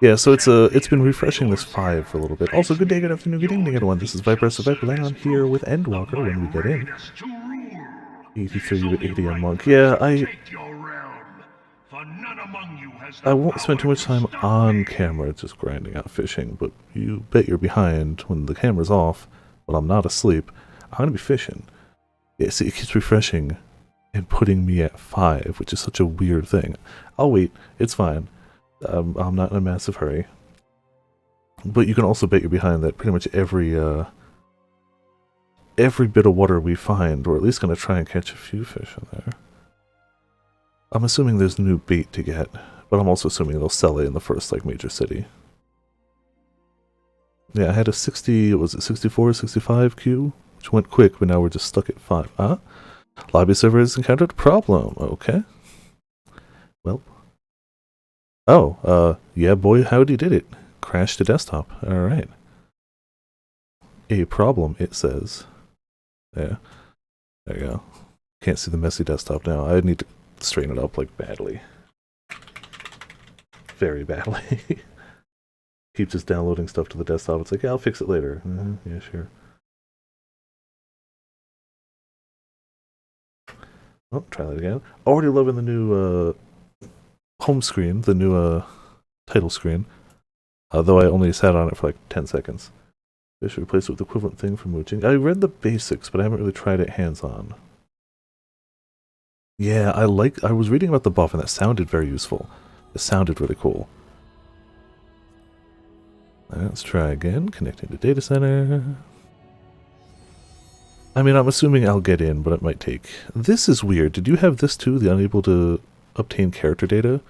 Yeah, so it's been refreshing this 5 for a little bit. Also, good day, good afternoon, good evening, everyone. This is Viper Viper, and I'm here with ENDWALKER when we get in. 83 with 80 on Monk. Yeah, I won't spend too much time on camera just grinding out fishing, but you bet you're behind when the camera's off, but I'm not asleep. I'm gonna be fishing. Yeah, see, it keeps refreshing and putting me at 5, which is such a weird thing. I'll wait, it's fine. I'm not in a massive hurry. But you can also bet you're behind that pretty much every bit of water we find, we're at least going to try and catch a few fish in there. I'm assuming there's new bait to get, but I'm also assuming they'll sell it in the first, like, major city. Yeah, I had a 60, was it 64, 65 queue, which went quick, but now we're just stuck at 5. Lobby server has encountered a problem. Okay. Well. Oh, yeah, boy, howdy did it. Crashed the desktop. Alright. A problem, it says. Yeah. There you go. Can't see the messy desktop now. I need to straighten it up, like, badly. Very badly. Keeps just downloading stuff to the desktop. It's like, yeah, I'll fix it later. Yeah, sure. Oh, try that again. Already loving the new, home screen, the new, title screen. Though I only sat on it for like 10 seconds. I should replace it with the equivalent thing for mooching. I read the basics, but I haven't really tried it hands-on. Yeah, I was reading about the buff, and that sounded very useful. It sounded really cool. Right, let's try again, connecting to data center. I mean, I'm assuming I'll get in, but it might take... This is weird. Did you have this too, the unable to obtain character data?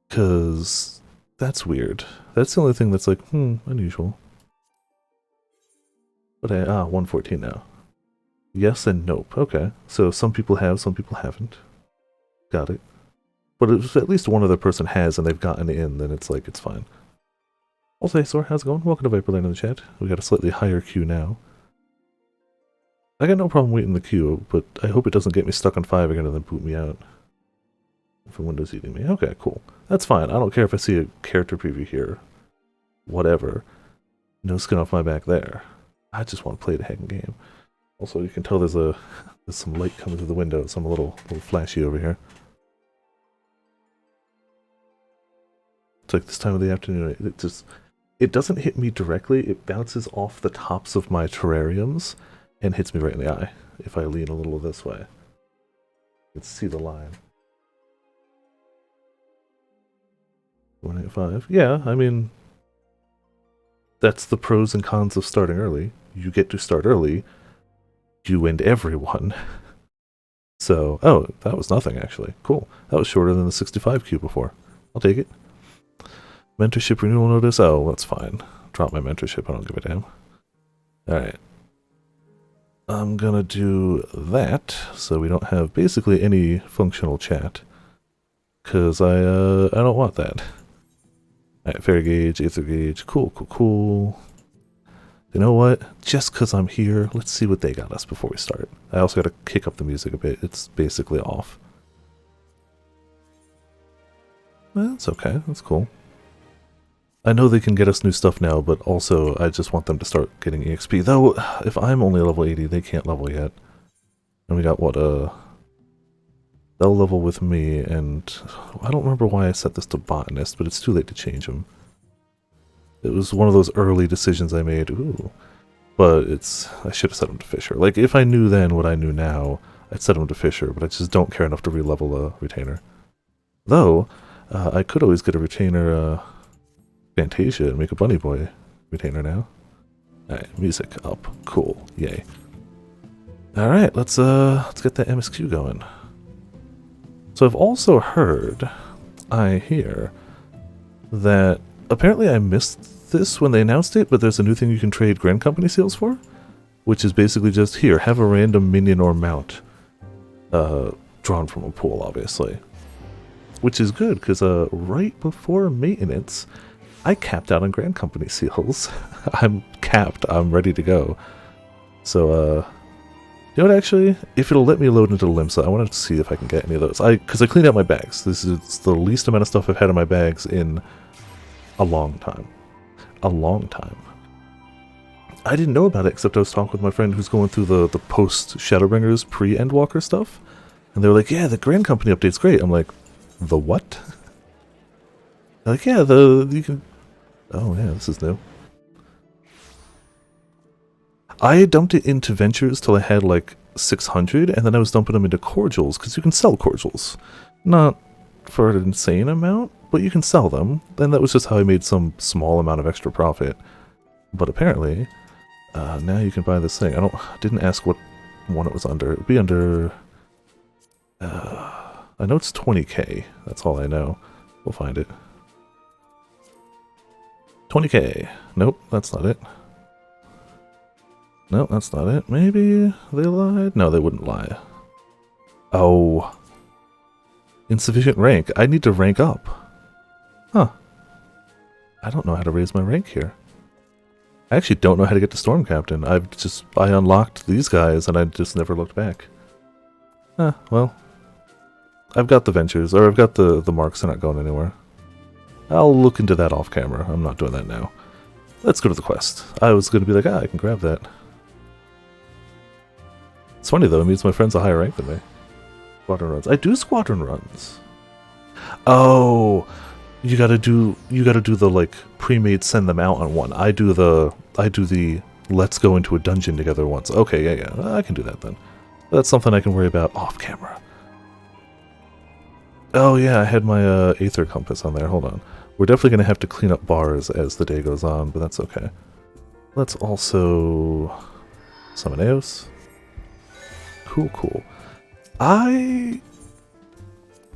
Because that's weird. That's the only thing that's like, unusual. But 114 now. Yes and nope. Okay. So some people have, some people haven't. Got it. But if at least one other person has and they've gotten in, then it's like, it's fine. Also, hey, Sor, how's it going? Welcome to Viperland in the chat. We got a slightly higher queue now. I got no problem waiting in the queue, but I hope it doesn't get me stuck on 5 again and then boot me out. For Windows eating me. Okay, cool. That's fine. I don't care if I see a character preview here. Whatever. No skin off my back there. I just want to play the heckin' game. Also, you can tell there's some light coming through the window, so I'm a little flashy over here. It's like this time of the afternoon, it doesn't hit me directly, it bounces off the tops of my terrariums and hits me right in the eye if I lean a little this way. You can see the line. 185. Yeah, I mean, that's the pros and cons of starting early. You get to start early, you and everyone. So, oh, that was nothing actually. Cool. That was shorter than the 65 queue before. I'll take it. Mentorship renewal notice? Oh, that's fine. Drop my mentorship, I don't give a damn. Alright. I'm gonna do that, so we don't have basically any functional chat. Because I don't want that. Alright, fair gauge, aether gauge, cool, cool, cool. You know what? Just because I'm here, let's see what they got us before we start. I also gotta kick up the music a bit, it's basically off. That's okay, that's cool. I know they can get us new stuff now, but also I just want them to start getting EXP. Though, if I'm only level 80, they can't level yet. And we got, what, they'll level with me, and I don't remember why I set this to botanist, but it's too late to change them. It was one of those early decisions I made. Ooh. But I should have set him to Fisher. Like, if I knew then what I knew now, I'd set him to Fisher, but I just don't care enough to re-level a retainer. Though, I could always get a retainer, Fantasia and make a Bunny Boy retainer now. Alright, music up. Cool. Yay. Alright, let's get that MSQ going. So I've also heard, I hear, that apparently I missed this when they announced it, but there's a new thing you can trade Grand Company seals for, which is basically just, here, have a random minion or mount drawn from a pool, obviously. Which is good, because right before maintenance, I capped out on Grand Company seals. I'm capped, I'm ready to go. So, You know what, actually? If it'll let me load into the Limsa, I wanted to see if I can get any of those. Because I cleaned out my bags. This is the least amount of stuff I've had in my bags in a long time. A long time. I didn't know about it, except I was talking with my friend who's going through the post-Shadowbringers, pre-Endwalker stuff. And they were like, yeah, the Grand Company update's great. I'm like, the what? They're like, yeah, you can... Oh, yeah, this is new. I dumped it into Ventures till I had like 600, and then I was dumping them into Cordials, because you can sell Cordials. Not for an insane amount, but you can sell them. And that was just how I made some small amount of extra profit. But apparently, now you can buy this thing. Didn't ask what one it was under. It would be under... I know it's 20k. That's all I know. We'll find it. 20k. Nope, that's not it. No, that's not it. Maybe they lied? No, they wouldn't lie. Oh. Insufficient rank. I need to rank up. Huh. I don't know how to raise my rank here. I actually don't know how to get to Storm Captain. I unlocked these guys and I just never looked back. Well. I've got the Ventures, or I've got the marks, they're not going anywhere. I'll look into that off camera. I'm not doing that now. Let's go to the quest. I was going to be like, I can grab that. It's funny though, it means my friend's a higher rank than me. Squadron runs. I do squadron runs. Oh, you gotta do the like pre-made send them out on one. I do the let's go into a dungeon together once. Okay, yeah, I can do that then. That's something I can worry about off camera. Oh yeah, I had my Aether Compass on there. Hold on. We're definitely going to have to clean up bars as the day goes on, but that's okay. Let's also summon Eos. Cool. I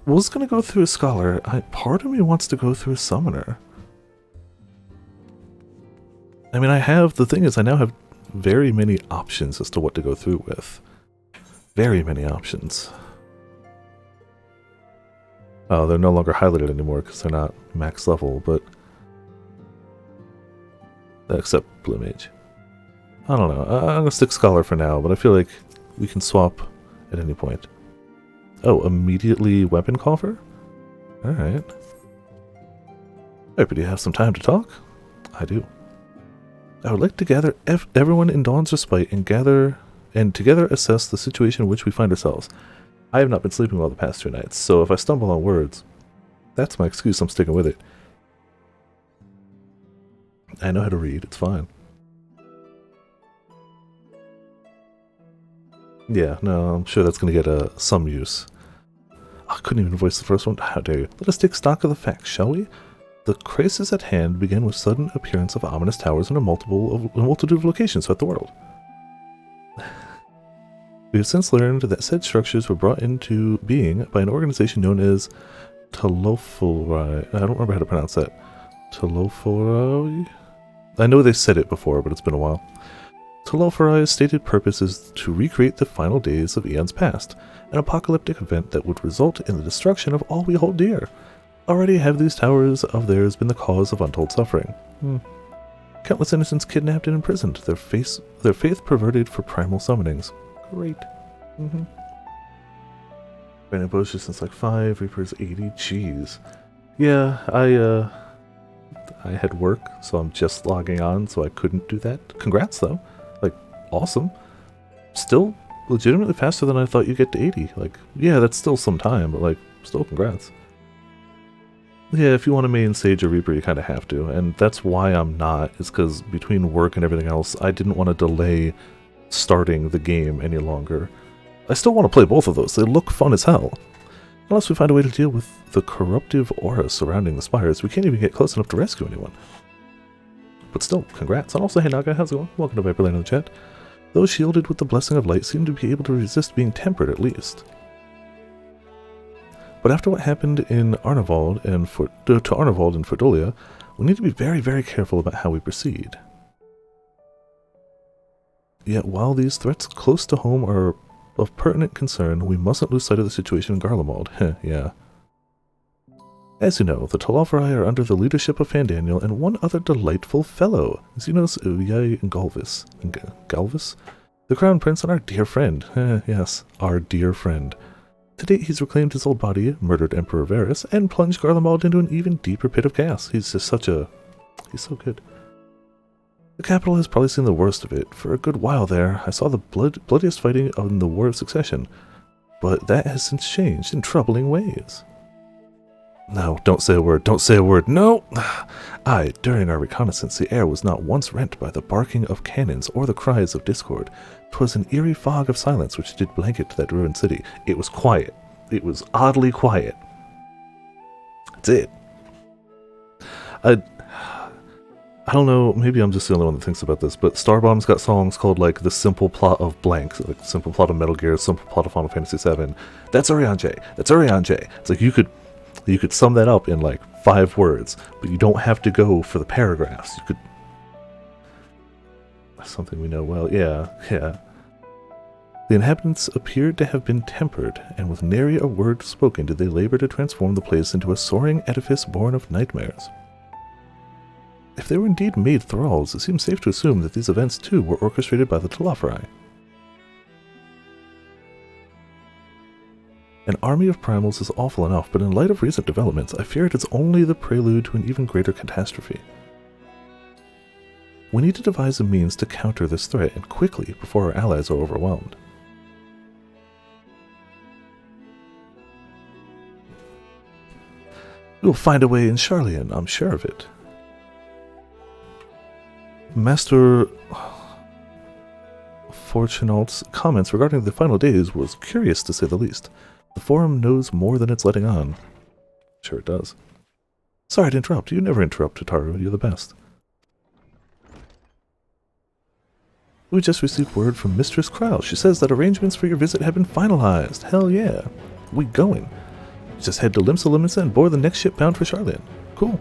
was going to go through a Scholar. Part of me wants to go through a Summoner. I mean, the thing is, I now have very many options as to what to go through with. Very many options. Oh, they're no longer highlighted anymore because they're not max level, but... Except Blue Mage. I don't know. I'm going to stick Scholar for now, but I feel like we can swap at any point. Oh, immediately Weapon Coffer? Alright. But do you have some time to talk? I do. I would like to gather everyone in Dawn's Respite and together assess the situation in which we find ourselves. I have not been sleeping well the past 2 nights, so if I stumble on words, that's my excuse. I'm sticking with it. I know how to read. It's fine. Yeah, no, I'm sure that's going to get some use. I couldn't even voice the first one. How dare you? Let us take stock of the facts, shall we? The crisis at hand began with sudden appearance of ominous towers in a multitude of locations throughout the world. We have since learned that said structures were brought into being by an organization known as Telophorai. I don't remember how to pronounce that. Telophorai? I know they said it before, but it's been a while. Telophorei's stated purpose is to recreate the final days of eons past, an apocalyptic event that would result in the destruction of all we hold dear. Already have these towers of theirs been the cause of untold suffering. Countless innocents kidnapped and imprisoned, their faith perverted for primal summonings. Great. Brandon Bush since like 5, Reaper's 80. Jeez. Yeah, I had work, so I'm just logging on, so I couldn't do that. Congrats, though. Like, awesome. Still legitimately faster than I thought you'd get to 80. Like, yeah, that's still some time, but like, still congrats. Yeah, if you want to main Sage or Reaper, you kind of have to, and that's why I'm not, is because between work and everything else, I didn't want to delay starting the game any longer. I still want to play both of those. They look fun as hell. Unless we find a way to deal with the corruptive aura surrounding the spires, we can't even get close enough to rescue anyone. But still, congrats. And also, hey Naga, how's it going? Welcome to Viperland in the chat. Those shielded with the blessing of light seem to be able to resist being tempered at least. But after what happened in Arnavald and to Arnavald and Fordolia, we need to be very, very careful about how we proceed. Yet while these threats close to home are of pertinent concern, we mustn't lose sight of the situation in Garlemald. Yeah. As you know, the Telophorai are under the leadership of Fandaniel and one other delightful fellow, Xenos Uyai and Galvis. The Crown Prince and our dear friend. Yes, our dear friend. To date, he's reclaimed his old body, murdered Emperor Varys, and plunged Garlemald into an even deeper pit of chaos. He's just he's so good. The capital has probably seen the worst of it. For a good while there, I saw the bloodiest fighting in the War of Succession. But that has since changed in troubling ways. No, don't say a word, don't say a word, no! During our reconnaissance, the air was not once rent by the barking of cannons or the cries of discord. 'Twas an eerie fog of silence which did blanket that ruined city. It was quiet. It was oddly quiet. That's it. I don't know, maybe I'm just the only one that thinks about this, but Starbomb's got songs called, like, The Simple Plot of Blank, like Simple Plot of Metal Gear, Simple Plot of Final Fantasy VII. That's Urianger. That's Urianger. It's like you could sum that up in, like, 5 words, but you don't have to go for the paragraphs. You could... Something we know well. Yeah. The inhabitants appeared to have been tempered, and with nary a word spoken did they labor to transform the place into a soaring edifice born of nightmares. If they were indeed made thralls, it seems safe to assume that these events too were orchestrated by the Telafari. An army of primals is awful enough, but in light of recent developments, I fear it is only the prelude to an even greater catastrophe. We need to devise a means to counter this threat, and quickly, before our allies are overwhelmed. We will find a way in Charlian, I'm sure of it. Master Fortunault's comments regarding the final days was curious to say the least. The forum knows more than it's letting on. Sure it does. Sorry to interrupt. You never interrupt, Tataru. You're the best. We just received word from Mistress Kryle. She says that arrangements for your visit have been finalized. Hell yeah. We going. Just head to Limsa Limsa and board the next ship bound for Charlian. Cool.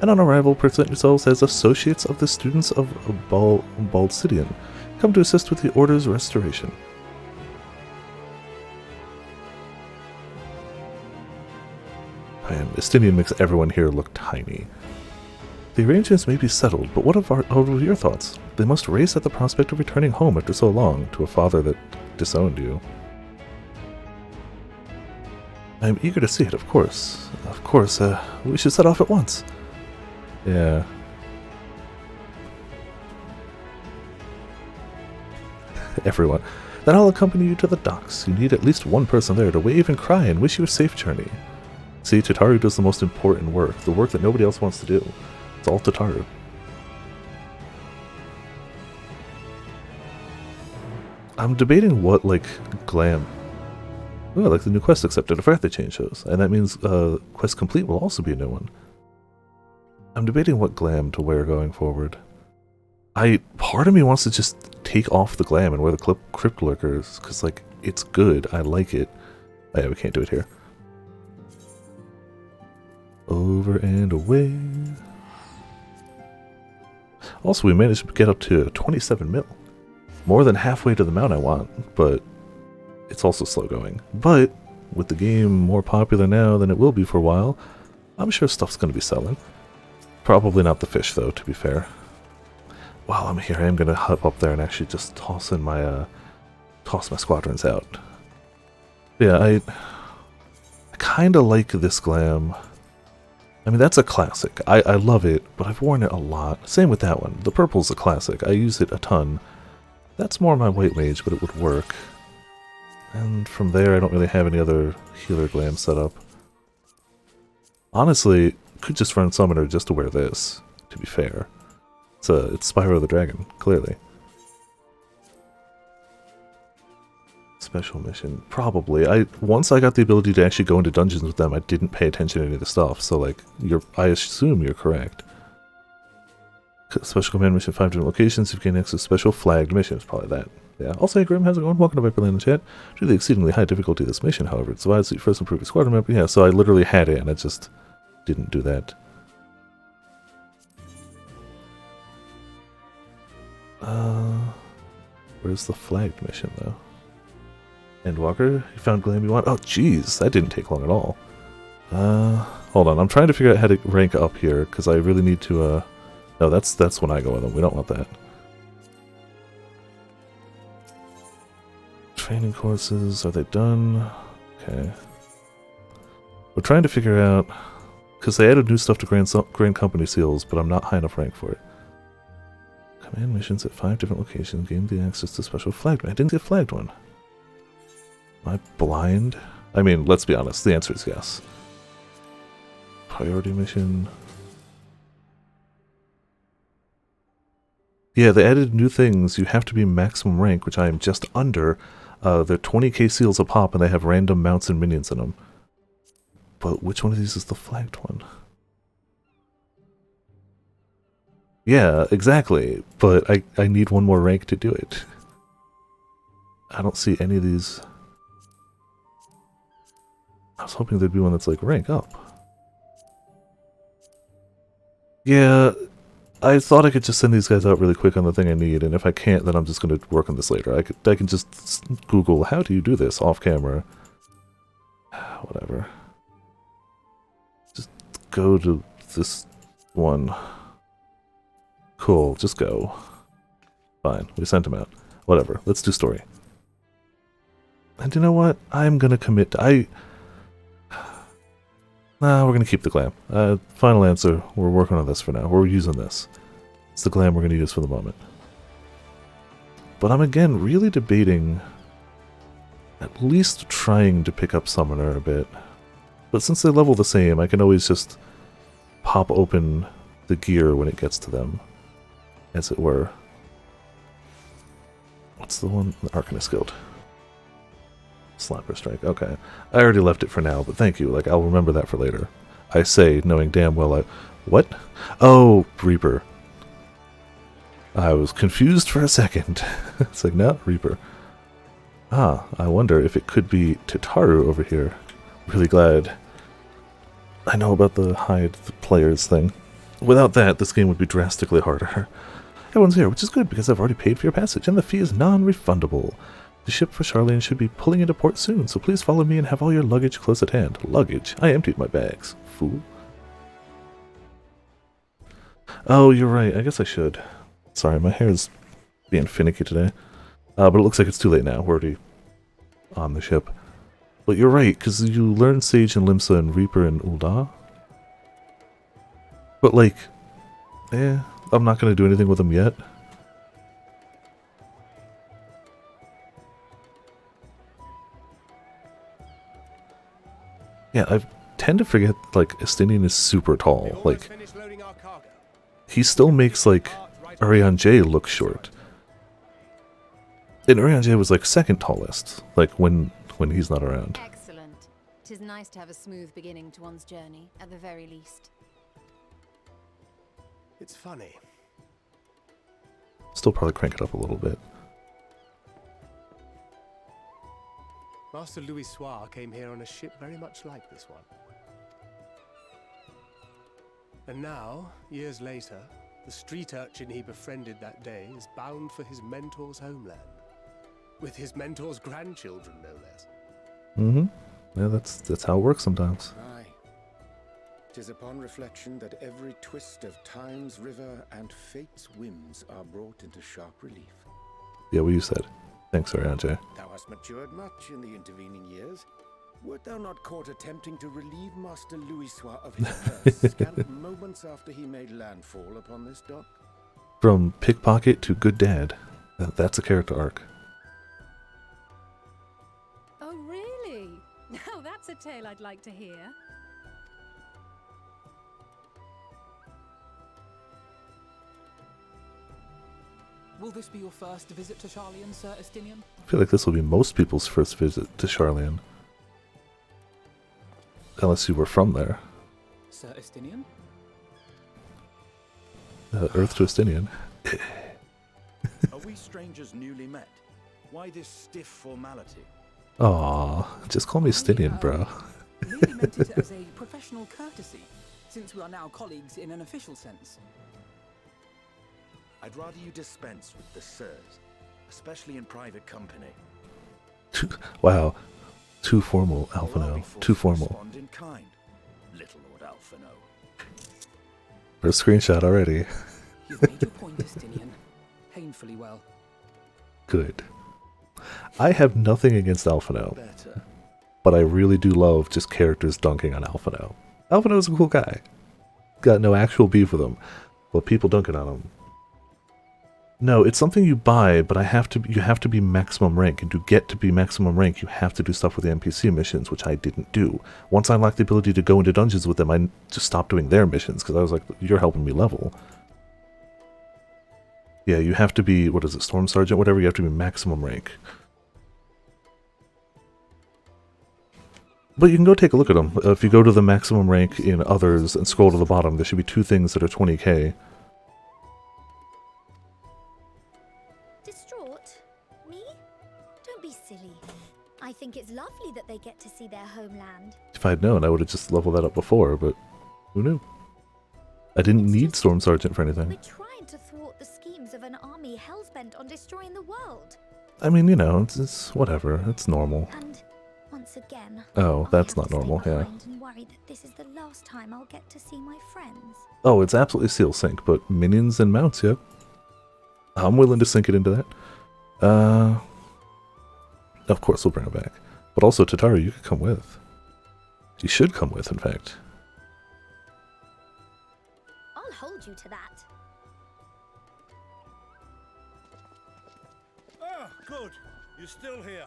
And on arrival, present yourselves as associates of the students of Baldsidian. Come to assist with the Order's restoration. Man, Estinian makes everyone here look tiny. The arrangements may be settled, but what of your thoughts? They must race at the prospect of returning home after so long, to a father that disowned you. I am eager to see it, of course. Of course, we should set off at once. Yeah. Everyone. Then I'll accompany you to the docks. You need at least one person there to wave and cry and wish you a safe journey. See, Tataru does the most important work, the work that nobody else wants to do. It's all Tataru. I'm debating what, like, glam... Oh, like the new quest accepted. I forgot they changed those. And that means quest complete will also be a new one. I'm debating what glam to wear going forward. Part of me wants to just take off the glam and wear the crypt lurkers, because, like, it's good. I like it. Oh, yeah, we can't do it here. Over and away. Also, we managed to get up to 27 mil. More than halfway to the amount I want, but it's also slow going. But with the game more popular now than it will be for a while, I'm sure stuff's going to be selling. Probably not the fish, though, to be fair. While I'm here, I am going to hop up there and actually just toss my squadrons out. Yeah, I kind of like this glam. I mean, that's a classic. I love it, but I've worn it a lot. Same with that one. The purple's a classic. I use it a ton. That's more my white mage, but it would work. And from there, I don't really have any other healer glam set up. Honestly, could just run Summoner just to wear this, to be fair. It's Spyro the Dragon, clearly. Special mission. Probably. Once I got the ability to actually go into dungeons with them, I didn't pay attention to any of the stuff, so, like, I assume you're correct. Special command mission, 5 different locations. You've gained access to special flagged missions. Probably that. Yeah. Also, hey Grim, how's it going? Welcome to Viperland in the chat. Due to the exceedingly high difficulty of this mission, however, it survives the first improved squadron member. Yeah, so I literally had it, and I just didn't do that. Where's the flagged mission, though? ENDWALKER? You found glam you want? Oh, jeez, that didn't take long at all. Hold on, I'm trying to figure out how to rank up here, because I really need to, no, that's when I go with them. We don't want that. Training courses, are they done? Okay. We're trying to figure out, because they added new stuff to Grand Company seals, but I'm not high enough rank for it. Command missions at 5 different locations, gain the access to special flagged. I didn't get flagged one. Am I blind? I mean, let's be honest, the answer is yes. Priority mission. Yeah, they added new things. You have to be maximum rank, which I am just under. They're 20k seals a pop, and they have random mounts and minions in them. But which one of these is the flagged one? Yeah, exactly. But I need one more rank to do it. I don't see any of these. I was hoping there'd be one that's like rank up. Yeah, I thought I could just send these guys out really quick on the thing I need, and if I can't, then I'm just going to work on this later. I can just Google, how do you do this off camera? Whatever. Just go to this one. Cool, just go. Fine, we sent him out. Whatever, let's do story. And you know what? I'm going to commit to... Nah, we're going to keep the glam. Final answer, we're working on this for now. We're using this. It's the glam we're going to use for the moment. But I'm again really debating at least trying to pick up Summoner a bit. But since they level the same, I can always just pop open the gear when it gets to them, as it were. What's the one? The Arcanist Guild. Slapper Strike, okay. I already left it for now, but thank you. Like, I'll remember that for later. I say, knowing damn well What? Oh, Reaper. I was confused for a second. It's like, no, Reaper. Ah, I wonder if it could be Tataru over here. Really glad I know about the hide the players thing. Without that, this game would be drastically harder. Everyone's here, which is good because I've already paid for your passage, and the fee is non-refundable. The ship for Charlene should be pulling into port soon, so please follow me and have all your luggage close at hand. Luggage? I emptied my bags. Fool. Oh, you're right. I guess I should. Sorry, my hair's being finicky today. But it looks like it's too late now. We're already on the ship. But you're right, because you learn Sage and Limsa and Reaper and Ul'dah. But like, I'm not going to do anything with them yet. Yeah, I tend to forget, like, Estinian is super tall. Like, he still makes, like, Urianger look short. And Urianger was, like, second tallest, like, when he's not around. Excellent. 'Tis nice to have a smooth beginning to one's journey, at the very least. It's funny. Still probably crank it up a little bit. Master Louis Soir came here on a ship very much like this one. And now, years later, the street urchin he befriended that day is bound for his mentor's homeland. With his mentor's grandchildren, no less. Mm-hmm. Yeah, that's how it works sometimes. Aye. 'Tis upon reflection that every twist of time's river and fate's whims are brought into sharp relief. Yeah, what you said. Thanks, Urianger. Thou hast matured much in the intervening years. Wert thou not caught attempting to relieve Master Louis Soir of his curse scant moments after he made landfall upon this dock? From pickpocket to good dad. That's a character arc. Oh, really? Now that's a tale I'd like to hear. Will this be your first visit to Charlian, Sir Estinian? I feel like this will be most people's first visit to Charlian. Unless you were from there. Sir Estinian? Earth to Estinian. Are we strangers newly met? Why this stiff formality? Aw, just call me Estinian, bro. Merely meant it as a professional courtesy, since we are now colleagues in an official sense. I'd rather you dispense with the sirs, especially in private company. Wow. Too formal, Alphino. Too formal. Respond in kind, little Lord Alphino. First screenshot already. You've made your point, Estinian. Painfully well. Good. I have nothing against Alphino, Better. but I really do love just characters dunking on Alphino. Alphino's a cool guy. Got no actual beef with him, but people dunking on him. No, it's something you buy, but you have to be maximum rank, and to get to be maximum rank, you have to do stuff with the NPC missions, which I didn't do. Once I unlocked the ability to go into dungeons with them, I just stopped doing their missions, because I was like, you're helping me level. Yeah, you have to be, what is it, Storm Sergeant, whatever, you have to be maximum rank. But you can go take a look at them. If you go to the maximum rank in others and scroll to the bottom, there should be 2 things that are 20k. Distraught? Me? Don't be silly. I think it's lovely that they get to see their homeland. If I'd known, I would have just leveled that up before, but who knew? I didn't need Storm Sergeant for anything. We're trying to thwart the schemes of an army hellbent on destroying the world. I mean, you know, it's whatever. It's normal. And once again, Oh, I that's have not to stay normal, yeah. behind and worry that this is the last time I'll get to see my friends. Oh, it's absolutely seal sync, but minions and mounts, yep. I'm willing to sink it into that. Of course we'll bring it back. But also, Tataru, you could come with. You should come with, in fact. I'll hold you to that. Ah, good. You're still here.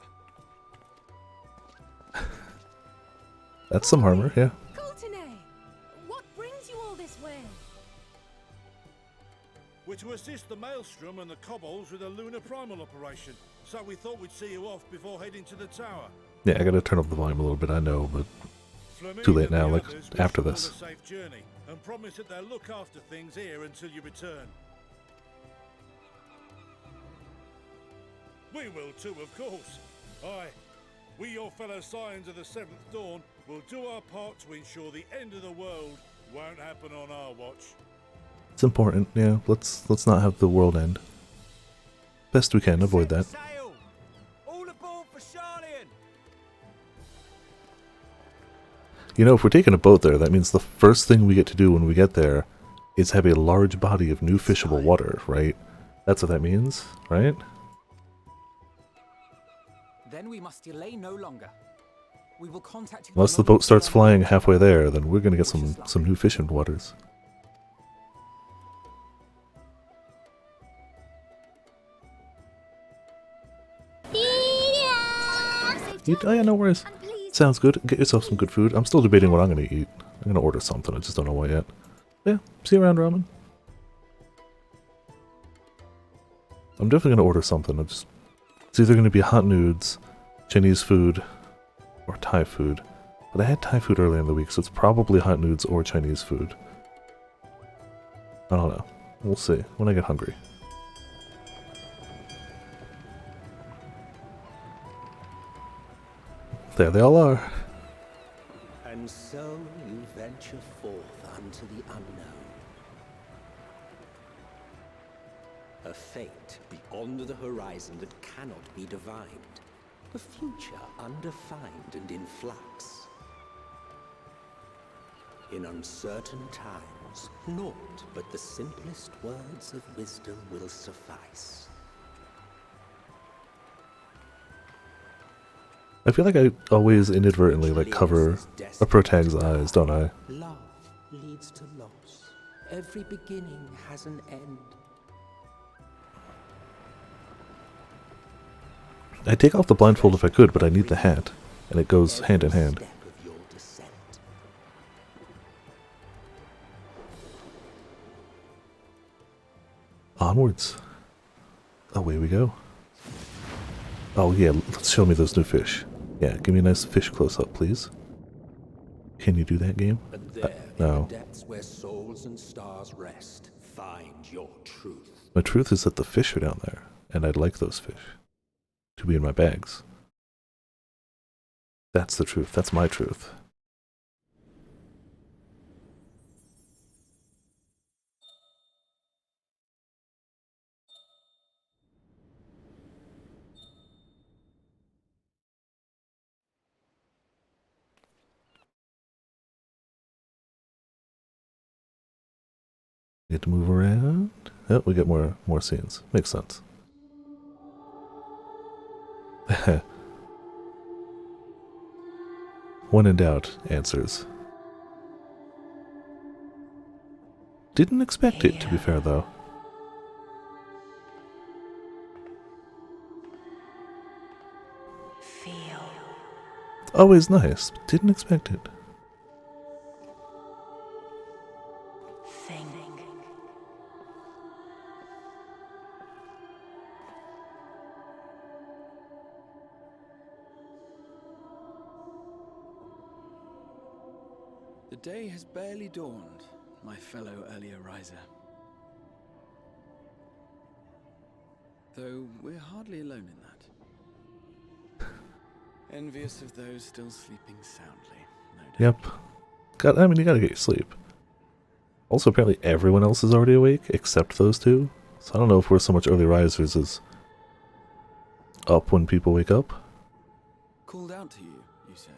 That's some armor, yeah. Coulternay, what brings you all this way? We're to assist the Maelstrom and the Kobolds with a lunar primal operation, so we thought we'd see you off before heading to the tower. Yeah, I gotta turn up the volume a little bit, I know, but Fleming too late and the now, like, others after wish you all this. a safe journey, and promise that they'll look after things here until you return. We will too, of course. Aye, we, your fellow Scions of the Seventh Dawn, will do our part to ensure the end of the world won't happen on our watch. It's important, yeah. Let's not have the world end. Best we can, avoid that. Sail! All aboard for Charlian! You know, if we're taking a boat there, that means the first thing we get to do when we get there is have a large body of new fishable water, right? That's what that means, right? Then we must delay no longer. We will contact you. Unless the boat starts flying halfway there, then we're gonna get some new fishing waters. Oh yeah, no worries. And please, Sounds good. Get yourself some good food. I'm still debating what I'm gonna eat. I'm gonna order something, I just don't know what yet. Yeah, see you around, ramen. I'm definitely gonna order something. It's either gonna be hot nudes, Chinese food, or Thai food. But I had Thai food earlier in the week, so it's probably hot nudes or Chinese food. I don't know. We'll see when I get hungry. There they all are. And so you venture forth unto the unknown. A fate beyond the horizon that cannot be divined. A future undefined and in flux. In uncertain times, naught but the simplest words of wisdom will suffice. I feel like I always inadvertently like cover a protag's eyes, don't I? Love leads to loss. Every beginning has an end. I'd take off the blindfold if I could, but I need the hat, and it goes hand in hand. Step of your descent. Onwards. Away we go. Oh yeah, let's show me those new fish. Yeah, give me a nice fish close-up, please. Can you do that, game? But there, no. in the depths where souls and stars rest, find your truth. My truth is that the fish are down there, and I'd like those fish to be in my bags. That's the truth. That's my truth. Get to move around. Oh, we get more scenes. Makes sense. When in doubt, answers. Didn't expect it, to be fair, though. Feel. Always nice, but didn't expect it. Think. The day has barely dawned, my fellow earlier riser. Though we're hardly alone in that. Envious of those still sleeping soundly, no doubt. Yep. I mean, you gotta get your sleep. Also, apparently everyone else is already awake, except those two. So I don't know if we're so much early risers as up when people wake up. Called out to you, you say?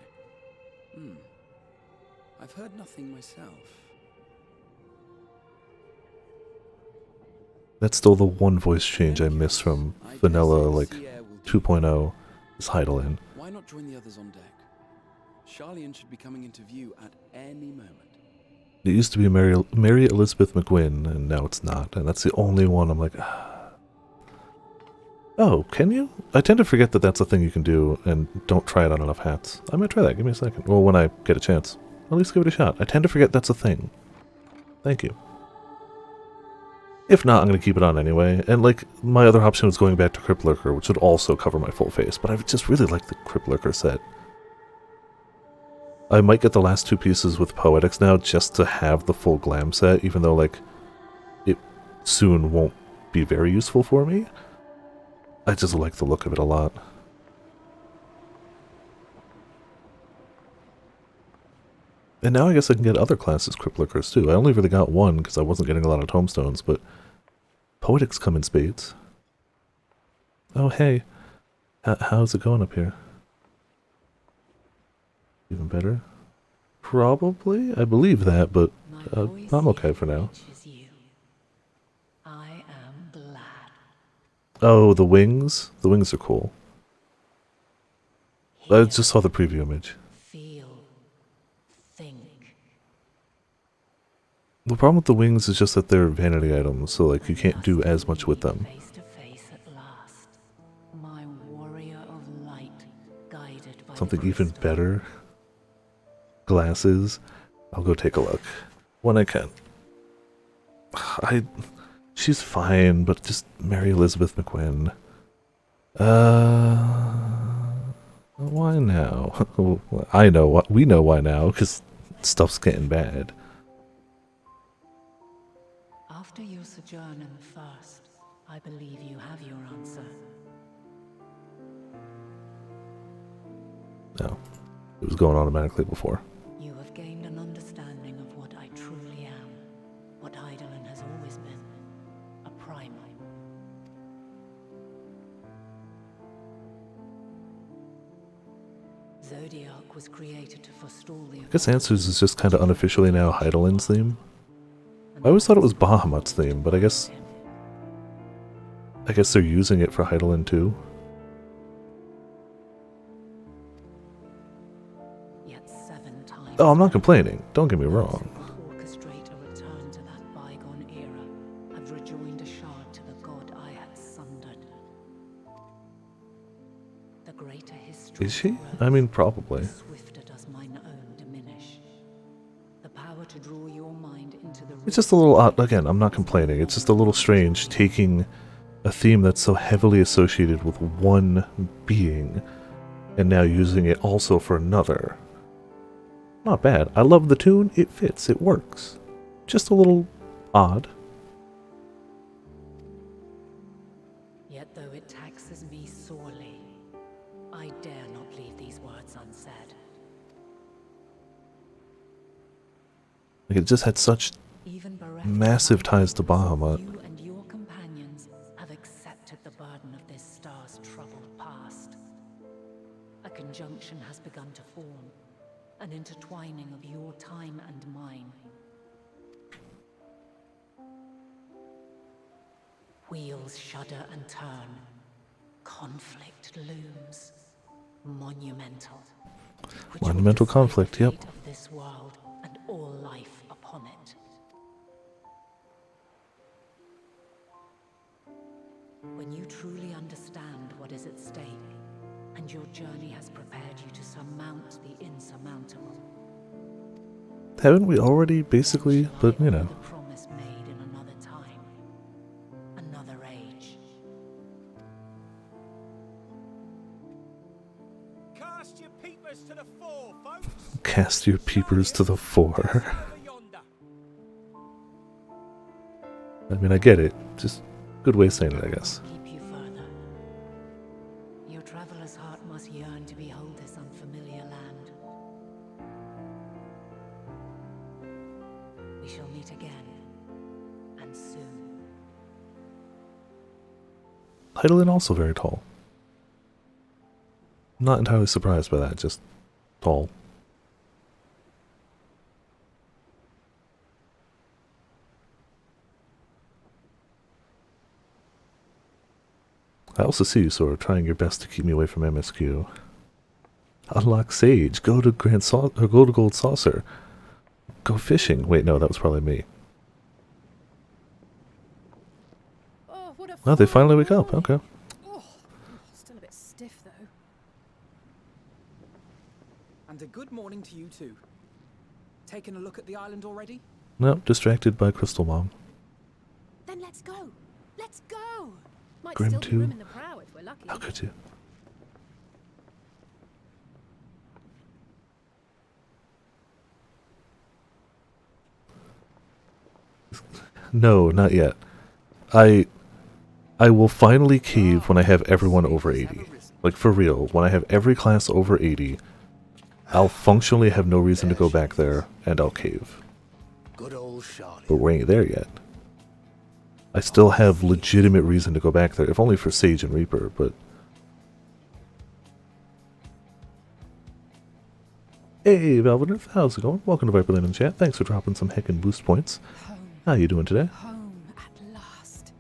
I've heard nothing myself. That's still the one voice change I miss from Vanilla, like, 2.0, is Heidelin. Why not join the others on deck? Charlian should be coming into view at any moment. It used to be Mary Elizabeth McGuinn, and now it's not, and that's the only one I'm like, oh, can you? I tend to forget that that's a thing you can do, and don't try it on enough hats. I might try that, give me a second. Well, when I get a chance. At least give it a shot. I tend to forget that's a thing. Thank you. If not, I'm going to keep it on anyway. And, like, my other option was going back to Crypt Lurker, which would also cover my full face, but I just really like the Crypt Lurker set. I might get the last two pieces with Poetics now just to have the full glam set, even though, like, it soon won't be very useful for me. I just like the look of it a lot. And now I guess I can get other classes Crypt Lurkers too. I only really got one because I wasn't getting a lot of tombstones, but Poetics come in spades. Oh hey, how's it going up here? Even better? Probably? I believe that, but I'm okay for now. I am glad. Oh, the wings? The wings are cool. I just saw the preview image. Feel. Think. The problem with the wings is just that they're vanity items, so like you can't do as much with them. Face to face at last. My warrior of light, guided by Something the even crystal. better. Glasses. I'll go take a look when I can. She's fine, but just Mary Elizabeth McGuinn. Why now? I know what we know why now, because stuff's getting bad. After your sojourn in the first, I believe you have your answer. No, it was going automatically before. You have gained an understanding of what I truly am, what Heidelin has always been, a primal. Zodiac was created to forestall the... I guess Answers is just kind of unofficially now Heidelin's theme. I always thought it was Bahamut's theme, but I guess they're using it for Heidelin too. Yet 7 times Oh, I'm not complaining. Don't get me wrong. orchestrate a return to that bygone era, have rejoined a shard to the god I had sundered. The greater history Is she? grows, I mean, probably. the swifter does mine own diminish. The power to draw your mind into the It's just a little odd. Again, I'm not complaining. It's just a little strange taking a theme that's so heavily associated with one being and now using it also for another. Not bad. I love the tune. It fits. It works. Just a little odd. Yet though it taxes me sorely, I dare not leave these words unsaid. Like, it just had such Even bereft massive of ties to Bahamut. you and your companions have accepted the burden of this star's troubled past. A conjunction has begun to form, an intertwining of your time and mine. Wheels shudder and turn, conflict looms. Monumental. Which will Monumental decide conflict, the yep. fate of this world and all life upon it. When you truly understand what is at stake, and your journey has prepared you to surmount the insurmountable. Haven't we already, basically? But, you know. The promise made in another time, another age. Cast your peepers to the fore, folks. Cast your peepers to the fore. Over yonder. I mean, I get it. Just good way of saying it, I guess. Keep you further. Your traveler's heart must yearn to behold this unfamiliar land. We shall meet again, and soon. Heidelin also very tall. Not entirely surprised by that, just tall. I also see you sort of trying your best to keep me away from MSQ. Unlock Sage. Go to go to Gold Saucer. Go fishing. Wait, no, that was probably me. Oh, what a Oh, they finally wake up. Okay. Oh, still a bit stiff though. And a good morning to you too. Taking a look at the island already? Nope, distracted by Crystal Mom. Then let's go. Let's go. Might Grim still be 2. room in the prow if we're lucky. How could you? No, not yet. I will finally cave when I have everyone over 80. Like, for real. When I have every class over 80, I'll functionally have no reason to go back there, and I'll cave. Good old Charlie. But we ain't there yet. I still have legitimate reason to go back there, if only for Sage and Reaper, but... Hey, Valvinith, how's it going? Welcome to Viperland in chat. Thanks for dropping some heckin' boost points. Home. How you doing today? Home at last.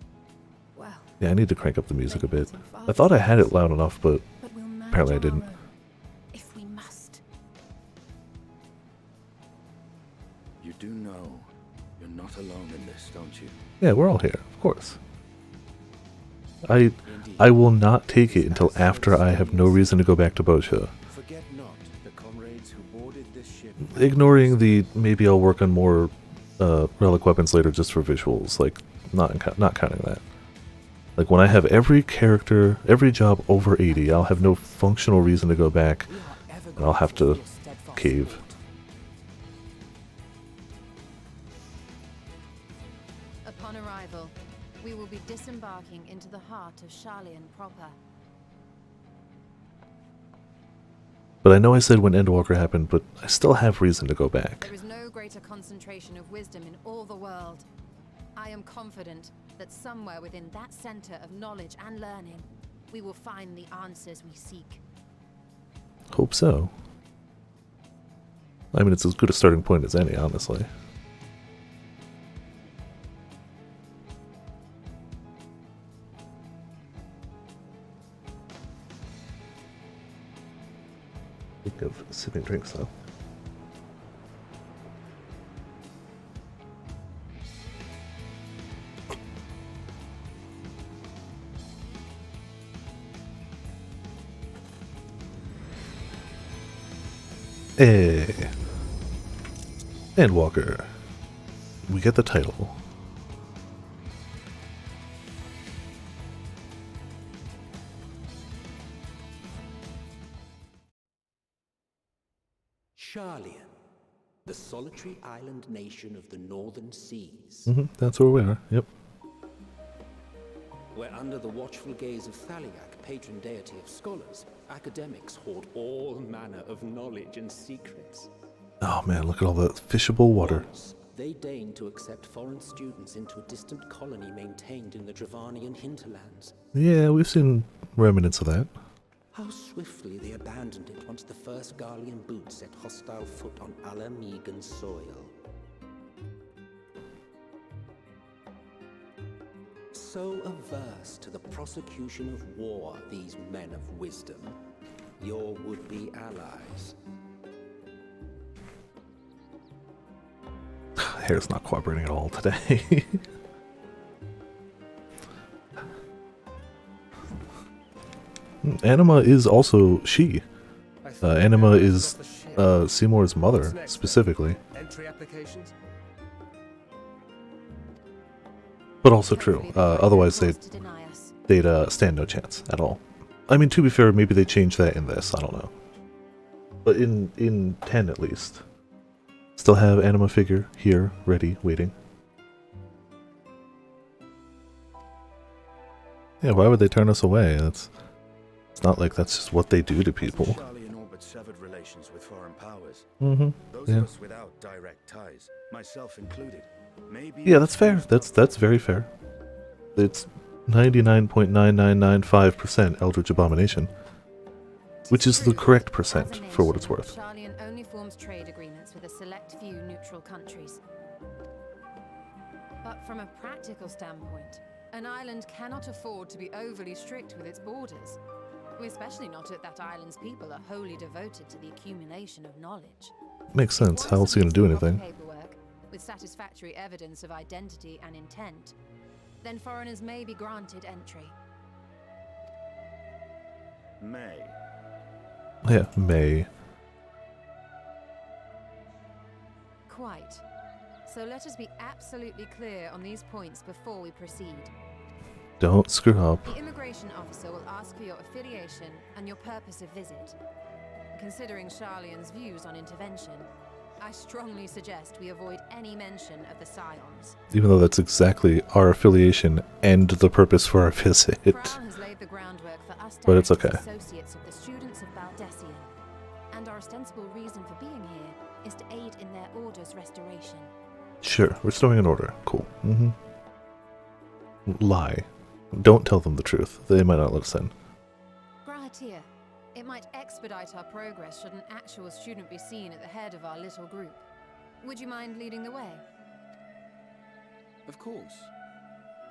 Well, Yeah, I need to crank up the music a bit. I thought I had it loud enough, but but we'll manage apparently I on our didn't. own, if we must. You do know you're not alone in this, don't you? yeah, we're all here, of course. I will not take it until after I have no reason to go back to Bosha. Forget not the comrades who boarded this ship. Ignoring the maybe I'll work on more relic weapons later just for visuals, like not counting that. Like when I have every character, every job over 80, I'll have no functional reason to go back, and I'll have to cave. Upon arrival, we will be disembarking into the heart of Sharlayan proper. But I know I said when Endwalker happened, but I still have reason to go back. There is no greater concentration of wisdom in all the world. I am confident that somewhere within that center of knowledge and learning, we will find the answers we seek. Hope so. I mean, it's as good a starting point as any, honestly. Think of sipping drinks, though. Hey. Endwalker. We get the title. Sharlayan, the solitary island nation of the northern seas. That's where we are, yep. Where under the watchful gaze of Thaliak, patron deity of scholars, academics hoard all manner of knowledge and secrets. Oh man, look at all the fishable water. Once, they deigned to accept foreign students into a distant colony maintained in the Dravanian hinterlands. Yeah, we've seen remnants of that. How swiftly they abandoned it once the first Garlean boot set hostile foot on Alamegan soil. so averse to the prosecution of war, these men of wisdom, your would-be allies? Hair's not cooperating at all today. Anima is also she. Anima is Seymour's mother, specifically. Entry applications? But also true. Otherwise, they'd stand no chance at all. I mean, to be fair, maybe they changed that in this. I don't know. But in 10 at least. Still have Anima figure here, ready, waiting. Yeah, why would they turn us away? It's not like that's just what they do to people. Charlie and Orbit severed relations with foreign powers. Those of us without direct ties, myself included. Maybe yeah, that's fair. That's very fair. It's 99.9995% Eldritch Abomination, which is the correct percent for what it's worth. Charlian only forms trade agreements with a select few neutral countries. But from a practical standpoint, an island cannot afford to be overly strict with its borders, especially not if that island's people are wholly devoted to the accumulation of knowledge. Makes sense. How else are you going to do anything? Paperwork with satisfactory evidence of identity and intent, then foreigners may be granted entry. May. Yeah, may. Quite. So let us be absolutely clear on these points before we proceed. Don't screw up. The immigration officer will ask for your affiliation and your purpose of visit. Considering Charlian's views on intervention, I strongly suggest we avoid any mention of the Scions. Even though that's exactly our affiliation and the purpose for our visit. Crown has laid the groundwork for us to But it's act as okay. associates of the students of Baldessian, and our ostensible reason for being here is to aid in their order's restoration. Sure, restoring an order. Cool. Lie. Don't tell them the truth. They might not let us in. Grahatir, it might expedite our progress should an actual student be seen at the head of our little group. Would you mind leading the way? Of course.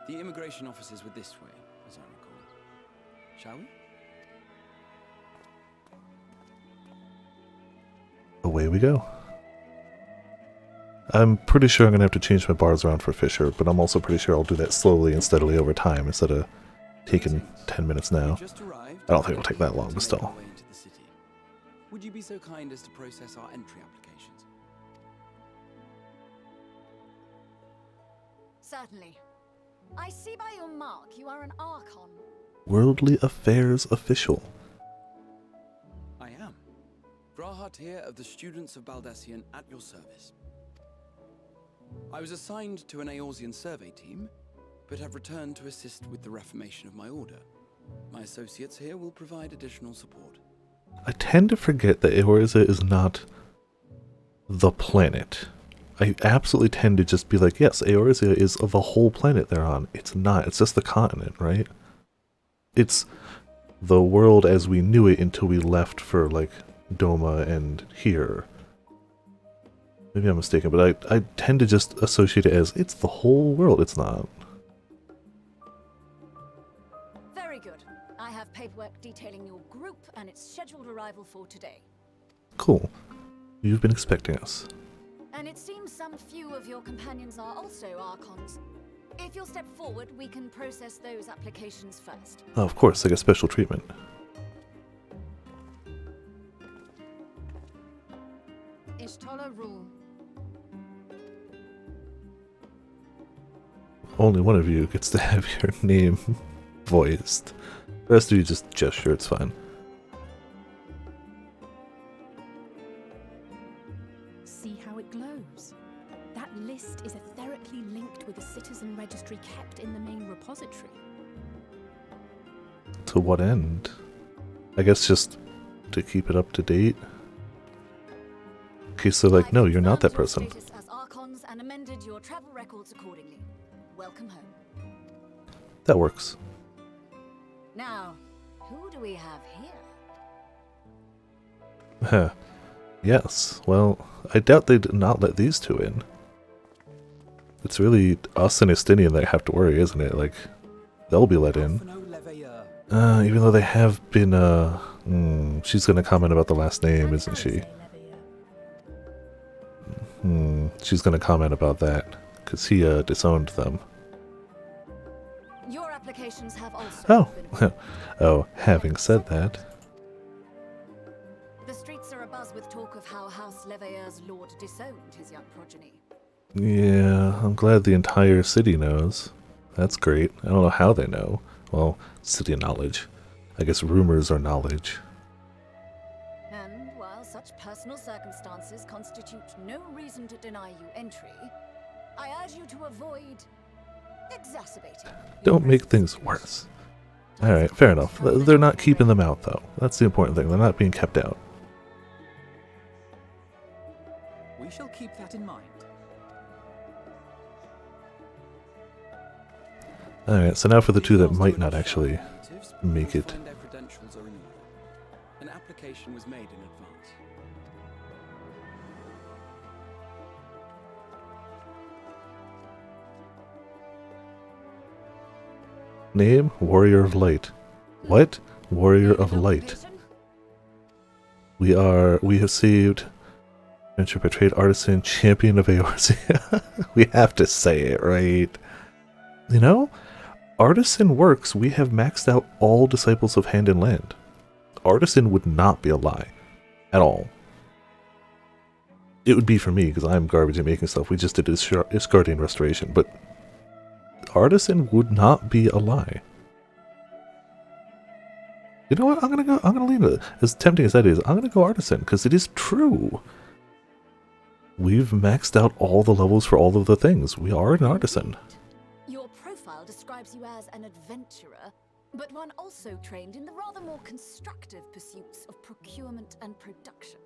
The immigration officers were this way, as I recall. Shall we? Away we go. I'm pretty sure I'm going to have to change my bars around for Fisher, but I'm also pretty sure I'll do that slowly and steadily over time instead of taking 10 minutes now. I don't think it'll take that long, but still. Would you be so kind as to process our entry applications? Certainly. I see by your mark you are an Archon. Worldly Affairs Official. I am. Grahatir of the Students of Baldessian at your service. I was assigned to an Eorzean survey team, but have returned to assist with the reformation of my order. My associates here will provide additional support. I tend to forget that Eorzea is not the planet. I absolutely tend to just be like, yes, Eorzea is the whole planet they're on. It's not. It's just the continent, right? It's the world as we knew it until we left for, like, Doma and here. Maybe I'm mistaken, but I tend to just associate it as, it's the whole world. It's not. Very good. I have paperwork detailing your group and its scheduled arrival for today. Cool. You've been expecting us. And it seems some few of your companions are also Archons. If you'll step forward, we can process those applications first. Oh, of course, I get special treatment. Ishtola rule. Only one of you gets to have your name voiced. The rest of you just gesture, it's fine. See how it glows? That list is etherically linked with the citizen registry kept in the main repository. To what end? I guess just to keep it up to date? In case they're like, no, you're not that person. Status as Archons and amended your travel records accordingly. Welcome home. That works. Now, who do we have here? Heh. Yes, well, I doubt they'd not let these two in. It's really us and Estinian that have to worry, isn't it? Like, they'll be let in. Even though they have been, she's gonna comment about the last name, isn't she? She's gonna comment about that, because he, disowned them. Your applications have also been Oh, having said that... The streets are abuzz with talk of how House Leveilleur's lord disowned his young progeny. Yeah, I'm glad the entire city knows. That's great. I don't know how they know. Well, city knowledge. I guess rumors are knowledge. And while such personal circumstances constitute no reason to deny you entry, I urge you to avoid exacerbating. Don't make things worse. Alright, fair enough. They're not keeping them out, though. That's the important thing. They're not being kept out. We shall keep that in mind. Alright, so now for the two that might not actually make it. Their credentials are in order. An application was made in advance. Name? Warrior of Light. What? Warrior of Light. We have saved Venture Betrayed Artisan, Champion of Eorzea. We have to say it, right? You know? Artisan works. We have maxed out all Disciples of Hand and Land. Artisan would not be a lie. At all. It would be for me, because I'm garbage at making stuff. We just did Iscardian Restoration, but Artisan would not be a lie. You know what? I'm gonna leave it. As tempting as that is, I'm gonna go Artisan, because it is true. We've maxed out all the levels for all of the things. We are an Artisan. Your profile describes you as an adventurer, but one also trained in the rather more constructive pursuits of procurement and production.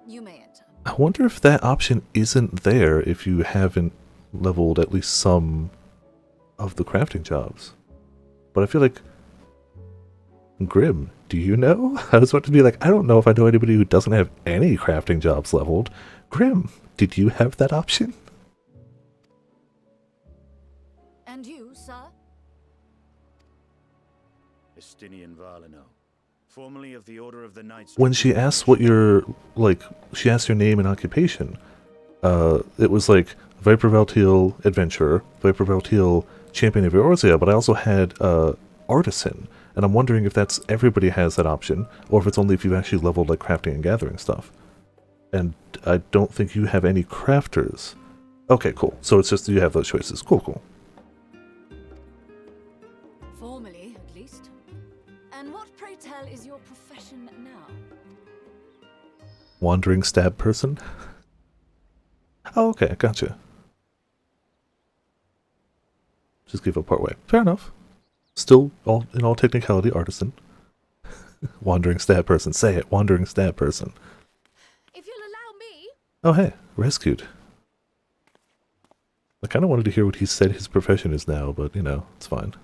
You may enter. I wonder if that option isn't there if you haven't leveled at least some of the crafting jobs. But I feel like... Grim, do you know? I was about to be like, I don't know if I know anybody who doesn't have any crafting jobs leveled. Grim, did you have that option? And you, sir? Estinian Valino, formerly of the Order of the Knights. When she asked what your, like, she asked your name and occupation, it was like Viper Valtiel Adventurer, Viper Valtiel Champion of Eorzea, but I also had Artisan, and I'm wondering if that's everybody has that option, or if it's only if you've actually leveled like crafting and gathering stuff. And I don't think you have any crafters. Okay, cool. So it's just you have those choices. Cool, cool. Formally, at least. And what, pray tell, is your profession now? Wandering stab person? Oh, okay, gotcha. Just give up partway. Fair enough. Still, in all technicality, Artisan. Wandering stab person. Say it, wandering stab person. If you'll allow me... Oh, hey, rescued. I kind of wanted to hear what he said his profession is now, but, you know, it's fine.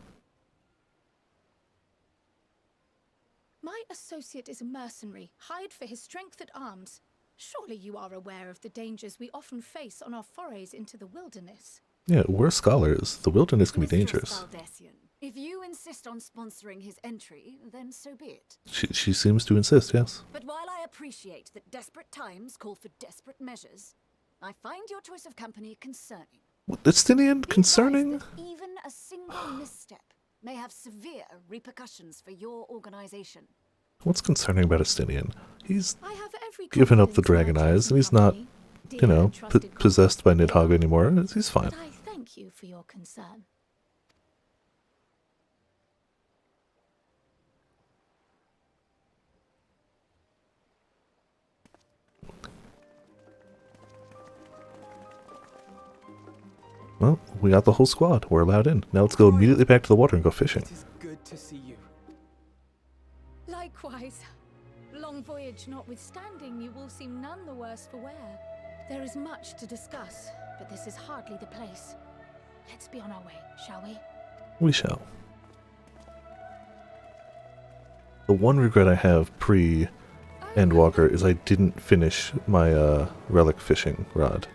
My associate is a mercenary, hired for his strength at arms. Surely you are aware of the dangers we often face on our forays into the wilderness. Yeah, we're scholars. The wilderness can be dangerous. If you insist on sponsoring his entry, then so be it. She seems to insist, yes. But while I appreciate that desperate times call for desperate measures, I find your choice of company concerning. What, Estinian? Concerning? Even a single misstep may have severe repercussions for your organization. What's concerning about Estinian? He's given up the dragon eyes, and he's not, you know, possessed by Nidhogg anymore. He's fine. But I thank you for your concern. Well, we got the whole squad. We're allowed in. Now let's go immediately back to the water and go fishing. It is good to see you. Likewise. Long voyage notwithstanding, you will seem none the worse for wear. There is much to discuss, but this is hardly the place. Let's be on our way, shall we? We shall. The one regret I have pre-Endwalker is I didn't finish my relic fishing rod.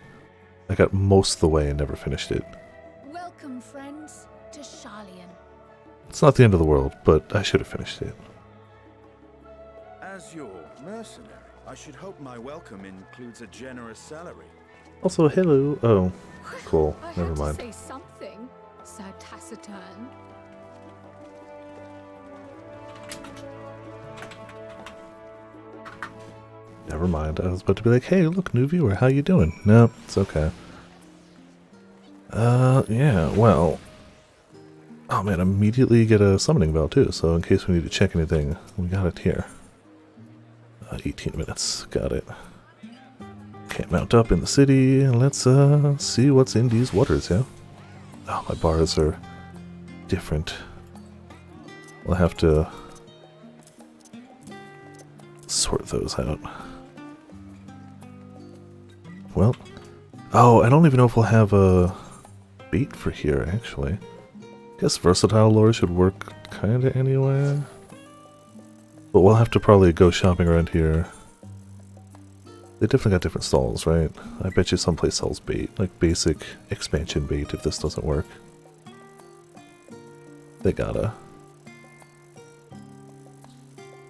I got most of the way and never finished it. Welcome, friends, to Sharlayan. It's not the end of the world, but I should have finished it. As your mercenary, I should hope my welcome includes a generous salary. Also, hello. Oh, cool. I Never had to mind. say something, Sir Taciturn. Never mind. I was about to be like, hey, look, new viewer, how you doing? No, it's okay. Yeah, well. Oh man, immediately get a summoning bell too, so in case we need to check anything, we got it here. 18 minutes, got it. Can't mount up in the city, let's see what's in these waters, yeah? Oh, my bars are different. We'll have to sort those out. Well, oh, I don't even know if we'll have a bait for here, actually. Guess versatile lore should work kinda anywhere. But we'll have to probably go shopping around here. They definitely got different stalls, right? I bet you someplace sells bait, like basic expansion bait if this doesn't work. They gotta.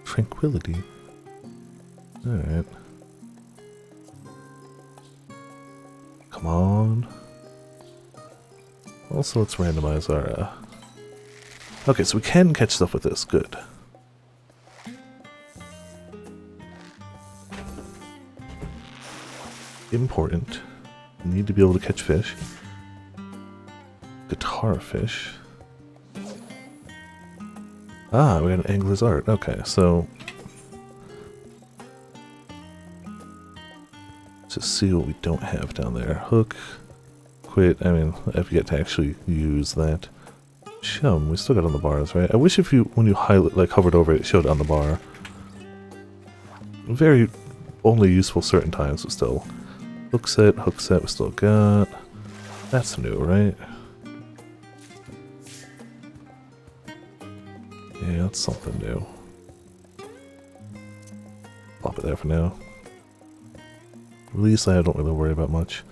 Tranquility. Alright. Come on. Also, let's randomize our, Okay, so we can catch stuff with this. Good. Important. Need to be able to catch fish. Guitar fish. Ah, we got an angler's art. Okay, so... just see what we don't have down there. Hook. Quit. I mean, I've yet to actually use that. Chum, we still got on the bars, right? I wish if you, when you highlight, like hovered over it, it showed on the bar. Very only useful certain times, but still. Hook set we still got. That's new, right? Yeah, that's something new. Plop it there for now. Release, I don't really worry about much.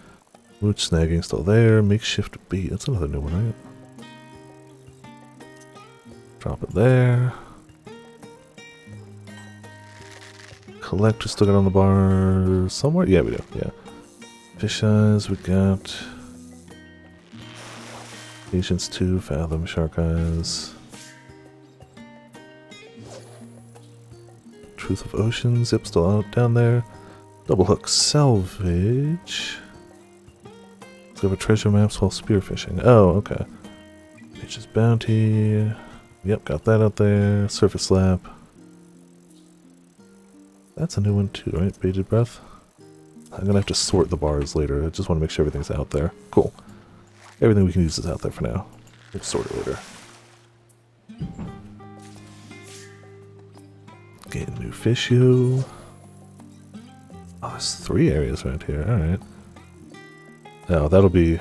Mooch snagging still there. Makeshift bait, that's another new one, right? Drop it there. Collect, we still got on the bar somewhere? Yeah, we do, yeah. Fish eyes, we got... Patience 2, Fathom, Shark Eyes. Truth of Oceans, yep, still out down there. Double Hook Salvage. Let's go over treasure maps while spearfishing. Oh, okay. Nature's Bounty. Yep, got that out there. Surface Lap. That's a new one too, right? Baited Breath. I'm gonna have to sort the bars later. I just want to make sure everything's out there. Cool. Everything we can use is out there for now. We'll sort it later. Get a new fishio. Oh, there's 3 areas around here. Alright. Oh, that'll be...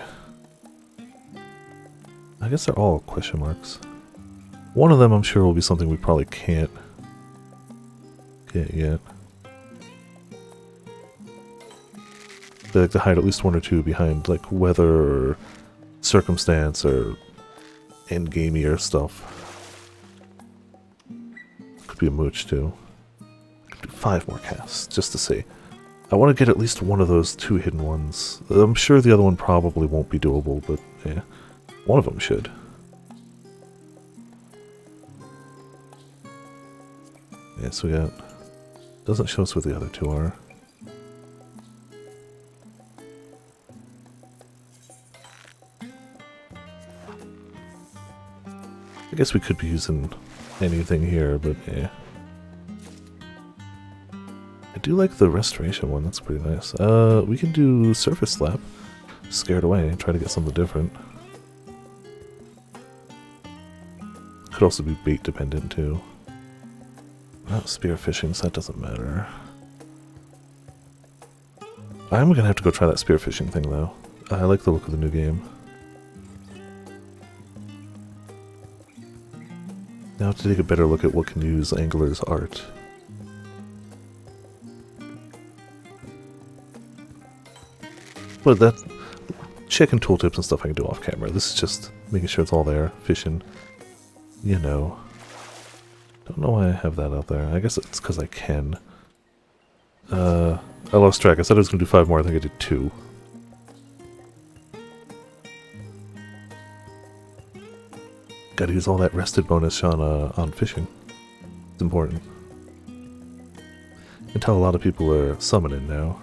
I guess they're all question marks. One of them I'm sure will be something we probably can't get yet. They like to hide at least 1 or 2 behind like weather or circumstance or endgamey stuff. Could be a mooch too. Could do 5 more casts just to see. I want to get at least one of those 2 hidden ones. I'm sure the other one probably won't be doable, but yeah, one of them should. Yeah, so we got... doesn't show us where the other 2 are. I guess we could be using anything here, but yeah. I do like the restoration one, that's pretty nice. We can do Surface Slap. Scared away, try to get something different. Could also be bait dependent too. Not spearfishing, so that doesn't matter. I'm gonna have to go try that spearfishing thing though. I like the look of the new game. Now to take a better look at what can use Angler's art. But that... checking tooltips and stuff I can do off camera. This is just making sure it's all there. Fishing. You know. Don't know why I have that out there. I guess it's because I can. I lost track. I said I was going to do 5 more. I think I did 2. Gotta use all that rested bonus on fishing. It's important. You can tell a lot of people are summoning now.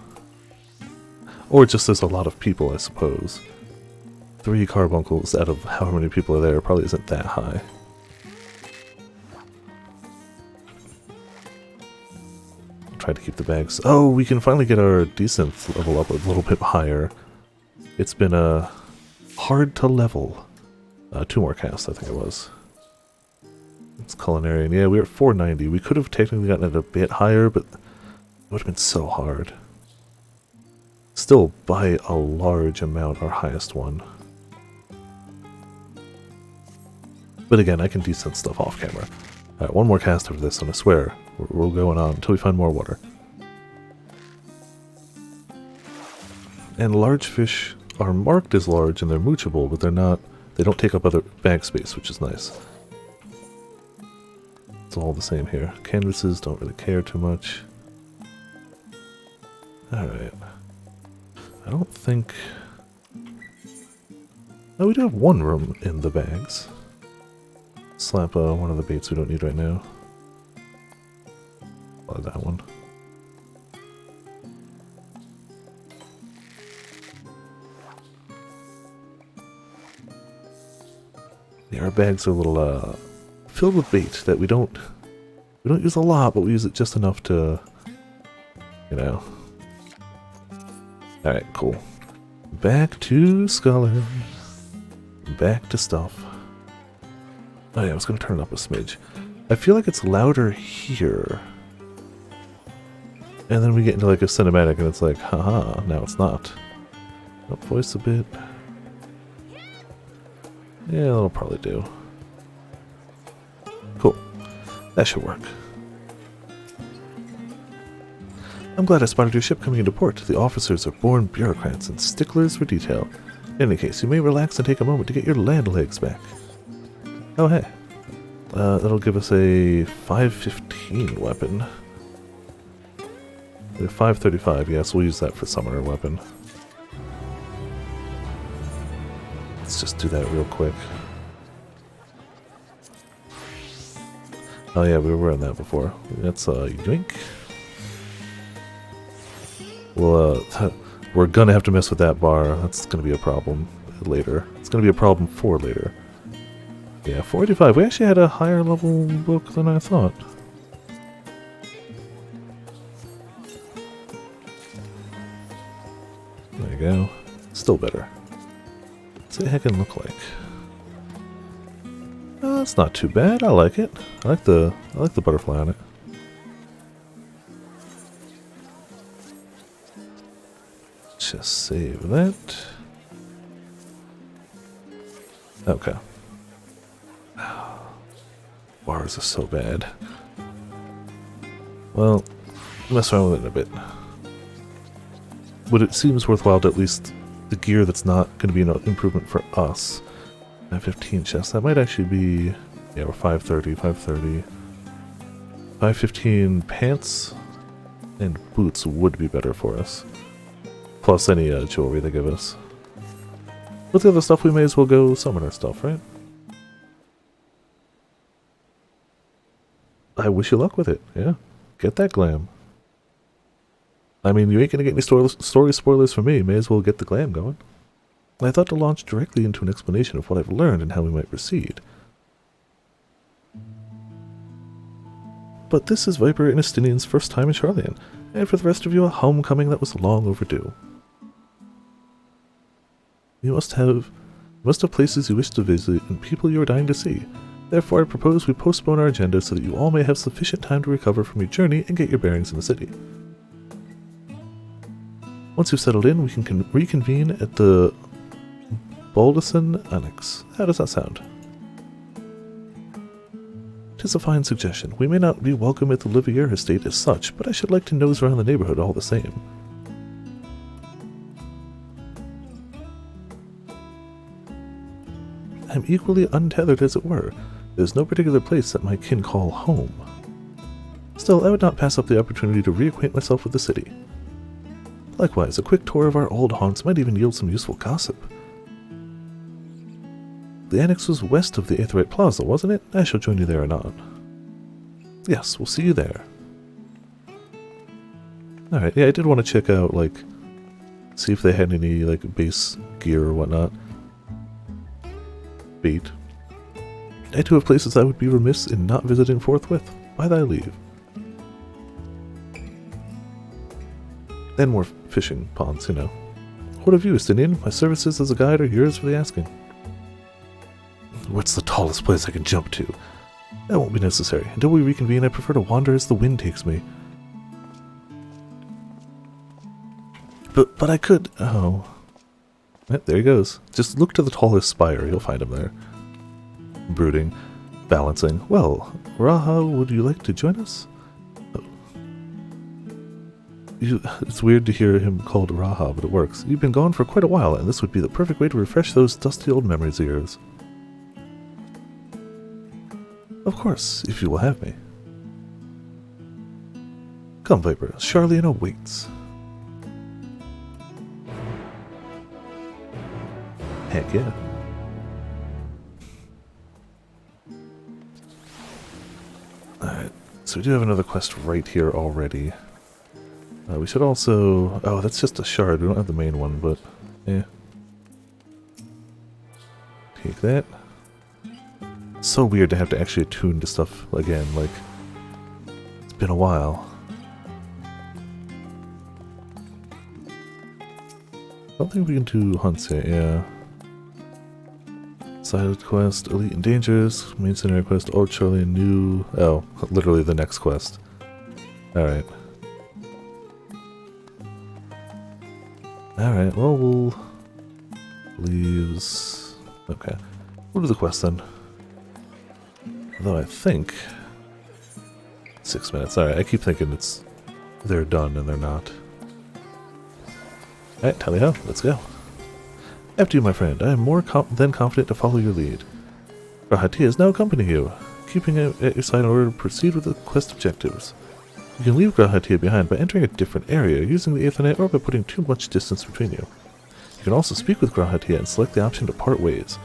Or just there's a lot of people, I suppose. 3 carbuncles out of however many people are there probably isn't that high. Try to keep the bags. Oh, we can finally get our decent level up a little bit higher. It's been hard to level. 2 more casts, I think it was. It's culinary, and yeah, we were at 490. We could have technically gotten it a bit higher, but it would have been so hard. Still, by a large amount, our highest one. But again, I can decent stuff off camera. Alright, 1 more cast after this, and I swear, we're going on until we find more water. And large fish are marked as large and they're moochable, but they're not. They don't take up other bag space, which is nice. It's all the same here. Canvases don't really care too much. Alright. I don't think... Oh, we do have 1 room in the bags. Slap one of the baits we don't need right now. That one. Yeah, our bags are a little filled with bait that we don't use a lot, but we use it just enough to, you know. All right, cool. Back to Scholar. Back to stuff. Oh yeah, I was gonna turn it up a smidge. I feel like it's louder here. And then we get into like a cinematic and it's like, haha, now it's not. Up voice a bit. Yeah, that'll probably do. Cool. That should work. I'm glad I spotted your ship coming into port. The officers are born bureaucrats and sticklers for detail. In any case, you may relax and take a moment to get your land legs back. Oh hey. That'll give us a 515 weapon. 535, yes, we'll use that for summoner weapon. Let's just do that real quick. Oh yeah, we were in that before. That's yoink. Well, we're gonna have to mess with that bar. That's gonna be a problem later. It's gonna be a problem for later. Yeah, 485. We actually had a higher level book than I thought. There you go. Still better. What's the heck it look like? Oh, that's not too bad. I like it. I like the butterfly on it. Just save that. Okay. Bars are so bad. Well, mess around with it a bit. But it seems worthwhile to at least the gear that's not going to be an improvement for us. 15 chests. That might actually be... Yeah, we're 530, 530. 515 pants and boots would be better for us. Plus any jewelry they give us. With the other stuff, we may as well go summoner stuff, right? I wish you luck with it, yeah. Get that glam. I mean, you ain't gonna get any story spoilers from me. May as well get the glam going. I thought to launch directly into an explanation of what I've learned and how we might proceed. But this is Viper and Estinian's first time in Charlian, and for the rest of you, a homecoming that was long overdue. You must have places you wish to visit and people you are dying to see. Therefore, I propose we postpone our agenda so that you all may have sufficient time to recover from your journey and get your bearings in the city. Once you've settled in, we can reconvene at the Baldison Annex. How does that sound? 'Tis a fine suggestion. We may not be welcome at the Livier estate as such, but I should like to nose around the neighborhood all the same. I'm equally untethered as it were. There's no particular place that my kin call home. Still, I would not pass up the opportunity to reacquaint myself with the city. Likewise, a quick tour of our old haunts might even yield some useful gossip. The annex was west of the Aetherite Plaza, wasn't it? I shall join you there anon. Yes, we'll see you there. Alright, yeah, I did want to check out, like, see if they had any, like, base gear or whatnot. Bait. I too have places I would be remiss in not visiting forthwith. By thy leave. And more fishing ponds, you know. What of you, Estinian? My services as a guide are yours for the asking. What's the tallest place I can jump to? That won't be necessary. Until we reconvene, I prefer to wander as the wind takes me. But I could... Oh. There he goes. Just look to the tallest spire. You'll find him there. Brooding. Balancing. Well, Raha, would you like to join us? Oh. It's weird to hear him called Raha, but it works. You've been gone for quite a while, and this would be the perfect way to refresh those dusty old memories of yours. Of course, if you will have me. Come, Viper. Charlian awaits. Heck yeah. Alright, so we do have another quest right here already. We should also... Oh, that's just a shard. We don't have the main one, but... Yeah. Take that. It's so weird to have to actually attune to stuff again, like... It's been a while. I don't think we can do hunts yet, yeah. Side quest, Elite and Dangerous, main scenario quest, Old Charlie and New... Oh, literally the next quest. Alright. Alright, well, we'll... Leaves... Okay. We'll do the quest then. Although I think... 6 minutes. Alright, I keep thinking it's... They're done and they're not. Alright, tally ho, let's go. After you, my friend. I am more than confident to follow your lead. Rahatia is now accompanying you, keeping at your side in order to proceed with the quest objectives. You can leave Grahatia behind by entering a different area, using the Aethernet, or by putting too much distance between you. You can also speak with Grahatia and select the option to part ways.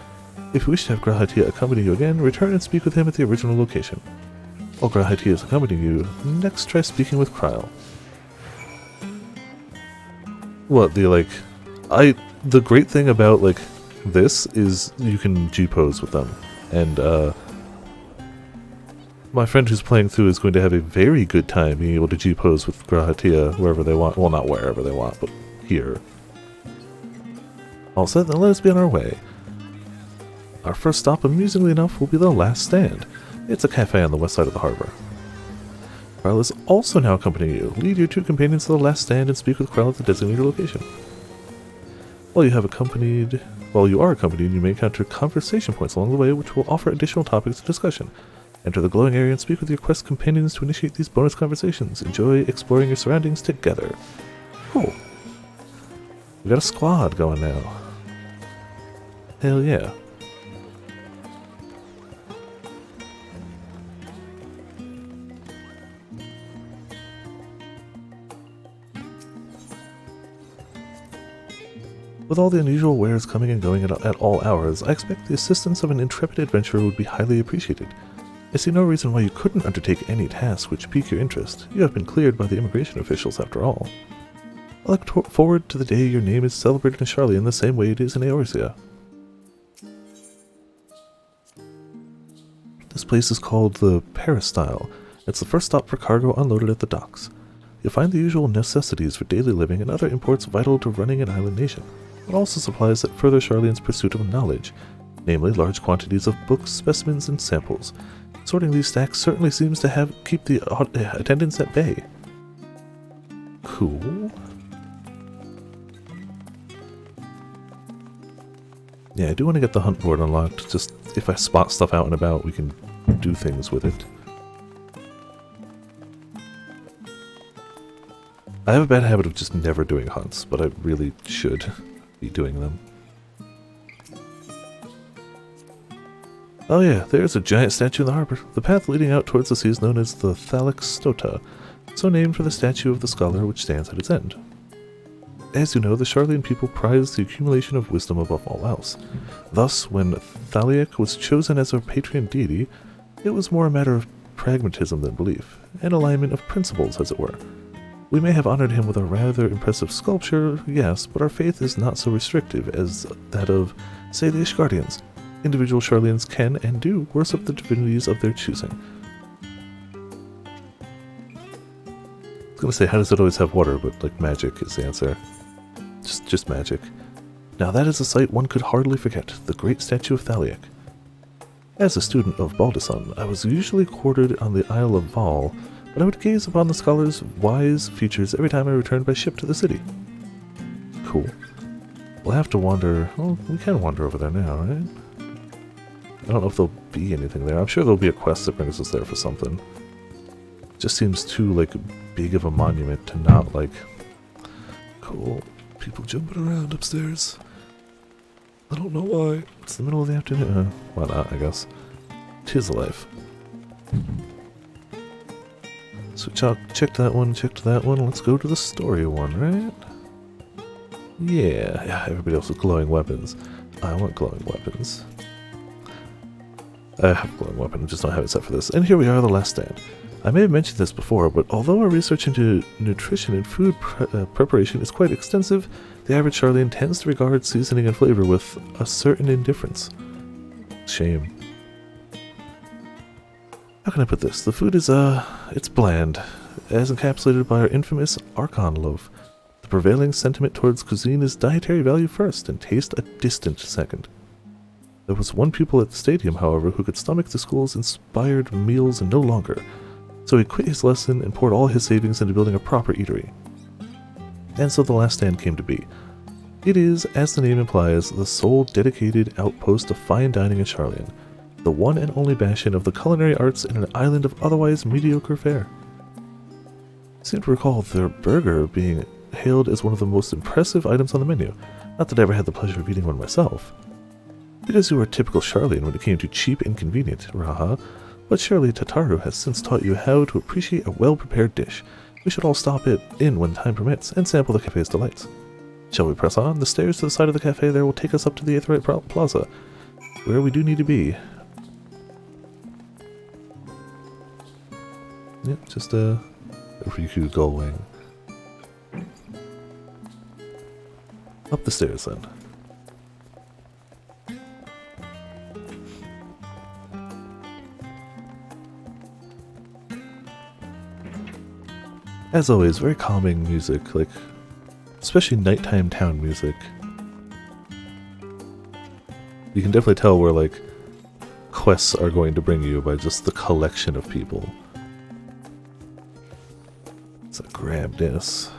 If you wish to have Grahatia accompany you again, return and speak with him at the original location. While Grahatia is accompanying you, next try speaking with Kryl. What, the great thing about, like, this is you can G-pose with them. And, my friend who's playing through is going to have a very good time being able to G-pose with Grahatia wherever they want. Well, not wherever they want, but here. All set, then let us be on our way. Our first stop, amusingly enough, will be the Last Stand. It's a cafe on the west side of the harbor. Kryl is also now accompanying you. Lead your two companions to the Last Stand and speak with Kryl at the designated location. While you are accompanied, you may encounter conversation points along the way which will offer additional topics of discussion. Enter the glowing area and speak with your quest companions to initiate these bonus conversations. Enjoy exploring your surroundings together. Cool. We got a squad going now. Hell yeah. With all the unusual wares coming and going at all hours, I expect the assistance of an intrepid adventurer would be highly appreciated. I see no reason why you couldn't undertake any task which pique your interest. You have been cleared by the immigration officials after all. I look forward to the day your name is celebrated in Charlie in the same way it is in Eorzea. This place is called the Peristyle. It's the first stop for cargo unloaded at the docks. You'll find the usual necessities for daily living and other imports vital to running an island nation. It also supplies that further Charlian's pursuit of knowledge, namely large quantities of books, specimens, and samples. Sorting these stacks certainly seems to keep the attendants at bay. Cool. Yeah, I do want to get the hunt board unlocked. Just if I spot stuff out and about, we can do things with it. I have a bad habit of just never doing hunts, but I really should be doing them. Oh yeah, there's a giant statue in the harbor. The path leading out towards the sea is known as the Thalix Stota, so named for the statue of the scholar which stands at its end. As you know, the Sharlayan people prize the accumulation of wisdom above all else. Thus, when Thaliak was chosen as our patron deity, it was more a matter of pragmatism than belief, an alignment of principles, as it were. We may have honored him with a rather impressive sculpture, yes, but our faith is not so restrictive as that of, say, the Ishgardians. Individual Sharlayans can and do worship the divinities of their choosing. I was gonna say, how does it always have water, but like magic is the answer. Just magic. Now that is a sight one could hardly forget, the great statue of Thaliak. As a student of Baldasan, I was usually quartered on the Isle of Val, but I would gaze upon the scholar's wise features every time I returned by ship to the city. Cool. We'll have to wander. Well, we can wander over there now, right? I don't know if there'll be anything there. I'm sure there'll be a quest that brings us there for something. Just seems too, like, big of a monument to not, like... Cool. People jumping around upstairs. I don't know why. It's the middle of the afternoon. Why not, I guess. 'Tis life. So checked that one, checked that one. Let's go to the story one, right? Yeah, everybody else with glowing weapons. I want glowing weapons. I have a glowing weapon, I just don't have it set for this. And here we are, the last stand. I may have mentioned this before, but although our research into nutrition and food preparation is quite extensive, the average Sharlayan tends to regard seasoning and flavor with a certain indifference. Shame. How can I put this? The food is, it's bland, as encapsulated by our infamous Archon loaf. The prevailing sentiment towards cuisine is dietary value first, and taste a distant second. There was one pupil at the stadium, however, who could stomach the school's inspired meals no longer, so he quit his lesson and poured all his savings into building a proper eatery. And so the last stand came to be. It is, as the name implies, the sole dedicated outpost of fine dining in Sharlayan, the one and only bastion of the culinary arts in an island of otherwise mediocre fare. I seem to recall their burger being hailed as one of the most impressive items on the menu, not that I ever had the pleasure of eating one myself. Because you were a typical Sharlayan when it came to cheap and convenient, Raha, but surely Tataru has since taught you how to appreciate a well-prepared dish. We should all stop in when time permits and sample the cafe's delights. Shall we press on? The stairs to the side of the cafe there will take us up to the Aetheryte Plaza, where we do need to be. Yep, just a Riku gullwing. Up the stairs then. As always, very calming music, like, especially nighttime town music. You can definitely tell where, like, quests are going to bring you by just the collection of people. So grab this.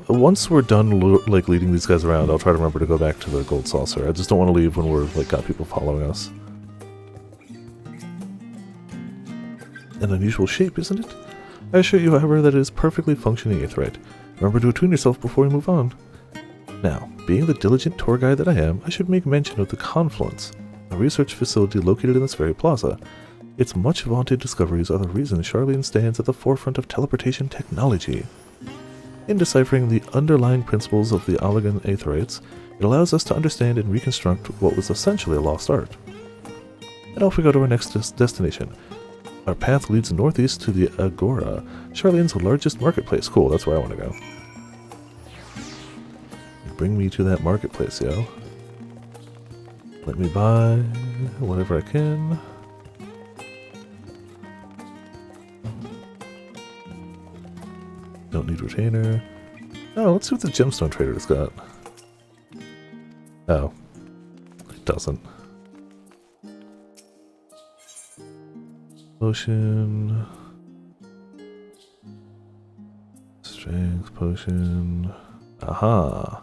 Once we're done, like, leading these guys around, I'll try to remember to go back to the gold saucer. I just don't want to leave when we're, like, got people following us. An unusual shape, isn't it? I assure you, however, that it is perfectly functioning Aetheryte. Remember to attune yourself before we move on. Now, being the diligent tour guide that I am, I should make mention of the Confluence, a research facility located in this very plaza. Its much vaunted discoveries are the reason Sharlayan stands at the forefront of teleportation technology. In deciphering the underlying principles of the Allagan Aetherites, it allows us to understand and reconstruct what was essentially a lost art. And off we go to our next destination. Our path leads northeast to the Agora, Sharlayan's largest marketplace. Cool, that's where I want to go. Bring me to that marketplace, yo. Let me buy whatever I can. Don't need retainer. Oh, let's see what the gemstone trader's got. Oh, it doesn't. Potion. Strength potion. Aha.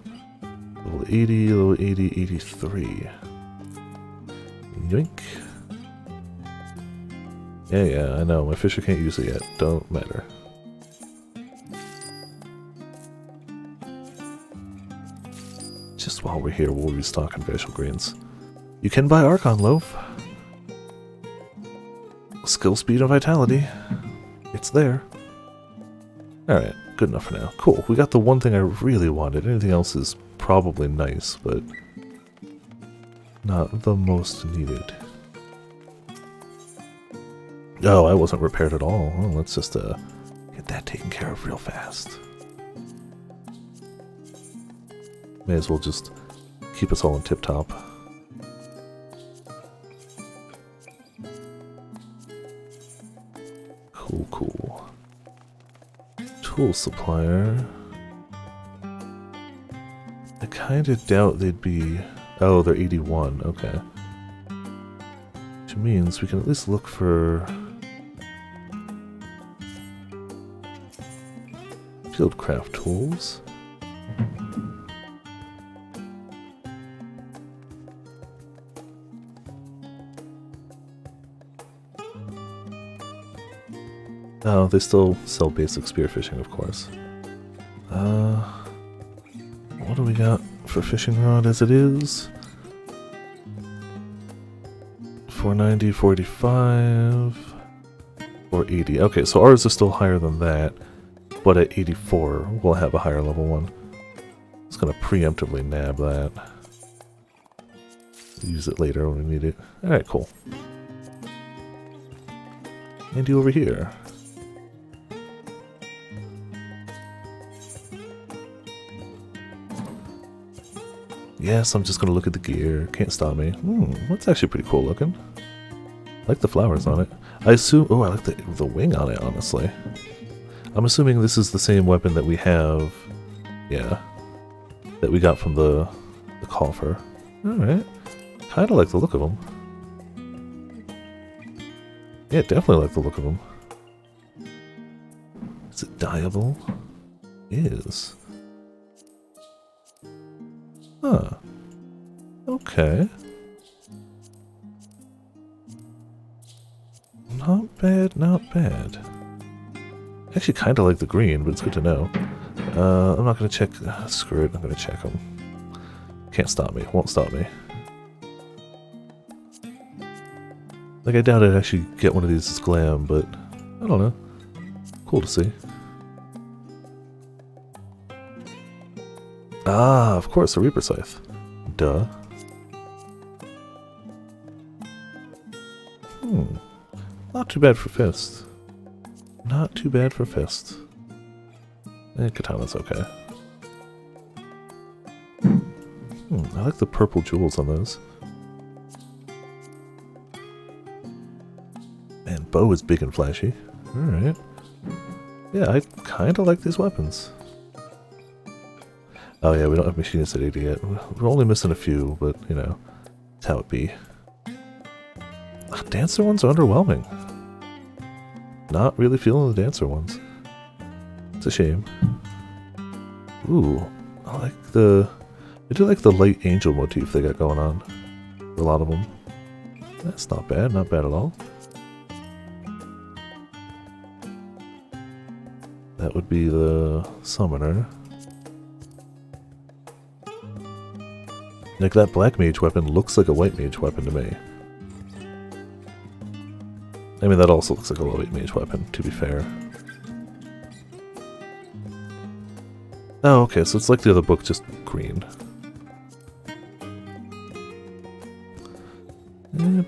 Level 80, level 80, 83. Yoink. Yeah, I know. My fisher can't use it yet. Don't matter. Just while we're here, we'll restock on facial greens. You can buy Archon Loaf. Skill, speed, and vitality. It's there. Alright, good enough for now. Cool, we got the one thing I really wanted. Anything else is probably nice, but not the most needed. Oh, I wasn't repaired at all. Well, let's just get that taken care of real fast. May as well just keep us all in tip-top. Cool, cool. Tool supplier. I kinda doubt they'd be... Oh, they're 81, okay. Which means we can at least look for... Fieldcraft tools. Oh, they still sell basic spearfishing, of course. What do we got for fishing rod as it is? 490, 45, 480. Okay, so ours is still higher than that, but at 84, we'll have a higher level one. Just gonna preemptively nab that. Use it later when we need it. Alright, cool. Andy over here. Yes, I'm just gonna look at the gear. Can't stop me. That's actually pretty cool looking. I like the flowers on it. I assume... Oh, I like the wing on it, honestly. I'm assuming this is the same weapon that we have... Yeah. That we got from the coffer. Alright. Kinda like the look of them. Yeah, definitely like the look of them. Is it dyeable? It is. Huh. Okay. Not bad, not bad. I actually kind of like the green, but it's good to know. I'm not going to check... screw it, I'm going to check them. Can't stop me, won't stop me. Like, I doubt I'd actually get one of these as glam, but I don't know. Cool to see. Ah, of course, a Reaper Scythe. Duh. Not too bad for Fist. Not too bad for Fist. And Katana's okay. I like the purple jewels on those. Man, bow is big and flashy. Alright. Yeah, I kinda like these weapons. Oh yeah, we don't have machinists at 80 yet. We're only missing a few, but, you know, that's how it be. Dancer ones are underwhelming. Not really feeling the dancer ones. It's a shame. Ooh, I do like the light angel motif they got going on. A lot of them. That's not bad at all. That would be the summoner. Like, that black mage weapon looks like a white mage weapon to me. I mean, that also looks like a white mage weapon, to be fair. Oh, okay, so it's like the other book, just green.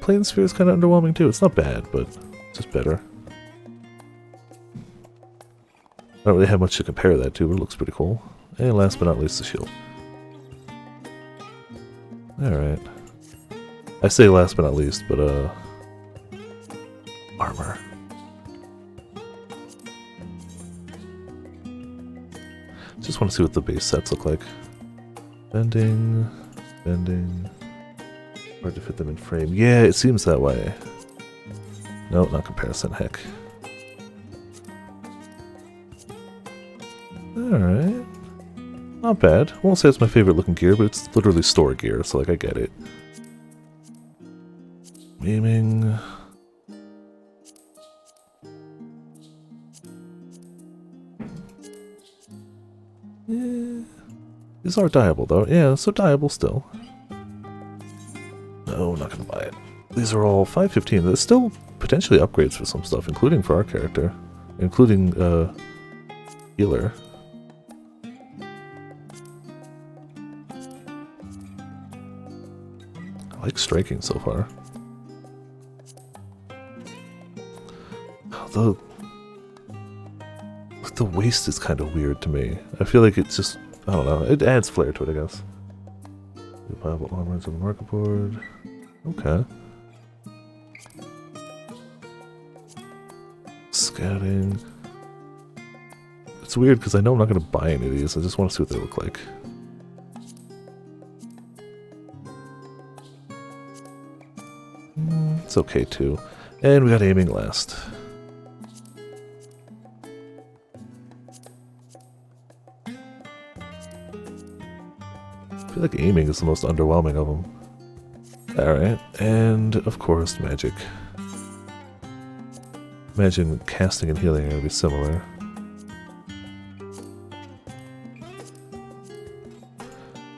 Plane Sphere is kind of underwhelming too. It's not bad, but just better. I don't really have much to compare that to, but it looks pretty cool. And last but not least, the shield. Alright. I say last but not least, but armor. Just want to see what the base sets look like. Bending, bending. Hard to fit them in frame. Yeah, it seems that way. No, not comparison, heck. Alright. Not bad. Won't say it's my favorite looking gear, but it's literally store gear, so like I get it. Aiming. Yeah. These are dyeable though. Yeah, so dyeable still. No, not gonna buy it. These are all 515. There's still potentially upgrades for some stuff, including for our character. Including, healer. I like striking so far. The waist is kind of weird to me. I feel like it's just, I don't know, it adds flair to it, I guess. Viable armors on the market board. Okay. Scouting. It's weird because I know I'm not going to buy any of these. I just want to see what they look like. It's okay too. And we got aiming last. I feel like aiming is the most underwhelming of them. Alright, and of course magic. Imagine casting and healing are going to be similar.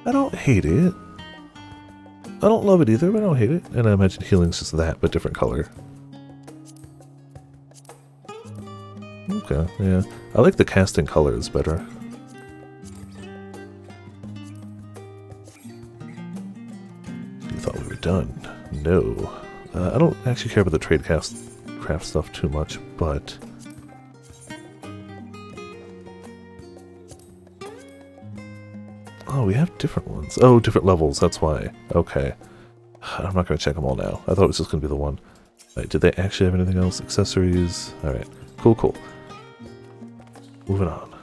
I don't hate it. I don't love it either, but I don't hate it. And I imagine healing's just that, but different color. Okay, yeah. I like the casting colors better. You thought we were done. No. I don't actually care about the trade craft stuff too much, but... Oh, we have different ones. Oh, different levels, that's why. Okay. I'm not going to check them all now. I thought it was just going to be the one. Right, did they actually have anything else? Accessories? Alright. Cool, cool. Moving on.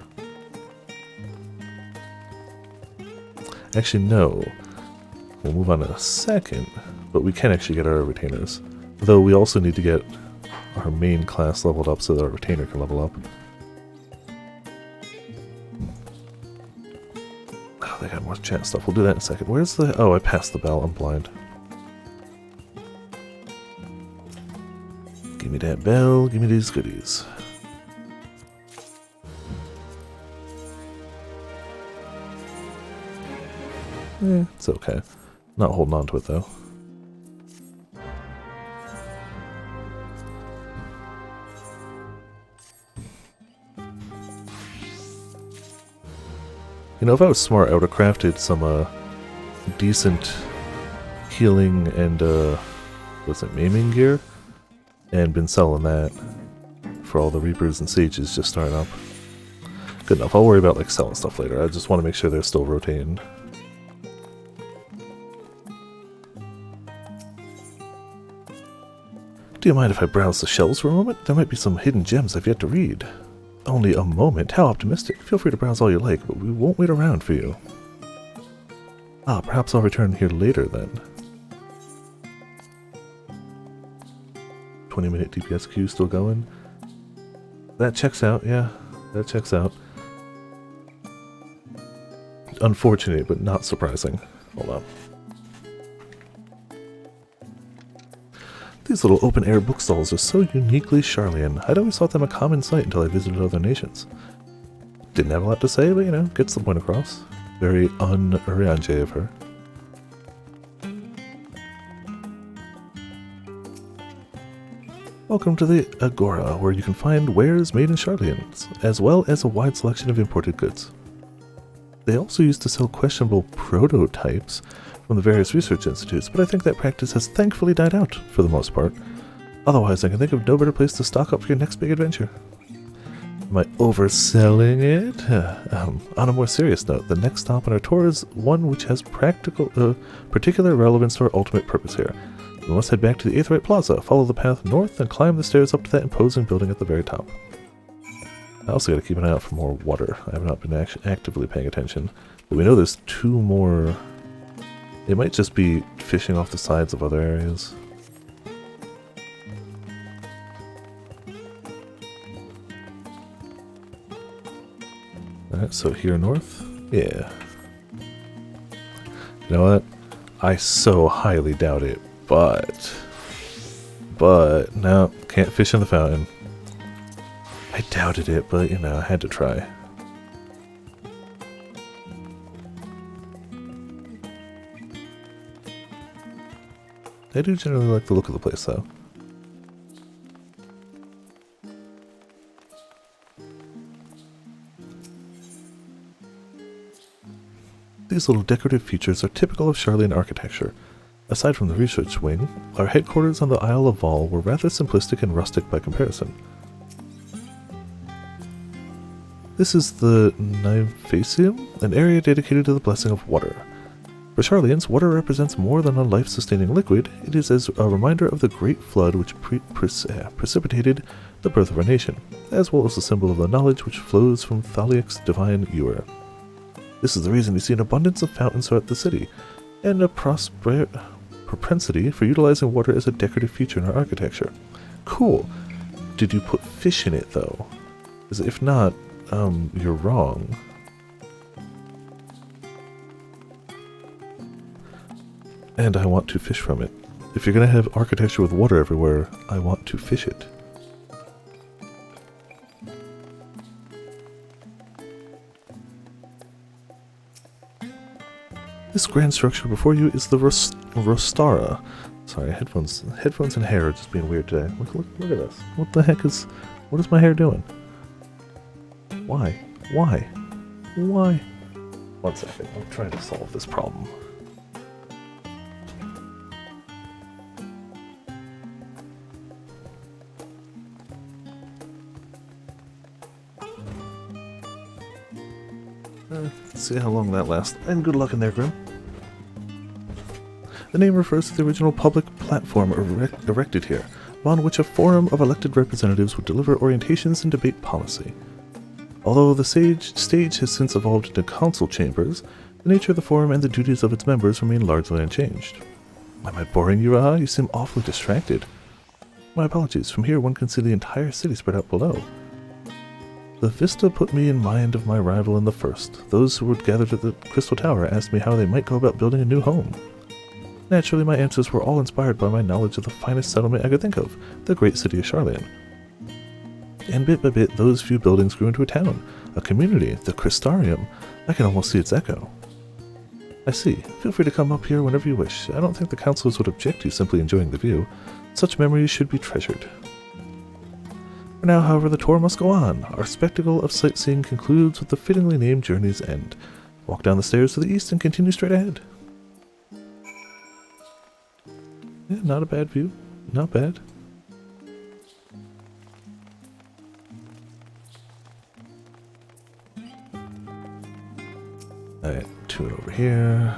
Actually, no. We'll move on in a second, but we can actually get our retainers. Though we also need to get our main class leveled up so that our retainer can level up. Oh, they got more chat stuff. We'll do that in a second. Where's the... Oh, I passed the bell. I'm blind. Give me that bell. Give me these goodies. It's okay. Not holding on to it, though. You know, if I was smart, I would have crafted some, decent healing and, what's it, maiming gear? And been selling that for all the Reapers and Sages just starting up. Good enough. I'll worry about, like, selling stuff later. I just want to make sure they're still rotating. Do you mind if I browse the shelves for a moment? There might be some hidden gems I've yet to read. Only a moment? How optimistic. Feel free to browse all you like, but we won't wait around for you. Ah, perhaps I'll return here later then. 20-minute DPS queue still going? That checks out, yeah. That checks out. Unfortunate, but not surprising. Hold on. These little open-air bookstalls are so uniquely Charlian. I'd always thought them a common sight until I visited other nations. Didn't have a lot to say, but you know, gets the point across. Very un-Uriange of her. Welcome to the Agora, where you can find wares made in Charlian, as well as a wide selection of imported goods. They also used to sell questionable prototypes from the various research institutes, but I think that practice has thankfully died out, for the most part. Otherwise, I can think of no better place to stock up for your next big adventure. Am I overselling it? On a more serious note, the next stop on our tour is one which has particular relevance to our ultimate purpose here. We must head back to the Aetheryte Plaza, follow the path north, and climb the stairs up to that imposing building at the very top. I also gotta keep an eye out for more water. I have not been actively paying attention, but we know there's 2 more... It might just be fishing off the sides of other areas. Alright, so here north? Yeah. You know what? I so highly doubt it, but no, can't fish in the fountain. I doubted it, but you know, I had to try. I do generally like the look of the place, though. These little decorative features are typical of Charlian architecture. Aside from the research wing, our headquarters on the Isle of Vol were rather simplistic and rustic by comparison. This is the Nymphaceum, an area dedicated to the blessing of water. For Charlians, water represents more than a life-sustaining liquid. It is as a reminder of the great flood which precipitated the birth of our nation, as well as a symbol of the knowledge which flows from Thaliak's divine ewer. This is the reason you see an abundance of fountains throughout the city, and a propensity for utilizing water as a decorative feature in our architecture. Cool. Did you put fish in it, though? Because if not, you're wrong. And I want to fish from it. If you're going to have architecture with water everywhere, I want to fish it. This grand structure before you is the Rostara. Sorry, headphones and hair are just being weird today. Look at this. What the heck is... What is my hair doing? Why? Why? Why? 1 second, I'm trying to solve this problem. Let's see how long that lasts. And good luck in there, Grim. The name refers to the original public platform erected here, upon which a forum of elected representatives would deliver orientations and debate policy. Although the stage has since evolved into council chambers, the nature of the forum and the duties of its members remain largely unchanged. Am I boring you, Raha? You seem awfully distracted. My apologies. From here one can see the entire city spread out below. The vista put me in mind of my rival in the first. Those who were gathered at the Crystal Tower asked me how they might go about building a new home. Naturally, my answers were all inspired by my knowledge of the finest settlement I could think of, the great city of Charlian. And bit by bit, those few buildings grew into a town, a community, the Crystarium. I can almost see its echo. I see. Feel free to come up here whenever you wish. I don't think the councilors would object to you simply enjoying the view. Such memories should be treasured. For now, however, the tour must go on. Our spectacle of sightseeing concludes with the fittingly named Journey's End. Walk down the stairs to the east and continue straight ahead. Yeah, not a bad view. Not bad. Alright, tune over here.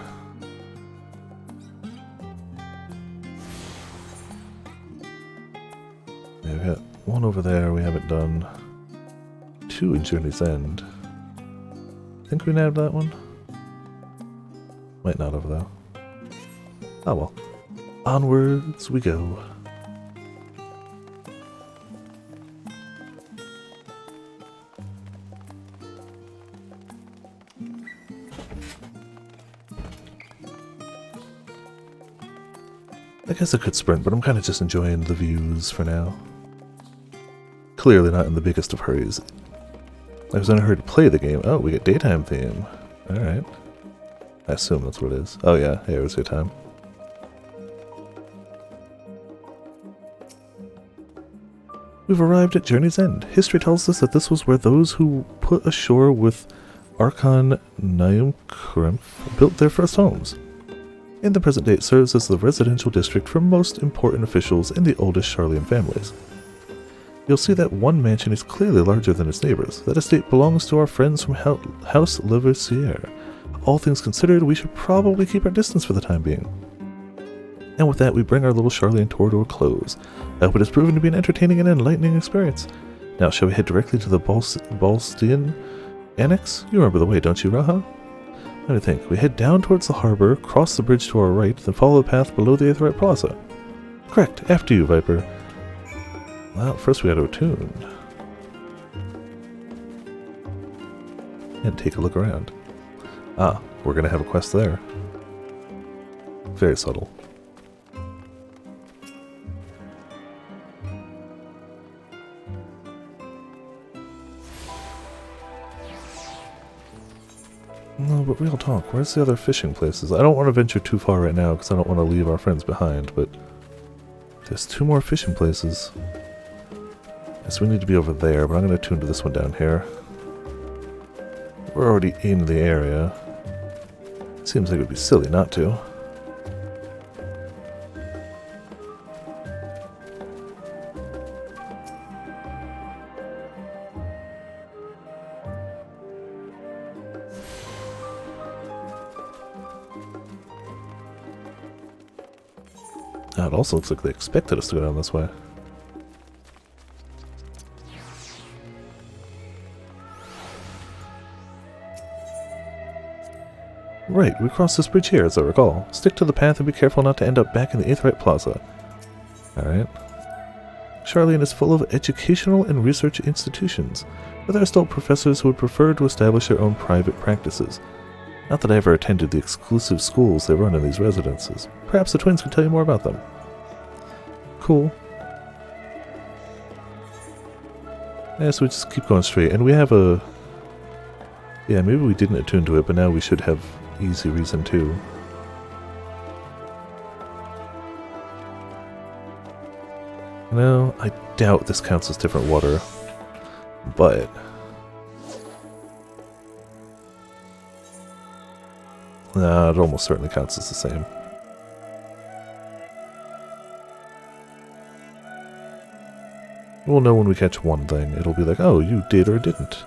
Yeah, we got one over there we haven't done. 2 in Journey's End. Think we nabbed that one? Might not have though. Oh well. Onwards we go. I guess I could sprint, but I'm kind of just enjoying the views for now. Clearly not in the biggest of hurries. I was in a hurry to play the game. Oh, we get daytime theme. Alright. I assume that's what it is. Oh yeah, hey, it was daytime. We've arrived at Journey's End. History tells us that this was where those who put ashore with Archon Nyumkremph built their first homes. In the present day, it serves as the residential district for most important officials and the oldest Charlian families. You'll see that one mansion is clearly larger than its neighbors. That estate belongs to our friends from House Leversier. All things considered, we should probably keep our distance for the time being. And with that, we bring our little Charlian tour to a close. I hope it has proven to be an entertaining and enlightening experience. Now, shall we head directly to the Balstian Annex? You remember the way, don't you, Raha? Let me think. We head down towards the harbor, cross the bridge to our right, then follow the path below the Aetheryte Plaza. Correct. After you, Viper. Well, first we gotta attune. And take a look around. Ah, we're gonna have a quest there. Very subtle. No, but real talk, where's the other fishing places? I don't want to venture too far right now because I don't want to leave our friends behind, but there's 2 more fishing places. Yes, we need to be over there, but I'm going to tune to this one down here. We're already in the area. Seems like it would be silly not to. It also looks like they expected us to go down this way. Right, we crossed this bridge here, as I recall. Stick to the path and be careful not to end up back in the Aetheryte Plaza. Alright. Charlene is full of educational and research institutions, but there are still professors who would prefer to establish their own private practices. Not that I ever attended the exclusive schools they run in these residences. Perhaps the twins could tell you more about them. Cool. Yeah, so we just keep going straight, and we have a... Yeah, maybe we didn't attune to it, but now we should have easy reason to. No, I doubt this counts as different water, but... Nah, it almost certainly counts as the same. We'll know when we catch one thing. It'll be like, oh, you did or didn't.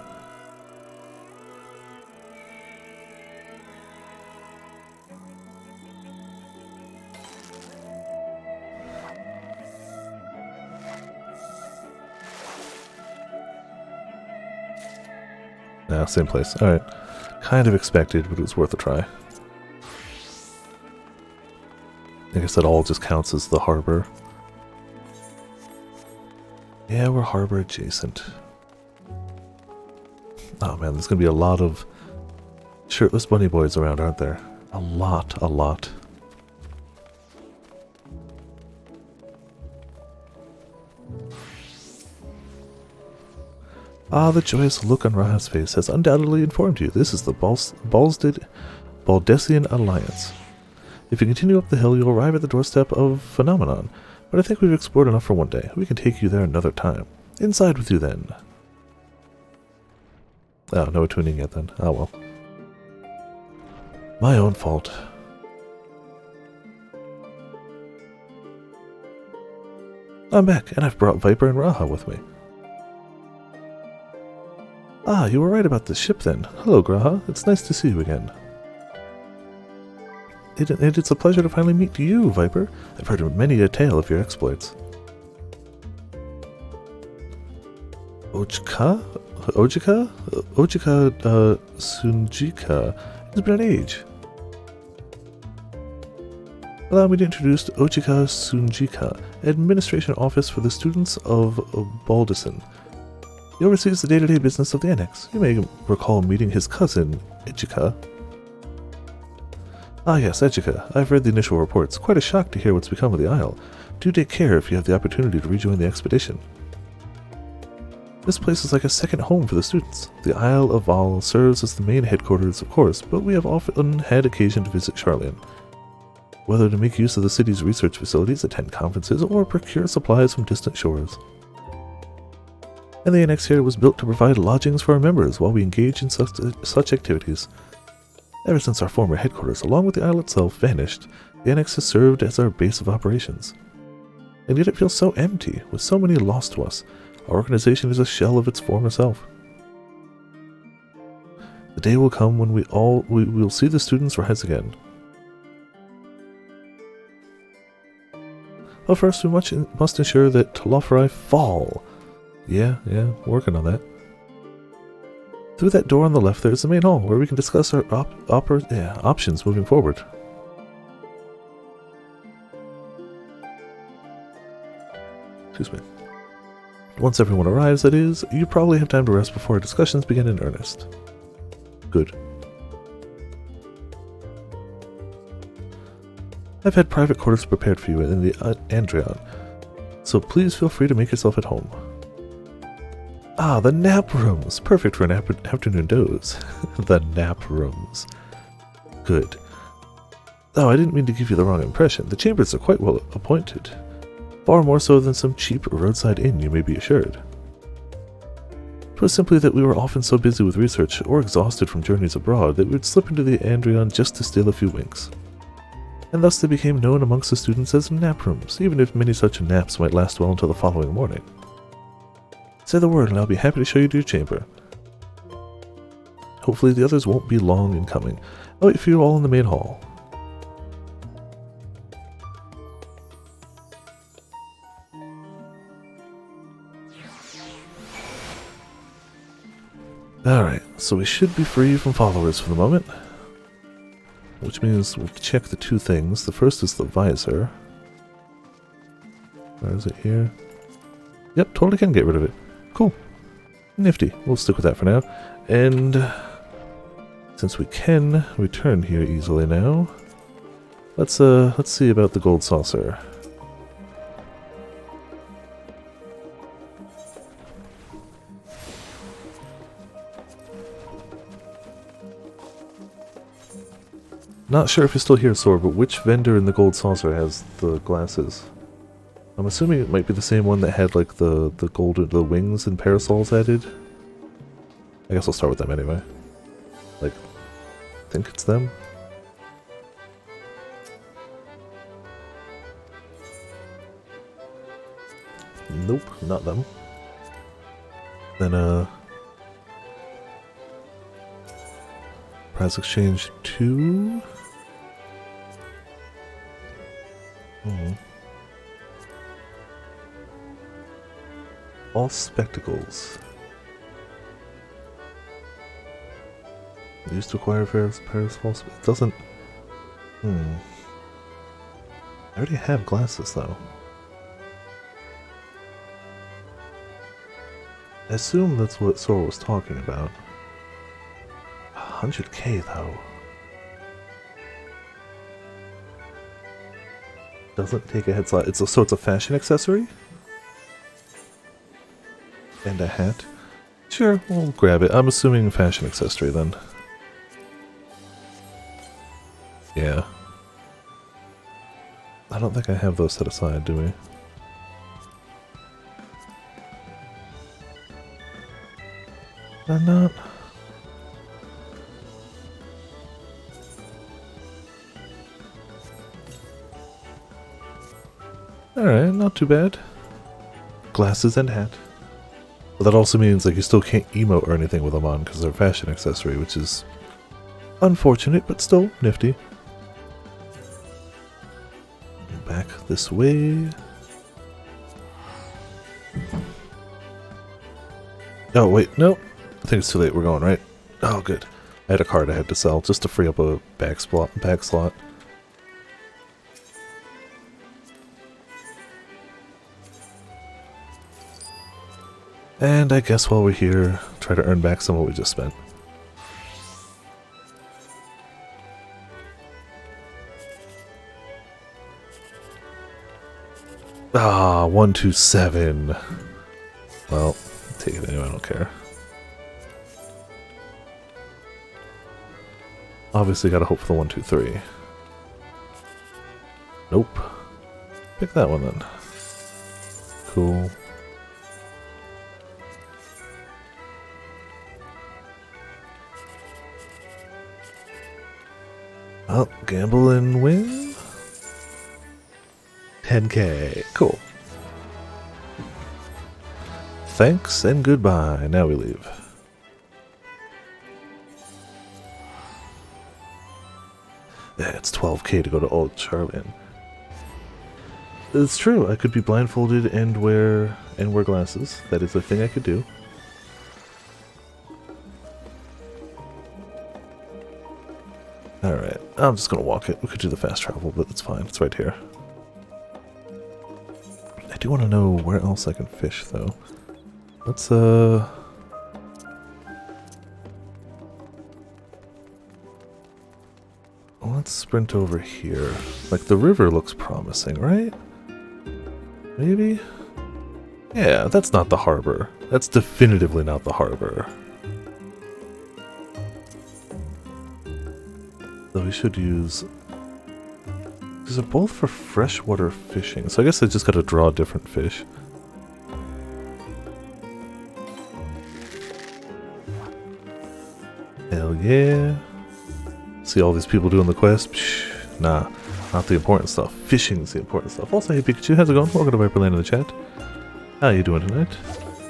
Nah, same place. Alright. Kind of expected, but it was worth a try. I guess that all just counts as the harbor. Yeah, we're harbor adjacent. Oh man, there's gonna be a lot of shirtless bunny boys around, aren't there? A lot, a lot. Ah, the joyous look on Raha's face has undoubtedly informed you this is the Baldessian Alliance. If you continue up the hill, you'll arrive at the doorstep of Phenomenon, but I think we've explored enough for one day. We can take you there another time. Inside with you then. Oh, no attuning yet then. Oh well. My own fault. I'm back, and I've brought Viper and Raha with me. Ah, you were right about the ship then. Hello, Graha. It's nice to see you again. And it's a pleasure to finally meet you, Viper. I've heard many a tale of your exploits. Ojika Sunjika. It's been an age. Allow me to introduce Ojika Sunjika, Administration Office for the Students of Baldessian. He oversees the day-to-day business of the Annex. You may recall meeting his cousin, Ejika. Ah yes, Ejika. I've read the initial reports. Quite a shock to hear what's become of the Isle. Do take care if you have the opportunity to rejoin the expedition. This place is like a second home for the students. The Isle of Val serves as the main headquarters, of course, but we have often had occasion to visit Charlene. Whether to make use of the city's research facilities, attend conferences, or procure supplies from distant shores. And the Annex here was built to provide lodgings for our members while we engage in such activities. Ever since our former headquarters, along with the Isle itself, vanished, the Annex has served as our base of operations. And yet it feels so empty, with so many lost to us. Our organization is a shell of its former self. The day will come when we'll see the students rise again. But first we must ensure that Telophorai fall. Yeah, working on that. Through that door on the left there is the main hall, where we can discuss our options moving forward. Excuse me. Once everyone arrives, that is, you probably have time to rest before our discussions begin in earnest. Good. I've had private quarters prepared for you in the Andreon, so please feel free to make yourself at home. Ah, the nap rooms. Perfect for an afternoon doze. The nap rooms. Good. Oh, I didn't mean to give you the wrong impression. The chambers are quite well appointed. Far more so than some cheap roadside inn, you may be assured. It was simply that we were often so busy with research or exhausted from journeys abroad that we would slip into the Andrion just to steal a few winks. And thus they became known amongst the students as nap rooms, even if many such naps might last well until the following morning. Say the word and I'll be happy to show you to your chamber. Hopefully the others won't be long in coming. I'll wait for you all in the main hall. Alright, so we should be free from followers for the moment. Which means we'll check the two things. The first is the visor. Where is it here? Yep, totally can get rid of it. Cool. Nifty. We'll stick with that for now. And since we can return here easily now, let's see about the gold saucer. Not sure if you're still here, Sor, but which vendor in the gold saucer has the glasses? I'm assuming it might be the same one that had like the the wings and parasols added. I guess I'll start with them anyway. Like, I think it's them. Nope, not them. Then price exchange 2. All spectacles. Used to acquire parasols. It doesn't. I already have glasses though. I assume that's what Sora was talking about. 100k though. Doesn't take a head slot. So it's a fashion accessory? And a hat? Sure, we'll grab it. I'm assuming fashion accessory then. Yeah. I don't think I have those set aside, do we? Did I not? Alright, not too bad. Glasses and hat. But that also means like you still can't emote or anything with them on because they're a fashion accessory, which is unfortunate, but still nifty. Back this way. Oh wait, no. I think it's too late, we're going, right? Oh good. I had a card I had to sell just to free up a back slot. And I guess while we're here, try to earn back some of what we just spent. Ah, 127. Well, take it anyway, I don't care. Obviously gotta hope for the 123. Nope. Pick that one then. Cool. Well, gamble and win. 10k. Cool. Thanks and goodbye. Now we leave. Yeah, it's 12k to go to Old Charlene. It's true. I could be blindfolded and wear glasses. That is a thing I could do. Alright, I'm just gonna walk it. We could do the fast travel, but it's fine. It's right here. I do want to know where else I can fish, though. Let's, let's sprint over here. Like, the river looks promising, right? Maybe? Yeah, that's not the harbor. That's definitively not the harbor. So we should use... These are both for freshwater fishing, so I guess I just gotta draw different fish. Hell yeah. See all these people doing the quest? Psh, nah, not the important stuff. Fishing's the important stuff. Also, hey Pikachu, how's it going? Welcome to Viperland in the chat. How you doing tonight?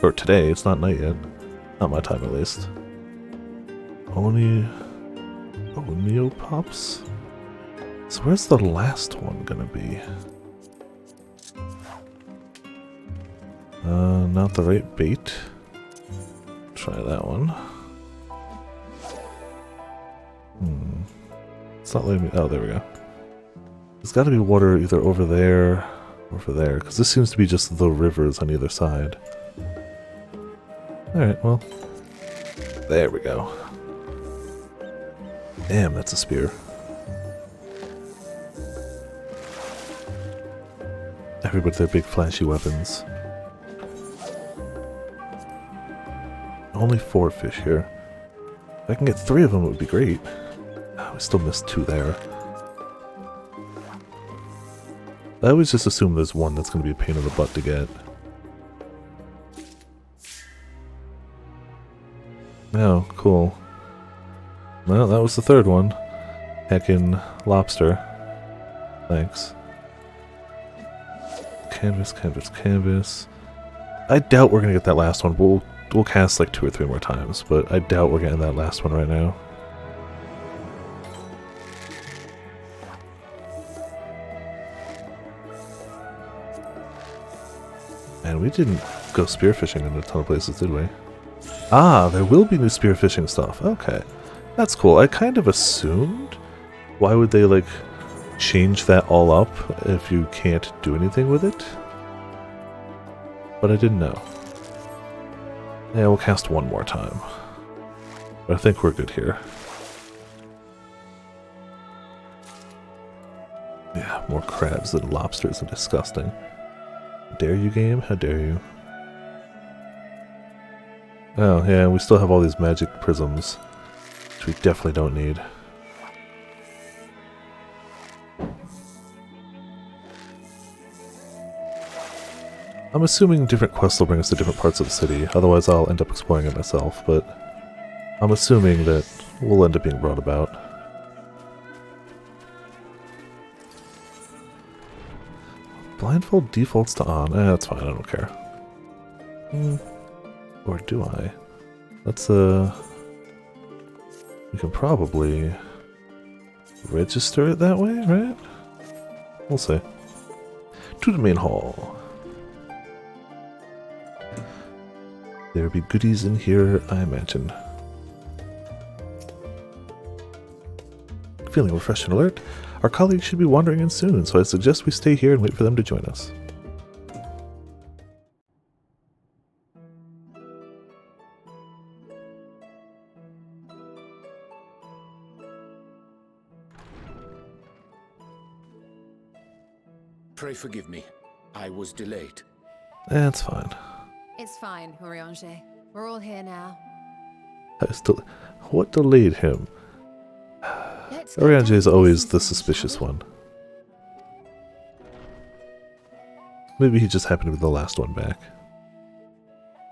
Or today, it's not night yet. Not my time at least. Neopops? So where's the last one gonna be? Not the right bait. Try that one. It's not letting me... Oh, there we go. There's gotta be water either over there or over there, because this seems to be just the rivers on either side. Alright, well. There we go. Damn, that's a spear. Everybody with their big flashy weapons. Only 4 fish here. If I can get 3 of them, it would be great. Oh, we still missed 2 there. I always just assume there's one that's going to be a pain in the butt to get. Oh, cool. Well, that was the 3rd one. Heckin' lobster. Thanks. Canvas, canvas, canvas. I doubt we're gonna get that last one. We'll cast like 2 or 3 more times, but I doubt we're getting that last one right now. And we didn't go spearfishing in a ton of places, did we? Ah, there will be new spearfishing stuff. Okay. That's cool. I kind of assumed. Why would they, like, change that all up if you can't do anything with it? But I didn't know. Yeah, we'll cast 1 more time. But I think we're good here. Yeah, more crabs than lobsters are disgusting. Dare you, game? How dare you? Oh, yeah, we still have all these magic prisms, which we definitely don't need. I'm assuming different quests will bring us to different parts of the city, otherwise I'll end up exploring it myself, but I'm assuming that we'll end up being brought about. Blindfold defaults to on. That's fine, I don't care. Or do I? Let's, we can probably register it that way, right? We'll see. To the main hall. There'll be goodies in here, I imagine. Feeling refreshed and alert? Our colleagues should be wandering in soon, so I suggest we stay here and wait for them to join us. Pray forgive me. I was delayed. That's fine. It's fine, Urianger. We're all here now. What delayed him? Urianger is always the suspicious one. Maybe he just happened to be the last one back.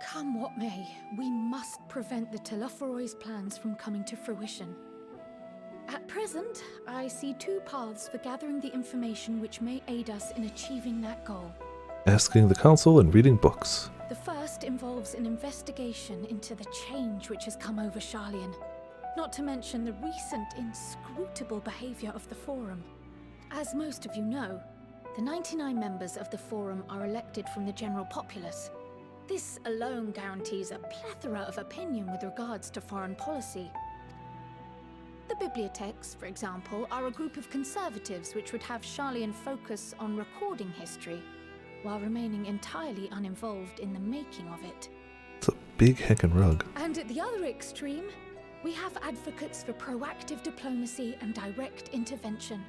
Come what may, we must prevent the Telophoroid's plans from coming to fruition. At present, I see 2 paths for gathering the information which may aid us in achieving that goal. Asking the council and reading books. The first involves an investigation into the change which has come over Sharlayan, not to mention the recent inscrutable behavior of the Forum. As most of you know, the 99 members of the Forum are elected from the general populace. This alone guarantees a plethora of opinion with regards to foreign policy. The bibliotheques, for example, are a group of conservatives which would have Sharlayan focus on recording history, while remaining entirely uninvolved in the making of it. It's a big heckin' rug. And at the other extreme, we have advocates for proactive diplomacy and direct intervention.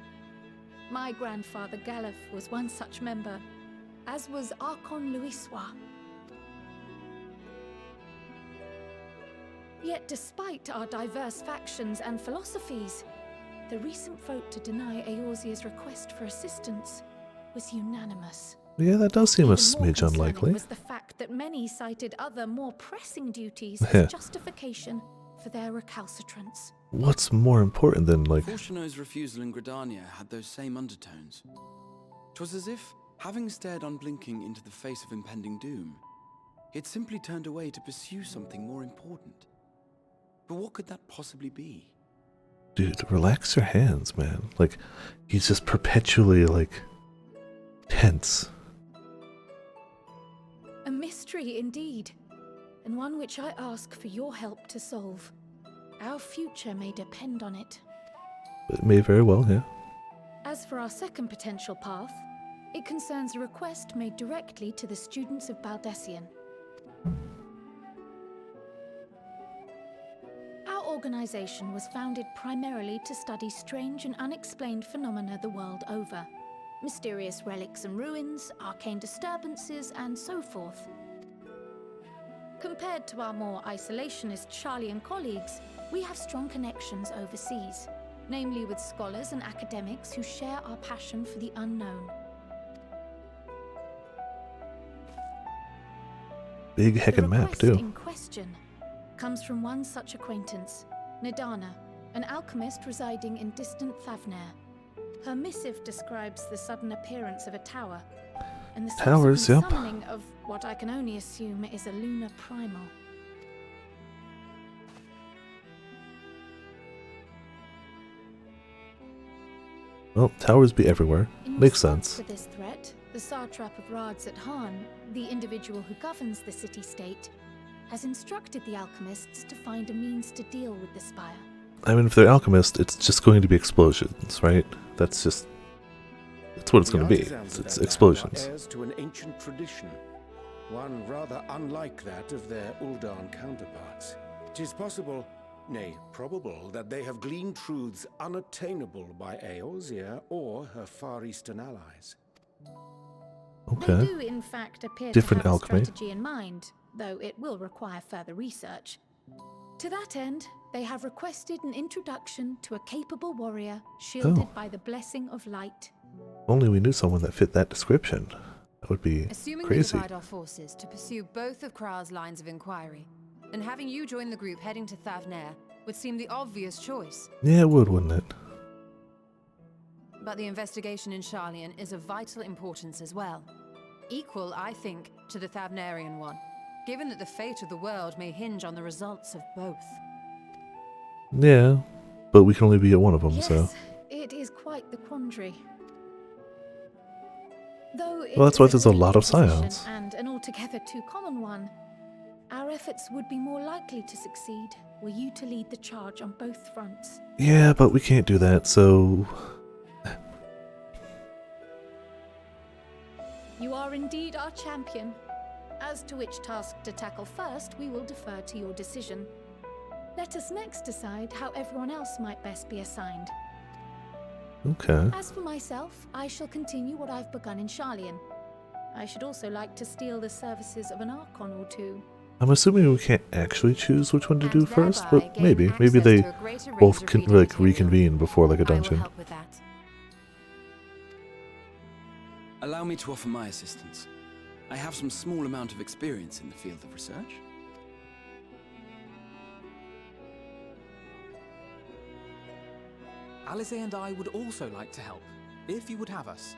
My grandfather Galef was one such member, as was Archon Louisois. Yet despite our diverse factions and philosophies, the recent vote to deny Eorzea's request for assistance was unanimous. Yeah, that does seem a Even more smidge concerning unlikely. was the fact that many cited other, more pressing duties as justification for their recalcitrance. What's more important than, like... Fortuno's refusal in Gridania had those same undertones. 'Twas as if, having stared unblinking into the face of impending doom, he'd simply turned away to pursue something more important. But what could that possibly be? Dude, relax your hands, man. Like, he's just perpetually, like, tense. A mystery indeed, and one which I ask for your help to solve. Our future may depend on it. It may very well, yeah. As for our second potential path, it concerns a request made directly to the students of Baldessian. Our organization was founded primarily to study strange and unexplained phenomena the world over. Mysterious relics and ruins, arcane disturbances, and so forth. Compared to our more isolationist Sharlayan colleagues, we have strong connections overseas, namely with scholars and academics who share our passion for the unknown. Big heckin' map, The too. request in question comes from one such acquaintance, Nadana, an alchemist residing in distant Thavnair. Her missive describes the sudden appearance of a tower, and the Towers, subsequent yep. summoning of what I can only assume is a lunar primal. Well, towers be everywhere. In Makes response sense. to this threat, the satrap of Rads at Han, the individual who governs the city-state, has instructed the alchemists to find a means to deal with the spire. I mean, if they're alchemists, it's just going to be explosions, right? That's just... That's what it's going to be. It's explosions. Are heirs to an ancient tradition, one rather unlike that of their Uldan counterparts. It is possible, nay, probable, that they have gleaned truths unattainable by Eorzea or her Far Eastern allies. Okay. They do, in fact, appear Different to have alchemy. a strategy in mind, though it will require further research. To that end, they have requested an introduction to a capable warrior shielded by the blessing of light. If only we knew someone that fit that description. That would be Assuming crazy. we divide our forces to pursue both of Kral's lines of inquiry, then having you join the group heading to Thavnair would seem the obvious choice. Yeah, it would, wouldn't it? But the investigation in Sharlayan is of vital importance as well. Equal, I think, to the Thavnarian one, given that the fate of the world may hinge on the results of both. Yeah, but we can only be at one of them, Yes, so... it is quite the quandary. Though it Well, that's why is there's a lot of position scions. and an altogether too common one, our efforts would be more likely to succeed were you to lead the charge on both fronts. Yeah, but we can't do that, so... You are indeed our champion. As to which task to tackle first, we will defer to your decision. Let us next decide how everyone else might best be assigned. Okay. As for myself, I shall continue what I've begun in Sharlayan. I should also like to steal the services of an Archon or two. I'm assuming we can't actually choose which one to do And first, thereby but gain maybe. access Maybe they to a greater range both of can, reading like, material. reconvene before, like, a I will dungeon. help with that. Allow me to offer my assistance. I have some small amount of experience in the field of research. Alice and I would also like to help, if you would have us.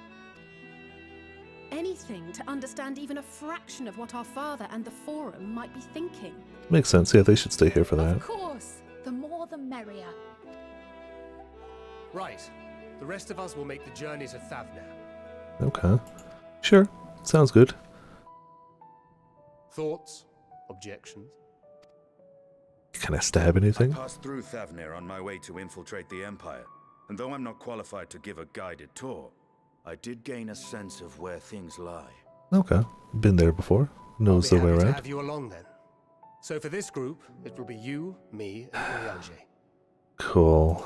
Anything to understand even a fraction of what our father and the Forum might be thinking. Makes sense, yeah, they should stay here for that. Of course, the more the merrier. Right. The rest of us will make the journey to Thavnair. Okay. Sure, sounds good. Thoughts? Objections? Can I stab anything? I passed through Thavnair on my way to infiltrate the Empire, and though I'm not qualified to give a guided tour, I did gain a sense of where things lie. Okay, been there before. Knows the I'll way be happy to around. have you along then. So for this group, it will be you, me, and Urianger. Cool.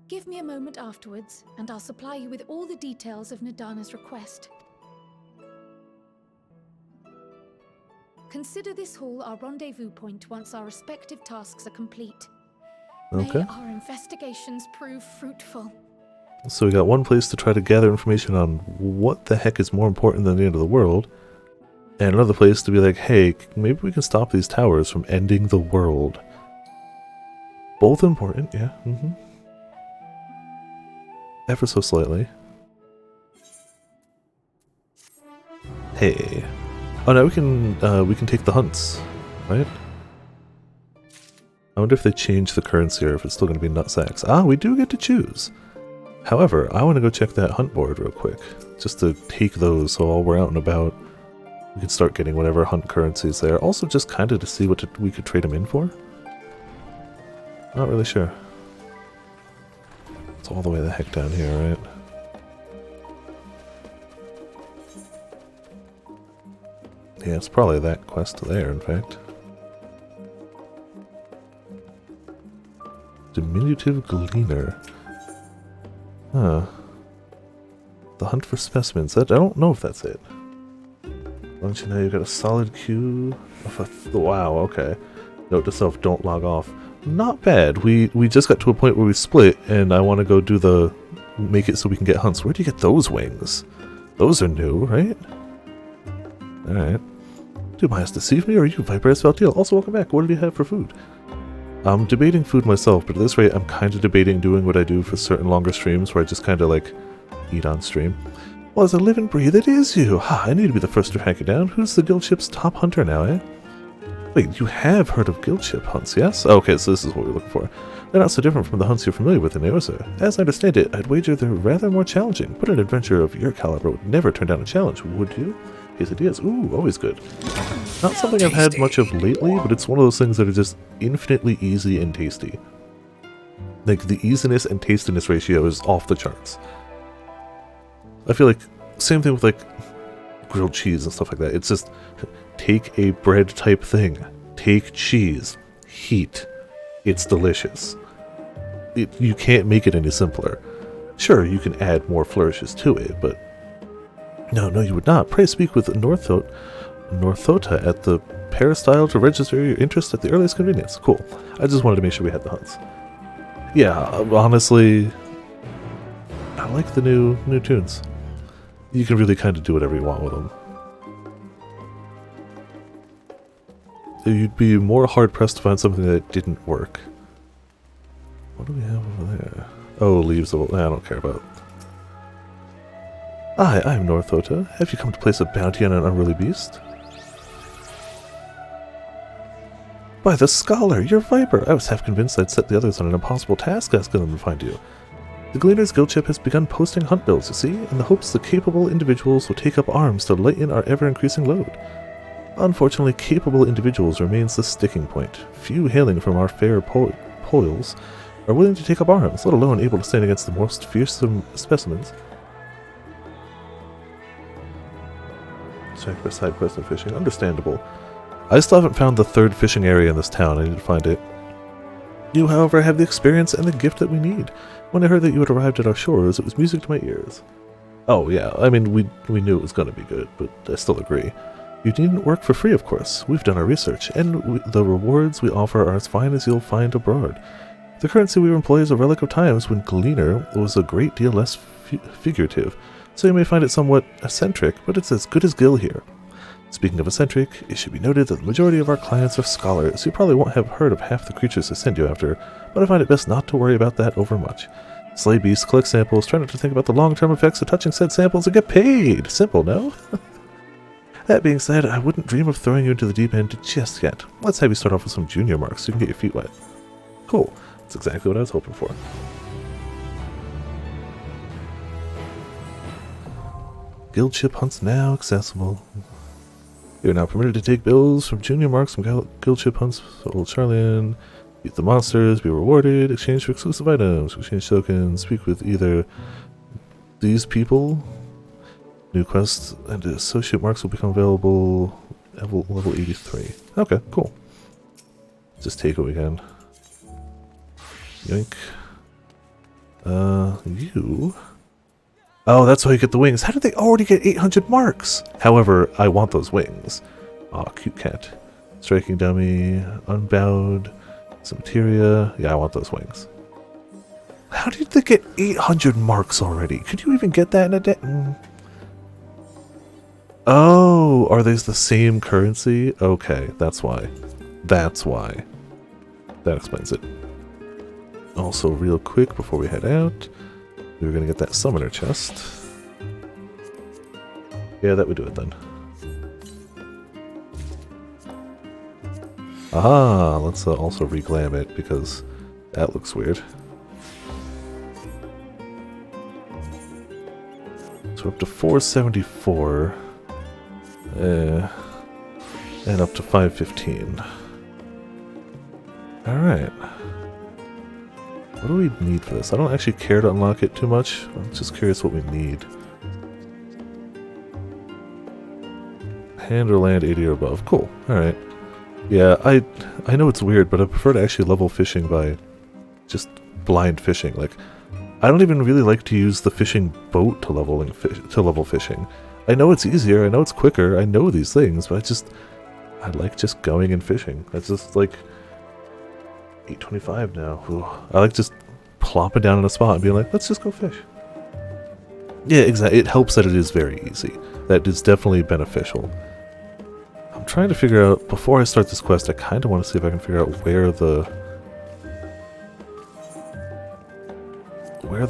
Give me a moment afterwards, and I'll supply you with all the details of Nadana's request. Consider this hall our rendezvous point once our respective tasks are complete. Okay. May our investigations prove fruitful. So we got one place to try to gather information on what the heck is more important than the end of the world, and another place to be like, hey, maybe we can stop these towers from ending the world. Both important, yeah. Ever so slightly. Hey. Oh, now we can take the hunts, right? I wonder if they change the currency or if it's still going to be nutsacks. Ah, we do get to choose. However, I want to go check that hunt board real quick, just to take those so while we're out and about, we can start getting whatever hunt currency is there. Also, just kind of to see what we could trade them in for. Not really sure. It's all the way the heck down here, right? Yeah, it's probably that quest there, in fact. Diminutive Gleaner. Huh. The hunt for specimens. I don't know if that's it. Don't you know you've got a solid queue of wow, okay. Note to self, don't log off. Not bad. We just got to a point where we split, and I want to go do the... make it so we can get hunts. Where do you get those wings? Those are new, right? Alright. Do my eyes deceive me, or are you Viper Asfaltiel? Also, welcome back. What did you have for food? I'm debating food myself, but at this rate, I'm kind of debating doing what I do for certain longer streams, where I just kind of, like, eat on stream. Well, as I live and breathe, it is you! Ha, I need to be the first to track it down. Who's the guild ship's top hunter now, eh? Wait, you have heard of guild ship hunts, yes? Okay, so this is what we're looking for. They're not so different from the hunts you're familiar with in Eosa. As I understand it, I'd wager they're rather more challenging, but an adventurer of your caliber would never turn down a challenge, would you? Quesadillas, ooh, always good. Not something I've had much of lately, but it's one of those things that are just infinitely easy and tasty. Like, the easiness and tastiness ratio is off the charts. I feel like, same thing with, like, grilled cheese and stuff like that. It's just, take a bread type thing, take cheese, heat, it's delicious. You can't make it any simpler. Sure, you can add more flourishes to it, but no, you would not. Pray speak with Northota at the peristyle to register your interest at the earliest convenience. Cool. I just wanted to make sure we had the hunts. Yeah, honestly, I like the new tunes. You can really kind of do whatever you want with them. You'd be more hard-pressed to find something that didn't work. What do we have over there? Oh, leaves. I don't care about. Hi, I'm Northota. Have you come to place a bounty on an unruly beast? By the scholar, you're Viper! I was half convinced I'd set the others on an impossible task asking them to find you. The Gleaner's Guild Ship has begun posting hunt bills, you see, in the hopes the capable individuals will take up arms to lighten our ever-increasing load. Unfortunately, capable individuals remains the sticking point. Few hailing from our fair poils are willing to take up arms, let alone able to stand against the most fearsome specimens. Check for side quest and fishing. Understandable. I still haven't found the third fishing area in this town. I need to find it. You, however, have the experience and the gift that we need. When I heard that you had arrived at our shores, it was music to my ears. Oh yeah, I mean, we knew it was going to be good, but I still agree. You needn't work for free, of course. We've done our research, and the rewards we offer are as fine as you'll find abroad. The currency we employ is a relic of times when Gleaner was a great deal less figurative, so you may find it somewhat eccentric, but it's as good as Gil here. Speaking of eccentric, it should be noted that the majority of our clients are scholars. You probably won't have heard of half the creatures I send you after, but I find it best not to worry about that overmuch. Slay beasts, collect samples, try not to think about the long-term effects of touching said samples, and get paid! Simple, no? That being said, I wouldn't dream of throwing you into the deep end just yet. Let's have you start off with some junior marks so you can get your feet wet. Cool. That's exactly what I was hoping for. Guild ship hunts now accessible. You are now permitted to take bills from junior marks from guild ship hunts. Old Charlian, beat the monsters, be rewarded, exchange for exclusive items, exchange tokens, speak with either these people. New quests and associate marks will become available level 83. Okay, cool. Just take what we can. Yoink. You... Oh, that's how you get the wings. How did they already get 800 marks? However, I want those wings. Aw, cute cat. Striking dummy, unbowed, some materia. Yeah, I want those wings. How did they get 800 marks already? Could you even get that in a day? Oh, are these the same currency? Okay, that's why. That's why. That explains it. Also, real quick before we head out, we were going to get that summoner chest. Yeah, that would do it then. Aha, let's also reglam it because that looks weird. So up to 474. And up to 515. Alright. What do we need for this? I don't actually care to unlock it too much. I'm just curious what we need. Hand or land 80 or above. Cool. Alright. Yeah, I know it's weird, but I prefer to actually level fishing by just blind fishing. Like, I don't even really like to use the fishing boat to level fishing. I know it's easier, I know it's quicker, I know these things, but I like just going and fishing. That's just like 825 now. Ooh. I like just plopping down in a spot and being like, let's just go fish. Yeah, exactly. It helps that it is very easy. That is definitely beneficial. I'm trying to figure out, before I start this quest, I kind of want to see if I can figure out where the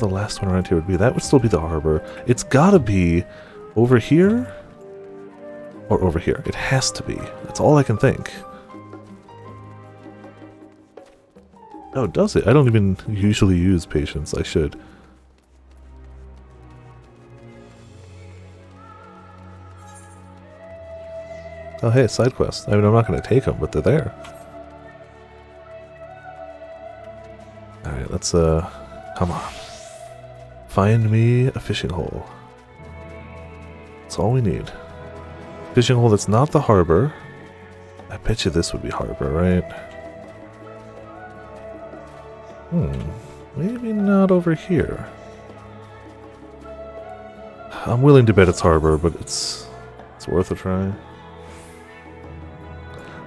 last one around here would be. That would still be the harbor. It's gotta be over here or over here. It has to be. That's all I can think. Oh, does it? I don't even usually use patience. I should. Oh, hey, side quest. I mean, I'm not going to take them, but they're there. Alright, let's, come on. Find me a fishing hole. That's all we need. Fishing hole that's not the harbor. I bet you this would be harbor, right? Maybe not over here. I'm willing to bet it's harbor, but it's worth a try.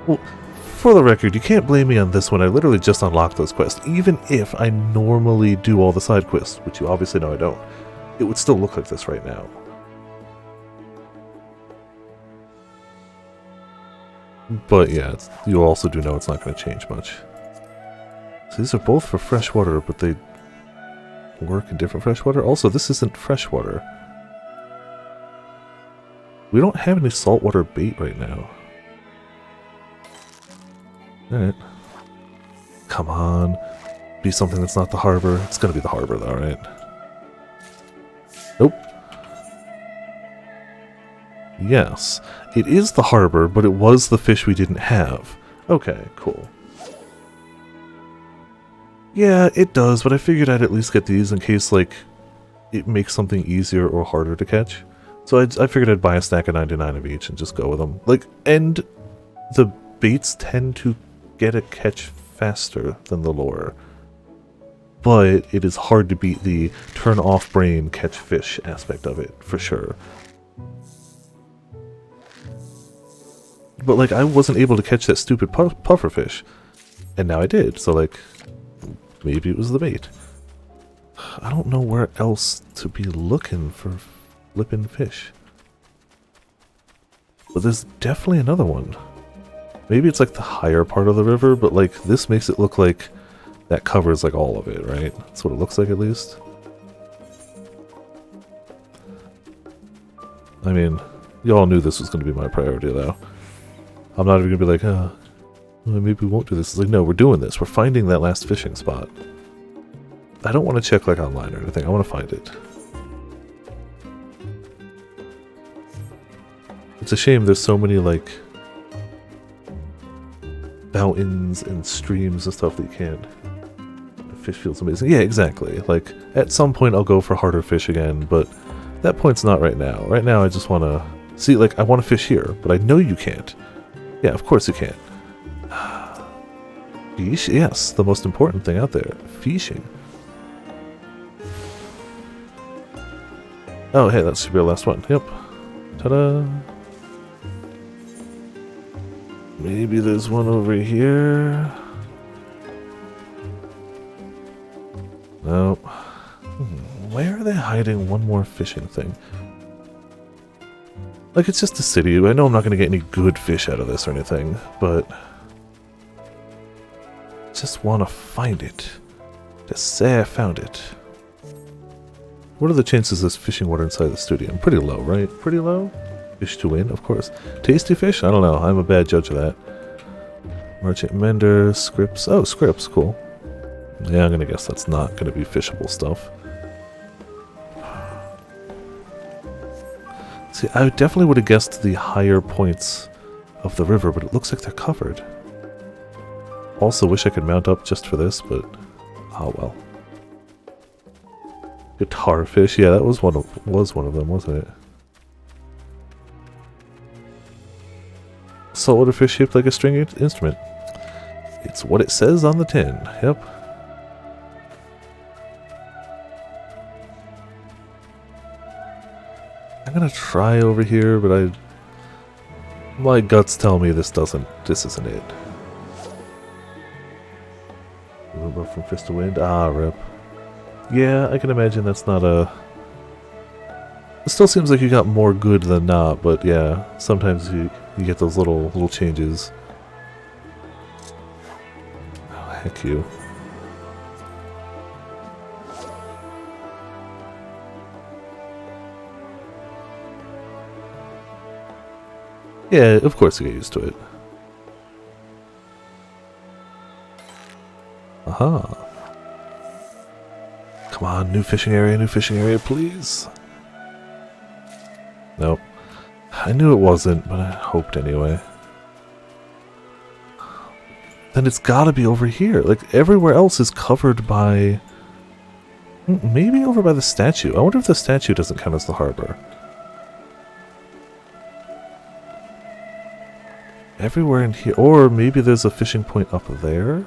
Well, for the record, you can't blame me on this one. I literally just unlocked those quests. Even if I normally do all the side quests, which you obviously know I don't, it would still look like this right now. But yeah, you also do know it's not going to change much. So these are both for freshwater, but they work in different freshwater. Also, this isn't freshwater. We don't have any saltwater bait right now. Alright. Come on. Be something that's not the harbor. It's gonna be the harbor though, right? Nope. Yes. It is the harbor, but it was the fish we didn't have. Okay, cool. Yeah, it does, but I figured I'd at least get these in case, like, it makes something easier or harder to catch. So I figured I'd buy a stack of 99 of each and just go with them. Like, and the baits tend to get a catch faster than the lure. But it is hard to beat the turn off brain catch fish aspect of it, for sure. But, like, I wasn't able to catch that stupid pufferfish. And now I did, so, like, maybe it was the bait. I don't know where else to be looking for flippin' fish. But there's definitely another one. Maybe it's, like, the higher part of the river, but, like, this makes it look like that covers, like, all of it, right? That's what it looks like, at least. I mean, you all knew this was going to be my priority, though. I'm not even going to be like, well, maybe we won't do this. It's like, no, we're doing this. We're finding that last fishing spot. I don't want to check, like, online or anything. I want to find it. It's a shame there's so many, like, fountains and streams and stuff that you can't. The fish feels amazing. Yeah, exactly. Like, at some point I'll go for harder fish again, but that point's not right now. Right now I just want to see, like, I want to fish here, but I know you can't. Yeah, of course you can't. Fish? Yes, the most important thing out there. Fishing. Oh, hey, that should be our last one. Yep. Ta-da! Maybe there's one over here. No. Where are they hiding one more fishing thing? Like, it's just a city. I know I'm not going to get any good fish out of this or anything, but just want to find it. Just say I found it. What are the chances there's fishing water inside the studio? Pretty low, right? Pretty low? Fish to win, of course. Tasty fish? I don't know. I'm a bad judge of that. Merchant Mender, Scripts. Oh, Scripts, cool. Yeah, I'm going to guess that's not going to be fishable stuff. See, I definitely would have guessed the higher points of the river, but it looks like they're covered. Also, wish I could mount up just for this, but oh well. Guitar fish, yeah, that was one of them, wasn't it? Saltwater fish shaped like a string instrument. It's what it says on the tin. Yep. I'm gonna try over here, but my guts tell me this isn't it. Remember from Fist of Wind? Ah, rip. Yeah, I can imagine that's not a... It still seems like you got more good than not, but yeah, sometimes you get those little changes. Oh, heck you. Yeah, of course you get used to it. Aha. Come on, new fishing area, please. Nope. I knew it wasn't, but I hoped anyway. Then it's gotta be over here. Like, everywhere else is covered by... Maybe over by the statue. I wonder if the statue doesn't count as the harbor. Everywhere in here. Or maybe there's a fishing point up there?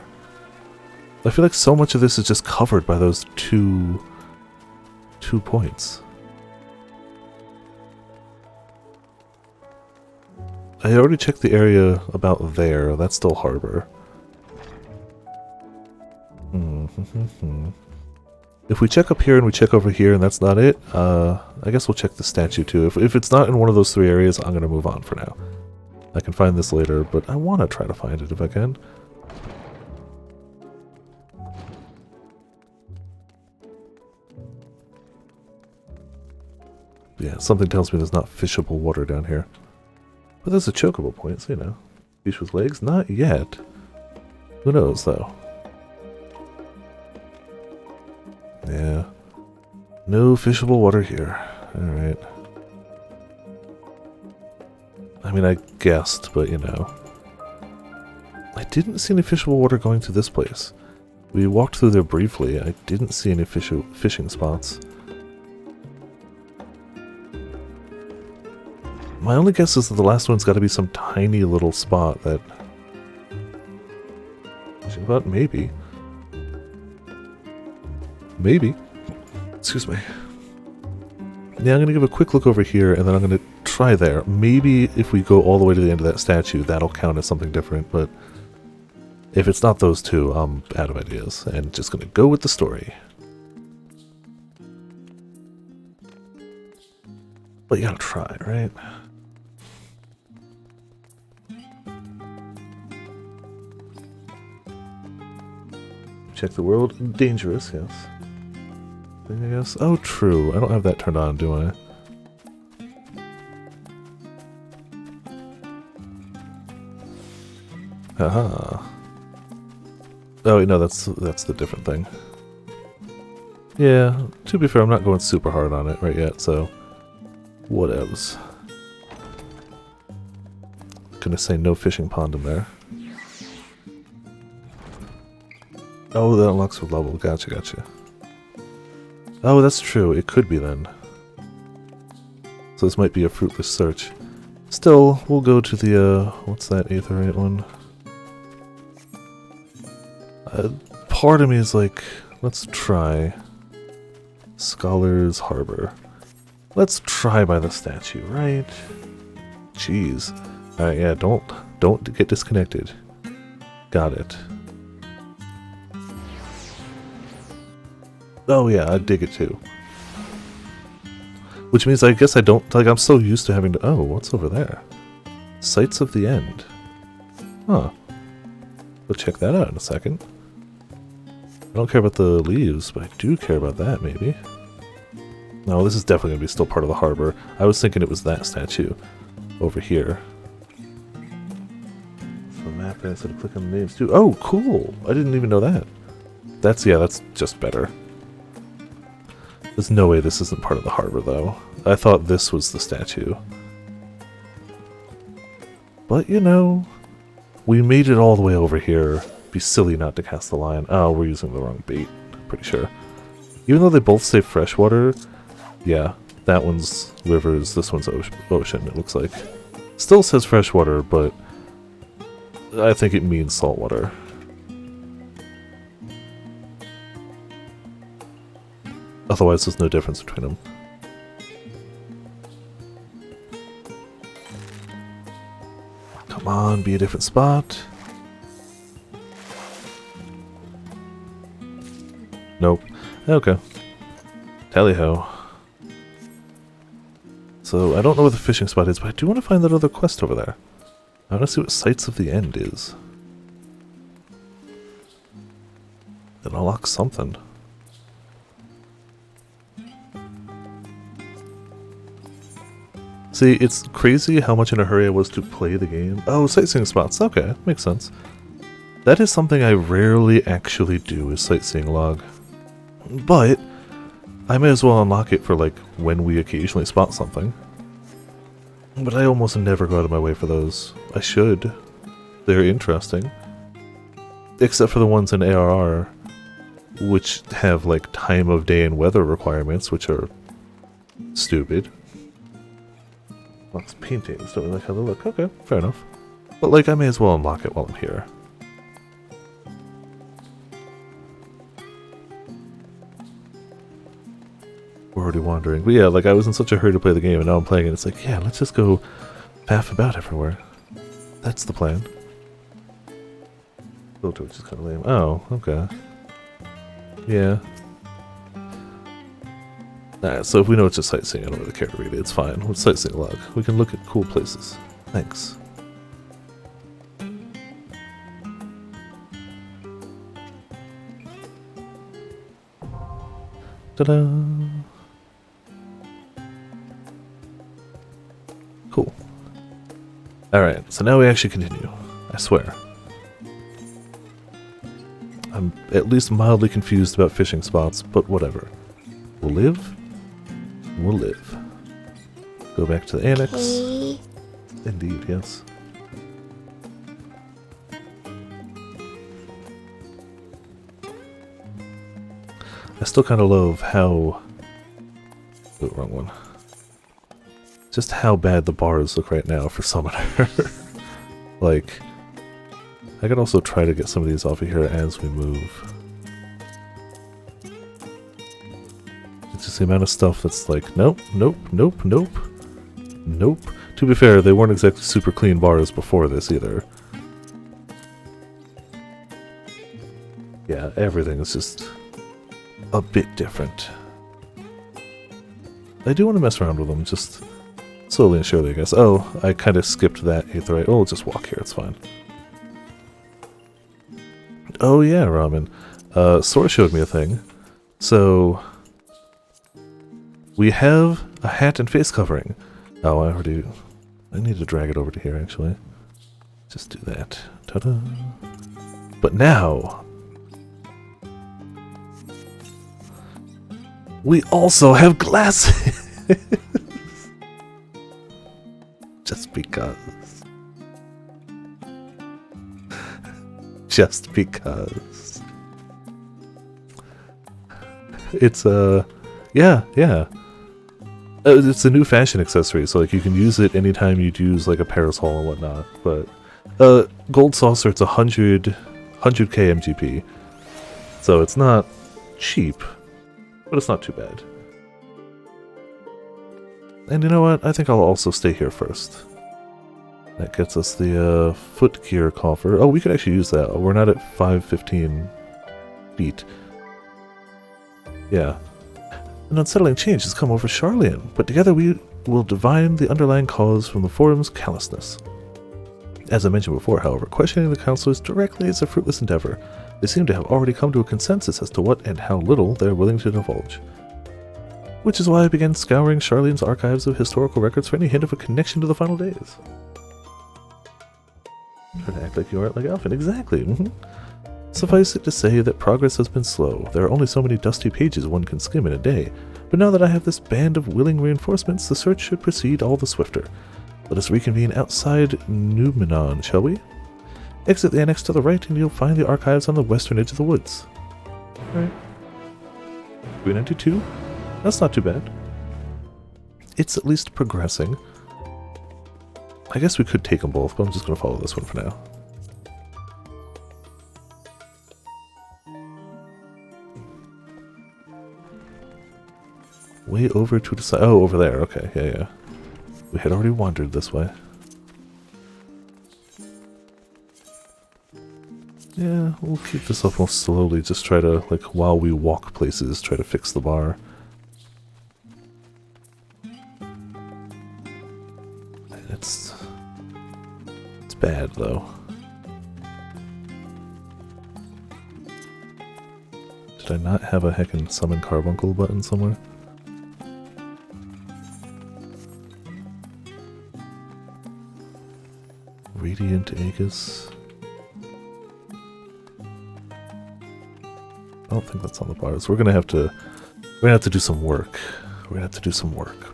I feel like so much of this is just covered by those two points. I already checked the area about there. That's still harbor. If we check up here and we check over here and that's not it, I guess we'll check the statue too. If it's not in one of those three areas, I'm going to move on for now. I can find this later, but I want to try to find it if I can. Yeah, something tells me there's not fishable water down here. But there's a chocobo point, so you know. Fish with legs? Not yet. Who knows, though? Yeah. No fishable water here. Alright. I mean, I guessed, but you know. I didn't see any fishable water going to this place. We walked through there briefly. I didn't see any fishing spots. My only guess is that the last one's got to be some tiny little spot that... But maybe. Maybe. Excuse me. Yeah, I'm going to give a quick look over here, and then I'm going to try there. Maybe if we go all the way to the end of that statue, that'll count as something different, but... If it's not those two, I'm out of ideas, and just going to go with the story. But you gotta try, right? Check the world. Dangerous, yes. I guess. Oh, true. I don't have that turned on, do I? Haha. Oh, wait, no, that's the different thing. Yeah, to be fair, I'm not going super hard on it right yet, so... Whatevs. Gonna say no fishing pond in there. Oh, that unlocks with level. Gotcha, gotcha. Oh, that's true. It could be then. So this might be a fruitless search. Still, we'll go to the, what's that aetheryte one? Part of me is like, let's try Scholar's Harbor. Let's try by the statue, right? Jeez. Alright, yeah, don't get disconnected. Got it. Oh yeah, I dig it too. Which means I guess I don't, like, I'm so used to having to, oh, what's over there? Sights of the End. Huh. We'll check that out in a second. I don't care about the leaves, but I do care about that, maybe. No, this is definitely going to be still part of the harbor. I was thinking it was that statue over here. The map instead of click on the names too. Oh, cool! I didn't even know that. That's, yeah, that's just better. There's no way this isn't part of the harbor, though. I thought this was the statue. But, you know, we made it all the way over here. Be silly not to cast the line. Oh, we're using the wrong bait, pretty sure. Even though they both say freshwater, yeah, that one's rivers, this one's ocean, it looks like. Still says freshwater, but I think it means saltwater. Otherwise, there's no difference between them. Come on, be a different spot. Nope. Okay. Tally-ho. So, I don't know where the fishing spot is, but I do want to find that other quest over there. I want to see what Sights of the End is. Then I'll unlock something. See, it's crazy how much in a hurry I was to play the game. Oh, sightseeing spots. Okay, makes sense. That is something I rarely actually do, is sightseeing log. But I may as well unlock it for, like, when we occasionally spot something. But I almost never go out of my way for those. I should. They're interesting. Except for the ones in ARR, which have, like, time of day and weather requirements, which are stupid. Unlocks paintings, don't we like how they look? Okay, fair enough. But, like, I may as well unlock it while I'm here. We're already wandering. But yeah, like, I was in such a hurry to play the game, and now I'm playing it. It's like, yeah, let's just go faff about everywhere. That's the plan. Filter, which is kind of lame. Oh, okay. Yeah. Alright, so if we know it's just sightseeing, I don't really care to read it. It's fine. With sightseeing log, we can look at cool places. Thanks. Ta-da! Cool. Alright, so now we actually continue. I swear. I'm at least mildly confused about fishing spots, but whatever. We'll live. We'll live. Go back to the annex. Hey. Indeed, yes. I still kind of love how... Oh, wrong one. Just how bad the bars look right now for Summoner. Like, I could also try to get some of these off of here as we move. It's just the amount of stuff that's like, nope, nope, nope, nope, nope. To be fair, they weren't exactly super clean bars before this either. Yeah, everything is just a bit different. I do want to mess around with them, just slowly and surely, I guess. Oh, I kind of skipped that aetheryte. Oh, we'll just walk here, it's fine. Oh yeah, Ramen. Sora showed me a thing. So, we have a hat and face covering. Oh, I need to drag it over to here, actually. Just do that. Ta-da! But now, we also have glasses! Just because. Just because. It's yeah. It's a new fashion accessory, so like you can use it anytime you'd use like a parasol and whatnot. But gold saucer, it's 100k MGP, so it's not cheap, but it's not too bad. And you know what? I think I'll also stay here first. That gets us the foot gear coffer. Oh, we could actually use that. We're not at 515 feet. Yeah. An unsettling change has come over Charlian, but together we will divine the underlying cause from the Forum's callousness. As I mentioned before, however, questioning the counselors directly is a fruitless endeavor. They seem to have already come to a consensus as to what and how little they are willing to divulge. Which is why I began scouring Charlian's archives of historical records for any hint of a connection to the final days. Try to act like you aren't like Alphen. Exactly. Suffice it to say that progress has been slow. There are only so many dusty pages one can skim in a day. But now that I have this band of willing reinforcements, the search should proceed all the swifter. Let us reconvene outside Numenon, shall we? Exit the annex to the right and you'll find the archives on the western edge of the woods. Alright. 392? That's not too bad. It's at least progressing. I guess we could take them both, but I'm just going to follow this one for now. Way over to the side. Oh, over there. Okay, yeah. We had already wandered this way. Yeah, we'll keep this up more slowly. Just try to, like, while we walk places, try to fix the bar. It's bad, though. Did I not have a heckin' summon carbuncle button somewhere? Radiant Aegis. I don't think that's on the bars. We're gonna have to do some work.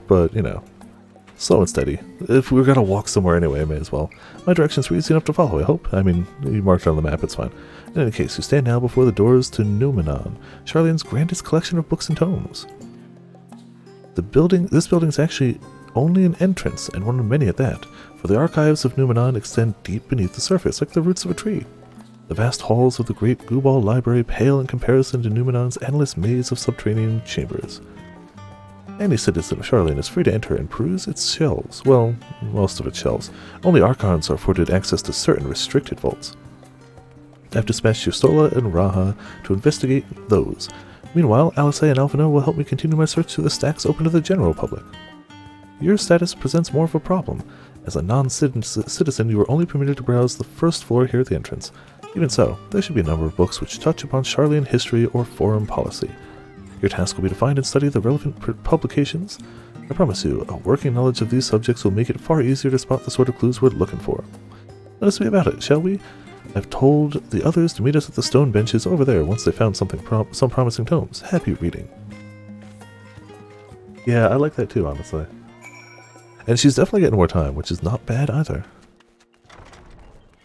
But you know, slow and steady. If we're gonna walk somewhere anyway, I may as well. My directions were easy enough to follow, I hope. I mean, you marked it on the map, it's fine. In any case, you stand now before the doors to Numenon, Charlian's grandest collection of books and tomes. This building is actually only an entrance, and one of many at that, for the archives of Numenon extend deep beneath the surface, like the roots of a tree. The vast halls of the great Gubal Library pale in comparison to Numenon's endless maze of subterranean chambers. Any citizen of Charlian is free to enter and peruse its shelves. Well, most of its shelves. Only Archons are afforded access to certain restricted vaults. I've dispatched Yustola and Raha to investigate those. Meanwhile, Alice and Alphino will help me continue my search through the stacks open to the general public. Your status presents more of a problem. As a non-citizen, you are only permitted to browse the first floor here at the entrance. Even so, there should be a number of books which touch upon Charlian history or foreign policy. Your task will be to find and study the relevant publications. I promise you, a working knowledge of these subjects will make it far easier to spot the sort of clues we're looking for. Let us be about it, shall we? I've told the others to meet us at the stone benches over there once they found some promising tomes. Happy reading. Yeah, I like that too, honestly. And she's definitely getting more time, which is not bad either.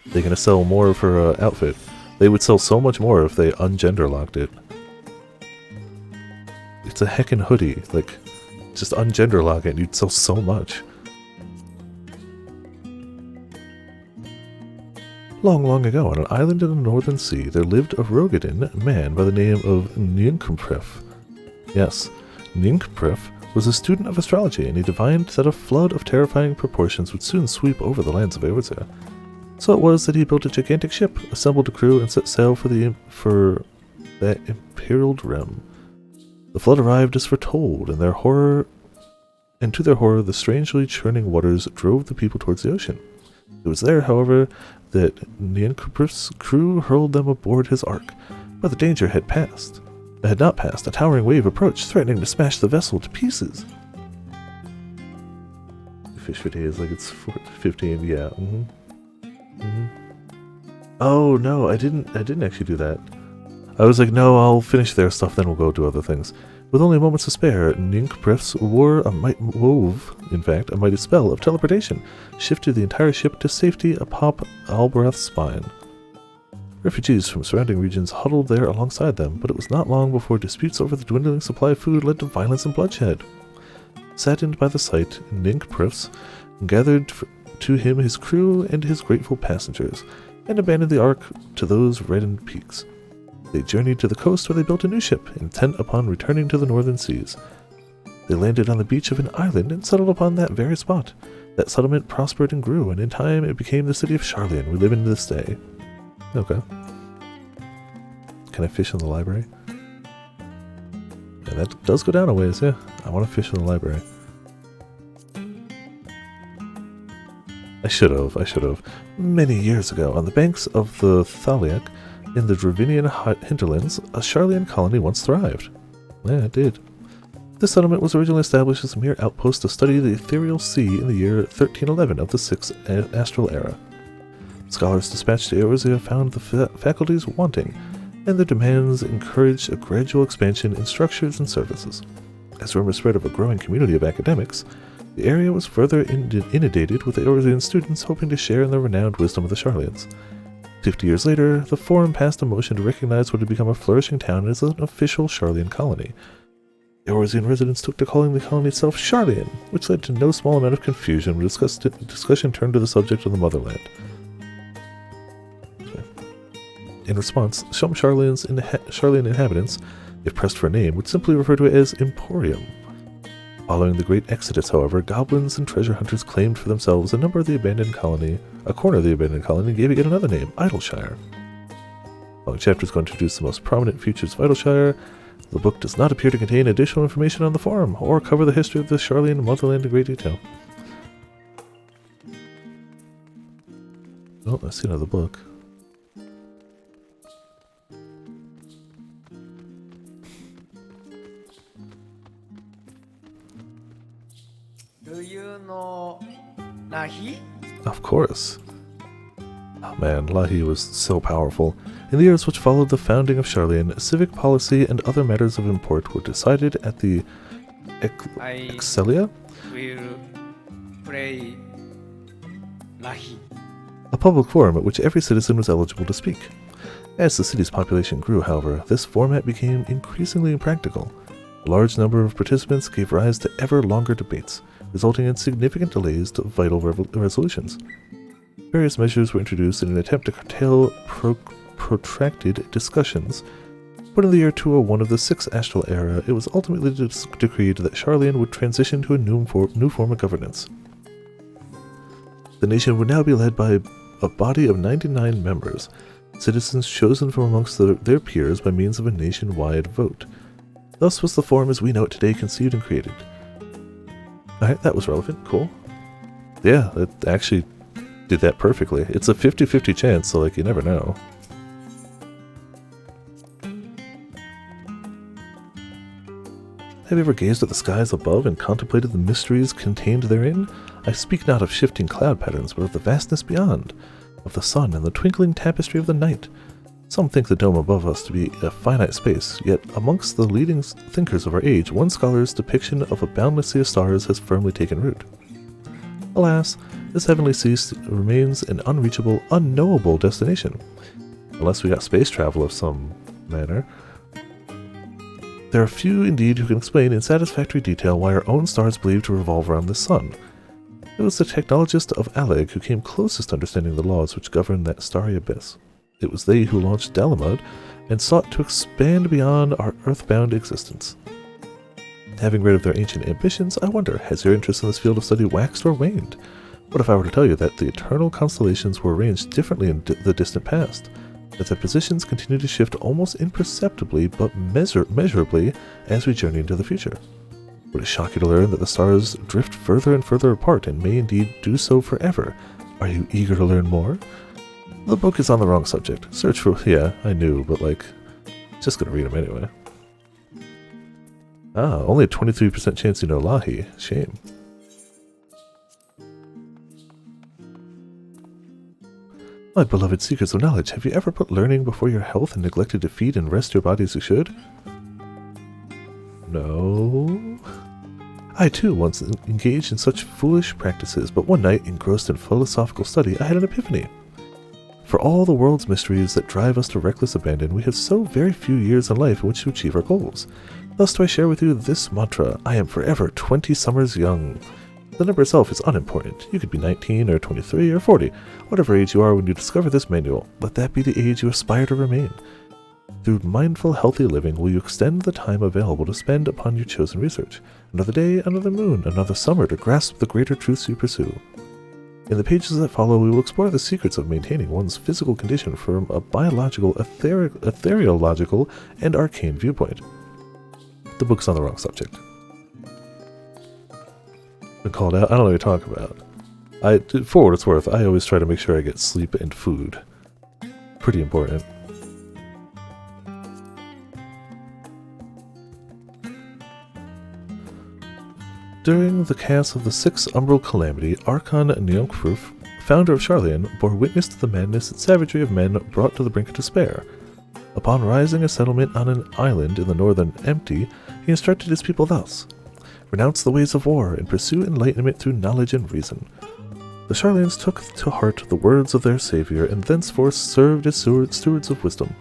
They're gonna sell more of her outfit. They would sell so much more if they ungender locked it. It's a heckin' hoodie. Like, just ungender lock it and you'd sell so much. Long, long ago, on an island in the northern sea, there lived a Rogadin man by the name of Ninkpref. Yes, Ninkpref was a student of astrology, and he divined that a flood of terrifying proportions would soon sweep over the lands of Eorzea. So it was that he built a gigantic ship, assembled a crew, and set sail for that imperiled realm. The flood arrived as foretold, and to their horror, the strangely churning waters drove the people towards the ocean. It was there, however, that Nienkuprif's crew hurled them aboard his ark, but the danger had not passed. A towering wave approached, threatening to smash the vessel to pieces. Fish for days, like it's 15, yeah. Oh no, I didn't actually do that. I was like, no, I'll finish their stuff, then we'll go do other things. With only moments to spare, Ninkprefs wove a mighty spell of teleportation, shifted the entire ship to safety atop Albarath's spine. Refugees from surrounding regions huddled there alongside them, but it was not long before disputes over the dwindling supply of food led to violence and bloodshed. Saddened by the sight, Ninkprefs gathered to him his crew and his grateful passengers, and abandoned the ark to those reddened peaks. They journeyed to the coast where they built a new ship, intent upon returning to the northern seas. They landed on the beach of an island and settled upon that very spot. That settlement prospered and grew, and in time it became the city of Sharlayan we live in this day. Okay. Can I fish in the library? Yeah, that does go down a ways, yeah. I want to fish in the library. I should have. Many years ago, on the banks of the Thaliak, in the Dravinian hinterlands, a Sharlayan colony once thrived. Yeah, it did. This settlement was originally established as a mere outpost to study the ethereal sea in the year 1311 of the 6th Astral Era. Scholars dispatched to Eorzea found the faculties wanting, and their demands encouraged a gradual expansion in structures and services. As rumors spread of a growing community of academics, the area was further inundated with Eorzean students hoping to share in the renowned wisdom of the Sharlayans. 50 years later, the Forum passed a motion to recognize what had become a flourishing town as an official Sharlayan colony. Eorzean residents took to calling the colony itself Sharlayan, which led to no small amount of confusion when discussion turned to the subject of the motherland. In response, some Sharlayan inhabitants, if pressed for a name, would simply refer to it as Emporium. Following the Great Exodus, however, goblins and treasure hunters claimed for themselves a corner of the abandoned colony, and gave it yet another name, Idleshire. The following chapter is going to introduce the most prominent features of Idleshire. The book does not appear to contain additional information on the Forum, or cover the history of the Sharlayan motherland in great detail. Oh, I see another book. Do you know Lahi? Of course. Oh man, Lahi was so powerful. In the years which followed the founding of Sharlayan, civic policy and other matters of import were decided at the Excelia? Will play Lahi. A public forum at which every citizen was eligible to speak. As the city's population grew, however, this format became increasingly impractical. A large number of participants gave rise to ever longer debates, resulting in significant delays to vital resolutions. Various measures were introduced in an attempt to curtail protracted discussions, but in the year 201 of the 6th Astral Era, it was ultimately decreed that Sharlayan would transition to a new form of governance. The nation would now be led by a body of 99 members, citizens chosen from amongst their peers by means of a nationwide vote. Thus was the form as we know it today conceived and created. Alright, that was relevant. Cool. Yeah, it actually did that perfectly. It's a 50-50 chance, so like you never know. Have you ever gazed at the skies above and contemplated the mysteries contained therein? I speak not of shifting cloud patterns, but of the vastness beyond, of the sun and the twinkling tapestry of the night. Some think the dome above us to be a finite space, yet amongst the leading thinkers of our age, one scholar's depiction of a boundless sea of stars has firmly taken root. Alas, this heavenly sea remains an unreachable, unknowable destination, unless we got space travel of some manner. There are few indeed who can explain in satisfactory detail why our own star is believed to revolve around the sun. It was the technologist of Aleg who came closest to understanding the laws which govern that starry abyss. It was they who launched Dalamud and sought to expand beyond our earthbound existence. Having read of their ancient ambitions, I wonder, has your interest in this field of study waxed or waned? What if I were to tell you that the eternal constellations were arranged differently in the distant past, that their positions continue to shift almost imperceptibly but measurably as we journey into the future? Would it shock you to learn that the stars drift further and further apart and may indeed do so forever? Are you eager to learn more? The book is on the wrong subject. Search for... yeah, I knew, but like... just gonna read them anyway. Ah, only a 23% chance you know Lahi. Shame. My beloved seekers of knowledge, have you ever put learning before your health and neglected to feed and rest your body as you should? No. I too once engaged in such foolish practices, but one night, engrossed in philosophical study, I had an epiphany. For all the world's mysteries that drive us to reckless abandon, we have so very few years in life in which to achieve our goals. Thus do I share with you this mantra: I am forever 20 summers young. The number itself is unimportant. You could be 19 or 23 or 40, whatever age you are when you discover this manual. Let that be the age you aspire to remain. Through mindful, healthy living will you extend the time available to spend upon your chosen research. Another day, another moon, another summer to grasp the greater truths you pursue. In the pages that follow, we will explore the secrets of maintaining one's physical condition from a biological, ethereological, and arcane viewpoint. The book's on the wrong subject. Been called out? I don't know what you're talking about. For what it's worth, I always try to make sure I get sleep and food. Pretty important. During the chaos of the Sixth Umbral Calamity, Archon Nyonkfruf, founder of Sharlayan, bore witness to the madness and savagery of men brought to the brink of despair. Upon rising a settlement on an island in the northern Empty, he instructed his people thus: renounce the ways of war and pursue enlightenment through knowledge and reason. The Sharlayans took to heart the words of their savior and thenceforth served as stewards of wisdom.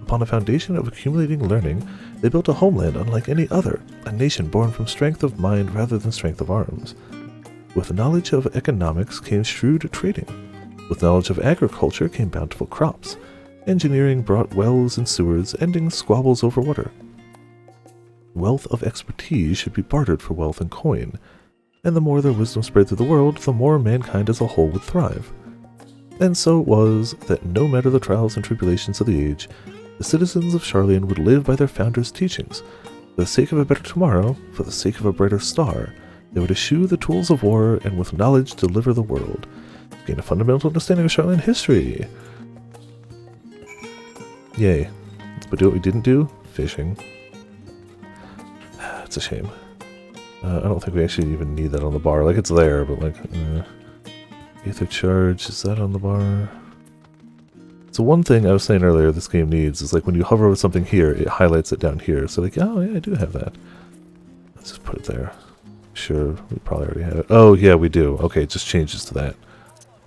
Upon a foundation of accumulating learning, they built a homeland unlike any other, a nation born from strength of mind rather than strength of arms. With knowledge of economics came shrewd trading. With knowledge of agriculture came bountiful crops. Engineering brought wells and sewers, ending squabbles over water. Wealth of expertise should be bartered for wealth and coin, and the more their wisdom spread through the world, the more mankind as a whole would thrive. And so it was that no matter the trials and tribulations of the age, the citizens of Sharlayan would live by their founder's teachings. For the sake of a better tomorrow, for the sake of a brighter star, they would eschew the tools of war and with knowledge deliver the world. Gain a fundamental understanding of Sharlayan history. Yay. But do what we didn't do? Fishing. It's a shame. I don't think we actually even need that on the bar. Like, it's there, but like... Ether charge, is that on the bar? So one thing I was saying earlier this game needs is like when you hover over something here, it highlights it down here. So like, oh yeah, I do have that. Let's just put it there. Sure, we probably already have it. Oh yeah, we do. Okay, it just changes to that.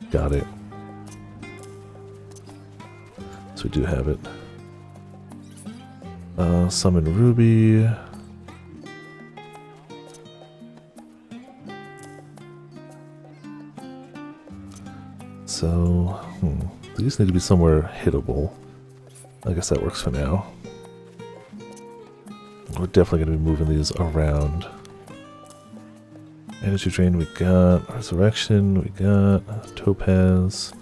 Got it. So we do have it. Summon Ruby. So, these need to be somewhere hittable. I guess that works for now. We're definitely going to be moving these around. Energy Drain we got. Resurrection we got. Topaz.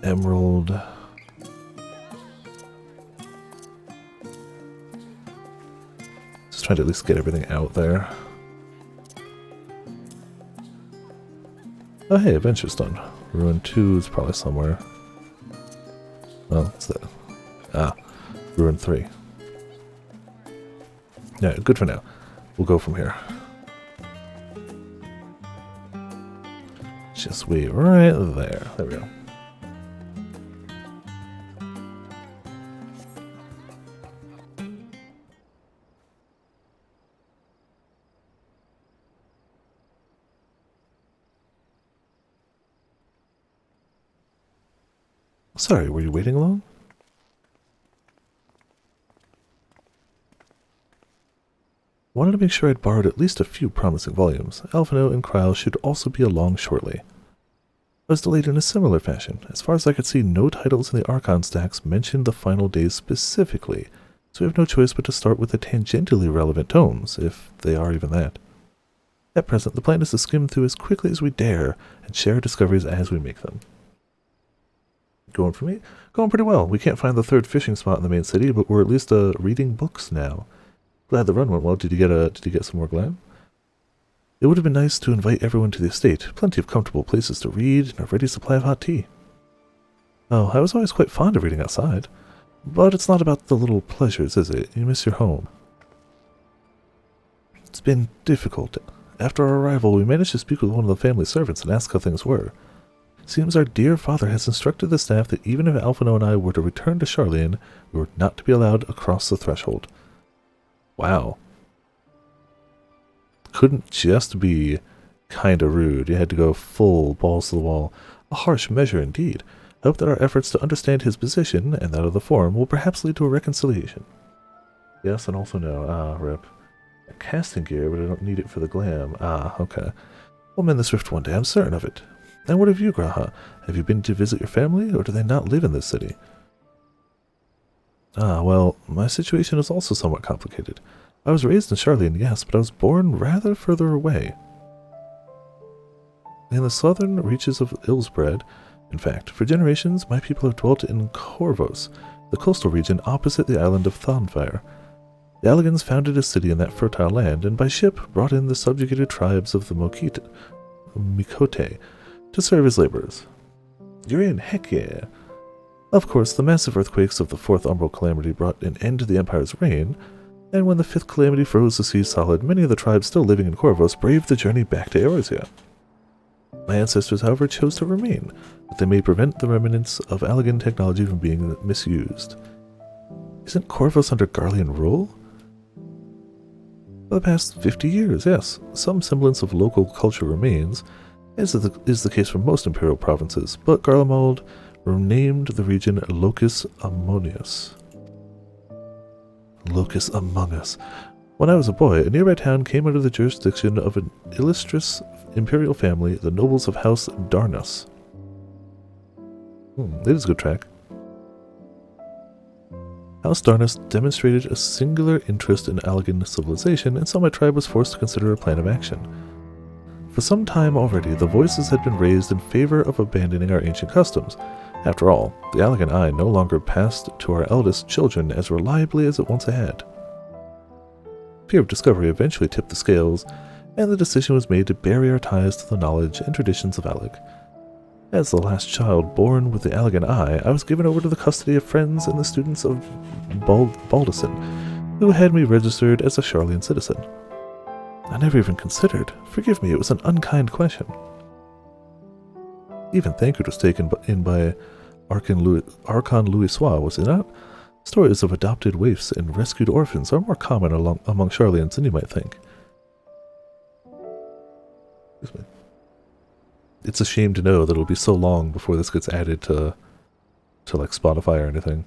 Emerald. Just trying to at least get everything out there. Oh hey, Adventure's done. Ruin 2 is probably somewhere. Oh, it's that. Ah, Ruin 3. Yeah, good for now. We'll go from here. Just wait right there. There we go. Sorry, were you waiting long? Wanted to make sure I'd borrowed at least a few promising volumes. Alphino and Kryl should also be along shortly. I was delayed in a similar fashion. As far as I could see, no titles in the Archon stacks mentioned the final days specifically, so we have no choice but to start with the tangentially relevant tomes, if they are even that. At present, the plan is to skim through as quickly as we dare and share our discoveries as we make them. Going for me? Going pretty well. We can't find the third fishing spot in the main city, but we're at least reading books now. Glad the run went well. Did you get some more glam? It would have been nice to invite everyone to the estate. Plenty of comfortable places to read and a ready supply of hot tea. Oh, I was always quite fond of reading outside. But it's not about the little pleasures, is it? You miss your home. It's been difficult. After our arrival, we managed to speak with one of the family servants and ask how things were. Seems our dear father has instructed the staff that even if Alphino and I were to return to Sharlayan, we were not to be allowed across the threshold. Wow. Couldn't just be kinda rude. You had to go full balls to the wall. A harsh measure indeed. I hope that our efforts to understand his position, and that of the Forum, will perhaps lead to a reconciliation. Yes, and also no. Ah, rip. Casting gear, but I don't need it for the glam. Ah, okay. We'll mend this rift one day, I'm certain of it. And what of you, Graha? Have you been to visit your family, or do they not live in this city? Ah, well, my situation is also somewhat complicated. I was raised in Charlian, yes, but I was born rather further away. In the southern reaches of Ilsbred, in fact, for generations my people have dwelt in Corvos, the coastal region opposite the island of Thonfire. The Alligans founded a city in that fertile land, and by ship brought in the subjugated tribes of the Mikote to serve as laborers. You're in, heck yeah! Of course, the massive earthquakes of the Fourth Umbral Calamity brought an end to the Empire's reign, and when the Fifth Calamity froze the sea solid, many of the tribes still living in Corvos braved the journey back to Eorzea. My ancestors, however, chose to remain, that they may prevent the remnants of Allagan technology from being misused. Isn't Corvos under Garlean rule? For the past 50 years, yes, some semblance of local culture remains, as is the case for most imperial provinces, but Garlemald renamed the region Locus Ammonius. Locus Among Us. When I was a boy, a nearby town came under the jurisdiction of an illustrious imperial family, the nobles of House Darnus. That is a good track. House Darnus demonstrated a singular interest in Allagan civilization, and so my tribe was forced to consider a plan of action. For some time already, the voices had been raised in favor of abandoning our ancient customs. After all, the Allagan Eye no longer passed to our eldest children as reliably as it once had. Fear of discovery eventually tipped the scales, and the decision was made to bury our ties to the knowledge and traditions of Allag. As the last child born with the Allagan Eye, I was given over to the custody of friends and the students of Baldacin, who had me registered as a Charlian citizen. I never even considered. Forgive me, it was an unkind question. Even Thancred was taken in by Archon Louisoix, was it not? Stories of adopted waifs and rescued orphans are more common among Charlians than you might think. It's a shame to know that it'll be so long before this gets added to like Spotify or anything.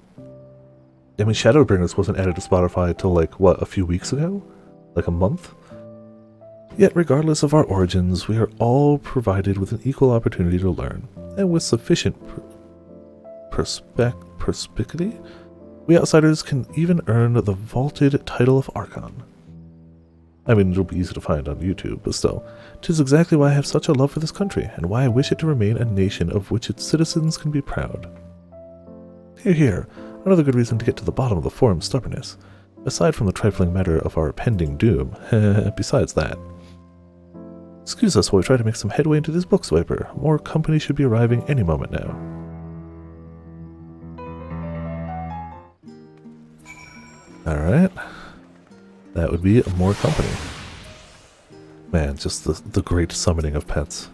I mean, Shadowbringers wasn't added to Spotify till like, what, a few weeks ago? Like a month? Yet, regardless of our origins, we are all provided with an equal opportunity to learn, and with sufficient perspicacity, we outsiders can even earn the vaulted title of Archon. I mean, it'll be easy to find on YouTube, but still, 'tis exactly why I have such a love for this country, and why I wish it to remain a nation of which its citizens can be proud. Here, another good reason to get to the bottom of the forum's stubbornness, aside from the trifling matter of our pending doom, besides that. Excuse us while we try to make some headway into this book swiper. More company should be arriving any moment now. Alright. That would be more company. Man, just the great summoning of pets.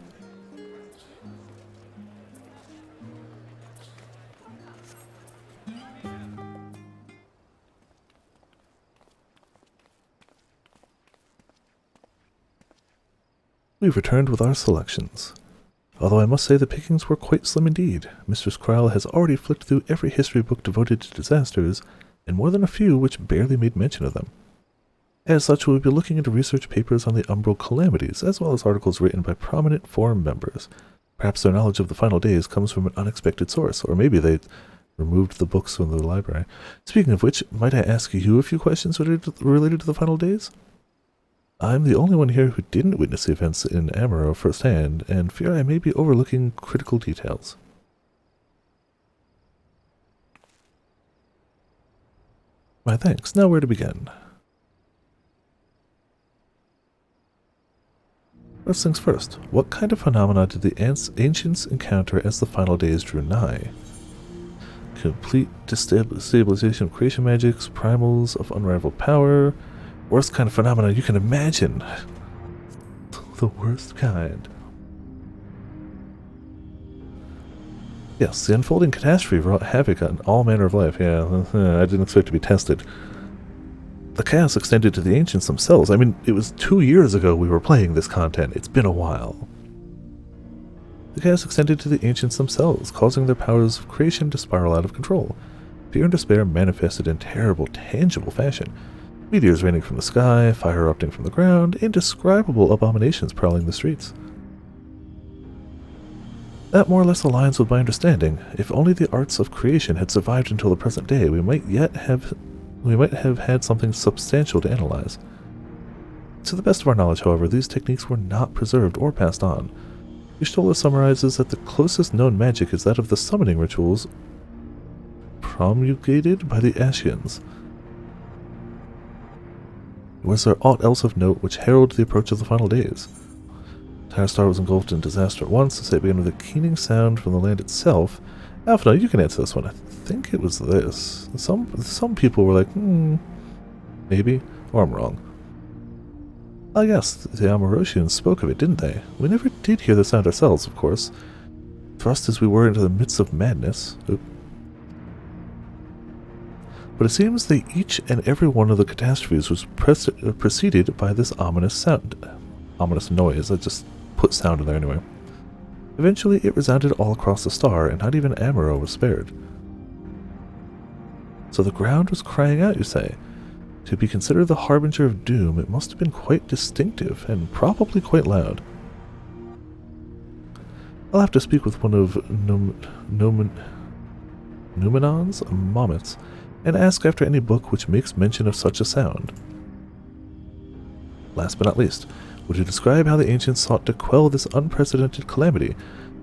We've returned with our selections. Although I must say the pickings were quite slim indeed. Mistress Kryle has already flicked through every history book devoted to disasters, and more than a few which barely made mention of them. As such, we'll be looking into research papers on the Umbral calamities, as well as articles written by prominent forum members. Perhaps their knowledge of the final days comes from an unexpected source, or maybe they removed the books from the library. Speaking of which, might I ask you a few questions related to the final days? I'm the only one here who didn't witness the events in Amaro firsthand, and fear I may be overlooking critical details. My thanks. Now where to begin? First things first, what kind of phenomena did the ancients encounter as the final days drew nigh? Complete destabilization of creation magics, primals of unrivaled power, worst kind of phenomena you can imagine. The worst kind. Yes, the unfolding catastrophe wrought havoc on all manner of life. Yeah, I didn't expect to be tested. The chaos extended to the ancients themselves. I mean, it was 2 years ago we were playing this content. It's been a while. The chaos extended to the ancients themselves, causing their powers of creation to spiral out of control. Fear and despair manifested in terrible, tangible fashion. Meteors raining from the sky, fire erupting from the ground, indescribable abominations prowling the streets. That more or less aligns with my understanding. If only the arts of creation had survived until the present day, we might have had something substantial to analyze. To the best of our knowledge, however, these techniques were not preserved or passed on. Y'shtola summarizes that the closest known magic is that of the summoning rituals promulgated by the Ascians. Was there aught else of note which heralded the approach of the final days? Tyrestar was engulfed in disaster at once, as it began with a keening sound from the land itself. Alpha, you can answer this one. I think it was this. Some people were like, maybe, or I'm wrong. Ah yes, the Amarosians spoke of it, didn't they? We never did hear the sound ourselves, of course. Thrust as we were into the midst of madness. Oop. But it seems that each and every one of the catastrophes was preceded by this ominous sound. Ominous noise. I just put sound in there anyway. Eventually, it resounded all across the star, and not even Amaro was spared. So the ground was crying out, you say? To be considered the harbinger of doom, it must have been quite distinctive, and probably quite loud. I'll have to speak with one of Numenon's Momets, and ask after any book which makes mention of such a sound. Last but not least, would you describe how the ancients sought to quell this unprecedented calamity?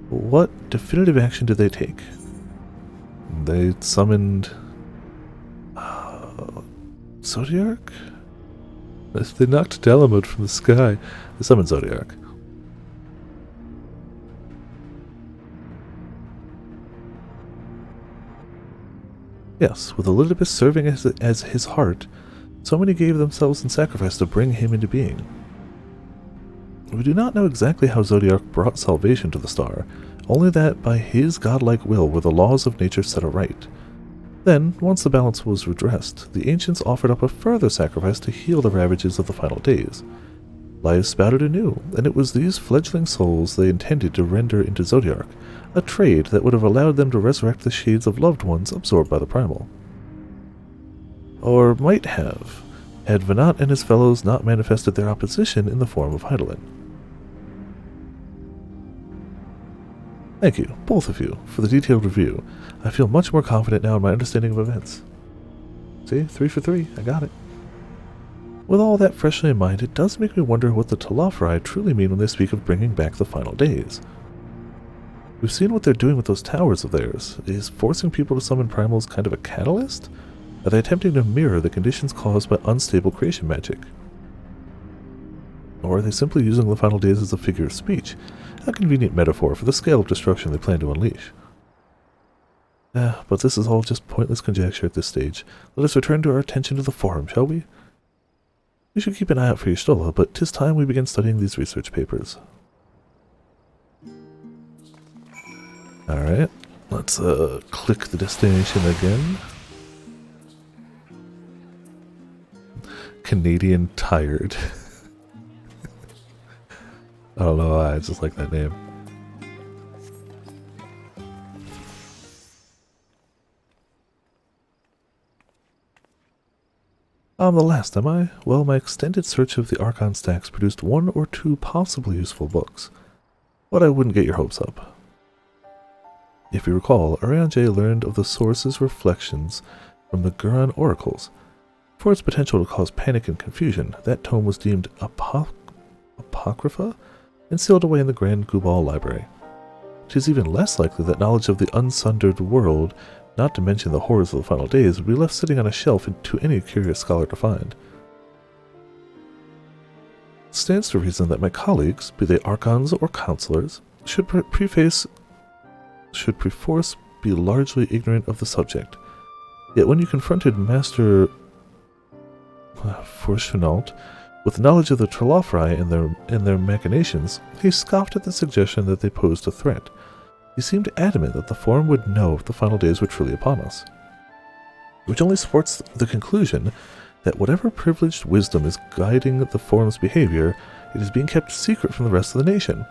What definitive action did they take? They summoned Zodiark? They knocked Dalamud from the sky. They summoned Zodiark. Yes, with Elidibus serving as his heart, so many gave themselves in sacrifice to bring him into being. We do not know exactly how Zodiark brought salvation to the star, only that by his godlike will were the laws of nature set aright. Then, once the balance was redressed, the ancients offered up a further sacrifice to heal the ravages of the final days. Life spouted anew, and it was these fledgling souls they intended to render into Zodiark, a trade that would have allowed them to resurrect the shades of loved ones absorbed by the primal. Or might have, had Venat and his fellows not manifested their opposition in the form of Hydaelyn. Thank you, both of you, for the detailed review. I feel much more confident now in my understanding of events. See, 3 for 3, I got it. With all that freshly in mind, it does make me wonder what the Telophori truly mean when they speak of bringing back the final days. We've seen what they're doing with those towers of theirs. Is forcing people to summon primals kind of a catalyst? Are they attempting to mirror the conditions caused by unstable creation magic? Or are they simply using the final days as a figure of speech, a convenient metaphor for the scale of destruction they plan to unleash? But this is all just pointless conjecture at this stage. Let us return to our attention to the forum, shall we? We should keep an eye out for Y'shtola, but 'tis time we begin studying these research papers. Alright, let's click the destination again. Canadian Tired. I don't know why, I just like that name. I'm the last, am I? Well, my extended search of the Archon stacks produced 1 or 2 possibly useful books, but I wouldn't get your hopes up. If you recall, Urianger learned of the source's reflections from the Guran oracles. For its potential to cause panic and confusion, that tome was deemed apocrypha and sealed away in the Grand Gubal Library. It is even less likely that knowledge of the unsundered world, not to mention the horrors of the final days, would be left sitting on a shelf to any curious scholar to find. It stands to reason that my colleagues, be they archons or counselors, should perforce be largely ignorant of the subject. Yet when you confronted Master Fortunault with knowledge of the Telophori and their machinations, he scoffed at the suggestion that they posed a threat. He seemed adamant that the Forum would know if the final days were truly upon us, which only supports the conclusion that whatever privileged wisdom is guiding the Forum's behavior, it is being kept secret from the rest of the nation.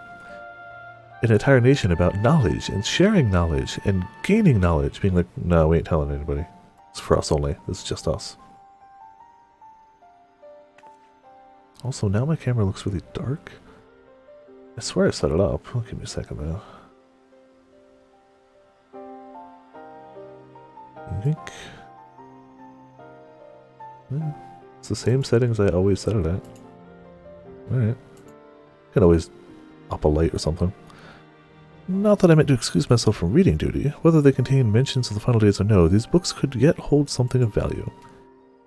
An entire nation about knowledge and sharing knowledge and gaining knowledge, being like, no, we ain't telling anybody. It's for us only. This is just us. Also, now my camera looks really dark. I swear I set it up. Give me a second though. think. Yeah, it's the same settings I always set it at. Alright. Can always up a light or something. Not that I meant to excuse myself from reading duty. Whether they contain mentions of the final days or no, these books could yet hold something of value.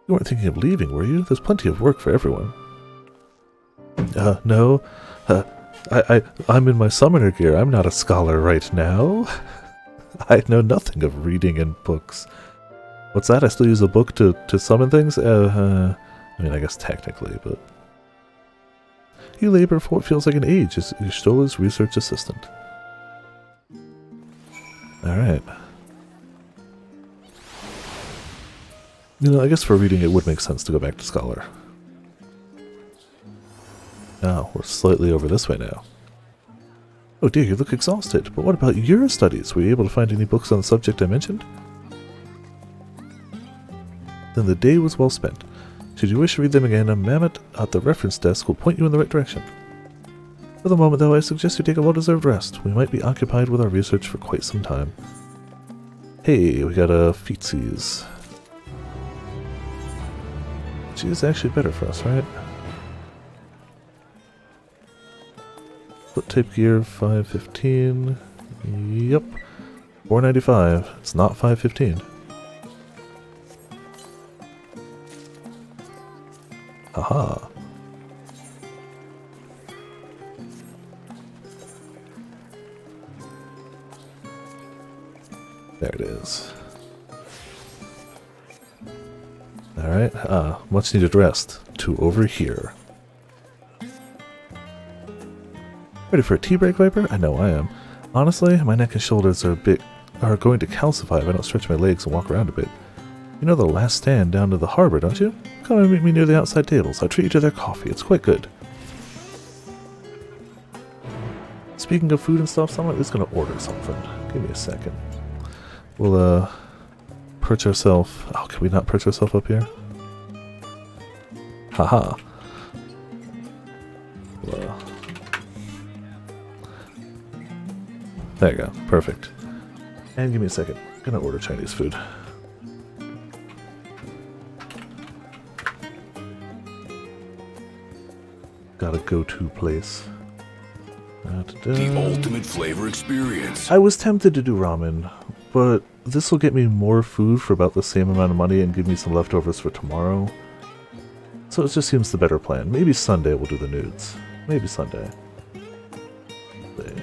You weren't thinking of leaving, were you? There's plenty of work for everyone. No. I'm in my summoner gear. I'm not a scholar right now. I know nothing of reading and books. What's that? I still use a book to summon things? I mean, I guess technically, but... You labor for what feels like an age as Y'shtola's research assistant. Alright. You know, I guess for reading it would make sense to go back to Scholar. Now, we're slightly over this way now. Oh dear, you look exhausted, but what about your studies? Were you able to find any books on the subject I mentioned? Then the day was well spent. Should you wish to read them again, a mammoth at the reference desk will point you in the right direction. For the moment, though, I suggest you take a well-deserved rest. We might be occupied with our research for quite some time. Hey, we got a feetsies. Which is actually better for us, right? Foot tape gear, 515. Yep. 495. It's not 515. Haha. There it is. Alright, much needed rest. To over here. Ready for a tea break, Viper? I know I am. Honestly, my neck and shoulders are going to calcify if I don't stretch my legs and walk around a bit. You know the last stand down to the harbor, don't you? Come and meet me near the outside tables. I'll treat you to their coffee. It's quite good. Speaking of food and stuff, someone is going to order something. Give me a second. We'll, perch ourselves... Oh, can we not perch ourselves up here? Haha. There you go. Perfect. And give me a second. I'm gonna order Chinese food. Got a go-to place. The ultimate flavor experience. I was tempted to do ramen, but this will get me more food for about the same amount of money and give me some leftovers for tomorrow. So it just seems the better plan. Maybe Sunday we'll do the nudes. Maybe Sunday.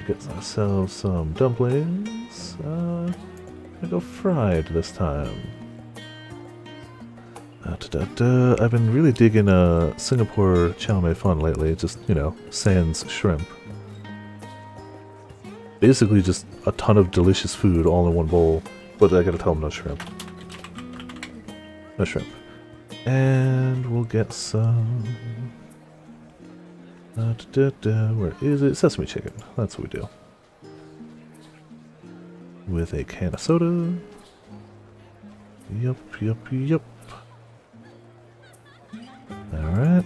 Get ourselves some dumplings. I'm gonna go fried this time. I've been really digging Singapore chow mein fun lately. Just, you know, sans shrimp. Basically just a ton of delicious food all in one bowl. But I gotta tell them no shrimp. No shrimp. And we'll get some... where is it? Sesame chicken. That's what we do. With a can of soda. Yup, yup, yup. Alright.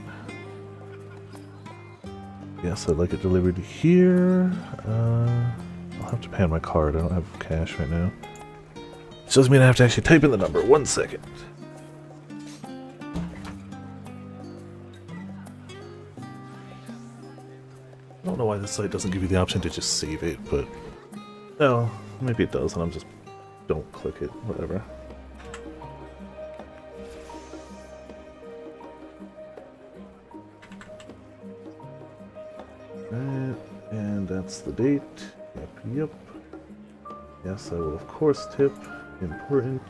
Yes, I'd like it delivered here. I'll have to pay on my card. I don't have cash right now. Which doesn't mean I have to actually type in the number. 1 second. I don't know why this site doesn't give you the option to just save it, but... Oh, maybe it does, and I'm just... Don't click it. Whatever. Alright, and that's the date. Yep, yep. Yes, I will of course tip. Important.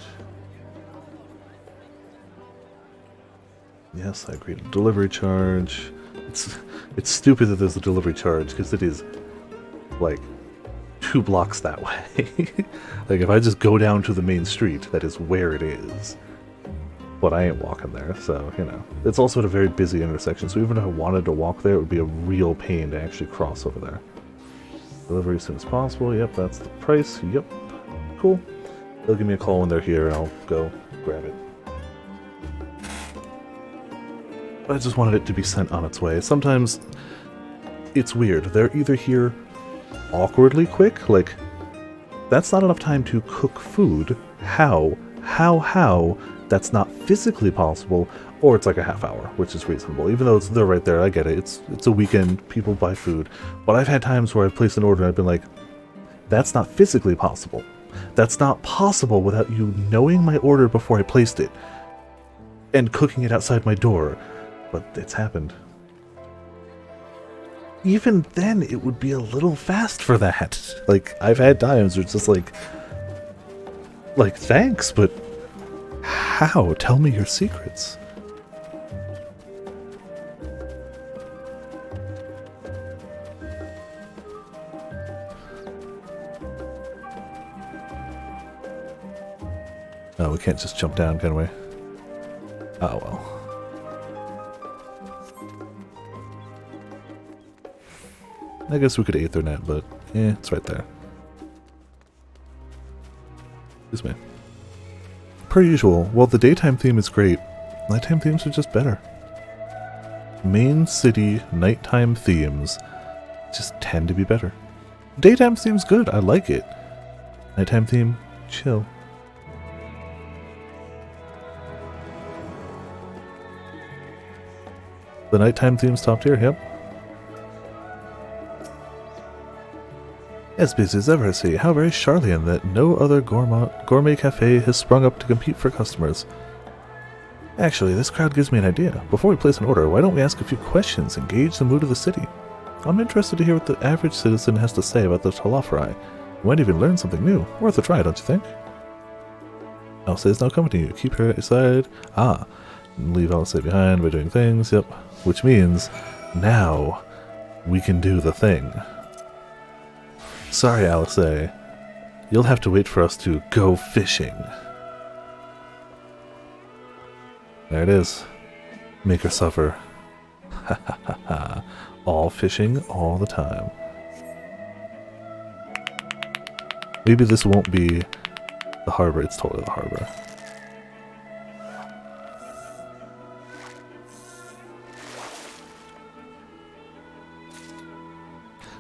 Yes, I agree to delivery charge. It's stupid that there's a delivery charge, because it is, like, 2 blocks that way. Like, if I just go down to the main street, that is where it is. But I ain't walking there, so, you know. It's also at a very busy intersection, so even if I wanted to walk there, it would be a real pain to actually cross over there. Delivery as soon as possible. Yep, that's the price. Yep. Cool. They'll give me a call when they're here, and I'll go grab it. I just wanted it to be sent on its way. Sometimes it's weird. They're either here awkwardly quick, like, that's not enough time to cook food. How? how that's not physically possible, or it's like a half hour, which is reasonable. Even though they're right there, I get it. It's a weekend, people buy food. But I've had times where I've placed an order and I've been like, that's not physically possible. That's not possible without you knowing my order before I placed it and cooking it outside my door. But it's happened. Even then, it would be a little fast for that. Like, I've had times where it's just like, thanks, but how? Tell me your secrets. Oh, we can't just jump down, can we? Oh, well. I guess we could Aethernet, but it's right there. Excuse me. Per usual, while the daytime theme is great, nighttime themes are just better. Main city nighttime themes just tend to be better. Daytime theme's good, I like it. Nighttime theme, chill. The nighttime theme's top tier, yep. As busy as ever, I see. How very Charlian that no other gourmet cafe has sprung up to compete for customers. Actually, this crowd gives me an idea. Before we place an order, why don't we ask a few questions and gauge the mood of the city? I'm interested to hear what the average citizen has to say about the Talafari. We might even learn something new. Worth a try, don't you think? Alcé is now coming to you. Keep her aside. Ah. Leave Alcé behind by doing things. Yep. Which means, now, we can do the thing. Sorry, Alcé. You'll have to wait for us to go fishing. There it is. Make her suffer. Ha ha ha ha. All fishing all the time. Maybe this won't be the harbor. It's totally the harbor.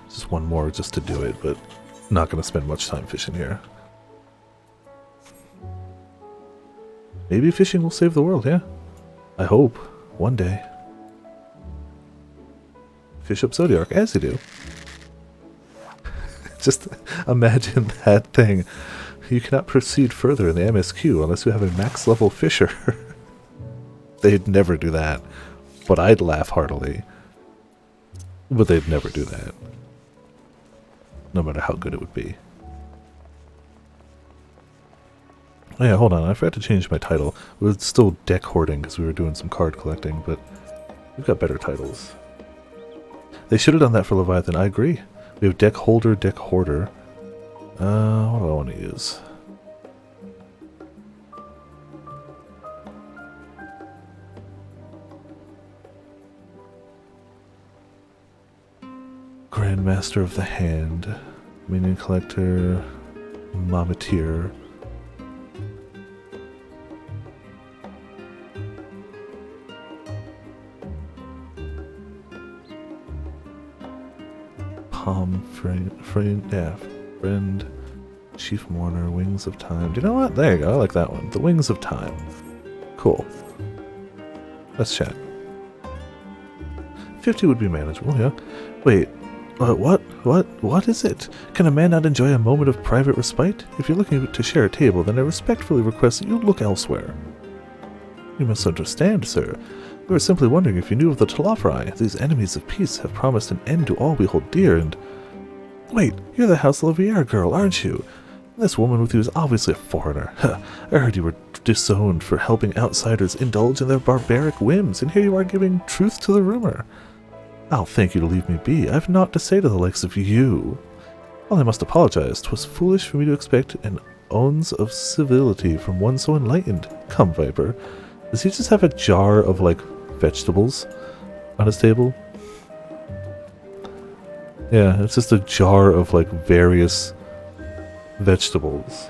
Just one more just to do it, but not going to spend much time fishing here. Maybe fishing will save the world, yeah? I hope. One day. Fish up Zodiac, as you do. Just imagine that thing. You cannot proceed further in the MSQ unless you have a max level fisher. They'd never do that. But I'd laugh heartily. But they'd never do that. No matter how good it would be. Oh yeah, hold on. I forgot to change my title. It was still deck hoarding because we were doing some card collecting, but we've got better titles. They should have done that for Leviathan. I agree. We have deck holder, deck hoarder. What do I want to use? Grandmaster of the Hand, Minion Collector, Mometeer. Palm, friend, Chief Mourner, Wings of Time. Do you know what? There you go. I like that one. The Wings of Time. Cool. Let's chat. 50 would be manageable, yeah. Wait. What is it? Can a man not enjoy a moment of private respite? If you're looking to share a table, then I respectfully request that you look elsewhere. You misunderstand, sir. We were simply wondering if you knew of the Talafari. These enemies of peace have promised an end to all we hold dear, and... Wait, you're the House Lavier girl, aren't you? This woman with you is obviously a foreigner. I heard you were disowned for helping outsiders indulge in their barbaric whims, and here you are giving truth to the rumor. I'll thank you to leave me be. I've naught to say to the likes of you. Well, I must apologize. 'Twas foolish for me to expect an ounce of civility from one so enlightened. Come, Viper. Does he just have a jar of, like, vegetables on his table? Yeah, it's just a jar of, like, various vegetables.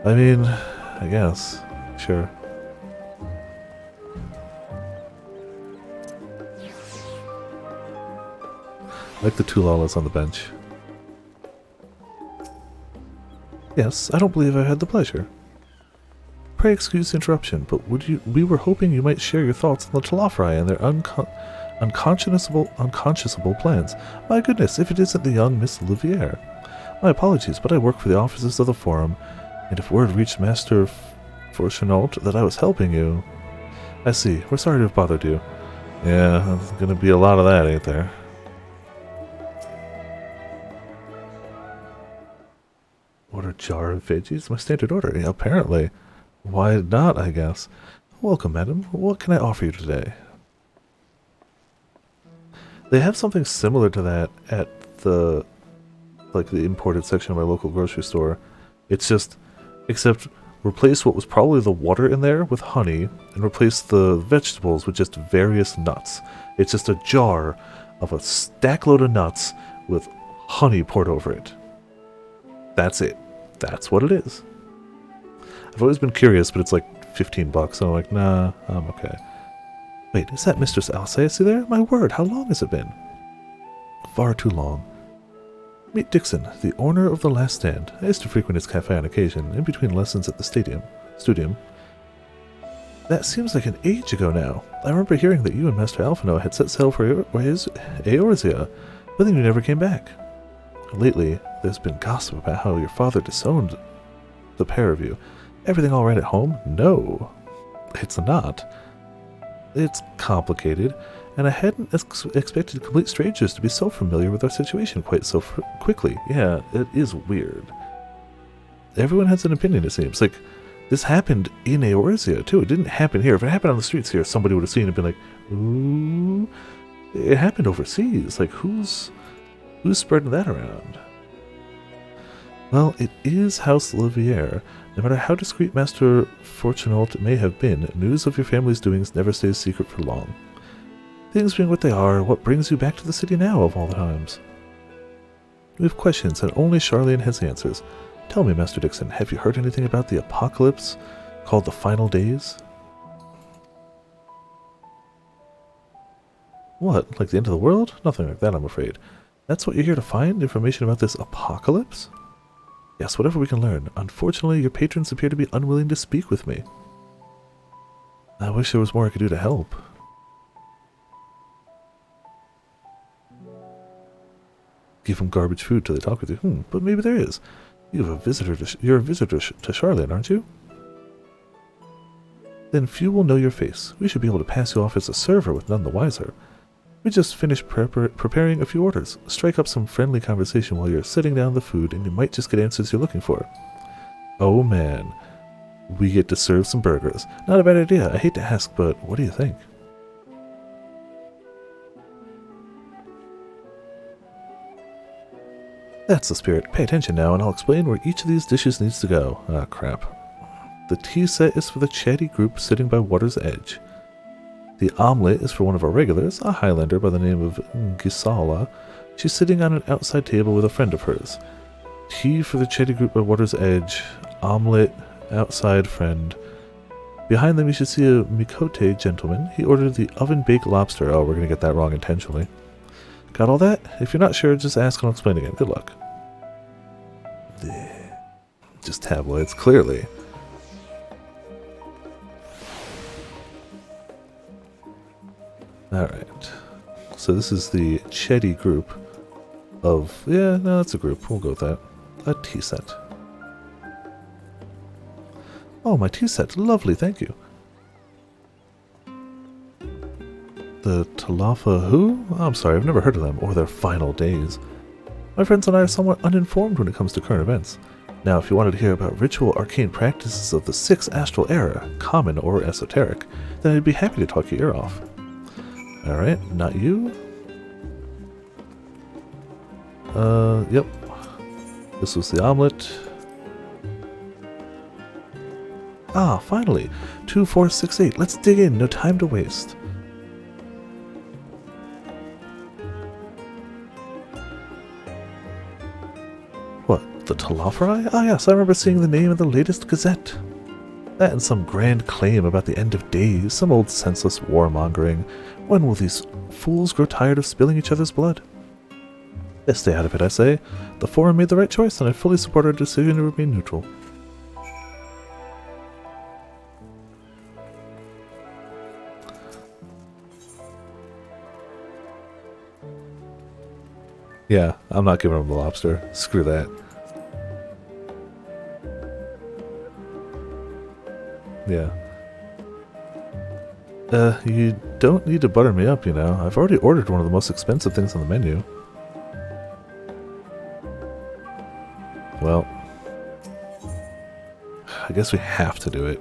I mean, I guess. Sure. I like the two Lalas on the bench. Yes, I don't believe I've had the pleasure. Pray excuse the interruption, but we were hoping you might share your thoughts on the Talafri and their unconscionable plans. My goodness, if it isn't the young Miss Louviere. My apologies, but I work for the officers of the Forum, and if word reached Master Fortunault that I was helping you... I see. We're sorry to have bothered you. Yeah, there's gonna be a lot of that, ain't there? Order a jar of veggies? My standard order, yeah, apparently. Why not, I guess. Welcome, madam. What can I offer you today? They have something similar to that at the imported section of my local grocery store. It's just, except replace what was probably the water in there with honey, and replace the vegetables with just various nuts. It's just a jar of a stack load of nuts with honey poured over it. That's it. That's what it is. I've always been curious, but it's like 15 bucks, so I'm like, nah, I'm okay. Wait, is that Mistress Alsace there? My word, how long has it been? Far too long. Meet Dixon, the owner of the Last Stand. I used to frequent his cafe on occasion, in between lessons at the studium. That seems like an age ago now. I remember hearing that you and Master Alphino had set sail for Eorzea, but then you never came back. Lately, there's been gossip about how your father disowned the pair of you. Everything all right at home? No, it's not. It's complicated, and I hadn't expected complete strangers to be so familiar with our situation quite so quickly. Yeah, it is weird. Everyone has an opinion, it seems. Like, this happened in Eorzea, too. It didn't happen here. If it happened on the streets here, somebody would have seen it and been like, ooh. It happened overseas. Like, who's spreading that around? Well, it is House Louviere. No matter how discreet Master Fortunault may have been, news of your family's doings never stays secret for long. Things being what they are, what brings you back to the city now of all the times? We have questions, and only Charlene has answers. Tell me, Master Dixon, have you heard anything about the apocalypse called the Final Days? What, like the end of the world? Nothing like that, I'm afraid. That's what you're here to find? Information about this apocalypse? Yes, whatever we can learn. Unfortunately, your patrons appear to be unwilling to speak with me. I wish there was more I could do to help. Give them garbage food till they talk with you. But maybe there is. You're a visitor to Charlene, aren't you? Then few will know your face. We should be able to pass you off as a server with none the wiser. We just finished preparing a few orders. Strike up some friendly conversation while you're setting down the food, and you might just get answers you're looking for. Oh man. We get to serve some burgers. Not a bad idea. I hate to ask, but what do you think? That's the spirit. Pay attention now, and I'll explain where each of these dishes needs to go. Ah, crap. The tea set is for the chatty group sitting by water's edge. The omelet is for one of our regulars, a Highlander by the name of Gisala. She's sitting on an outside table with a friend of hers. Tea for the chatty group by water's edge, omelet, outside friend. Behind them you should see a Mikote gentleman. He ordered the oven-baked lobster. Oh, we're going to get that wrong intentionally. Got all that? If you're not sure, just ask and I'll explain again. Good luck. Just tabloids, clearly. Alright. So this is the Chetty group of... Yeah, no, that's a group. We'll go with that. A tea set. Oh, my tea set. Lovely, thank you. The Talafa who? Oh, I'm sorry, I've never heard of them, or their final days. My friends and I are somewhat uninformed when it comes to current events. Now, if you wanted to hear about ritual arcane practices of the 6th astral era, common or esoteric, then I'd be happy to talk your ear off. Alright, not you? Yep. This was the omelet. Ah, finally! 2468, let's dig in, no time to waste. What, the Talafri? Ah yes, I remember seeing the name in the latest Gazette. That and some grand claim about the end of days, some old senseless warmongering. When will these fools grow tired of spilling each other's blood? Let's stay out of it, I say. The Forum made the right choice, and I fully support our decision to remain neutral. I'm not giving him the lobster. Screw that. Yeah. You don't need to butter me up, you know. I've already ordered one of the most expensive things on the menu. Well, I guess we have to do it.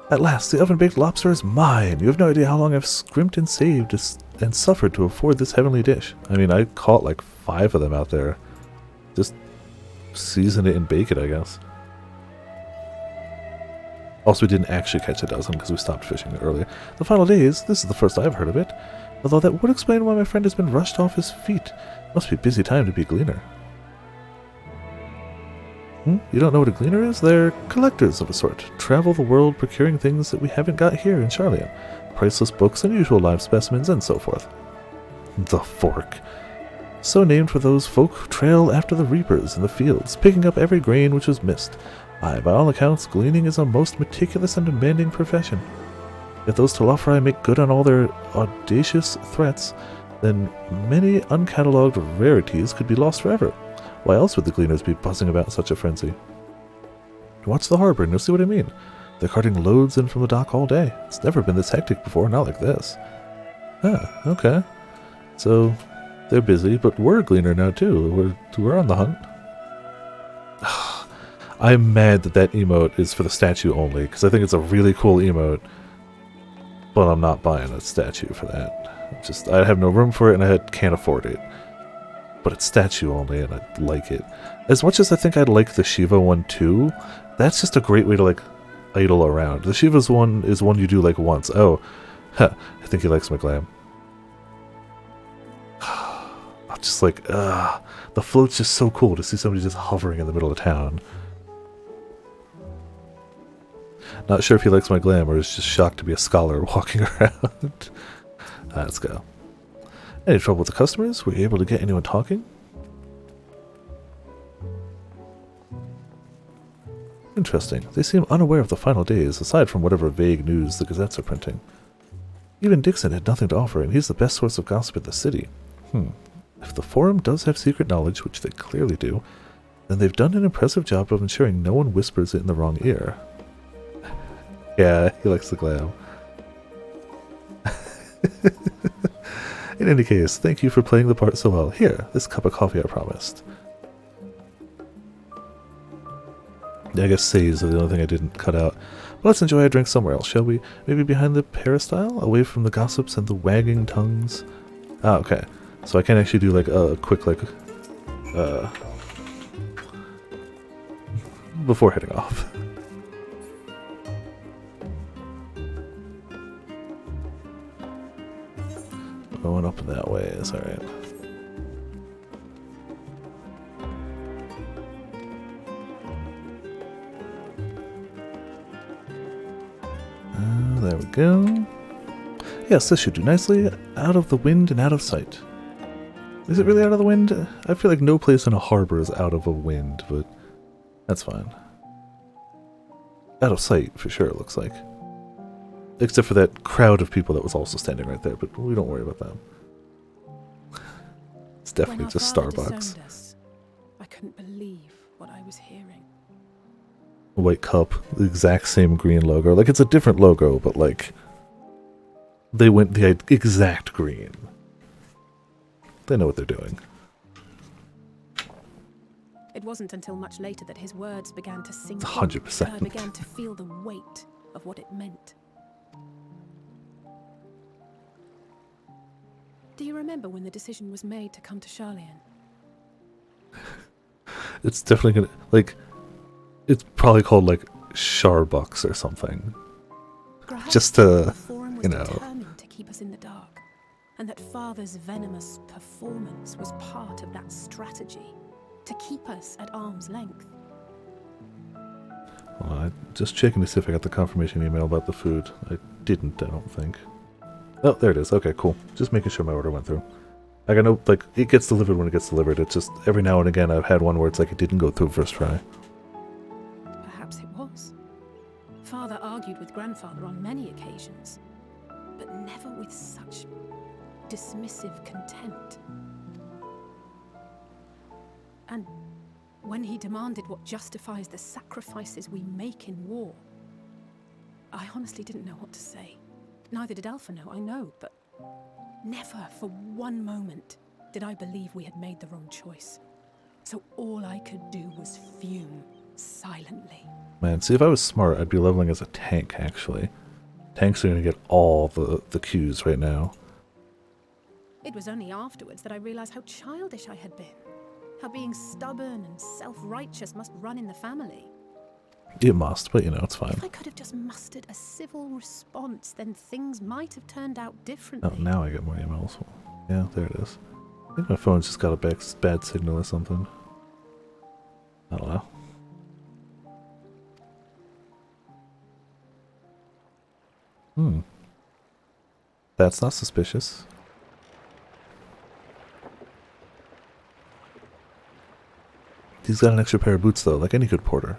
At last, the oven-baked lobster is mine! You have no idea how long I've scrimped and saved and suffered to afford this heavenly dish. I mean, I caught like 5 of them out there. Just season it and bake it, I guess. Also, we didn't actually catch a dozen because we stopped fishing earlier. The final days, this is the first I've heard of it. Although that would explain why my friend has been rushed off his feet. Must be a busy time to be a gleaner. You don't know what a gleaner is? They're collectors of a sort. Travel the world procuring things that we haven't got here in Charlian. Priceless books, unusual live specimens, and so forth. The Fork. So named for those folk who trail after the reapers in the fields, picking up every grain which was missed. Aye, by all accounts, gleaning is a most meticulous and demanding profession. If those Telafri make good on all their audacious threats, then many uncatalogued rarities could be lost forever. Why else would the gleaners be buzzing about in such a frenzy? Watch the harbor and you'll see what I mean. They're carting loads in from the dock all day. It's never been this hectic before, not like this. Ah, okay. So, they're busy, but we're a gleaner now too. We're on the hunt. I'm mad that that emote is for the statue only, because I think it's a really cool emote, but I'm not buying a statue for that. I have no room for it and I can't afford it. But it's statue only and I like it. As much as I think I'd like the Shiva one too, that's just a great way to like idle around. The Shiva's one is one you do like once. Oh, I think he likes my glam. I'm just like, the float's just so cool to see somebody just hovering in the middle of town. Not sure if he likes my glam or is just shocked to be a scholar walking around. Let's go. Any trouble with the customers? Were you able to get anyone talking? Interesting. They seem unaware of the final days, aside from whatever vague news the gazettes are printing. Even Dixon had nothing to offer, and he's the best source of gossip in the city. If the Forum does have secret knowledge, which they clearly do, then they've done an impressive job of ensuring no one whispers it in the wrong ear. Yeah, he likes the glam. In any case, thank you for playing the part so well. Here, this cup of coffee I promised. Yeah, I guess says are the only thing I didn't cut out. But let's enjoy a drink somewhere else, shall we? Maybe behind the peristyle? Away from the gossips and the wagging tongues? Ah, okay. So I can actually do like a quick before heading off. Going up that way is alright. There we go. Yes, this should do nicely. Out of the wind and out of sight. Is it really out of the wind? I feel like no place in a harbor is out of a wind, but that's fine. Out of sight, for sure, it looks like. Except for that crowd of people that was also standing right there, but we don't worry about them. It's definitely just Starbucks. Us, I couldn't believe what I was hearing. White cup, the exact same green logo. Like, it's a different logo, but like, they went the exact green. They know what they're doing. It wasn't until much later that his words began to sink 100%. in, I began to feel the weight of what it meant. Do you remember when the decision was made to come to Charlian? It's definitely gonna, like, it's probably called like Starbucks or something. Perhaps just to, the Forum was you know. determined to keep us in the dark, and that Father's venomous performance was part of that strategy to keep us at arm's length. Well, I'm just checking to see if I got the confirmation email about the food. I didn't, I don't think. Oh, there it is. Okay, cool. Just making sure my order went through. Like, I know, like, it gets delivered when it gets delivered. It's just, every now and again, I've had one where it's like it didn't go through first try. Perhaps it was. Father argued with Grandfather on many occasions, but never with such dismissive contempt. And when he demanded what justifies the sacrifices we make in war, I honestly didn't know what to say. Neither did Alpha know, I know, but never for one moment did I believe we had made the wrong choice. So all I could do was fume silently. Man, see, if I was smart, I'd be leveling as a tank, actually. Tanks are going to get all the Qs right now. It was only afterwards that I realized how childish I had been. How being stubborn and self-righteous must run in the family. It must, but you know, it's fine. If I could have just mustered a civil response, then things might have turned out differently. Oh, now I get more emails. Yeah, there it is. I think my phone's just got a bad signal or something. I don't know. That's not suspicious. He's got an extra pair of boots, though, like any good porter.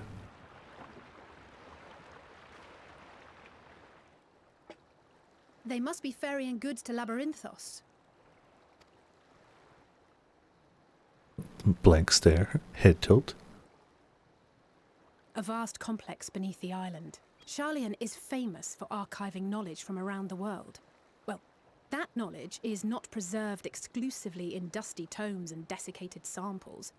They must be ferrying goods to Labyrinthos. Blank stare, head tilt. A vast complex beneath the island. Sharlayan is famous for archiving knowledge from around the world. Well, that knowledge is not preserved exclusively in dusty tomes and desiccated samples.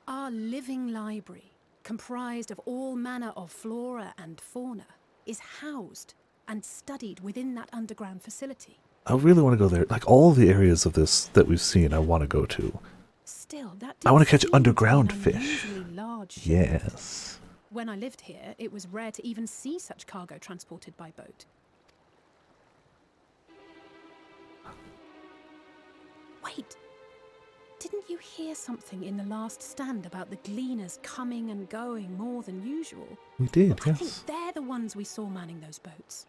Our living library, comprised of all manner of flora and fauna, is housed and studied within that underground facility. I really want to go there. Like, all the areas of this that we've seen, I want to go to. Still, that I want to catch seem to be underground an fish. unusually large ship. Yes. When I lived here, it was rare to even see such cargo transported by boat. Wait! Didn't you hear something in the last stand about the gleaners coming and going more than usual? We did, I yes. think they're the ones we saw manning those boats.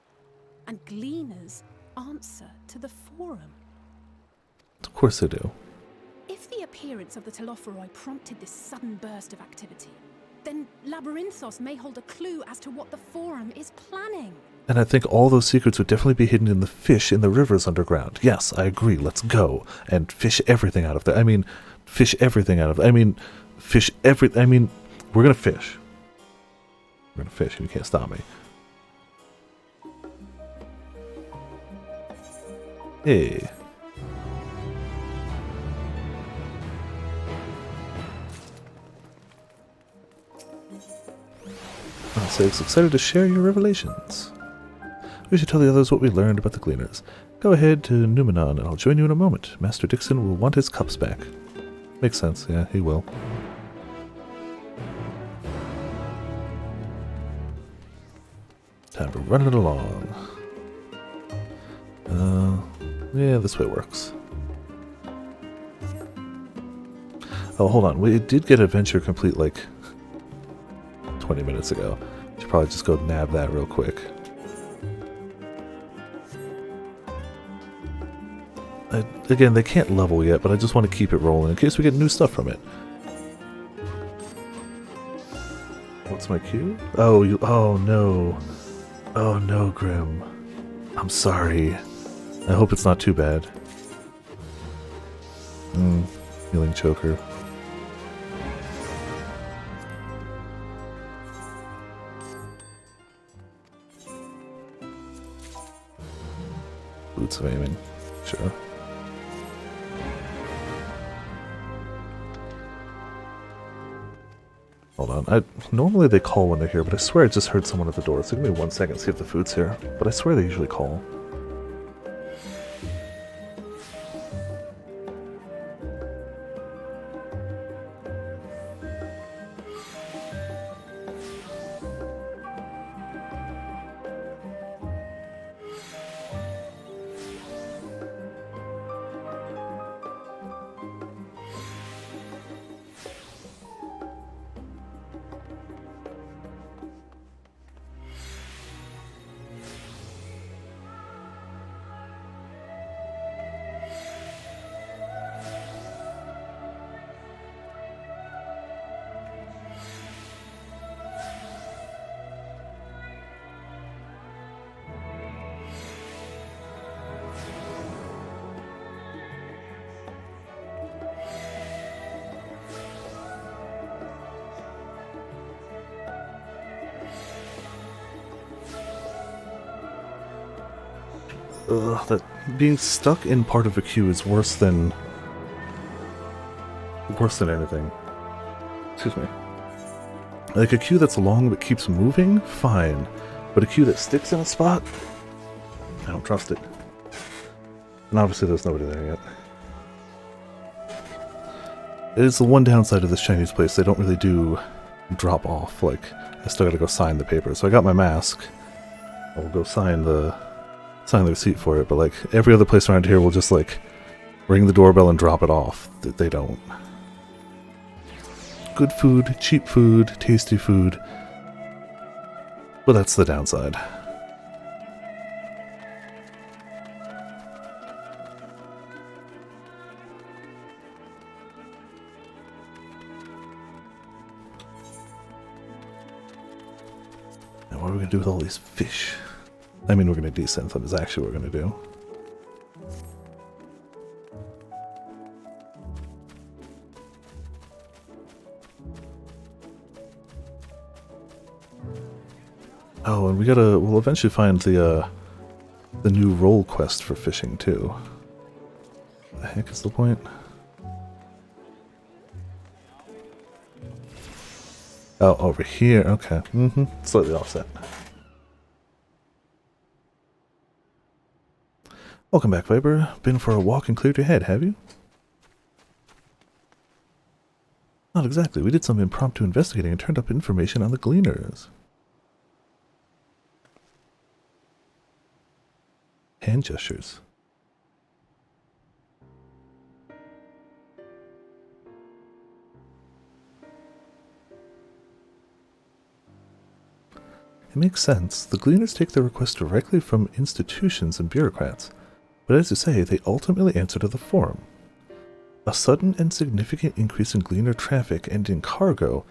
And gleaners answer to the Forum. Of course they do. If the appearance of the Telophoroi prompted this sudden burst of activity, then Labyrinthos may hold a clue as to what the Forum is planning. And I think all those secrets would definitely be hidden in the fish in the rivers underground. Yes, I agree. Let's go and fish everything out of there. I mean, fish everything out of there. I mean, fish every... I mean, we're going to fish. We're going to fish. You can't stop me. Hey. Six, excited to share your revelations. We should tell the others what we learned about the Gleaners. Go ahead to Numenon and I'll join you in a moment. Master Dixon will want his cups back. Makes sense, yeah, he will. Time to run it along. Yeah, this way works. Oh, hold on. We did get Adventure Complete like 20 minutes ago. Should probably just go nab that real quick. Again, they can't level yet, but I just want to keep it rolling in case we get new stuff from it. What's my cue? Oh, oh no. Oh no, Grim. I'm sorry. I hope it's not too bad. Healing choker. Boots of aiming. Sure. Hold on. Normally they call when they're here, but I swear I just heard someone at the door. So give me 1 second, see if the food's here. But I swear they usually call. Ugh, that being stuck in part of a queue is worse than anything. Excuse me. Like a queue that's long but keeps moving, fine. But a queue that sticks in a spot, I don't trust it. And obviously there's nobody there yet. It is the one downside of this Chinese place. They don't really do drop off. Like, I still gotta go sign the paper. So I got my mask. I'll go sign the receipt for it. But like every other place around here will just like ring the doorbell and drop it off. They don't. Good food, cheap food, tasty food. But that's the downside. Now what are we going to do with all these fish? I mean, we're going to descent them is actually what we're going to do. Oh, and we'll eventually find the new role quest for fishing too. What the heck is the point? Oh, over here, okay. Slightly offset. Welcome back, Viper. Been for a walk and cleared your head, have you? Not exactly. We did some impromptu investigating and turned up information on the Gleaners. Hand gestures. It makes sense. The Gleaners take their requests directly from institutions and bureaucrats, but as you say, they ultimately answer to the Forum. A sudden and significant increase in Gleaner traffic and in cargo,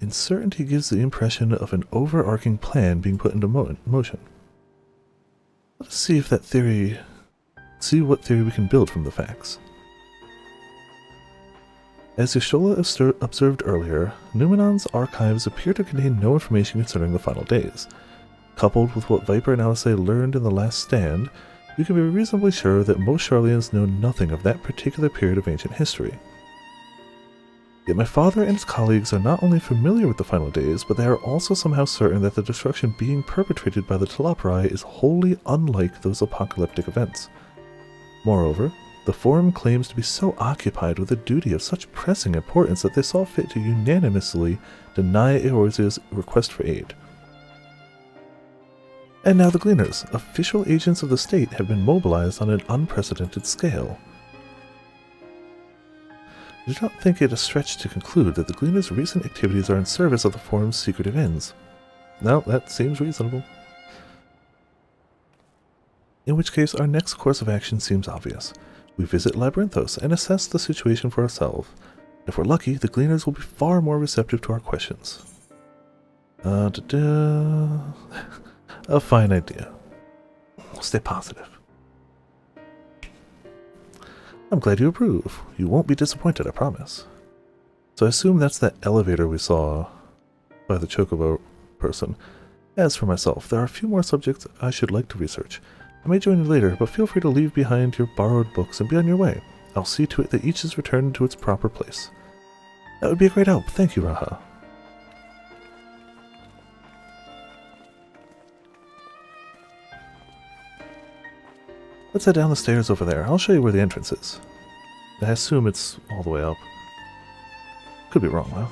uncertainty gives the impression of an overarching plan being put into motion. Let us see what theory we can build from the facts. As Yashola observed earlier, Numenon's archives appear to contain no information concerning the final days. Coupled with what Viper and Alice learned in the last stand, you can be reasonably sure that most Sharlayans know nothing of that particular period of ancient history. Yet my father and his colleagues are not only familiar with the final days, but they are also somehow certain that the destruction being perpetrated by the Talaparai is wholly unlike those apocalyptic events. Moreover, the Forum claims to be so occupied with a duty of such pressing importance that they saw fit to unanimously deny Eorzea's request for aid. And now the Gleaners, official agents of the state, have been mobilized on an unprecedented scale. I do not think it a stretch to conclude that the Gleaners' recent activities are in service of the Forum's secretive ends. No, that seems reasonable. In which case, our next course of action seems obvious. We visit Labyrinthos and assess the situation for ourselves. If we're lucky, the Gleaners will be far more receptive to our questions. A fine idea. Stay positive. I'm glad you approve. You won't be disappointed, I promise. So I assume that's that elevator we saw by the Chocobo person. As for myself, there are a few more subjects I should like to research. I may join you later, but feel free to leave behind your borrowed books and be on your way. I'll see to it that each is returned to its proper place. That would be a great help. Thank you, Raha. Let's head down the stairs over there. I'll show you where the entrance is. I assume it's all the way up. Could be wrong, though.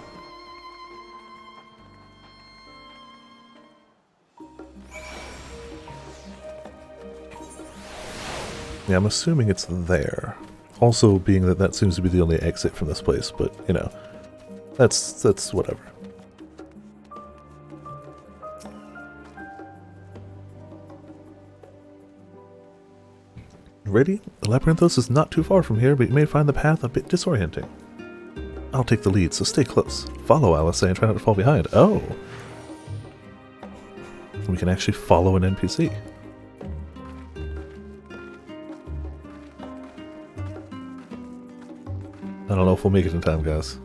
Yeah, I'm assuming it's there. Also, being that that seems to be the only exit from this place, but, you know, that's whatever. Ready? Labyrinthos is not too far from here, but you may find the path a bit disorienting. I'll take the lead, so stay close. Follow Alice and try not to fall behind. Oh! We can actually follow an NPC. I don't know if we'll make it in time, guys.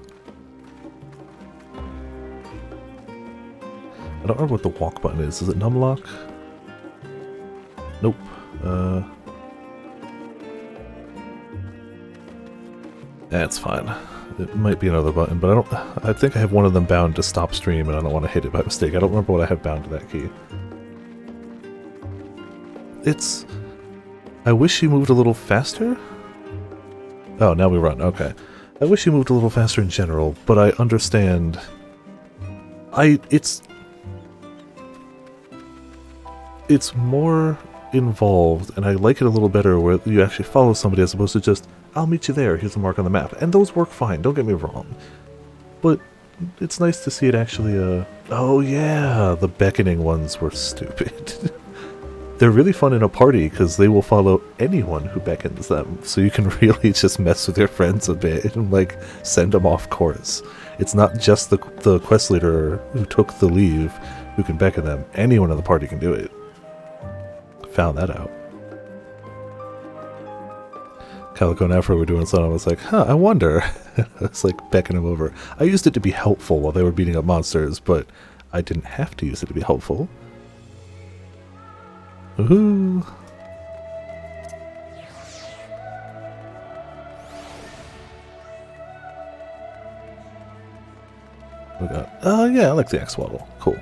I don't remember what the walk button is. Is it numlock? Nope. That's fine. It might be another button, but I think I have one of them bound to stop stream and I don't want to hit it by mistake. I don't remember what I have bound to that key. I wish she moved a little faster? Oh, now we run. Okay. I wish she moved a little faster in general, but I understand. It's more involved, and I like it a little better where you actually follow somebody as opposed to just, I'll meet you there, here's a mark on the map. And those work fine, don't get me wrong. But it's nice to see it actually, oh yeah, the beckoning ones were stupid. They're really fun in a party because they will follow anyone who beckons them, so you can really just mess with your friends a bit and like send them off course. It's not just the quest leader who took the leave who can beckon them. Anyone in the party can do it. Found that out. Calico and Afro were doing something. I was like, huh, I wonder. It's like beckoning them over. I used it to be helpful while they were beating up monsters, but I didn't have to use it to be helpful. Woohoo! We got, yeah, I like the Axolotl. Cool.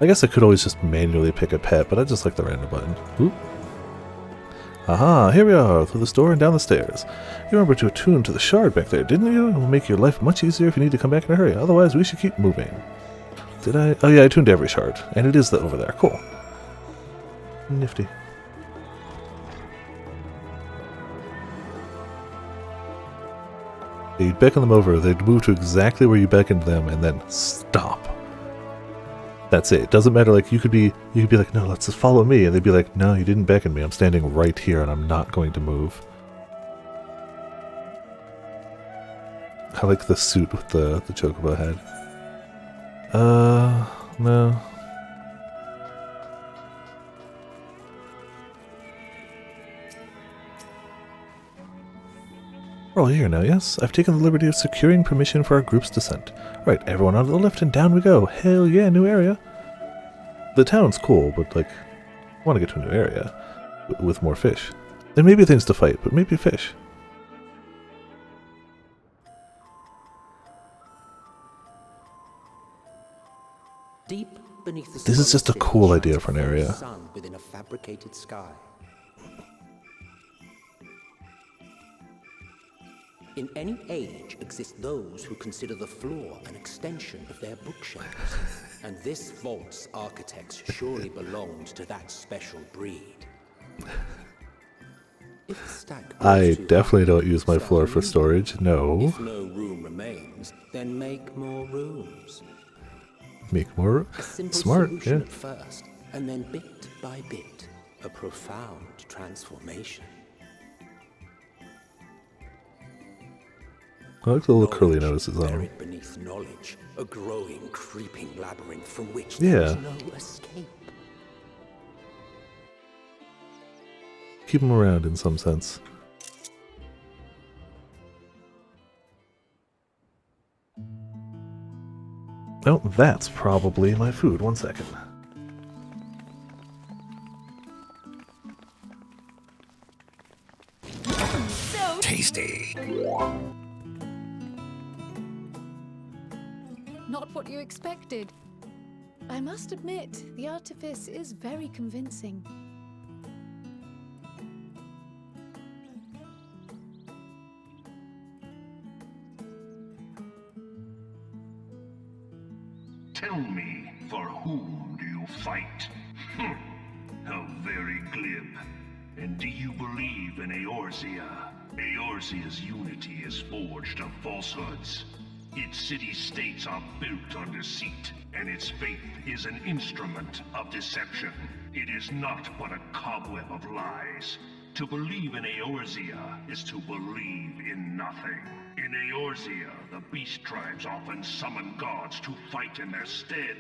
I guess I could always just manually pick a pet, but I just like the random button. Ooh. Aha, here we are, through this door and down the stairs. You remember to attune to the shard back there, didn't you? It will make your life much easier if you need to come back in a hurry. Otherwise, we should keep moving. Did I? Oh yeah, I tuned every shard. And it is over there. Cool. Nifty. You'd beckon them over, they'd move to exactly where you beckoned them, and then stop. That's it. It doesn't matter, like, you could be like, no, let's just follow me, and they'd be like, no, you didn't beckon me, I'm standing right here, and I'm not going to move. I like the suit with the chocobo head. No. We're all here now, yes? I've taken the liberty of securing permission for our group's descent. Right, everyone on to the left and down we go. Hell yeah, new area. The town's cool, but like, I want to get to a new area with more fish. There may be things to fight, but maybe fish. Deep beneath the This is just a cool idea for an area. Sun within a fabricated sky. In any age exist those who consider the floor an extension of their bookshelves, and this vault's architects surely belonged to that special breed. I definitely don't use my floor for storage, no. If no room remains, then make more rooms. Make more? A simple Smart, solution yeah. at first, and then bit by bit, a profound transformation. I like the little curly noses on them. Buried beneath knowledge, a growing, creeping labyrinth from which Yeah. there is no escape. Keep them around in some sense. Oh, that's probably my food. 1 second. So tasty. Not what you expected. I must admit, the artifice is very convincing. Tell me, for whom do you fight? How very glib. And do you believe in Eorzea? Eorzea's unity is forged of falsehoods. Its city-states are built on deceit, and its faith is an instrument of deception. It is not but a cobweb of lies. To believe in Eorzea is to believe in nothing. In Eorzea, the beast tribes often summon gods to fight in their stead,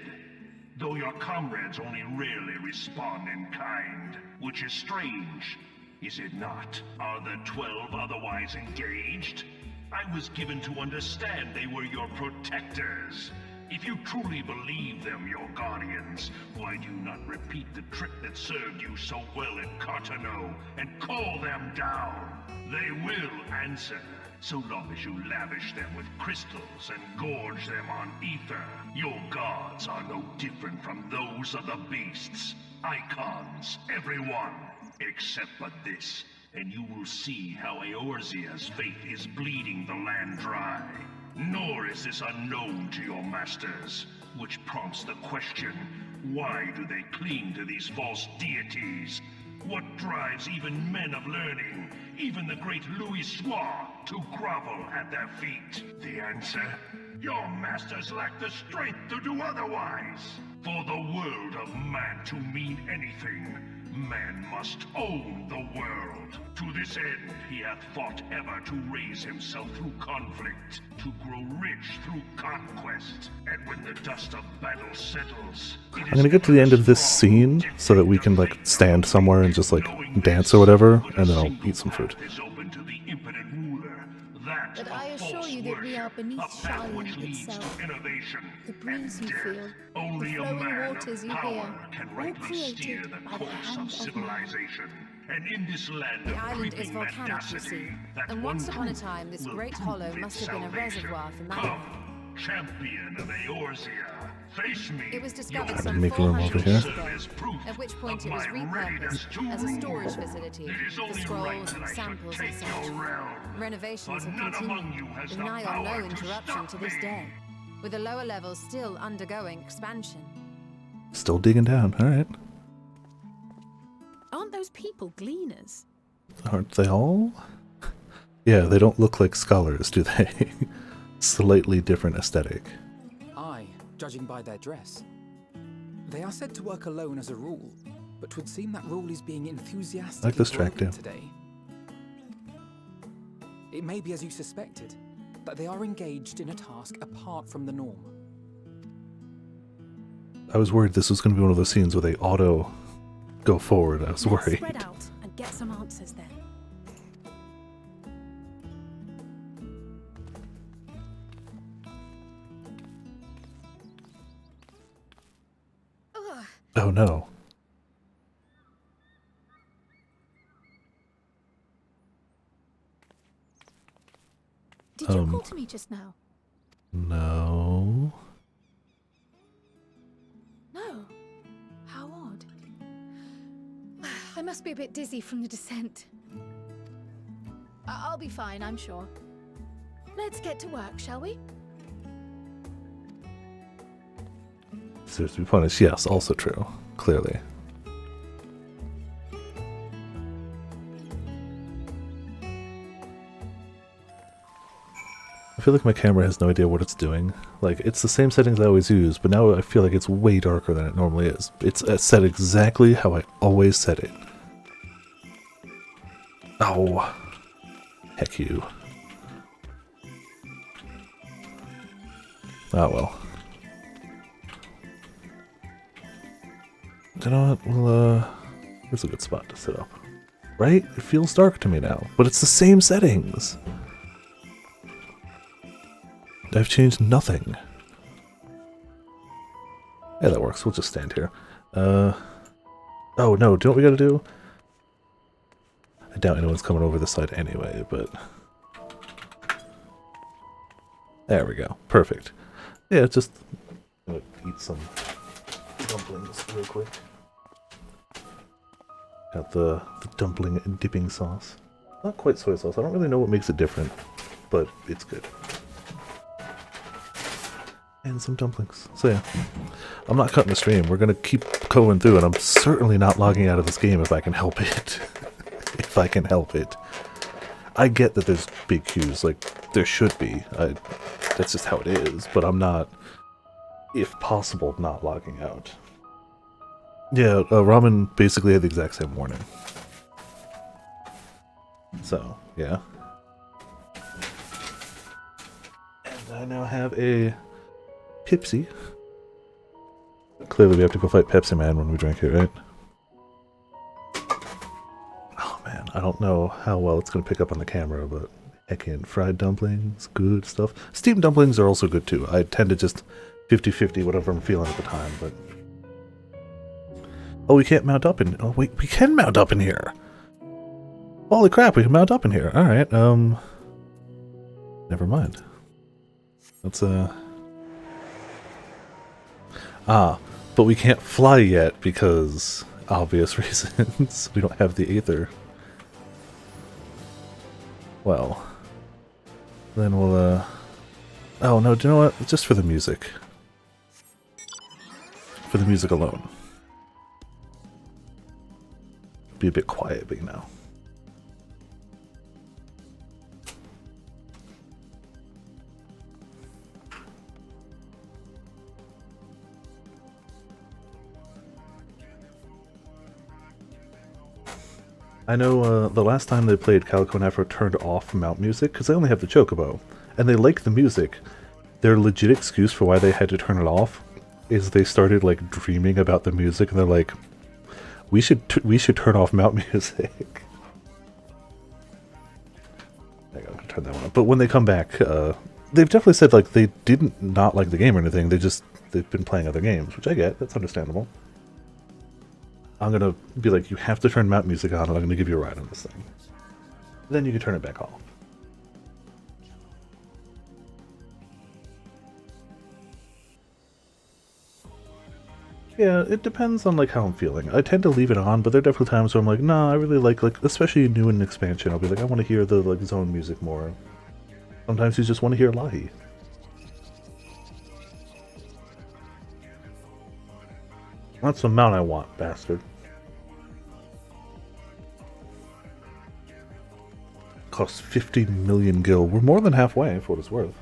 though your comrades only rarely respond in kind, which is strange, is it not? Are the 12 otherwise engaged? I was given to understand they were your protectors. If you truly believe them your guardians, why do you not repeat the trick that served you so well at Cartano and call them down? They will answer, so long as you lavish them with crystals and gorge them on ether. Your gods are no different from those of the beasts. Icons, everyone, except but this, and you will see how Eorzea's fate is bleeding the land dry. Nor is this unknown to your masters, which prompts the question, why do they cling to these false deities? What drives even men of learning, even the great Louis Soir, to grovel at their feet? The answer? Your masters lack the strength to do otherwise. For the world of man to mean anything, man must own the world. To this end, he hath fought ever to raise himself through conflict, to grow rich through conquest. And when the dust of battle settles, I'm gonna get to the end of this scene so that we can like stand somewhere and just like dance or whatever, and then I'll eat some food. But I assure you that we are beneath Sharlayan itself. The breeze you feel, the flowing waters you hear, all created by the hand of man. And in this land the island is volcanic, you see, and once upon a time this great hollow must have been a reservoir for magma. Champion of Eorzea, face me. It was discovered some 400 years ago, at which point it was repurposed as a storage facility for scrolls, samples, and such. Renovations have continued, with nigh on no interruption to this day, with the lower levels still undergoing expansion. Still digging down, alright. Aren't those people gleaners? Aren't they all? Yeah, they don't look like scholars, do they? Slightly different aesthetic. Aye, judging by their dress. They are said to work alone as a rule, but 'twould seem that rule is being enthusiastically like this track broken too. today. It may be as you suspected, that they are engaged in a task apart from the norm. I was worried this was going to be one of those scenes where they auto go forward. I was Let's worried. spread out and get some answers then. Oh no. Did you call to me just now? No. No. How odd. I must be a bit dizzy from the descent. I'll be fine, I'm sure. Let's get to work, shall we? Seriously, to be punished, yes, also true. Clearly. I feel like my camera has no idea what it's doing. Like, it's the same settings I always use, but now I feel like it's way darker than it normally is. It's set exactly how I always set it. Oh. Heck you. Oh well. You know what? Well, here's a good spot to sit up. Right? It feels dark to me now, but it's the same settings. I've changed nothing. Yeah, that works. We'll just stand here. Oh no, do you know what we gotta do? I doubt anyone's coming over this side anyway, but... There we go. Perfect. Yeah, just... I'm gonna eat some dumplings real quick. Got the dumpling and dipping sauce. Not quite soy sauce. I don't really know what makes it different, but it's good. And some dumplings. So yeah, I'm not cutting the stream. We're gonna keep going through, and I'm certainly not logging out of this game if I can help it. If I can help it. I get that there's big queues, like there should be. That's just how it is. But I'm not, if possible, not logging out. Yeah, ramen basically had the exact same warning. So yeah. And I now have a Pepsi. Clearly we have to go fight Pepsi Man when we drink it, right? Oh man, I don't know how well it's going to pick up on the camera, but heckin' fried dumplings, good stuff. Steamed dumplings are also good too. I tend to just 50-50, whatever I'm feeling at the time, but... Oh, we can't mount up in... Oh, wait, we can mount up in here! Holy crap, we can mount up in here. Alright, never mind. Let's, Ah, but we can't fly yet because... obvious reasons. We don't have the Aether. Well... Then we'll, Oh, no, do you know what? Just for the music. For the music alone. Be a bit quiet, but you know. I know the last time they played, Calico and Afro turned off mount music because they only have the Chocobo, and they like the music. Their legit excuse for why they had to turn it off is they started like dreaming about the music, and they're like, "We should turn off mount music." I gotta turn that one up. But when they come back, they've definitely said like they didn't not like the game or anything. They've been playing other games, which I get. That's understandable. I'm gonna be like, you have to turn mount music on, and I'm gonna give you a ride on this thing. Then you can turn it back off. Yeah, it depends on like how I'm feeling. I tend to leave it on, but there are definitely times where I'm like, nah, I really like especially new in expansion. I'll be like, I want to hear the like zone music more. Sometimes you just want to hear Lahi. That's the mount I want, bastard. Costs 50 million gil. We're more than halfway for what it's worth.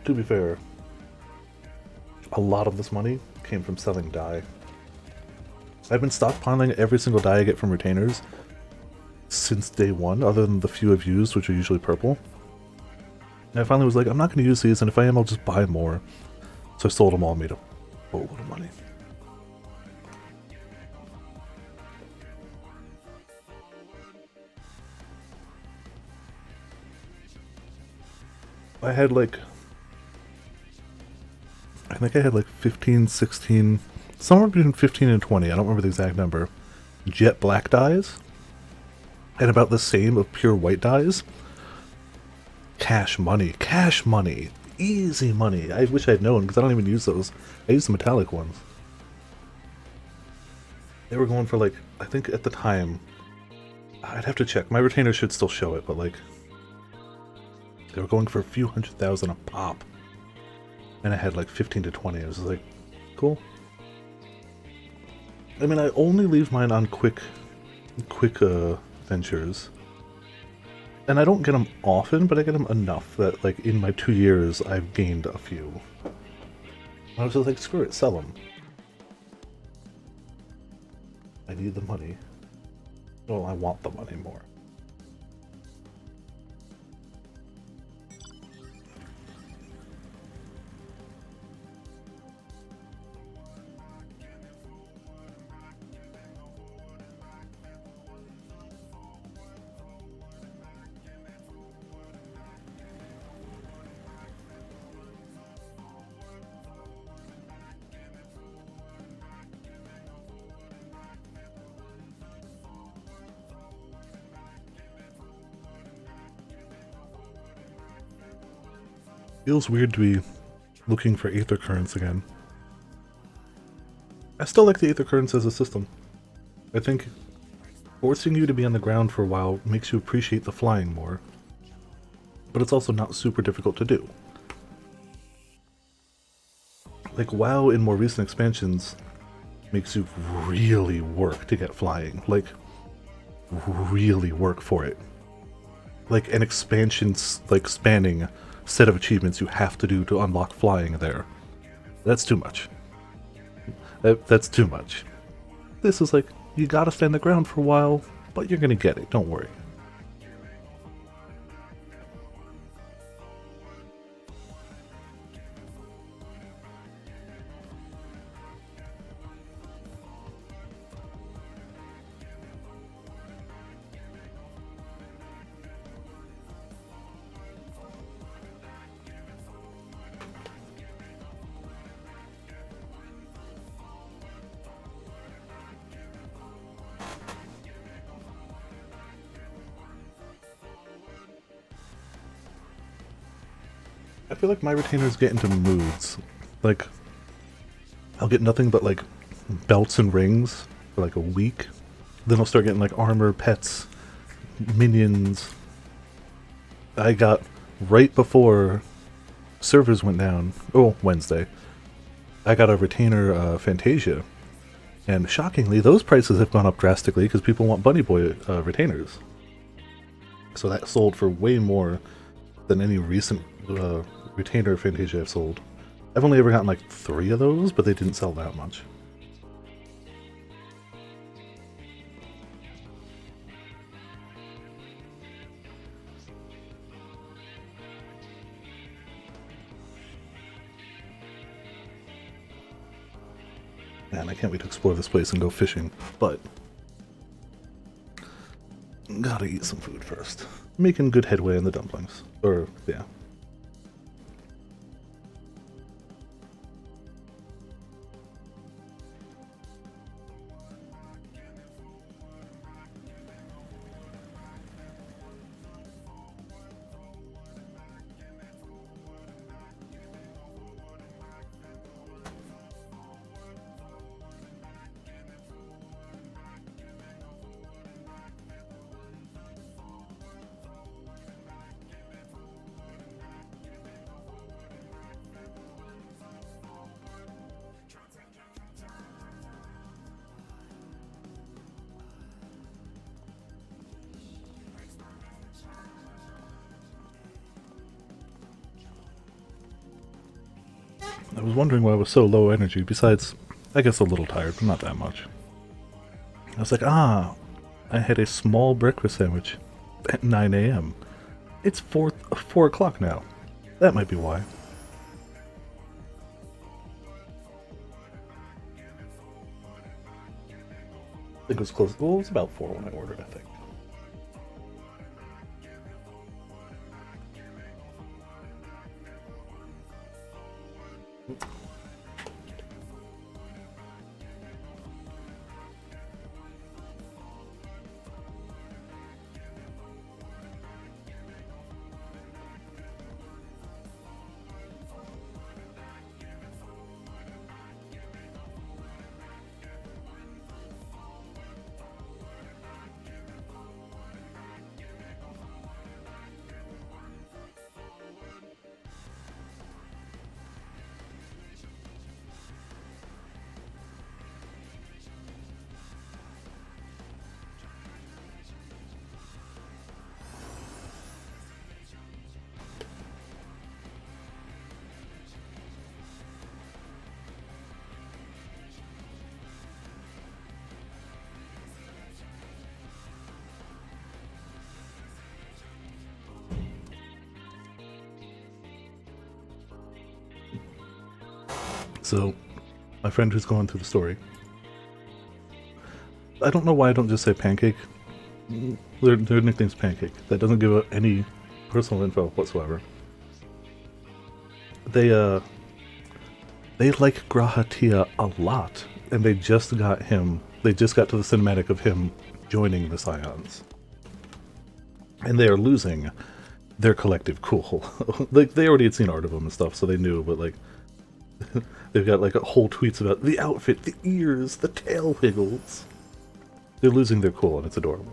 To be fair, a lot of this money came from selling dye. I've been stockpiling every single dye I get from retainers since day one, other than the few I've used, which are usually purple. And I finally was like, I'm not going to use these, and if I am, I'll just buy more. So I sold them all and made a boatload of money. I had like... I think I had like 15, 16... somewhere between 15 and 20, I don't remember the exact number. Jet black dyes. And about the same of pure white dyes. Cash money. Cash money. Easy money. I wish I'd known, because I don't even use those. I use the metallic ones. They were going for like, I think at the time, I'd have to check. My retainer should still show it, but like, they were going for a few $100,000 a pop. And I had like 15 to 20. I was like, cool. I mean, I only leave mine on quick ventures. And I don't get them often, but I get them enough that, like, in my 2 years, I've gained a few. I was just like, screw it, sell them. I need the money. Well, I want the money more. Feels weird to be looking for Aether Currents again. I still like the Aether Currents as a system. I think forcing you to be on the ground for a while makes you appreciate the flying more. But it's also not super difficult to do. Like, WoW in more recent expansions makes you really work to get flying. Like, really work for it. Like, an expansion, like, spanning set of achievements you have to do to unlock flying there. That's too much. That's too much. This is like, you gotta stand the ground for a while, but you're gonna get it, don't worry. I feel like my retainers get into moods. Like, I'll get nothing but like belts and rings for like a week. Then I'll start getting like armor, pets, minions. I got, right before servers went down, oh, Wednesday, I got a retainer Fantasia. And shockingly, those prices have gone up drastically because people want Bunny Boy retainers. So that sold for way more than any recent retainer Fantasia I've sold. I've only ever gotten like 3 of those, but they didn't sell that much. Man, I can't wait to explore this place and go fishing, but gotta eat some food first. Making good headway in the dumplings. Or, yeah. I was wondering why I was so low energy, besides, I guess a little tired, but not that much. I was like, I had a small breakfast sandwich at 9 a.m. It's 4 o'clock now. That might be why. I think it was close, well, it was about 4 when I ordered, I think. So, my friend who's going through the story, I don't know why I don't just say Pancake. Their nickname's Pancake. That doesn't give out any personal info whatsoever. They like Grahatia a lot, and they just got to the cinematic of him joining the Scions. And they are losing their collective cool. Like, they already had seen art of him and stuff, so they knew, but like, they've got like whole tweets about the outfit, the ears, the tail wiggles. They're losing their cool, and it's adorable.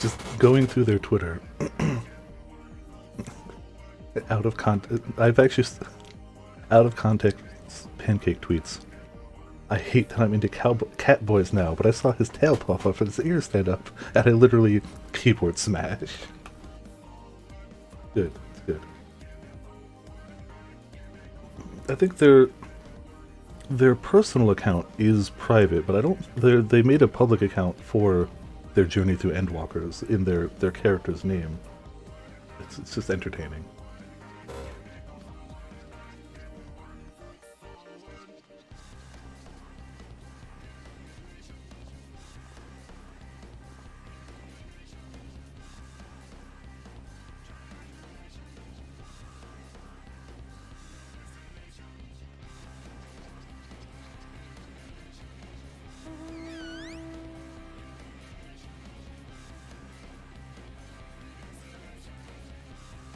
Just going through their Twitter, out of context, out of context pancake tweets. I hate that I'm into cat boys now, but I saw his tail puff up and his ears stand up, and I literally keyboard smash. Good, good. I think their personal account is private, but I don't. They made a public account for their journey through Endwalkers in their character's name. It's just entertaining.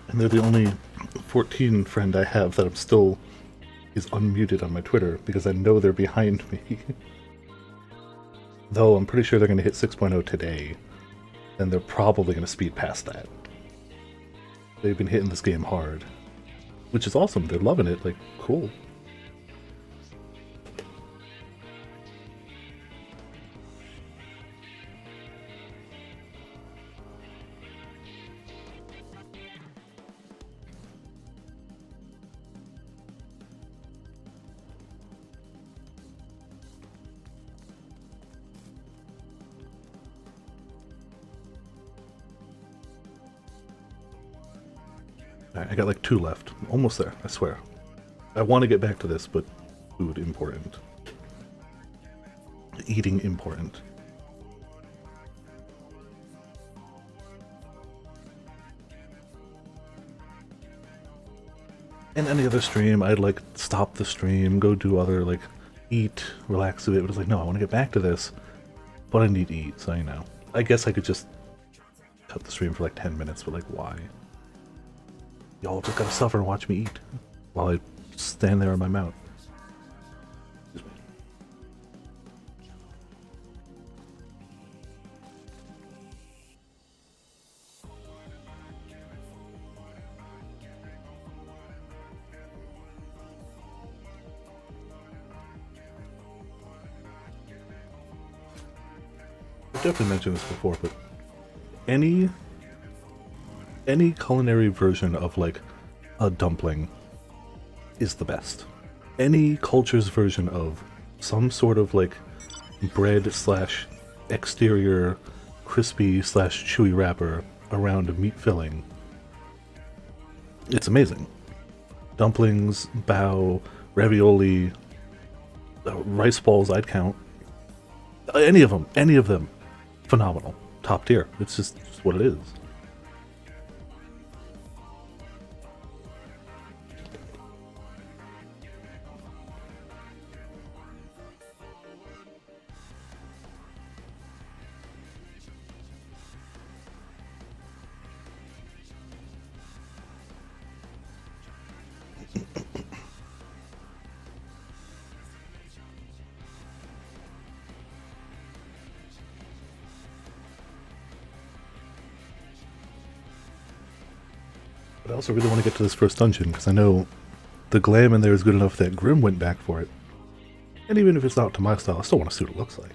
And they're the only 14 friend I have that I'm still is unmuted on my Twitter because I know they're behind me. Though I'm pretty sure they're going to hit 6.0 today, and they're probably going to speed past that. They've been hitting this game hard, which is awesome. They're loving it. Like, cool. I got like 2 left. Almost there, I swear. I want to get back to this, but food important. Eating important. In any other stream, I'd like stop the stream, go do other, like, eat, relax a bit, but it's like, no, I want to get back to this, but I need to eat, so you know. I guess I could just cut the stream for like 10 minutes, but like, why? Y'all just gotta suffer and watch me eat while I stand there in my mouth. Excuse me. I've definitely mentioned this before, but any culinary version of like a dumpling is the best. Any culture's version of some sort of like bread slash exterior crispy slash chewy wrapper around a meat filling, it's amazing. Dumplings, bao, ravioli, rice balls I'd count. Any of them, phenomenal. Top tier. It's just what it is. But I also really want to get to this first dungeon, because I know the glam in there is good enough that Grim went back for it. And even if it's not to my style, I still want to see what it looks like.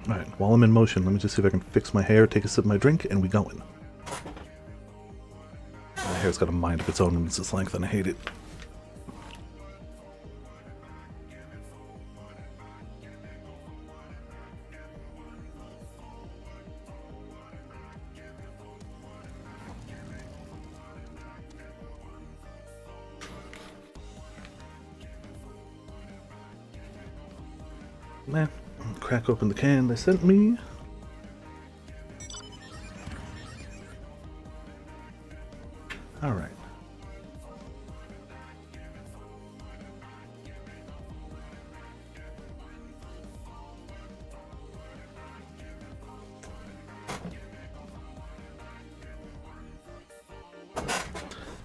Alright, while I'm in motion, let me just see if I can fix my hair, take a sip of my drink, and we going. My hair's got a mind of its own and it's its length, and I hate it. Nah, crack open the can they sent me. Alright.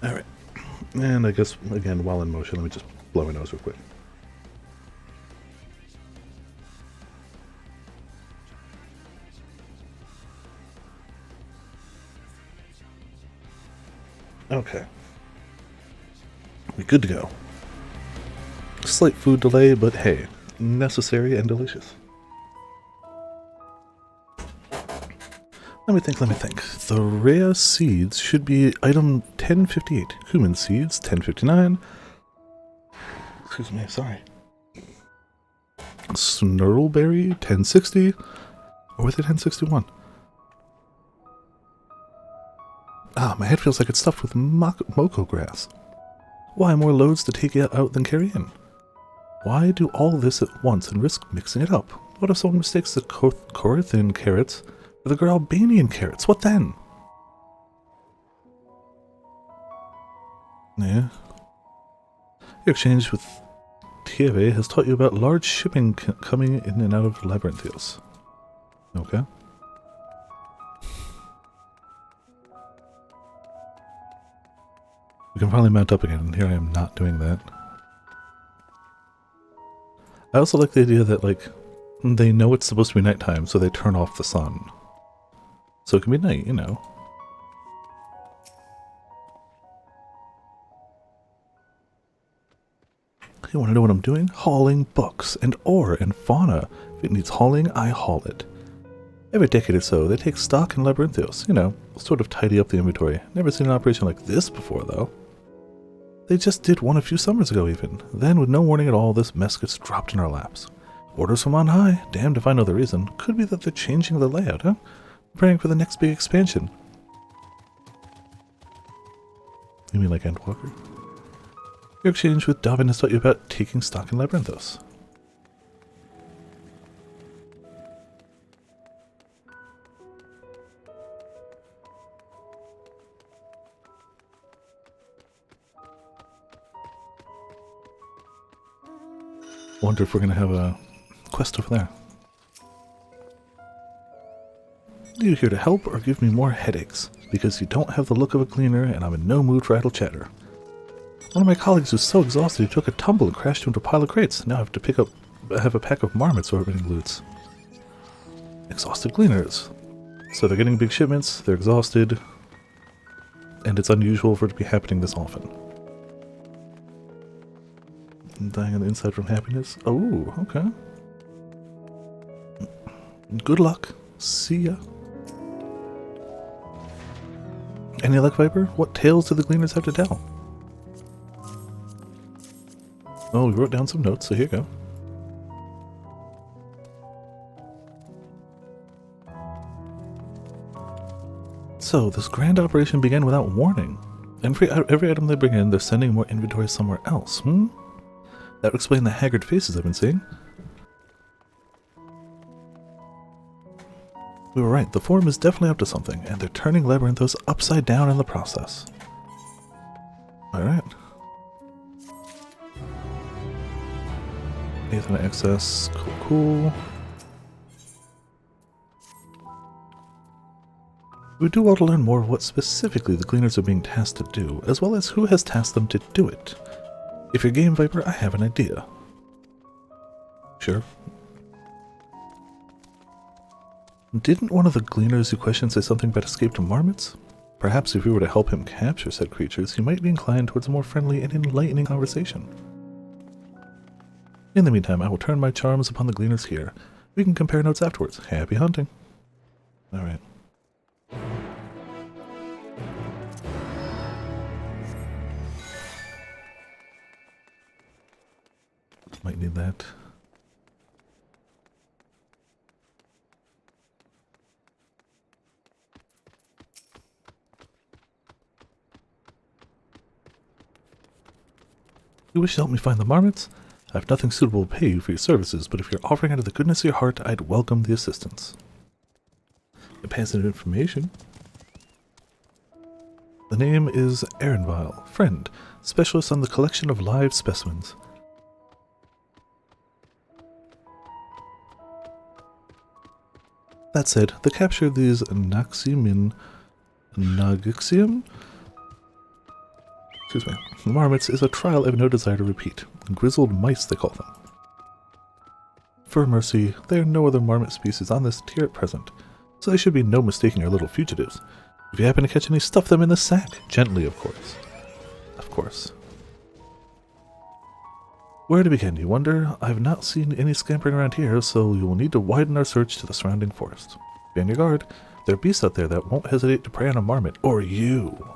Alright. And I guess, again, while in motion, let me just blow my nose real quick. Okay. We're good to go. Slight food delay, but hey, necessary and delicious. Let me think. The rare seeds should be item 1058. Cumin seeds, 1059. Excuse me, sorry. Snurlberry, 1060. Or was it 1061? Ah, my head feels like it's stuffed with moko grass. Why more loads to take it out than carry in? Why do all this at once and risk mixing it up? What if someone mistakes the Corinthian carrots for the Albanian carrots? What then? Yeah. Your exchange with Tieve has taught you about large shipping coming in and out of Labyrinthios. Okay. We can finally mount up again, and here I am not doing that. I also like the idea that, like, they know it's supposed to be nighttime, so they turn off the sun. So it can be night, you know. You want to know what I'm doing? Hauling books, and ore, and fauna. If it needs hauling, I haul it. Every decade or so, they take stock in Labyrinthios, you know, sort of tidy up the inventory. Never seen an operation like this before, though. They just did one a few summers ago, even. Then, with no warning at all, this mess gets dropped in our laps. Orders from on high. Damned if I know the reason. Could be that they're changing the layout, huh? Preparing for the next big expansion. You mean like Endwalker? Your exchange with Davin has taught you about taking stock in Labyrinthos. Wonder if we're going to have a quest over there. Are you here to help or give me more headaches? Because you don't have the look of a gleaner and I'm in no mood for idle chatter. One of my colleagues was so exhausted he took a tumble and crashed into a pile of crates. Now I have to have a pack of marmots orbiting loots. Exhausted gleaners. So they're getting big shipments, they're exhausted, and it's unusual for it to be happening this often. Dying on the inside from happiness? Oh, okay. Good luck. See ya. Any luck, Viper? What tales do the gleaners have to tell? Oh, we wrote down some notes, so here you go. So, this grand operation began without warning. And for every item they bring in, they're sending more inventory somewhere else, That would explain the haggard faces I've been seeing. We were right, the Forum is definitely up to something, and they're turning Labyrinthos upside down in the process. Alright. Ethan excess, cool. We do want to learn more of what specifically the Gleaners are being tasked to do, as well as who has tasked them to do it. If you're game, Viper, I have an idea. Sure. Didn't one of the Gleaners who questioned say something about escaped marmots? Perhaps if we were to help him capture said creatures, he might be inclined towards a more friendly and enlightening conversation. In the meantime, I will turn my charms upon the Gleaners here. We can compare notes afterwards. Happy hunting. Alright. Might need that. You wish to help me find the marmots? I have nothing suitable to pay you for your services, but if you're offering out of the goodness of your heart, I'd welcome the assistance. It passes information. The name is Ehrenweil, friend, specialist on the collection of live specimens. That said, the capture of these Naxixium marmots is a trial I have no desire to repeat. Grizzled mice, they call them. For mercy, there are no other marmot species on this tier at present, so there should be no mistaking our little fugitives. If you happen to catch any, stuff them in the sack. Gently, of course. Of course. Where to begin, you wonder? I have not seen any scampering around here, so you will need to widen our search to the surrounding forest. Be on your guard. There are beasts out there that won't hesitate to prey on a marmot, or you.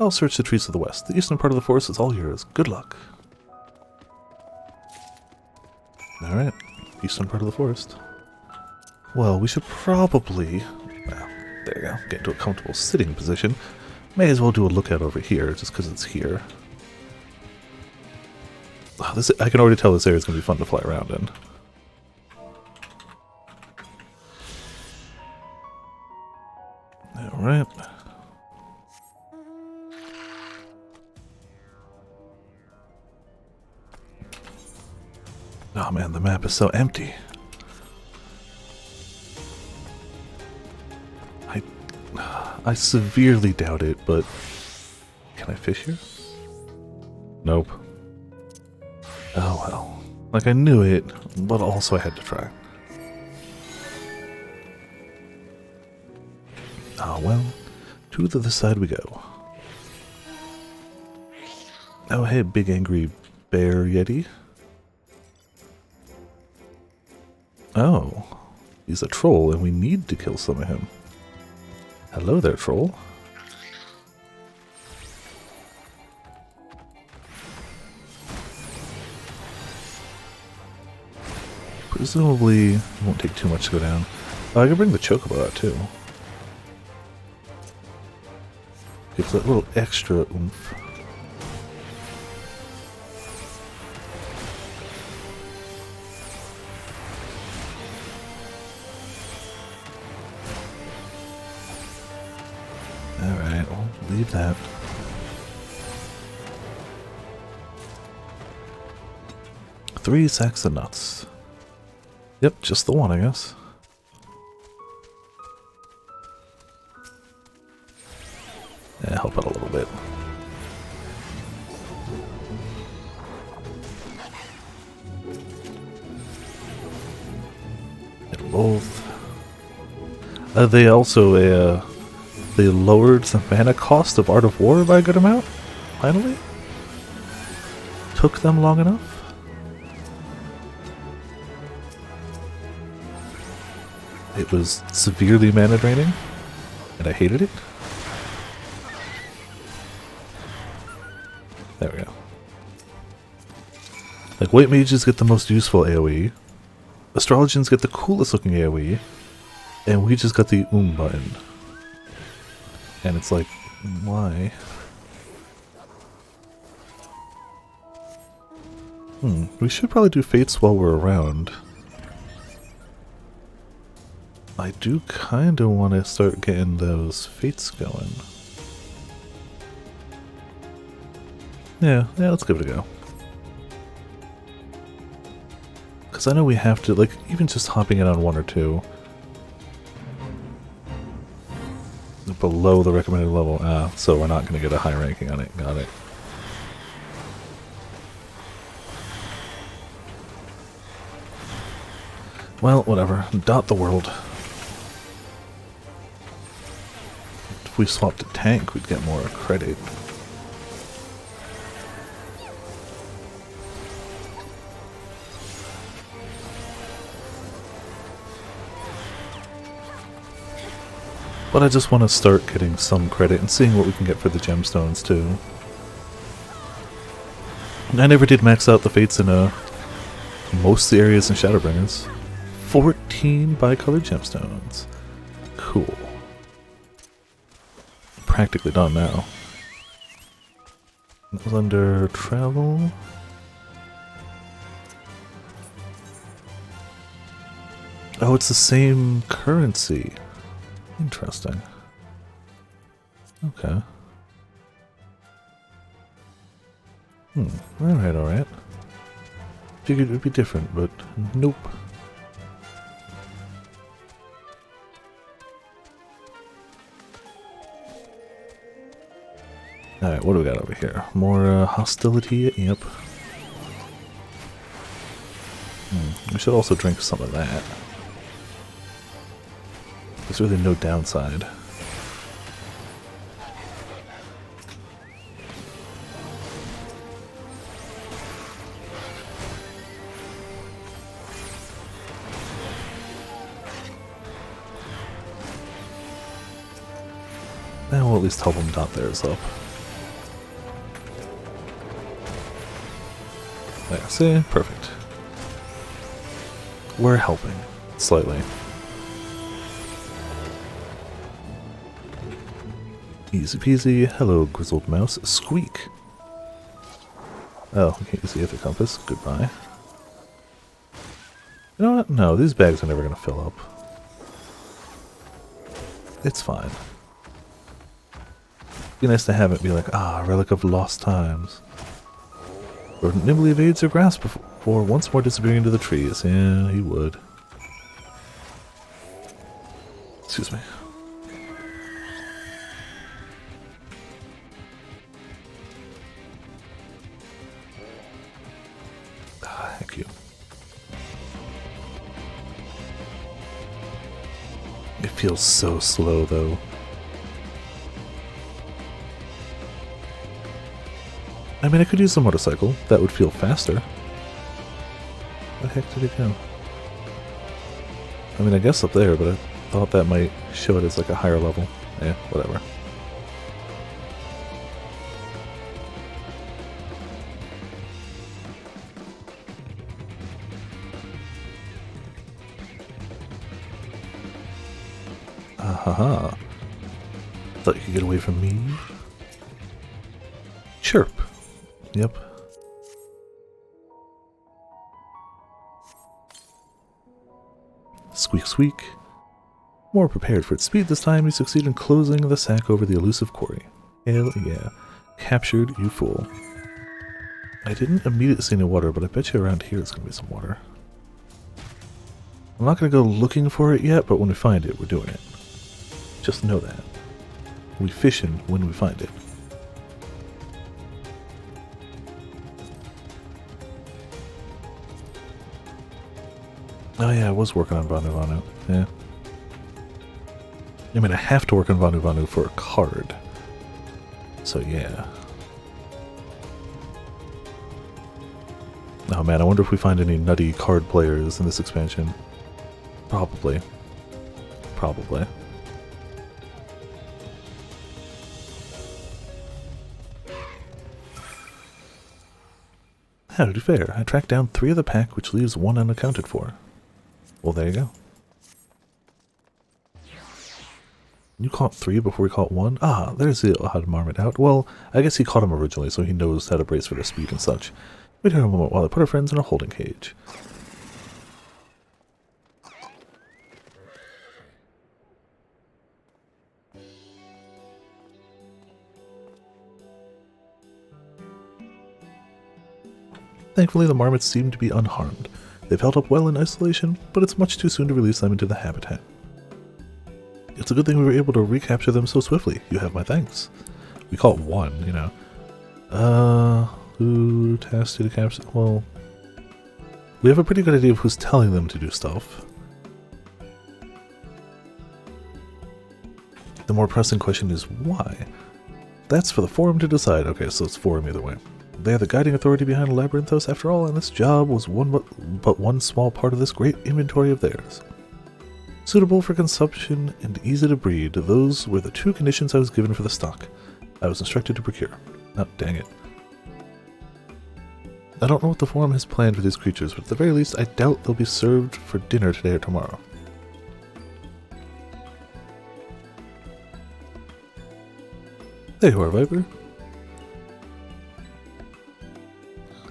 I'll search the trees to the west. The eastern part of the forest is all yours. Good luck. Alright, eastern part of the forest. Well, we should probably... Well, there you go. Get into a comfortable sitting position. May as well do a lookout over here, just because it's here. Oh, I can already tell this area is going to be fun to fly around in. Alright. Oh man, the map is so empty. I severely doubt it, but... Can I fish here? Nope. Oh well. Like I knew it, but also I had to try. Oh well. To the other side we go. Oh hey, big angry bear yeti. Oh, he's a troll and we need to kill some of him. Hello there, troll. Presumably, it won't take too much to go down. I can bring the chocobo out too. Gives that little extra oomph. Alright, we'll leave that. Three sacks of nuts. Yep, just the one, I guess. Yeah, help out a little bit. Hit both. They also, they lowered the mana cost of Art of War by a good amount? Finally? Took them long enough? It was severely mana draining, and I hated it. There we go. Like, white mages get the most useful AoE, astrologians get the coolest looking AoE, and we just got the button. And it's like, why? We should probably do fates while we're around. I do kind of want to start getting those fates going. Yeah, let's give it a go. Because I know we have to, like, even just hopping in on one or two. Below the recommended level. So we're not going to get a high ranking on it. Got it. Well, whatever. Dot the world. If we swapped a tank, we'd get more credit. But I just want to start getting some credit and seeing what we can get for the gemstones too. I never did max out the fates in most of the areas in Shadowbringers. 14 bicolored gemstones. Cool. Practically done now. That was under travel. Oh, it's the same currency. Interesting. Okay. Alright, alright. Figured it would be different, but nope. Alright, what do we got over here? More hostility? Yep. We should also drink some of that. There's really no downside. And we'll at least help them dot theirs up. There, see? Perfect. We're helping. Slightly. Easy peasy. Hello, grizzled mouse. Squeak. Oh, we can't use the Aether Compass. Goodbye. You know what? No, these bags are never going to fill up. It's fine. Be nice to have it be like, relic of lost times. Rodent nimbly evades your grasp before once more disappearing into the trees. Yeah, he would. Excuse me. Heck you. It feels so slow though. I mean, I could use the motorcycle. That would feel faster. Where the heck did it go? I mean, I guess up there, but I thought that might show it as like a higher level. Yeah, whatever. Ahaha. Thought you could get away from me. Chirp. Yep. Squeak squeak. More prepared for its speed this time, you succeed in closing the sack over the elusive quarry. Hell yeah. Captured, you fool. I didn't immediately see any water, but I bet you around here there's going to be some water. I'm not going to go looking for it yet, but when we find it, we're doing it. Just know that. We fishing when we find it. Oh yeah, I was working on Vanu Vanu. Yeah. I mean, I have to work on Vanu Vanu for a card. So yeah. Oh man, I wonder if we find any nutty card players in this expansion. Probably. Probably. How did it fare? I tracked down 3 of the pack, which leaves 1 unaccounted for. Well, there you go. You caught 3 before we caught 1? Ah, there's the odd marmot out. Well, I guess he caught him originally, so he knows how to brace for their speed and such. Wait here a moment while I put our friends in a holding cage. Thankfully, the marmots seem to be unharmed. They've held up well in isolation, but it's much too soon to release them into the habitat. It's a good thing we were able to recapture them so swiftly. You have my thanks. We caught 1, you know. Who tasked you to capture? Well, we have a pretty good idea of who's telling them to do stuff. The more pressing question is why? That's for the Forum to decide. Okay, so it's Forum either way. They are the guiding authority behind Labyrinthos after all, and this job was but one small part of this great inventory of theirs. Suitable for consumption and easy to breed. Those were the two conditions I was given for the stock I was instructed to procure. Oh, dang it. I don't know what the forum has planned for these creatures, but at the very least, I doubt they'll be served for dinner today or tomorrow. There you are, Viper.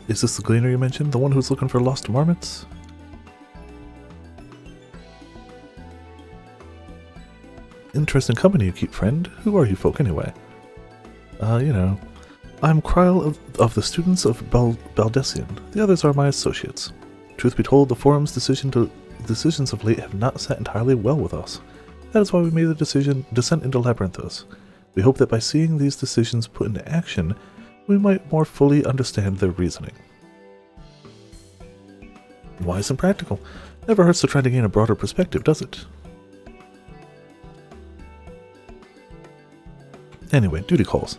Is this the gleaner you mentioned? The one who's looking for lost marmots? Interesting company you keep, friend. Who are you folk, anyway? You know. I'm Kryle of the students of Baldessian. The others are my associates. Truth be told, the forum's decisions of late have not sat entirely well with us. That is why we made the descent into Labyrinthos. We hope that by seeing these decisions put into action, we might more fully understand their reasoning. Wise and practical. Never hurts to try to gain a broader perspective, does it? Anyway, duty calls.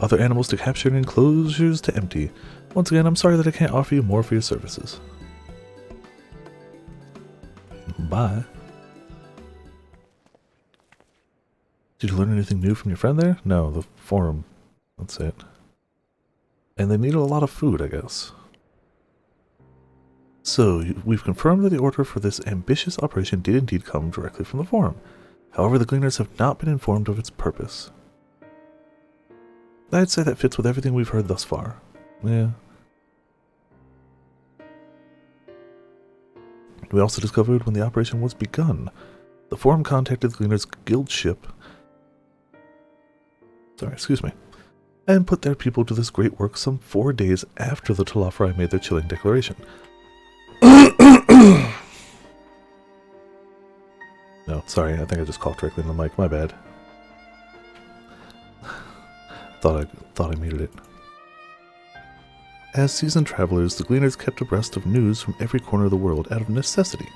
Other animals to capture and enclosures to empty. Once again, I'm sorry that I can't offer you more for your services. Bye. Did you learn anything new from your friend there? No, the forum. That's it. And they needed a lot of food, I guess. So, we've confirmed that the order for this ambitious operation did indeed come directly from the forum. However, the Gleaners have not been informed of its purpose. I'd say that fits with everything we've heard thus far. Yeah. We also discovered when the operation was begun. The forum contacted the Gleaners' guild ship. And put their people to this great work some 4 days after the Talafrai made their chilling declaration. No, sorry, I think I just coughed directly in the mic, my bad. Thought I muted it. As seasoned travelers, the Gleaners kept abreast of news from every corner of the world out of necessity.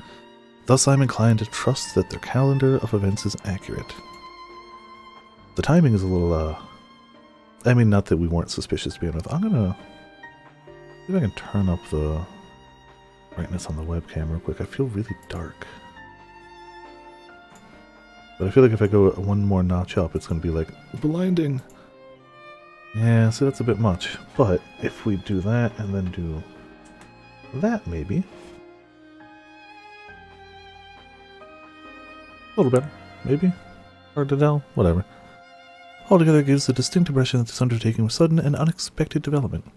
Thus I'm inclined to trust that their calendar of events is accurate. The timing is a little, I mean, not that we weren't suspicious to begin with. I'm gonna see if I can turn up the brightness on the webcam real quick. I feel really dark. But I feel like if I go one more notch up, it's gonna be like blinding. Yeah, so that's a bit much. But if we do that and then do that, maybe. A little better, maybe. Hard to tell, whatever. Altogether, it gives a distinct impression that this undertaking was sudden and unexpected development.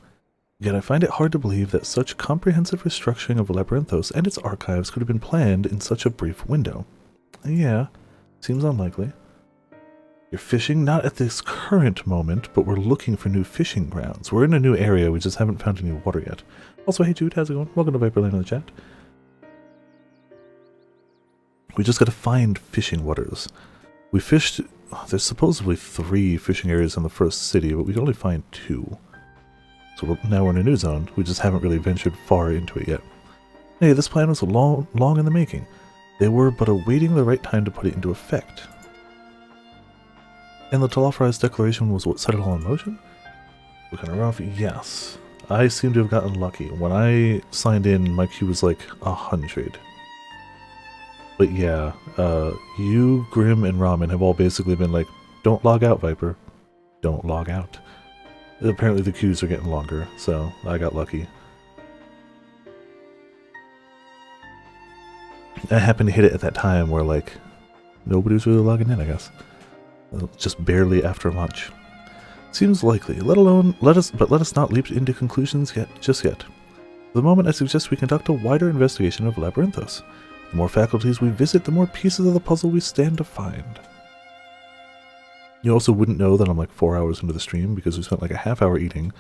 Yet I find it hard to believe that such comprehensive restructuring of Labyrinthos and its archives could have been planned in such a brief window. Yeah, seems unlikely. You're fishing? Not at this current moment, but we're looking for new fishing grounds. We're in a new area, we just haven't found any water yet. Also, hey Jude, how's it going? Welcome to Viperland in the chat. We just gotta find fishing waters. We fished... There's supposedly 3 fishing areas in the first city, but we can only find 2. So now we're in a new zone. We just haven't really ventured far into it yet. Hey, this plan was long in the making. They were but awaiting the right time to put it into effect. And the Talafrai's declaration was what set it all in motion? Looking rough, yes. I seem to have gotten lucky. When I signed in, my queue was like 100. But yeah, you, Grim, and Ramen have all basically been like, don't log out, Viper. Don't log out. Apparently the queues are getting longer, so I got lucky. I happened to hit it at that time where, like, nobody was really logging in, I guess. Just barely after lunch. Seems likely. Let us not leap into conclusions just yet. For the moment, I suggest we conduct a wider investigation of Labyrinthos. The more faculties we visit, the more pieces of the puzzle we stand to find. You also wouldn't know that I'm like 4 hours into the stream because we spent like a half hour eating,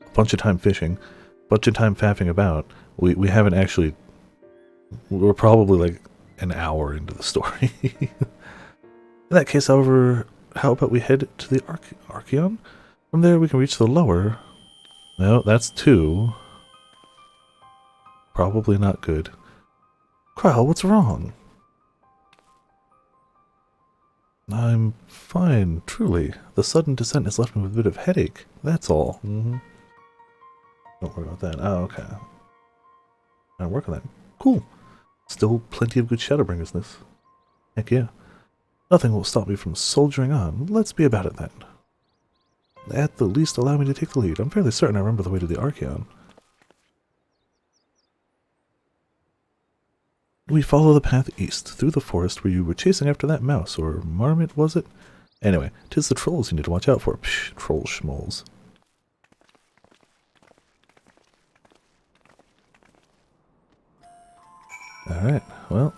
a bunch of time fishing, a bunch of time faffing about. We haven't actually... We're probably like an hour into the story. In that case, however, how about we head to the Archeon? From there we can reach the lower... No, that's 2. Probably not good. Kryle, what's wrong? I'm fine, truly. The sudden descent has left me with a bit of headache. That's all. Don't worry about that. Oh, okay. I'll work on that. Cool. Still plenty of good Shadowbringersness. Heck yeah. Nothing will stop me from soldiering on. Let's be about it then. At the least, allow me to take the lead. I'm fairly certain I remember the way to the Archeon. We follow the path east, through the forest where you were chasing after that mouse, or marmot, was it? Anyway, 'tis the trolls you need to watch out for. Psh, troll schmoles. Alright, well,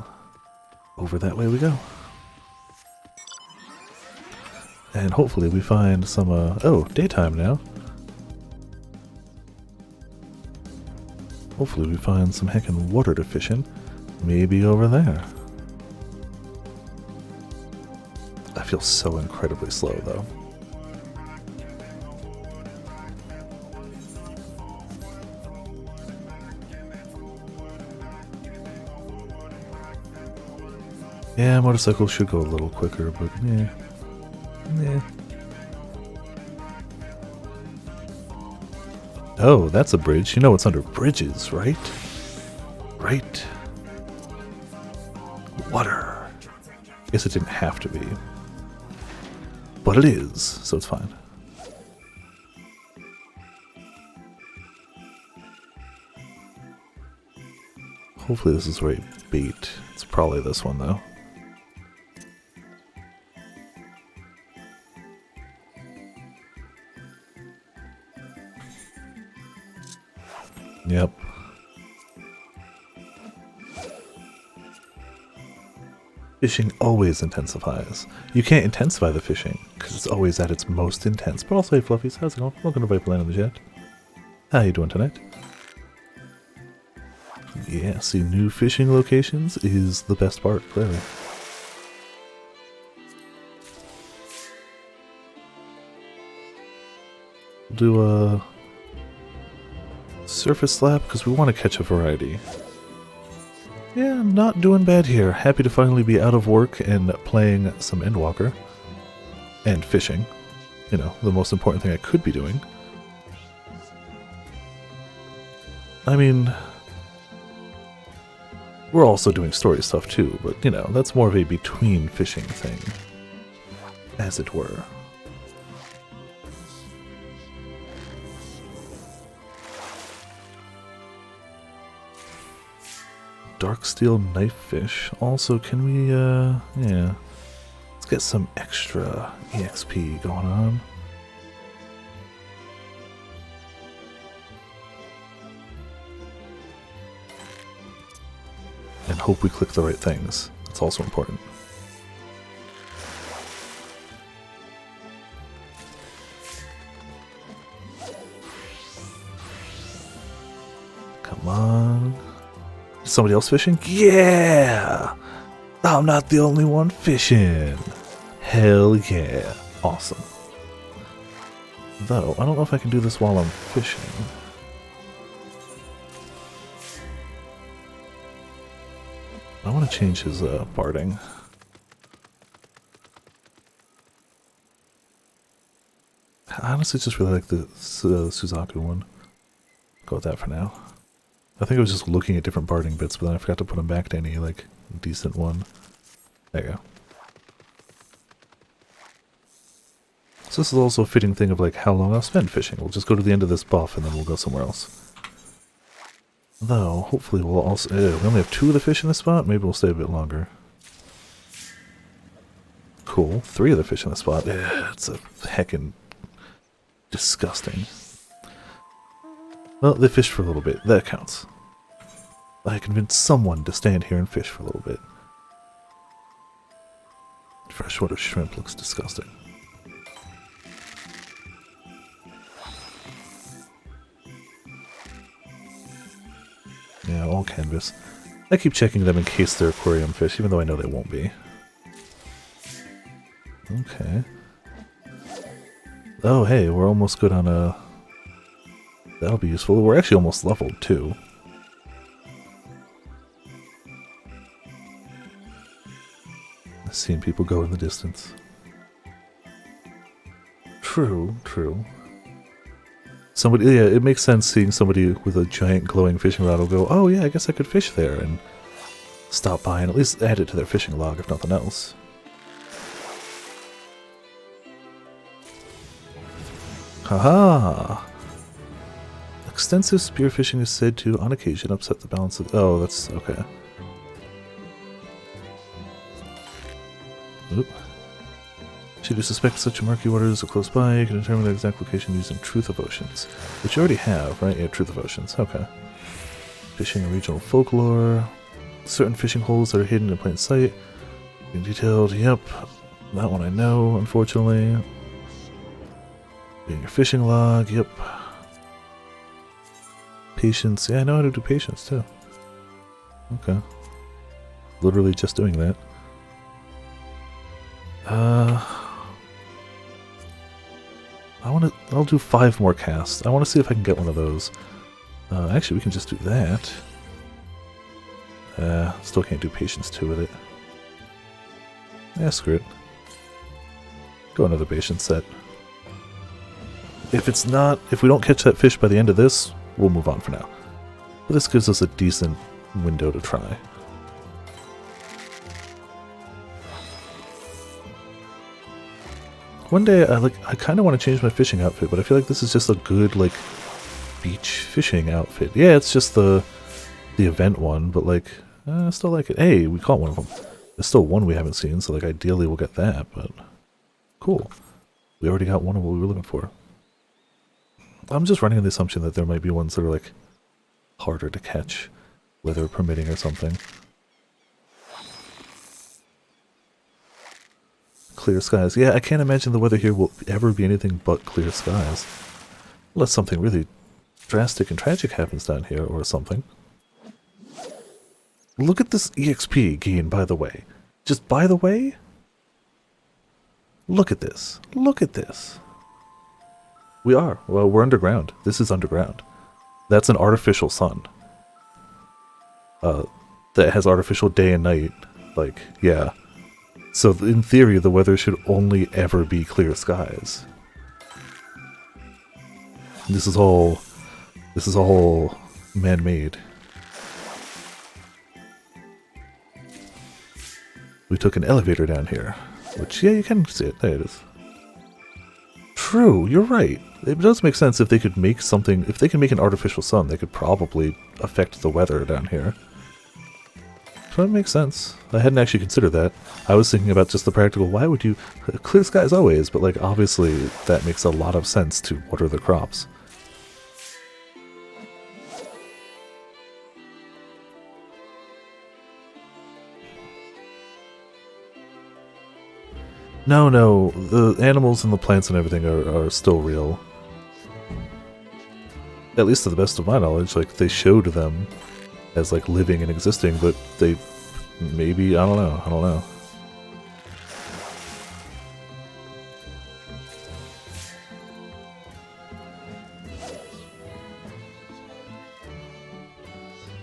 over that way we go. And hopefully we find some, oh, daytime now. Hopefully we find some heckin' water to fish in. Maybe over there. I feel so incredibly slow, though. Yeah, motorcycles should go a little quicker, but yeah. Yeah. Oh, that's a bridge. You know what's under bridges, right? Right. Water. Guess it didn't have to be. But it is, so it's fine. Hopefully this is the right bait. It's probably this one, though. Yep. Fishing always intensifies. You can't intensify the fishing, because it's always at its most intense. But also, hey Fluffies, how's it going? Welcome to Viperland in the chat. How you doing tonight? Yeah, see, new fishing locations is the best part, clearly. We'll do a surface slap, because we want to catch a variety. Yeah, I'm not doing bad here. Happy to finally be out of work and playing some Endwalker. And fishing. You know, the most important thing I could be doing. I mean, we're also doing story stuff too, but you know, that's more of a between fishing thing. As it were. Dark steel knife fish. Also, can we, yeah. Let's get some extra EXP going on. And hope we click the right things. That's also important. Come on. Somebody else fishing? Yeah! I'm not the only one fishing. Hell yeah. Awesome. Though, I don't know if I can do this while I'm fishing. I want to change his barding. I honestly just really like the Suzaku one. Go with that for now. I think I was just looking at different barding bits, but then I forgot to put them back to any, like, decent one. There you go. So this is also a fitting thing of, like, how long I'll spend fishing. We'll just go to the end of this buff, and then we'll go somewhere else. Though, hopefully we'll also... we only have 2 of the fish in this spot? Maybe we'll stay a bit longer. Cool. 3 of the fish in the spot. It's a heckin' disgusting. Well, they fished for a little bit. That counts. I convinced someone to stand here and fish for a little bit. Freshwater shrimp looks disgusting. Yeah, all canvas. I keep checking them in case they're aquarium fish, even though I know they won't be. Okay. Oh, hey, we're almost good on a... That'll be useful. We're actually almost leveled, too. I've seen people go in the distance. True, true. Somebody, yeah, it makes sense seeing somebody with a giant glowing fishing rod will go, oh yeah, I guess I could fish there, and stop by and at least add it to their fishing log, if nothing else. Haha! Extensive spearfishing is said to, on occasion, upset the balance of... Oh, that's... okay. Oop. Should you suspect such murky waters are close by, you can determine the exact location using Truth of Oceans. Which you already have, right? Yeah, Truth of Oceans. Okay. Fishing and regional folklore. Certain fishing holes that are hidden in plain sight. Being detailed, yep. That one I know, unfortunately. Being your fishing log, yep. Patience, yeah, I know how to do patience too. Okay. Literally just doing that. I'll do 5 more casts. I want to see if I can get one of those. Actually, we can just do that. Still can't do patience 2 with it. Yeah, screw it. Go another patience set. If we don't catch that fish by the end of this, we'll move on for now. But this gives us a decent window to try. One day, I kind of want to change my fishing outfit, but I feel like this is just a good, like, beach fishing outfit. Yeah, it's just the event one, but, like, I still like it. Hey, we caught one of them. There's still one we haven't seen, so, like, ideally we'll get that, but cool. We already got one of what we were looking for. I'm just running the assumption that there might be ones that are, like, harder to catch, weather permitting or something. Clear skies. Yeah, I can't imagine the weather here will ever be anything but clear skies. Unless something really drastic and tragic happens down here or something. Look at this EXP gain, by the way. Just by the way? Look at this. Look at this. Well, we're underground. This is underground. That's an artificial sun. That has artificial day and night. Like, yeah. So in theory, the weather should only ever be clear skies. This is all man-made. We took an elevator down here, which, yeah, you can see it. There it is. True, you're right. It does make sense if they could make something, if they can make an artificial sun, they could probably affect the weather down here. So that makes sense. I hadn't actually considered that. I was thinking about just the practical, why would you... Clear skies always, but like obviously that makes a lot of sense to water the crops. No, the animals and the plants and everything are still real. At least to the best of my knowledge, like they showed them as like living and existing, but they maybe, I don't know.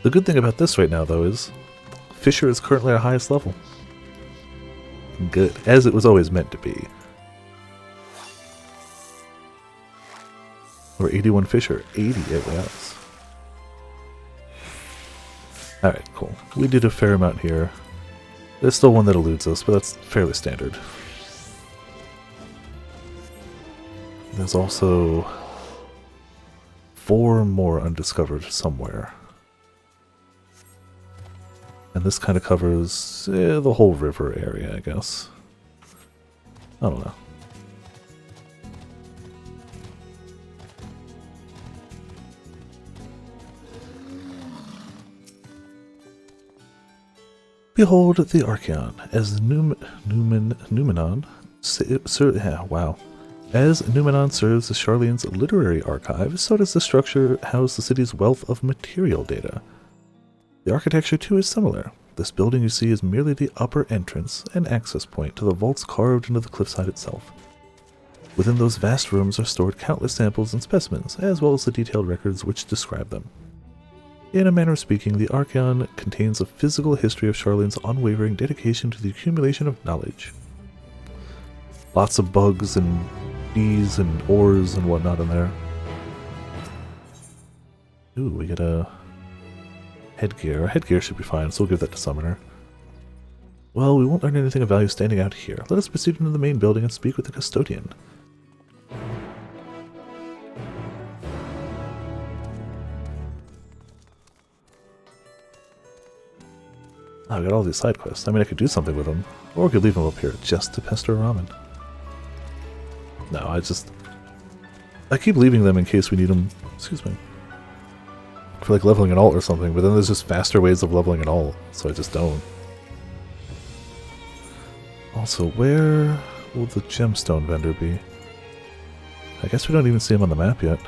The good thing about this right now though is Fisher is currently our highest level. Good, as it was always meant to be. We're 81 Fisher, 80 everywhere else. Alright, cool. We did a fair amount here. There's still one that eludes us, but that's fairly standard. There's also 4 more undiscovered somewhere. And this kind of covers the whole river area, I guess. I don't know. Behold the Archeon, as Numenon As Numenon serves as Sharlayan's literary archive, so does the structure house the city's wealth of material data. The architecture too is similar. This building you see is merely the upper entrance and access point to the vaults carved into the cliffside itself. Within those vast rooms are stored countless samples and specimens, as well as the detailed records which describe them. In a manner of speaking, the Archeon contains a physical history of Sharlayan's unwavering dedication to the accumulation of knowledge. Lots of bugs and bees and ores and whatnot in there. Ooh, we get a Headgear. Headgear should be fine, so we'll give that to Summoner. Well, we won't learn anything of value standing out here. Let us proceed into the main building and speak with the custodian. Oh, I got all these side quests. I mean, I could do something with them. Or we could leave them up here just to pester Ramen. No, I keep leaving them in case we need them. Excuse me. For like leveling an alt or something, but then there's just faster ways of leveling an alt, so I just don't. Also, where will the gemstone vendor be? I guess we don't even see him on the map yet.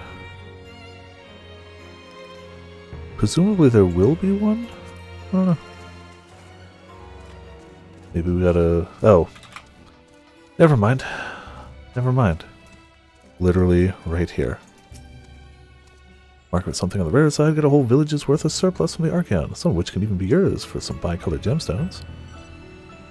Presumably there will be one? I don't know. Maybe we gotta... Oh. Never mind. Never mind. Literally right here. Mark with something on the rare side, get a whole village's worth of surplus from the Archeon, some of which can even be yours for some bi-colored gemstones.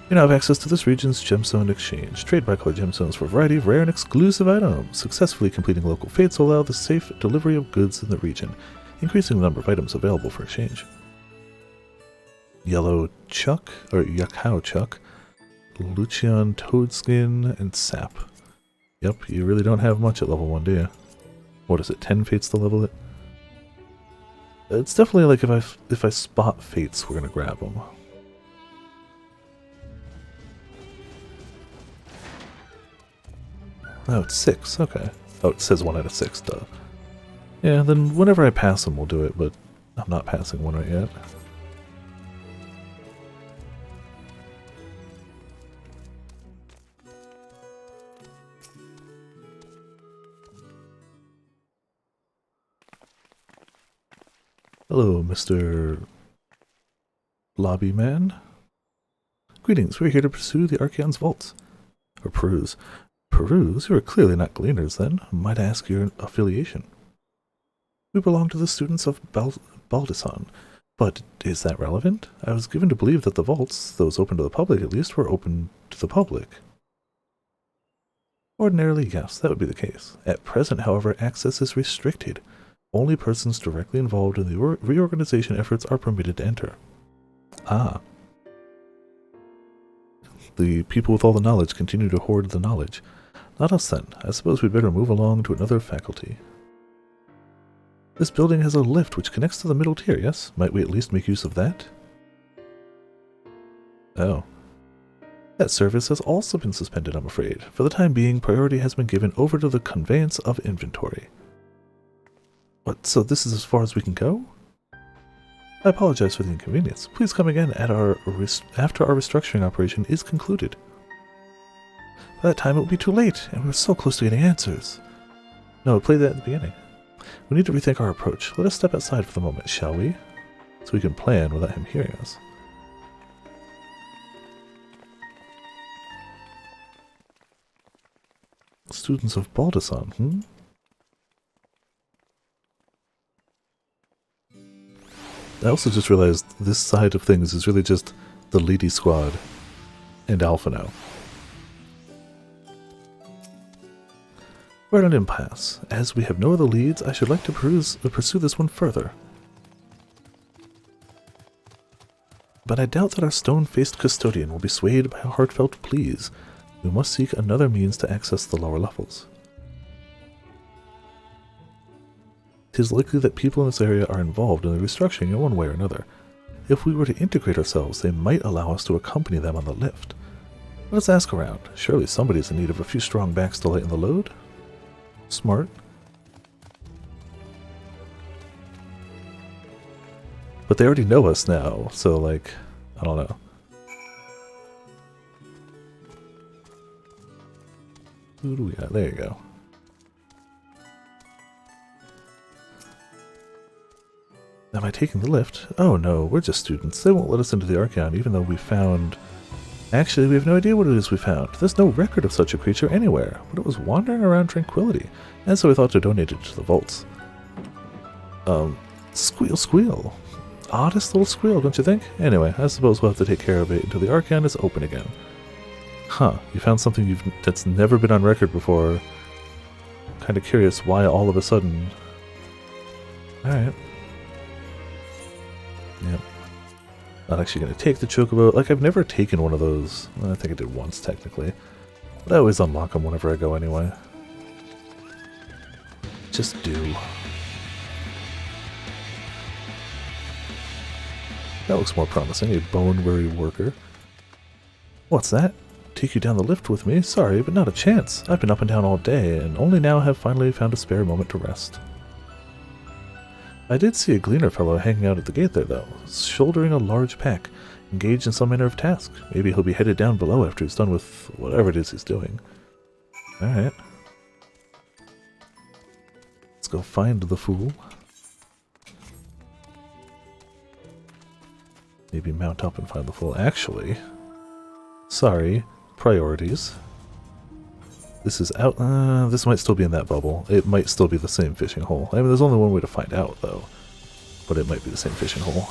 You now have access to this region's gemstone exchange. Trade bi-colored gemstones for a variety of rare and exclusive items. Successfully completing local fates will allow the safe delivery of goods in the region, increasing the number of items available for exchange. Yellow Chuck, or Yakao Chuck, Lucian Toadskin, and Sap. Yep, you really don't have much at level 1, do you? What is it, 10 fates to level it? It's definitely like if I spot fates, we're gonna grab them. Oh, it's 6, okay. Oh, it says 1 out of 6, duh. Yeah, then whenever I pass them, we'll do it, but I'm not passing one right yet. Hello, Mr. Lobby Man. Greetings, we're here to pursue the Archeon's vaults. Or peruse. Peruse? You are clearly not gleaners, then. Might I ask your affiliation? We belong to the students of Baldeson. But is that relevant? I was given to believe that the vaults, those open to the public at least, were open to the public. Ordinarily, yes, that would be the case. At present, however, access is restricted. Only persons directly involved in the reorganization efforts are permitted to enter. Ah. The people with all the knowledge continue to hoard the knowledge. Not us then. I suppose we'd better move along to another faculty. This building has a lift which connects to the middle tier, yes? Might we at least make use of that? Oh. That service has also been suspended, I'm afraid. For the time being, priority has been given over to the conveyance of inventory. What, so this is as far as we can go? I apologize for the inconvenience. Please come again at after our restructuring operation is concluded. By that time it will be too late, and we're so close to getting answers. No, play that at the beginning. We need to rethink our approach. Let us step outside for the moment, shall we? So we can plan without him hearing us. Students of Baldeson, I also just realized this side of things is really just the Lady Squad and Alpha now. We're at an impasse. As we have no other leads, I should like to pursue this one further. But I doubt that our stone-faced custodian will be swayed by a heartfelt pleas. We must seek another means to access the lower levels. It is likely that people in this area are involved in the restructuring in one way or another. If we were to integrate ourselves, they might allow us to accompany them on the lift. Let us ask around. Surely somebody is in need of a few strong backs to lighten the load? Smart. But they already know us now, so like, I don't know. Who do we got? There you go. Am I taking the lift? Oh no, we're just students. They won't let us into the Archeon even though we found... Actually, we have no idea what it is we found. There's no record of such a creature anywhere, but it was wandering around tranquility, and so we thought to donate it to the vaults. Squeal squeal. Oddest little squeal, don't you think? Anyway, I suppose we'll have to take care of it until the Archeon is open again. Huh, you found something that's never been on record before. Kinda curious why all of a sudden... Alright. Yep. Not actually going to take the chocobo. Like, I've never taken one of those. I think I did once, technically. But I always unlock them whenever I go anyway. Just do. That looks more promising. A bone-weary worker. What's that? Take you down the lift with me? Sorry, but not a chance. I've been up and down all day, and only now have finally found a spare moment to rest. I did see a gleaner fellow hanging out at the gate there, though, shouldering a large pack, engaged in some manner of task. Maybe he'll be headed down below after he's done with whatever it is he's doing. Alright. Let's go find the fool. Maybe mount up and find the fool. Actually, sorry, priorities. This is out. This might still be in that bubble. It might still be the same fishing hole. I mean, there's only one way to find out, though. But it might be the same fishing hole.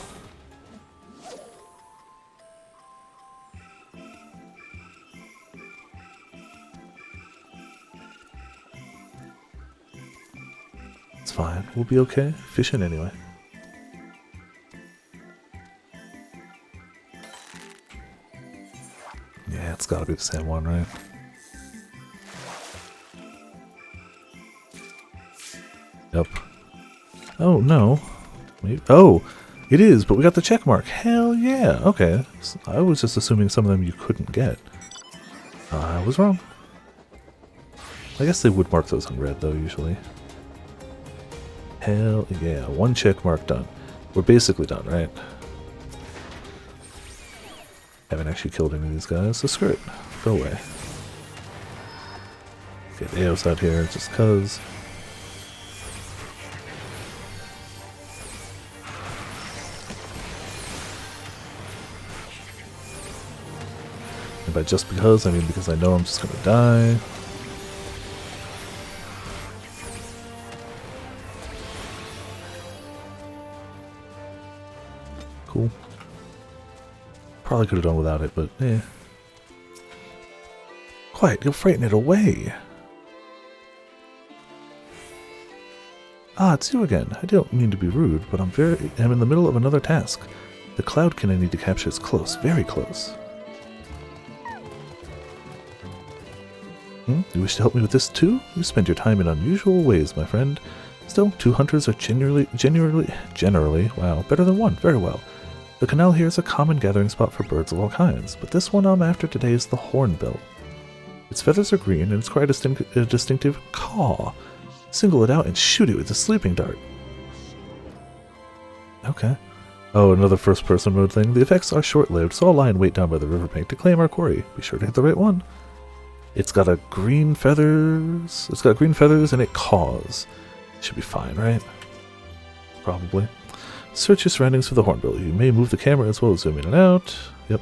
It's fine. We'll be okay. Fishing anyway. Yeah, it's gotta be the same one, right? Yep. Oh, no. Wait. Oh, it is, but we got the check mark. Hell yeah. Okay. So I was just assuming some of them you couldn't get. I was wrong. I guess they would mark those in red, though, usually. Hell yeah. One check mark done. We're basically done, right? Haven't actually killed any of these guys, so screw it. Go away. Get Eos out here just cuz. And by just because, I mean because I know I'm just gonna die. Cool. Probably could have done without it, but eh. Quiet, you'll frighten it away. Ah, it's you again. I don't mean to be rude, but I'm in the middle of another task. The cloudkin I need to capture is close, very close. You wish to help me with this too? You spend your time in unusual ways, my friend. Still, 2 hunters are generally, wow, better than 1, very well. The canal here is a common gathering spot for birds of all kinds, but this one I'm after today is the hornbill. Its feathers are green and it's quite a distinctive caw. Single it out and shoot it with a sleeping dart. Okay. Oh, another first-person mode thing. The effects are short-lived, so I'll lie in wait down by the riverbank to claim our quarry. Be sure to hit the right one. It's got green feathers. It's got green feathers and it caws. Should be fine, right? Probably. Search your surroundings for the hornbill. You may move the camera as well as zoom in and out. Yep.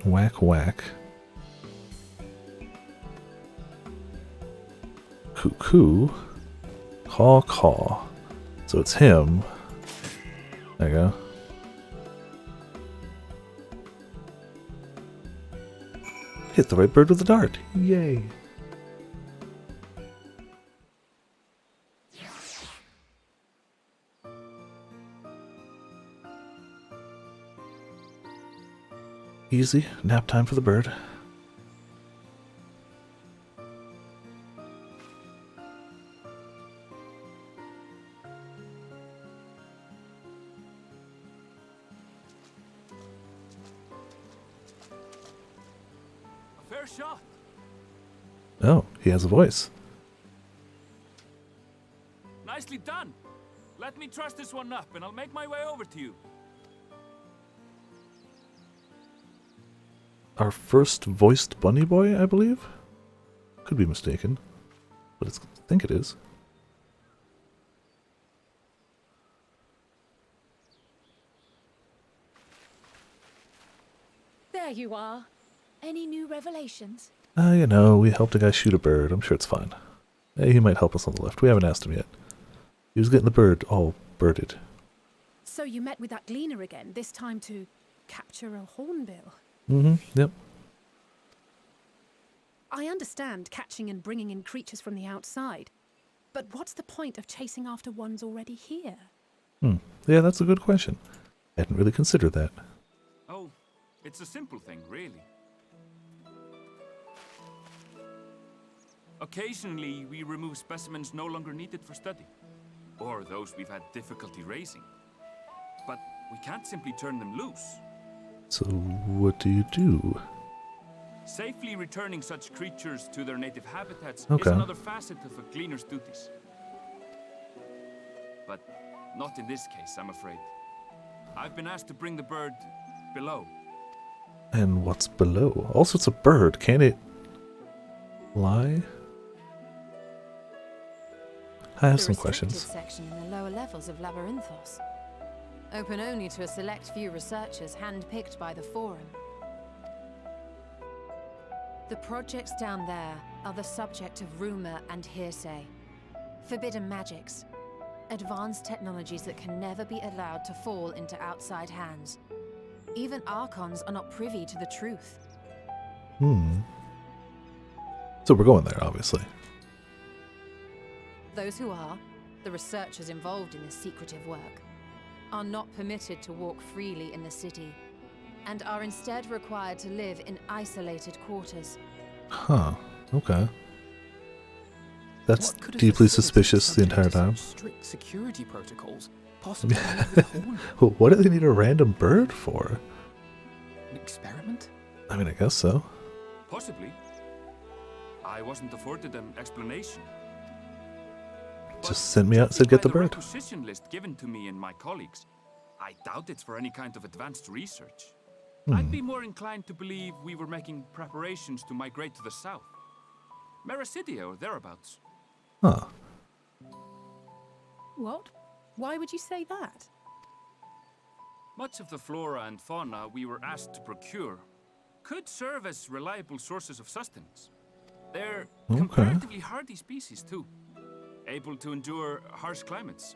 Whack, whack. Cuckoo. Caw, caw. So it's him. There you go. Hit the right bird with the dart. Yay. Easy. Nap time for the bird. Shot. Oh, he has a voice. Nicely done. Let me truss this one up and I'll make my way over to you. Our first voiced bunny boy, I believe? Could be mistaken, but I think it is. There you are. Any new revelations? You know, we helped a guy shoot a bird. I'm sure it's fine. He might help us on the left. We haven't asked him yet. He was getting the bird all birded. So you met with that gleaner again, this time to capture a hornbill? Yep. I understand catching and bringing in creatures from the outside, but what's the point of chasing after ones already here? Yeah, that's a good question. I hadn't really considered that. Oh, it's a simple thing, really. Occasionally, we remove specimens no longer needed for study, or those we've had difficulty raising. But we can't simply turn them loose. So, what do you do? Safely returning such creatures to their native habitats Okay. is another facet of a cleaner's duties. But not in this case, I'm afraid. I've been asked to bring the bird below. And what's below? Also, it's a bird. Can it lie? I have some questions. Section in the lower levels of Labyrinthos. Open only to a select few researchers handpicked by the Forum. The projects down there are the subject of rumor and hearsay. Forbidden magics. Advanced technologies that can never be allowed to fall into outside hands. Even Archons are not privy to the truth. So we're going there, obviously. Those who are, the researchers involved in this secretive work, are not permitted to walk freely in the city, and are instead required to live in isolated quarters. Huh. Okay. That's deeply suspicious the entire time. Strict security protocols, possibly. What do they need a random bird for? An experiment? I mean, I guess so. Possibly. I wasn't afforded an explanation. Just sent me out and said get the By bird. requisition list given to me and my colleagues, I doubt it's for any kind of advanced research. I'd be more inclined to believe we were making preparations to migrate to the south. Mericidia or thereabouts. Huh. What? Why would you say that? Much of the flora and fauna we were asked to procure could serve as reliable sources of sustenance. They're comparatively hardy species too, able to endure harsh climates.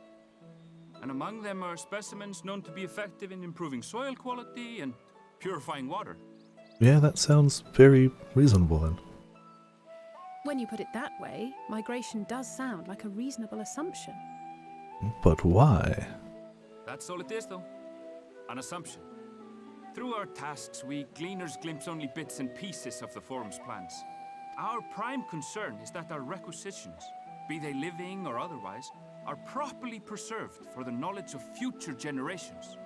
And among them are specimens known to be effective in improving soil quality and purifying water. Yeah, that sounds very reasonable then. When you put it that way, migration does sound like a reasonable assumption. But why? That's all it is, though. An assumption. Through our tasks, we gleaners glimpse only bits and pieces of the Forum's plans. Our prime concern is that our requisitions, be they living or otherwise, are properly preserved for the knowledge of future generations.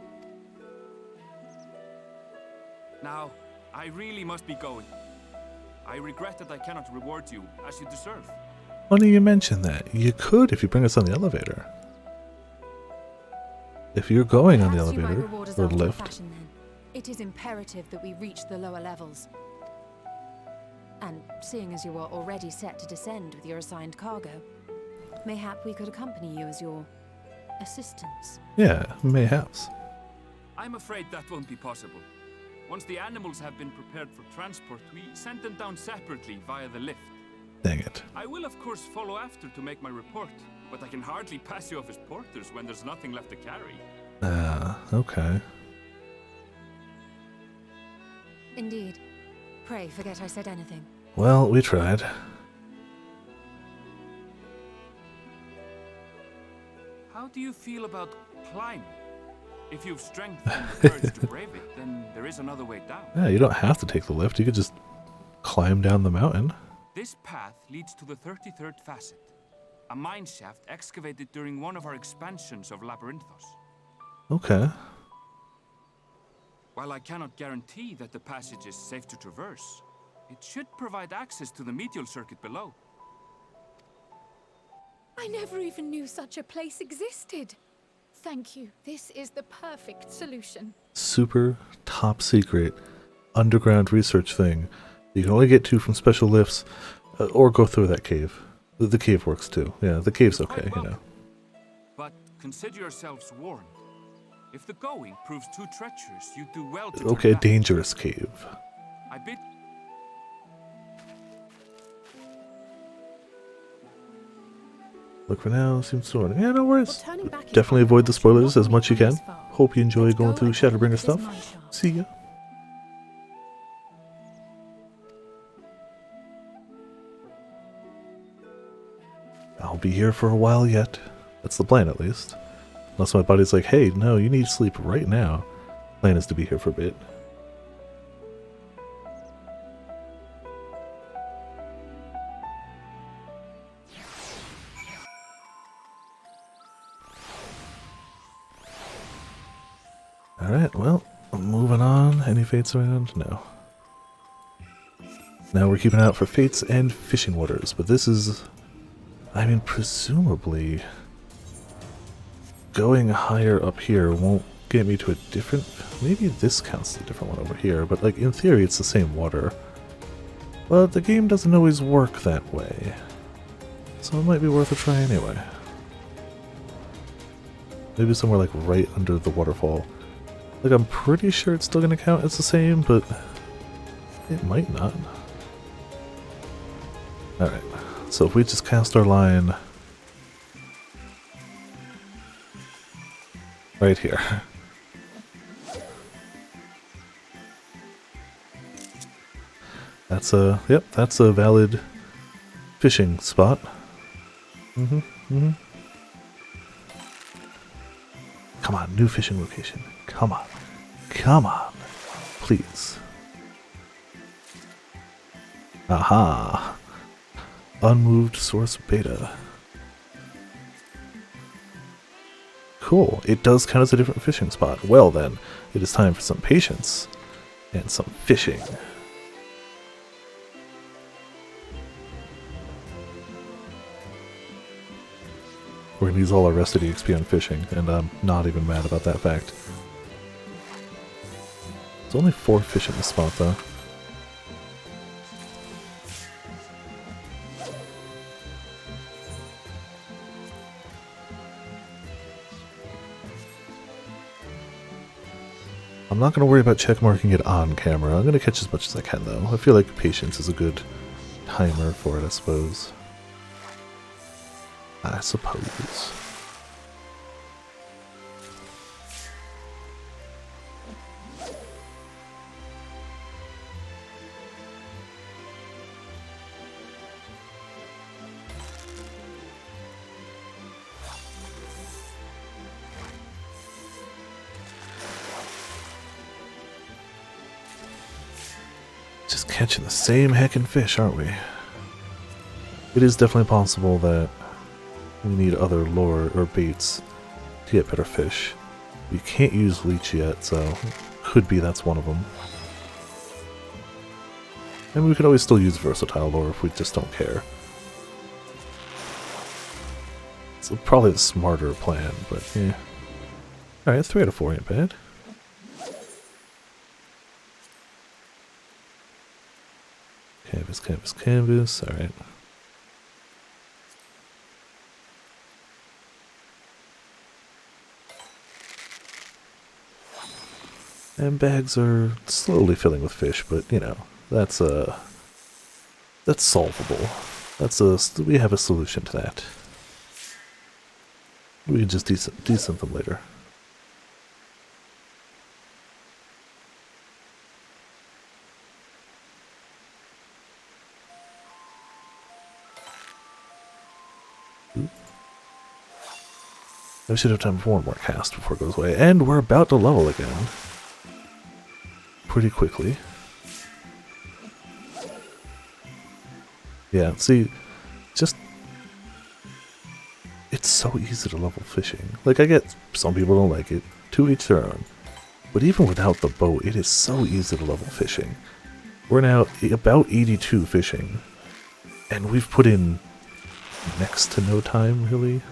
Now, I really must be going. I regret that I cannot reward you as you deserve. Funny you mention that. You could if you bring us on the elevator. If you're going on the Perhaps you might elevator reward us or after the lift. fashion, then. It is imperative that we reach the lower levels. And seeing as you are already set to descend with your assigned cargo, mayhap we could accompany you as your assistants. Yeah, mayhaps. I'm afraid that won't be possible. Once the animals have been prepared for transport, we send them down separately via the lift. Dang it. I will of course follow after to make my report, but I can hardly pass you off as porters when there's nothing left to carry. Okay. Indeed. Pray forget I said anything. Well, we tried. How do you feel about climbing? If you've strength and the courage to brave it, then there is another way down. Yeah, you don't have to take the lift. You could just climb down the mountain. This path leads to the 33rd facet, a mine shaft excavated during one of our expansions of Labyrinthos. Okay. While I cannot guarantee that the passage is safe to traverse, it should provide access to the medial circuit below. I never even knew such a place existed. Thank you. This is the perfect solution. Super top secret underground research thing. You can only get to from special lifts or go through that cave. The cave works too. Yeah, the cave's okay, you know. But consider yourselves warned. If the going proves too treacherous, you do well to Okay, turn back. dangerous cave. I bid. Look for now, seems to work. Yeah, no worries. turning back is Definitely fine, avoid the but spoilers not as much you can. as far. Hope you enjoy Let's going go through and Shadowbringer this stuff. mine shaft. See ya. I'll be here for a while yet. That's the plan, at least. Unless my body's like, hey, no, you need sleep right now. Plan is to be here for a bit. Alright, well, moving on. Any fates around? No. Now we're keeping an eye out for fates and fishing waters, but this is, I mean, presumably going higher up here won't get me to a different, maybe this counts as a different one over here, but like in theory it's the same water. But the game doesn't always work that way, so it might be worth a try anyway. Maybe somewhere like right under the waterfall. Like I'm pretty sure it's still going to count as the same, but it might not. Alright, so if we just cast our line right here. That's a, yep, that's a valid fishing spot. Come on, new fishing location. Come on. Come on. Please. Aha. Unmoved source beta. Cool. It does count as a different fishing spot. Well then, it is time for some patience and some fishing. We're going to use all our rest of the XP on fishing, and I'm not even mad about that fact. There's only 4 fish in this spot, though. I'm not going to worry about checkmarking it on camera. I'm going to catch as much as I can, though. I feel like patience is a good timer for it, I suppose. I suppose. Just catching the same heckin' fish, aren't we? It is definitely possible that we need other lure or baits to get better fish. We can't use leech yet, so could be that's one of them. And we could always still use versatile lure if we just don't care. It's probably the smarter plan, but yeah. Alright, 3 out of 4 ain't bad. Canvas, canvas, canvas, alright. And bags are slowly filling with fish, but you know, that's solvable. We have a solution to that. We can just descent them later. We should have time for one more cast before it goes away, and we're about to level again. Pretty quickly. Yeah, see, just... It's so easy to level fishing. Like, I get some people don't like it, to each their own. But even without the boat, it is so easy to level fishing. We're now about 82 fishing, and we've put in next to no time, really.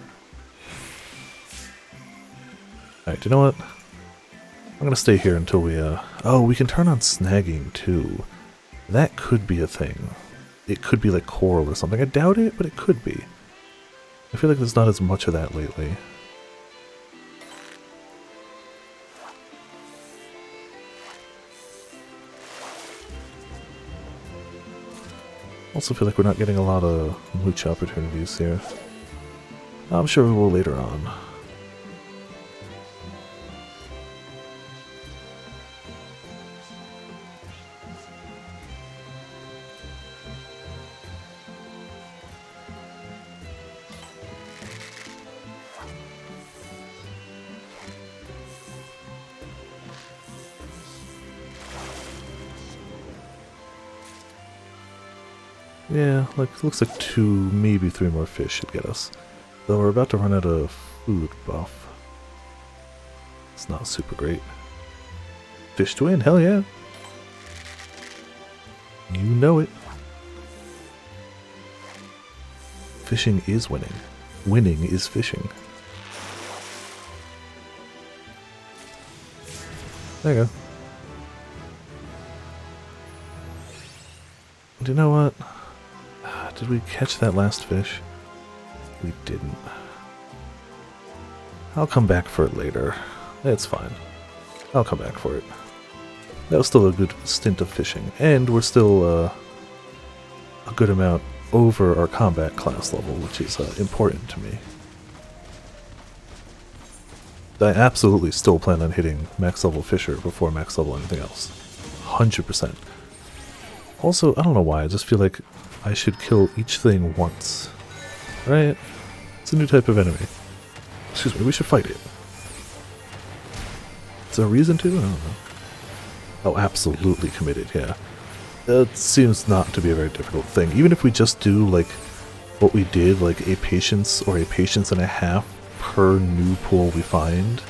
Alright, you know what? I'm gonna stay here until we, oh, we can turn on snagging, too. That could be a thing. It could be like coral or something. I doubt it, but it could be. I feel like there's not as much of that lately. Also feel like we're not getting a lot of mooch opportunities here. I'm sure we will later on. Yeah, like, looks like 2, maybe 3 more fish should get us. Though we're about to run out of food buff. It's not super great. Fish to win, hell yeah! You know it. Fishing is winning. Winning is fishing. There you go. Do you know what? Did we catch that last fish? We didn't. I'll come back for it later. It's fine. I'll come back for it. That was still a good stint of fishing, and we're still a good amount over our combat class level, which is important to me. I absolutely still plan on hitting max level Fisher before max level anything else. 100%. Also, I don't know why, I just feel like I should kill each thing once. Right? It's a new type of enemy. Excuse me, we should fight it. Is there a reason to? I don't know. Oh, absolutely committed, yeah. That seems not to be a very difficult thing. Even if we just do, like, what we did, like a patience or a patience and a half per new pool we find,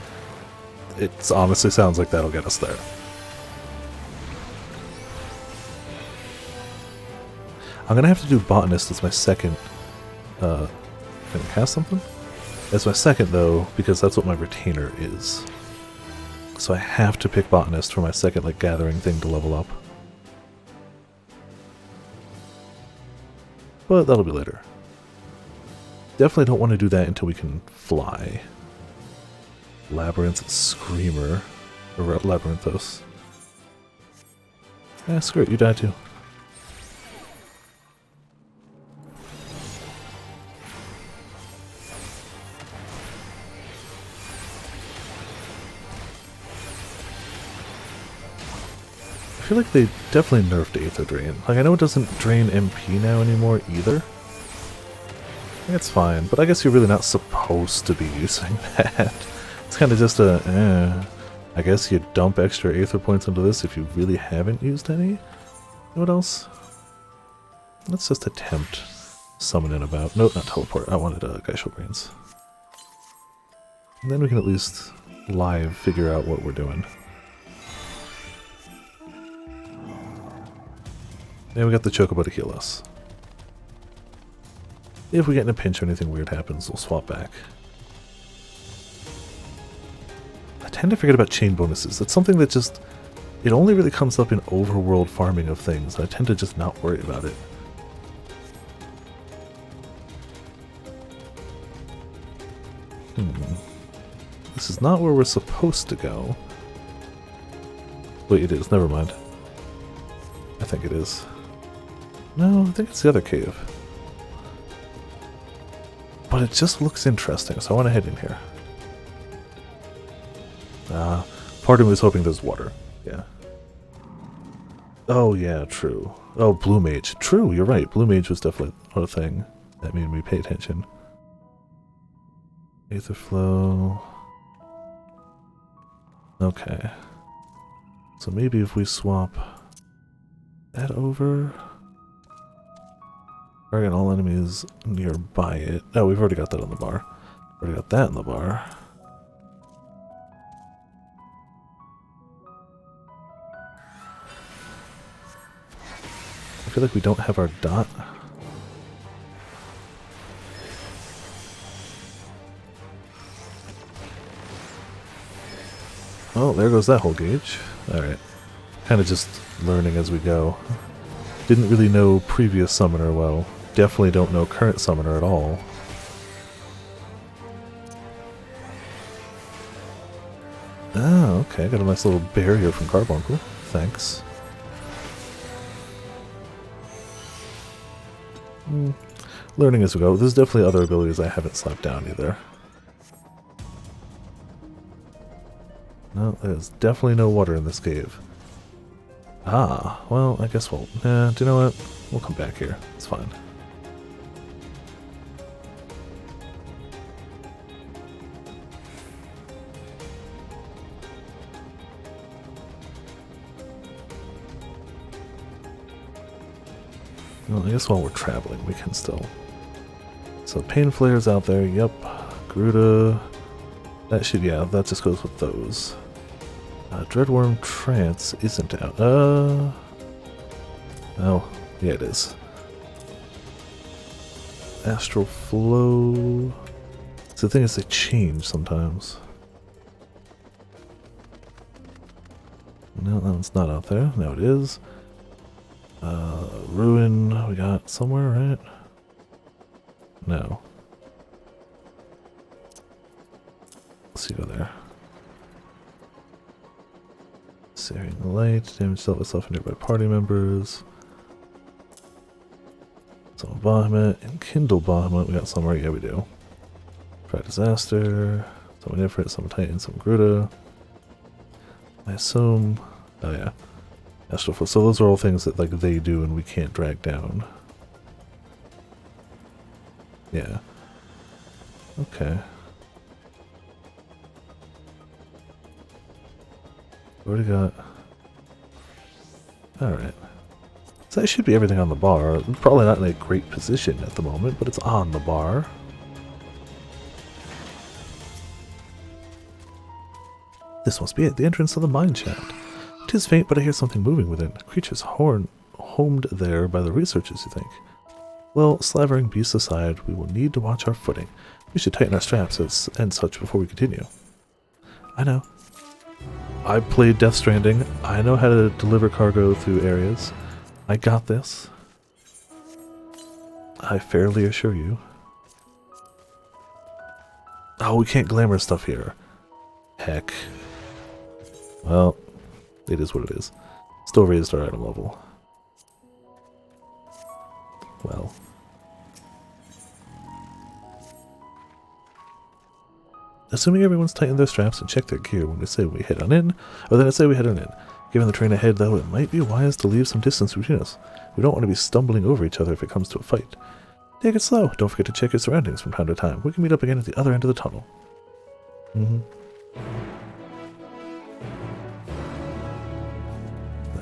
it honestly sounds like that'll get us there. I'm gonna have to do Botanist as my second, can I cast something? As my second though, because that's what my retainer is. So I have to pick Botanist for my second, like, gathering thing to level up. But that'll be later. Definitely don't want to do that until we can fly. Labyrinth Screamer. Or Labyrinthos. Eh, screw it, you die too. I feel like they definitely nerfed Aether Drain. Like, I know it doesn't drain MP now anymore either. It's fine, but I guess you're really not supposed to be using that. It's kind of just a, I guess you dump extra Aether points into this if you really haven't used any. What else? Let's just attempt summoning about. Nope, not teleport. I wanted Geishel Brains. And then we can at least live figure out what we're doing. And we got the Chocobo to heal us. If we get in a pinch or anything weird happens, we'll swap back. I tend to forget about chain bonuses. It's something that just... it only really comes up in overworld farming of things. I tend to just not worry about it. This is not where we're supposed to go. Wait, it is. Never mind. I think it is. No, I think it's the other cave. But it just looks interesting, so I want to head in here. Part of me was hoping there's water. Yeah. Oh, yeah, true. Oh, Blue Mage. True, you're right. Blue Mage was definitely a thing that made me pay attention. Aether Flow. Okay. So maybe if we swap that over... target all enemies nearby it. Oh, we've already got that on the bar. Already got that in the bar. I feel like we don't have our dot. Oh, there goes that whole gauge. Alright. Kind of just learning as we go. Didn't really know previous summoner well. Definitely don't know current summoner at all. Oh, okay. Got a nice little barrier from Carbuncle. Thanks. Learning as we go. There's definitely other abilities I haven't slapped down either. No, there's definitely no water in this cave. Ah, well, I guess we'll... do you know what? We'll come back here. It's fine. Well, I guess while we're traveling, we can still. So pain flares out there. Yep. Gruda. That should, yeah, that just goes with those. Dreadworm Trance isn't out. Oh, yeah, it is. Astral Flow. So the thing is, they change sometimes. No, that one's not out there. No, it is. Ruin, we got somewhere, right? No. Let's see, go there. Searing the light, damage dealt itself and nearby party members. Summon Bahamut, and Kindle Bahamut, we got somewhere, yeah we do. Try Disaster, summon Ifrit, summon Titan, summon Gruda. I assume, oh yeah. Astral Flow, so those are all things that like they do and we can't drag down. Yeah. Okay. Already got... Alright. So that should be everything on the bar. Probably not in a great position at the moment, but it's on the bar. This must be it, the entrance to the mine shaft. 'Tis faint, but I hear something moving within. Creatures homed there by the researchers, you think? Well, slavering beasts aside, we will need to watch our footing. We should tighten our straps and such before we continue. I know. I played Death Stranding. I know how to deliver cargo through areas. I got this. I fairly assure you. Oh, we can't glamour stuff here. Heck. Well, it is what it is. Still raised our item level. Well. Assuming everyone's tightened their straps and checked their gear when we say we head on in, or then I say we head on in. Given the train ahead, though, it might be wise to leave some distance between us. We don't want to be stumbling over each other if it comes to a fight. Take it slow. Don't forget to check your surroundings from time to time. We can meet up again at the other end of the tunnel.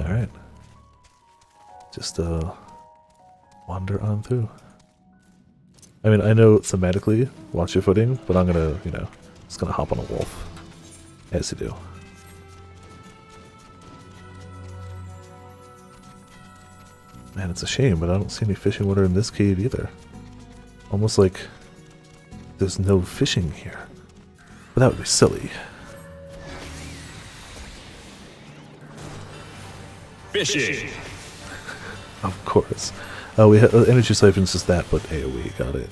Alright. Just, wander on through. I mean, I know thematically, watch your footing, but I'm gonna, you know, just gonna hop on a wolf. As you do. Man, it's a shame, but I don't see any fishing water in this cave either. Almost like there's no fishing here. But that would be silly. Fishing! Of course. We have energy siphon's just that, but AoE, got it.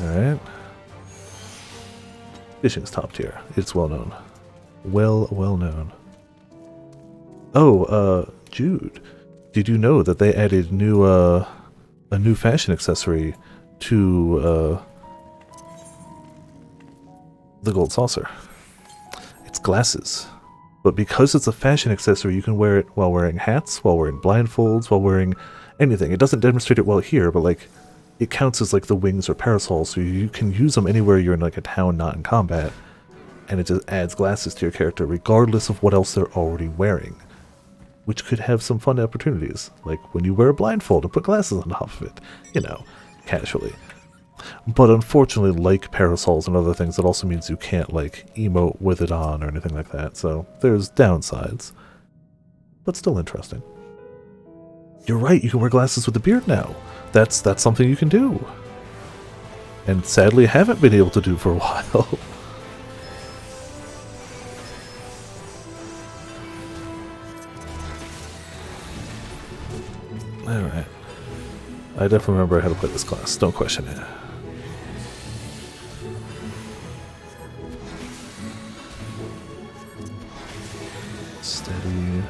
Alright. Fishing's top tier. It's well known. Well known. Oh, Jude. Did you know that they added a new fashion accessory to, the gold saucer? It's glasses. But because it's a fashion accessory, you can wear it while wearing hats, while wearing blindfolds, while wearing anything. It doesn't demonstrate it well here, but like, it counts as like the wings or parasols, so you can use them anywhere you're in like a town not in combat, and it just adds glasses to your character regardless of what else they're already wearing, which could have some fun opportunities, like when you wear a blindfold and put glasses on top of it, you know, casually. But unfortunately, like parasols and other things, it also means you can't like emote with it on or anything like that, so there's downsides, but still interesting. You're right, you can wear glasses with a beard now. That's something you can do. And sadly haven't been able to do for a while. Alright. I definitely remember how to play this class, don't question it. Steady.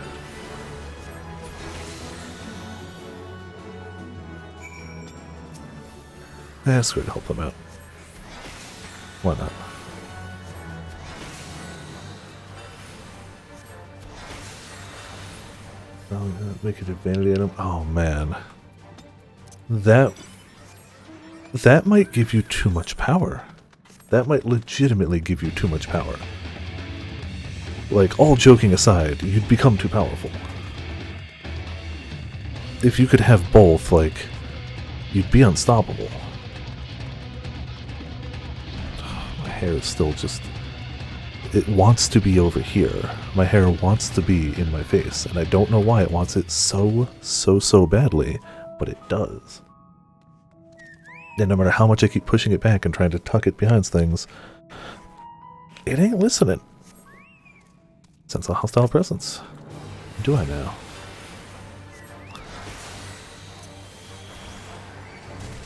That's good to help them out. Why not? Oh, make it a vanity item. Oh man, that might give you too much power. that might legitimately give you too much power. Like, all joking aside, you'd become too powerful. If you could have both, like, you'd be unstoppable. My hair is still just... It wants to be over here. My hair wants to be in my face, and I don't know why it wants it so badly, but it does. And no matter how much I keep pushing it back and trying to tuck it behind things, it ain't listening. Sense a hostile presence. Do I now?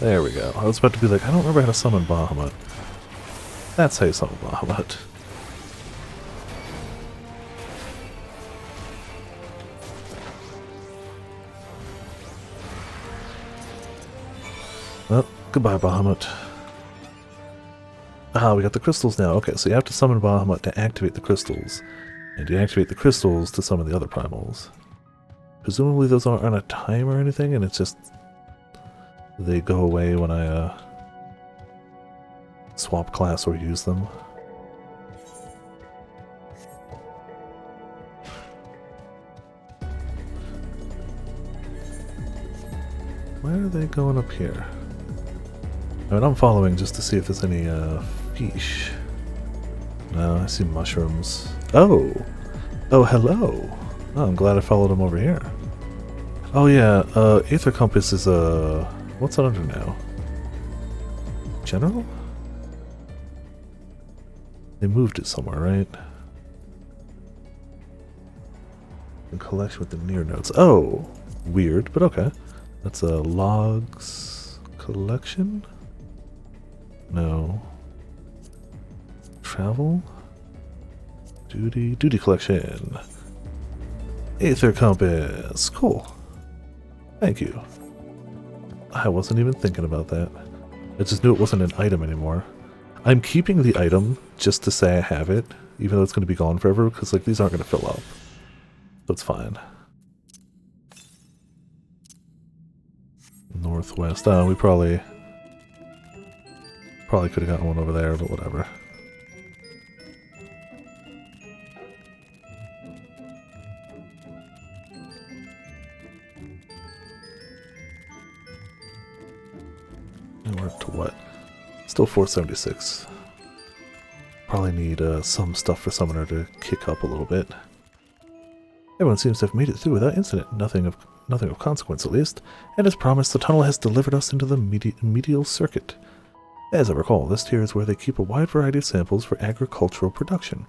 There we go. I was about to be like, I don't remember how to summon Bahamut. That's how you summon Bahamut. Well, goodbye, Bahamut. Ah, we got the crystals now. Okay, so you have to summon Bahamut to activate the crystals. And deactivate the crystals to summon the other primals. Presumably those aren't on a time or anything, and it's just... they go away when I, swap class or use them. Where are they going up here? I mean, I'm following just to see if there's any, fish. No, I see mushrooms. Oh! Oh, hello! Oh, I'm glad I followed them over here. Oh yeah, Aether Compass is, what's that under now? General? They moved it somewhere, right? In collection with the near notes. Oh! Weird, but okay. That's a logs collection? No. Travel? Duty collection. Aether Compass. Cool. Thank you. I wasn't even thinking about that. I just knew it wasn't an item anymore. I'm keeping the item just to say I have it, even though it's going to be gone forever, because like these aren't going to fill up. So it's fine. Northwest. Oh, we probably could have gotten one over there, but whatever. And we're up to what? Still 476. Probably need some stuff for Summoner to kick up a little bit. Everyone seems to have made it through without incident. Nothing of consequence, at least. And as promised, the tunnel has delivered us into the medial circuit. As I recall, this tier is where they keep a wide variety of samples for agricultural production.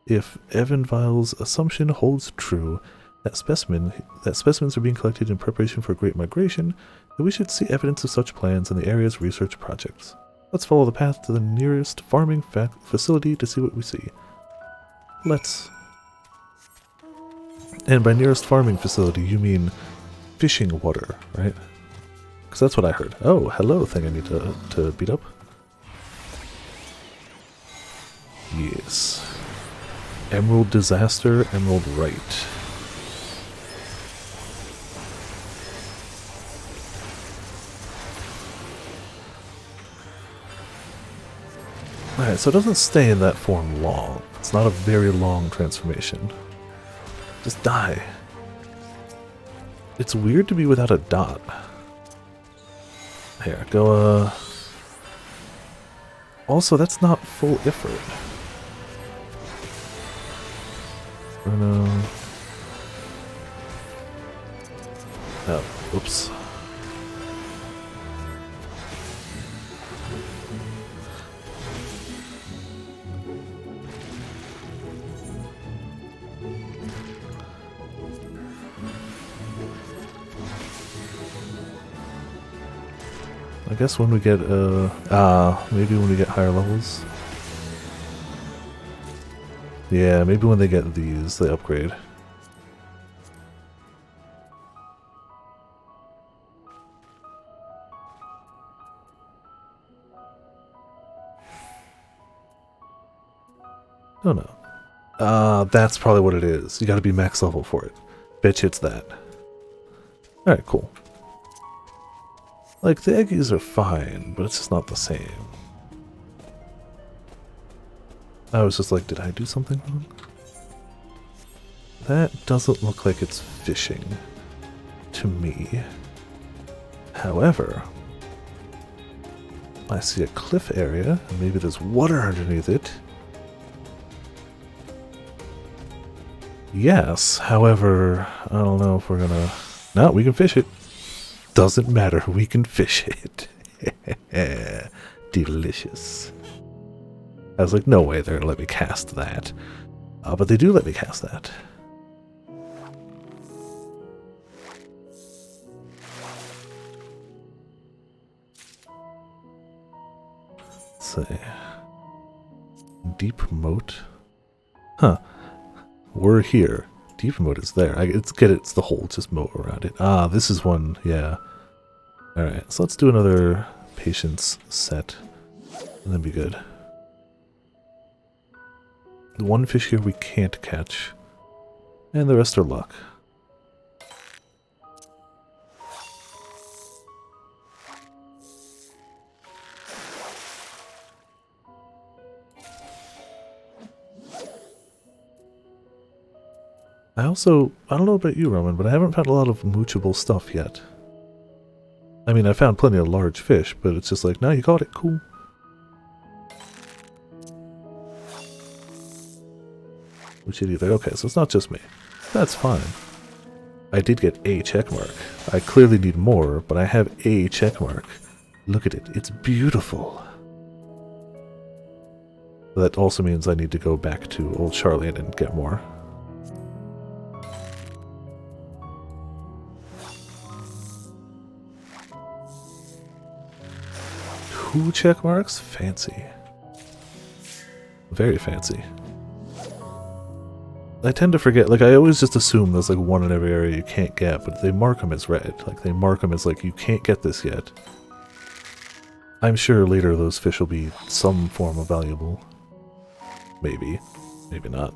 If Evanvile's assumption holds true, that specimens are being collected in preparation for a great migration, then we should see evidence of such plans in the area's research projects. Let's follow the path to the nearest farming facility to see what we see. Let's. And by nearest farming facility, you mean fishing water, right? Because that's what I heard. Oh, hello thing I need to beat up. Yes. Emerald Disaster, Emerald Right. Alright, so it doesn't stay in that form long. It's not a very long transformation. Just die. It's weird to be without a dot. Here, go, Also, that's not full effort. Oh, oops. I guess when we get, maybe when we get higher levels. Yeah, maybe when they get these, they upgrade. Oh no. That's probably what it is. You gotta be max level for it. Bet you it's that. Alright, cool. Like, the eggies are fine, but it's just not the same. I was just like, did I do something wrong? That doesn't look like it's fishing to me. However, I see a cliff area, and maybe there's water underneath it. Yes, however, I don't know if we're gonna... No, we can fish it. Doesn't matter, we can fish it. Delicious. I was like, no way they're gonna let me cast that. But they do let me cast that. Let's see. Deep moat. Huh. We're here. Deep moat is there. It's the whole just moat around it. Ah, this is one, yeah. Alright, so let's do another patience set. And then be good. The one fish here we can't catch. And the rest are luck. I don't know about you, Roman, but I haven't found a lot of moochable stuff yet. I mean, I found plenty of large fish, but it's just like, no, you caught it, cool. Which idiot? Okay, so it's not just me. That's fine. I did get a check mark. I clearly need more, but I have a check mark. Look at it. It's beautiful. That also means I need to go back to Old Charlian and get more. Two check marks? Fancy. Very fancy. I tend to forget, like, I always just assume there's like one in every area you can't get, but they mark them as red. Like, they mark them as like, you can't get this yet. I'm sure later those fish will be some form of valuable. Maybe. Maybe not.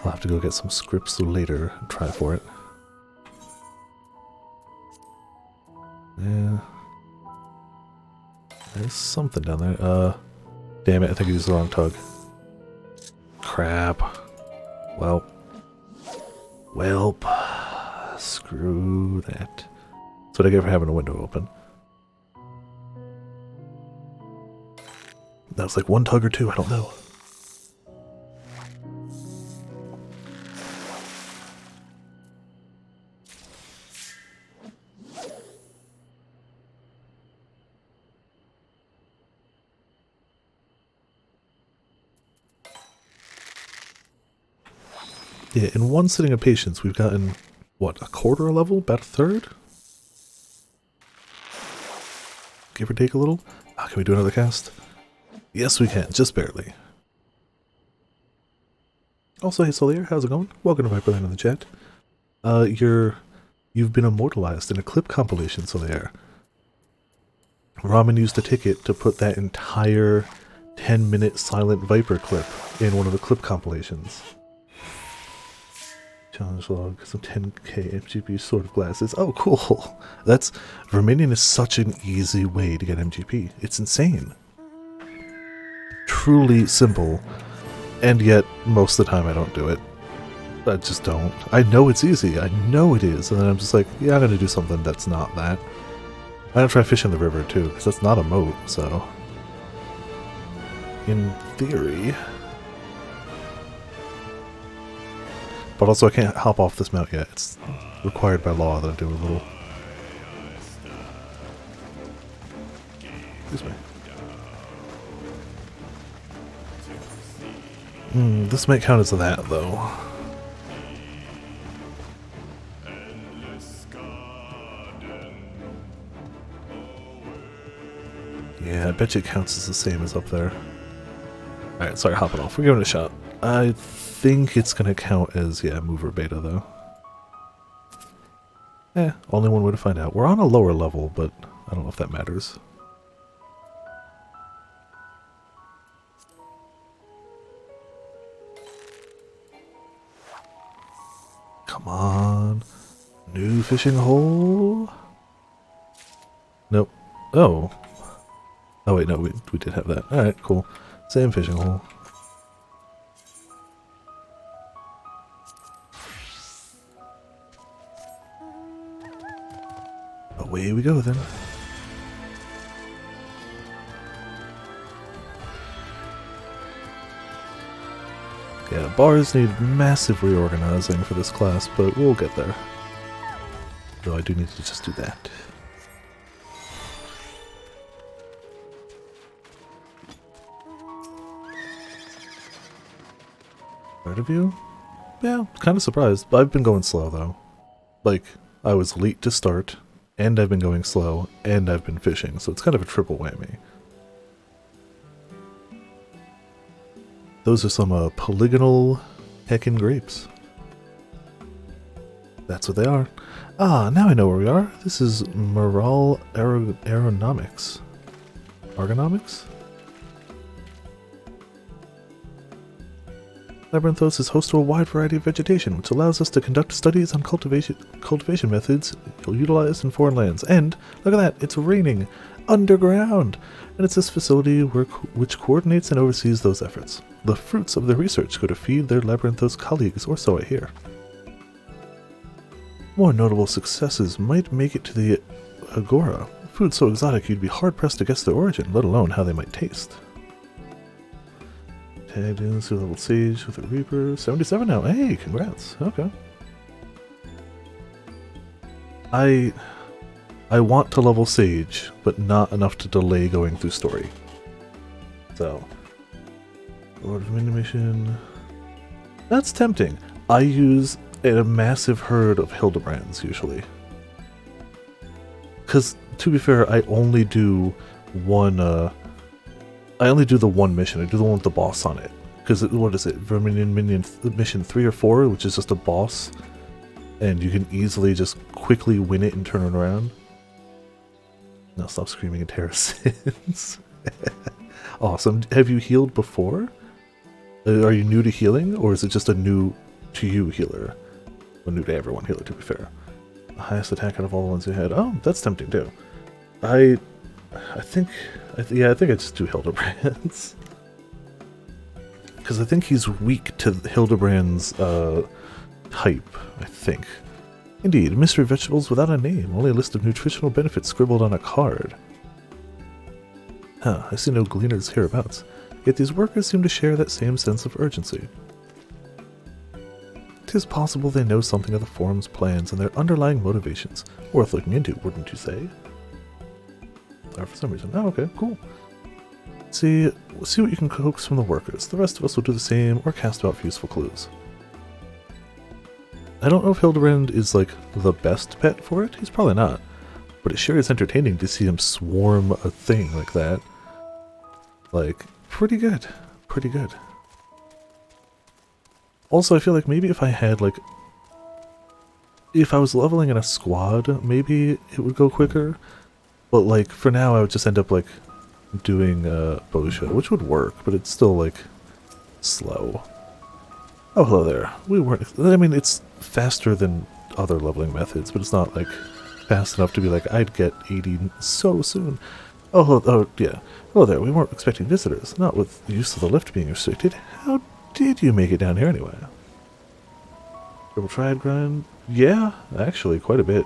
I'll have to go get some scripts later and try for it. Yeah. There's something down there. Damn it, I think I used the wrong tug. Crap. Welp. Screw that. That's what I get for having a window open. That was like one tug or two, I don't know. Yeah, in one sitting of patience, we've gotten, what, a quarter a level? About a third? Give or take a little? Can we do another cast? Yes, we can, just barely. Also, hey Solier, how's it going? Welcome to Viperland in the chat. You've been immortalized in a clip compilation, Solier. Ramen used a ticket to put that entire 10-minute Silent Viper clip in one of the clip compilations. Challenge log, some 10k MGP sort of glasses. Oh, cool. That's... Verminion is such an easy way to get MGP. It's insane. Truly simple. And yet, most of the time I don't do it. I just don't. I know it's easy. I know it is. And then I'm just like, yeah, I'm going to do something that's not that. I'm going to try fishing the river too, because that's not a moat, so... In theory... But also I can't hop off this mount yet. It's required by law that I do a little... Excuse me. This might count as that, though. Yeah, I bet you it counts as the same as up there. Alright, sorry, hopping off. We're giving it a shot. I think it's gonna count as, yeah, mover beta, though. Only one way to find out. We're on a lower level, but I don't know if that matters. Come on. New fishing hole? Nope. Oh. Oh wait, no, we did have that. Alright, cool. Same fishing hole. Away we go then. Yeah, bars need massive reorganizing for this class, but we'll get there. Though I do need to just do that. Part of you? Yeah, kind of surprised. I've been going slow though. Like, I was late to start, and I've been going slow, and I've been fishing, so it's kind of a triple whammy. Those are some polygonal heckin' grapes. That's what they are. Ah, now I know where we are. This is Moral Aeronomics. Argonomics? Labyrinthos is host to a wide variety of vegetation, which allows us to conduct studies on cultivation methods utilized in foreign lands. And, look at that, it's raining underground! And it's this facility which coordinates and oversees those efforts. The fruits of their research go to feed their Labyrinthos colleagues, or so I hear. More notable successes might make it to the Agora. Food so exotic you'd be hard-pressed to guess their origin, let alone how they might taste. Tagged in through level Sage with a Reaper. 77 now. Hey, congrats. Okay. I want to level Sage, but not enough to delay going through story. So, Lord of Mini Mission. That's tempting. I use a massive herd of Hildebrands usually. Because, to be fair, I only do one, I only do the one mission. I do the one with the boss on it. Because, what is it? Verminion Mission 3 or 4, which is just a boss. And you can easily just quickly win it and turn it around. Now stop screaming at Terra Sins. Awesome. Have you healed before? Are you new to healing? Or is it just a new to you healer? Well, new to everyone healer, to be fair. The highest attack out of all the ones you had. Oh, that's tempting too. I think I just do Hildebrands. Because I think he's weak to Hildebrand's type, I think. Indeed, mystery vegetables without a name, only a list of nutritional benefits scribbled on a card. Huh, I see no gleaners hereabouts, yet these workers seem to share that same sense of urgency. 'Tis possible they know something of the forum's plans and their underlying motivations. Worth looking into, wouldn't you say? For some reason. Oh, okay, cool. See what you can coax from the workers. The rest of us will do the same or cast about for useful clues. I don't know if Hildebrand is like the best pet for it. He's probably not. But it sure is entertaining to see him swarm a thing like that. Like, pretty good. Pretty good. Also, I feel like maybe if I had like... if I was leveling in a squad, maybe it would go quicker. But like, for now I would just end up like doing Bosha, which would work, but it's still like slow. Oh, hello there. We weren't... I mean, it's faster than other leveling methods, but it's not like fast enough to be like, I'd get 80 so soon. Oh, yeah. Hello there. We weren't expecting visitors. Not with the use of the lift being restricted. How did you make it down here anyway? Triple triad grind? Yeah, actually, quite a bit.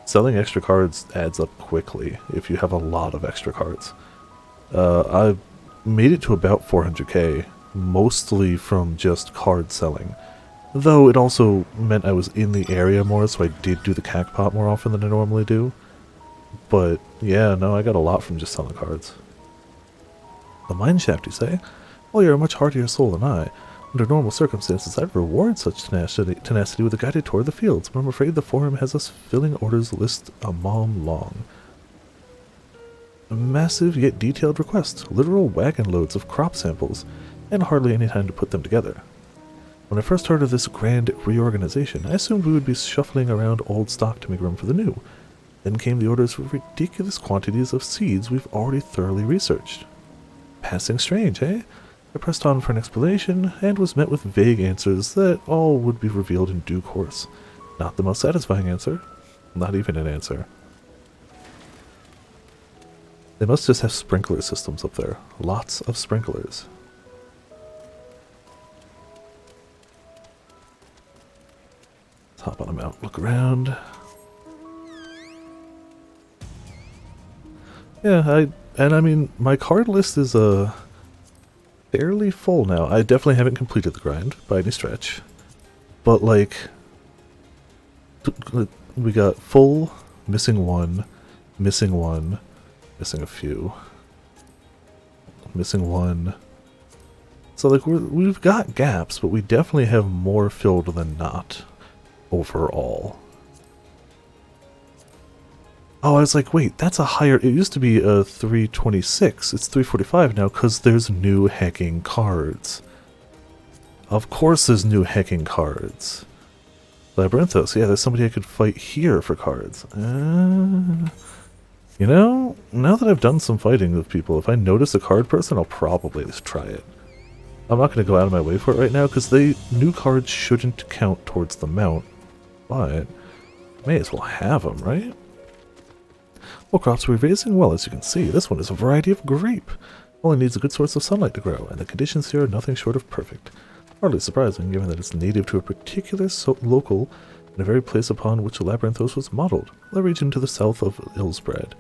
Selling extra cards adds up quickly if you have a lot of extra cards. I've made it to about 400k, mostly from just card selling. Though it also meant I was in the area more, so I did do the cackpot more often than I normally do. But yeah, no, I got a lot from just selling cards. The mine shaft, you say? Well, you're a much heartier soul than I. Under normal circumstances, I'd reward such tenacity with a guided tour of the fields, but I'm afraid the forum has us filling orders list a mom long. A massive yet detailed request, literal wagon loads of crop samples, and hardly any time to put them together. When I first heard of this grand reorganization, I assumed we would be shuffling around old stock to make room for the new. Then came the orders for ridiculous quantities of seeds we've already thoroughly researched. Passing strange, eh? I pressed on for an explanation, and was met with vague answers that all would be revealed in due course. Not the most satisfying answer. Not even an answer. They must just have sprinkler systems up there. Lots of sprinklers. Let's hop on a mount, look around. Yeah, I mean, my card list is fairly full now. I definitely haven't completed the grind by any stretch. But like, we got full, missing one, missing a few, missing one. So like we've got gaps, but we definitely have more filled than not overall. Oh, I was like, wait, that's a higher... It used to be a 326. It's 345 now because there's new hacking cards. Of course there's new hacking cards. Labyrinthos, yeah, there's somebody I could fight here for cards. You know, now that I've done some fighting with people, if I notice a card person, I'll probably just try it. I'm not going to go out of my way for it right now because new cards shouldn't count towards the mount, but may as well have them, right? Well, crops we're raising well, as you can see. This one is a variety of grape. Only needs a good source of sunlight to grow, and the conditions here are nothing short of perfect. Hardly surprising, given that it's native to a particular local and a very place upon which Labyrinthos was modeled, a region to the south of Ilsbrad.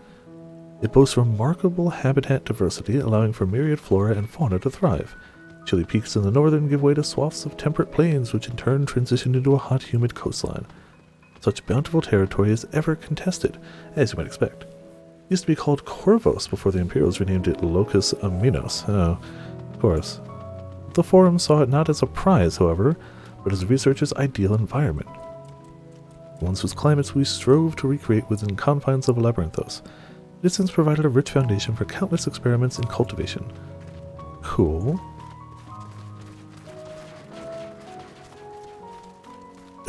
It boasts remarkable habitat diversity, allowing for myriad flora and fauna to thrive. Chilly peaks in the northern give way to swaths of temperate plains, which in turn transition into a hot, humid coastline. Such bountiful territory is ever contested, as you might expect. It used to be called Corvos before the Imperials renamed it Locus Aminos. Oh, of course. The Forum saw it not as a prize, however, but as researchers' ideal environment. Ones whose climates we strove to recreate within confines of Labyrinthos. It has since provided a rich foundation for countless experiments in cultivation. Cool.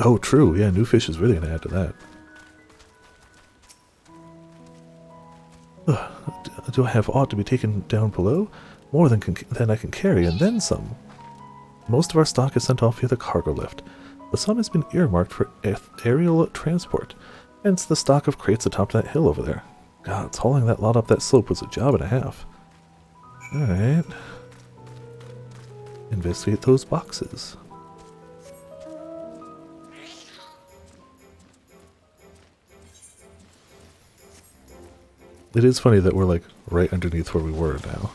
Oh, true. Yeah, new fish is really going to add to that. Do I have aught to be taken down below? More than I can carry, and then some. Most of our stock is sent off via the cargo lift, but some has been earmarked for aerial transport, hence the stock of crates atop that hill over there. God, hauling that lot up that slope was a job and a half. Alright. Investigate those boxes. It is funny that we're like right underneath where we were now.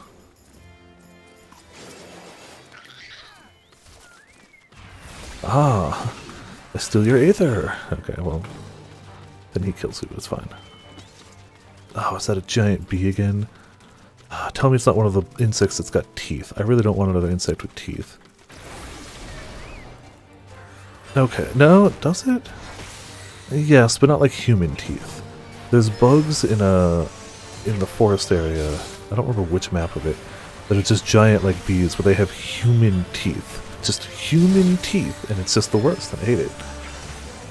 Ah, I steal your aether. Okay, well, then he kills you, it's fine. Oh, is that a giant bee again? Tell me it's not one of the insects that's got teeth. I really don't want another insect with teeth. Okay, no, does it? Yes, but not like human teeth. There's bugs in the forest area, I don't remember which map of it, that are just giant like bees where they have human teeth. Just human teeth, and it's just the worst. I hate it.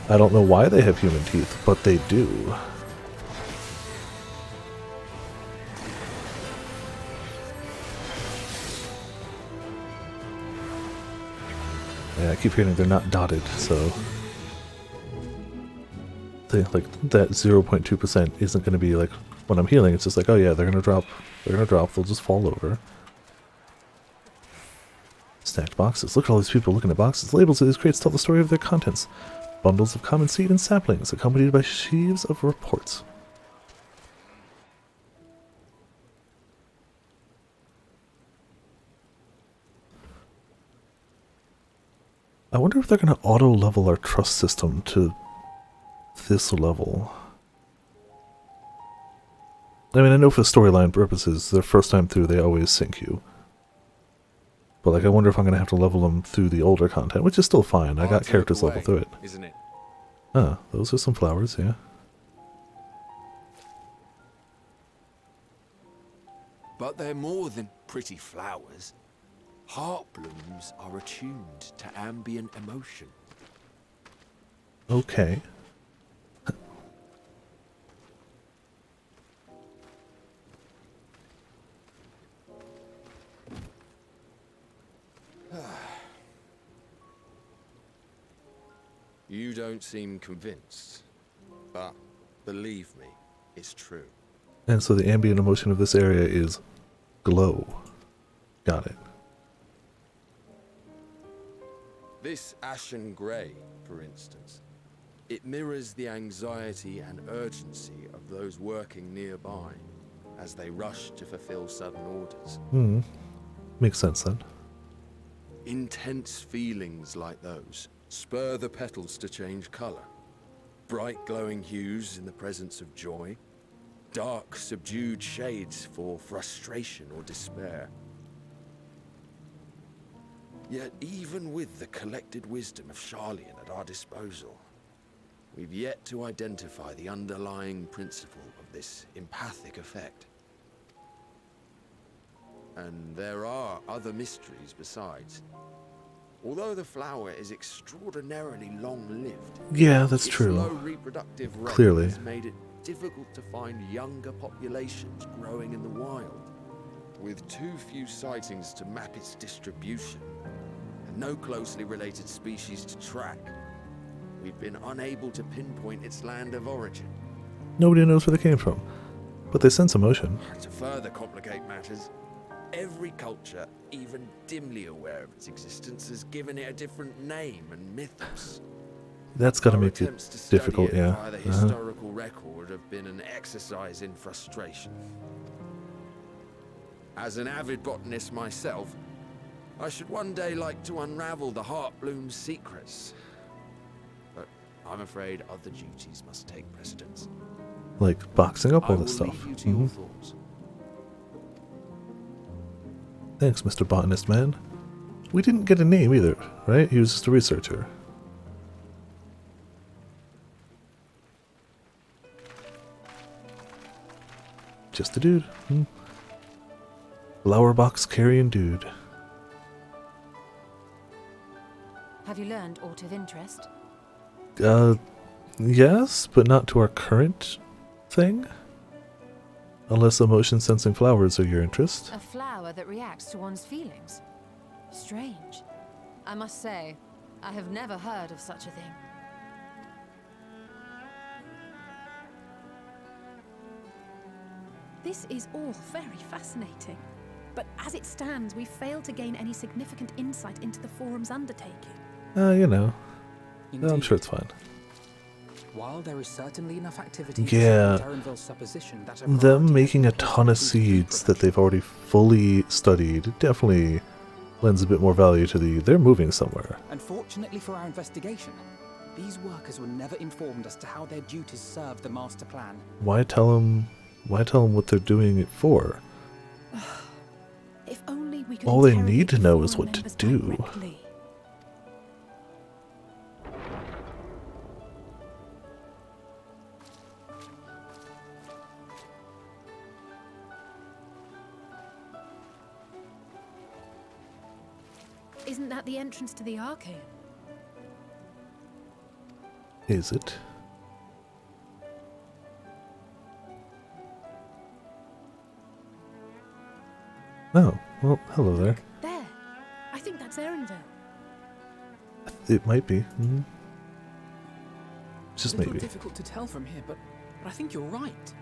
I don't know why they have human teeth, but they do. Yeah, I keep hearing they're not dotted, so they, like that 0.2% isn't going to be like when I'm healing. It's just like, oh yeah, they're gonna drop. They'll just fall over. Stacked boxes. Look at all these people looking at boxes. Labels of these crates tell the story of their contents. Bundles of common seed and saplings, accompanied by sheaves of reports. I wonder if they're going to auto-level our trust system to this level. I mean, I know for storyline purposes, the first time through they always sync you. But like, I wonder if I'm going to have to level them through the older content, which is still fine. I got characters level through it. Isn't it? Ah, those are some flowers, yeah. But they're more than pretty flowers. Heart blooms are attuned to ambient emotion. Okay. You don't seem convinced, but believe me, it's true. And so the ambient emotion of this area is glow. Got it. This ashen grey, for instance, it mirrors the anxiety and urgency of those working nearby as they rush to fulfill sudden orders. Makes sense then. Intense feelings like those spur the petals to change colour. Bright glowing hues in the presence of joy, dark subdued shades for frustration or despair. Yet even with the collected wisdom of Charlian at our disposal, we've yet to identify the underlying principle of this empathic effect. And there are other mysteries besides. Although the flower is extraordinarily long-lived, Yeah, that's its true. low reproductive rate Clearly. has made it difficult to find younger populations growing in the wild. With too few sightings to map its distribution, and no closely related species to track, we've been unable to pinpoint its land of origin. Nobody knows where they came from, but they sense emotion. To further complicate matters, every culture, even dimly aware of its existence, has given it a different name and mythos. That's gotta make it Attempts to study difficult, it yeah. via the historical record have been an exercise in frustration. As an avid botanist myself, I should one day like to unravel the Heartbloom's secrets. But I'm afraid other duties must take precedence. Like boxing up all I this will stuff. leave you to your thoughts. Thanks, Mr. Botanist Man. We didn't get a name either, right? He was just a researcher. Just a dude. Flower box carrying dude. Have you learned aught of interest? Yes, but not to our current thing. Unless emotion sensing flowers are your interest. A flower that reacts to one's feelings? Strange. I must say, I have never heard of such a thing. This is all very fascinating. But as it stands, we failed to gain any significant insight into the Forum's undertaking. You know. I'm Indeed. sure it's fine. While there is certainly enough activity Yeah, to support Erenville's supposition that a them variety making a of ton of seeds that they've already fully studied definitely lends a bit more value to they're moving somewhere. Unfortunately for our investigation, these workers were never informed as to how their duties serve the master plan. Why tell them what they're doing it for? If only we could All they interrogate need to the know is Forum what to members do. directly. Isn't that the entrance to the Archaeum? Is it? Oh, well, hello there. There. I think that's Erenville. It might be. Just It's a little maybe. difficult to tell from here, but I think you're right.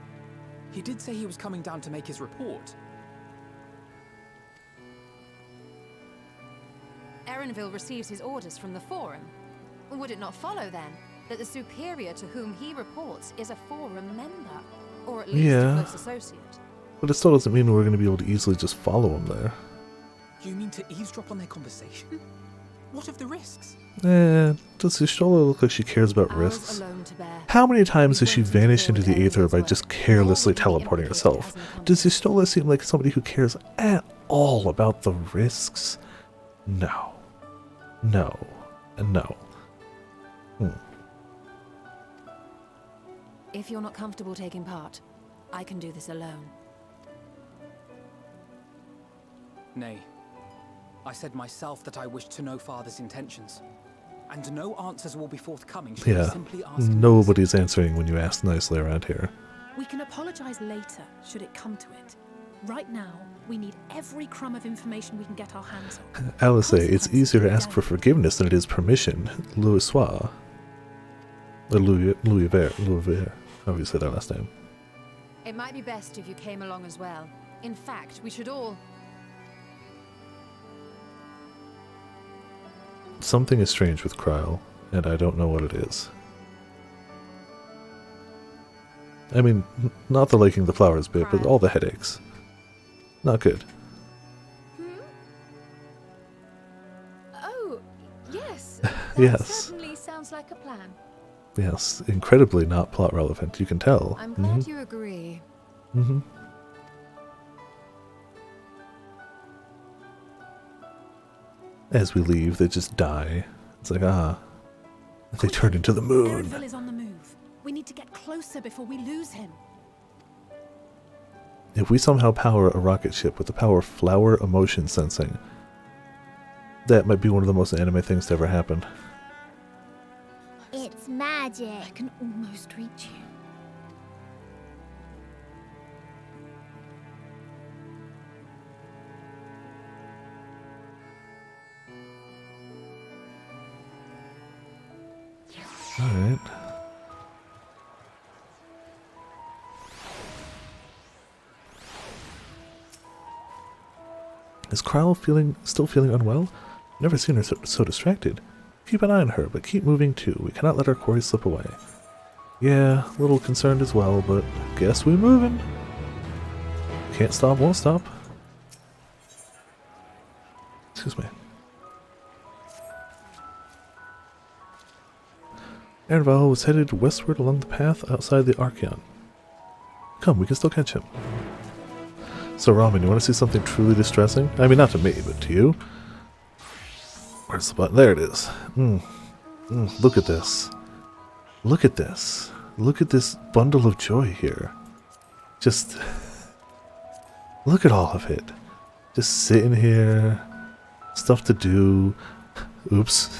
He did say he was coming down to make his report. Erenville receives his orders from the Forum. Would it not follow, then, that the superior to whom he reports is a Forum member? Or at least Yeah. a close associate? But it still doesn't mean we're going to be able to easily just follow him there. You mean to eavesdrop on their conversation? What of the risks? Does Y'shtola look like she cares about risks? How many times has she vanished into the aether by just carelessly teleporting herself? Does Y'shtola seem like somebody who cares at all about the risks? No. No. And no. If you're not comfortable taking part, I can do this alone. Nay. I said myself that I wished to know Father's intentions. And no answers will be forthcoming should we Yeah. simply ask him. Nobody's answering when you ask nicely around here. We can apologize later, should it come to it. Right now, we need every crumb of information we can get our hands on. Alice, it's easier to ask for forgiveness than it is permission. Louis Soir. Or Louis Vert, however you say their last name. It might be best if you came along as well. In fact, we should all... Something is strange with Kryl, and I don't know what it is. I mean, not the liking the flowers bit, but all the headaches. Not good. Oh, yes. Yes. Certainly sounds like a plan. Yes, incredibly not plot relevant, you can tell. I'm glad you agree. Mm-hmm. As we leave, they just die. It's like, they turn into the moon. Erenville is on the move. We need to get closer before we lose him. If we somehow power a rocket ship with the power of flower emotion sensing, that might be one of the most anime things to ever happen. It's magic. I can almost reach you. Alright. Is Kryl still feeling unwell? Never seen her so distracted. Keep an eye on her, but keep moving too. We cannot let our quarry slip away. Yeah, a little concerned as well, but guess we're moving. Can't stop, won't stop. Excuse me. Erenville was headed westward along the path outside the Archeon. Come, we can still catch him. So, Ramen, you want to see something truly distressing? I mean, not to me, but to you? Where's the button? There it is. Look at this. Look at this. Look at this bundle of joy here. Just... look at all of it. Just sitting here. Stuff to do. Oops.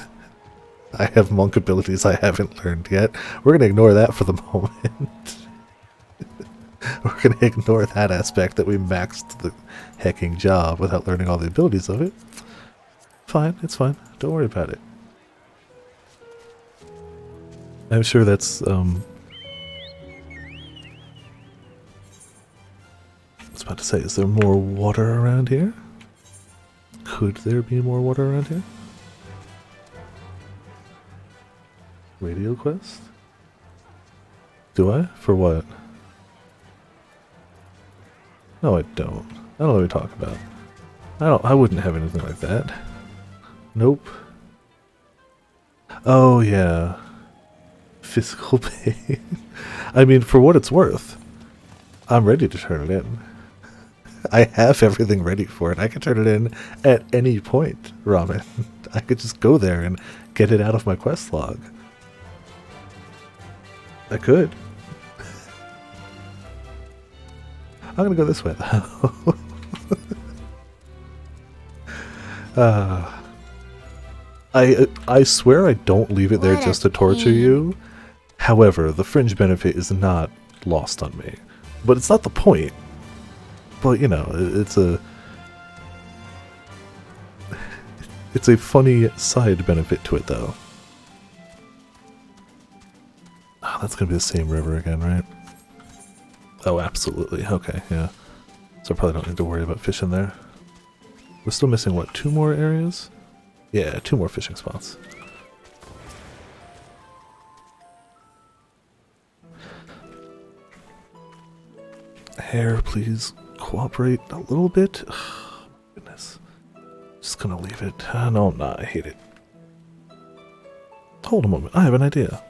I have monk abilities I haven't learned yet. We're going to ignore that for the moment. We're going to ignore that aspect that we maxed the hecking job without learning all the abilities of it. Fine, it's fine. Don't worry about it. I'm sure that's, I was about to say, is there more water around here? Could there be more water around here? Radio quest? Do I? For what? No, I don't. I don't know what you're talking about. I wouldn't have anything like that. Nope. Oh, yeah. Physical pain. I mean, for what it's worth, I'm ready to turn it in. I have everything ready for it. I can turn it in at any point, Ramen. I could just go there and get it out of my quest log. I could. I'm gonna go this way, though. I swear I don't leave it there just to torture you. However, the fringe benefit is not lost on me. But it's not the point. But, you know, it's a funny side benefit to it, though. Oh, that's gonna be the same river again, right? Oh, absolutely. Okay, yeah. So I probably don't need to worry about fishing there. We're still missing, what, 2 more areas? Yeah, 2 more fishing spots. Hair, please cooperate a little bit. Oh, goodness. Just gonna leave it. No, I'm not. I hate it. Hold a moment. I have an idea.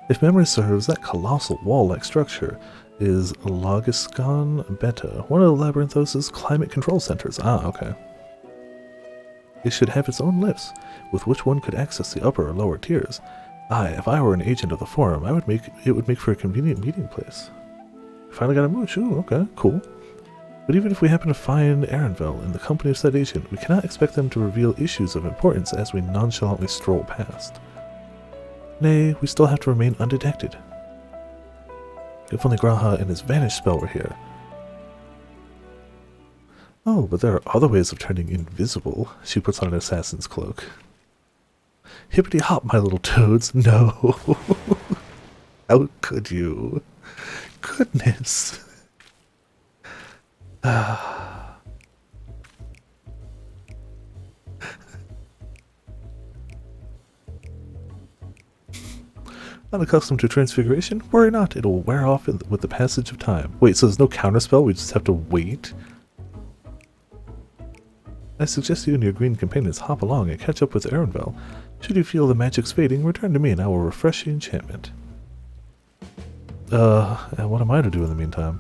If memory serves, that colossal wall-like structure is Logiscon Beta, one of Labyrinthos' climate control centers. Ah, okay. It should have its own lifts, with which one could access the upper or lower tiers. If I were an agent of the forum, it would make for a convenient meeting place. Finally got a mooch. Ooh, okay, cool. But even if we happen to find Erenville in the company of said agent, we cannot expect them to reveal issues of importance as we nonchalantly stroll past. Nay, we still have to remain undetected. If only Graha and his vanish spell were here. Oh, but there are other ways of turning invisible. She puts on an assassin's cloak. Hippity hop, my little toads. No. How could you? Goodness. Unaccustomed to transfiguration? Worry not, it'll wear off with the passage of time. Wait, so there's no counterspell? We just have to wait? I suggest you and your green companions hop along and catch up with Erenvel. Should you feel the magic's fading, return to me and I will refresh the enchantment. And what am I to do in the meantime?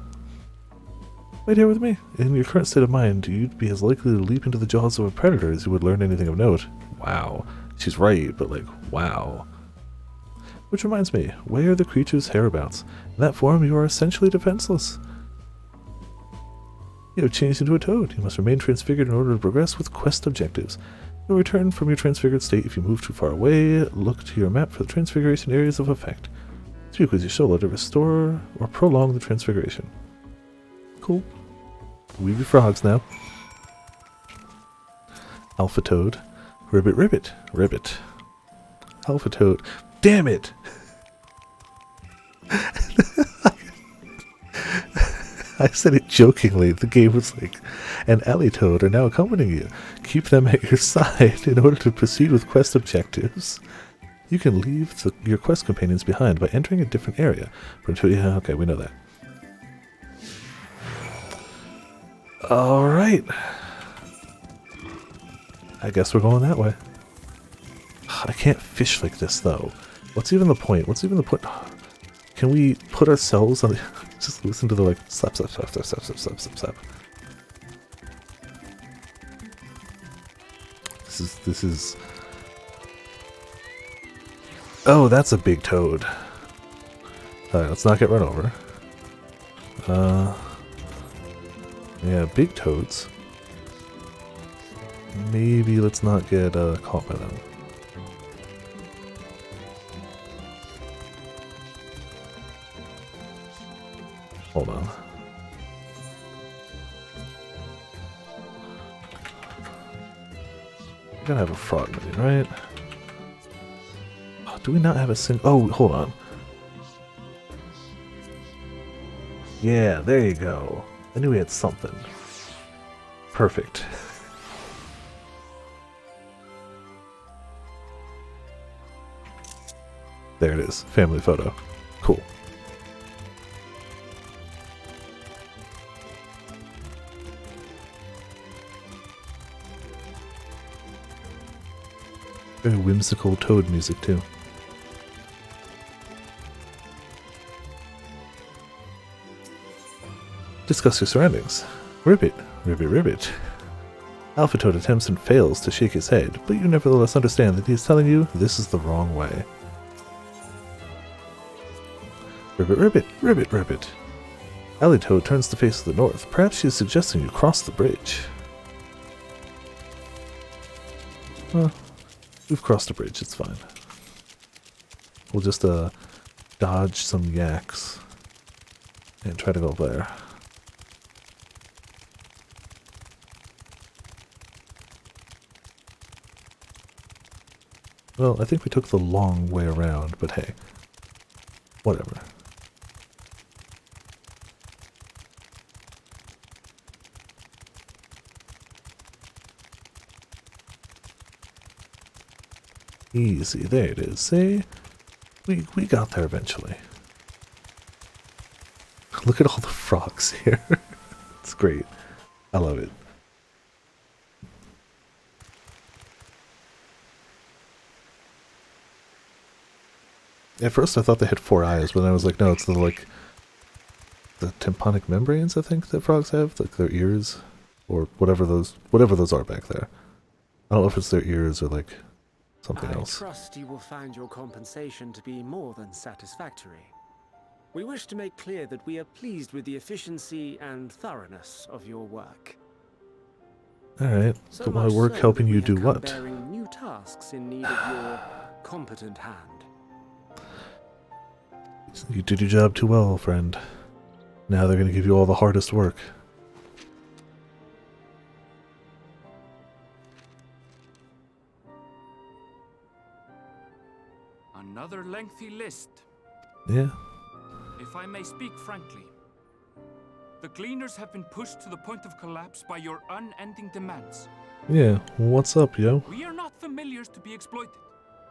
Wait here with me. In your current state of mind, you'd be as likely to leap into the jaws of a predator as you would learn anything of note. Wow. She's right, but like, wow. Which reminds me, where are the creature's hereabouts? In that form, you are essentially defenseless. You have changed into a toad. You must remain transfigured in order to progress with quest objectives. You'll return from your transfigured state if you move too far away. Look to your map for the transfiguration areas of effect. Speak with your soul to restore or prolong the transfiguration. Cool. We be frogs now. Alpha Toad. Ribbit, ribbit, ribbit. Alpha Toad. Damn it! I said it jokingly. The game was like, and Alley Toad are now accompanying you. Keep them at your side in order to proceed with quest objectives. You can leave your quest companions behind by entering a different area. Yeah, okay, we know that. Alright. I guess we're going that way. I can't fish like this, though. What's even the point? What's even the point? Can we put ourselves on the... Just listen to the, like, slap, slap, slap, slap, slap, slap, slap, slap, slap. This is... Oh, that's a big toad. Alright, let's not get run over. Yeah, big toads. Maybe let's not get caught by them. Hold on. We gotta have a frog minion, right? Oh, do we not have a single... Oh, hold on. Yeah, there you go. I knew we had something. Perfect. There it is. Family photo. Cool. Very whimsical toad music, too. Discuss your surroundings. Ribbit, ribbit, ribbit. Alpha Toad attempts and fails to shake his head, but you nevertheless understand that he is telling you this is the wrong way. Ribbit, ribbit, ribbit, ribbit. Alley Toad turns to face the north. Perhaps she is suggesting you cross the bridge. Well, we've crossed a bridge, it's fine. We'll just dodge some yaks and try to go there. Well, I think we took the long way around, but hey, whatever. Easy, there it is. See? We got there eventually. Look at all the frogs here. It's great. I love it. At first I thought they had 4 eyes, but then I was like, no, it's the tympanic membranes, I think, that frogs have, like their ears, or whatever those are back there. I don't know if it's their ears or like something else. I trust you will find your compensation to be more than satisfactory. We wish to make clear that we are pleased with the efficiency and thoroughness of your work. Alright, So but my much work so helping that you we do have come what? bearing new tasks in need of your competent hand. You did your job too well, friend. Now they're gonna give you all the hardest work. Another lengthy list. Yeah. If I may speak frankly, the Gleaners have been pushed to the point of collapse by your unending demands. Yeah, what's up, yo? We are not familiars to be exploited.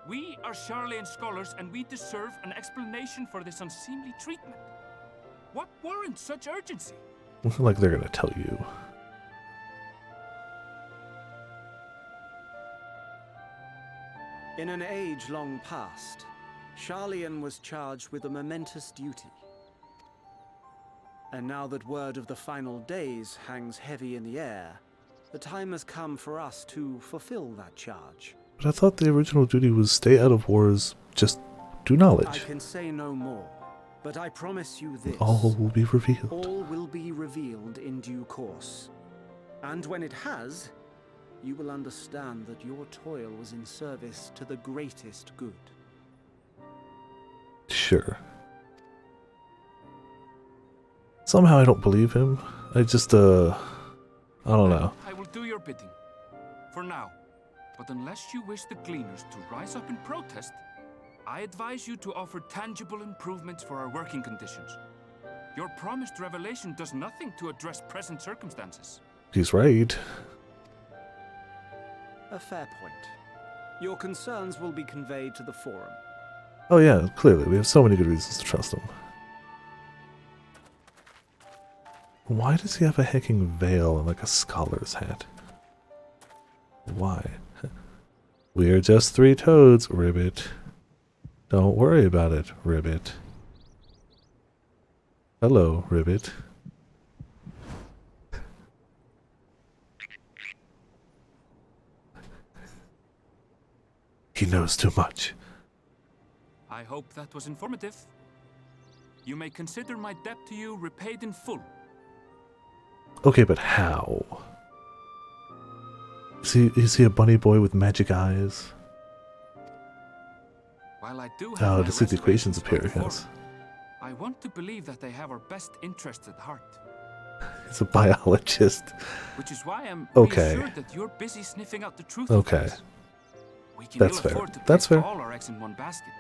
We are Sharlayan scholars, and we deserve an explanation for this unseemly treatment. What warrants such urgency? Like they're gonna tell you. In an age long past, Sharlayan was charged with a momentous duty. And now that word of the final days hangs heavy in the air, the time has come for us to fulfill that charge. But I thought the original duty was stay out of wars, just do knowledge. I can say no more, but I promise you this. All will be revealed. All will be revealed in due course. And when it has, you will understand that your toil was in service to the greatest good. Sure. Somehow I don't believe him. I just, I don't know. I will do your bidding. For now. But unless you wish the Gleaners to rise up in protest, I advise you to offer tangible improvements for our working conditions. Your promised revelation does nothing to address present circumstances. He's right. A fair point. Your concerns will be conveyed to the Forum. Oh yeah, clearly. We have so many good reasons to trust him. Why does he have a hecking veil and like a scholar's hat? Why? We're just 3 toads, Ribbit. Don't worry about it, Ribbit. Hello, Ribbit. He knows too much. I hope that was informative. You may consider my debt to you repaid in full. Okay, but how? Is he a bunny boy with magic eyes? While I do have To see the equations appear, yes. I want to believe that they have our best interests at heart. He's a biologist. Which is why I'm okay. reassured that you're busy sniffing out the truth. Okay. Of we can That's ill fair. afford to That's place fair. all our eggs in one basket.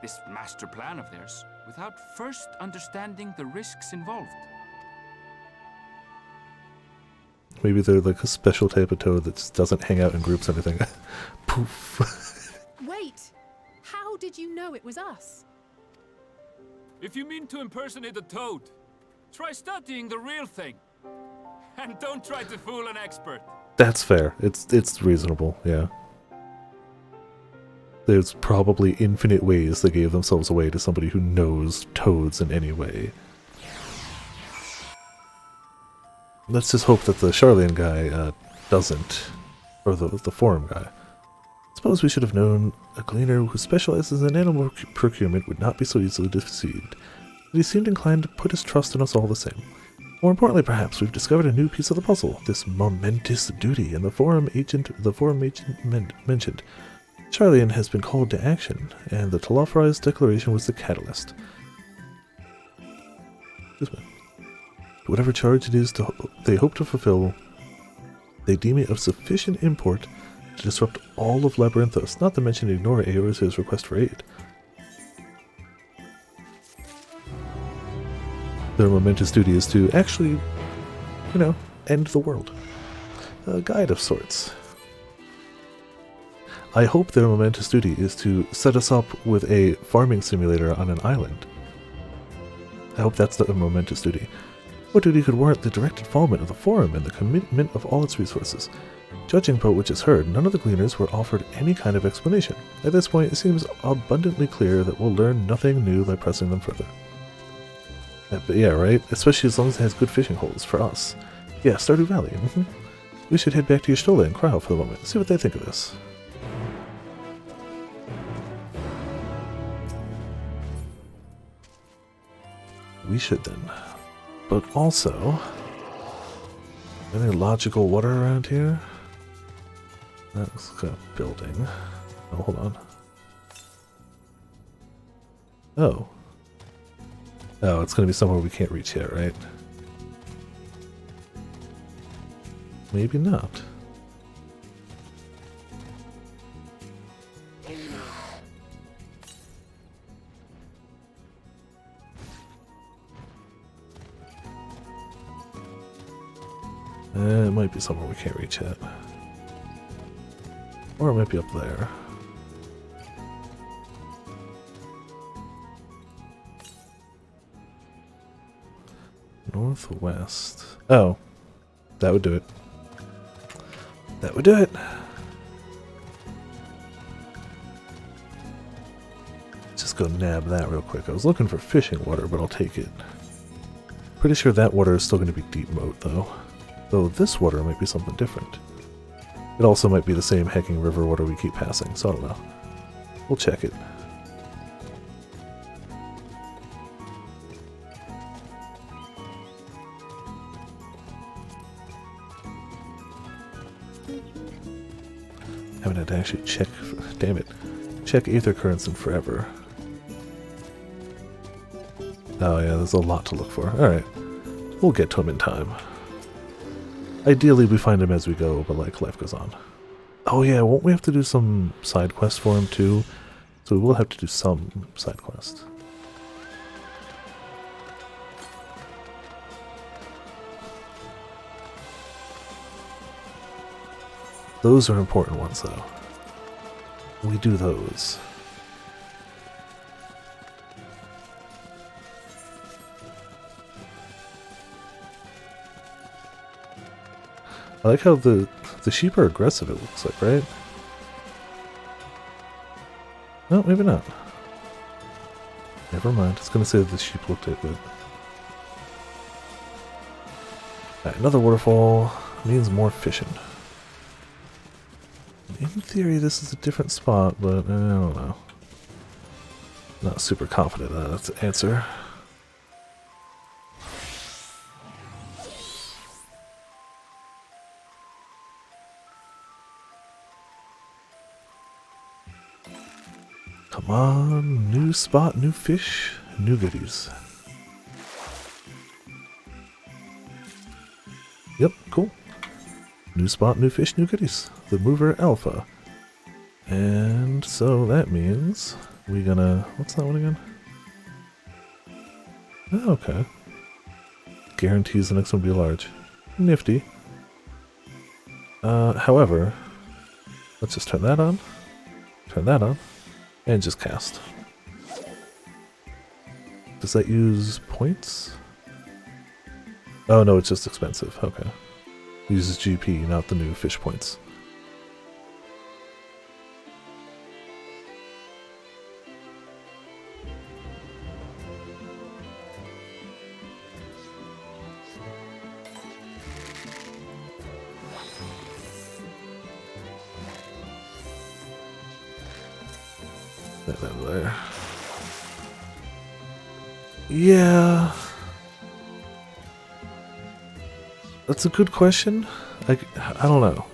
This master plan of theirs, without first understanding the risks involved. Maybe they're like a special type of toad that just doesn't hang out in groups or anything. Poof. Wait! How did you know it was us? If you mean to impersonate a toad, try studying the real thing. And don't try to fool an expert. That's fair. It's reasonable, yeah. There's probably infinite ways they gave themselves away to somebody who knows toads in any way. Let's just hope that the Sharlayan guy doesn't. Or the Forum guy. Suppose we should have known a gleaner who specializes in animal procurement would not be so easily deceived. But he seemed inclined to put his trust in us all the same. More importantly, perhaps, we've discovered a new piece of the puzzle. This momentous duty in the Forum agent mentioned. Sharlayan has been called to action, and the Telophorized Declaration was the catalyst. Whatever charge it is they hope to fulfill, they deem it of sufficient import to disrupt all of Labyrinthos, not to mention ignore Eorzea's request for aid. Their momentous duty is to actually, end the world. A guide of sorts. I hope their momentous duty is to set us up with a farming simulator on an island. I hope that's the momentous duty. What duty could warrant the direct involvement of the Forum and the commitment of all its resources? Judging by what just heard, none of the Gleaners were offered any kind of explanation. At this point, it seems abundantly clear that we'll learn nothing new by pressing them further. But yeah, right? Especially as long as it has good fishing holes for us. Yeah, Stardew Valley. We should head back to Y'shtola and Cryo for the moment, see what they think of this. We should then. But also, any logical water around here? That's got a building. Oh, hold on. Oh. Oh, it's going to be somewhere we can't reach yet, right? Maybe not. It might be somewhere we can't reach yet. Or it might be up there. Northwest. Oh. That would do it. That would do it. Just go nab that real quick. I was looking for fishing water, but I'll take it. Pretty sure that water is still going to be deep moat, though. Though this water might be something different. It also might be the same hecking river water we keep passing, so I don't know. We'll check it. Haven't had to actually check, damn it, check ether currents in forever. Oh yeah, there's a lot to look for. Alright, we'll get to them in time. Ideally we find him as we go, but like life goes on. Oh yeah, won't we have to do some side quests for him too? So we will have to do some side quests. Those are important ones though. We do those. I like how the sheep are aggressive, it looks like, right? No, maybe not. Never mind. I was going to say that the sheep looked it, but... Alright, another waterfall means more fishing. In theory, this is a different spot, but I don't know. Not super confident that's the answer. Come on, new spot, new fish, new goodies. Yep, cool. New spot, new fish, new goodies. The Mover Alpha. And so that means we're gonna... What's that one again? Oh, okay. Guarantees the next one will be large. Nifty. However, let's just turn that on. Turn that on. And just cast. Does that use points? Oh no, it's just expensive. Okay. It uses GP, not the new fish points. That there. Yeah. That's a good question. I don't know.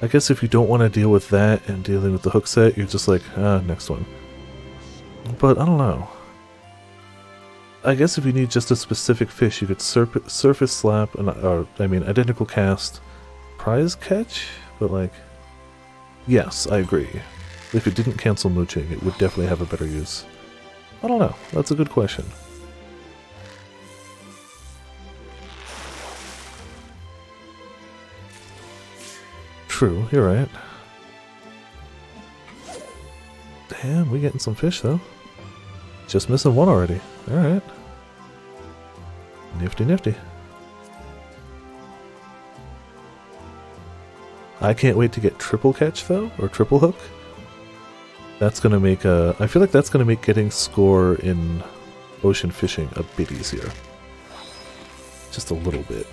I guess if you don't want to deal with that and dealing with the hook set, you're just like, next one. But I don't know. I guess if you need just a specific fish, you could surface slap, identical cast, prize catch? But like, yes, I agree. If it didn't cancel mooching, it would definitely have a better use. I don't know. That's a good question. True, you're right. Damn, we getting some fish though. Just missing one already. Alright. Nifty nifty. I can't wait to get triple catch though, or triple hook. That's gonna make I feel like that's gonna make getting score in ocean fishing a bit easier. Just a little bit.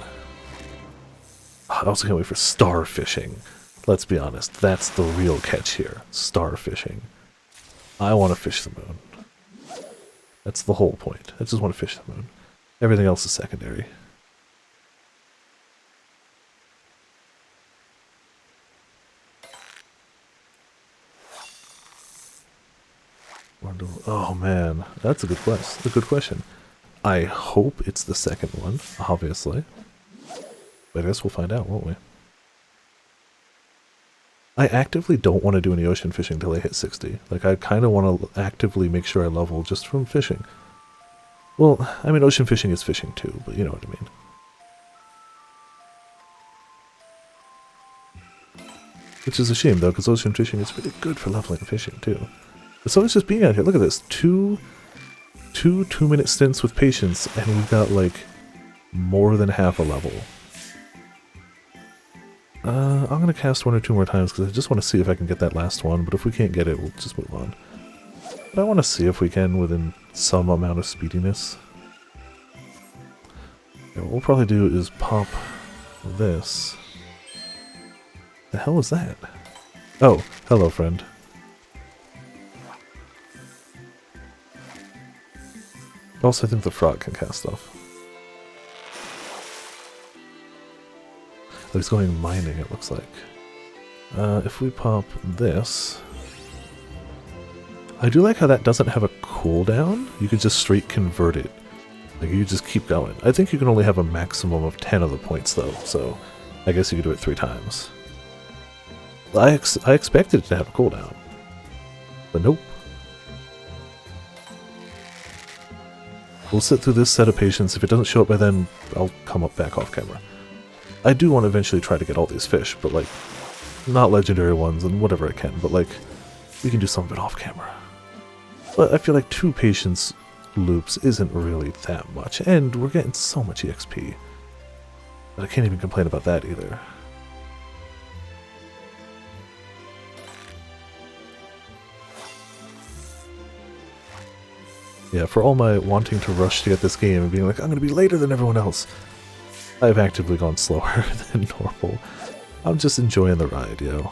I also can't wait for star fishing. Let's be honest, that's the real catch here. Star fishing. I want to fish the moon. That's the whole point. I just want to fish the moon. Everything else is secondary. Oh man, that's a good quest. A good question. I hope it's the second one, obviously. But I guess we'll find out, won't we? I actively don't want to do any ocean fishing till I hit 60. Like, I kind of want to actively make sure I level just from fishing. Well, I mean, ocean fishing is fishing too, but you know what I mean. Which is a shame, though, because ocean fishing is really good for leveling fishing, too. But so it's just being out here. Look at this. Two 2-minute stints with patience, and we've got, like, more than half a level. I'm going to cast 1 or 2 more times, because I just want to see if I can get that last one, but if we can't get it, we'll just move on. But I want to see if we can within some amount of speediness. Yeah, what we'll probably do is pop this. The hell was that? Oh, hello, friend. Also, I think the frog can cast stuff. Oh, he's going mining, it looks like. If we pop this... I do like how that doesn't have a cooldown. You can just straight convert it. Like, you just keep going. I think you can only have a maximum of 10 of the points, though, so I guess you could do it 3 times. I expected it to have a cooldown, but nope. We'll sit through this set of patience. If it doesn't show up by then, I'll come up back off camera. I do want to eventually try to get all these fish, but like, not legendary ones and whatever I can, but like, we can do some of it off camera. But I feel like 2 patience loops isn't really that much, and we're getting so much EXP. But I can't even complain about that either. Yeah, for all my wanting to rush to get this game and being like, I'm going to be later than everyone else, I've actively gone slower than normal. I'm just enjoying the ride, yo.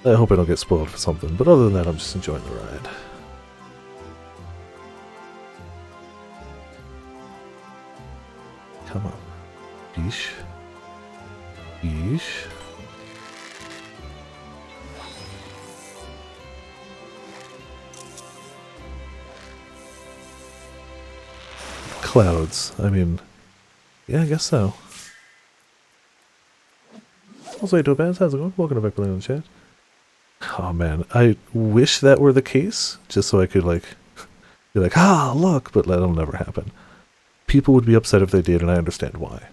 I hope I don't get spoiled for something, but other than that, I'm just enjoying the ride. Come on. Yeesh. Yeesh. Clouds. I mean, yeah, I guess so. Also, Topaz, how's it going? Welcome to back to the chat. Oh man, I wish that were the case, just so I could like be like, ah, look, but that'll never happen. People would be upset if they did, and I understand why.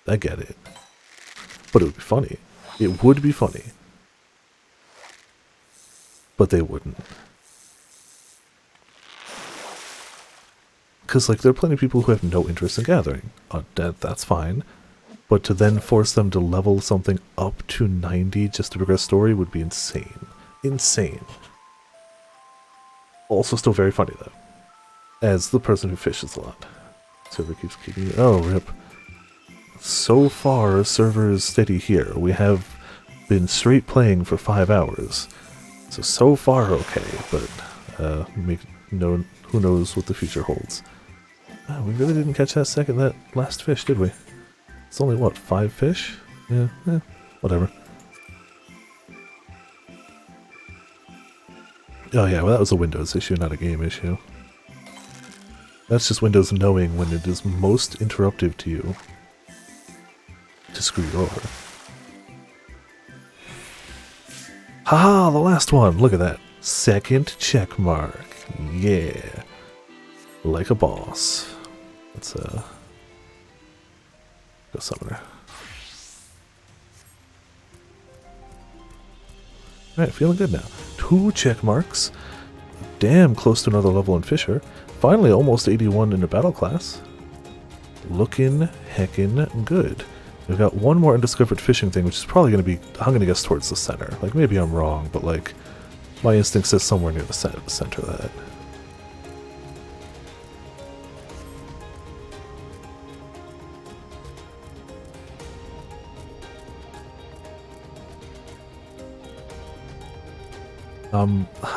I get it. But it would be funny. It would be funny. But they wouldn't. Because, like, there are plenty of people who have no interest in gathering. That's fine. But to then force them to level something up to 90 just to progress story would be insane. Insane. Also still very funny, though. As the person who fishes a lot. Server keeps kicking. Oh, rip. So far, server is steady here. We have been straight playing for 5 hours. So far okay, but who knows what the future holds. We really didn't catch that last fish, did we? It's only, what, 5 fish? Yeah, whatever. Oh yeah, well that was a Windows issue, not a game issue. That's just Windows knowing when it is most interruptive to you to screw you over. Haha, the last one! Look at that. Second check mark. Yeah. Like a boss. Let's go summoner. Alright, feeling good now. 2 check marks. Damn close to another level in Fisher. Finally almost 81 in the battle class. Looking heckin' good. We've got one more undiscovered fishing thing, which is probably going to be, I'm going to guess towards the center. Like, maybe I'm wrong, but like, my instinct says somewhere near the center of that.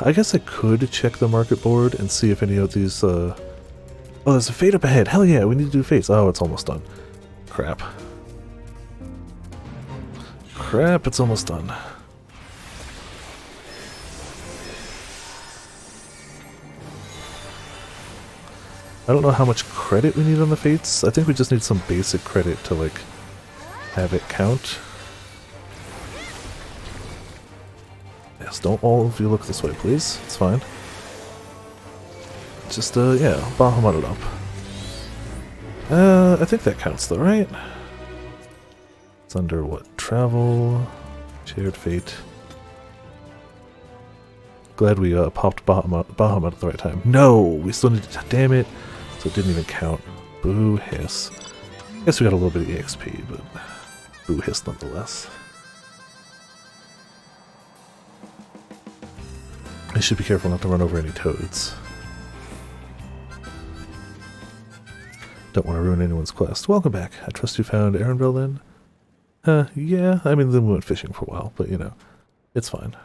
I guess I could check the market board and see if any of these, oh, there's a fate up ahead. Hell yeah, we need to do fates. Oh, it's almost done. Crap. Crap, it's almost done. I don't know how much credit we need on the fates. I think we just need some basic credit to, like, have it count. Yes, don't all of you look this way, please. It's fine. Just, yeah, Bahamut it up. I think that counts though, right? It's under, what, travel. Shared fate. Glad we popped Bahamut at the right time. No! We still need to... Damn it! So it didn't even count. Boo hiss. Guess we got a little bit of EXP, but boo hiss nonetheless. I should be careful not to run over any toads. Don't want to ruin anyone's quest. Welcome back. I trust you found Arendelle then? Yeah. I mean, then we went fishing for a while, but you know, it's fine.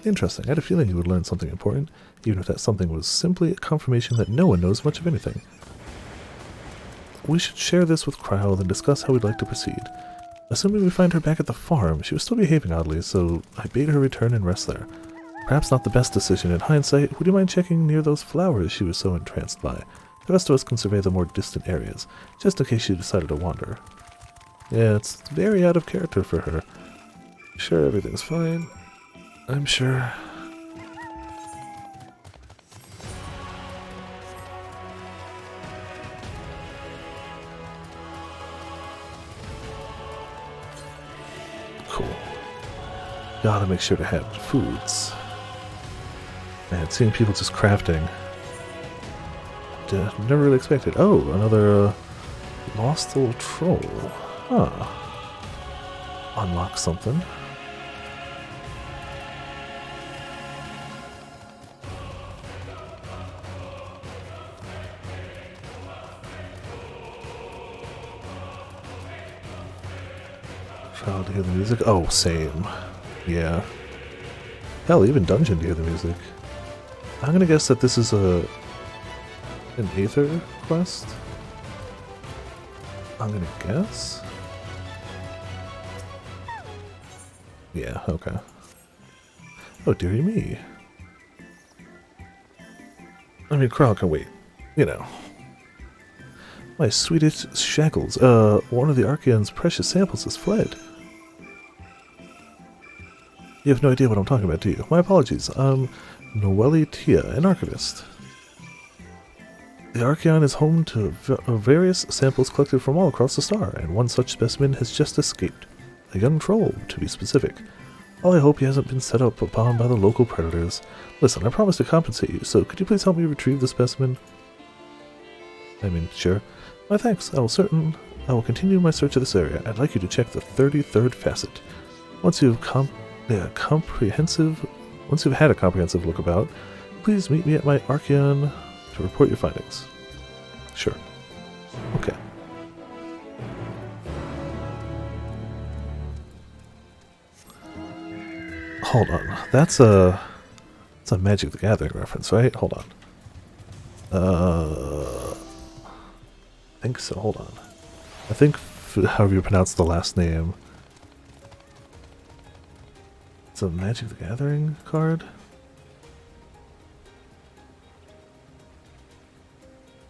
Interesting. I had a feeling you would learn something important, even if that something was simply a confirmation that no one knows much of anything. We should share this with Cryle and discuss how we'd like to proceed. Assuming we find her back at the farm, she was still behaving oddly, so I bade her return and rest there. Perhaps not the best decision in hindsight. Would you mind checking near those flowers she was so entranced by? The rest of us can survey the more distant areas, just in case she decided to wander. Yeah, it's very out of character for her. Sure, everything's fine. I'm sure. Cool. Gotta make sure to have foods. Man, seeing people just crafting. Never really expected. Oh, another lost little troll. Huh. Unlock something. Child to hear the music? Oh, same. Yeah. Hell, even dungeon to hear the music. I'm gonna guess that this is an Aether quest? I'm gonna guess? Yeah, okay. Oh, dearie me. I mean, Cryle can wait. You know. My sweetest shackles. One of the Archeon's precious samples has fled. You have no idea what I'm talking about, do you? My apologies. Noelle Tia, an archivist. The Archeon is home to various samples collected from all across the star, and one such specimen has just escaped. A young troll, to be specific. All I hope he hasn't been set up upon by the local predators. Listen, I promise to compensate you, so could you please help me retrieve the specimen? I mean, sure. My thanks. I will continue my search of this area. I'd like you to check the 33rd facet. Once you've had a comprehensive look about, please meet me at my Archeon to report your findings. Sure. Okay. Hold on. That's a Magic the Gathering reference, right? Hold on. I think so. Hold on. I think however you pronounce the last name. It's a Magic the Gathering card?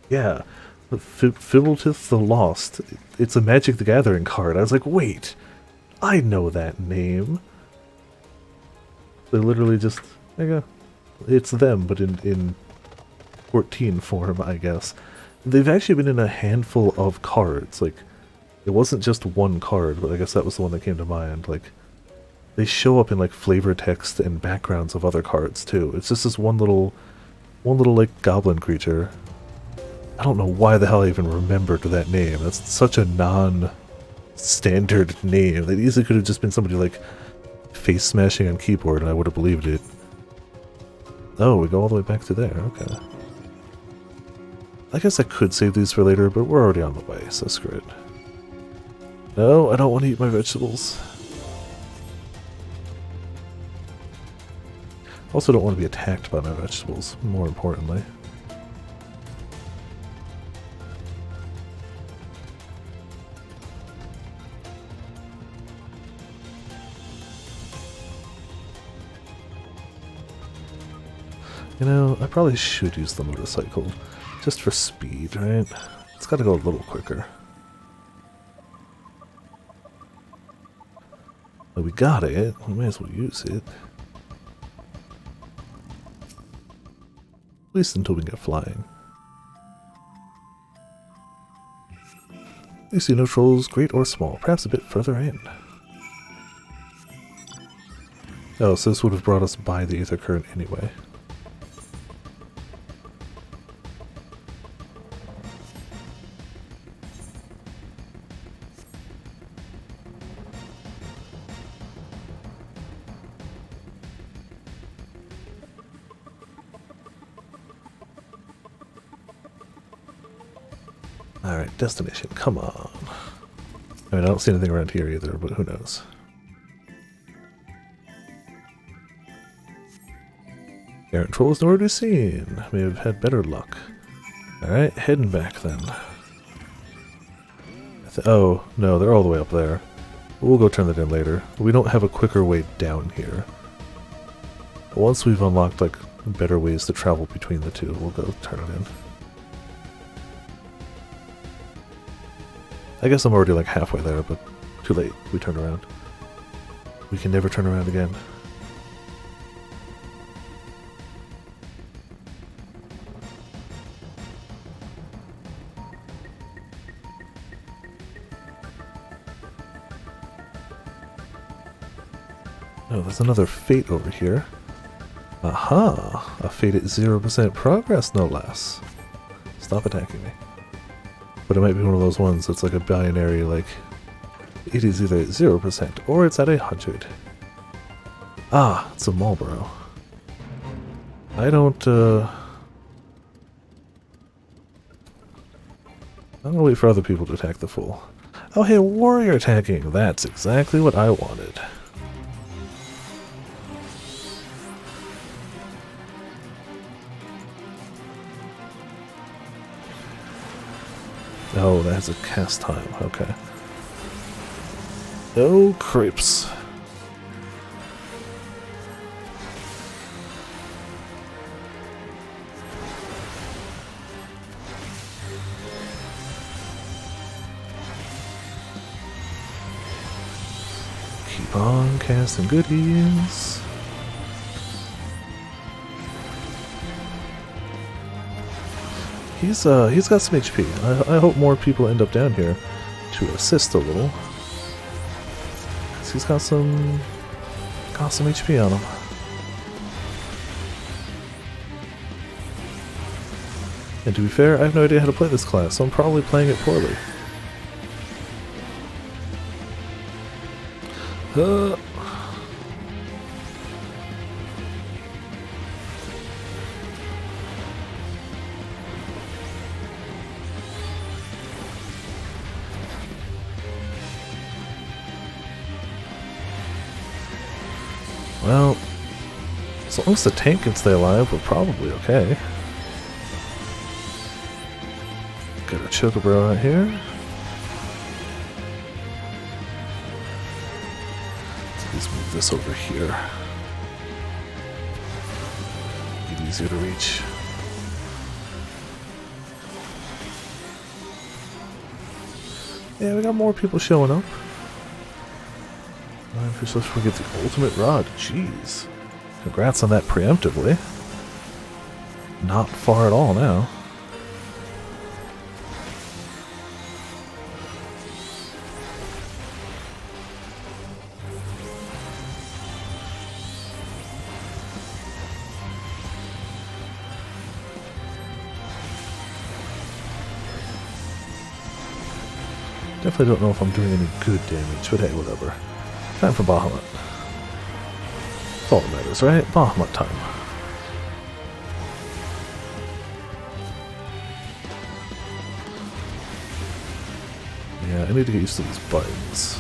Yeah. Fibbletith the Lost. It's a Magic the Gathering card. I was like, wait. I know that name. They literally just... There you go. It's them, but in 14 form, I guess. They've actually been in a handful of cards. Like, it wasn't just one card, but I guess that was the one that came to mind. Like, they show up in like flavor text and backgrounds of other cards too. It's just this one little like goblin creature. I don't know why the hell I even remembered that name. That's such a non-standard name. That easily could have just been somebody like face smashing on keyboard and I would have believed it. Oh, we go all the way back to there. Okay. I guess I could save these for later, but we're already on the way, so screw it. No, I don't want to eat my vegetables. Also don't want to be attacked by my vegetables, more importantly. You know, I probably should use the motorcycle, just for speed, right? It's gotta go a little quicker. But we got it, we may as well use it. At least until we get flying. We see no trolls, great or small, perhaps a bit further in. Oh, so this would have brought us by the Aether Current anyway. Alright, destination, come on. I mean, I don't see anything around here either, but who knows. Errant trolls nowhere to be seen. May have had better luck. Alright, heading back then. Oh, no, they're all the way up there. We'll go turn that in later. We don't have a quicker way down here. Once we've unlocked, like, better ways to travel between the two, we'll go turn it in. I guess I'm already like halfway there, but too late. We turned around. We can never turn around again. Oh, there's another fate over here. Aha! A fate at 0% progress, no less. Stop attacking me. But it might be one of those ones that's like a binary, like, it is either at 0% or it's at 100. Ah, it's a Marlboro. I don't, I'm gonna wait for other people to attack the fool. Oh hey, warrior attacking! That's exactly what I wanted. Oh, that has a cast time, okay. Oh, creeps. Keep on casting goodies. He's got some HP. I hope more people end up down here to assist a little. 'Cause he's got some HP on him. And to be fair, I have no idea how to play this class, so I'm probably playing it poorly. Well, as long as the tank can stay alive, we're probably okay. Got a Chocobro right here. Let's move this over here. Get easier to reach. Yeah, we got more people showing up. If you're supposed to get the ultimate rod, jeez. Congrats on that preemptively. Not far at all now. Definitely don't know if I'm doing any good damage, but hey, whatever. Time for Bahamut. That's all that matters, right? Bahamut time. Yeah, I need to get used to these buttons.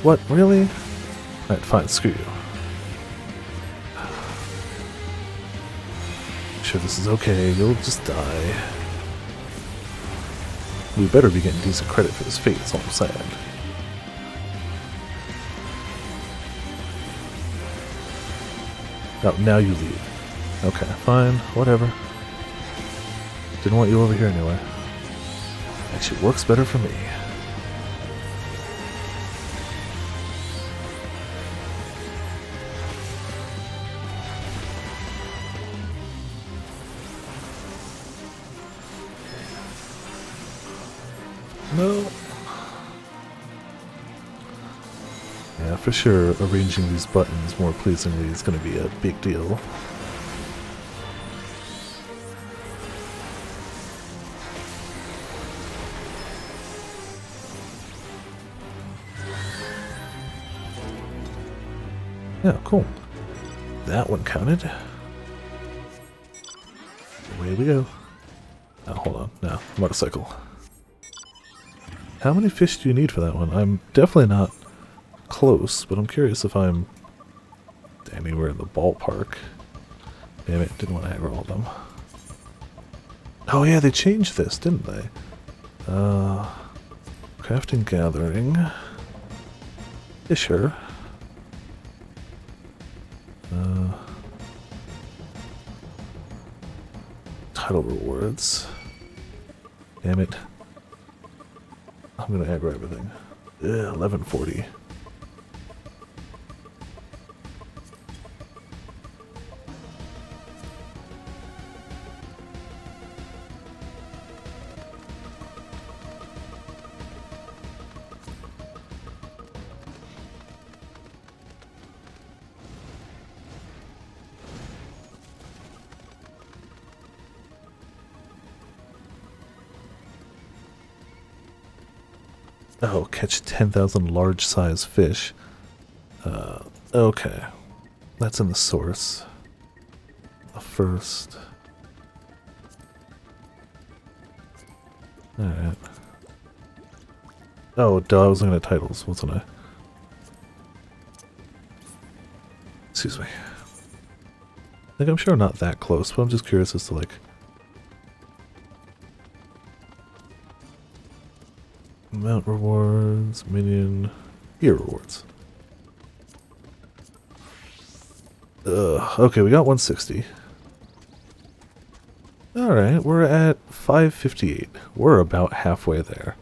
What? Really? Alright, fine, screw you. Sure, this is okay, you'll just die. We better be getting decent credit for this fate, that's all I'm saying. Oh, now you leave. Okay, fine, whatever. Didn't want you over here anyway. Actually works better for me. Yeah, for sure, arranging these buttons more pleasingly is going to be a big deal. Yeah, cool. That one counted. Away we go. Oh, hold on. No, motorcycle. How many fish do you need for that one? I'm definitely not close, but I'm curious if I'm anywhere in the ballpark. Damn it, didn't want to aggro all of them. Oh yeah, they changed this, didn't they? Crafting, gathering. Yeah, sure. Title rewards. Damn it. I'm gonna aggro everything. Ugh, 1140. Oh, catch 10,000 large-size fish. Okay. That's in the source. The first. Alright. Oh, duh, I was looking at titles, wasn't I? Excuse me. Like, I'm sure not that close, but I'm just curious as to, like... Mount rewards, minion, gear rewards. Okay, we got 160. Alright, we're at 558. We're about halfway there.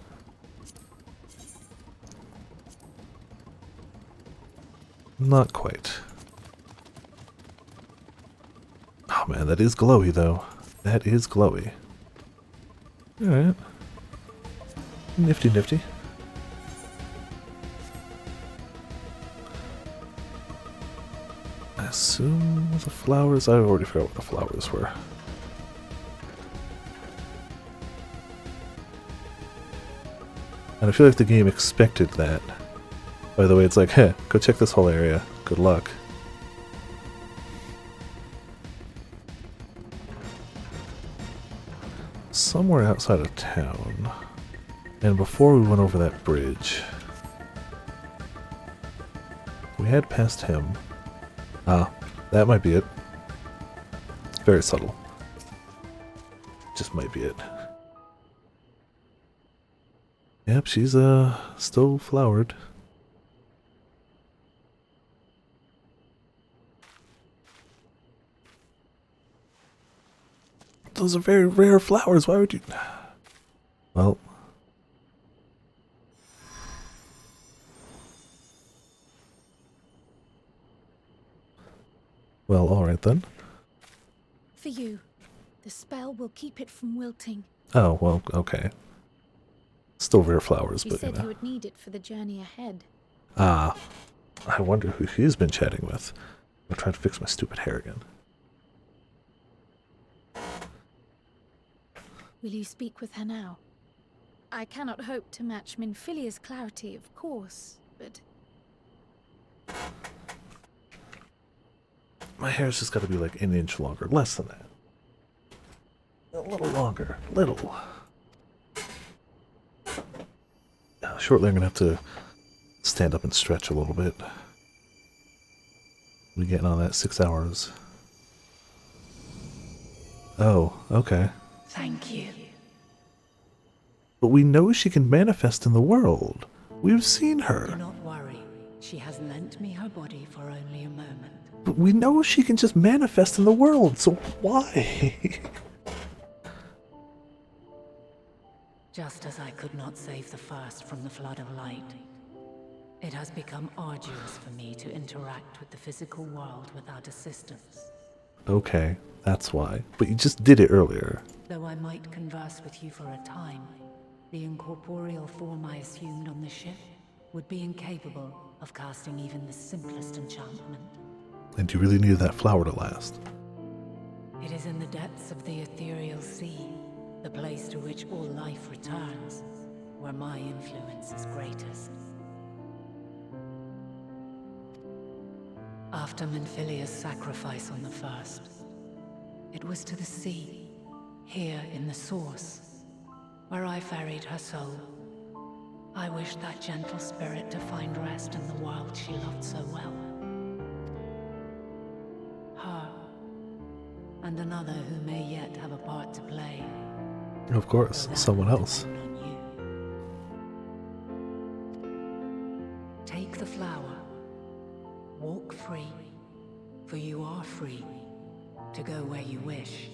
Not quite. Oh man, that is glowy though. That is glowy. Alright. Nifty, nifty. I assume the flowers... I already forgot what the flowers were. And I feel like the game expected that. By the way, it's like, heh, go check this whole area. Good luck. Somewhere outside of town. And before we went over that bridge, we had passed him. Ah, that might be it. It's very subtle. Just might be it. Yep, she's still flowered. Those are very rare flowers. Why would you... Well... Well, alright then. For you. The spell will keep it from wilting. Oh, well, okay. Still rare flowers, She but said you know. you would need it for the journey ahead. Ah. I wonder who she's been chatting with. I'm trying to fix my stupid hair again. Will you speak with her now? I cannot hope to match Minfilia's clarity, of course, but... My hair's just got to be like an inch longer. Less than that. A little longer. Little. Shortly I'm going to have to stand up and stretch a little bit. We getting on that 6 hours. Oh, okay. Thank you. But we know she can manifest in the world. We've seen her. Do not worry. She has lent me her body for only a moment. But we know she can just manifest in the world, so why? Just as I could not save the first from the flood of light, it has become arduous for me to interact with the physical world without assistance. Okay, that's why. But you just did it earlier. Though I might converse with you for a time, the incorporeal form I assumed on the ship would be incapable of casting even the simplest enchantment. And you really needed that flower to last. It is in the depths of the ethereal sea, the place to which all life returns, where my influence is greatest. After Menphilia's sacrifice on the first, it was to the sea, here in the source, where I ferried her soul. I wished that gentle spirit to find rest in the world she loved so well. Her, and another who may yet have a part to play. Of course, someone else. Take the flower, walk free, for you are free, to go where you wish,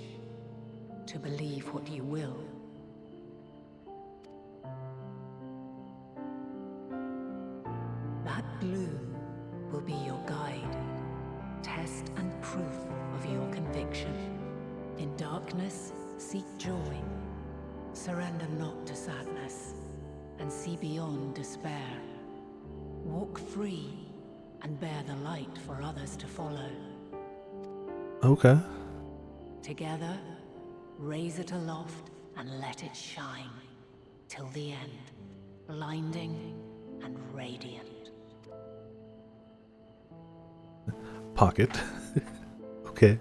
to believe what you will. That blue will be your guide, test and proof of your conviction. In darkness, seek joy. Surrender not to sadness, and see beyond despair. Walk free, and bear the light for others to follow. Okay. Together, raise it aloft and let it shine, till the end, blinding and radiant. Pocket. Okay.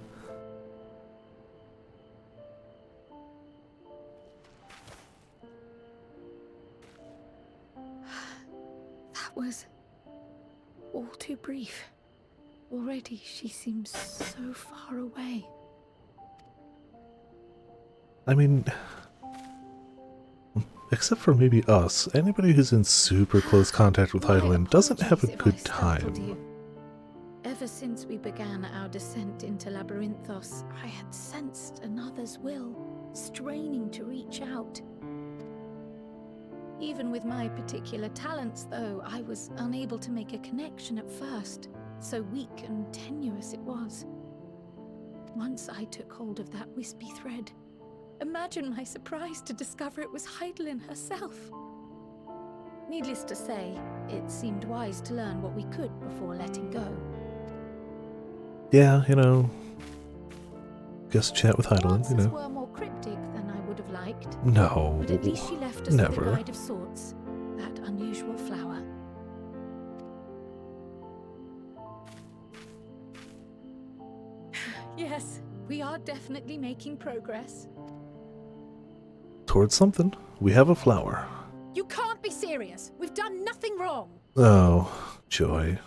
That was all too brief. Already she seems so far away. I mean, except for maybe us, anybody who's in super close contact with Hydaelyn doesn't have a good time. Ever since we began our descent into Labyrinthos, I had sensed another's will, straining to reach out. Even with my particular talents, though, I was unable to make a connection at first, so weak and tenuous it was. Once I took hold of that wispy thread, imagine my surprise to discover it was Hydaelyn herself. Needless to say, it seemed wise to learn what we could before letting go. Yeah, you know, just chat with Hydaelyn, you know. Were more cryptic than I would have liked. No, But at least she left us never. with a guide of sorts, that unusual flower. Yes, we are definitely making progress. Towards something. We have a flower. You can't be serious. We've done nothing wrong. Oh, joy.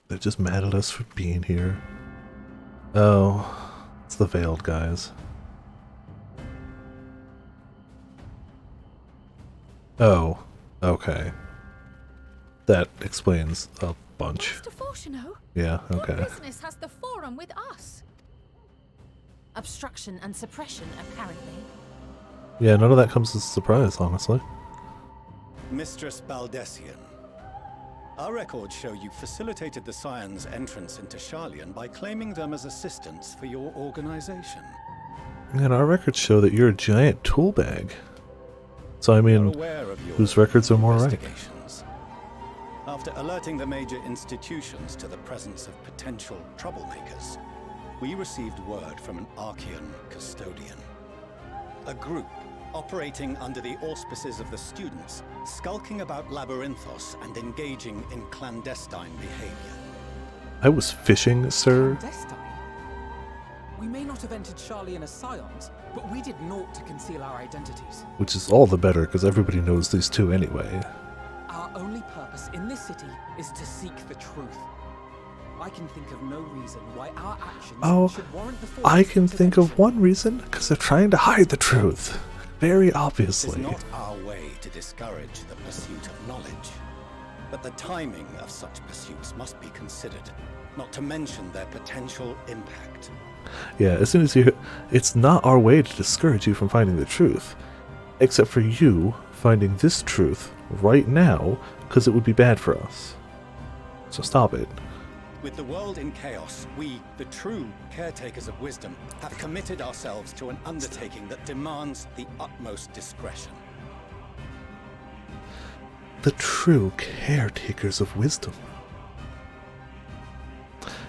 They're just mad at us for being here. Oh, it's the Veiled guys. Oh, okay. That explains a bunch. Mr. Fortuno? Yeah, What okay. business has the Forum with us? Obstruction and suppression, apparently. Yeah, none of that comes as a surprise, honestly. Mistress Baldessian, our records show you facilitated the Scions' entrance into Sharlayan by claiming them as assistants for your organization. And our records show that you're a giant tool bag. So, I mean, Aware of your whose records are more right? investigations. After alerting the major institutions to the presence of potential troublemakers, we received word from an Archean custodian. A group operating under the auspices of the students, skulking about Labyrinthos and engaging in clandestine behavior. I was fishing, sir. Clandestine? We may not have entered Sharlayan as Scions, but we did naught to conceal our identities. Which is all the better, because everybody knows these two anyway. Our only purpose in this city is to seek the truth. I can think of no reason why our actions Oh, should warrant the force I can think of one reason, because they're trying to hide the truth. Very obviously. It is not our way to discourage the pursuit of knowledge, but the timing of such pursuits must be considered, not to mention their potential impact. Yeah, as soon as you... It's not our way to discourage you from finding the truth. Except for you finding this truth right now, because it would be bad for us. So stop it. With the world in chaos, we, the true caretakers of wisdom, have committed ourselves to an undertaking that demands the utmost discretion. the true caretakers of wisdom.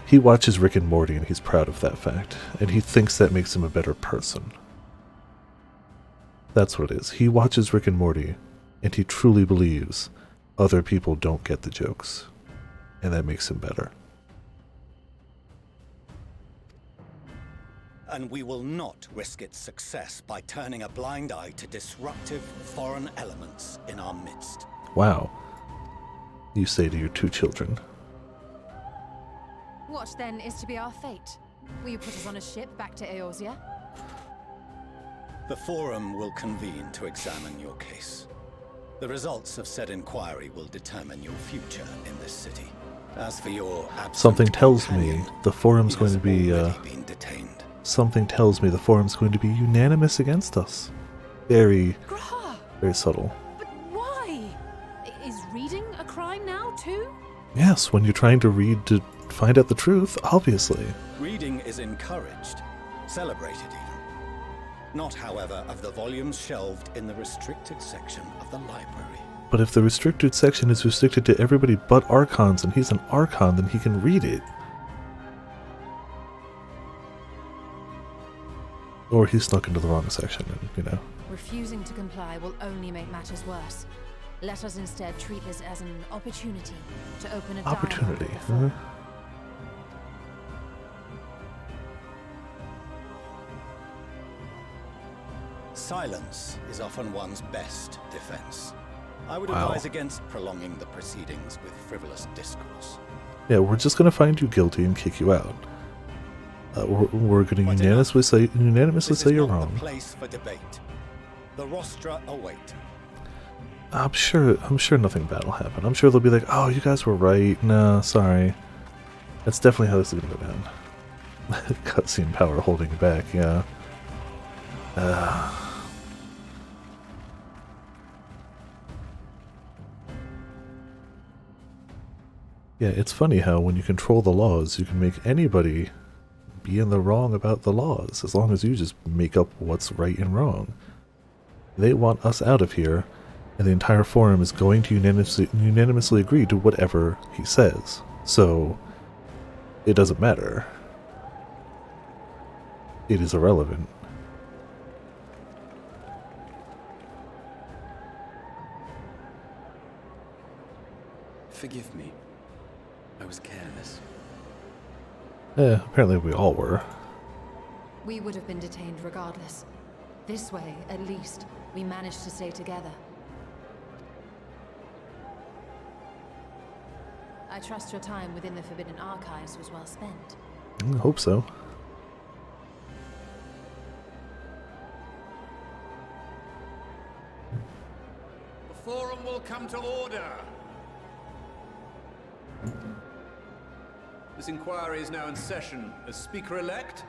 He watches Rick and Morty and he's proud of that fact, and he thinks that makes him a better person. That's what it is. He watches Rick and Morty and he truly believes other people don't get the jokes, and that makes him better. And we will not risk its success by turning a blind eye to disruptive foreign elements in our midst. Wow. You say to your 2 children. What then is to be our fate? Will you put us on a ship back to Eorzea? The Forum will convene to examine your case. The results of said inquiry will determine your future in this city. As for your absent Something tells me the Forum's going to be, been detained. Something tells me the Forum's going to be unanimous against us. Very, very subtle. But why? Is reading a crime now, too? Yes, when you're trying to read to find out the truth, obviously. Reading is encouraged, celebrated even. Not, however, of the volumes shelved in the restricted section of the library. But if the restricted section is restricted to everybody but Archons, and he's an Archon, then he can read it. Or he snuck into the wrong section, and, you know. Refusing to comply will only make matters worse. Let us instead treat this as an opportunity to open a Opportunity, dialogue. huh? Silence is often one's best defense. I would Wow. advise against prolonging the proceedings with frivolous discourse. Yeah, we're just going to find you guilty and kick you out. We're going to unanimously say you're wrong. The place for debate. The rostra await. I'm sure nothing bad will happen. I'm sure they'll be like, oh, you guys were right. No, sorry. That's definitely how this is going to go down. Cutscene power holding you back, yeah. Yeah, it's funny how when you control the laws, you can make anybody be in the wrong about the laws, as long as you just make up what's right and wrong. They want us out of here, and the entire forum is going to unanimously agree to whatever he says. So, it doesn't matter. It is irrelevant. Forgive me. I was careless. Apparently we all were. We would have been detained regardless. This way, at least, we managed to stay together. I trust your time within the Forbidden Archives was well spent. I hope so. The forum will come to order. This inquiry is now in session. As Speaker-elect,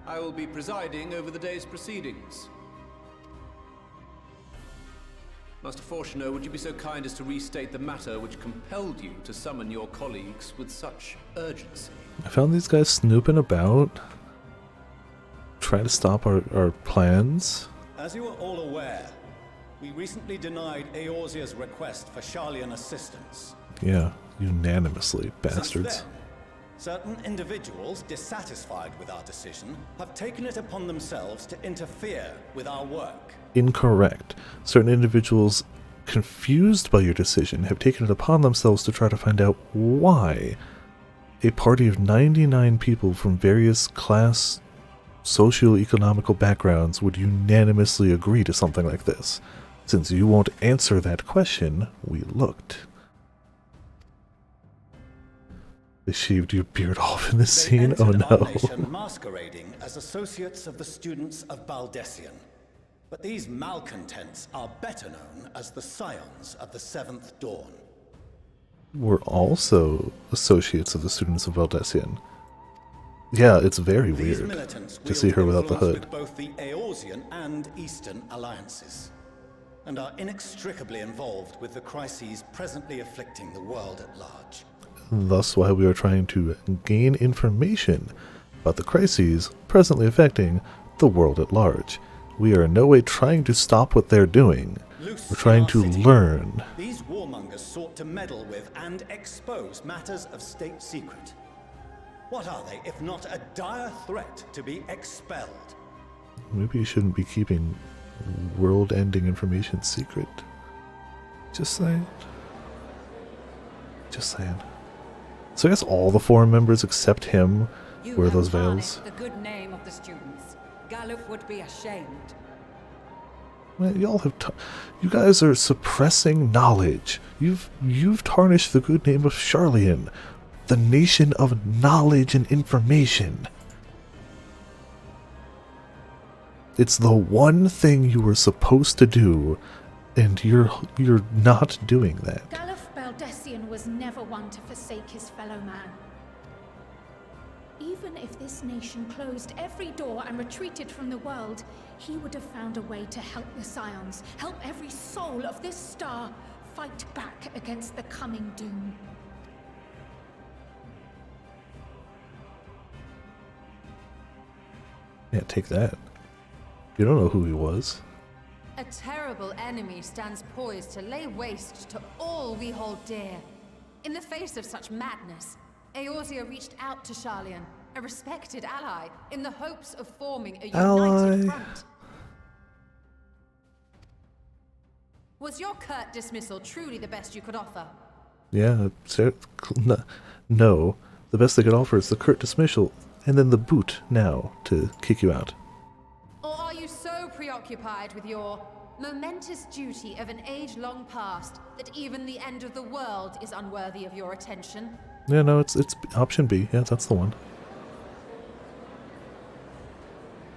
I will be presiding over the day's proceedings. Master Fortuner, would you be so kind as to restate the matter which compelled you to summon your colleagues with such urgency? I found these guys snooping about, trying to stop our plans. As you are all aware, we recently denied Eorzea's request for Sharlayan assistance. Yeah, unanimously, bastards. Since then, certain individuals dissatisfied with our decision have taken it upon themselves to interfere with our work. Incorrect. Certain individuals confused by your decision have taken it upon themselves to try to find out why a party of 99 people from various class, socio-economical backgrounds would unanimously agree to something like this. Since you won't answer that question, we looked. They shaved your beard off in this scene? Oh no. Our nation masquerading as associates of the students of Baldessian. But these malcontents are better known as the Scions of the Seventh Dawn. We're also associates of the students of Baldessian. Yeah, it's very weird to see her without the hood. With both the Eorzean and Eastern alliances, and are inextricably involved with the crises presently afflicting the world at large. Thus why we are trying to gain information about the crises presently affecting the world at large. We are in no way trying to stop what they're doing. We're trying to learn. These warmongers has sought to meddle with and expose matters of state secret. What are they, if not a dire threat to be expelled? Maybe you shouldn't be keeping world-ending information secret. Just saying. Just saying. So I guess all the forum members except him wear those veils. The good name of the students. Gallup would be ashamed. Man, y'all have you guys are suppressing knowledge. You've tarnished the good name of Charlian, the nation of knowledge and information. It's the one thing you were supposed to do, and you're not doing that. Galuf Baldessian was never one to forsake his fellow man. Even if this nation closed every door and retreated from the world, he would have found a way to help the Scions, help every soul of this star fight back against the coming doom. Yeah, take that. You don't know who he was. A terrible enemy stands poised to lay waste to all we hold dear. In the face of such madness, Eorzea reached out to Charlian, a respected ally, in the hopes of forming a united front. Was your curt dismissal truly the best you could offer? Yeah, no. The best they could offer is the curt dismissal, and then the boot now to kick you out. Or are you so preoccupied with your momentous duty of an age long past that even the end of the world is unworthy of your attention? Yeah, no, it's option B. Yeah, that's the one.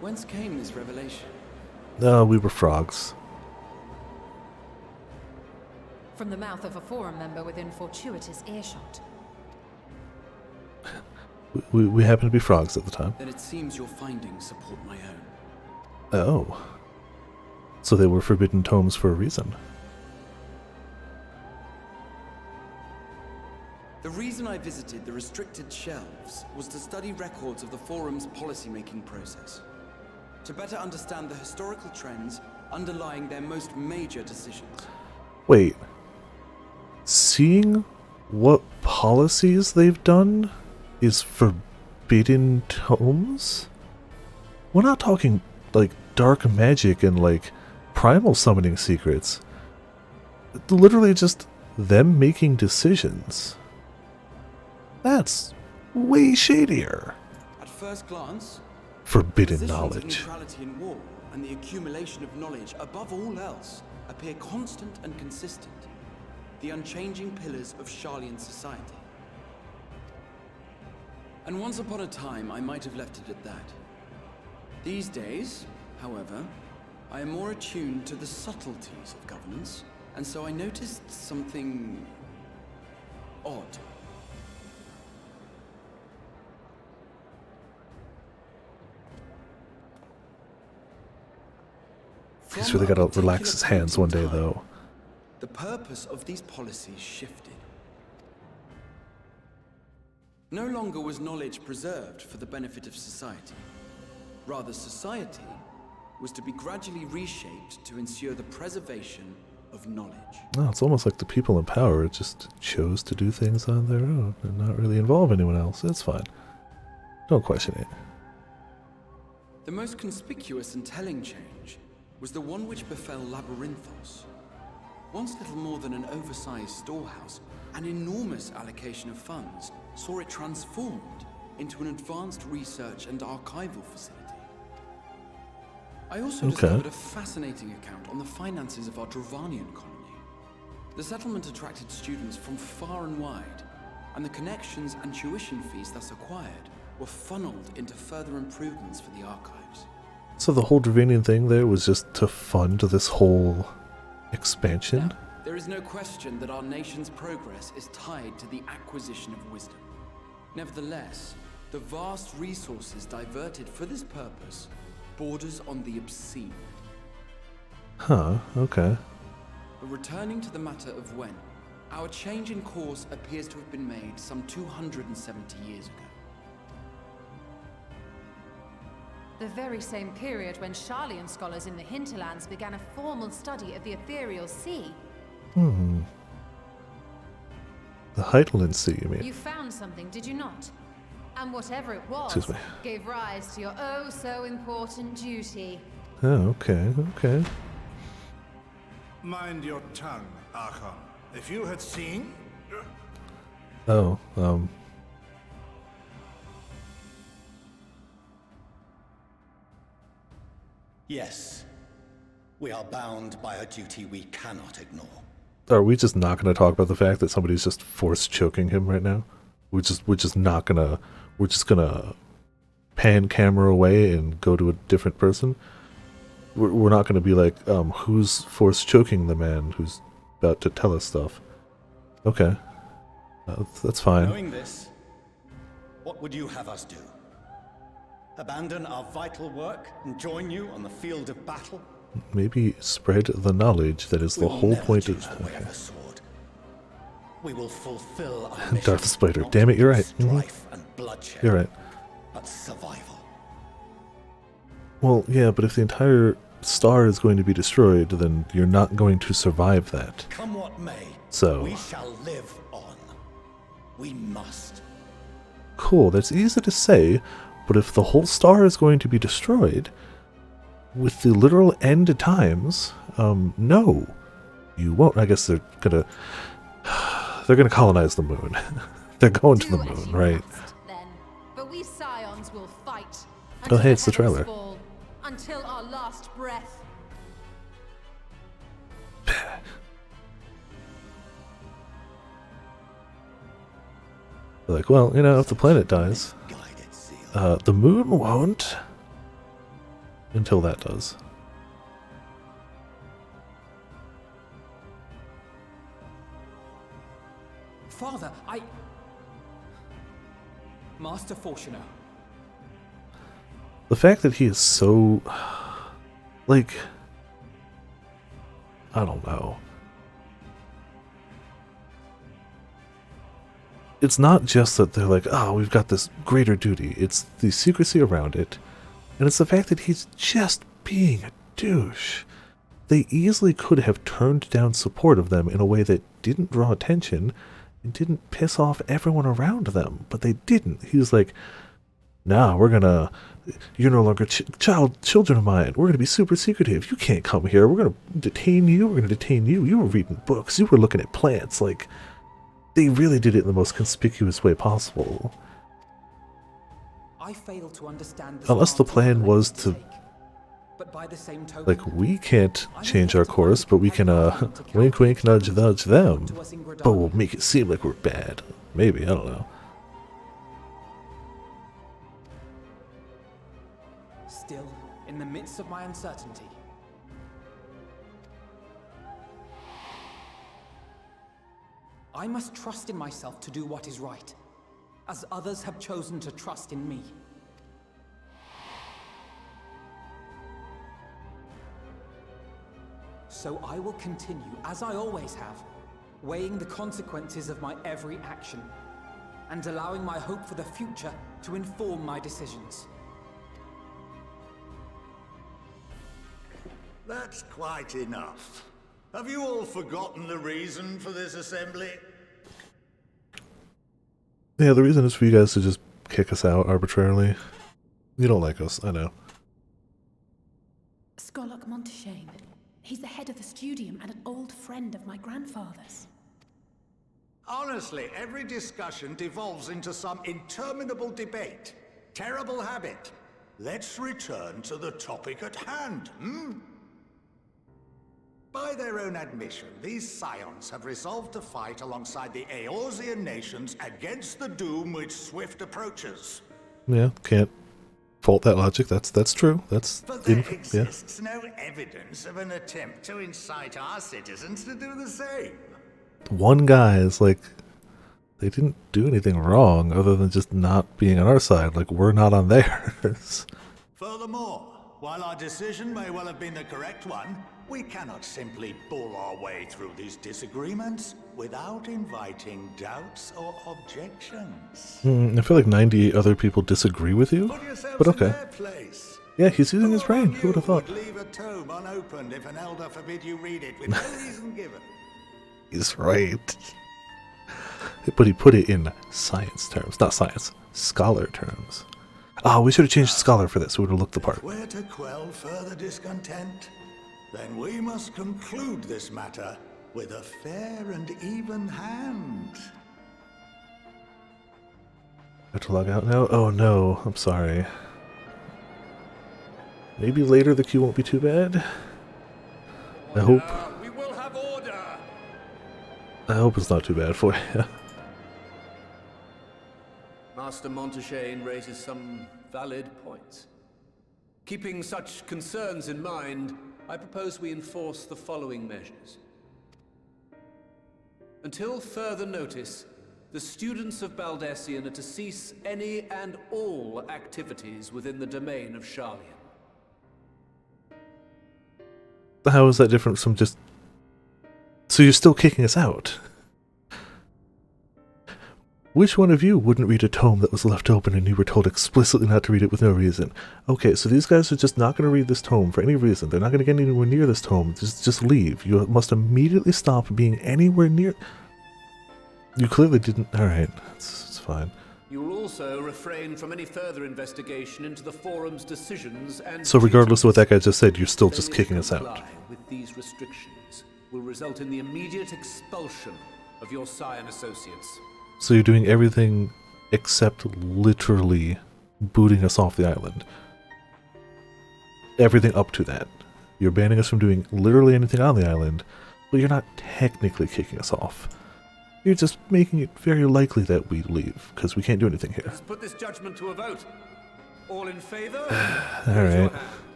Whence came this revelation? We were frogs. From the mouth of a forum member within fortuitous earshot. We happened to be frogs at the time. Then it seems your findings support my own. Oh. So they were forbidden tomes for a reason. The reason I visited the restricted shelves was to study records of the forum's policymaking process, to better understand the historical trends underlying their most major decisions. Wait. Seeing what policies they've done is forbidden tomes? We're not talking, like, dark magic and, like, primal summoning secrets. It's literally just them making decisions. That's way shadier. At first glance, Forbidden positions of knowledge. neutrality in war and the accumulation of knowledge above all else appear constant and consistent, the unchanging pillars of Charlian society. And once upon a time, I might have left it at that. These days, however, I am more attuned to the subtleties of governance, and so I noticed something odd. He's really gotta relax his hands one day, though. The purpose of these policies shifted. No longer was knowledge preserved for the benefit of society. Rather, society was to be gradually reshaped to ensure the preservation of knowledge. Oh, it's almost like the people in power just chose to do things on their own and not really involve anyone else. It's fine. Don't question it. The most conspicuous and telling change was the one which befell Labyrinthos. Once little more than an oversized storehouse, an enormous allocation of funds saw it transformed into an advanced research and archival facility. I also discovered a fascinating account on the finances of our Dravanian colony. The settlement attracted students from far and wide, and the connections and tuition fees thus acquired were funneled into further improvements for the archives. So the whole Dravanian thing there was just to fund this whole expansion? There is no question that our nation's progress is tied to the acquisition of wisdom. Nevertheless, the vast resources diverted for this purpose borders on the obscene. Huh, okay. But returning to the matter of when, our change in course appears to have been made some 270 years ago. The very same period when Charlian scholars in the hinterlands began a formal study of the ethereal sea. The Heidland Sea, you mean? You found something, did you not? And whatever it was, Excuse me. gave rise to your oh so important duty. Oh, okay, okay. Mind your tongue, Archon. If you had seen... Oh, Yes. We are bound by a duty we cannot ignore. Are we just not going to talk about the fact that somebody's just force choking him right now? We're just not gonna. We're just gonna pan camera away and go to a different person. We're not gonna be like, who's force choking the man who's about to tell us stuff. Okay, that's fine. Knowing this, what would you have us do? Abandon our vital work and join you on the field of battle? Maybe spread the knowledge that is the whole point of. Okay. We will fulfill our Darth mission, Spider. not Damn it, you're right. strife and bloodshed, You're right. but survival. Well, yeah, but if the entire star is going to be destroyed, then you're not going to survive that. Come what may, So we shall live on. We must. cool. That's easy to say, but if the whole star is going to be destroyed, with the literal end times, no, you won't. I guess they're gonna colonize the moon. They're going to the moon, right? Then, but we Scions will fight. Oh, hey, it's the trailer. Fall, until our last breath. They're like, well, you know, if the planet dies, the moon won't. Until that does. Father, Master Fortuner. The fact that he is so, like, I don't know. It's not just that they're like, oh, we've got this greater duty. It's the secrecy around it. And it's the fact that he's just being a douche. They easily could have turned down support of them in a way that didn't draw attention and didn't piss off everyone around them. But they didn't. He was like, nah, you're no longer children of mine. We're going to be super secretive. You can't come here. We're going to detain you. We're going to detain you. You were reading books. You were looking at plants. Like, they really did it in the most conspicuous way possible. I fail to understand Unless the plan was to, but by the same token, like, we can't change our course, but we can, wink wink nudge nudge them, but we'll make it seem like we're bad. Maybe, I don't know. Still, in the midst of my uncertainty, I must trust in myself to do what is right, as others have chosen to trust in me. So I will continue, as I always have, weighing the consequences of my every action, and allowing my hope for the future to inform my decisions. That's quite enough. Have you all forgotten the reason for this assembly? Yeah, the reason is for you guys to just kick us out arbitrarily. You don't like us, I know. Skolok Monteshane. He's the head of the studium and an old friend of my grandfather's. Honestly, every discussion devolves into some interminable debate. Terrible habit. Let's return to the topic at hand, By their own admission, these Scions have resolved to fight alongside the Eorzean nations against the doom which swift approaches. Yeah, can't fault that logic. That's true. That's But there yeah. exists no evidence of an attempt to incite our citizens to do the same. One guy is like, they didn't do anything wrong other than just not being on our side. Like, we're not on theirs. Furthermore, while our decision may well have been the correct one, we cannot simply bull our way through these disagreements without inviting doubts or objections. I feel like 90 other people disagree with you, Put yourselves but in okay. their place. Yeah, he's using his brain. Who would have thought? Leave a tome unopened if an elder forbid you read it with no reason given. He's right. But he put it in science terms, not science, scholar terms. Ah, we should have changed scholar for this. We would have looked the part. If we're to quell further discontent, then we must conclude this matter with a fair and even hand. Have to log out now? Oh no, I'm sorry. Maybe later the queue won't be too bad. I hope. We will have order. I hope it's not too bad for you. Master Montaigne raises some valid points. Keeping such concerns in mind, I propose we enforce the following measures. Until further notice, the students of Baldessian are to cease any and all activities within the domain of Sharlian. How is that different from just... So you're still kicking us out? Which one of you wouldn't read a tome that was left open and you were told explicitly not to read it with no reason? Okay, so these guys are just not going to read this tome for any reason. They're not going to get anywhere near this tome. Just leave. You must immediately stop being anywhere near... You clearly didn't... Alright, it's fine. You will also refrain from any further investigation into the forum's decisions and... So regardless of what that guy just said, you're still just kicking us out. ...with these restrictions will result in the immediate expulsion of your Scion associates. So you're doing everything except literally booting us off the island. Everything up to that. You're banning us from doing literally anything on the island, but you're not technically kicking us off. You're just making it very likely that we leave, because we can't do anything here. Let's put this judgment to a vote. All in favor? Alright.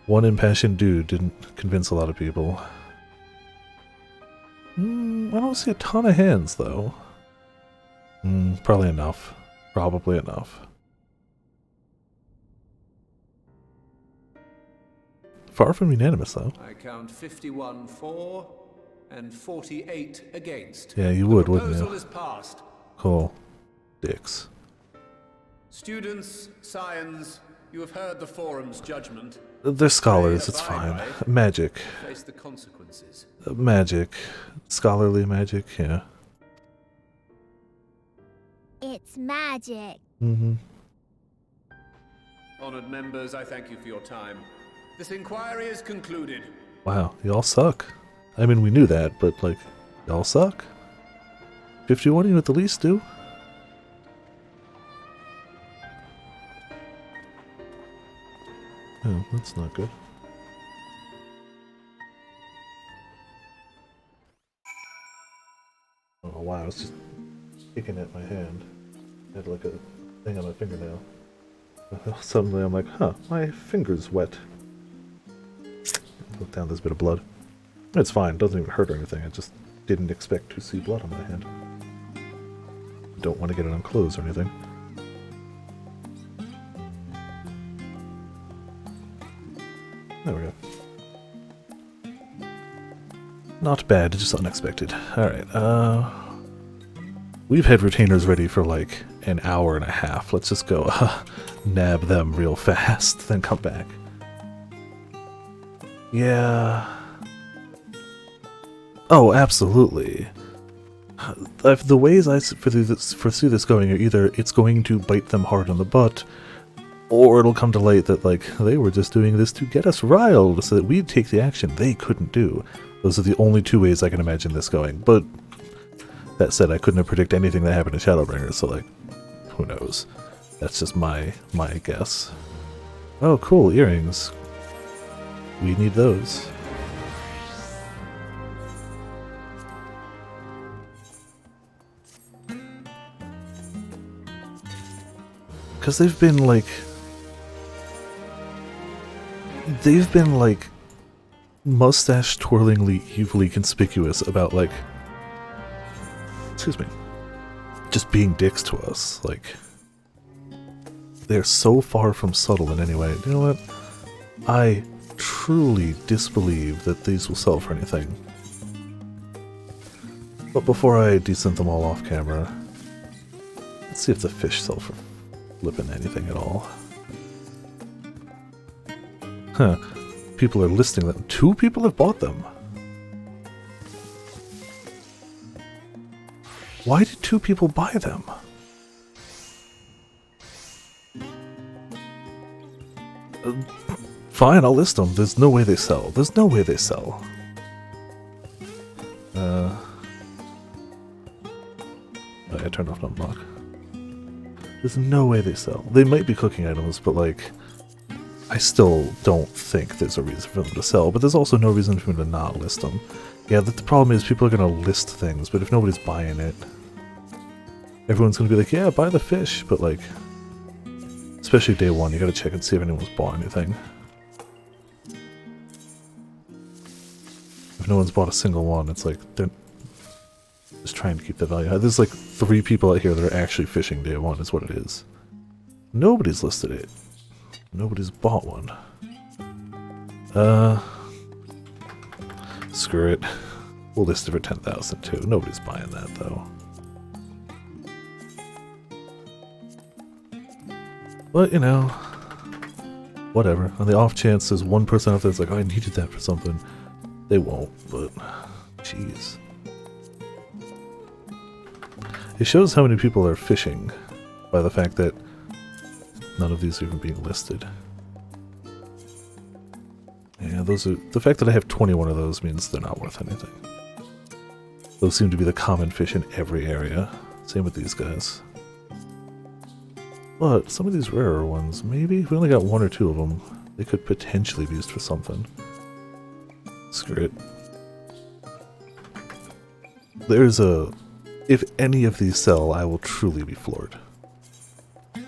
One impassioned dude didn't convince a lot of people. I don't see a ton of hands, though. Probably enough. Probably enough. Far from unanimous, though. I count 51 for and 48 against. Yeah, you would, the wouldn't proposal you? is passed. Cool. Dicks. Students, Scions, you have heard the forum's judgment. They're scholars, it's fine. Magic. Face the consequences. Magic. Scholarly magic, yeah. It's magic. Honored members, I thank you for your time. This inquiry is concluded. Wow, y'all suck. I mean, we knew that, but, like, y'all suck. 51 you at the least do. Oh, that's not good. Oh, wow, I was just kicking at my hand. I had, like, a thing on my fingernail. Suddenly I'm like, huh, my finger's wet. Look down this bit of blood. It's fine, doesn't even hurt or anything. I just didn't expect to see blood on my hand. Don't want to get it on clothes or anything. There we go. Not bad, just unexpected. Alright, we've had retainers ready for like an hour and a half. Let's just go nab them real fast, then come back. Yeah. Oh, absolutely. The ways I foresee this going are either it's going to bite them hard on the butt, or it'll come to light that, like, they were just doing this to get us riled so that we'd take the action they couldn't do. Those are the only two ways I can imagine this going, but that said, I couldn't have predicted anything that happened in Shadowbringers, so, like, who knows? That's just my guess. Oh, cool, earrings. We need those. Because they've been like mustache twirlingly evilly conspicuous about, like, excuse me, just being dicks to us. Like, they're so far from subtle in any way. You know what? I truly disbelieve that these will sell for anything. But before I descent them all off camera, let's see if the fish sell for flipping anything at all. Huh. People are listing them. 2 people have bought them. Why did 2 people buy them? Fine, I'll list them. There's no way they sell. There's no way they sell. I turned off unblock. There's no way they sell. They might be cooking items, but like, I still don't think there's a reason for them to sell, but there's also no reason for them to not list them. Yeah, the problem is people are going to list things, but if nobody's buying it, everyone's going to be like, yeah, buy the fish, but like, especially day 1, you got to check and see if anyone's bought anything. If no one's bought a single one, it's like, they're just trying to keep the value high. There's like 3 people out here that are actually fishing day 1 is what it is. Nobody's listed it. Nobody's bought one. Screw it. We'll list it for 10,000 too. Nobody's buying that though. But, you know, whatever. On the off chance there's one person out there that's like, oh, I needed that for something. They won't, but jeez. It shows how many people are fishing by the fact that none of these are even being listed. Yeah, those are, the fact that I have 21 of those means they're not worth anything. Those seem to be the common fish in every area. Same with these guys. But some of these rarer ones, maybe if we only got 1 or 2 of them, they could potentially be used for something. Screw it. There's a... If any of these sell, I will truly be floored.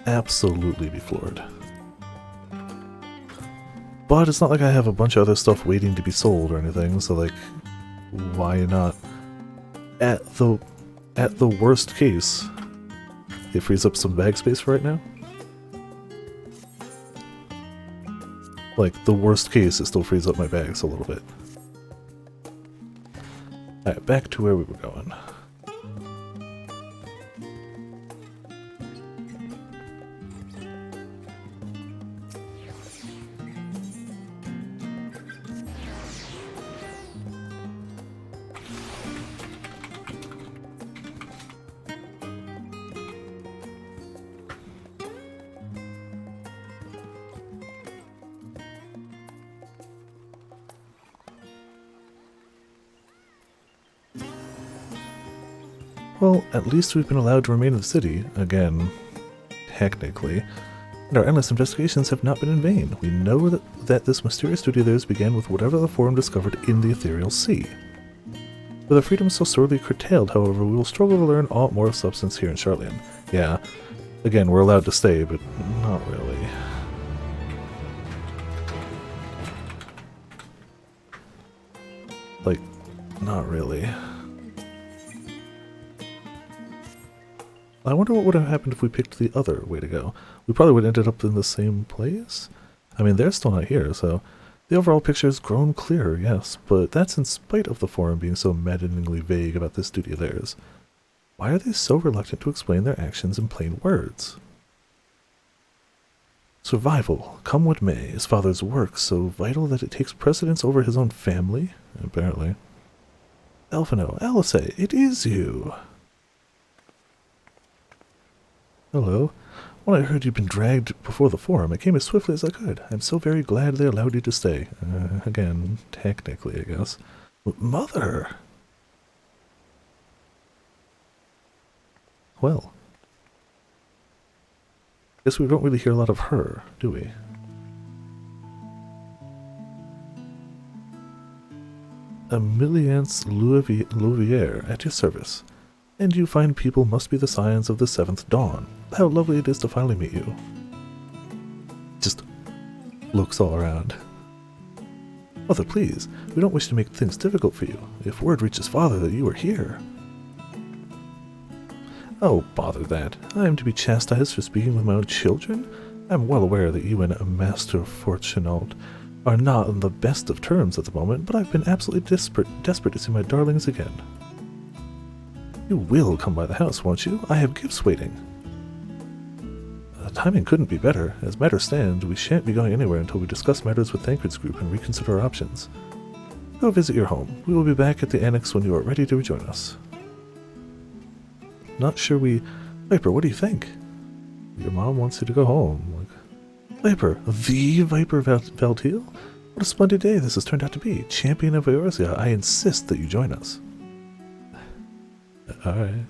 Absolutely be floored. But it's not like I have a bunch of other stuff waiting to be sold or anything, so like, why not? At the worst case, it frees up some bag space for right now. Like, the worst case, it still frees up my bags a little bit. Alright, back to where we were going. Well, at least we've been allowed to remain in the city, again, technically, and our endless investigations have not been in vain. We know that this mysterious duty of theirs began with whatever the Forum discovered in the Ethereal Sea. With our freedom so sorely curtailed, however, we will struggle to learn aught more of substance here in Charlian. Yeah, again, we're allowed to stay, but not really. Like, not really. I wonder what would have happened if we picked the other way to go. We probably would have ended up in the same place? I mean, they're still not here, so the overall picture has grown clearer, yes, but that's in spite of the Forum being so maddeningly vague about this duty of theirs. Why are they so reluctant to explain their actions in plain words? Survival, come what may, is Father's work so vital that it takes precedence over his own family? Apparently. Elfino, Alice, it is you! Hello. When I heard you'd been dragged before the Forum, I came as swiftly as I could. I'm so very glad they allowed you to stay. Again, technically, I guess. Mother! Well. Guess we don't really hear a lot of her, do we? Emilience Louviere, at your service. And you fine people must be the scions of the 7th Dawn. How lovely it is to finally meet you. Just looks all around. Mother, please, we don't wish to make things difficult for you. If word reaches Father that you are here. Oh, bother that. I am to be chastised for speaking with my own children? I am well aware that you and Master Fortunault are not on the best of terms at the moment, but I've been absolutely desperate to see my darlings again. You will come by the house, won't you? I have gifts waiting. The timing couldn't be better. As matters stand, we shan't be going anywhere until we discuss matters with Thancred's group and reconsider our options. Go visit your home. We will be back at the Annex when you are ready to rejoin us. not sure we... Viper, what do you think? Your mom wants you to go home. Like, Viper, the Viper Valtiel? What a splendid day this has turned out to be. Champion of Eorzea, I insist that you join us. Alright.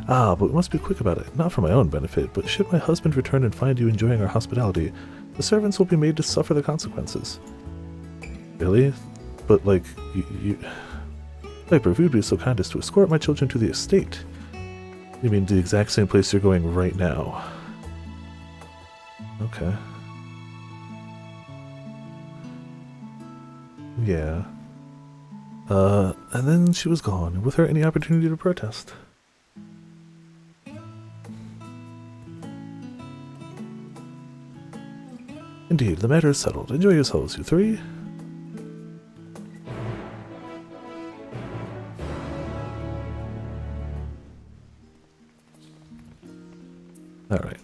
Ah, but we must be quick about it. Not for my own benefit, but should my husband return and find you enjoying our hospitality, the servants will be made to suffer the consequences. Really? But, like, you... Viper, if you'd be so kind as to escort my children to the estate. You mean the exact same place you're going right now? Okay. Yeah. And then she was gone, and with her any opportunity to protest. Indeed, the matter is settled. Enjoy yourselves, you three. Alright.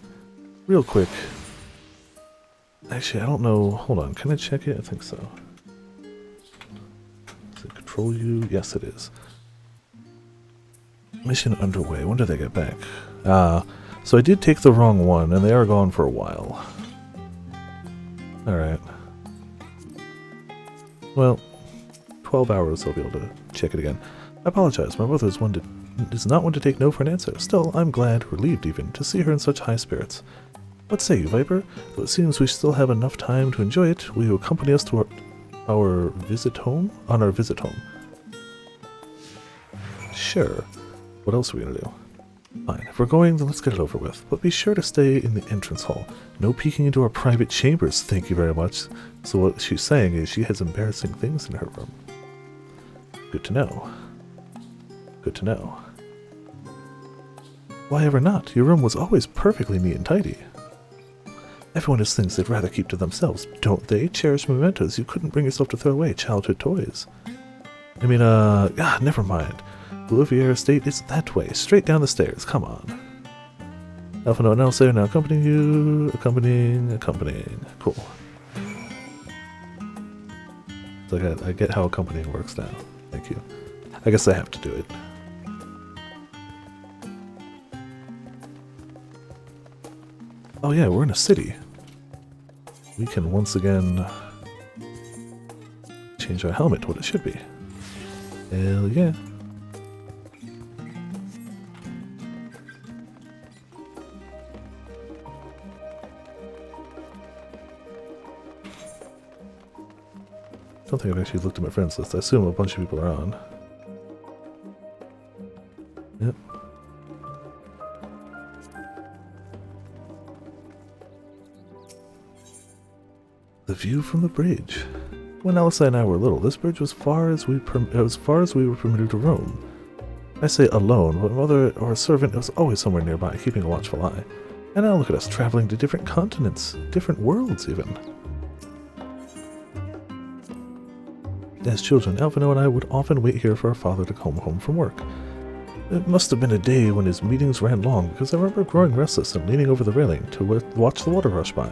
Real quick. Actually, I don't know. Hold on. Can I check it? I think so. Does it control you? Yes, it is. Mission underway. When do they get back? So I did take the wrong one, and they are gone for a while. Alright. Well, 12 hours I'll be able to check it again. I apologize. My mother is not one to take no for an answer. Still, I'm glad, relieved even, to see her in such high spirits. What say you, Viper? Though it seems we still have enough time to enjoy it, will you accompany us to our visit home? On our visit home. Sure. What else are we gonna do? Fine. If we're going, then let's get it over with. But be sure to stay in the entrance hall. No peeking into our private chambers, thank you very much. So what she's saying is she has embarrassing things in her room. Good to know. Good to know. Why ever not? Your room was always perfectly neat and tidy. Everyone has things they'd rather keep to themselves, don't they? Cherished mementos you couldn't bring yourself to throw away, childhood toys. I mean, never mind. Boulevier Estate is that way, straight down the stairs, come on. Alphino and Elsa are now accompanying you, accompanying. Cool. So I get how accompanying works now. Thank you. I guess I have to do it. Oh yeah, we're in a city. We can once again change our helmet to what it should be. Hell yeah. I don't think I've actually looked at my friends list. I assume a bunch of people are on. Yep. The view from the bridge. When Elsa and I were little, this bridge was as far as we were permitted to roam. I say alone, but mother or a servant was always somewhere nearby, keeping a watchful eye. And now look at us traveling to different continents, different worlds even. As children, Alphino and I would often wait here for our father to come home from work. It must have been a day when his meetings ran long, because I remember growing restless and leaning over the railing to watch the water rush by.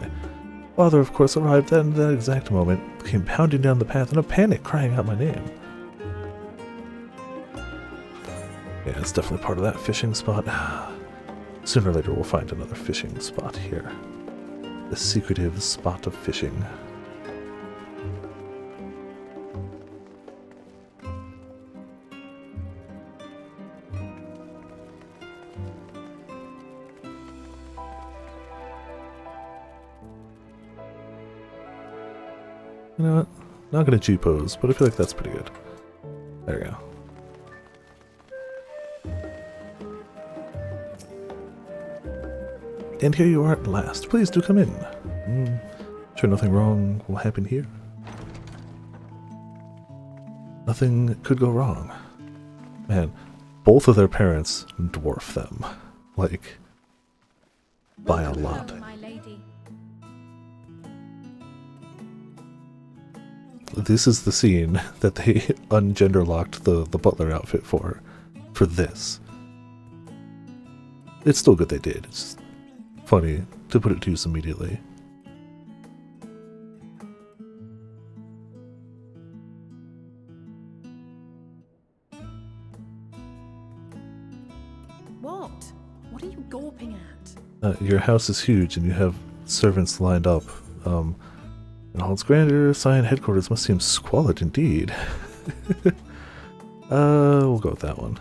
Father, of course, arrived then at that exact moment, came pounding down the path in a panic, crying out my name. Yeah, it's definitely part of that fishing spot. Sooner or later we'll find another fishing spot here. The secretive spot of fishing. You know what? Not gonna G-pose, but I feel like that's pretty good. There we go. And here you are at last. Please do come in. Sure nothing wrong will happen here. Nothing could go wrong. Man, both of their parents dwarf them. Like, by a lot. This is the scene that they ungender locked the butler outfit for this. It's still good they did. It's funny to put it to use immediately. What? What are you gawping at? Your house is huge and you have servants lined up. In all its grandeur, Scion headquarters must seem squalid indeed. We'll go with that one.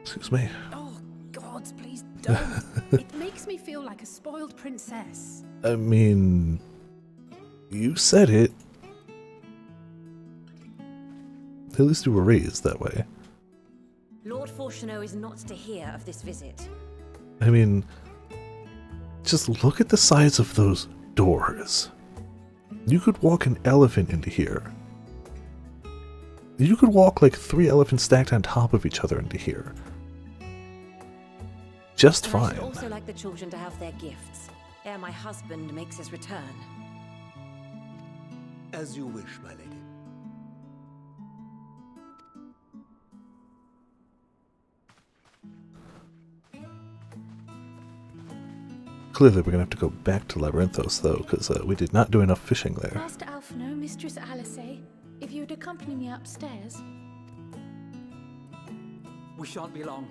Excuse me. Oh, gods, please don't. It makes me feel like a spoiled princess. I mean, you said it. At least you were raised that way. Lord Fortuneau is not to hear of this visit. I mean, just look at the size of those doors. You could walk an elephant into here. You could walk like 3 elephants stacked on top of each other into here. Just fine. I should also like the children to have their gifts, ere my husband makes his return. As you wish, my lady. Clearly we're going to have to go back to Labyrinthos, though, because we did not do enough fishing there. Master Alphino, Mistress Alice, if you would accompany me upstairs. We shan't be long.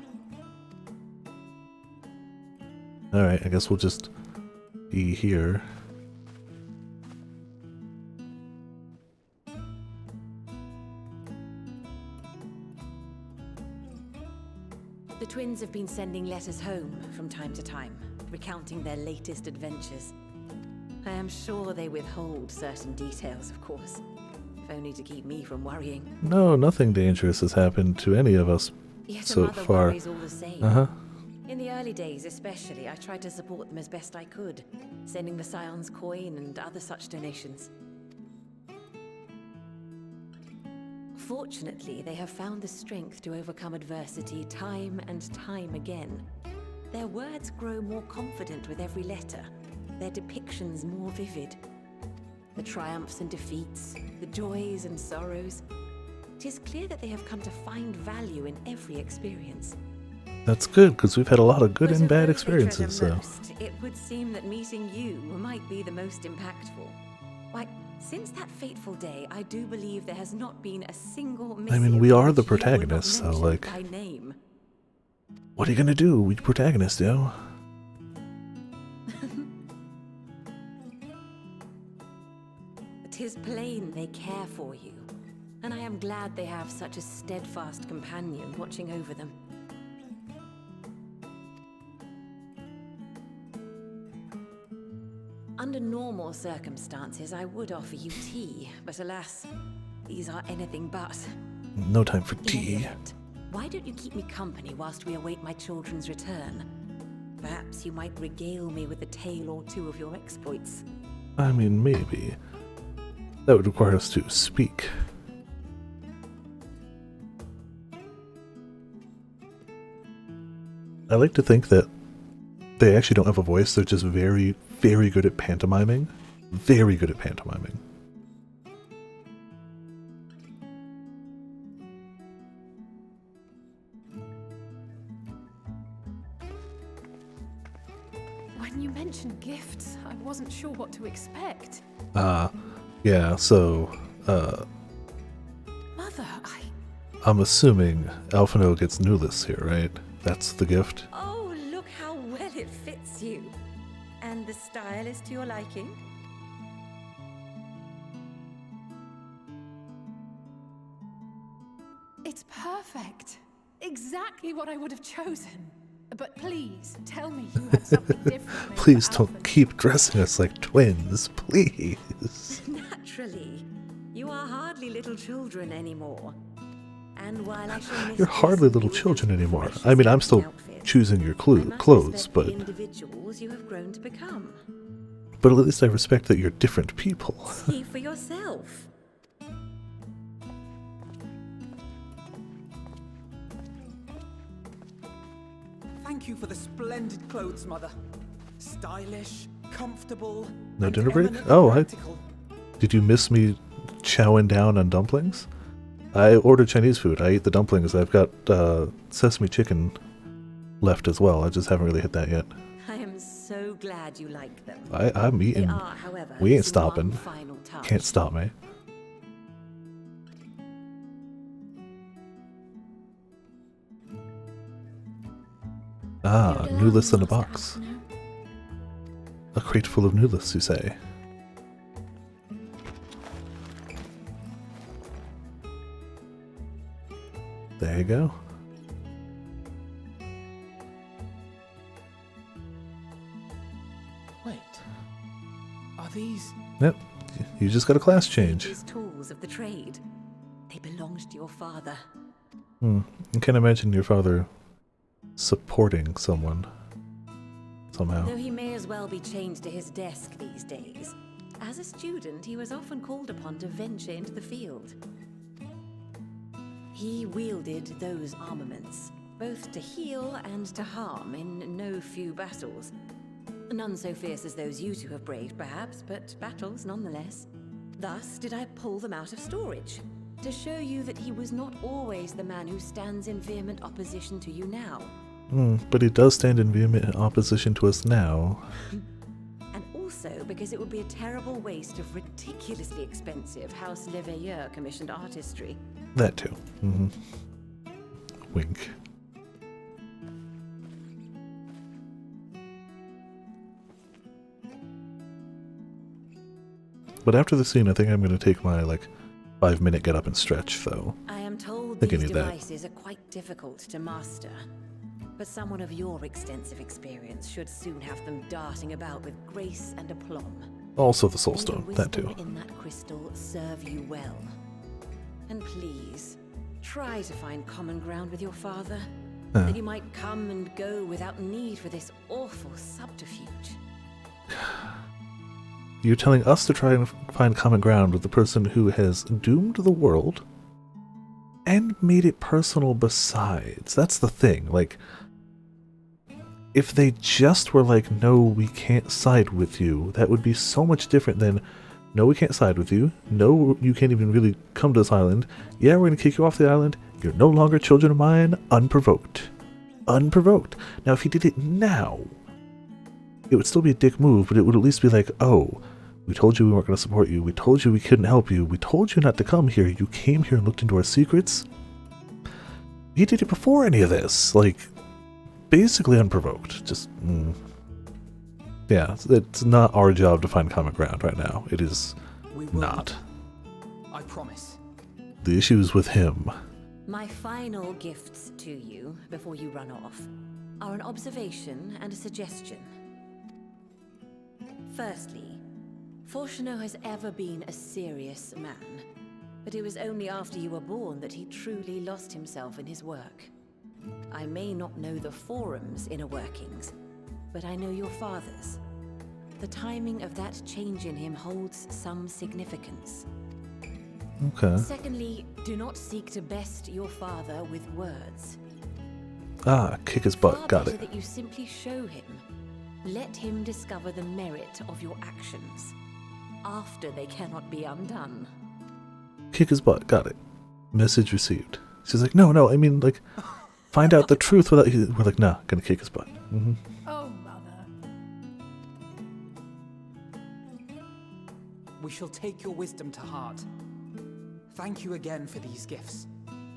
Alright, I guess we'll just be here. The twins have been sending letters home from time to time, recounting their latest adventures. I am sure they withhold certain details, of course, if only to keep me from worrying. No, nothing dangerous has happened to any of us Yet so a mother far. worries all the same. In the early days especially, I tried to support them as best I could, sending the Scion's coin and other such donations. Fortunately, they have found the strength to overcome adversity time and time again. Their words grow more confident with every letter, their depictions more vivid. The triumphs and defeats, the joys and sorrows. It is clear that they have come to find value in every experience. That's good, because we've had a lot of good But and of bad those they treasure experiences, so... most, it would seem that meeting you might be the most impactful. Why, since that fateful day, I do believe there has not been a single I mean, we are the which you would not protagonists, so, mention like... by name. What are you gonna do? We protagonists, yo. It is plain they care for you, and I am glad they have such a steadfast companion watching over them. Under normal circumstances, I would offer you tea, but alas, these are anything but. No time for In any tea. event, why don't you keep me company whilst we await my children's return? Perhaps you might regale me with a tale or two of your exploits. I mean, maybe. That would require us to speak. I like to think that they actually don't have a voice, they're just very, very good at pantomiming. Very good at pantomiming. When you mentioned gifts, I wasn't sure what to expect. Yeah, so, Mother, I'm assuming Alphino gets Nulis here, right? That's the gift? Oh, look how well it fits you. And the style is to your liking? It's perfect. Exactly what I would have chosen. But please, tell me you had something different. made Please for don't keep dressing us like twins, please. Naturally. You are hardly little children anymore. And while I shall miss You're hardly little children anymore. I mean, I'm still choosing your clothes, but... the individuals you have grown to become. But at least I respect that you're different people. See for yourself. Thank you for the splendid clothes, Mother. Stylish, comfortable. No and dinner break? eminently Oh, practical. Did you miss me chowing down on dumplings? I ordered Chinese food. I ate the dumplings. I've got sesame chicken left as well. I just haven't really hit that yet. I am so glad you like them. I'm eating. They are, however, We ain't missing one stopping. final touch. Can't stop me. Ah, new lists in a box. A crate full of new lists, you say? There you go. Wait. Are these... Yep, you just got a class change. These tools of the trade. They belonged to your father. I can't imagine your father supporting someone somehow. Though he may as well be chained to his desk these days. As a student, he was often called upon to venture into the field. He wielded those armaments, both to heal and to harm in no few battles. None so fierce as those you two have braved, perhaps, but battles nonetheless. Thus did I pull them out of storage, to show you that he was not always the man who stands in vehement opposition to you now. But he does stand in vehement opposition to us now. And also because it would be a terrible waste of ridiculously expensive House Leveilleur commissioned artistry. That too. Wink. But after the scene, I think I'm going to take my, 5-minute get up and stretch, though. I am told I think I these need that. devices are quite difficult to master. But someone of your extensive experience should soon have them darting about with grace and aplomb. Also the Soul May Stone, the that too. wisdom in that crystal serve you well. And please, try to find common ground with your father, that you might come and go without need for this awful subterfuge. You're telling us to try and find common ground with the person who has doomed the world and made it personal besides. That's the thing. If they just were like, no, we can't side with you, that would be so much different than, no, we can't side with you. No, you can't even really come to this island. Yeah, we're going to kick you off the island. You're no longer children of mine, unprovoked. Unprovoked. Now, if he did it now, it would still be a dick move, but it would at least be like, oh, we told you we weren't going to support you. We told you we couldn't help you. We told you not to come here. You came here and looked into our secrets. He did it before any of this. Basically unprovoked. Just, yeah, it's not our job to find common ground right now. It is not. I promise. The issue is with him. My final gifts to you, before you run off, are an observation and a suggestion. Firstly, Fortunato has ever been a serious man, but it was only after you were born that he truly lost himself in his work. I may not know the Forum's inner workings, but I know your father's. The timing of that change in him holds some significance. Okay. Secondly, do not seek to best your father with words. Ah, kick his butt. Got Better it. that you simply show him. Let him discover the merit of your actions, after they cannot be undone. Kick his butt. Got it. Message received. She's like, no, I mean, find out the truth without... We're like, nah, gonna kick his butt. Oh, mother. We shall take your wisdom to heart. Thank you again for these gifts,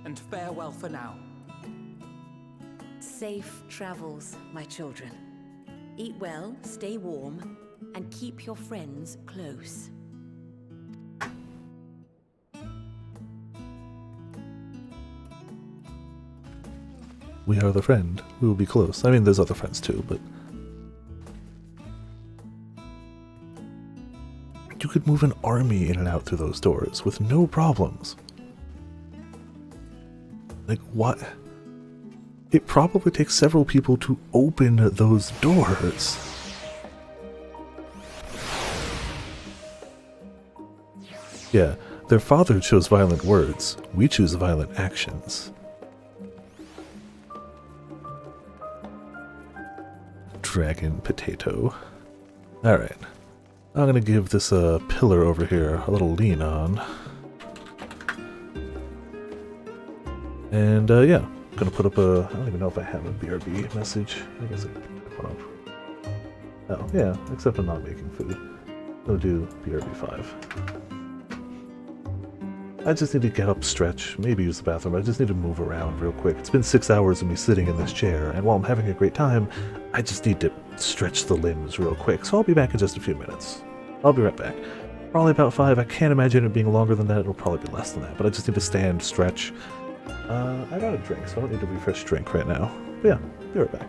and farewell for now. Safe travels, my children. Eat well, stay warm, and keep your friends close. We are the friend. We will be close. I mean, there's other friends too, but... You could move an army in and out through those doors with no problems. What? It probably takes several people to open those doors. Yeah, their father chose violent words. We choose violent actions. Dragon potato. Alright. I'm gonna give this pillar over here a little lean on. And yeah, I'm gonna put up a... I don't even know if I have a BRB message. I guess I can put one up. Oh, yeah, except I'm not making food. I'm gonna do BRB 5. I just need to get up, stretch, maybe use the bathroom. I just need to move around real quick. It's been 6 hours of me sitting in this chair, and while I'm having a great time, I just need to stretch the limbs real quick. So I'll be back in just a few minutes. I'll be right back. Probably about 5. I can't imagine it being longer than that. It'll probably be less than that, but I just need to stand, stretch. I got a drink, so I don't need to refresh drink right now. But yeah, be right back.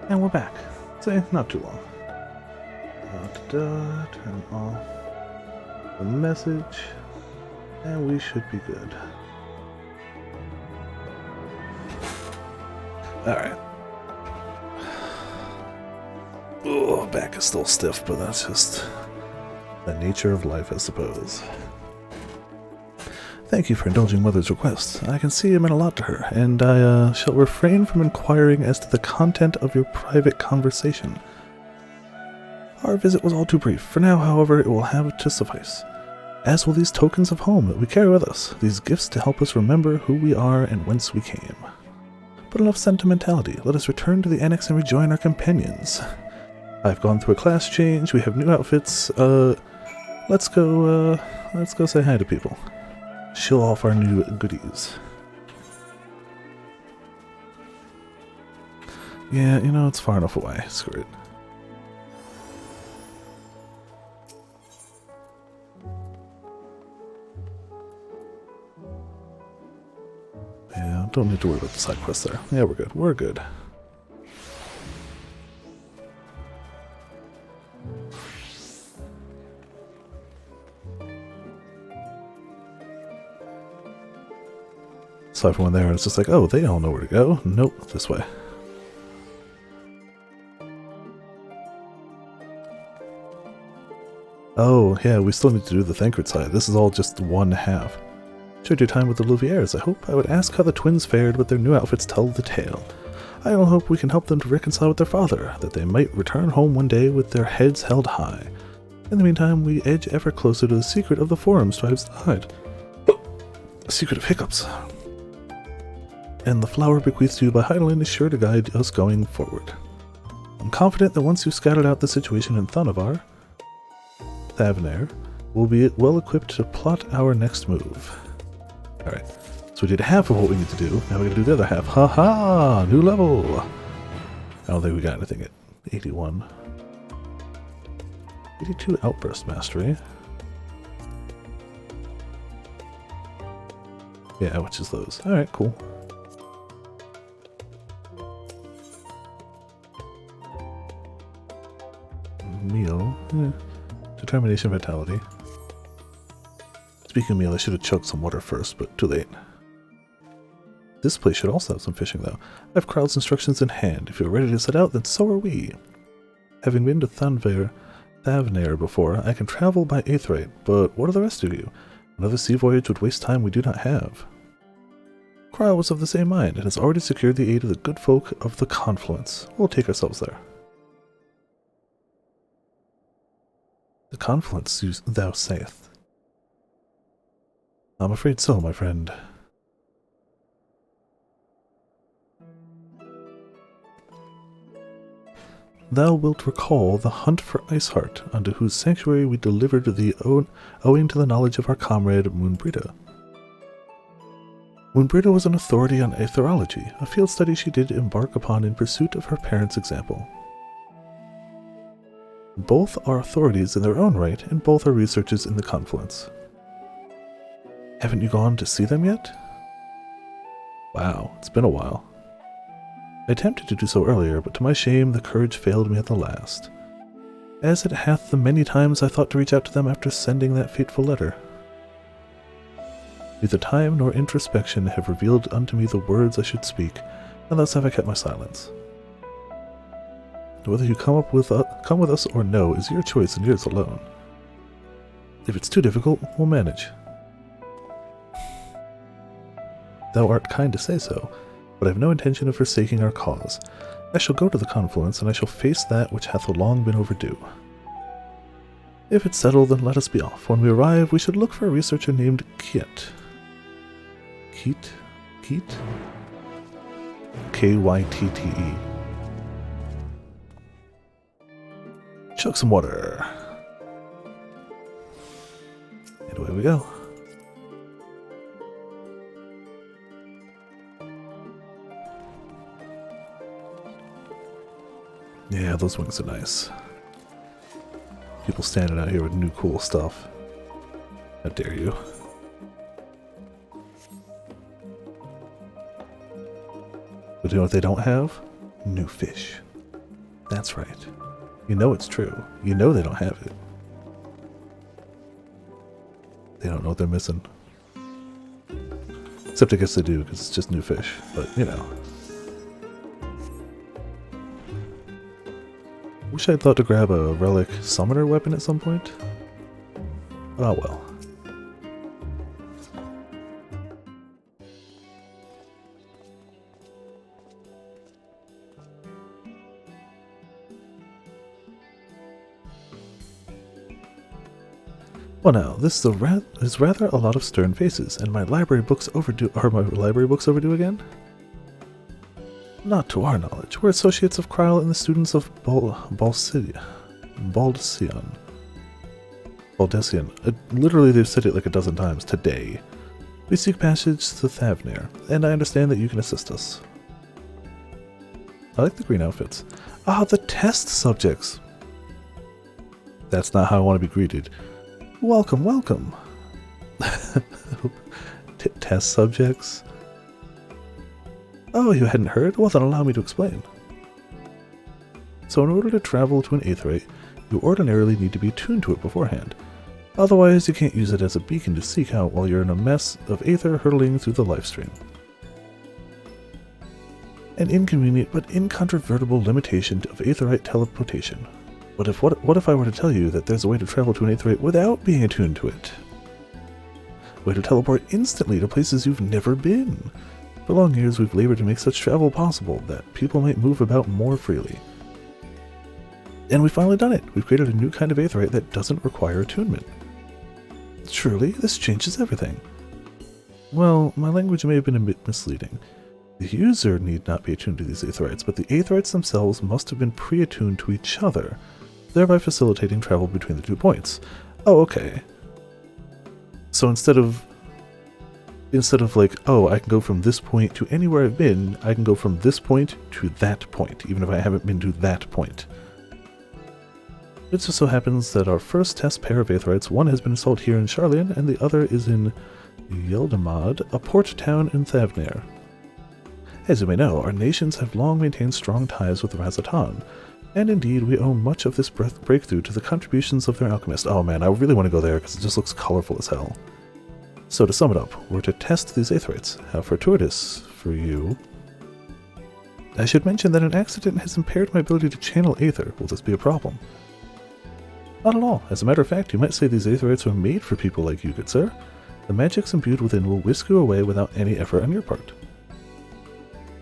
And we're back. Say, not too long. Turn off the message, and we should be good. Alright. Oh, back is still stiff, but that's just the nature of life, I suppose. Thank you for indulging Mother's request. I can see it meant a lot to her, and I shall refrain from inquiring as to the content of your private conversation. Our visit was all too brief. For now, however, it will have to suffice. As will these tokens of home that we carry with us, these gifts to help us remember who we are and whence we came. But enough sentimentality. Let us return to the annex and rejoin our companions. I've gone through a class change, we have new outfits, let's go say hi to people. Show off our new goodies. Yeah, you know, it's far enough away. Screw it. Yeah, don't need to worry about the side quest there. Yeah, we're good. We're good. So everyone there is just like, oh, they all know where to go. Nope, this way. Oh, yeah, we still need to do the Thancred side. This is all just one half. Enjoyed your time with the Louviers. I hope I would ask how the twins fared with their new outfits tell the tale. I all hope we can help them to reconcile with their father, that they might return home one day with their heads held high. In the meantime, we edge ever closer to the secret of the Forum strives to hide. A secret of hiccups. And the flower bequeathed to you by Heidelin is sure to guide us going forward. I'm confident that once you've scouted out the situation in Thavnair, we'll be well equipped to plot our next move. Alright, so we did half of what we need to do, now we're going to do the other half. Haha! New level! I don't think we got anything at 81. 82 Outburst Mastery. Yeah, which is those. Alright, cool. Meal. Determination, vitality. Speaking of meal, I should have chugged some water first, but too late. This place should also have some fishing, though. I have Crowd's instructions in hand. If you're ready to set out, then so are we. Having been to Thavnair before, I can travel by Aetheryte, but what are the rest of you? Another sea voyage would waste time we do not have. Crowd was of the same mind, and has already secured the aid of the good folk of the Confluence. We'll take ourselves there. The Confluence, thou sayest. I'm afraid so, my friend. Thou wilt recall the hunt for Iceheart, unto whose sanctuary we delivered thee owing to the knowledge of our comrade Moonbrita. Moonbrita was an authority on aetherology, a field study she did embark upon in pursuit of her parents' example. Both are authorities in their own right, and both are researchers in the Confluence. Haven't you gone to see them yet? Wow, it's been a while. I attempted to do so earlier, but to my shame the courage failed me at the last. As it hath the many times I thought to reach out to them after sending that fateful letter. Neither time nor introspection have revealed unto me the words I should speak, and thus have I kept my silence. Whether you come with us or no is your choice and yours alone. If it's too difficult, we'll manage. Thou art kind to say so, but I have no intention of forsaking our cause. I shall go to the Confluence, and I shall face that which hath long been overdue. If it's settled, then let us be off. When we arrive, we should look for a researcher named Kytte. Kytte? K-Y-T-T-E. Chug some water. And away we go. Yeah, those wings are nice. People standing out here with new cool stuff. How dare you. But you know what they don't have? New fish. That's right. You know it's true. You know they don't have it. They don't know what they're missing. Except I guess they do, because it's just new fish. But, you know. Wish I'd thought to grab a relic summoner weapon at some point. Oh well. Well now, this is rather a lot of stern faces, and my library books overdue. Are my library books overdue again? Not to our knowledge. We're associates of Kryl and the students of Baldecian. Literally, they've said it like a dozen times today. We seek passage to Thavnir, and I understand that you can assist us. I like the green outfits. Ah, the test subjects! That's not how I want to be greeted. Welcome, welcome! Test subjects? Oh, you hadn't heard? Well then allow me to explain. So in order to travel to an aetheryte, you ordinarily need to be attuned to it beforehand. Otherwise, you can't use it as a beacon to seek out while you're in a mess of aether hurtling through the lifestream. An inconvenient but incontrovertible limitation of aetheryte teleportation. What if I were to tell you that there's a way to travel to an aetheryte without being attuned to it? A way to teleport instantly to places you've never been. For long years, we've labored to make such travel possible that people might move about more freely. And we've finally done it. We've created a new kind of aetheryte that doesn't require attunement. Surely, this changes everything. Well, my language may have been a bit misleading. The user need not be attuned to these aetherites, but the aetherites themselves must have been pre-attuned to each other, thereby facilitating travel between the 2 points. Oh, okay. So instead of like, oh, I can go from this point to anywhere I've been, I can go from this point to that point, even if I haven't been to that point. It just so happens that our first test pair of aetherites, one has been installed here in Sharlayan, and the other is in Yeldamad, a port town in Thavnir. As you may know, our nations have long maintained strong ties with Razatan, and indeed we owe much of this breakthrough to the contributions of their alchemist. Oh man, I really want to go there because it just looks colorful as hell. So to sum it up, we're to test these aetherites. How fortuitous for you. I should mention that an accident has impaired my ability to channel aether. Will this be a problem? Not at all. As a matter of fact, you might say these aetherites were made for people like you, good sir. The magics imbued within will whisk you away without any effort on your part.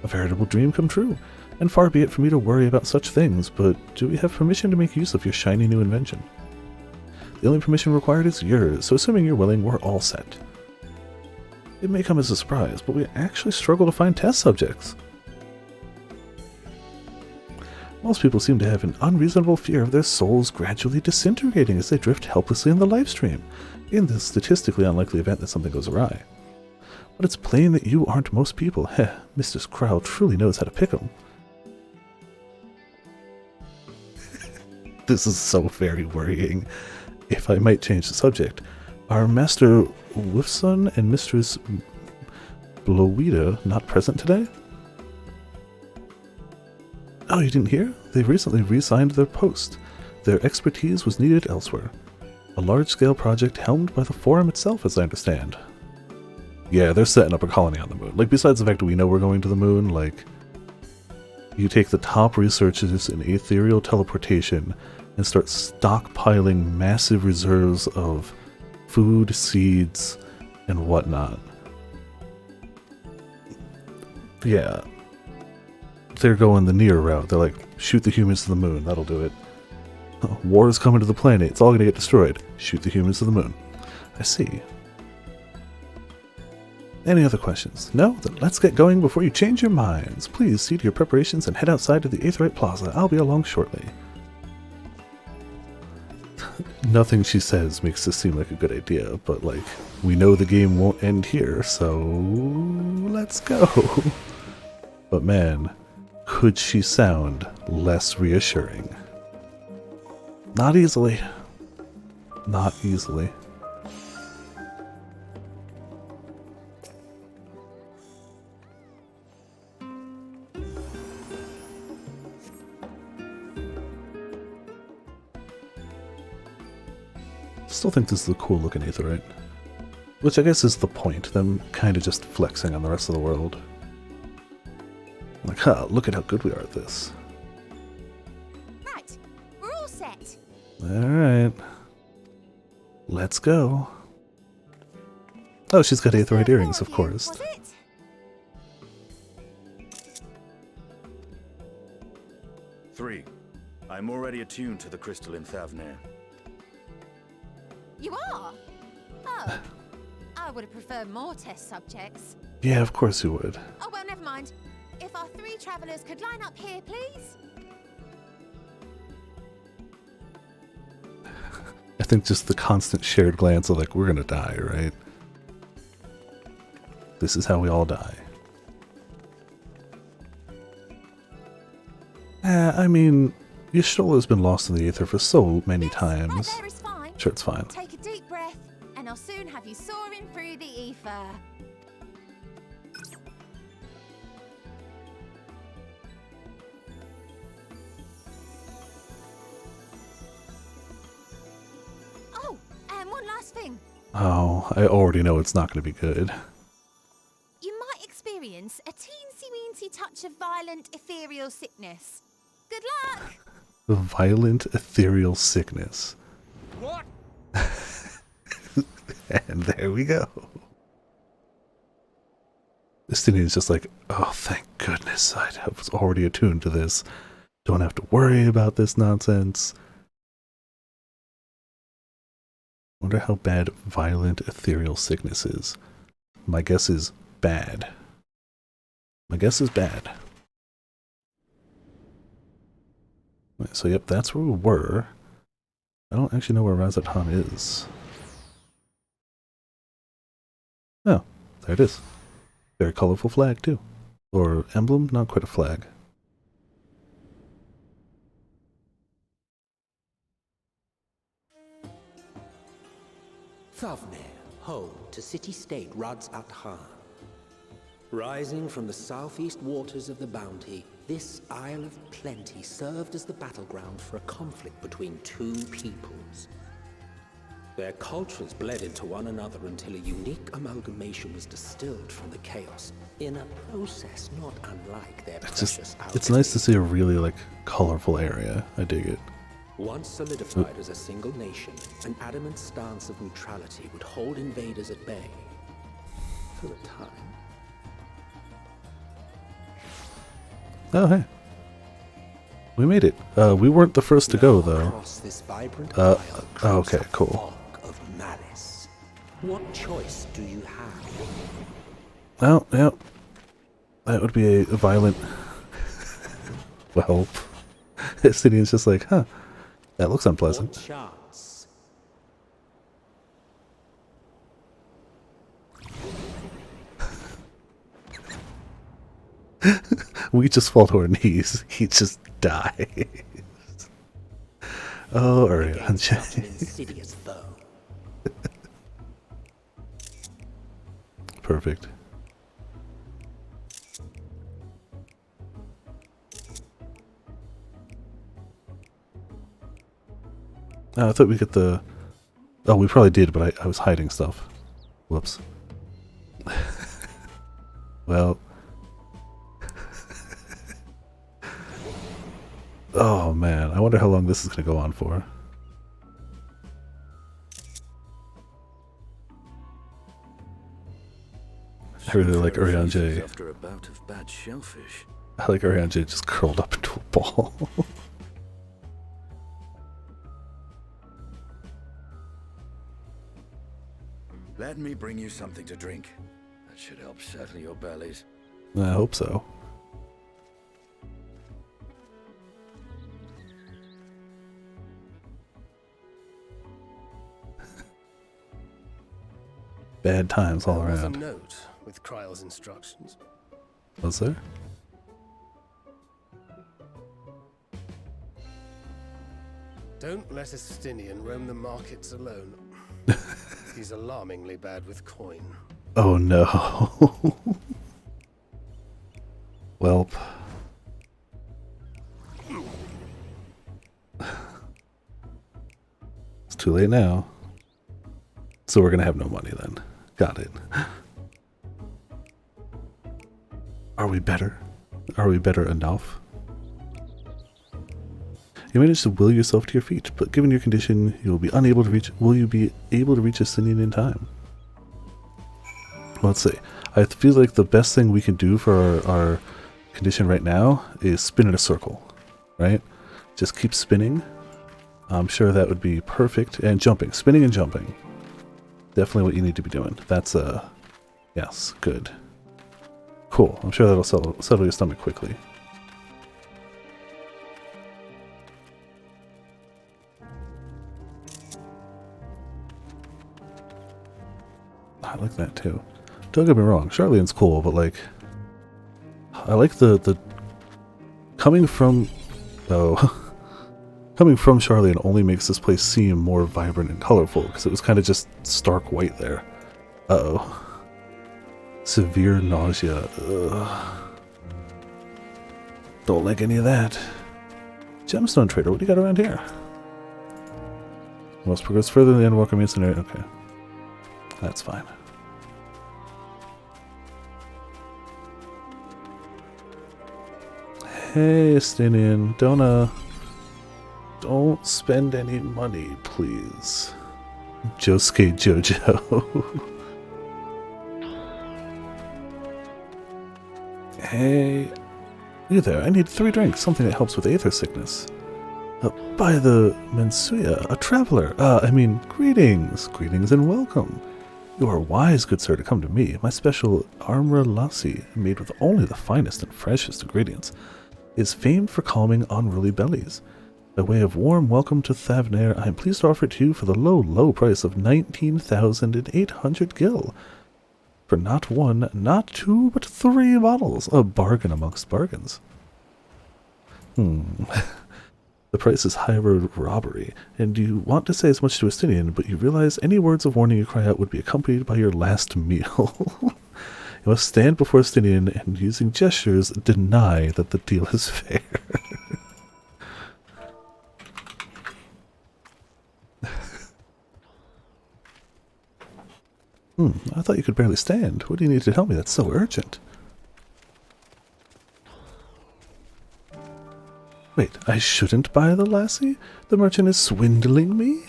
A veritable dream come true, and far be it for me to worry about such things, but do we have permission to make use of your shiny new invention? The only permission required is yours, so assuming you're willing, we're all set. It may come as a surprise, but we actually struggle to find test subjects. Most people seem to have an unreasonable fear of their souls gradually disintegrating as they drift helplessly in the lifestream, in the statistically unlikely event that something goes awry. But it's plain that you aren't most people. Heh, Mistress Kryl truly knows how to pick 'em. This is so very worrying. If I might change the subject, are Master Wolfson and Mistress Blowita not present today? Oh, you didn't hear? They recently re-signed their post. Their expertise was needed elsewhere. A large-scale project helmed by the Forum itself, as I understand. Yeah, they're setting up a colony on the moon. Like, besides the fact that we know we're going to the moon, like, you take the top researchers in ethereal teleportation and start stockpiling massive reserves of food, seeds, and whatnot. Yeah. They're going the near route. They're like, shoot the humans to the moon. That'll do it. War is coming to the planet. It's all going to get destroyed. Shoot the humans to the moon. I see. Any other questions? No? Then let's get going before you change your minds. Please see to your preparations and head outside to the Aetherite Plaza. I'll be along shortly. Nothing she says makes this seem like a good idea, but like, we know the game won't end here, so let's go. But man, could she sound less reassuring? Not easily. Not easily. Still think this is a cool looking aetheryte. Which I guess is the point, them kind of just flexing on the rest of the world. Like, huh, look at how good we are at this. Right, we're all set. Alright. Let's go. Oh, she's got aetheryte earrings, of course. Was it? Three. I'm already attuned to the crystalline Thavnir. You are? Oh. I would have preferred more test subjects. Yeah, of course you would. Oh, well, never mind. If our 3 travelers could line up here, please. I think just the constant shared glance of like, we're gonna die, right? This is how we all die. I mean, Yashtola's been lost in the aether for so many times. Right there is fine. Sure, it's fine. Take a deep breath, and I'll soon have you soaring through the ether. Oh, and one last thing. Oh, I already know it's not going to be good. You might experience a teensy-weensy touch of violent ethereal sickness. Good luck! Violent ethereal sickness. What? And there we go. Justinian's just like, oh, thank goodness, I was already attuned to this. Don't have to worry about this nonsense. Wonder how bad violent ethereal sickness is. My guess is bad. My guess is bad. Right, so yep, that's where we were. I don't actually know where Razat Han is. Oh, there it is. Very colorful flag too. Or emblem, not quite a flag. Thavnir, home to city-state Razat Han. Rising from the southeast waters of the Bounty, this Isle of Plenty served as the battleground for a conflict between 2 peoples. Their cultures bled into one another until a unique amalgamation was distilled from the chaos, in a process not unlike their precious It's nice to see a really, like, colorful area. I dig it. Once solidified as a single nation, an adamant stance of neutrality would hold invaders at bay. For a time. Oh, hey. We made it. We weren't the first to go, though. Okay, cool. Of malice. What choice do you have? Well, yep. That would be a violent... Well, Sidian's just like, huh, that looks unpleasant. What chance? We just fall to our knees. He just dies. Oh, Ariane. Insidious foe. Perfect. I thought we get the... Oh, we probably did, but I was hiding stuff. Whoops. Well... Oh man, I wonder how long this is going to go on for. I really like Urianger. After a bout of bad shellfish. I like Urianger just curled up into a ball. Let me bring you something to drink. That should help settle your bellies. I hope so. Bad times all There was a around. note with Kryle's instructions. Was there? Don't let Estinian roam the markets alone. He's alarmingly bad with coin. Oh no. Welp. It's too late now. So we're gonna have no money then. Got it. Are we better? Are we better enough? You managed to will yourself to your feet, but given your condition, you will be unable to reach. Will you be able to reach Estinian in time? Well, let's see. I feel like the best thing we can do for our condition right now is spin in a circle, right? Just keep spinning. I'm sure that would be perfect. And jumping, spinning and jumping. Definitely what you need to be doing. That's yes, good. Cool. I'm sure that'll settle your stomach quickly. I like that too. Don't get me wrong, Charlene's cool, but like, I like the coming from coming from Charlene only makes this place seem more vibrant and colorful because it was kind of just stark white there. Uh-oh. Severe nausea. Ugh. Don't like any of that. Gemstone trader, what do you got around here? Must progress further in the Endwalker Masonry. Okay. That's fine. Hey, Estinian, don't spend any money, please. Josuke Jojo. Hey, you there, I need 3 drinks, something that helps with aether sickness. By the Mensuya, a traveler. Greetings. Greetings and welcome. You are wise, good sir, to come to me. My special armra lassi, made with only the finest and freshest ingredients, is famed for calming unruly bellies. By way of warm welcome to Thavnair, I am pleased to offer it to you for the low price of 19,800 gil. For not 1, not 2, but 3 bottles. A bargain amongst bargains. The price is high road robbery, and you want to say as much to Estinian, but you realize any words of warning you cry out would be accompanied by your last meal. You must stand before Estinian and, using gestures, deny that the deal is fair. I thought you could barely stand. What do you need to tell me that's so urgent? Wait, I shouldn't buy the lassie? The merchant is swindling me?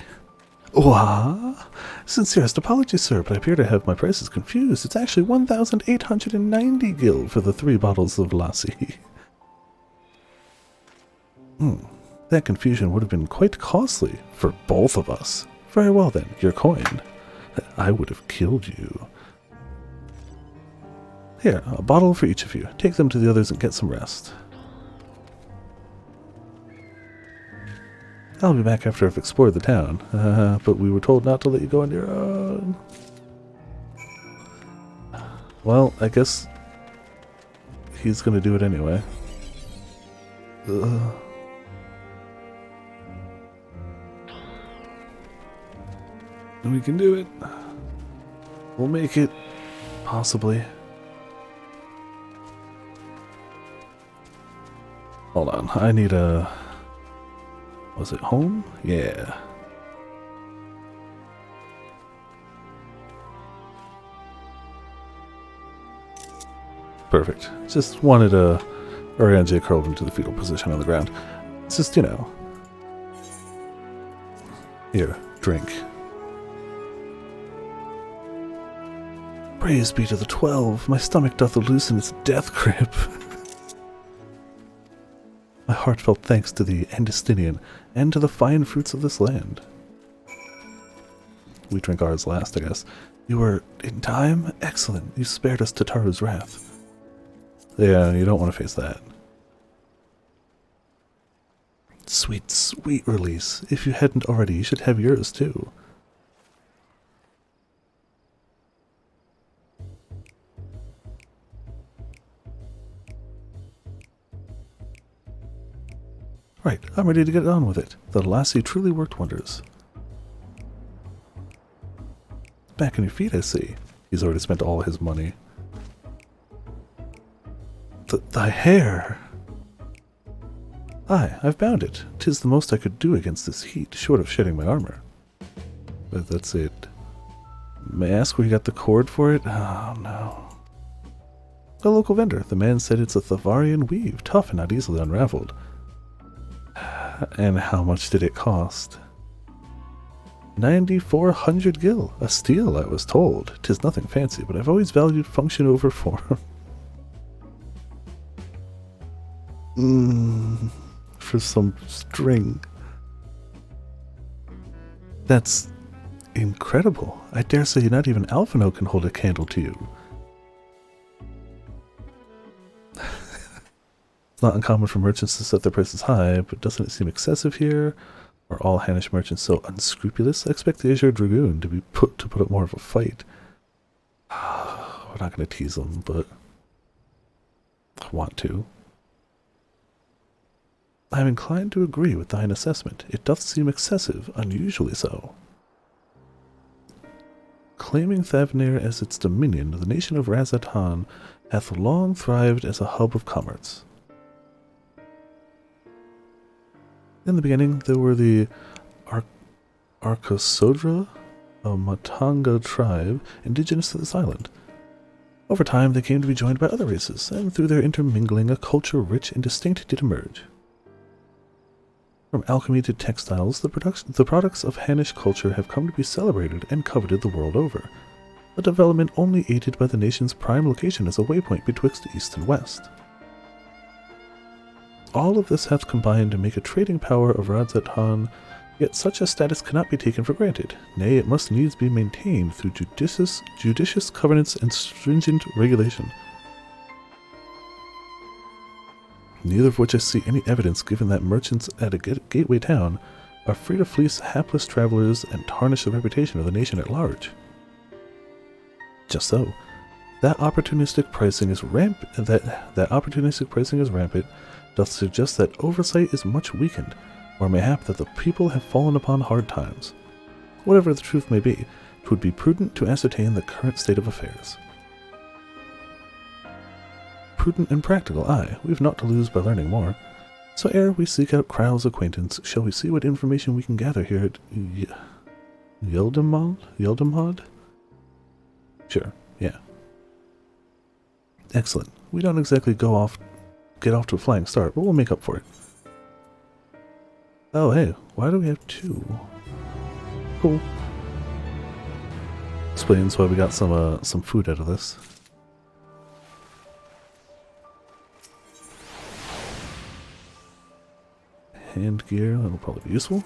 What? Sincerest apologies, sir, but I appear to have my prices confused. It's actually 1,890 gil for the 3 bottles of lassie. That confusion would have been quite costly for both of us. Very well then, your coin. I would have killed you. Here, a bottle for each of you. Take them to the others and get some rest. I'll be back after I've explored the town, but we were told not to let you go on your own. Well, I guess he's gonna do it anyway. Ugh. We can do it. We'll make it. Possibly. Hold on, I need a... Was it home? Yeah. Perfect. Just wanted a Ariane J curled into the fetal position on the ground. It's just, you know. Here, drink. Praise be to the 12. My stomach doth loosen its death grip. My heartfelt thanks to the Endestinian and to the fine fruits of this land. We drink ours last, I guess. You were in time? Excellent. You spared us Tataru's wrath. Yeah, you don't want to face that. Sweet, sweet release. If you hadn't already, you should have yours too. Right, I'm ready to get on with it. The lassie truly worked wonders. Back on your feet, I see. He's already spent all his money. Thy hair! Aye, I've bound it. 'Tis the most I could do against this heat, short of shedding my armor. But that's it. May I ask where you got the cord for it? Oh no. A local vendor. The man said it's a Thavarian weave, tough and not easily unraveled. And how much did it cost? 9,400 gil. A steal, I was told. 'Tis nothing fancy, but I've always valued function over form. For some string. That's incredible. I dare say not even Alphino can hold a candle to you. It's not uncommon for merchants to set their prices high, but doesn't it seem excessive here? Are all Hannish merchants so unscrupulous? I expect the Azure Dragoon to put up more of a fight. We're not going to tease them, but I want to. I am inclined to agree with thine assessment. It doth seem excessive, unusually so. Claiming Thavnir as its dominion, the nation of Razatan hath long thrived as a hub of commerce. In the beginning, there were the Arkosodra, a Matanga tribe indigenous to this island. Over time, they came to be joined by other races, and through their intermingling, a culture rich and distinct did emerge. From alchemy to textiles, the products of Hannish culture have come to be celebrated and coveted the world over, a development only aided by the nation's prime location as a waypoint betwixt east and west. All of this hath combined to make a trading power of Radzatan, yet such a status cannot be taken for granted. Nay, it must needs be maintained through judicious covenants and stringent regulation. Neither of which I see any evidence, given that merchants at a gateway town are free to fleece hapless travelers and tarnish the reputation of the nation at large. Just so, that opportunistic pricing is rampant, doth suggest that oversight is much weakened, or mayhap that the people have fallen upon hard times. Whatever the truth may be, 'twould be prudent to ascertain the current state of affairs. Prudent and practical, aye, we've naught to lose by learning more. So ere we seek out Krau's acquaintance, shall we see what information we can gather here at Yeldamod? Sure, yeah. Excellent. We don't exactly get off to a flying start, but we'll make up for it. Oh, hey, why do we have two? Cool. Explains why we got some food out of this. Hand gear, that'll probably be useful.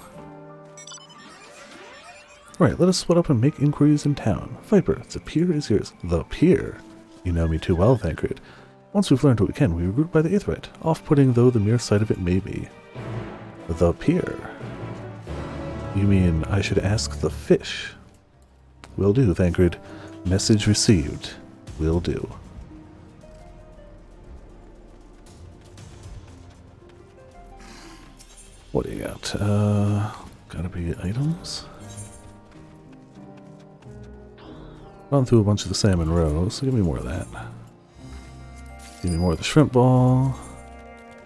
Alright, let us split up and make inquiries in town. Viper, the pier is yours. The pier? You know me too well, Thancred. Once we've learned what we can, we regroup by the Aetheryte, off-putting though the mere sight of it may be. The pier? You mean I should ask the fish? Will do, Thancred. Message received. Will do. What do you got? Gotta be items. Gone through a bunch of the salmon rows, so give me more of that. Give me more of the shrimp ball.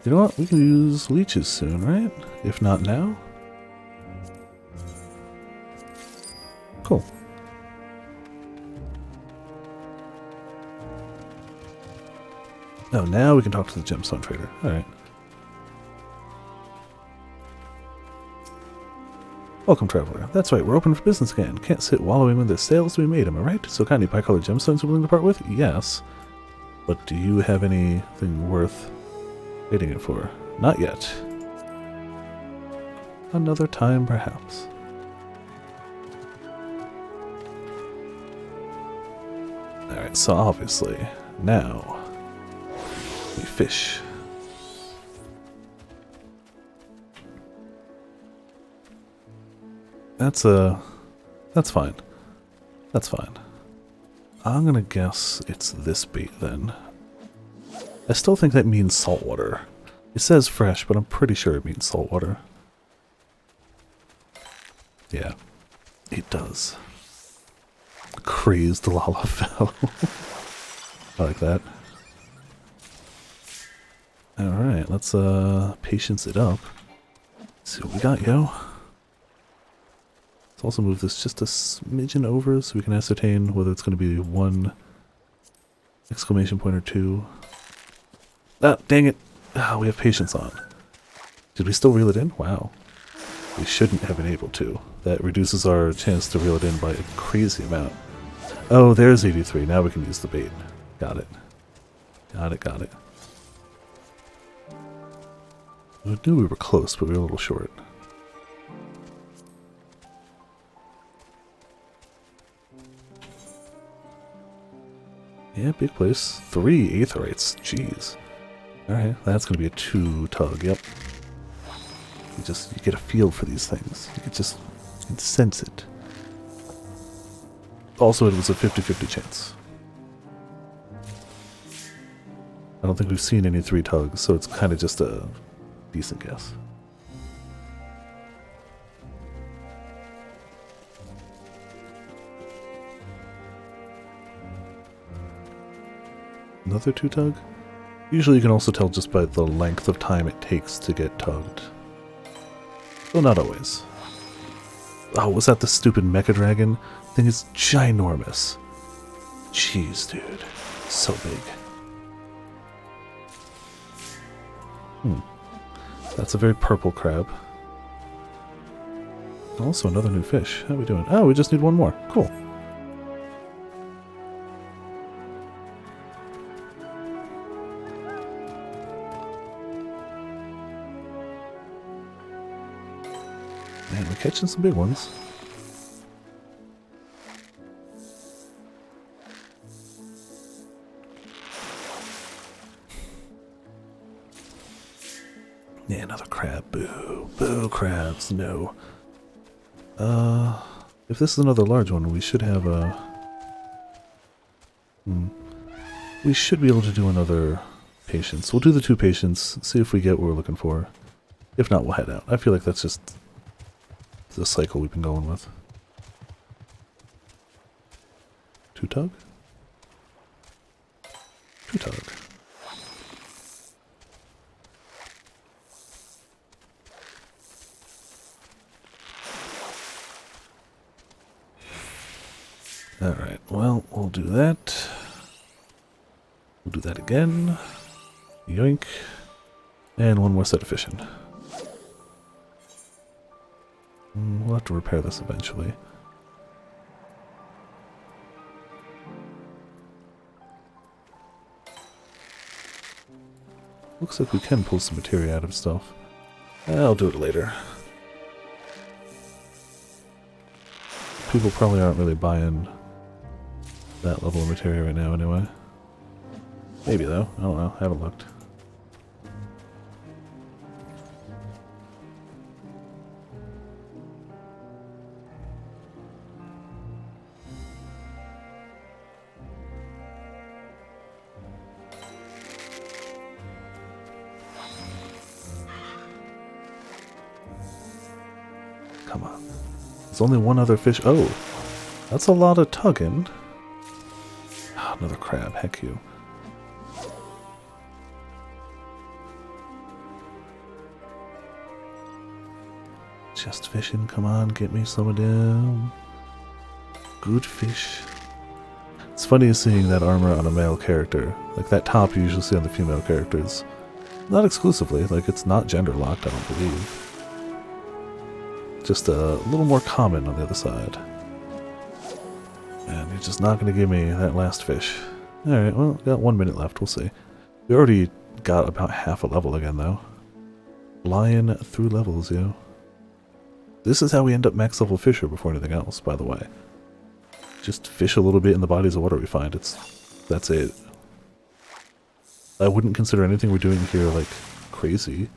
You know what? We can use leeches soon, right? If not now. Cool. Oh, now we can talk to the gemstone trader. Alright. Welcome, traveler. That's right, we're open for business again. Can't sit wallowing when there's sales to be made, am I right? So kind of bicolored gemstones you're willing to part with? Yes. But do you have anything worth trading it for? Not yet. Another time, perhaps. Alright, so obviously, now we fish. That's fine. That's fine. I'm gonna guess it's this bait then. I still think that means saltwater. It says fresh, but I'm pretty sure it means saltwater. Yeah, it does. Crazed Lalafell. I like that. Alright, let's patience it up. See what we got, yo. It's also move this just a smidgen over so we can ascertain whether it's going to be 1 exclamation point or 2. Ah, dang it! Ah, we have patience on. Did we still reel it in? Wow. We shouldn't have been able to. That reduces our chance to reel it in by a crazy amount. Oh, there's 83. Now we can use the bait. Got it. Got it, got it. I knew we were close, but we were a little short. Yeah, big place. 3 aetherites. Jeez. Alright, that's going to be a 2 tug, yep. You get a feel for these things. You can sense it. Also, it was a 50-50 chance. I don't think we've seen any 3 tugs, so it's kind of just a decent guess. Another 2 tug? Usually you can also tell just by the length of time it takes to get tugged. Well, not always. Oh, was that the stupid mecha dragon? Thing is ginormous. Jeez, dude. So big. That's a very purple crab. Also another new fish. How are we doing? Oh, we just need 1 more. Cool. Man, we're catching some big ones. Yeah, another crab. Boo. Boo, crabs. No. If this is another large one, we should have a... We should be able to do another patience. We'll do the 2 patience, see if we get what we're looking for. If not, we'll head out. I feel like that's just the cycle we've been going with. 2 tug? 2 tug. Alright, well, we'll do that. We'll do that again. Yoink. And 1 more set of fishing. We'll have to repair this eventually. Looks like we can pull some materia out of stuff. I'll do it later. People probably aren't really buying that level of materia right now anyway. Maybe though, I don't know, I haven't looked. Come on. There's only 1 other fish. Oh, that's a lot of tugging. Oh, another crab. Heck you. Just fishing. Come on, get me some of them. Good fish. It's funny seeing that armor on a male character. Like that top you usually see on the female characters. Not exclusively. Like it's not gender locked, I don't believe. Just a little more common on the other side. And you're just not going to give me that last fish. Alright, well, got 1 minute left, we'll see. We already got about half a level again, though. Flying through levels, yo. This is how we end up max level fisher before anything else, by the way. Just fish a little bit in the bodies of water we find. That's it. I wouldn't consider anything we're doing here, like, crazy.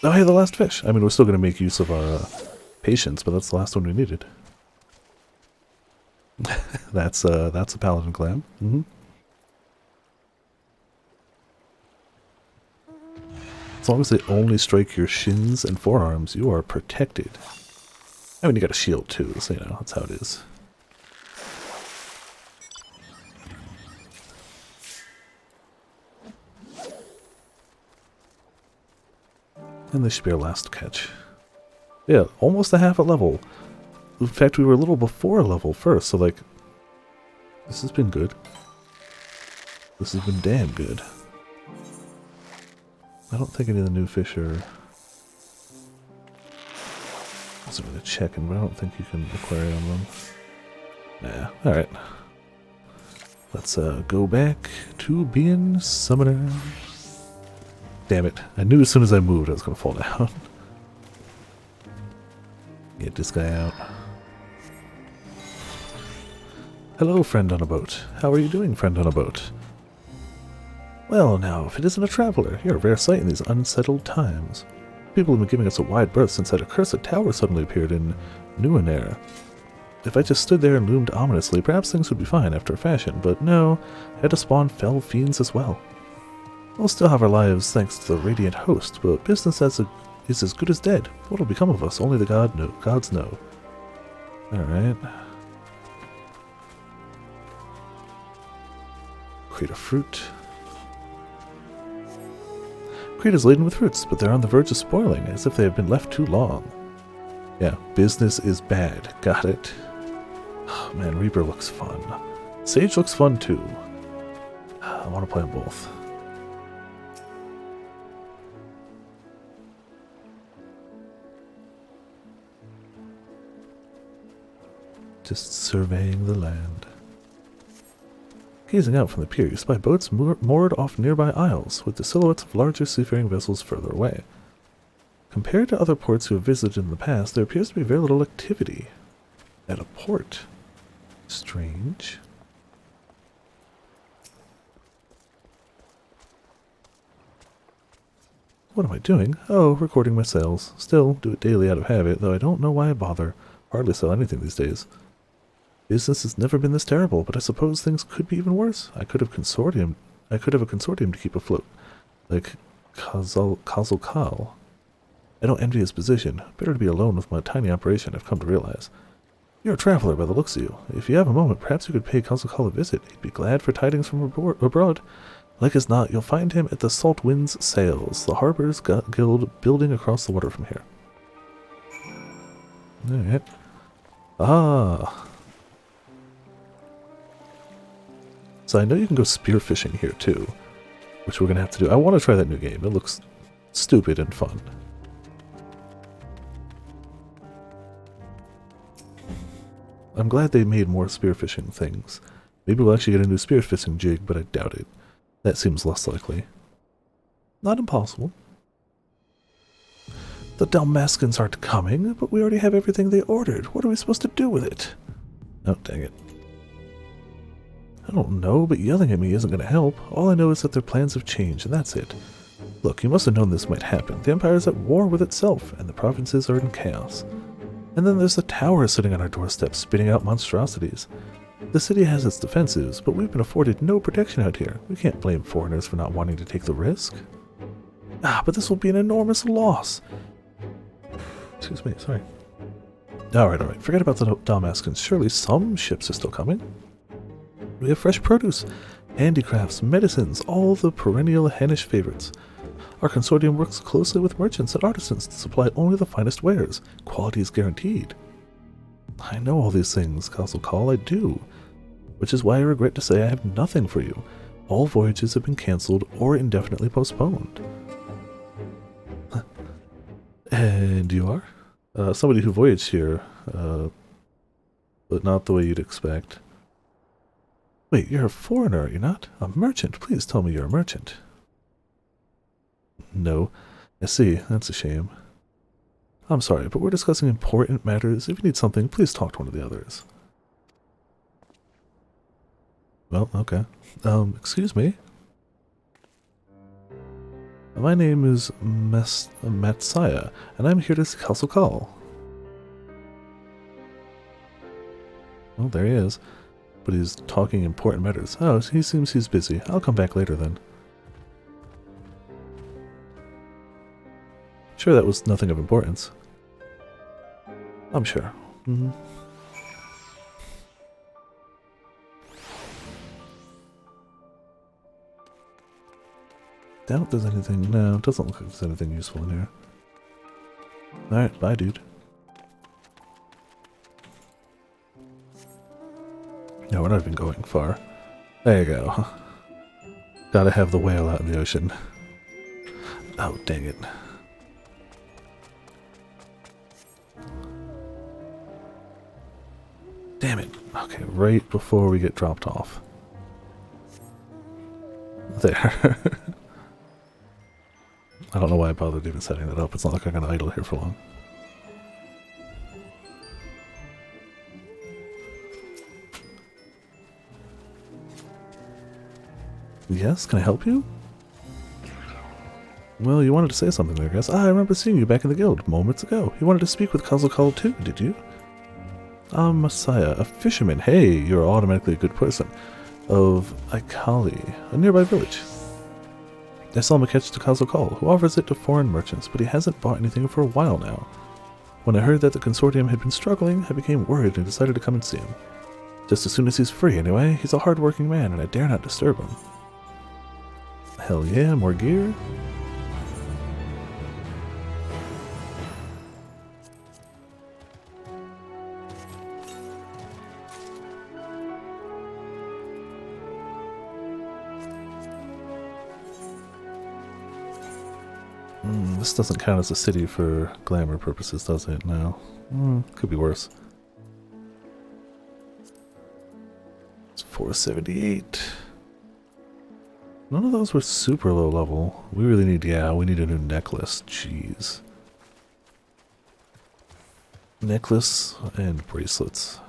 Oh, hey, the last fish. I mean, we're still going to make use of our patience, but that's the last one we needed. That's a paladin clam. As long as they only strike your shins and forearms, you are protected. I mean, you got a shield too, so you know, that's how it is. And this should be our last catch. Yeah, almost a half a level. In fact, we were a little before a level first, so like, this has been good. This has been damn good. I don't think any of the new fish are... I wasn't really checking, but I don't think you can aquarium them. Nah, alright. Let's go back to being summoner. Damn it. I knew as soon as I moved I was going to fall down. Get this guy out. Hello, friend on a boat. How are you doing, friend on a boat? Well, now, if it isn't a traveler, you're a rare sight in these unsettled times. People have been giving us a wide berth since that accursed tower suddenly appeared in Nuenair. If I just stood there and loomed ominously, perhaps things would be fine after a fashion, but no, I had to spawn fell fiends as well. We'll still have our lives thanks to the radiant host, but business is as good as dead. What'll become of us, only the gods know. Alright. Crate of fruit. Crate is laden with fruits, but they're on the verge of spoiling, as if they have been left too long. Yeah, business is bad. Got it. Oh, man, Reaper looks fun. Sage looks fun too. I want to play them both. Just surveying the land. Gazing out from the pier, you spy boats moored off nearby isles, with the silhouettes of larger seafaring vessels further away. Compared to other ports you have visited in the past, there appears to be very little activity at a port. Strange. What am I doing? Oh, recording my sales. Still, do it daily out of habit, though I don't know why I bother. Hardly sell anything these days. Business has never been this terrible, but I suppose things could be even worse. I could have a consortium to keep afloat, like Kazal. I don't envy his position. Better to be alone with my tiny operation, I've come to realize. You're a traveler by the looks of you. If you have a moment, perhaps you could pay Kazal a visit. He'd be glad for tidings from abroad. Like as not, you'll find him at the Salt Winds Sails, the Harbor's Guild building across the water from here. Alright. Ah. So I know you can go spearfishing here too, which we're going to have to do. I want to try that new game. It looks stupid and fun. I'm glad they made more spearfishing things. Maybe we'll actually get a new spearfishing jig, but I doubt it. That seems less likely. Not impossible. The Dalmaskins aren't coming, but we already have everything they ordered. What are we supposed to do with it? Oh, dang it. I don't know, but yelling at me isn't going to help. All I know is that their plans have changed, and that's it. Look, you must have known this might happen. The Empire is at war with itself, and the provinces are in chaos. And then there's the tower sitting on our doorstep, spitting out monstrosities. The city has its defenses, but we've been afforded no protection out here. We can't blame foreigners for not wanting to take the risk. Ah, but this will be an enormous loss. Excuse me, sorry. Alright. Forget about the Dalmaskins. Surely some ships are still coming. We have fresh produce, handicrafts, medicines, all the perennial Hannish favorites. Our consortium works closely with merchants and artisans to supply only the finest wares. Quality is guaranteed. I know all these things, Castle Call, I do. Which is why I regret to say I have nothing for you. All voyages have been cancelled or indefinitely postponed. And you are? Somebody who voyaged here, but not the way you'd expect. Wait, you're a foreigner, are you not? A merchant? Please tell me you're a merchant. No. I see. That's a shame. I'm sorry, but we're discussing important matters. If you need something, please talk to one of the others. Well, okay. Excuse me? My name is Matsaya, and I'm here to see Castle Call. Well, there he is. But he's talking important matters. Oh, he seems he's busy. I'll come back later then. Sure, that was nothing of importance. I'm sure. Doubt there's anything. No, it doesn't look like there's anything useful in here. Alright, bye, dude. No, we're not even going far. There you go. Gotta have the whale out in the ocean. Oh, dang it. Damn it. Okay, right before we get dropped off. There. I don't know why I bothered even setting that up. It's not like I'm gonna idle here for long. Yes, can I help you? Well, you wanted to say something there, I guess. Ah, I remember seeing you back in the guild moments ago. You wanted to speak with Kazakal too, did you? Ah, Messiah, a fisherman. Hey, you're automatically a good person. Of Aikali, a nearby village. I saw him catch the Kazakal, who offers it to foreign merchants, but he hasn't bought anything for a while now. When I heard that the consortium had been struggling, I became worried and decided to come and see him. Just as soon as he's free, anyway. He's a hard-working man, and I dare not disturb him. Hell yeah, more gear? This doesn't count as a city for glamour purposes, does it? No. Could be worse. It's 478. None of those were super low level. We really need, yeah, we need a new necklace. Jeez. Necklace and bracelets.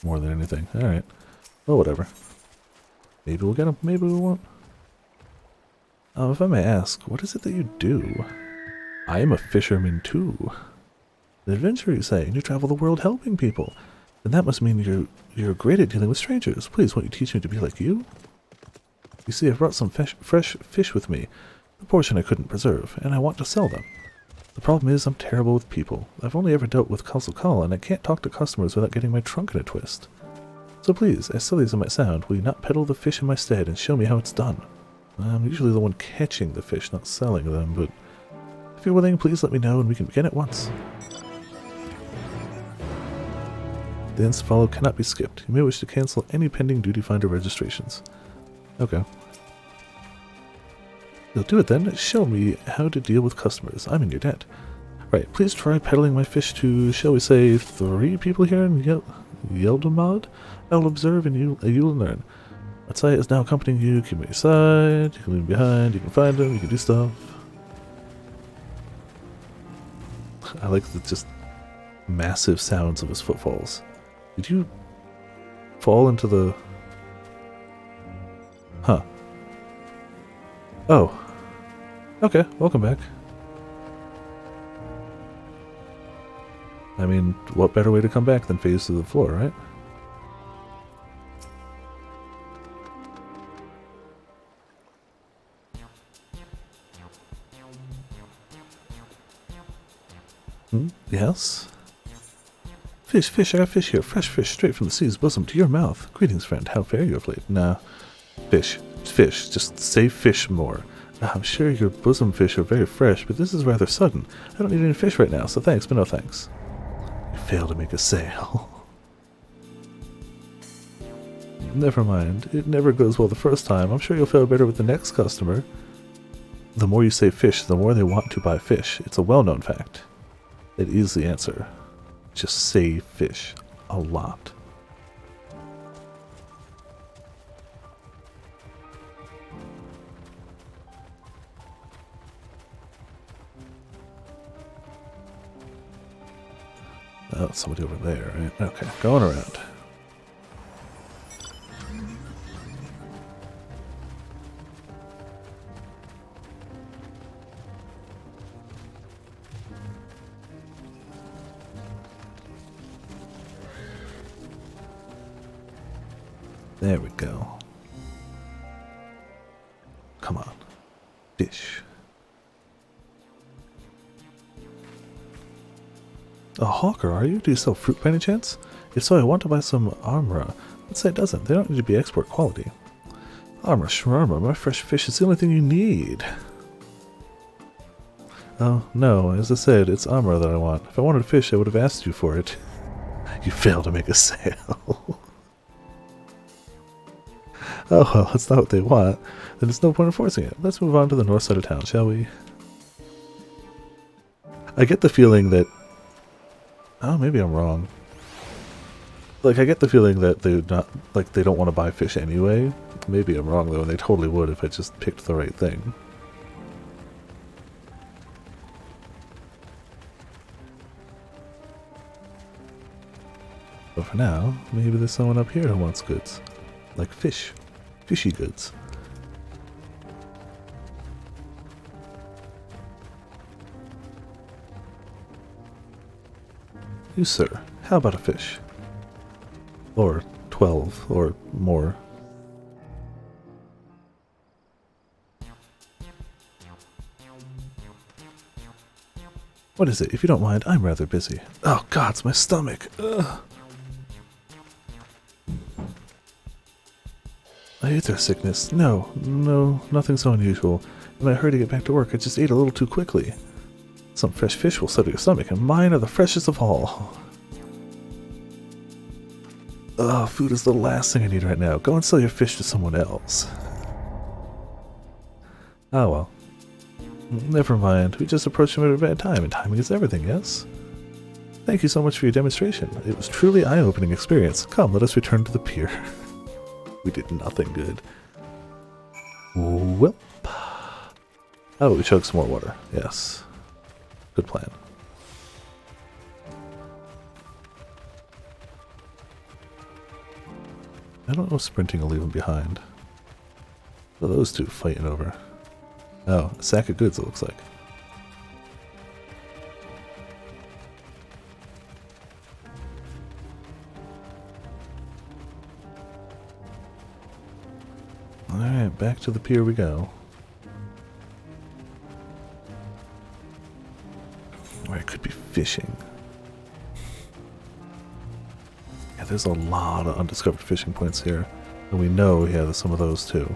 More than anything. Alright. Well, whatever. Maybe we'll get them, maybe we won't. If I may ask, what is it that you do? I am a fisherman too. An adventurer, you say, and you travel the world helping people. Then that must mean you're great at dealing with strangers. Please, won't you teach me to be like you? You see, I've brought some fresh fish with me, the portion I couldn't preserve, and I want to sell them. The problem is I'm terrible with people. I've only ever dealt with Kazakal, and I can't talk to customers without getting my trunk in a twist. So please, as silly as it might sound, will you not peddle the fish in my stead and show me how it's done? I'm usually the one catching the fish, not selling them, but if you're willing, please let me know and we can begin at once. The ends to follow cannot be skipped. You may wish to cancel any pending duty finder registrations. Okay. You'll do it then. Show me how to deal with customers. I'm in your debt. Right, please try peddling my fish to, shall we say, 3 people here in Yeldamad? I'll observe and you'll learn. Matsai is now accompanying you. Keep him at your side. You can leave him behind. You can find him. You can do stuff. I like the just massive sounds of his footfalls. Did you fall into the... Huh. Oh. Okay, welcome back. I mean, what better way to come back than phase through the floor, right? Yes? Fish, I got fish here. Fresh fish straight from the sea's bosom to your mouth. Greetings, friend. How fare you of late? Nah. Fish. Just say fish more. I'm sure your bosom fish are very fresh, but this is rather sudden. I don't need any fish right now, so thanks, but no thanks. You failed to make a sale. Never mind. It never goes well the first time. I'm sure you'll fare better with the next customer. The more you say fish, the more they want to buy fish. It's a well-known fact. It is the answer. Just say fish. A lot. Oh, somebody over there, right? Okay, going around. There we go. Come on. Fish. A hawker, are you? Do you sell fruit by any chance? If so, I want to buy some armra. Let's say it doesn't. They don't need to be export quality. Armra, shmarma, my fresh fish is the only thing you need. Oh, no. As I said, it's armra that I want. If I wanted fish, I would have asked you for it. You failed to make a sale. Oh, well, that's not what they want. Then there's no point in forcing it. Let's move on to the north side of town, shall we? I get the feeling that... Oh, maybe I'm wrong. Like, I get the feeling that they don't want to buy fish anyway. Maybe I'm wrong, though, and they totally would if I just picked the right thing. But for now, maybe there's someone up here who wants goods. Like fish. Fishy goods. You, sir, how about a fish? Or 12, or more. What is it? If you don't mind, I'm rather busy. Oh, God, it's my stomach. Ugh. Aether sickness. No, nothing so unusual. In my hurry to get back to work, I just ate a little too quickly. Some fresh fish will settle your stomach, and mine are the freshest of all. Ugh, food is the last thing I need right now. Go and sell your fish to someone else. Oh well. Never mind. We just approached him at a bad time, and timing is everything, yes? Thank you so much for your demonstration. It was truly an eye-opening experience. Come, let us return to the pier. We did nothing good. Welp. Oh, we chug some more water. Yes. Good plan. I don't know if sprinting will leave him behind. What are those two fighting over? Oh, a sack of goods, it looks like. Alright, back to the pier we go. Or I could be fishing. Yeah, there's a lot of undiscovered fishing points here. And we know, yeah, there's some of those too.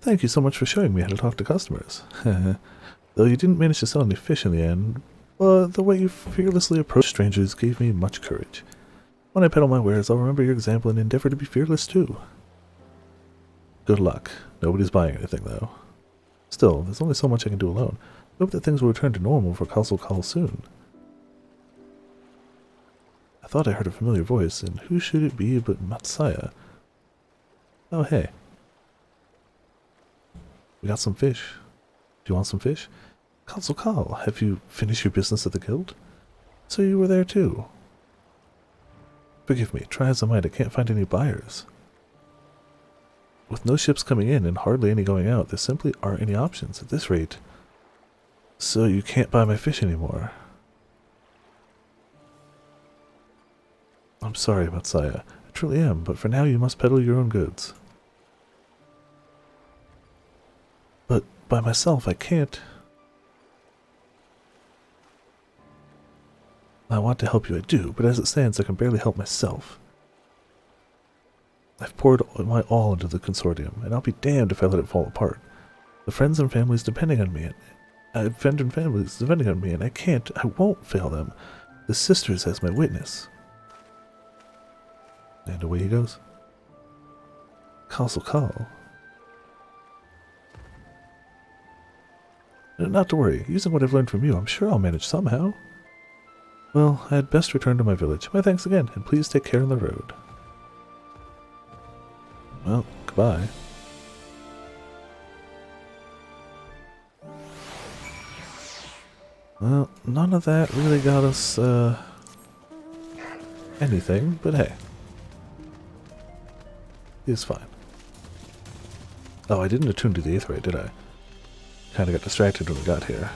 Thank you so much for showing me how to talk to customers. Though you didn't manage to sell any fish in the end, but the way you fearlessly approached strangers gave me much courage. When I peddle my wares, I'll remember your example and endeavor to be fearless too. Good luck. Nobody's buying anything, though. Still, there's only so much I can do alone. I hope that things will return to normal for Castle Call soon. I thought I heard a familiar voice, and who should it be but Matsaya? Oh, hey. We got some fish. Do you want some fish? Consul Call, have you finished your business at the guild? So you were there too. Forgive me, try as I might, I can't find any buyers. With no ships coming in and hardly any going out, there simply aren't any options at this rate. So you can't buy my fish anymore. I'm sorry, Matsaya. I truly am, but for now you must peddle your own goods. But by myself I can't. I want to help you, I do, but as it stands I can barely help myself. I've poured my all into the consortium, and I'll be damned if I let it fall apart. The friends and families depending on me, and I won't fail them. The sisters as my witness. And away he goes. Castle Call. Not to worry, using what I've learned from you, I'm sure I'll manage somehow. Well, I had best return to my village. My thanks again, and please take care on the road. Well, goodbye. Well, none of that really got us, anything, but hey. It's fine. Oh, I didn't attune to the Aetheryte, did I? Kinda got distracted when we got here.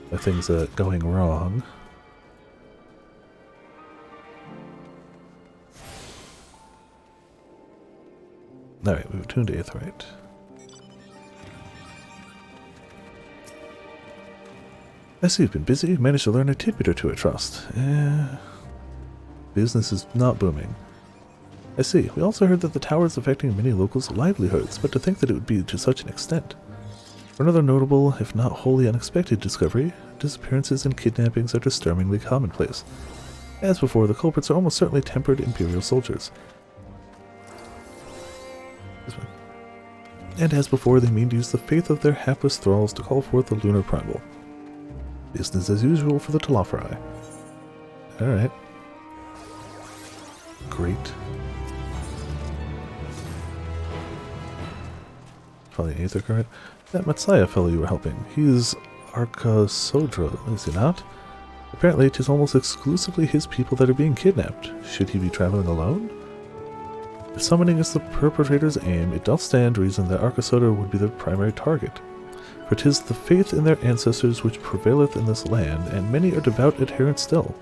By things going wrong. Alright, we've attuned to Aetheryte. I see you've been busy. Managed to learn a tidbit or two, I trust. Business is not booming. I see. We also heard that the tower is affecting many locals' livelihoods, but to think that it would be to such an extent. For another notable, if not wholly unexpected discovery, disappearances and kidnappings are disturbingly commonplace. As before, the culprits are almost certainly tempered Imperial soldiers. And as before, they mean to use the faith of their hapless thralls to call forth the lunar primal. Business as usual for the Telafari. Alright. Great. Probably Aether Current. That Matsaya fellow you were helping, he's Arkasodra, is he not? Apparently, 'tis almost exclusively his people that are being kidnapped. Should he be traveling alone? If summoning is the perpetrator's aim, it doth stand reason that Arkasodra would be their primary target. For 'tis the faith in their ancestors which prevaileth in this land, and many are devout adherents still.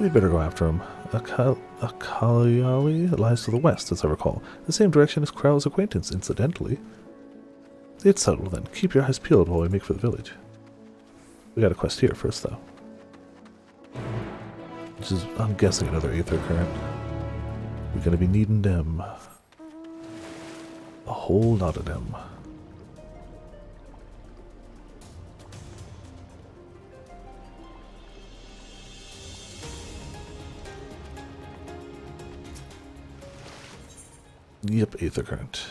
We'd better go after him. Akaliali lies to the west, as I recall, the same direction as Krau's acquaintance, incidentally. It's settled then. Keep your eyes peeled while we make for the village. We got a quest here first, though. Which is, I'm guessing, another Aether Current. We're gonna be needing them. A whole lot of them. Yep, Aether Current.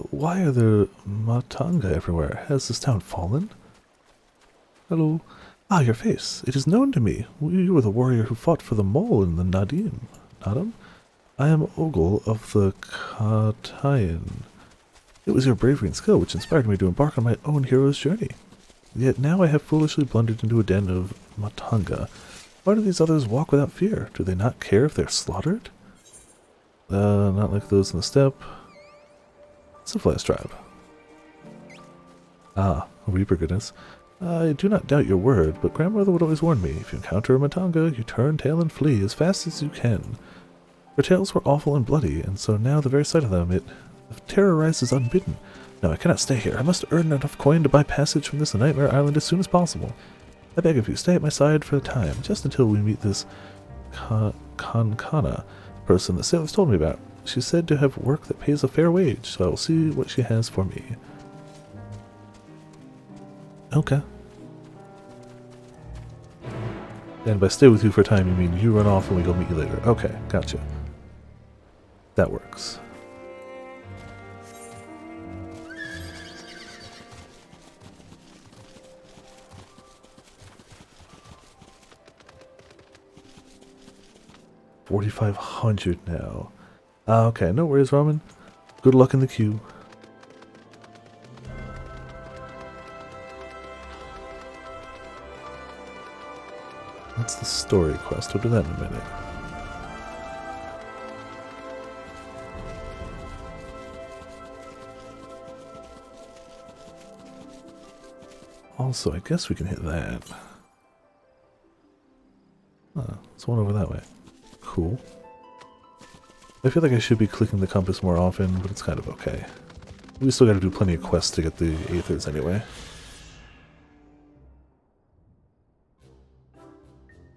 Why are there Matanga everywhere? Has this town fallen? Hello. Ah, your face. It is known to me. You were the warrior who fought for the mole in the Nadim. Nadam? I am Ogle of the Katayan. It was your bravery and skill which inspired me to embark on my own hero's journey. Yet now I have foolishly blundered into a den of Matanga. Why do these others walk without fear? Do they not care if they're slaughtered? Not like those in the steppe. Civilized tribe. Ah, Reaper goodness. I do not doubt your word, but grandmother would always warn me, if you encounter a Matanga, you turn tail and flee as fast as you can. Her tails were awful and bloody, and so now the very sight of them, it terrorizes unbidden. No, I cannot stay here. I must earn enough coin to buy passage from this nightmare island as soon as possible. I beg of you, stay at my side for a time, just until we meet this Kankana person the sailors told me about. She's said to have work that pays a fair wage, so I will see what she has for me. Okay. And by stay with you for a time, you mean you run off and we go meet you later. Okay, gotcha. That works. $4,500 now. Okay, no worries, Ramen. Good luck in the queue. That's the story quest. We'll do that in a minute. Also, I guess we can hit that. There's one over that way. Cool. I feel like I should be clicking the compass more often, but it's kind of okay. We still gotta do plenty of quests to get the Aethers anyway.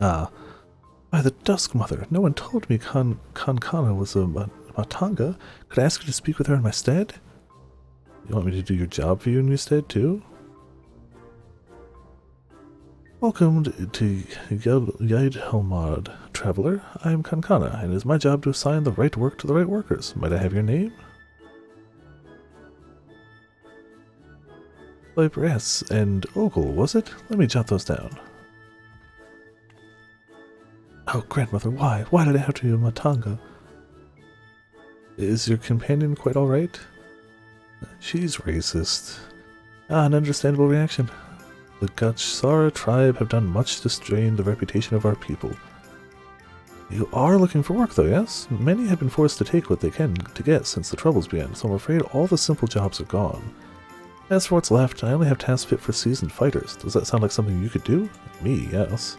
Ah. By the Dusk Mother, no one told me Kankana was a Matanga. Could I ask you to speak with her in my stead? You want me to do your job for you in your stead, too? Welcome to Yidhelmard, traveler. I am Kankana, and it is my job to assign the right work to the right workers. Might I have your name? Yes, and Ogle, was it? Let me jot those down. Oh, grandmother, why? Why did I have to be a Matanga? Is your companion quite alright? She's racist. Ah, an understandable reaction. The Gachsara tribe have done much to strain the reputation of our people. You are looking for work, though, yes? Many have been forced to take what they can to get since the troubles began, so I'm afraid all the simple jobs are gone. As for what's left, I only have tasks fit for seasoned fighters. Does that sound like something you could do? Me, yes.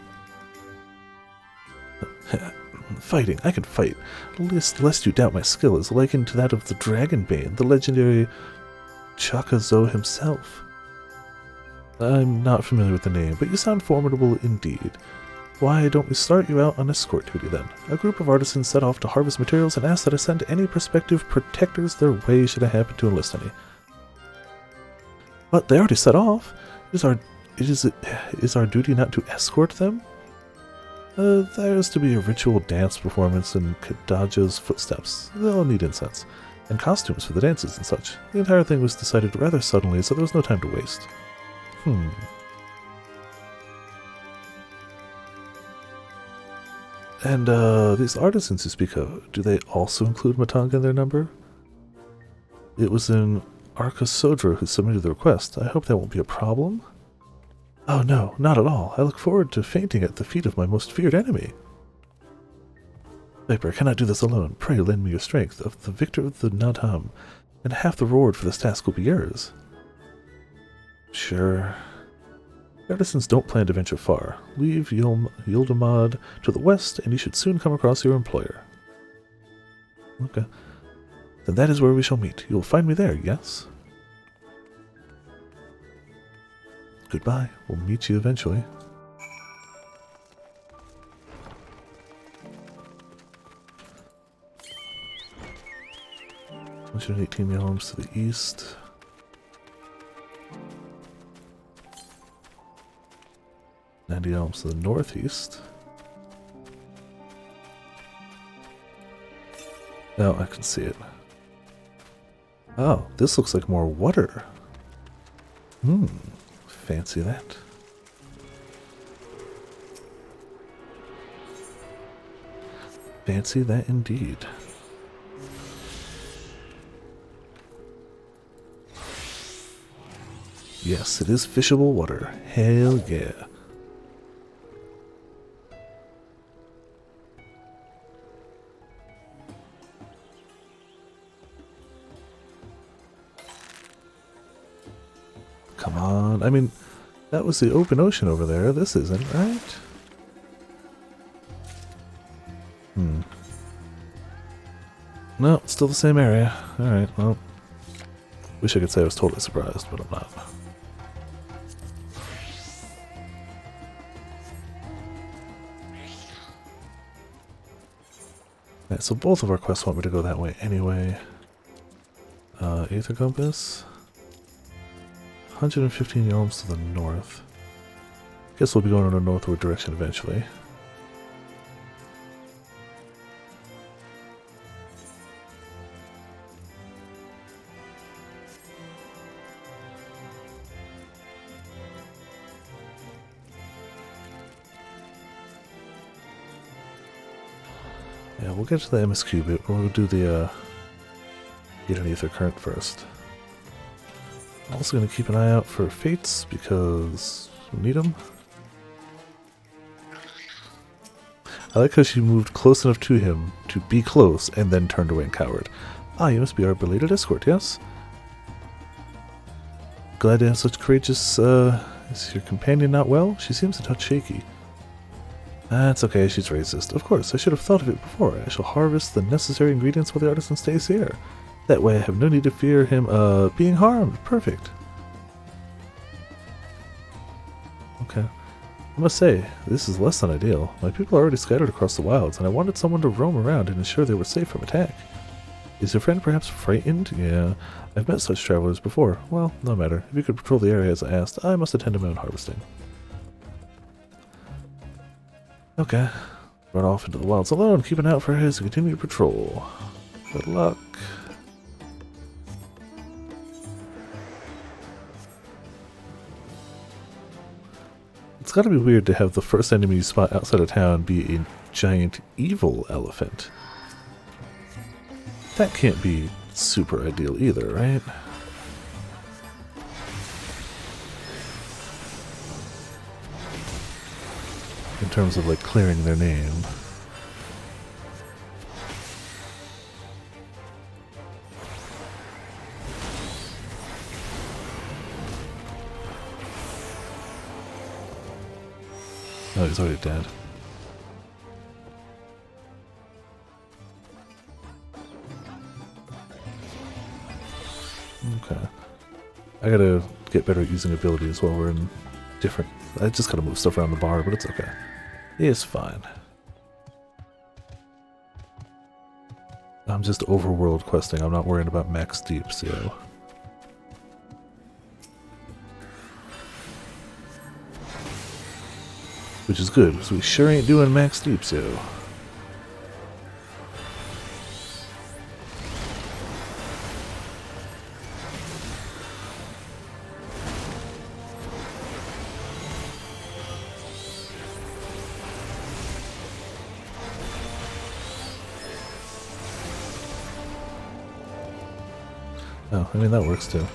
Fighting, I can fight. Lest you doubt my skill is likened to that of the Dragonbane, the legendary Chakazo himself. I'm not familiar with the name, but you sound formidable indeed. Why don't we start you out on escort duty then? A group of artisans set off to harvest materials and ask that I send any prospective protectors their way should I happen to enlist any. But they already set off. Is our duty not to escort them? There's to be a ritual dance performance in Kadaja's footsteps. They'll need incense, and costumes for the dances and such. The entire thing was decided rather suddenly, so there was no time to waste. And, these artisans you speak of, do they also include Matanga in their number? It was in Arkasodra who submitted the request. I hope that won't be a problem. Oh no, not at all. I look forward to fainting at the feet of my most feared enemy. Viper, I cannot do this alone. Pray lend me your strength of the victor of the Nadham, and half the reward for this task will be yours. Sure. The artisans don't plan to venture far. Leave Yildamad to the west, and you should soon come across your employer. Okay. Then that is where we shall meet. You will find me there, yes? Goodbye. We'll meet you eventually. $118 elms to the east. $90 elms to the northeast. Oh, I can see it. Oh, this looks like more water. Fancy that. Fancy that indeed. Yes, it is fishable water. Hell yeah. Come on. I mean, that was the open ocean over there. This isn't, right? No, it's still the same area. Alright, well. Wish I could say I was totally surprised, but I'm not. Alright, so both of our quests want me to go that way anyway. Aether Compass. 115 elms to the north. Guess we'll be going in a northward direction eventually. Yeah, we'll get to the MSQ bit, but we'll do the get an ether current first. I'm also going to keep an eye out for fates because we need them. I like how she moved close enough to him to be close and then turned away and cowered. Ah, you must be our belated escort, yes? Glad to have such courageous, is your companion not well? She seems a touch shaky. That's okay, she's racist. Of course, I should have thought of it before. I shall harvest the necessary ingredients while the artisan stays here. That way I have no need to fear him, being harmed. Perfect. Okay. I must say, this is less than ideal. My people are already scattered across the wilds, and I wanted someone to roam around and ensure they were safe from attack. Is your friend perhaps frightened? Yeah, I've met such travelers before. Well, no matter. If you could patrol the area as I asked, I must attend to my own harvesting. Okay. Run off into the wilds alone, keep an eye out for his continued patrol. Good luck. It's gotta be weird to have the first enemy you spot outside of town be a giant evil elephant. That can't be super ideal either, right? In terms of, like, clearing their name. Oh, he's already dead. Okay. I gotta get better at using abilities while we're in different... I just gotta move stuff around the bar, but it's okay. It's fine. I'm just overworld questing. I'm not worrying about max deep, so... Which is good, because we sure ain't doing max deeps, yo. Oh, I mean, that works too.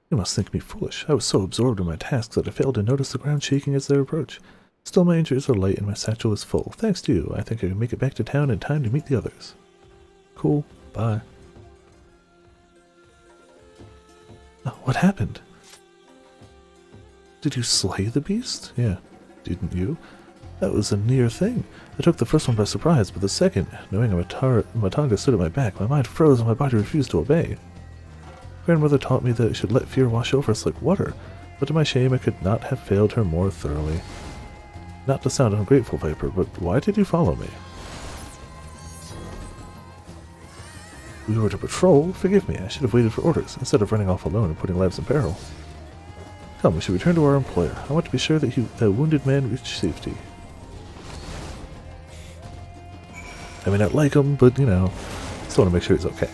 You must think me foolish. I was so absorbed in my tasks that I failed to notice the ground shaking as they approach. Still, my injuries are light and my satchel is full. Thanks to you, I think I can make it back to town in time to meet the others. Cool. Bye. Oh, what happened? Did you slay the beast? Yeah. Didn't you? That was a near thing. I took the first one by surprise, but the second, knowing a Matanga stood at my back, my mind froze and my body refused to obey. Grandmother taught me that I should let fear wash over us like water, but to my shame I could not have failed her more thoroughly. Not to sound ungrateful, Viper, but why did you follow me? We were to patrol? Forgive me, I should have waited for orders, instead of running off alone and putting lives in peril. Come, we should return to our employer. I want to be sure that that wounded man reached safety. I mean, I like him, but, you know, still want to make sure he's okay.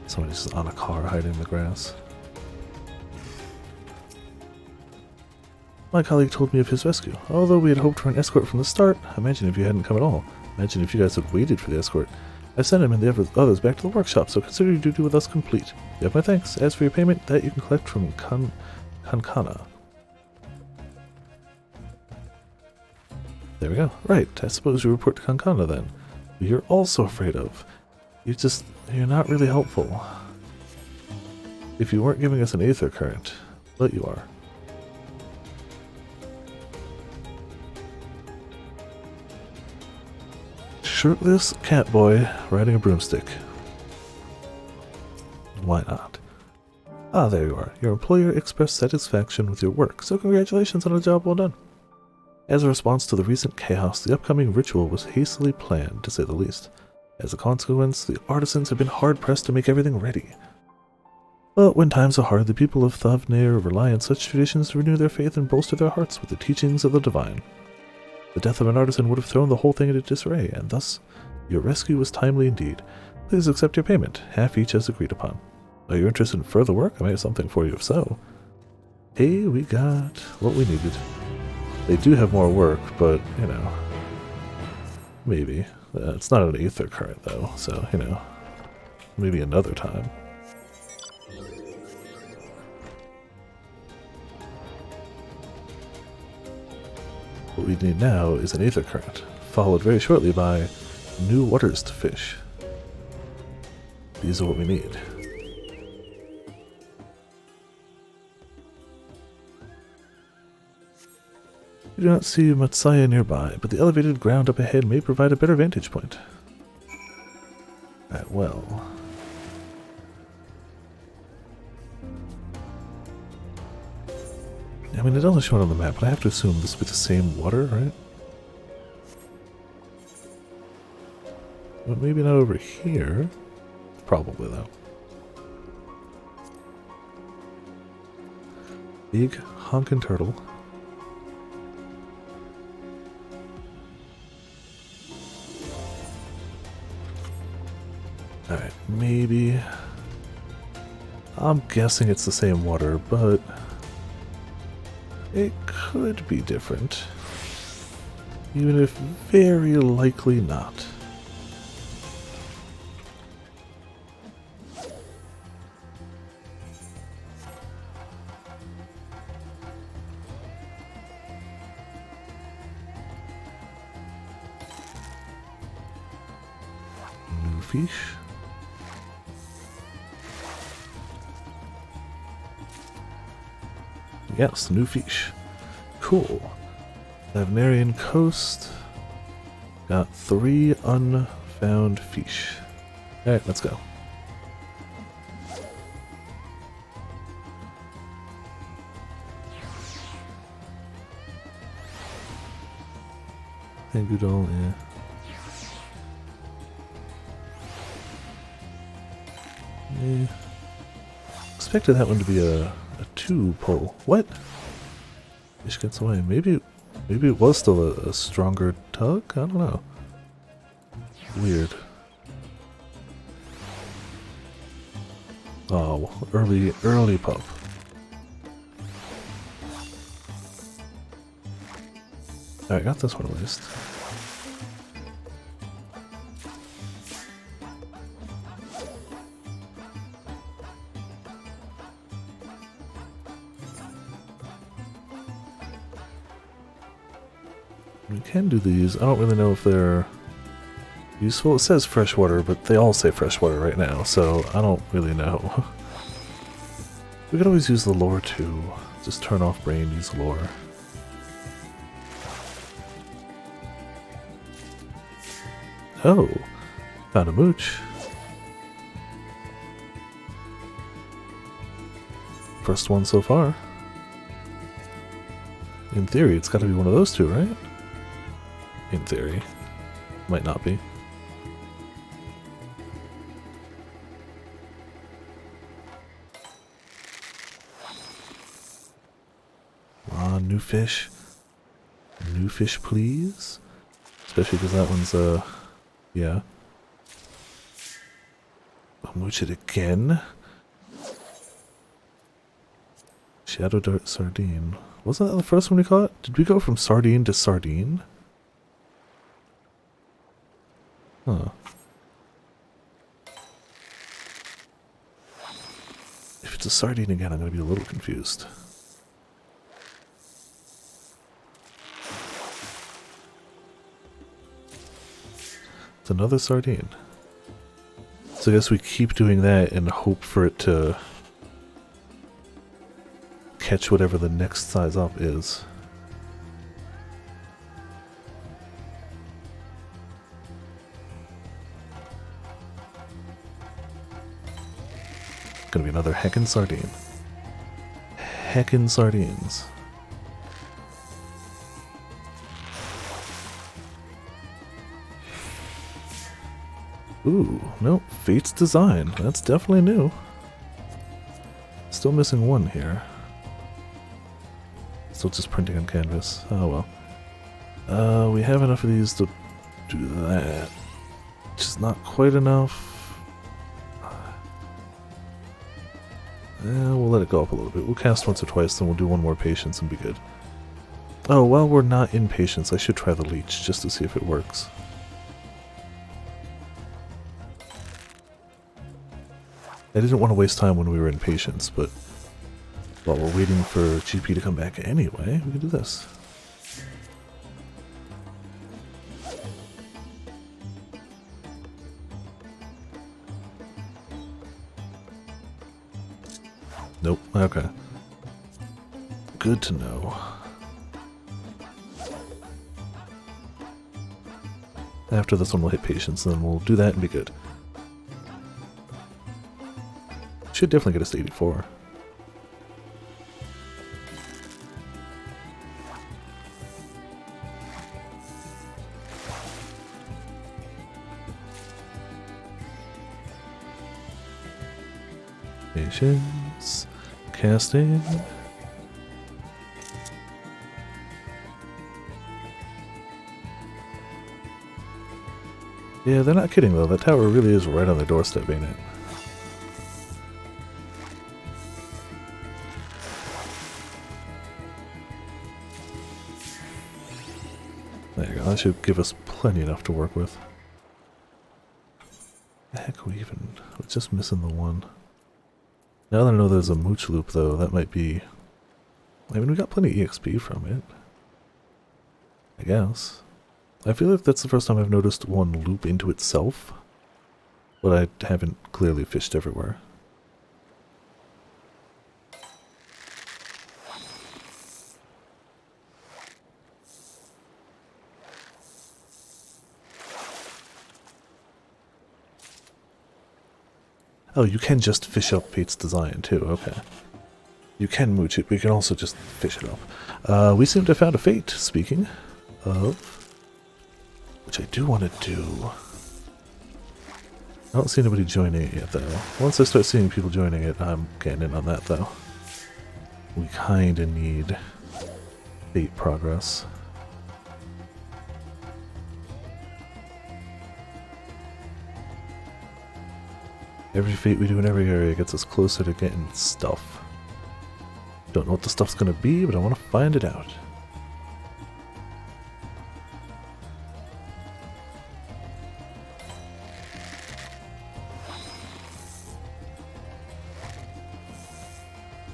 Somebody's on a car hiding in the grass. My colleague told me of his rescue. Although we had hoped for an escort from the start, imagine if you hadn't come at all. Imagine if you guys had waited for the escort. I sent him and the others back to the workshop, so consider your duty with us complete. You have my thanks. As for your payment, that you can collect from Kankana. There we go. Right, I suppose you report to Kankana then. Who you're also afraid of. You're not really helpful. If you weren't giving us an aether current, but you are. Shirtless cat boy riding a broomstick. Why not? Ah, there you are. Your employer expressed satisfaction with your work, so congratulations on a job well done. As a response to the recent chaos, the upcoming ritual was hastily planned, to say the least. As a consequence, the artisans have been hard-pressed to make everything ready. But when times are hard, the people of Thavnair rely on such traditions to renew their faith and bolster their hearts with the teachings of the divine. The death of an artisan would have thrown the whole thing into disarray, and thus, your rescue was timely indeed. Please accept your payment, half each as agreed upon. Are you interested in further work? I may have something for you if so. Hey, we got what we needed. They do have more work, but, you know, maybe. It's not an aether current, though, so, you know, maybe another time. What we need now is an aether current, followed very shortly by new waters to fish. These are what we need. You do not see Matsaya nearby, but the elevated ground up ahead may provide a better vantage point. Alright, well. I mean, it doesn't show it on the map, but I have to assume this will be the same water, right? But maybe not over here. Probably, though. Big honkin' turtle. Alright, maybe. I'm guessing it's the same water, but it could be different. Even if very likely not. New fish. Yes, new fish. Cool. Thavnarian coast. Got 3 unfound fish. Alright, let's go. Hey, Goodall, yeah. Yeah. Expected that one to be a 2-pull. What? Fish gets away. Maybe it was still a stronger tug? I don't know. Weird. Oh, early pup. Alright, got this one at least. We can do these. I don't really know if they're useful. It says freshwater, but they all say freshwater right now, so I don't really know. We could always use the lure too. Just turn off brain, use lure. Oh, found a mooch. First one so far. In theory, it's got to be one of those two, right? In theory. Might not be. New fish. New fish, please. Especially because that one's, yeah. I'll mooch it again. Shadow Dart Sardine. Wasn't that the first one we caught? Did we go from sardine to sardine? Huh. If it's a sardine again, I'm going to be a little confused. It's another sardine. So I guess we keep doing that and hope for it to catch whatever the next size up is. Gonna be another heckin' sardine. Heckin' sardines. Ooh, no, Fate's Design. That's definitely new. Still missing one here. Still just printing on canvas. Oh well. We have enough of these to do that. Just not quite enough. We'll let it go up a little bit. We'll cast once or twice, then we'll do one more patience and be good. Oh, while we're not in patience, I should try the leech just to see if it works. I didn't want to waste time when we were in patience, but while we're waiting for GP to come back anyway, we can do this. Nope, okay. Good to know. After this one we'll hit patience, and then we'll do that and be good. Should definitely get us to 84. Patience. Casting. Yeah, they're not kidding though. That tower really is right on their doorstep, ain't it? There you go. That should give us plenty enough to work with. The heck, we're just missing the one. Now that I know there's a mooch loop, though, that might be... I mean, we got plenty of EXP from it. I guess. I feel like that's the first time I've noticed one loop into itself, but I haven't clearly fished everywhere. Oh, you can just fish up Fate's Design too, okay. You can mooch it, but you can also just fish it up. We seem to have found a Fate, speaking of... which I do want to do. I don't see anybody joining it yet, though. Once I start seeing people joining it, I'm getting in on that, though. We kinda need fate progress. Every fate we do in every area gets us closer to getting stuff. Don't know what the stuff's gonna be, but I want to find it out.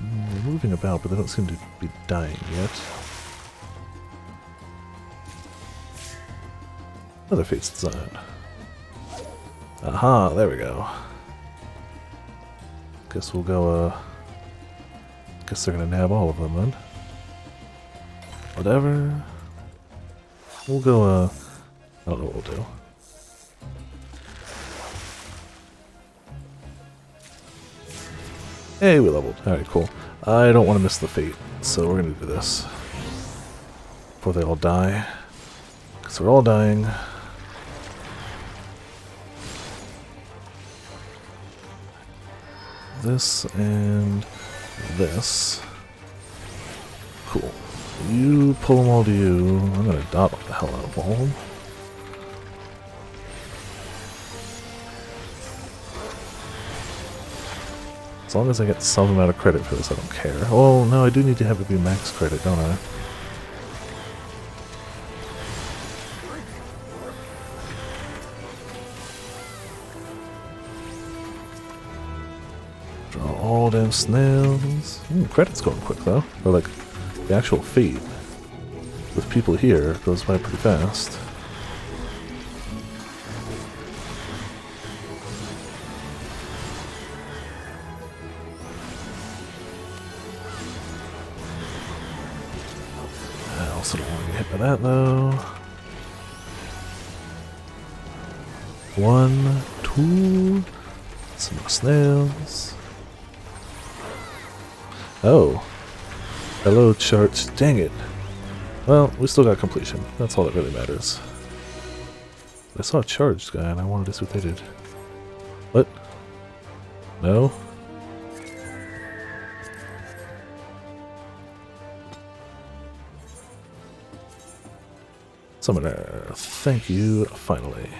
They're moving about, but they don't seem to be dying yet. Another fate's design. Aha, there we go. Guess we'll go, guess they're gonna nab all of them then. Whatever. We'll go, I don't know what we'll do. Hey, we leveled. Alright, cool. I don't want to miss the fate, so we're gonna do this. Before they all die. Because they're all dying. This and this. Cool. You pull them all to you. I'm gonna dot the hell out of all of them. As long as I get some amount of credit for this, I don't care. Oh, no, I do need to have it be max credit, don't I? Draw all them snails. Credit's going quick, though. Or, like, the actual feed with people here goes by pretty fast. I also don't want to get hit by that, though. 1, 2, some more snails. Oh. Hello, charts. Dang it. Well, we still got completion. That's all that really matters. I saw a charged guy and I wanted to see what they did. What? No? Summoner. Thank you, finally.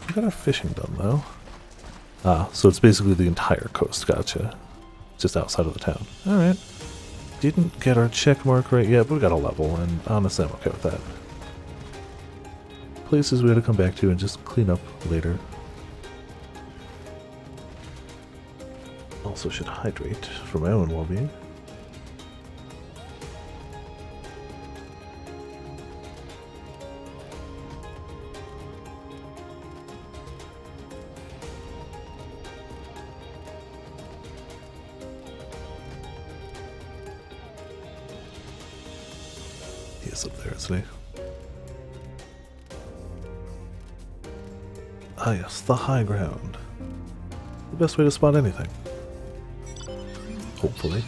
We got our fishing done, though. Ah, so it's basically the entire coast, gotcha. Just outside of the town. Alright. Didn't get our check mark right yet, but we got a level, and honestly I'm okay with that. Places we had to come back to and just clean up later. Also should hydrate for my own well-being. Up there, isn't he? Ah yes, the high ground. The best way to spot anything. Hopefully.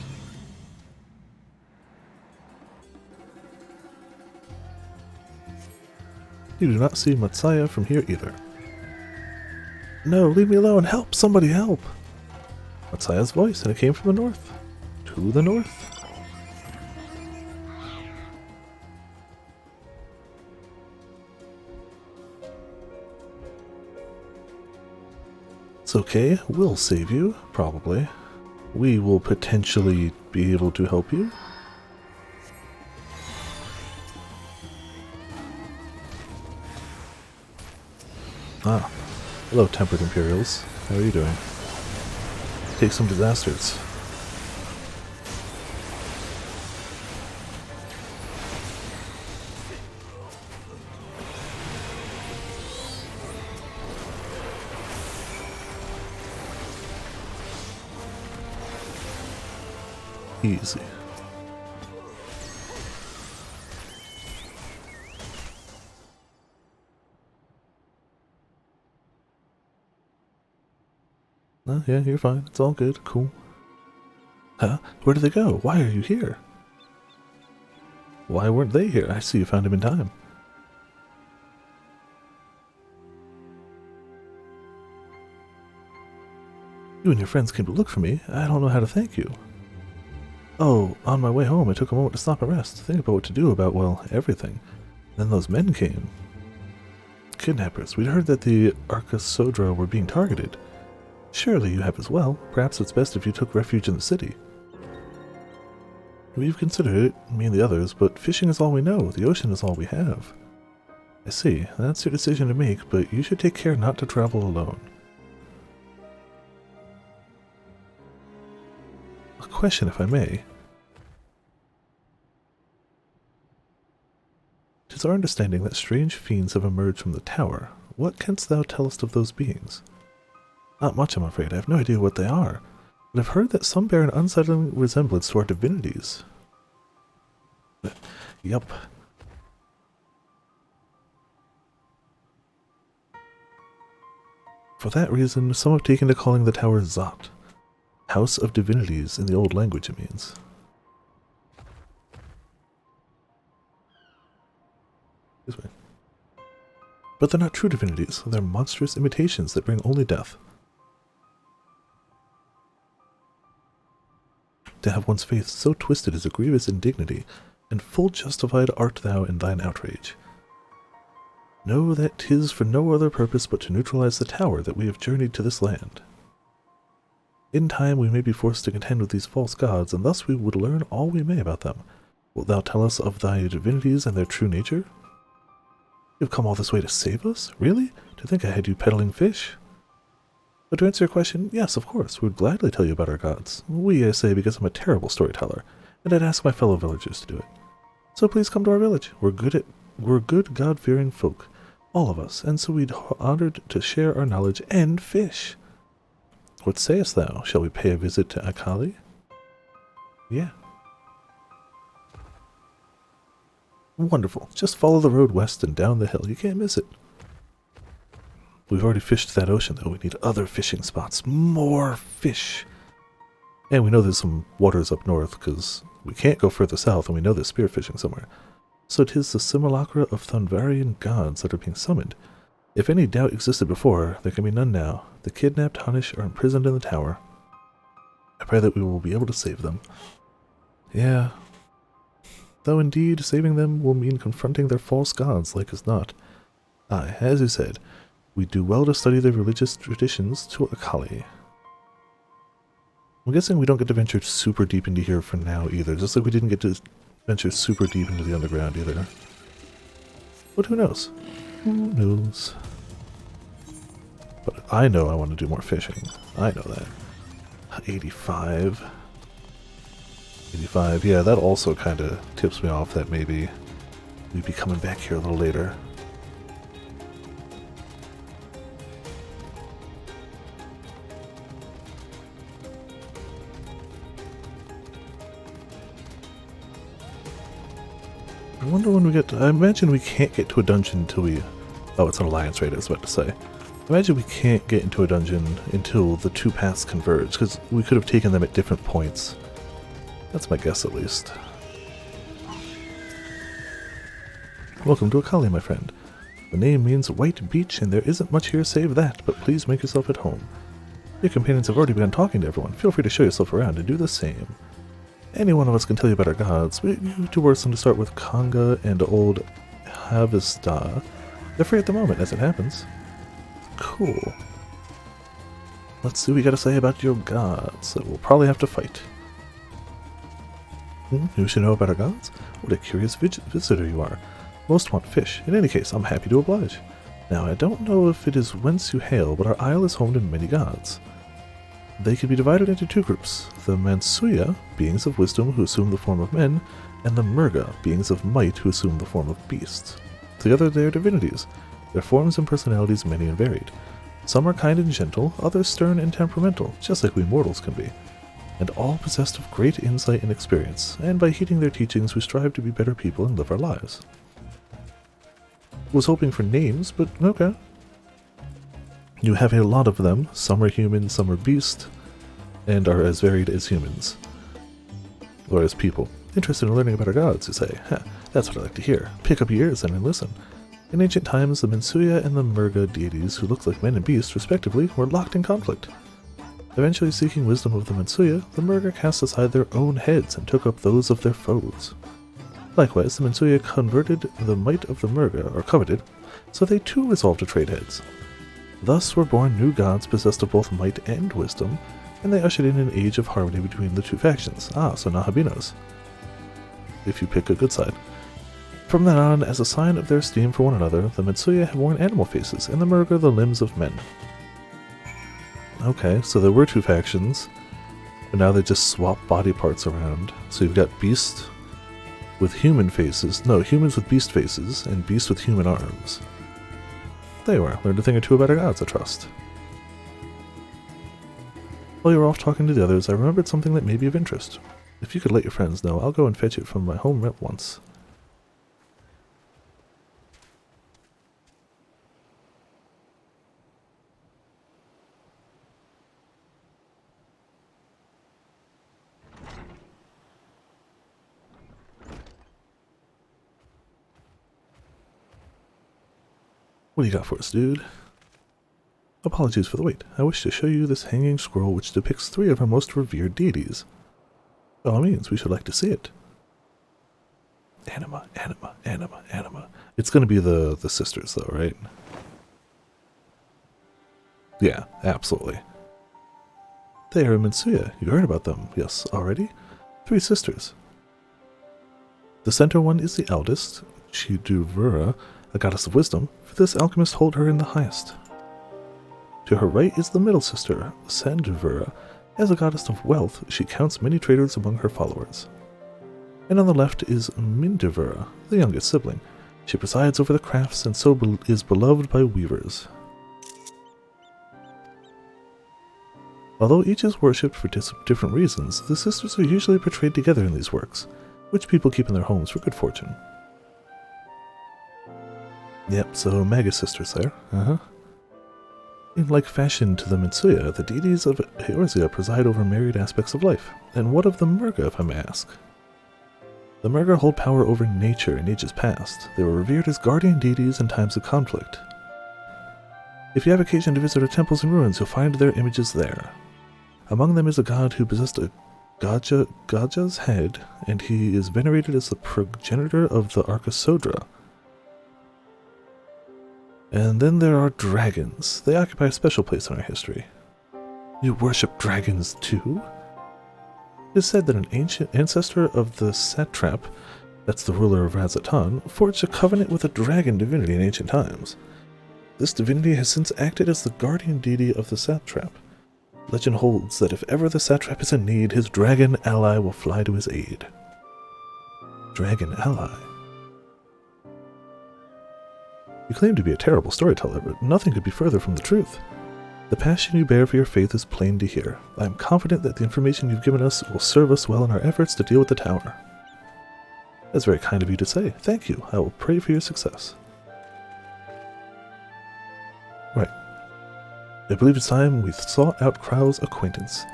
You do not see Matsaya from here either. No, leave me alone. Help! Somebody help! Matsaya's voice, and it came from the north. To the north. It's okay, we'll save you, probably. We will potentially be able to help you. Ah, hello Tempered Imperials. How are you doing? Take some disasters. Easy. Oh, yeah, you're fine. It's all good. Cool. Huh? Where did they go? Why are you here? Why weren't they here? I see you found him in time. You and your friends came to look for me. I don't know how to thank you. Oh, on my way home I took a moment to stop and rest, think about what to do about, well, everything. Then those men came. Kidnappers. We'd heard that the Arcasodra were being targeted. Surely you have as well. Perhaps it's best if you took refuge in the city. We've considered it, me and the others, but fishing is all we know. The ocean is all we have. I see. That's your decision to make, but you should take care not to travel alone. A question, if I may. 'Tis our understanding that strange fiends have emerged from the tower. What canst thou tell us of those beings? Not much, I'm afraid. I have no idea what they are, but I've heard that some bear an unsettling resemblance to our divinities. Yup. For that reason, some have taken to calling the tower Zot. House of Divinities in the old language, it means. This way. But they're not true divinities. They're monstrous imitations that bring only death. To have one's faith so twisted is a grievous indignity, and full justified art thou in thine outrage. Know that 'tis for no other purpose but to neutralize the tower that we have journeyed to this land. In time we may be forced to contend with these false gods, and thus we would learn all we may about them. Wilt thou tell us of thy divinities and their true nature? You've come all this way to save us? Really? To think I had you peddling fish? But to answer your question, yes, of course, we would gladly tell you about our gods. We, I say, because I'm a terrible storyteller, and I'd ask my fellow villagers to do it. So please come to our village. We're good God-fearing folk, all of us, and so we'd honored to share our knowledge and fish. What sayest thou? Shall we pay a visit to Akali? Yeah. Wonderful. Just follow the road west and down the hill. You can't miss it. We've already fished that ocean, though. We need other fishing spots. More fish. And we know there's some waters up north, because we can't go further south, and we know there's spearfishing somewhere. So 'tis the simulacra of Thunvarian gods that are being summoned. If any doubt existed before, there can be none now. The kidnapped Hunnish are imprisoned in the tower. I pray that we will be able to save them. Yeah. Though indeed, saving them will mean confronting their false gods, like as not. Aye, as you said, we do well to study their religious traditions to Akali. I'm guessing we don't get to venture super deep into here for now either, just like we didn't get to venture super deep into the underground either. But who knows? Who knows? But I know I want to do more fishing. I know that. 85. 85, yeah, that also kind of tips me off that maybe we'd be coming back here a little later. I wonder when we get to, I imagine we can't get to a dungeon until we... Oh, it's an alliance raid, I was about to say. I imagine we can't get into a dungeon until the two paths converge, because we could have taken them at different points. That's my guess, at least. Welcome to Akali, my friend. The name means white beach, and there isn't much here save that, but please make yourself at home. Your companions have already begun talking to everyone. Feel free to show yourself around and do the same. Any one of us can tell you about our gods. We do worse than to start with Kanga and old Havista. They're free at the moment, as it happens. Cool. Let's see what we gotta say about your gods. So we'll probably have to fight. You should know about our gods? What a curious visitor you are. Most want fish. In any case, I'm happy to oblige. Now, I don't know if it is whence you hail, but our isle is home to many gods. They can be divided into two groups, the Mansuya, beings of wisdom who assume the form of men, and the Murga, beings of might who assume the form of beasts. Together they are divinities, their forms and personalities many and varied. Some are kind and gentle, others stern and temperamental, just like we mortals can be. And all possessed of great insight and experience, and by heeding their teachings we strive to be better people and live our lives. Was hoping for names, but okay. You have a lot of them. Some are human, some are beast, and are as varied as humans. Or as people. Interested in learning about our gods, you say? Heh, that's what I like to hear. Pick up your ears then and listen. In ancient times, the Mensuya and the Murga deities, who looked like men and beasts, respectively, were locked in conflict. Eventually seeking wisdom of the Mensuya, the Murga cast aside their own heads and took up those of their foes. Likewise, the Mensuya converted the might of the Murga, or coveted, so they too resolved to trade heads. Thus were born new gods possessed of both might and wisdom, and they ushered in an age of harmony between the two factions. Ah, so Nahabinos. If you pick a good side. From then on, as a sign of their esteem for one another, the Mensuya have worn animal faces, and the Murga the limbs of men. Okay, so there were two factions, but now they just swap body parts around. So you've got beast with human faces, no, humans with beast faces, and beasts with human arms. There you are, learned a thing or two about our gods, I trust. While you were off talking to the others, I remembered something that may be of interest. If you could let your friends know, I'll go and fetch it from my home at once. What do you got for us, dude? Apologies for the wait. I wish to show you this hanging scroll which depicts 3 of our most revered deities. By all means, we should like to see it. Anima, anima, anima, anima. It's going to be the sisters, though, right? Yeah, absolutely. They are Mensuya. You heard about them, yes, already? 3 sisters. The center one is the eldest, Chiduvura, a goddess of wisdom, for this alchemists hold her in the highest. To her right is the middle sister, Sanduvura. As a goddess of wealth, she counts many traders among her followers. And on the left is Mindivura, the youngest sibling. She presides over the crafts and so is beloved by weavers. Although each is worshipped for different reasons, the sisters are usually portrayed together in these works, which people keep in their homes for good fortune. Yep, so Maga sisters there. In like fashion to the Mensuya, the deities of Eorzea preside over myriad aspects of life. And what of the Murga, if I may ask? The Murga hold power over nature in ages past. They were revered as guardian deities in times of conflict. If you have occasion to visit our temples and ruins, you'll find their images there. Among them is a god who possessed a Gaja's head, and he is venerated as the progenitor of the Arkasodra. And then there are dragons. They occupy a special place in our history. You worship dragons too? It is said that an ancient ancestor of the satrap, that's the ruler of Razatan, forged a covenant with a dragon divinity in ancient times. This divinity has since acted as the guardian deity of the satrap. Legend holds that if ever the satrap is in need, his dragon ally will fly to his aid. Dragon ally? You claim to be a terrible storyteller, but nothing could be further from the truth. The passion you bear for your faith is plain to hear. I am confident that the information you've given us will serve us well in our efforts to deal with the tower. That's very kind of you to say. Thank you. I will pray for your success. Right. I believe it's time we sought out Krau's acquaintance.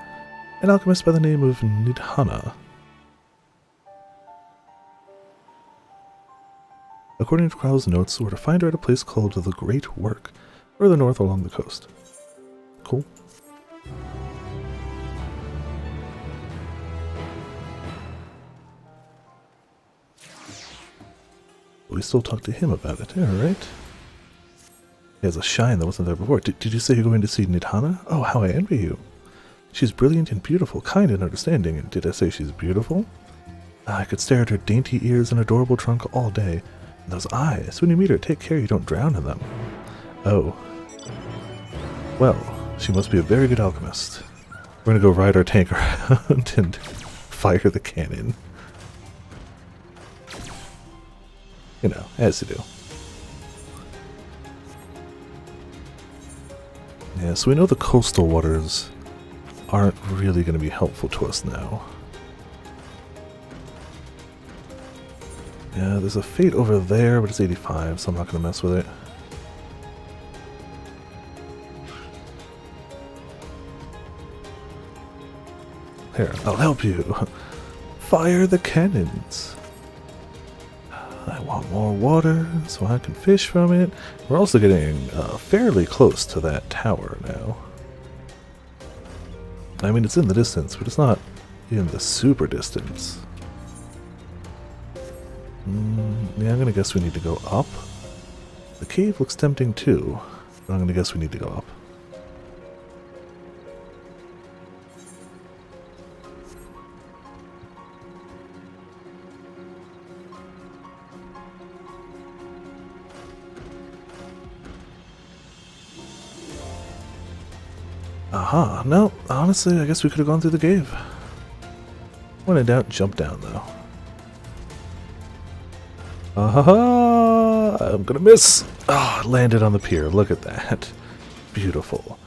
An alchemist by the name of Nidhana. According to Krau's notes, we're to find her at a place called the Great Work, further north along the coast. Cool. We still talk to him about it, yeah, right? He has a shine that wasn't there before. Did you say you're going to see Nidhana? Oh, how I envy you. She's brilliant and beautiful, kind and understanding. And did I say she's beautiful? I could stare at her dainty ears and adorable trunk all day. And those eyes, when you meet her, take care you don't drown in them. Oh. Well, she must be a very good alchemist. We're gonna go ride our tank around and fire the cannon. You know, as you do. Yeah, so we know the coastal waters aren't really going to be helpful to us now. Yeah, there's a fate over there, but it's 85, so I'm not going to mess with it. Here, I'll help you. fire the cannons. I want more water so I can fish from it. We're also getting fairly close to that tower now. I mean, it's in the distance, but it's not in the super distance. Yeah, I'm gonna guess we need to go up. The cave looks tempting too, but I'm gonna guess we need to go up. Aha, no, honestly, I guess we could have gone through the cave. When in doubt, jump down though. Aha! I'm gonna miss! Ah, oh, landed on the pier, look at that. Beautiful.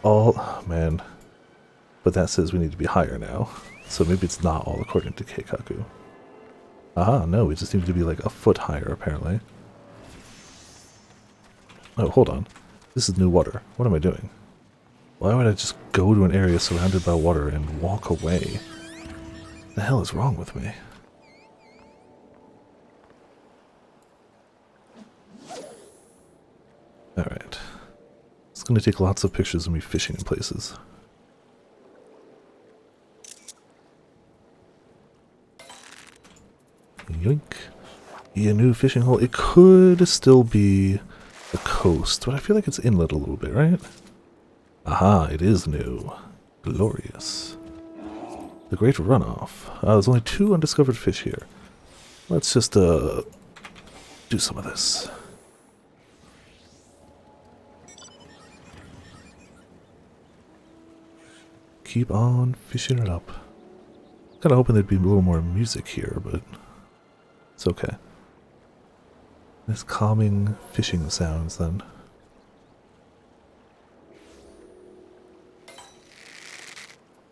Oh, man. But that says we need to be higher now. So maybe it's not all according to Keikaku. Aha, no, we just need to be like a foot higher apparently. Oh, hold on. This is new water. What am I doing? Why would I just go to an area surrounded by water and walk away? The hell is wrong with me? Alright. It's going to take lots of pictures of me fishing in places. Yoink. Yeah, new fishing hole. It could still be the coast, but I feel like it's inlet a little bit, right? Aha, it is new. Glorious. The Great Runoff. There's only 2 undiscovered fish here. Let's just, do some of this. Keep on fishing it up. Kinda hoping there'd be a little more music here, but it's okay. Nice calming fishing sounds then.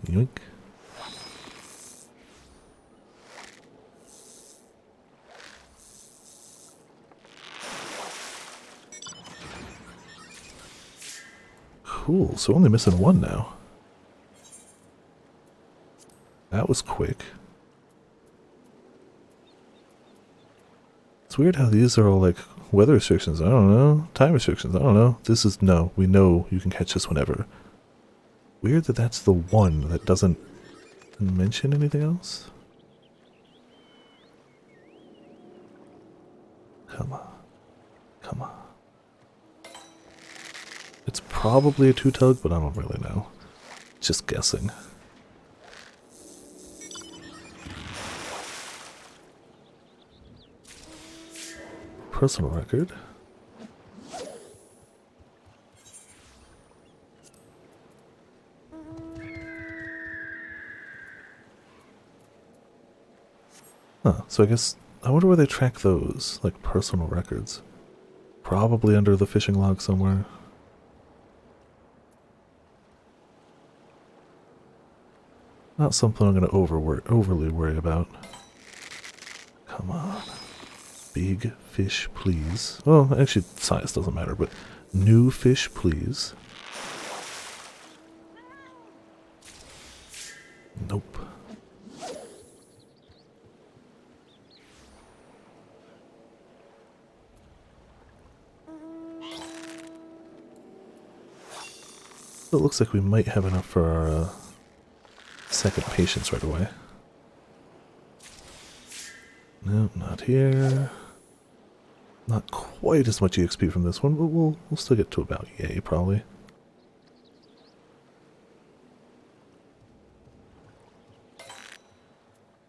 Yoink. Cool, so only missing 1 now. That was quick. It's weird how these are all like weather restrictions. I don't know. Time restrictions. I don't know. This is no. We know you can catch this whenever. Weird that that's the one that doesn't mention anything else. Come on. Come on. It's probably a 2-tug, but I don't really know. Just guessing. Personal record. Huh, so I guess, I wonder where they track those, like personal records. Probably under the fishing log somewhere. Not something I'm going to overly worry about. Come on. Big fish, please. Well, actually, size doesn't matter, but new fish, please. Nope. It looks like we might have enough for our second patience right away. No, not here. Not quite as much EXP from this one, but we'll still get to about yay, probably.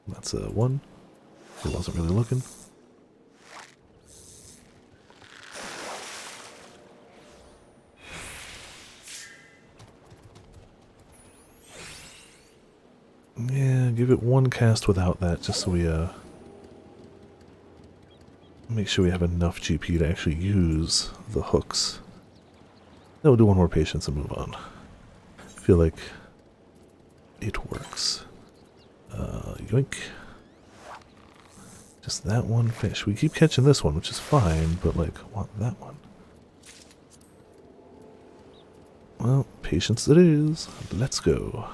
That's a 1. He wasn't really looking. Yeah, give it 1 cast without that, just so we make sure we have enough GP to actually use the hooks. Then we'll do 1 more patience and move on. I feel like it works. Yoink. Just that 1 fish. We keep catching this one, which is fine, but like, want that one. Well, patience it is. Let's go.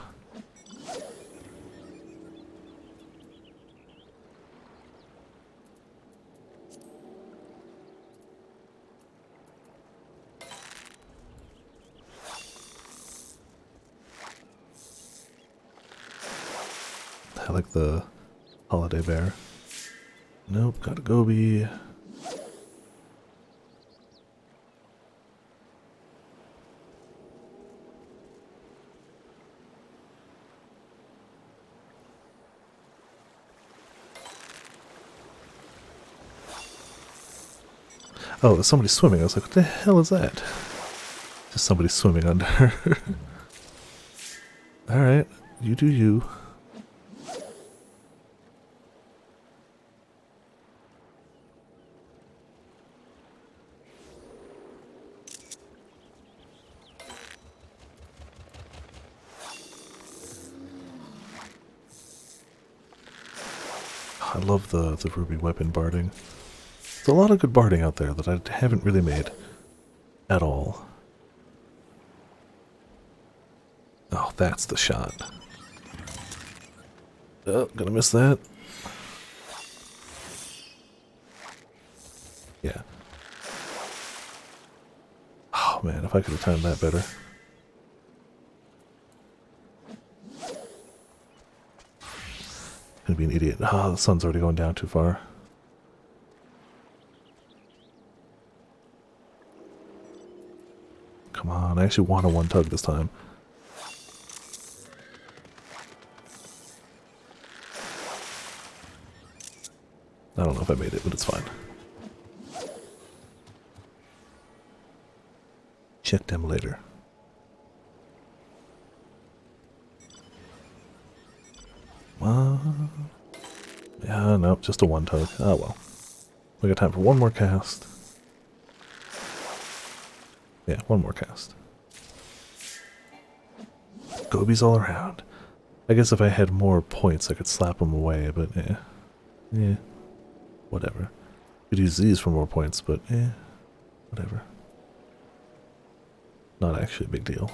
I like the holiday bear. Nope, got a goby. Oh, there's somebody swimming. I was like, what the hell is that? Just somebody swimming under. Alright, you do you. I love the ruby weapon barding. There's a lot of good barding out there that I haven't really made at all. Oh, that's the shot. Oh, gonna miss that. Yeah. Oh man, if I could have timed that better. Gonna be an idiot. Ah, the sun's already going down too far. Come on, I actually want a one tug this time. I don't know if I made it, but it's fine. Check them later. Yeah, nope, just a one tug. Oh well. We got time for one more cast. Yeah, one more cast. Gobies all around. I guess if I had more points I could slap them away, but yeah. Whatever. Could use these for more points, but whatever. Not actually a big deal.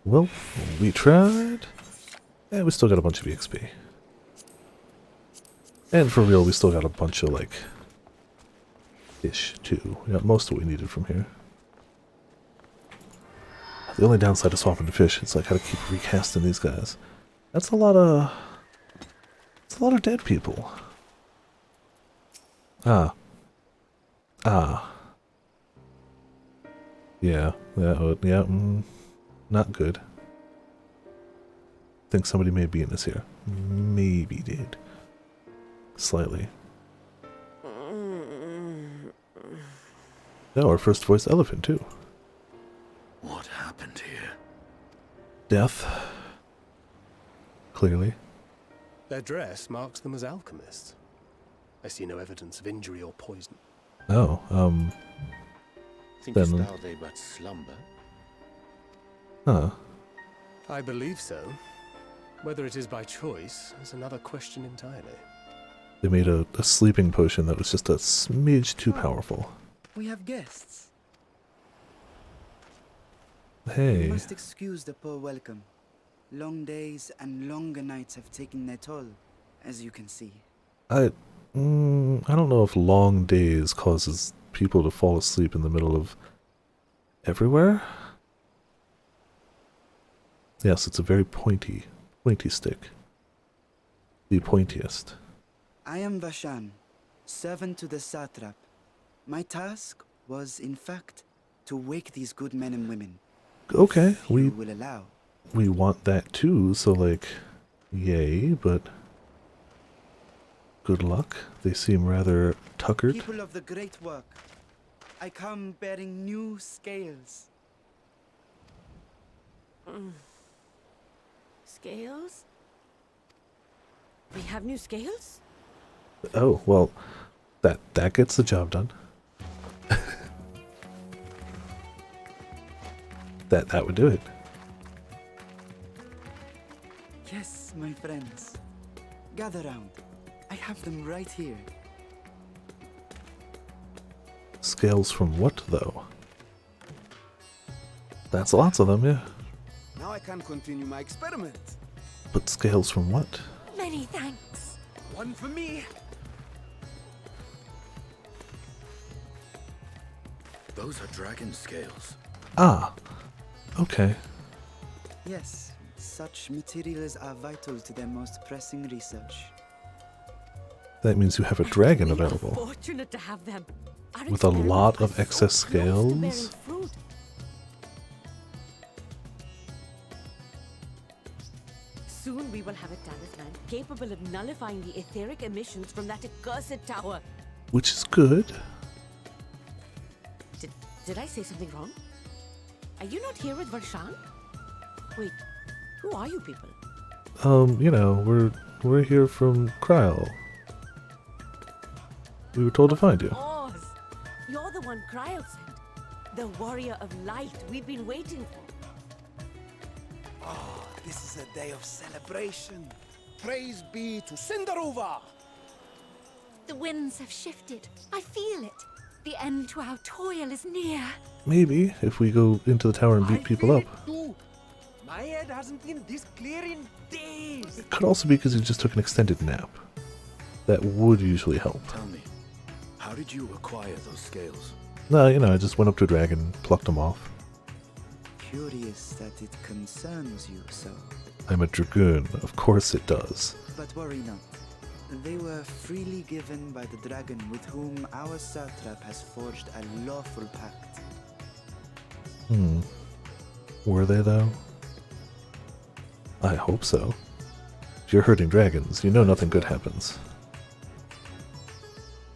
Well, we tried. And we still got a bunch of EXP. And for real, we still got a bunch of, like, fish, too. We got most of what we needed from here. The only downside of swapping to fish is, like, how to keep recasting these guys. That's a lot of... It's a lot of dead people. Yeah, not good. Think somebody may be in this here. Maybe did. Slightly. Oh, our first voice elephant, too. What happened here? Death. Clearly. Their dress marks them as alchemists. I see no evidence of injury or poison. Oh, Thinkest then... thou they but slumber? Huh. I believe so. Whether it is by choice is another question entirely. They made a sleeping potion that was just a smidge too powerful. We have guests. Hey. You must excuse the poor welcome. Long days and longer nights have taken their toll, as you can see. I don't know if long days causes people to fall asleep in the middle of everywhere. Yes, it's a very pointy stick. The pointiest. I am Vashan, servant to the satrap. My task was, in fact, to wake these good men and women. Okay, You will allow. we want that too, so like, yay, but good luck. They seem rather tuckered. People of the great work, I come bearing new scales. Scales? We have new scales? Oh, well, that gets the job done. that would do it. Yes, my friends. Gather round. I have them right here. Scales from what, though? That's lots of them, yeah. Now I can continue my experiment. But scales from what? Many thanks. One for me. Those are dragon scales. Ah, okay. Yes, such materials are vital to their most pressing research. That means you have a dragon available. Fortunate to have them. Our With a lot of experiments are excess so close to bearing scales. fruit. Soon we will have a talisman capable of nullifying the etheric emissions from that accursed tower. Which is good. Did I say something wrong? Are you not here with Varshan? Wait, who are you people? You know, we're here from Kryl. We were told to find you. Oz, you're the one Kryl sent. The warrior of light we've been waiting for. Ah, this is a day of celebration. Praise be to Cinderova! The winds have shifted. I feel it. The end to our toil is near. Maybe, if we go into the tower and beat people up. My head hasn't been this clear in days. Could also be because you just took an extended nap. That would usually help. Tell me, how did you acquire those scales? No, you know, I just went up to a dragon, plucked them off. Curious that it concerns you so. I'm a dragoon, of course it does. But worry not. They were freely given by the dragon with whom our satrap has forged a lawful pact. Were they, though? I hope so. If you're hurting dragons, you know nothing good happens.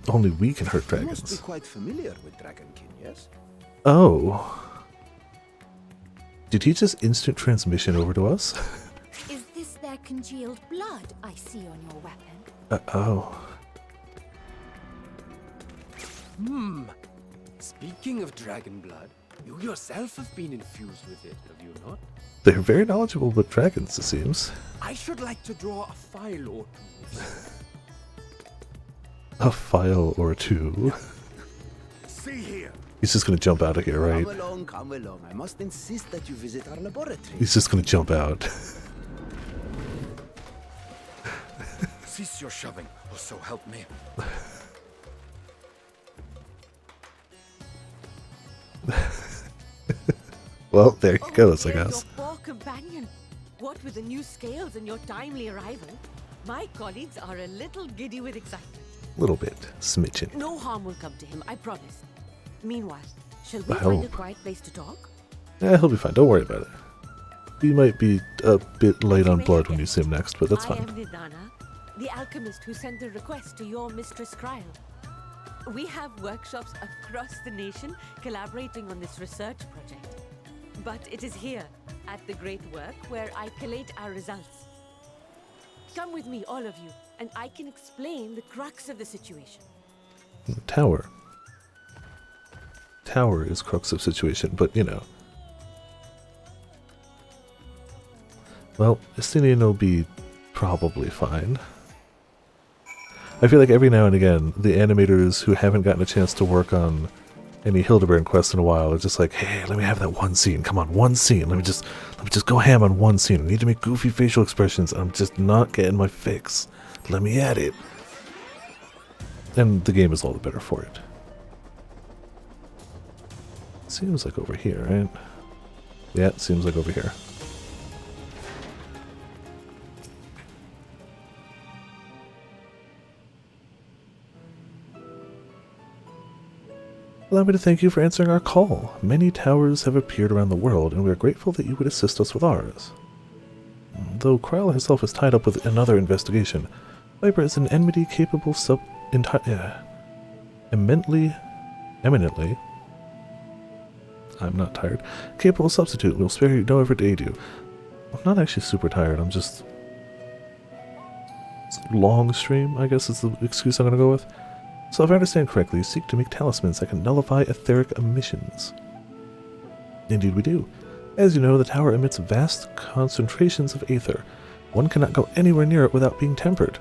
Only we can hurt You must be dragons. quite familiar with Dragonkin, yes? Oh. Did he just instant transmission over to us? Is this their congealed blood I see on your weapon? Oh. Speaking of dragon blood, you yourself have been infused with it, have you not? They're very knowledgeable about dragons, it seems. I should like to draw a file or two. A file or two. See here. He's just gonna jump out of here, right? Come along. I must insist that you visit our laboratory. He's just gonna jump out. Cease your shoving, or so help me. Well, there he goes, I guess. Your poor companion. What with the new scales and your timely arrival, my colleagues are a little giddy with excitement. Little bit. Smidgen. No harm will come to him, I promise. Meanwhile, shall we I find a hope. quiet place to talk? Yeah, he'll be fine. Don't worry about it. He might be a bit light on blood when you see him next, but that's I fine. am Nidana, the alchemist who sent a request to your mistress Kryl. We have workshops across the nation collaborating on this research project. But it is here, at the Great Work, where I collate our results. Come with me, all of you, and I can explain the crux of the situation. Tower. Tower is crux of situation, but you know. Well, Estinian will be probably fine. I feel like every now and again, the animators who haven't gotten a chance to work on any Hildebrand quest in a while are just like, hey, let me have that one scene. Come on, one scene. Let me just go ham on one scene. I need to make goofy facial expressions. I'm just not getting my fix. Let me at it. And the game is all the better for it. Seems like over here, right? Yeah, it seems like over here. Allow me to thank you for answering our call. Many towers have appeared around the world, and we are grateful that you would assist us with ours. Though Kryl herself is tied up with another investigation, Viper is an enmity capable eminently, I'm not tired, capable substitute. We'll spare you no effort to aid you. I'm not actually super tired, I'm just... long stream, I guess is the excuse I'm going to go with. So if I understand correctly, you seek to make talismans that can nullify etheric emissions. Indeed we do. As you know, the tower emits vast concentrations of aether. One cannot go anywhere near it without being tempered.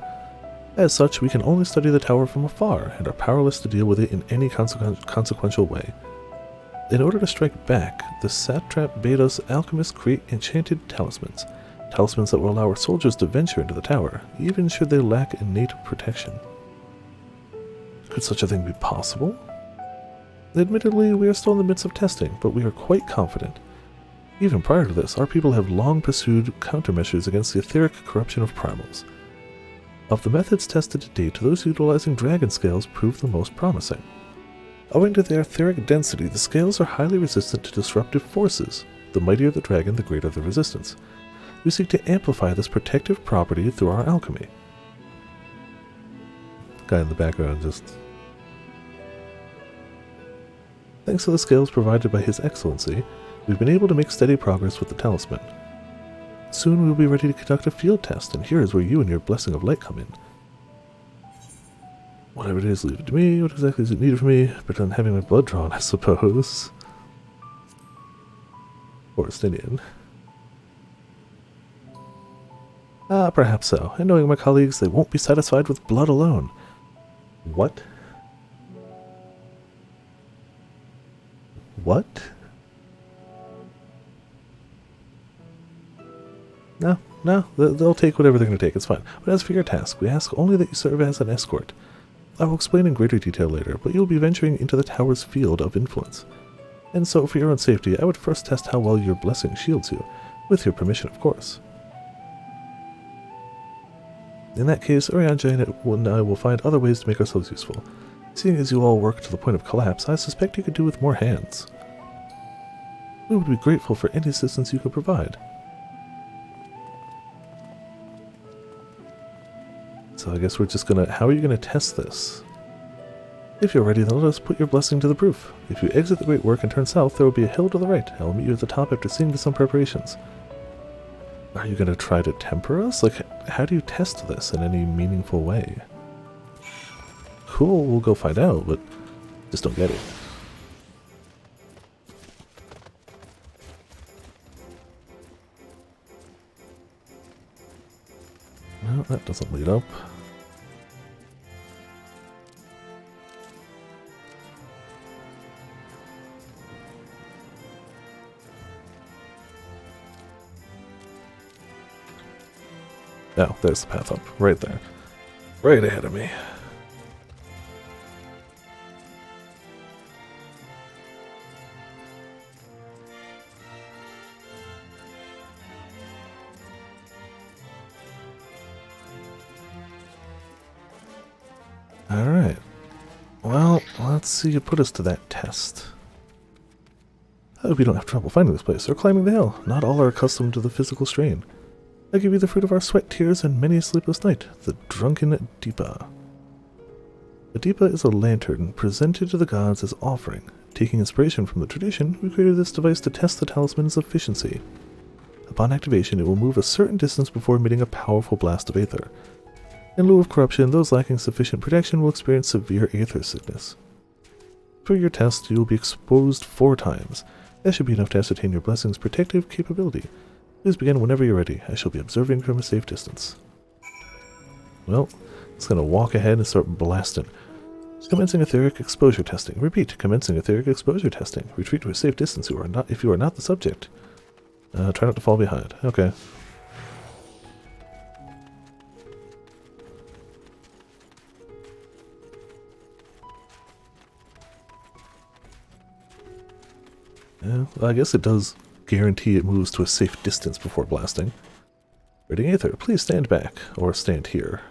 As such, we can only study the tower from afar, and are powerless to deal with it in any consequential way. In order to strike back, the satrap bade us alchemists create enchanted talismans. Talismans that will allow our soldiers to venture into the tower, even should they lack innate protection. Could such a thing be possible? Admittedly, we are still in the midst of testing, but we are quite confident. Even prior to this, our people have long pursued countermeasures against the etheric corruption of primals. Of the methods tested to date, those utilizing dragon scales prove the most promising. Owing to their etheric density, the scales are highly resistant to disruptive forces. The mightier the dragon, the greater the resistance. We seek to amplify this protective property through our alchemy. Guy in the background just... Thanks to the scales provided by His Excellency, we've been able to make steady progress with the talisman. Soon we will be ready to conduct a field test, and here is where you and your blessing of light come in. Whatever it is, leave it to me. What exactly is it needed for me? But I'm having my blood drawn, I suppose. Forestinian. Ah, perhaps so. And knowing my colleagues, they won't be satisfied with blood alone. What? What? No, they'll take whatever they're going to take, it's fine. But as for your task, we ask only that you serve as an escort. I will explain in greater detail later, but you'll be venturing into the tower's field of influence. And so, for your own safety, I would first test how well your blessing shields you, with your permission, of course. In that case, Orianja and I will find other ways to make ourselves useful. Seeing as you all work to the point of collapse, I suspect you could do with more hands. We would be grateful for any assistance you could provide. So I guess we're just gonna... How are you gonna test this? If you're ready, then let us put your blessing to the proof. If you exit the great work and turn south, there will be a hill to the right. I will meet you at the top after seeing to some preparations. Are you gonna try to temper us? Like, how do you test this in any meaningful way? Cool, we'll go find out, but just don't get it. No, that doesn't lead up. Oh, there's the path up. Right there. Right ahead of me. Alright. Well, let's see you put us to that test. I hope you don't have trouble finding this place or climbing the hill. Not all are accustomed to the physical strain. I give you the fruit of our sweat, tears, and many a sleepless night, the drunken Deepa. A Deepa is a lantern presented to the gods as offering. Taking inspiration from the tradition, we created this device to test the talisman's efficiency. Upon activation, it will move a certain distance before emitting a powerful blast of aether. In lieu of corruption, those lacking sufficient protection will experience severe aether sickness. For your test, you will be exposed 4 times. That should be enough to ascertain your blessing's protective capability. Please begin whenever you're ready. I shall be observing from a safe distance. Well, it's going to walk ahead and start blasting. Commencing etheric exposure testing. Repeat, commencing etheric exposure testing. Retreat to a safe distance if you are not the subject. Try not to fall behind. Okay. Yeah, well, I guess it does guarantee it moves to a safe distance before blasting. Reading Aether, please stand back, or stand here.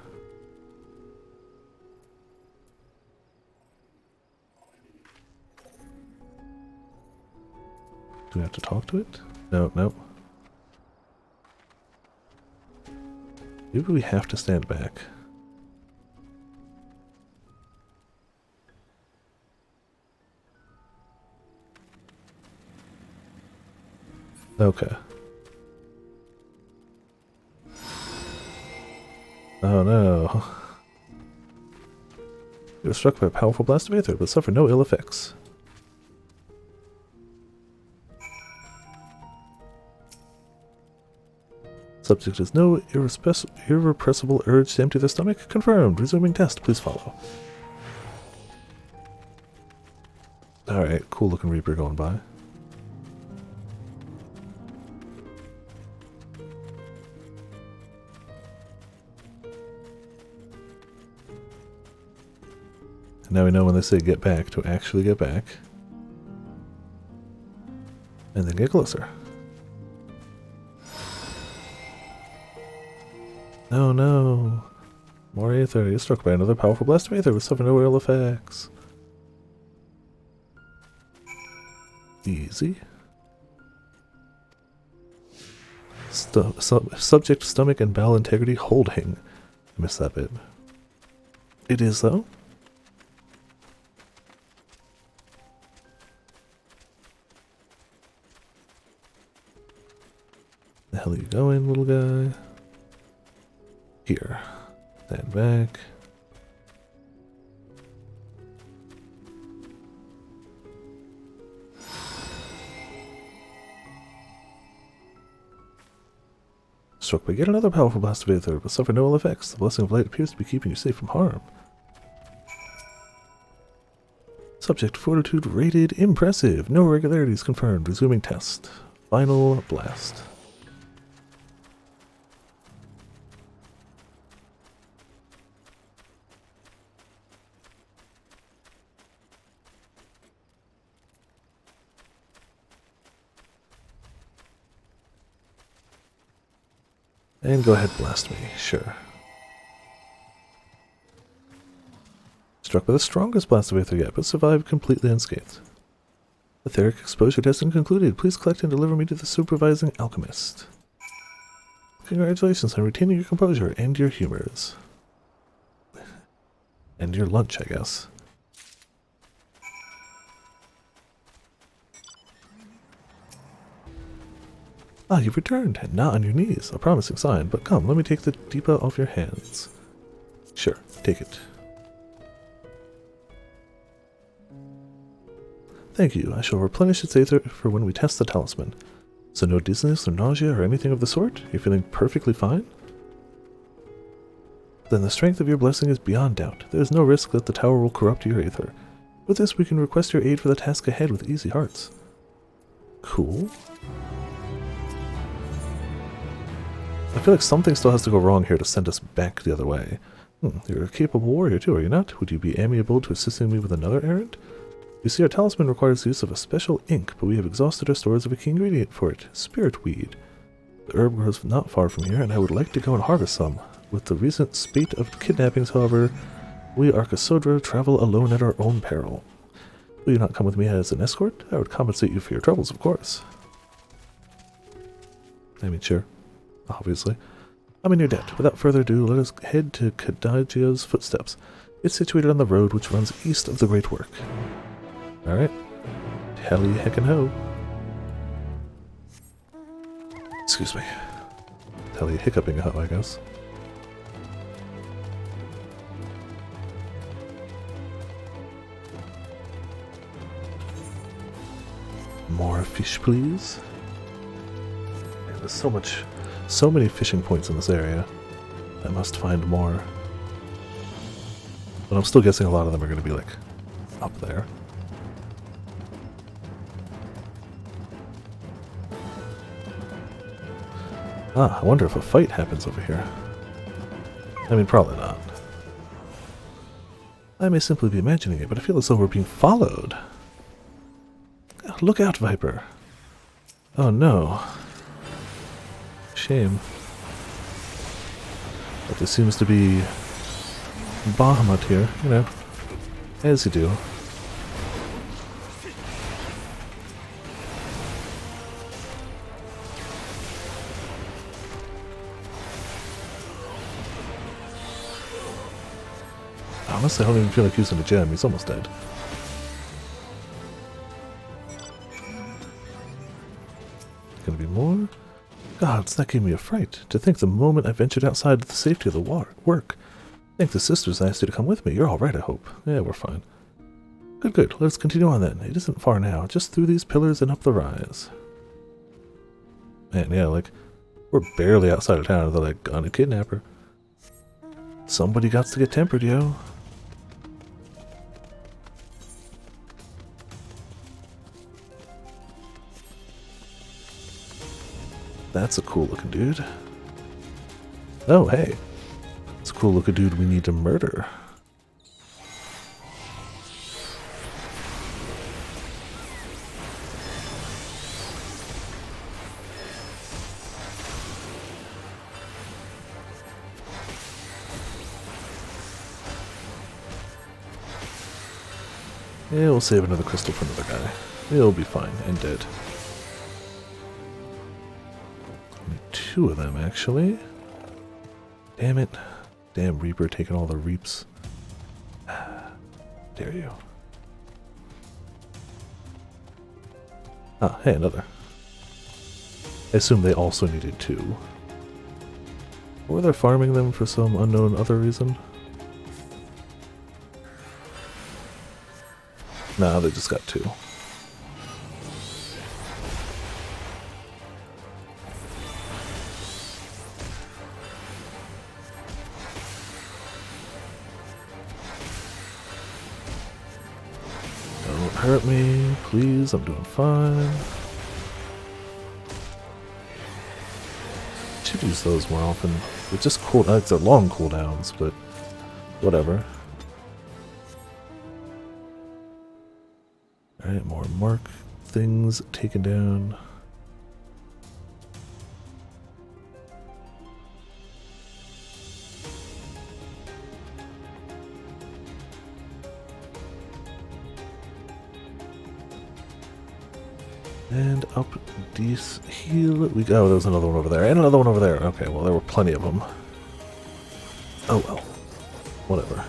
Do we have to talk to it? No, no. Maybe we have to stand back. Okay. Oh no. You were struck by a powerful blast of aether, but suffer no ill effects. Subject has no irrepressible urge to empty their stomach. Confirmed. Resuming test. Please follow. Alright, cool looking Reaper going by. Now we know when they say get back to actually get back. And then get closer. Oh no! More Aether. You're struck by another powerful blast of Aether with suffer no ill effects. Easy. Subject stomach and bowel integrity holding. I missed that bit. It is though. The hell are you going, little guy? Here. Stand back. Struck by yet another powerful blast of Aether, but suffer no ill effects. The blessing of light appears to be keeping you safe from harm. Subject fortitude rated impressive. No irregularities confirmed. Resuming test. Final blast. And go ahead, blast me, sure. Struck by the strongest blast of Aether yet, but survived completely unscathed. Etheric exposure testing concluded. Please collect and deliver me to the supervising alchemist. Congratulations on retaining your composure and your humors. And your lunch, I guess. Ah, you've returned, and not on your knees. A promising sign, but come, let me take the Deepa off your hands. Sure, take it. Thank you. I shall replenish its Aether for when we test the talisman. So no dizziness or nausea or anything of the sort? You're feeling perfectly fine? Then the strength of your blessing is beyond doubt. There is no risk that the tower will corrupt your Aether. With this, we can request your aid for the task ahead with easy hearts. Cool. I feel like something still has to go wrong here to send us back the other way. You're a capable warrior too, are you not? Would you be amiable to assisting me with another errand? You see, our talisman requires the use of a special ink, but we have exhausted our stores of a key ingredient for it, spirit weed. The herb grows not far from here, and I would like to go and harvest some. With the recent spate of kidnappings, however, we Arkasodra travel alone at our own peril. Will you not come with me as an escort? I would compensate you for your troubles, of course. I mean, sure. Obviously. I'm in your debt. Without further ado, let us head to Kadajio's footsteps. It's situated on the road which runs east of the Great Work. Alright. Helly heckin' ho. Excuse me. Helly hiccuping ho, I guess. More fish, please. Man, there's so many fishing points in this area. I must find more. But I'm still guessing a lot of them are going to be, like, up there. Ah, I wonder if a fight happens over here. I mean, probably not. I may simply be imagining it, but I feel as though we're being followed. Look out, Viper. Oh no. Shame. But there seems to be Bahamut here, you know, as you do. Honestly, I don't even feel like using a gem. He's almost dead. Gonna be more? Gods, that gave me a fright. To think the moment I ventured outside the safety of the work. I think the sisters asked you to come with me. You're all right, I hope. Yeah, we're fine. Good, good. Let's continue on then. It isn't far now. Just through these pillars and up the rise. Man, yeah, like, we're barely outside of town and they're like, gonna kidnap her. Somebody got to get tempered, yo. That's a cool looking dude. Oh, hey. It's a cool looking dude we need to murder. Yeah, we'll save another crystal for another guy. He'll be fine and dead. Only 2 of them, actually. Damn it. Damn Reaper taking all the reaps. Dare you. Ah, hey, another. I assume they also needed 2. Or they're farming them for some unknown other reason. Nah, they just got 2. Don't hurt me, please, I'm doing fine. Should use those more often. They're just cool, they're long cooldowns, but whatever. Alright, more mark things taken down. And up these heal. Oh, there was another one over there, and another one over there. Okay, well, there were plenty of them. Oh well. Whatever.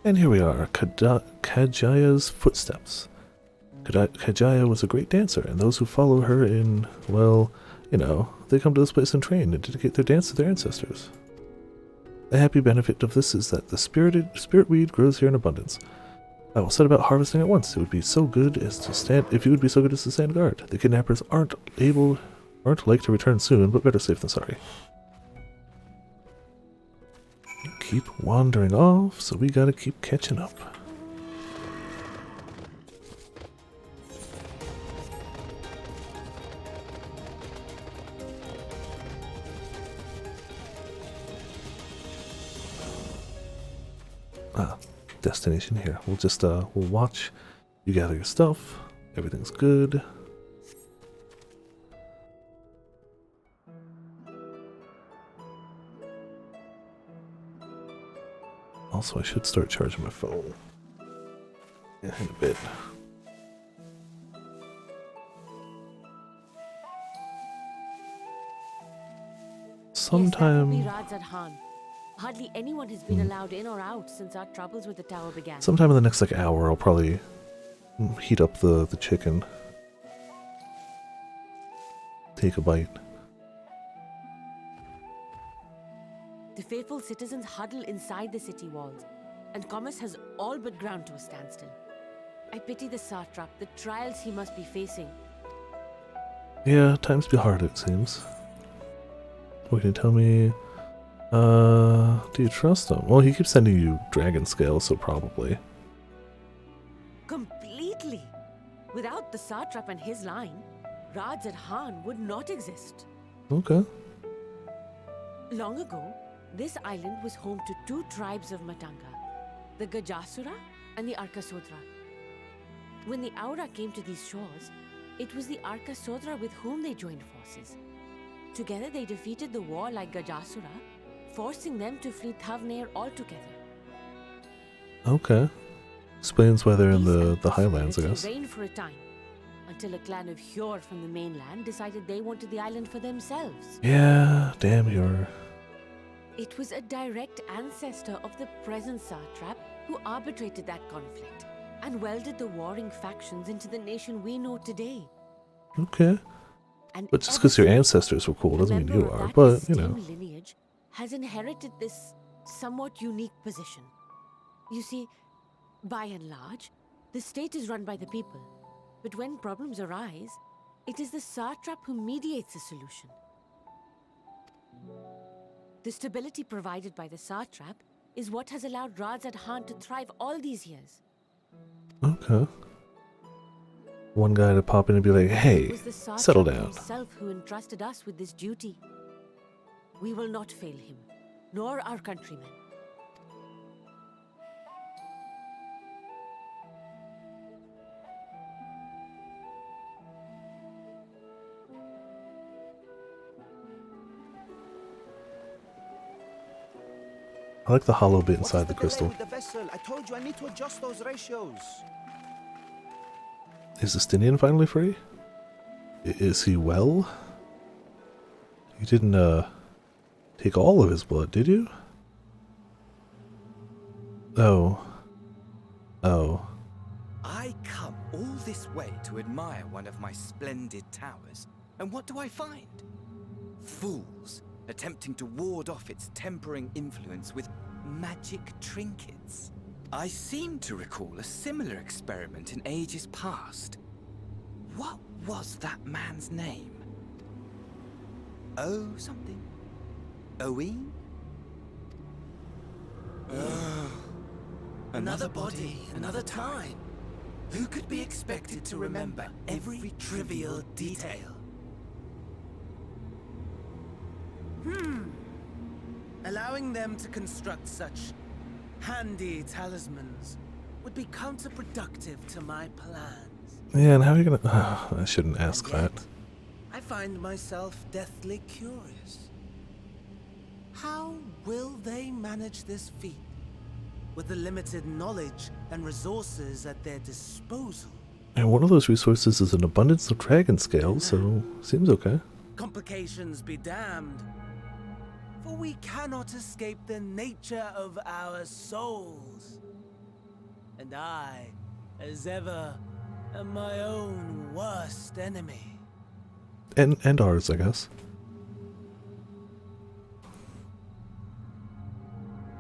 And here we are, Kajaya's footsteps. Kajaya was a great dancer, and those who follow her in, well, you know, they come to this place and train and dedicate their dance to their ancestors. The happy benefit of this is that the spirit weed grows here in abundance. I will set about harvesting at once. It would be so good as to stand. If you would be so good as to stand guard. The kidnappers aren't like to return soon, but better safe than sorry. Keep wandering off, so we gotta keep catching up. Ah, destination here. We'll just we'll watch. You gather your stuff. Everything's good. Also, I should start charging my phone. Yeah, in a bit. Sometime. Hardly anyone has been allowed in or out since our troubles with the tower began. Sometime in the next hour, I'll probably heat up the chicken. Take a bite. The faithful citizens huddle inside the city walls, and commerce has all but ground to a standstill. I pity the satrap, the trials he must be facing. Yeah, times be hard, it seems. What can you tell me? Do you trust him? Well, he keeps sending you dragon scales, so probably. Completely. Without the satrap and his line, Radzadhan would not exist. Okay. Long ago, this island was home to 2 tribes of Matanga, the Gajasura and the Arkasodra. When the Aura came to these shores, it was the Arkasodra with whom they joined forces. Together they defeated the warlike Gajasura, forcing them to flee Thavnair altogether. Okay. Explains why they're in the highlands, I guess. Reigned for a time, until a clan of Hjor from the mainland decided they wanted the island for themselves. Yeah, damn Hjor. It was a direct ancestor of the present satrap who arbitrated that conflict and welded the warring factions into the nation we know today. Okay. And But just because your ancestors were cool doesn't mean you are, but, you know. Lineage has inherited this somewhat unique position. You see, by and large, the state is run by the people. But when problems arise, it is the satrap who mediates a solution. The stability provided by the satrap is what has allowed Radzadhan to thrive all these years. Okay. One guy to pop in and be like, hey, It was the satrap settle down. himself who entrusted us with this duty. We will not fail him, nor our countrymen. I like the hollow bit inside the crystal. With the vessel, I told you I need to adjust those ratios. Is Justinian finally free? Is he well? You didn't, take all of his blood, did you? Oh. Oh. I come all this way to admire one of my splendid towers, and what do I find? Fools attempting to ward off its tempering influence with magic trinkets. I seem to recall a similar experiment in ages past. What was that man's name? Oh, something. Owen? Another body, another time. Who could be expected to remember every trivial detail? Allowing them to construct such handy talismans would be counterproductive to my plans. Yeah, and how are you gonna... I shouldn't ask that. I find myself deathly curious. How will they manage this feat with the limited knowledge and resources at their disposal? And one of those resources is an abundance of dragon scales, so seems okay. Complications be damned, for we cannot escape the nature of our souls. And I, as ever, am my own worst enemy. And ours, I guess.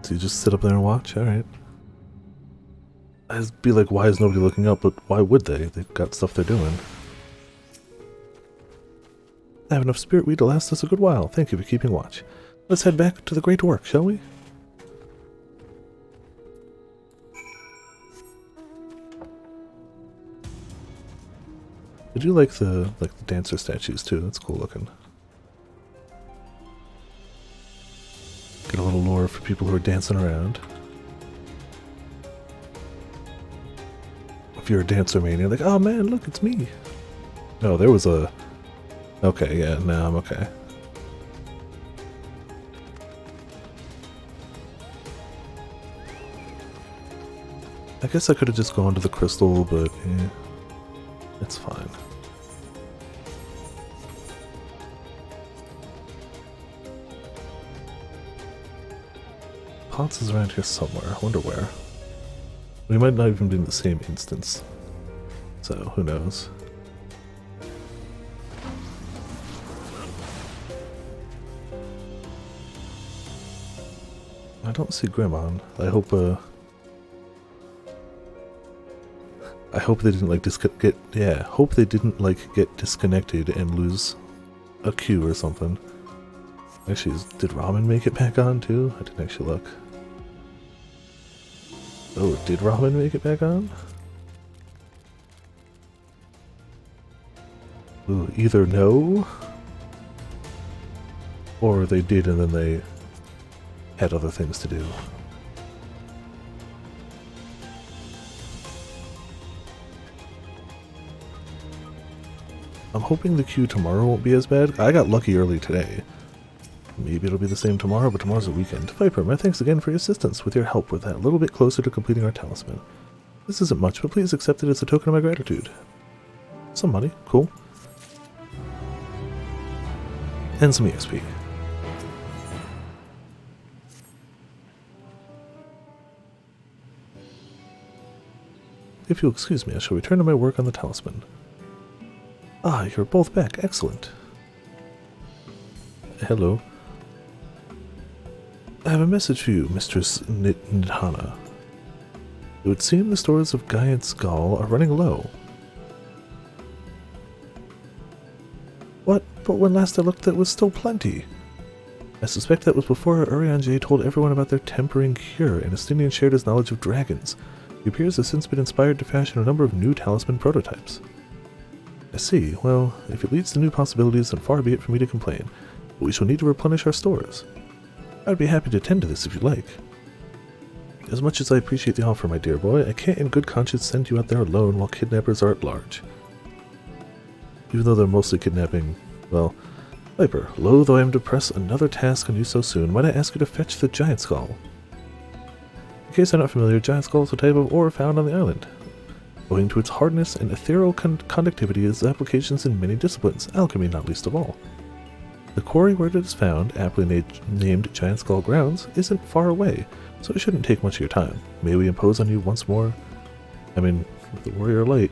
So you just sit up there and watch? Alright. I'd be like, why is nobody looking up? But why would they? They've got stuff they're doing. I have enough spirit weed to last us a good while. Thank you for keeping watch. Let's head back to the great work, shall we? I do like the dancer statues too. That's cool looking. Get a little lore for people who are dancing around. If you're a dancer man, you're like, oh man, look, it's me. Oh, there was a... Okay, yeah, now I'm okay. I guess I could have just gone to the crystal, but eh, it's fine. Potts is around here somewhere. I wonder where. We might not even be in the same instance. So, who knows? I don't see Grimmon. I hope they didn't hope they didn't get disconnected and lose a queue or something. Actually, did Ramen make it back on too? I didn't actually look. Oh, did Ramen make it back on? Ooh, either no, or they did and then they had other things to do. I'm hoping the queue tomorrow won't be as bad. I got lucky early today. Maybe it'll be the same tomorrow, but tomorrow's a weekend. Viper, my thanks again for your assistance. With your help, we're that little bit closer to completing our talisman. This isn't much, but please accept it as a token of my gratitude. Some money, cool. And some EXP. If you'll excuse me, I shall return to my work on the talisman. Ah, you're both back. Excellent. Hello. I have a message for you, Mistress Nidhana. It would seem the stores of Gaian's Skull are running low. What? But when last I looked, there was still plenty. I suspect that was before Urianger told everyone about their tempering cure, and Estinian shared his knowledge of dragons. He appears to have since been inspired to fashion a number of new talisman prototypes. I see. Well, if it leads to new possibilities, then far be it for me to complain. But we shall need to replenish our stores. I'd be happy to tend to this if you'd like. As much as I appreciate the offer, my dear boy, I can't in good conscience send you out there alone while kidnappers are at large. Even though they're mostly kidnapping, well... Viper, lo though I am to press another task on you so soon, might I ask you to fetch the giant skull? case you're not familiar, giant skull is a type of ore found on the island. Owing to its hardness and ethereal conductivity, its applications in many disciplines, alchemy not least of all. The quarry where it is found, aptly named Giant Skull Grounds, isn't far away, so it shouldn't take much of your time. May we impose on you once more? I mean, the warrior light.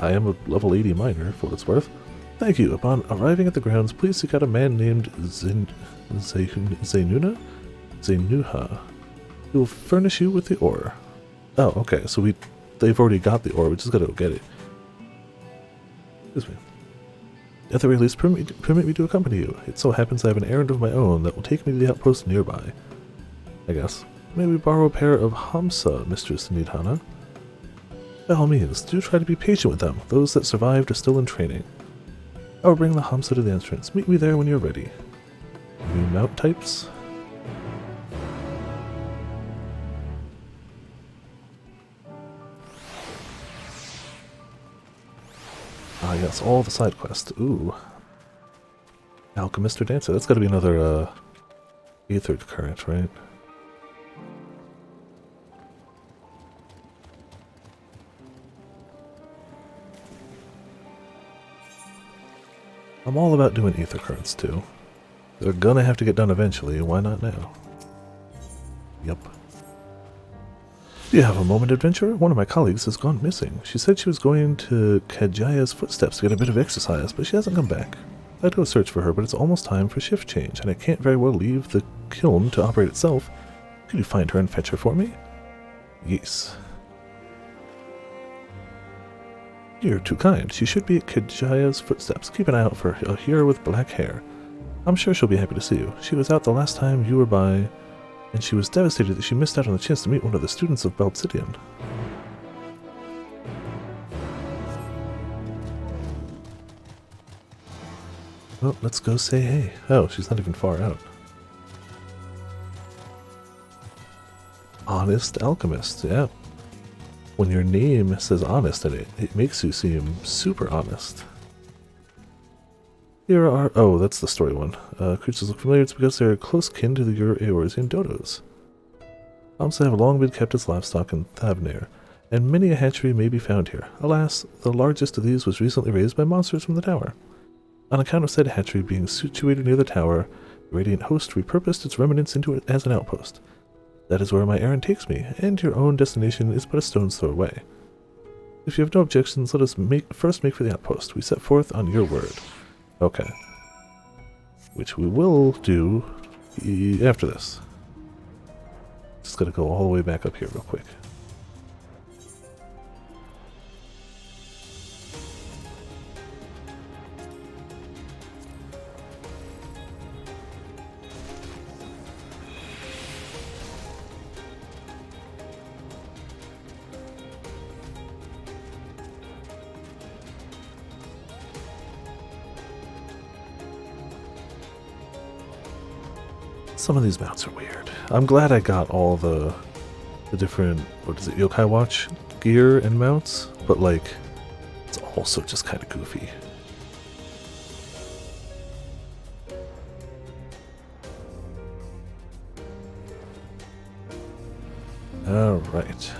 I am a level 80 miner, for what it's worth. Thank you. Upon arriving at the grounds, please seek out a man named Zenuha. He will furnish you with the ore. Oh, okay, so they've already got the ore, we just gotta go get it. Excuse me. At the very least, permit me to accompany you. It so happens I have an errand of my own that will take me to the outpost nearby. I guess. May we borrow a pair of Hamsa, Mistress Nidhana? By all means, do try to be patient with them. Those that survived are still in training. I will bring the Hamsa to the entrance. Meet me there when you're ready. New mount types? Ah, yes, all the side quests. Ooh. Alchemist or Dancer. That's gotta be another, Aether Current, right? I'm all about doing Aether Currents, too. They're gonna have to get done eventually, why not now? Yep. Do you have a moment, adventurer? One of my colleagues has gone missing. She said she was going to Kajaya's footsteps to get a bit of exercise, but she hasn't come back. I'd go search for her, but it's almost time for shift change, and I can't very well leave the kiln to operate itself. Could you find her and fetch her for me? Yes. You're too kind. She should be at Kajaya's footsteps. Keep an eye out for a hero with black hair. I'm sure she'll be happy to see you. She was out the last time you were by, and she was devastated that she missed out on the chance to meet one of the students of Baldsidian. Well, let's go say hey. Oh, she's not even far out. Honest Alchemist, yeah. When your name says honest in it, it makes you seem super honest. Here are... oh, that's the story one. Creatures look familiar. It's because they're close kin to your Eorzean dodos. Hamsa have long been kept as livestock in Thavnair, and many a hatchery may be found here. Alas, the largest of these was recently raised by monsters from the tower. On account of said hatchery being situated near the tower, the Radiant Host repurposed its remnants into it as an outpost. That is where my errand takes me, and your own destination is but a stone's throw away. If you have no objections, let us first make for the outpost. We set forth on your word. Okay. Which we will do after this. Just gotta go all the way back up here real quick. Some of these mounts are weird. I'm glad I got all the different, what is it, Yokai Watch gear and mounts, but like, it's also just kind of goofy. Alright.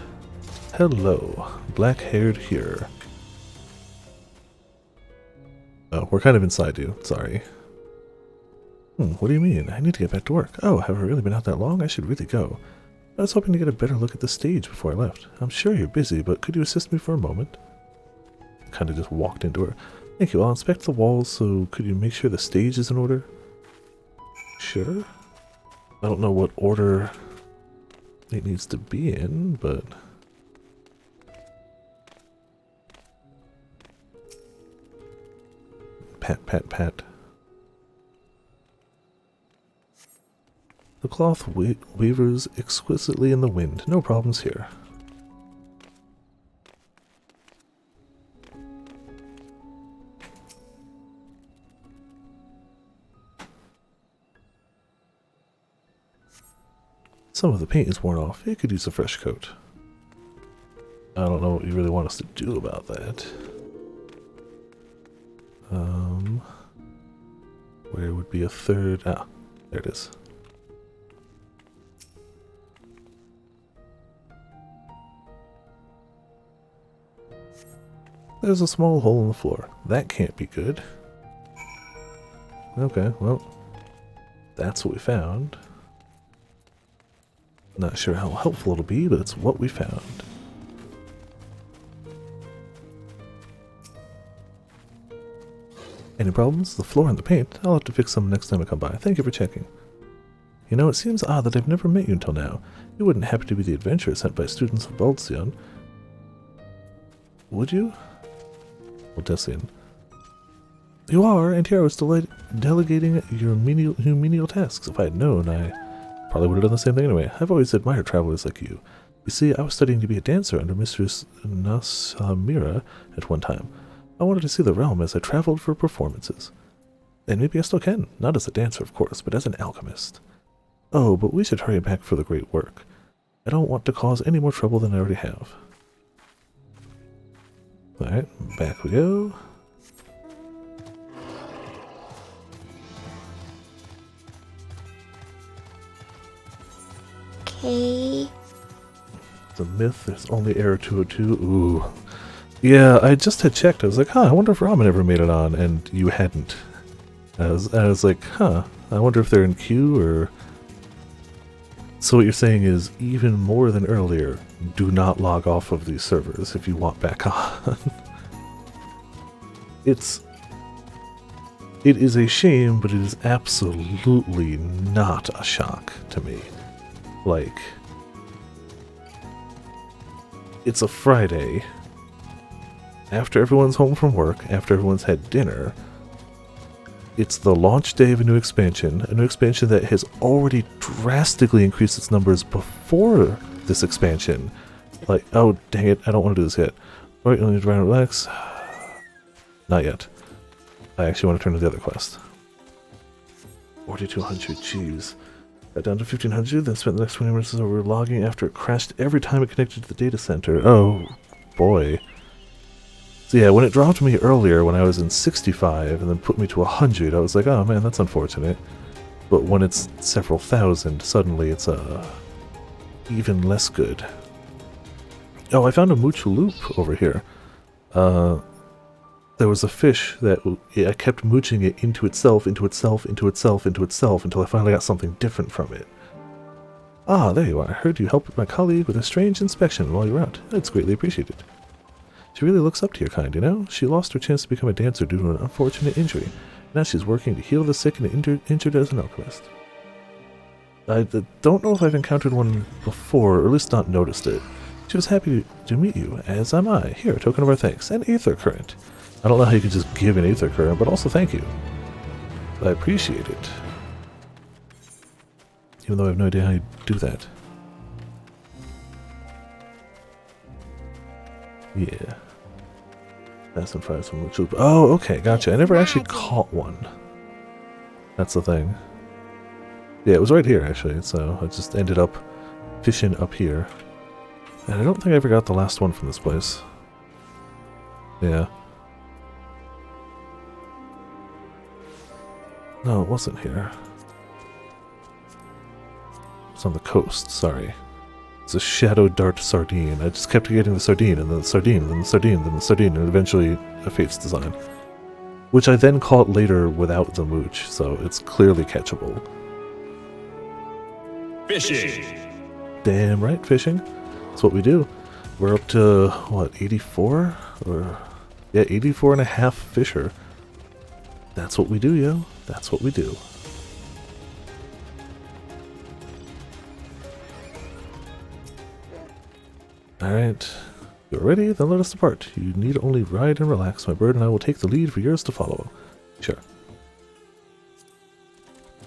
Hello, black-haired here. Oh, we're kind of inside you, sorry. What do you mean? I need to get back to work. Oh, have I really been out that long? I should really go. I was hoping to get a better look at the stage before I left. I'm sure you're busy, but could you assist me for a moment? Kind of just walked into her. Thank you. I'll inspect the walls, so could you make sure the stage is in order? Sure. I don't know what order it needs to be in, but... Pat, pat, pat. The cloth wavers exquisitely in the wind. No problems here. Some of the paint is worn off. It could use a fresh coat. I don't know what you really want us to do about that. Where would be a third? Ah, there it is. There's a small hole in the floor. That can't be good. Okay, well, that's what we found. Not sure how helpful it'll be, but it's what we found. Any problems? The floor and the paint? I'll have to fix them next time I come by. Thank you for checking. You know, it seems odd that I've never met you until now. You wouldn't happen to be the adventurer sent by students of Baldesion, would you? Baldesion. You are, and here I was delegating your menial tasks. If I had known, I probably would have done the same thing anyway. I've always admired travelers like you. You see, I was studying to be a dancer under Mistress Nasamira at one time. I wanted to see the realm as I traveled for performances. And maybe I still can. Not as a dancer, of course, but as an alchemist. Oh, but we should hurry back for the great work. I don't want to cause any more trouble than I already have. Alright, back we go. Okay. The myth, there's only error 202. Ooh. Yeah, I just had checked. I was like, huh, I wonder if ramen ever made it on, and you hadn't. I was like, huh, I wonder if they're in queue, or... So what you're saying is, even more than earlier, do not log off of these servers if you want back on. It is a shame, but it is absolutely not a shock to me. Like, it's a Friday, after everyone's home from work, after everyone's had dinner. It's the launch day of a new expansion that has already drastically increased its numbers before this expansion. Like, oh dang it, I don't want to do this yet. Alright, you need to try and relax. Not yet. I actually want to turn to the other quest. 4,200, jeez. Got down to 1,500, then spent the next 20 minutes over logging after it crashed every time it connected to the data center. Oh, boy. So yeah, when it dropped me earlier when I was in 65 and then put me to 100, I was like, oh man, that's unfortunate. But when it's several thousand, suddenly it's even less good. Oh, I found a mooch loop over here. There was a fish that I kept mooching it into itself, into itself, into itself, into itself, until I finally got something different from it. Ah, there you are. I heard you helped my colleague with a strange inspection while you were out. That's greatly appreciated. She really looks up to your kind, you know? She lost her chance to become a dancer due to an unfortunate injury. Now she's working to heal the sick and injured as an alchemist. I don't know if I've encountered one before, or at least not noticed it. She was happy to meet you, as am I. Here, a token of our thanks. An aether current. I don't know how you can just give an aether current, but also thank you. I appreciate it. Even though I have no idea how you do that. Yeah. Fast and fires from the... Oh, okay, gotcha. I never actually caught one. That's the thing. Yeah, it was right here, actually, so I just ended up fishing up here. And I don't think I ever got the last one from this place. Yeah. No, it wasn't here. It's on the coast, sorry. It's a shadow dart sardine. I just kept getting the sardine, and then the sardine, and then the sardine, and then the sardine, and eventually a Fate's Design. Which I then caught later without the mooch, so it's clearly catchable. Fishing! Damn right, fishing. That's what we do. We're up to, what, 84? Or, yeah, 84 and a half fisher. That's what we do, yo. That's what we do. Alright. You're ready? Then let us depart. You need only ride and relax. My bird and I will take the lead for yours to follow. Sure.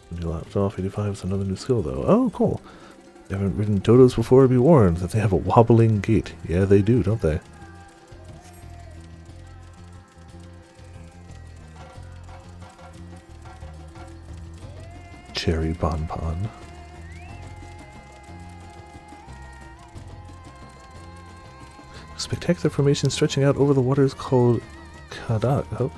When you lopped off 85 is another new skill, though. Oh, cool. You haven't ridden dodos before, be warned that they have a wobbling gait. Yeah, they do, don't they? Cherry bonbon. Spectacular formation stretching out over the waters called Kadak. Oh.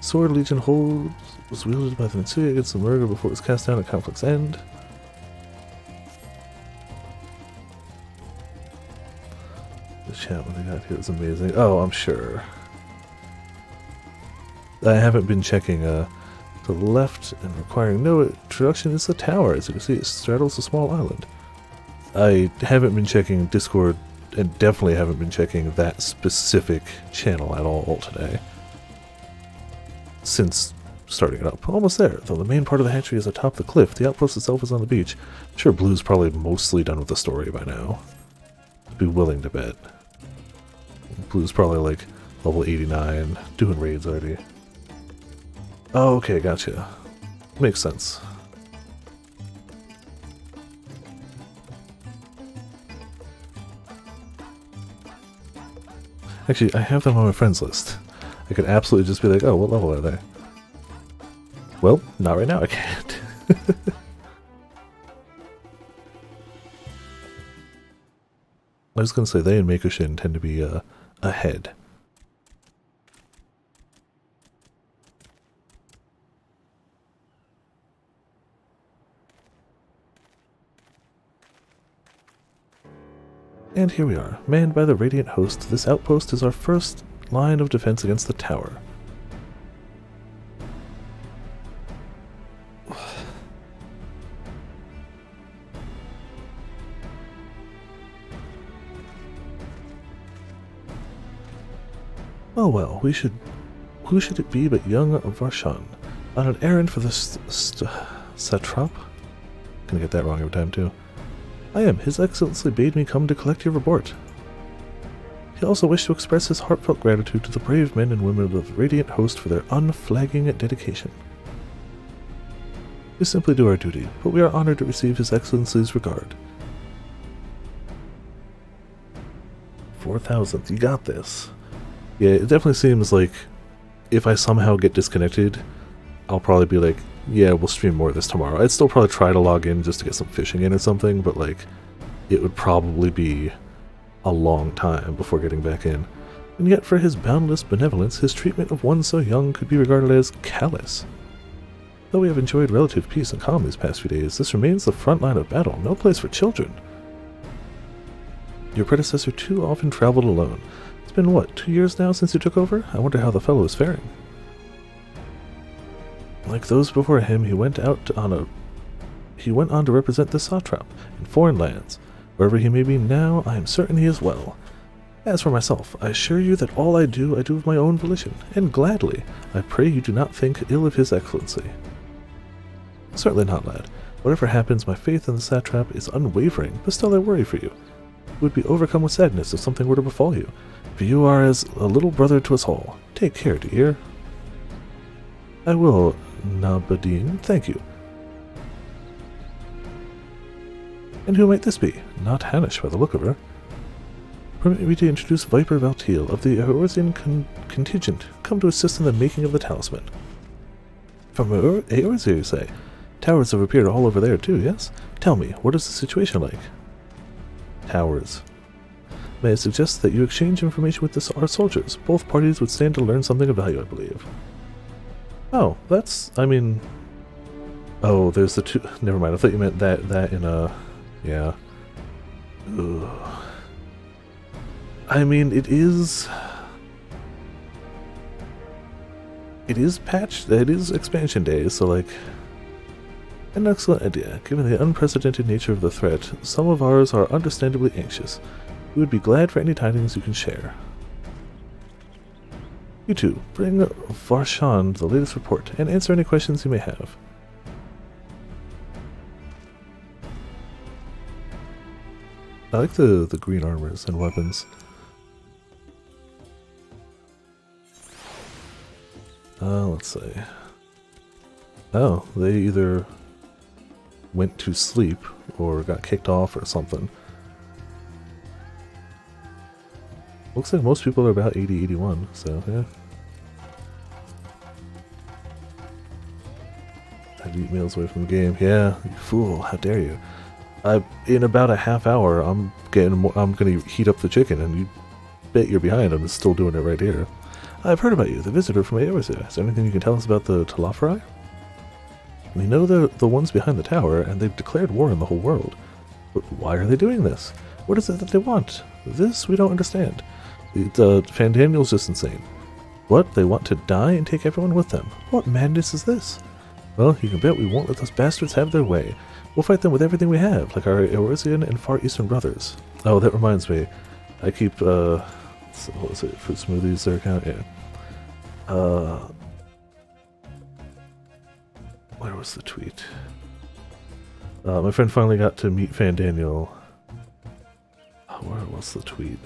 Sword Legion hold was wielded by the Mitsuya against the Murga before it was cast down at conflict's end. The chat when they got here was amazing. Oh, I'm sure. I haven't been checking. To the left and requiring no introduction is the tower. As you can see, it straddles a small island. I haven't been checking Discord, and definitely haven't been checking that specific channel at all today. Since starting it up. Almost there, though the main part of the hatchery is atop the cliff. The outpost itself is on the beach. I'm sure Blue's probably mostly done with the story by now. I'd be willing to bet. Blue's probably like level 89, doing raids already. Oh, okay, gotcha. Makes sense. Actually, I have them on my friends list. I could absolutely just be like, oh, what level are they? Well, not right now, I can't. I was going to say, they and Makershin tend to be ahead. And here we are, manned by the Radiant Host. This outpost is our first line of defense against the tower. Oh well, who should it be but young Varshan, on an errand for the satrap? Gonna get that wrong every time too. I am. His Excellency bade me come to collect your report. He also wished to express his heartfelt gratitude to the brave men and women of the Radiant Host for their unflagging dedication. We simply do our duty, but we are honored to receive His Excellency's regard. 4,000th, you got this. Yeah, it definitely seems like if I somehow get disconnected, I'll probably be like, yeah, we'll stream more of this tomorrow. I'd still probably try to log in just to get some fishing in or something, but like, it would probably be a long time before getting back in. And yet for his boundless benevolence, his treatment of one so young could be regarded as callous. Though we have enjoyed relative peace and calm these past few days, this remains the front line of battle, no place for children. Your predecessor too often traveled alone. It's been, what, 2 years now since you took over? I wonder how the fellow is faring. Like those before him, he went on to represent the satrap in foreign lands. Wherever he may be now, I am certain he is well. As for myself, I assure you that all I do of my own volition, and gladly. I pray you do not think ill of His Excellency. Certainly not, lad. Whatever happens, my faith in the satrap is unwavering, but still I worry for you. You would be overcome with sadness if something were to befall you, for you are as a little brother to us all. Take care, dear. I will, Nabadine, thank you. And who might this be? Not Hanish by the look of her. Permit me to introduce Viper Valtiel of the Eorzean contingent, come to assist in the making of the talisman. From Eorzea, you say? Towers have appeared all over there too, yes? Tell me, what is the situation like? Towers. May I suggest that you exchange information with our soldiers? Both parties would stand to learn something of value, I believe. Oh, that's, I mean... Oh, there's the two... Never mind, I thought you meant that in a... Yeah. Ugh. I mean, it is patched, it is expansion days, so like... An excellent idea. Given the unprecedented nature of the threat, some of ours are understandably anxious. We would be glad for any tidings you can share. You two, bring Varshan the latest report, and answer any questions you may have. I like the green armors and weapons. Let's see. Oh, they either went to sleep or got kicked off or something. Looks like most people are about 80, 81, so yeah. I'd eat meals away from the game. Yeah, you fool, how dare you. In about a half hour, I'm gonna heat up the chicken, and you bet you're behind. I'm still doing it right here. I've heard about you, the visitor from Eorzea. Is there anything you can tell us about the Talafari? We know they're the ones behind the tower, and they've declared war on the whole world. But why are they doing this? What is it that they want? This we don't understand. Fandaniel's just insane. What? They want to die and take everyone with them? What madness is this? Well, you can bet we won't let those bastards have their way. We'll fight them with everything we have, like our Eorzean and Far Eastern brothers. Oh, that reminds me. I keep, what was it? Fruit smoothies, their account? Yeah. Where was the tweet? My friend finally got to meet Van Daniel. Oh, where was the tweet?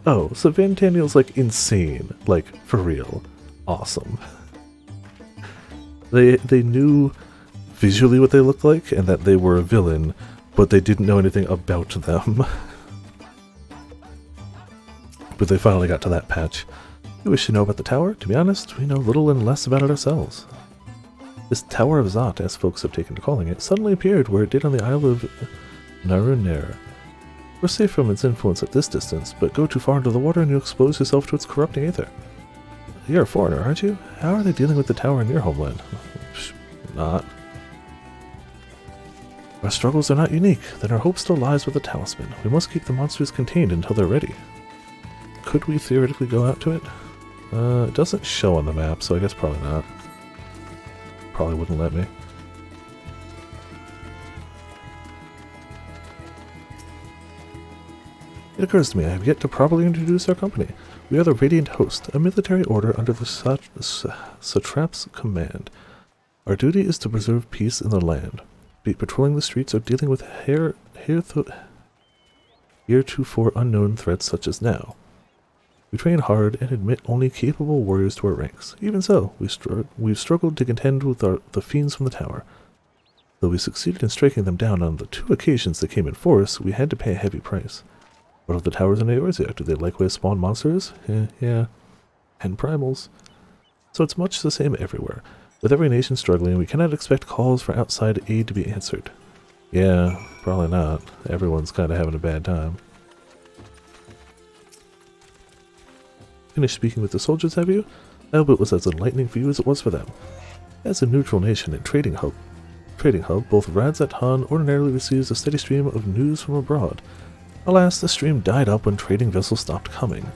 Oh, so Van Daniel's like insane. Like, for real. Awesome. They knew visually what they looked like and that they were a villain, but they didn't know anything about them. But they finally got to that patch. We wish to know about the tower. To be honest, we know little and less about it ourselves. This Tower of Zot, as folks have taken to calling it, suddenly appeared where it did on the Isle of Narunair. We're safe from its influence at this distance, but go too far into the water and you'll expose yourself to its corrupting aether. You're a foreigner, aren't you? How are they dealing with the tower in your homeland? Not. Our struggles are not unique, then our hope still lies with the talisman. We must keep the monsters contained until they're ready. Could we theoretically go out to it? It doesn't show on the map, so I guess probably not. Probably wouldn't let me. It occurs to me I have yet to properly introduce our company. We are the Radiant Host, a military order under the Satrap's command. Our duty is to preserve peace in the land, be it patrolling the streets or dealing with heretofore unknown threats such as now. We train hard and admit only capable warriors to our ranks. Even so, we've struggled to contend with the fiends from the tower. Though we succeeded in striking them down on the 2 occasions they came in force, we had to pay a heavy price. What of the towers in Eorzea? Do they likewise spawn monsters? Yeah. And primals. So it's much the same everywhere. With every nation struggling, we cannot expect calls for outside aid to be answered. Yeah, probably not. Everyone's kind of having a bad time. Finished speaking with the soldiers, have you? I hope it was as enlightening for you as it was for them. As a neutral nation and trading hub, both Radzat Han ordinarily receives a steady stream of news from abroad. Alas, the stream died up when trading vessels stopped coming.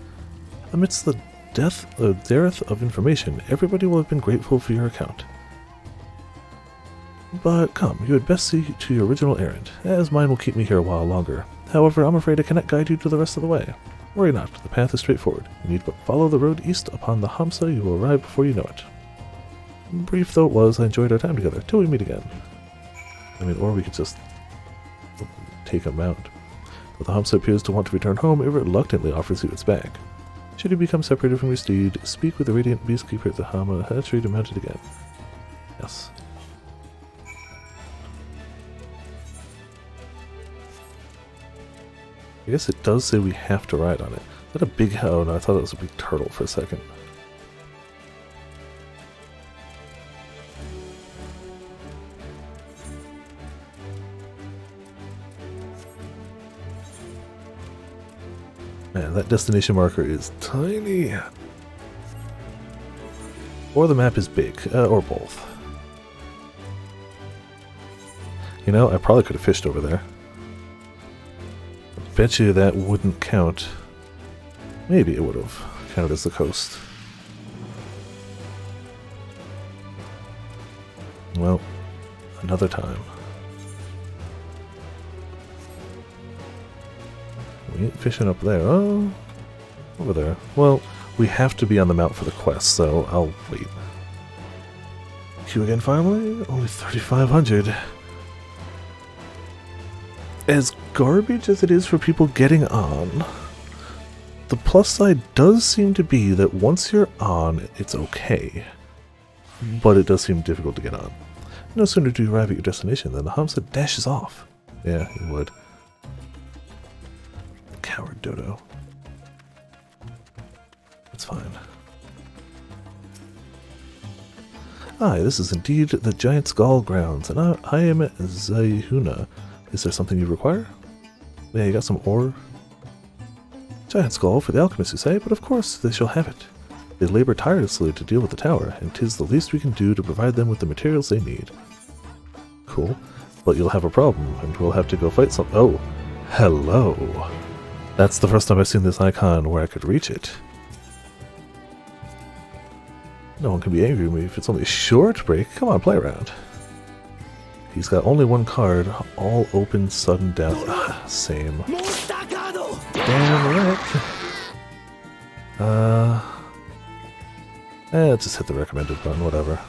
Amidst the dearth of information, everybody will have been grateful for your account. But come, you had best see to your original errand, as mine will keep me here a while longer. However, I'm afraid I cannot guide you to the rest of the way. Worry not, the path is straightforward. You need but follow the road east upon the Hamsa, you will arrive before you know it. Brief though it was, I enjoyed our time together, till we meet again. I mean, or we could just take him out. But the Hamsa appears to want to return home, it reluctantly offers you its back. Should you become separated from your steed, speak with the Radiant Beastkeeper at the Hama hatchery to mount it again. Yes. I guess it does say we have to ride on it. Is that a big... Oh no, I thought it was a big turtle for a second. Man, that destination marker is tiny. Or the map is big, or both. You know, I probably could have fished over there. Bet you that wouldn't count. Maybe it would have counted as the coast. Well, another time. We ain't fishing up there. Oh, over there. Well, we have to be on the mount for the quest, so I'll wait. Queue again finally? Only 3,500. As garbage as it is for people getting on, the plus side does seem to be that once you're on, it's okay. But it does seem difficult to get on. No sooner do you arrive at your destination than the Hamsa dashes off. Yeah, he would. Coward dodo. It's fine. Aye, this is indeed the Giant Skull grounds, and I am Zayhuna. Is there something you require? Yeah, you got some ore? Giant Skull for the alchemists, you say, but of course they shall have it. They labor tirelessly to deal with the tower, and 'tis the least we can do to provide them with the materials they need. Cool. But you'll have a problem, and we'll have to go fight some— Oh, hello. That's the first time I've seen this icon where I could reach it. No one can be angry with me if it's only a short break. Come on, play around. He's got only one card. All open, sudden death. Ah, same. Damn right. Just hit the recommended button, whatever.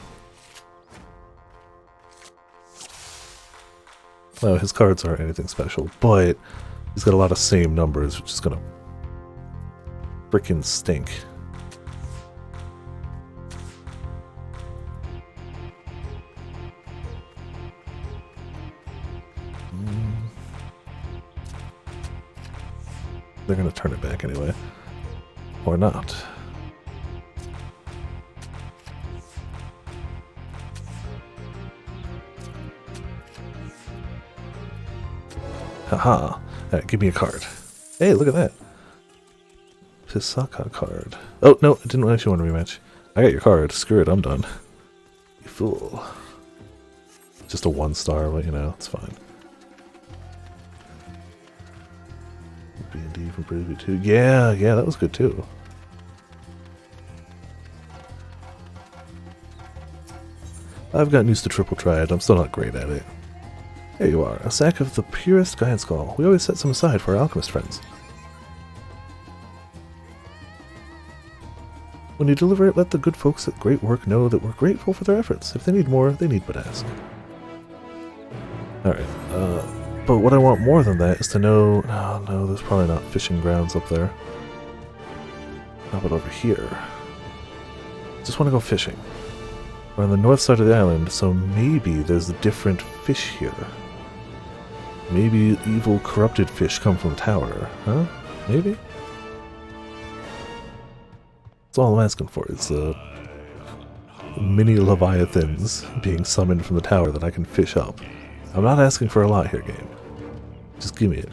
No, his cards aren't anything special, but he's got a lot of same numbers, which is gonna frickin' stink. They're gonna turn it back anyway. Or not. Haha. Alright, give me a card. Hey, look at that. Pisaka card. Oh, no, I didn't actually want a rematch. I got your card. Screw it, I'm done. You fool. Just a 1-star, but you know, it's fine. B&D from Brisbane 2. Yeah, that was good too. I've gotten used to Triple Triad. I'm still not great at it. There you are, a sack of the purest giant skull. We always set some aside for our alchemist friends. When you deliver it, let the good folks at Great Work know that we're grateful for their efforts. If they need more, they need but ask. Alright, but what I want more than that is to know... Oh no, there's probably not fishing grounds up there. How about over here? Just want to go fishing. We're on the north side of the island, so maybe there's a different fish here. Maybe evil, corrupted fish come from the tower, huh? Maybe? That's all I'm asking for, is mini leviathans being summoned from the tower that I can fish up. I'm not asking for a lot here, game. Just give me it.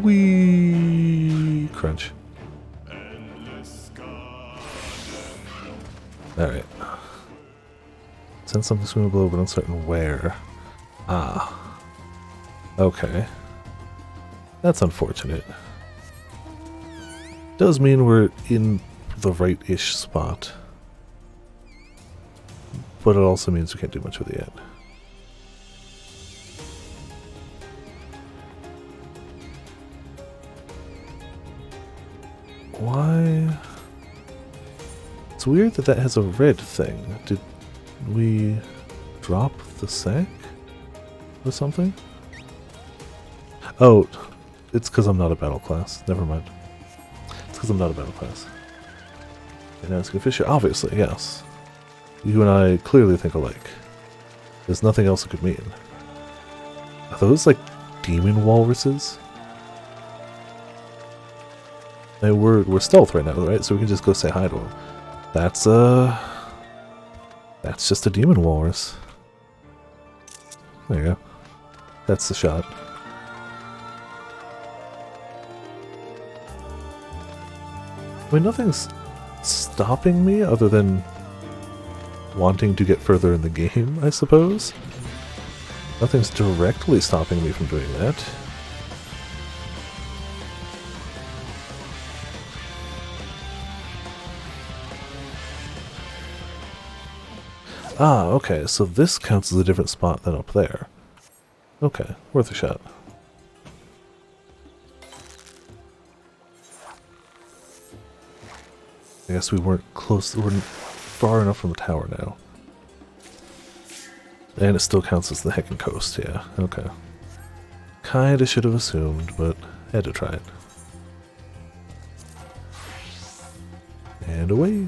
Wee crunch. Alright. Send something swimming below, but uncertain where. Ah. Okay. That's unfortunate. Does mean we're in the right-ish spot. But it also means we can't do much with it yet. Why? It's weird that that has a red thing. Did we drop the sack or something? Oh, it's because I'm not a battle class. Never mind. It's because I'm not a battle class. And now it's going to fish here. Obviously, yes. You and I clearly think alike. There's nothing else it could mean. Are those like demon walruses? And we're stealth right now, right? So we can just go say hi to them. That's just a demon walrus. There you go. That's the shot. I mean, nothing's stopping me other than wanting to get further in the game, I suppose. Nothing's directly stopping me from doing that. Ah, okay, so this counts as a different spot than up there. Okay, worth a shot. I guess we weren't close, we're far enough from the tower now. And it still counts as the Heckin Coast, yeah, okay. Kinda should have assumed, but had to try it. And away.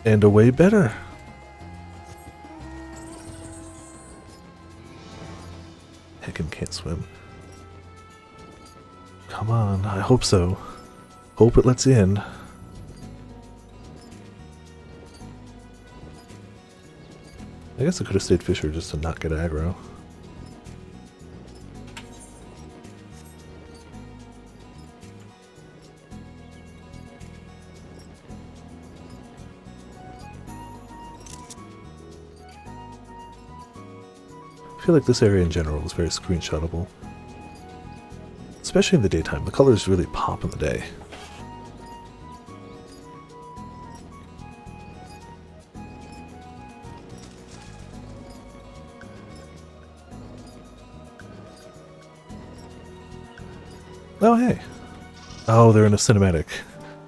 And away better. Heckin can't swim. Come on, I hope so. Hope it lets you in. I guess I could have stayed Fisher just to not get aggro. I feel like this area in general is very screenshotable. Especially in the daytime. The colors really pop in the day. Oh, hey. Oh, they're in a cinematic.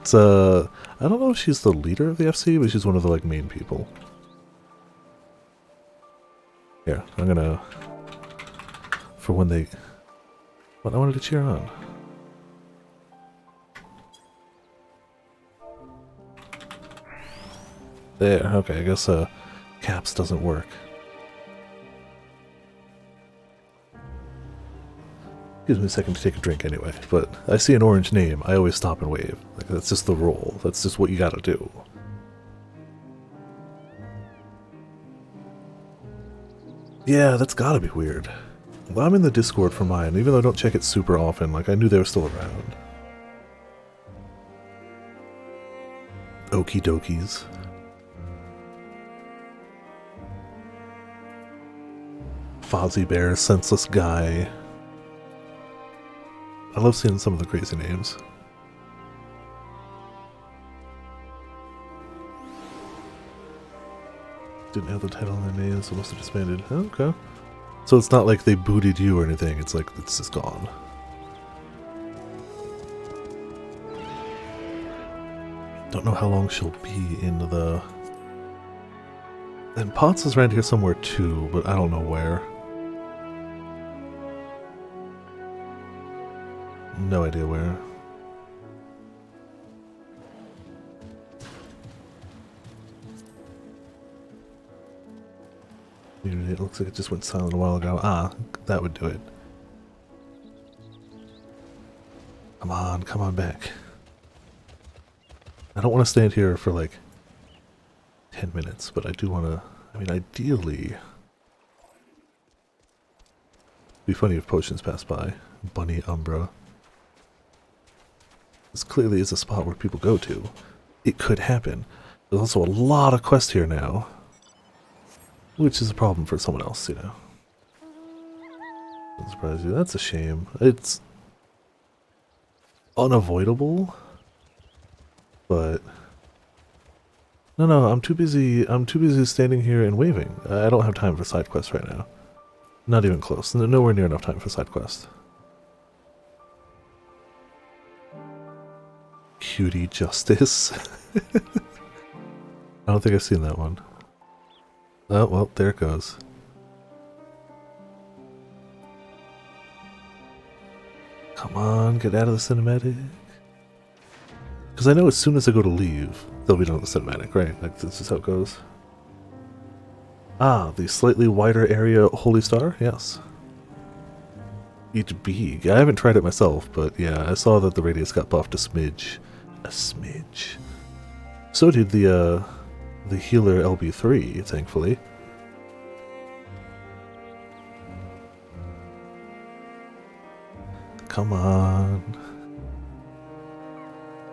It's, I don't know if she's the leader of the FC, but she's one of the, like, main people. Here, I'm gonna... For when they... What, I wanted to cheer on. There, okay, I guess, caps doesn't work. Gives me a second to take a drink anyway, but I see an orange name, I always stop and wave. Like, that's just the rule. That's just what you gotta do. Yeah, that's gotta be weird. Well, I'm in the Discord for mine, even though I don't check it super often, like, I knew they were still around. Okie dokies. Fozzie Bear, Senseless Guy. I love seeing some of the crazy names. Didn't have the title in their name, so must have disbanded. Oh, okay. So it's not like they booted you or anything, it's like it's just gone. Don't know how long she'll be in the... And Potts is around here somewhere too, but I don't know where. No idea where. It looks like it just went silent a while ago. Ah, that would do it. Come on back. I don't want to stand here for like 10 minutes, but I do want to, I mean, ideally, it'd be funny if potions pass by. Bunny Umbra. This clearly is a spot where people go to. It could happen. There's also a lot of quests here now. Which is a problem for someone else, you know. Doesn't surprise you. That's a shame. It's unavoidable. But no, I'm too busy standing here and waving. I don't have time for side quests right now. Not even close. Nowhere near enough time for side quests. Cutie Justice. I don't think I've seen that one. Oh, well, there it goes. Come on, get out of the cinematic. Because I know as soon as I go to leave, they'll be done with the cinematic, right? Like, this is how it goes. Ah, the slightly wider area Holy Star? Yes. Each big. I haven't tried it myself, but yeah, I saw that the radius got buffed a smidge. A smidge. So did the healer LB3, thankfully. Come on.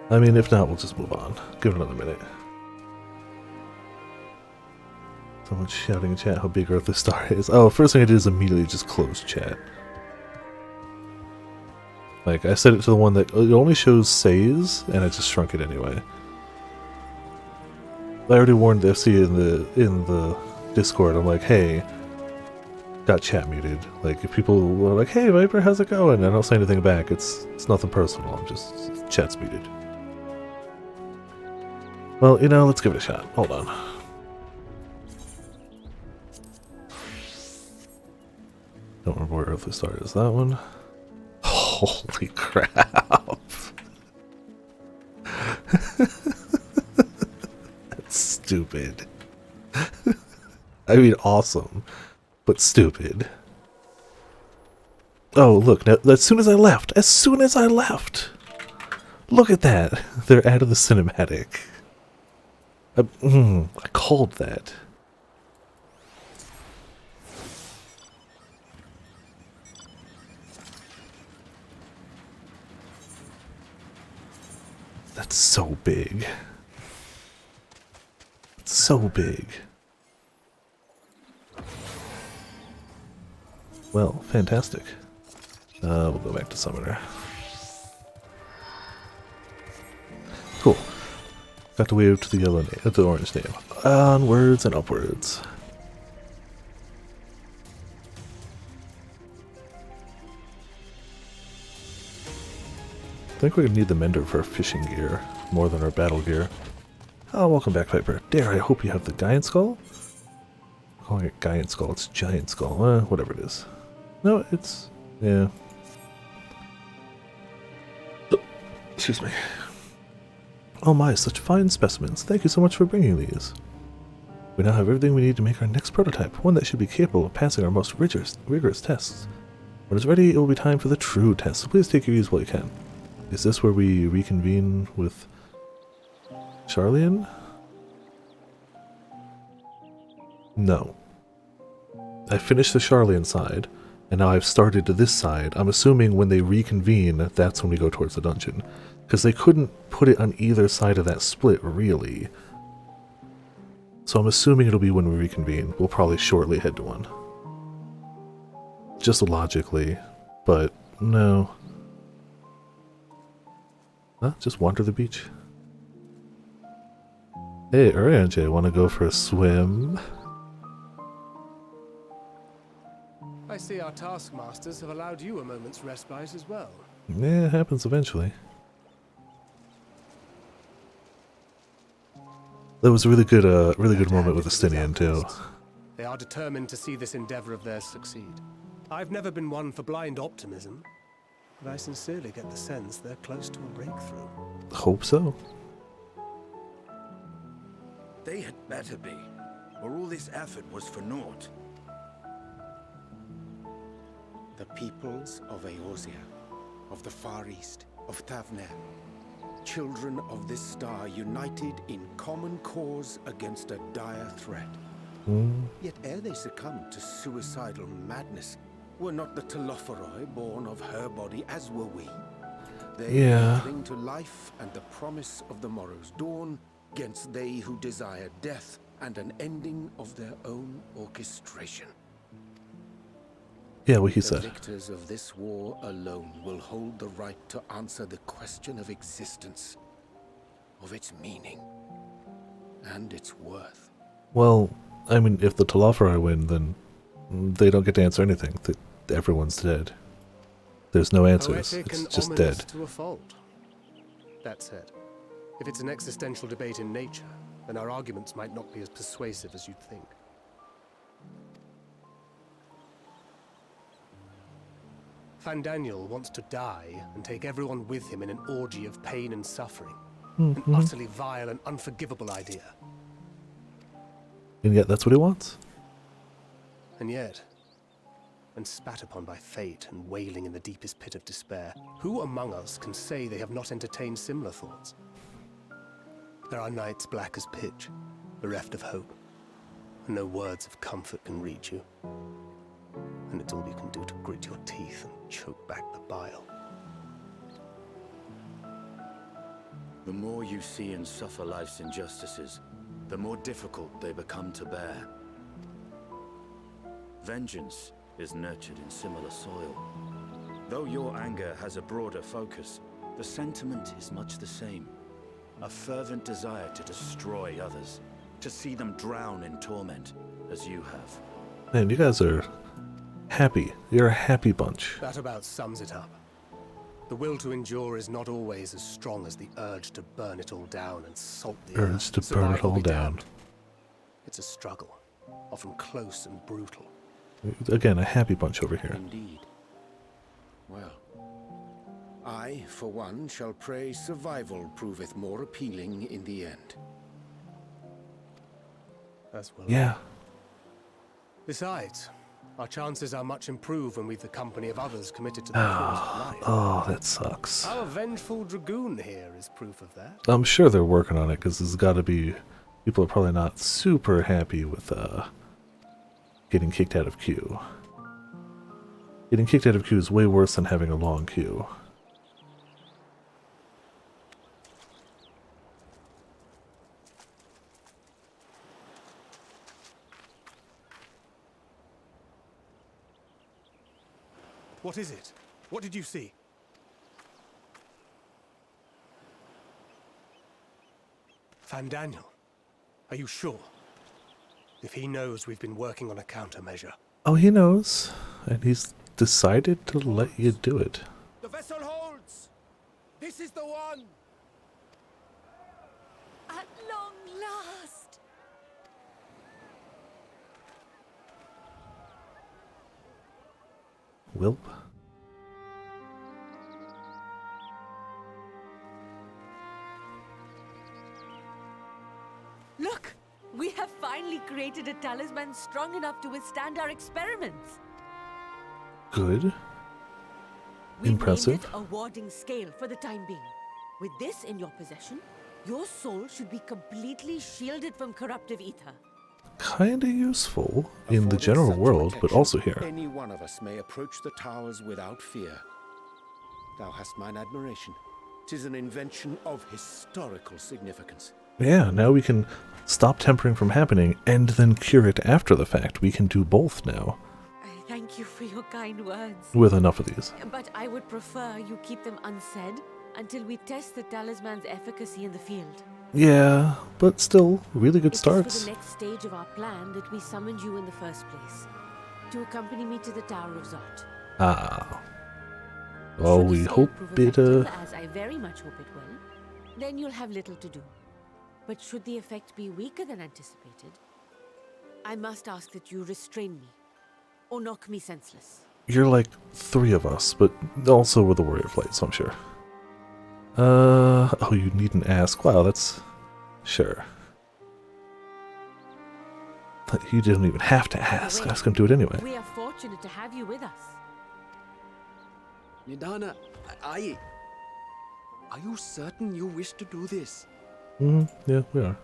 I mean, if not, we'll just move on. Give it another minute. Someone's shouting in chat how big Earthly Star is. Oh, first thing I did is immediately just close chat. Like, I set it to the one that it only shows says, and I just shrunk it anyway. I already warned the FC in the Discord. I'm like, hey, got chat muted. Like, if people were like, hey, Viper, how's it going? And I don't say anything back. It's nothing personal. I'm just chat's muted. Well, you know, let's give it a shot. Hold on. Don't remember where Earthly Star is. That one. Holy crap. That's stupid. I mean, awesome, but stupid. Oh, look, now, as soon as I left, look at that. They're out of the cinematic. I called that. That's so big. It's so big. Well, fantastic. We'll go back to Summoner. Cool. Got to wave to the yellow name, the orange name. Onwards and upwards. I think we're gonna need the mender for our fishing gear more than our battle gear. Oh, welcome back, Piper. Dare, I hope you have the giant skull? I'm calling it giant skull, it's giant skull. Whatever it is. No, it's... yeah. Oh, excuse me. Oh my, such fine specimens. Thank you so much for bringing these. We now have everything we need to make our next prototype, one that should be capable of passing our most rigorous tests. When it's ready, it will be time for the true test, so please take your ease while you can. Is this where we reconvene with Charlian? No. I finished the Charlian side, and now I've started to this side. I'm assuming when they reconvene, that's when we go towards the dungeon. Because they couldn't put it on either side of that split, really. So I'm assuming it'll be when we reconvene. We'll probably shortly head to one. Just logically, but no. Huh? Just wander the beach. Hey, Urianje, wanna go for a swim? I see our taskmasters have allowed you a moment's respite as well. Yeah, it happens eventually. That was a really good moment with Estinian too. They are determined to see this endeavor of theirs succeed. I've never been one for blind optimism, but I sincerely get the sense they're close to a breakthrough. Hope so. They had better be, or all this effort was for naught. The peoples of Eorzea, of the Far East, of Thavner, children of this star united in common cause against a dire threat. Yet ere they succumbed to suicidal madness, were not the Telophoroi born of her body as were we? They cling to life and the promise of the morrow's dawn against they who desire death and an ending of their own orchestration. Yeah, what he said. The victors of this war alone will hold the right to answer the question of existence, of its meaning, and its worth. Well, I mean, if the Telophoroi win, then they don't get to answer anything. Everyone's dead. There's no answers. It's just dead. To a fault. That said, if it's an existential debate in nature, then our arguments might not be as persuasive as you'd think. Fandaniel wants to die and take everyone with him in an orgy of pain and suffering. An utterly vile and unforgivable idea. And yet that's what he wants? And yet, when spat upon by fate and wailing in the deepest pit of despair, who among us can say they have not entertained similar thoughts? There are nights black as pitch, bereft of hope, and no words of comfort can reach you. And it's all you can do to grit your teeth and choke back the bile. The more you see and suffer life's injustices, the more difficult they become to bear. Vengeance is nurtured in similar soil. Though your anger has a broader focus, the sentiment is much the same. A fervent desire to destroy others, to see them drown in torment, as you have. Man, you guys are happy. You're a happy bunch. That about sums it up. The will to endure is not always as strong as the urge to burn it all down and salt the earth. Urge to burn it all down. It's a struggle, often close and brutal. Again, a happy bunch over here. Indeed. Well, I, for one, shall pray survival proveth more appealing in the end. As well. Yeah. Besides, our chances are much improved when we've the company of others committed to the cause of life. Oh, that sucks. Our vengeful dragoon here is proof of that. I'm sure they're working on it, because there's got to be... People are probably not super happy with getting kicked out of queue. Getting kicked out of queue is way worse than having a long queue. What is it? What did you see? Fandaniel, are you sure? If he knows we've been working on a countermeasure. Oh, he knows. And he's decided to let you do it. The vessel holds! The This is the one! At long last! Wilp. Look! We have finally created a talisman strong enough to withstand our experiments. Good. We Impressive. named it a warding scale for the time being. With this in your possession, your soul should be completely shielded from corruptive ether. Kinda useful in the Affording general such world, but protection, also here. Any one of us may approach the towers without fear. Thou hast mine admiration. 'Tis an invention of historical significance. Yeah, now we can stop tempering from happening and then cure it after the fact. We can do both now. I thank you for your kind words. With enough of these. But I would prefer you keep them unsaid until we test the talisman's efficacy in the field. Yeah, but still, really good It is starts. for the next stage of our plan that we summoned you in the first place. To accompany me to the Tower of Zot. Ah. Oh, Should the we spell hope prove it, effective, as I very much hope it will, then you'll have little to do. But should the effect be weaker than anticipated, I must ask that you restrain me, or knock me senseless. You're like 3 of us, but also with the warrior flight, so I'm sure. Oh, you needn't ask. Wow, that's... Sure. You didn't even have to ask. I was going to do it anyway. We are fortunate to have you with us. Nidana, are you certain you wish to do this? Yeah, we are.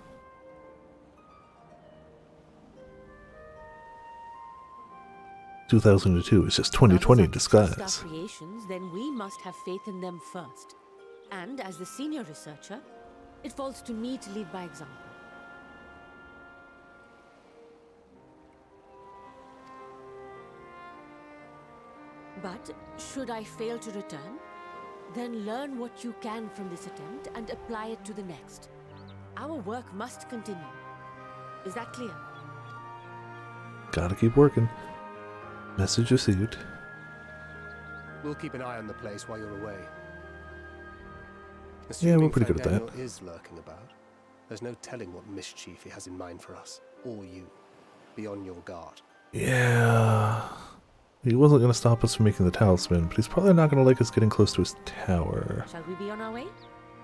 (2002) is just 2020 in disguise. Our creations, then we must have faith in them first. And as the senior researcher, it falls to me to lead by example. But should I fail to return, then learn what you can from this attempt and apply it to the next. Our work must continue. Is that clear? Gotta keep working. Message received. We'll keep an eye on the place while you're away. Yeah, we're pretty good at that. Daniel is lurking about. There's no telling what mischief he has in mind for us, or you. Be on your guard. Yeah. He wasn't going to stop us from making the talisman, but he's probably not going to like us getting close to his tower. Shall we be on our way?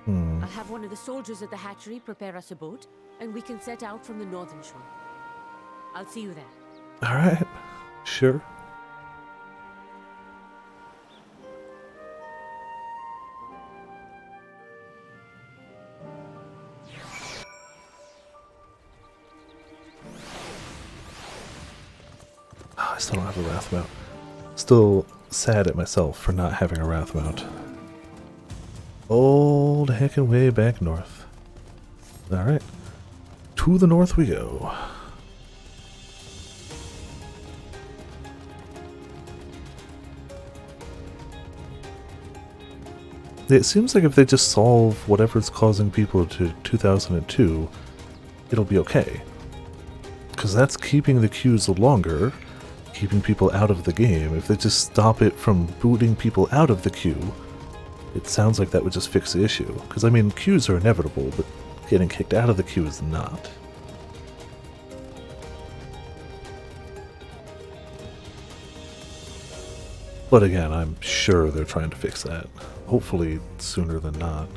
Hmm. I'll have one of the soldiers at the hatchery prepare us a boat, and we can set out from the northern shore. I'll see you there. Alright. Sure. I still don't have a wrath mount. Still sad at myself for not having a wrath mount. Old heckin' way back north. Alright. To the north we go. It seems like if they just solve whatever's causing people to 2002, it'll be okay. Because that's keeping the queues longer, keeping people out of the game. If they just stop it from booting people out of the queue, it sounds like that would just fix the issue. Because, I mean, queues are inevitable, but getting kicked out of the queue is not. But again, I'm sure they're trying to fix that. Hopefully sooner than not.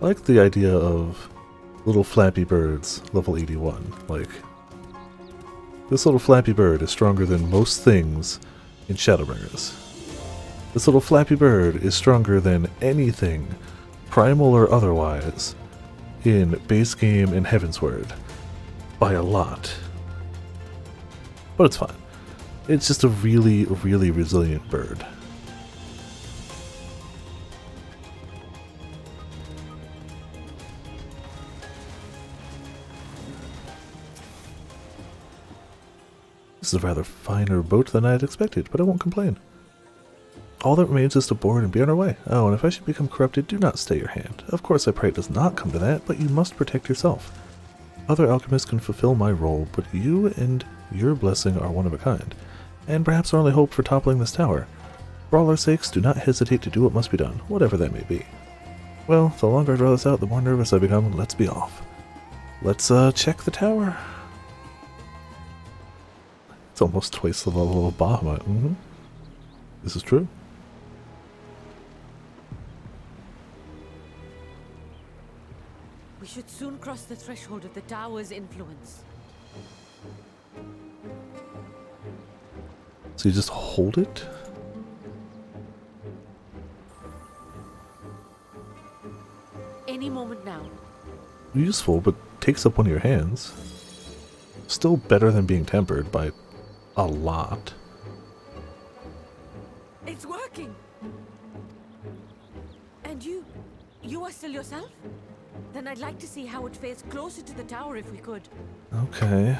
I like the idea of little Flappy Birds, level 81. Like, this little Flappy Bird is stronger than most things in Shadowbringers. This little Flappy Bird is stronger than anything, primal or otherwise, in base game and Heavensward. By a lot. But it's fine. It's just a really, really resilient bird. This is a rather finer boat than I had expected, but I won't complain. All that remains is to board and be on our way. Oh, and if I should become corrupted, do not stay your hand. Of course I pray it does not come to that, but you must protect yourself. Other alchemists can fulfill my role, but you and your blessing are one of a kind, and perhaps our only hope for toppling this tower. For all our sakes, do not hesitate to do what must be done, whatever that may be. Well, the longer I draw this out, the more nervous I become. Let's be off. Let's check the tower. It's almost twice the level of Bahamut. This is true. We should soon cross the threshold of the tower's influence. So you just hold it? Any moment now. Useful, but takes up one of your hands. Still better than being tempered by a lot. It's working! And you are still yourself? Then I'd like to see how it fares closer to the tower if we could. Okay.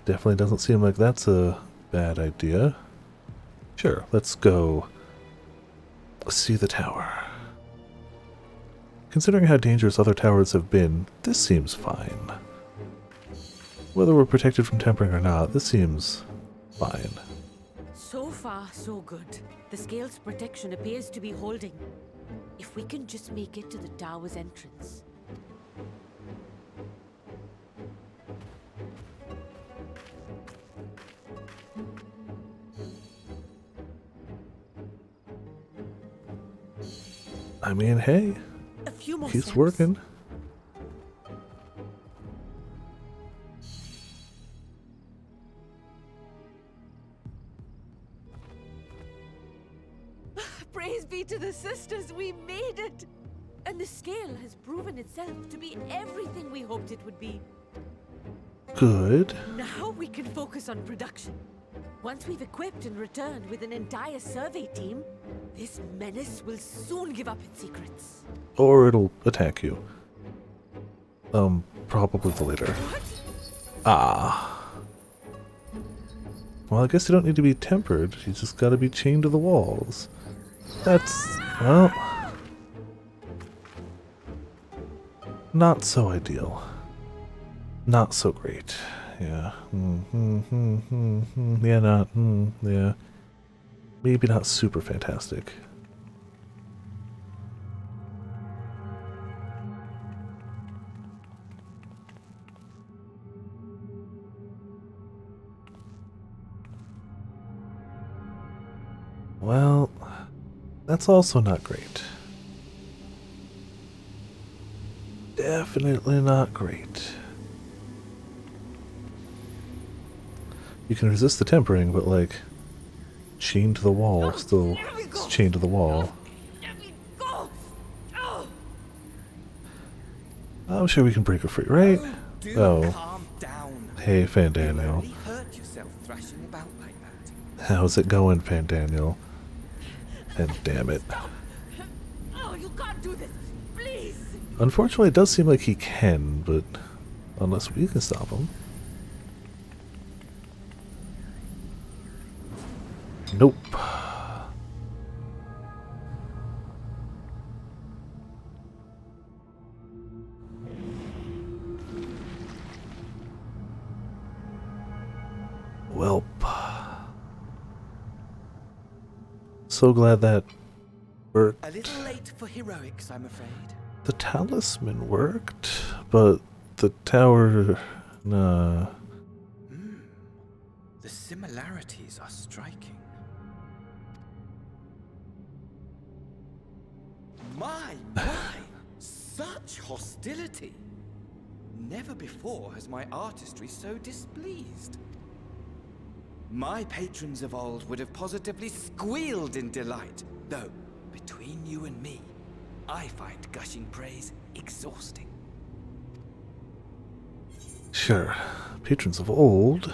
Definitely doesn't seem like that's a bad idea. Sure, let's go see the tower. Considering how dangerous other towers have been, this seems fine. Whether we're protected from tempering or not, this seems fine. So far, so good. The scale's protection appears to be holding. If we can just make it to the tower's entrance. I mean, hey, A few more keeps steps. working. Praise be to the sisters, we made it! And the scale has proven itself to be everything we hoped it would be. Good. Now we can focus on production. Once we've equipped and returned with an entire survey team, this menace will soon give up its secrets. Or it'll attack you. Probably the later. Ah. Well, I guess you don't need to be tempered. You just gotta be chained to the walls. That's, well, not so ideal. Not so great. Yeah. Yeah, not, yeah. Maybe not super fantastic. Well, that's also not great. Definitely not great. You can resist the tempering, but like, chained to the wall, still it's chained to the wall. I'm sure we can break her free, right? Oh. Hey, Fandaniel. How's it going, Fandaniel? And damn it. Oh, you can't do this! Please! Unfortunately, it does seem like he can, but unless we can stop him. Nope. Welp. So glad that worked. A little late for heroics, I'm afraid. The talisman worked, but the tower, nah. The similarities are striking. My! Such hostility! Never before has my artistry so displeased. My patrons of old would have positively squealed in delight, though, between you and me, I find gushing praise exhausting. Sure, patrons of old.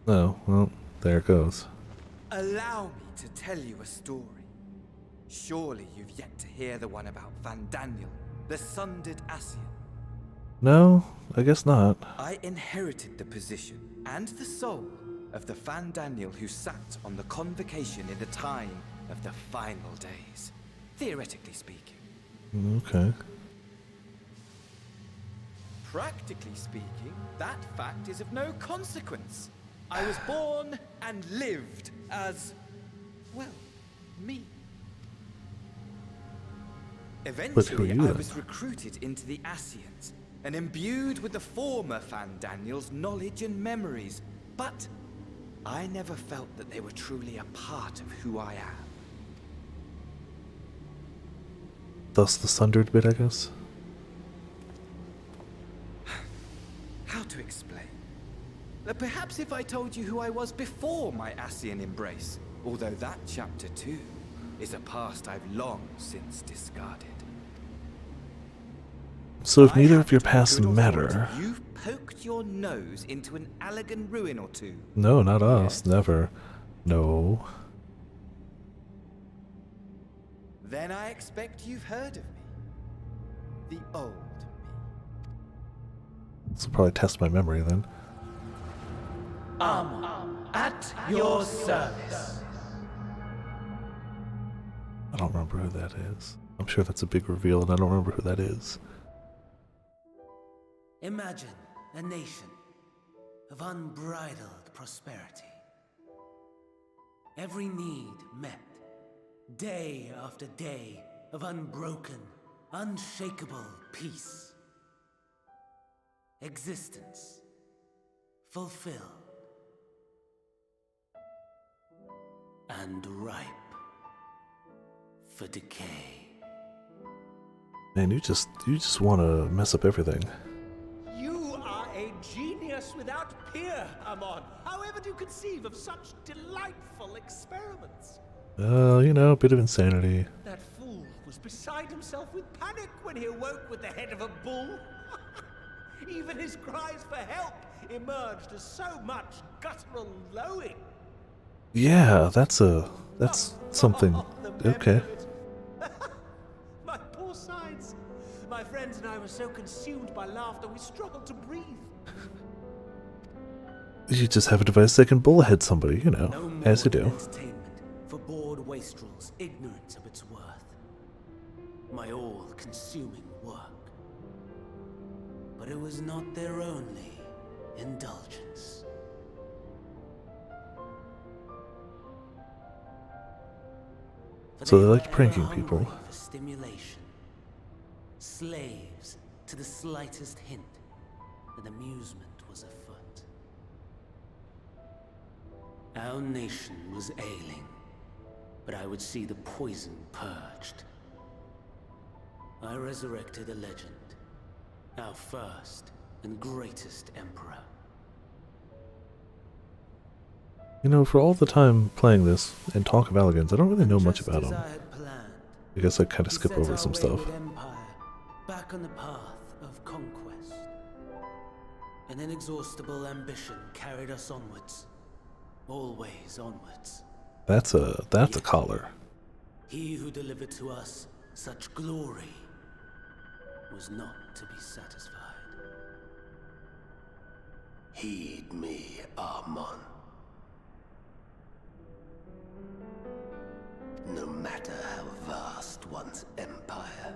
Oh, well, there it goes. Allow me to tell you a story. Surely you've yet to hear the one about Van Daniel, the sundered Ascian. No, I guess not. I inherited the position and the soul of the Van Daniel who sat on the convocation in the time of the final days, theoretically speaking. Okay. Practically speaking, that fact is of no consequence. I was born and lived as, well, me. Eventually, I was recruited into the Ascians and imbued with the former Van Daniel's knowledge and memories, but I never felt that they were truly a part of who I am. Thus the sundered bit, I guess? How to explain? Perhaps if I told you who I was before my Ascian embrace, although that chapter too is a past I've long since discarded. So if neither of your pasts matter... You've poked your nose into an Allegan ruin or two. No, not us. Never. No. Then I expect you've heard of me. The old me. This will probably test my memory then. At your service. I don't remember who that is. I'm sure that's a big reveal and I don't remember who that is. Imagine a nation of unbridled prosperity. Every need met, day after day of unbroken, unshakable peace. Existence fulfilled and ripe for decay. Man, you just want to mess up everything. You are a genius without peer, Amon. However do you conceive of such delightful experiments? You know, a bit of insanity. That fool was beside himself with panic when he awoke with the head of a bull. Even his cries for help emerged as so much guttural lowing. Yeah, that's something. Okay. My poor sides. My friends and I were so consumed by laughter we struggled to breathe. You just have a device that can bullhead somebody, you know, as you do. Entertainment for bored wastrels ignorant of its worth. My all-consuming work. But it was not their only indulgence. So they liked pranking people. For stimulation, slaves to the slightest hint that amusement was afoot. Our nation was ailing, but I would see the poison purged. I resurrected a legend, our first and greatest emperor. You know, for all the time playing this and talk of Allegans, I don't really know much about them. I guess I kind of skip over some stuff. Empire back on the path of conquest. An inexhaustible ambition carried us onwards, always onwards. That's a collar. He who delivered to us such glory was not to be satisfied. Heed me, Amon. No matter how vast one's empire,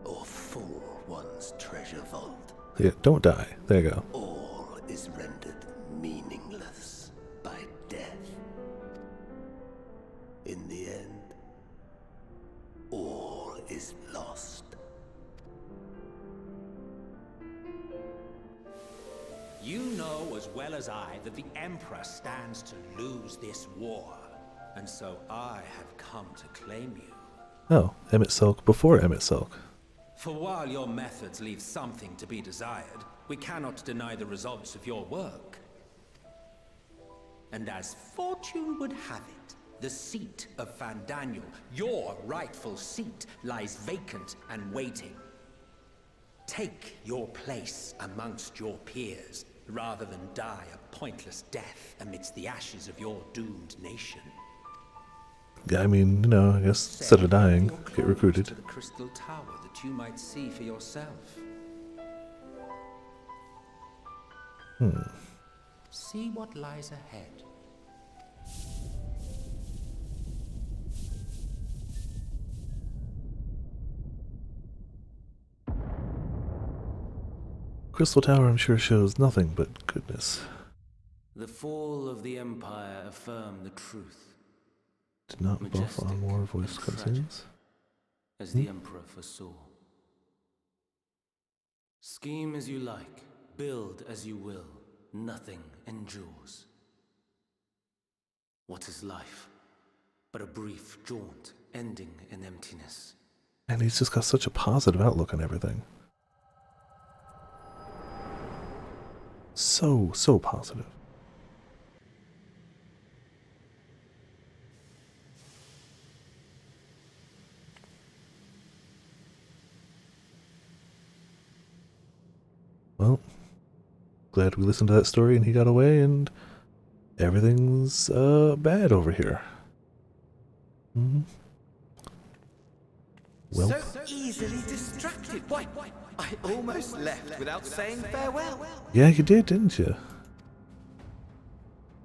or full one's treasure vault, Yeah, don't die. There you go. all is rendered meaningless by death. In the end, all is lost. You know as well as I that the Emperor stands to lose this war, and so I have come to claim you. Oh, Emmett Silk before Emmett Silk. For while your methods leave something to be desired, we cannot deny the results of your work. And as fortune would have it, the seat of Van Daniel, your rightful seat, lies vacant and waiting. Take your place amongst your peers, rather than die a pointless death amidst the ashes of your doomed nation. I mean, you know, I guess instead of dying, get recruited. To the crystal tower that you might see for yourself. See what lies ahead. Crystal Tower, I'm sure, shows nothing but goodness. The fall of the Empire affirmed the truth. Did not buff on more voice cutscenes. As the Emperor foresaw. Scheme as you like, build as you will, nothing endures. What is life but a brief jaunt ending in emptiness? And he's just got such a positive outlook on everything. So positive. Well, glad we listened to that story and he got away and everything's bad over here. Well, So easily distracted. Why, I almost left without saying farewell. yeah, you did, didn't you?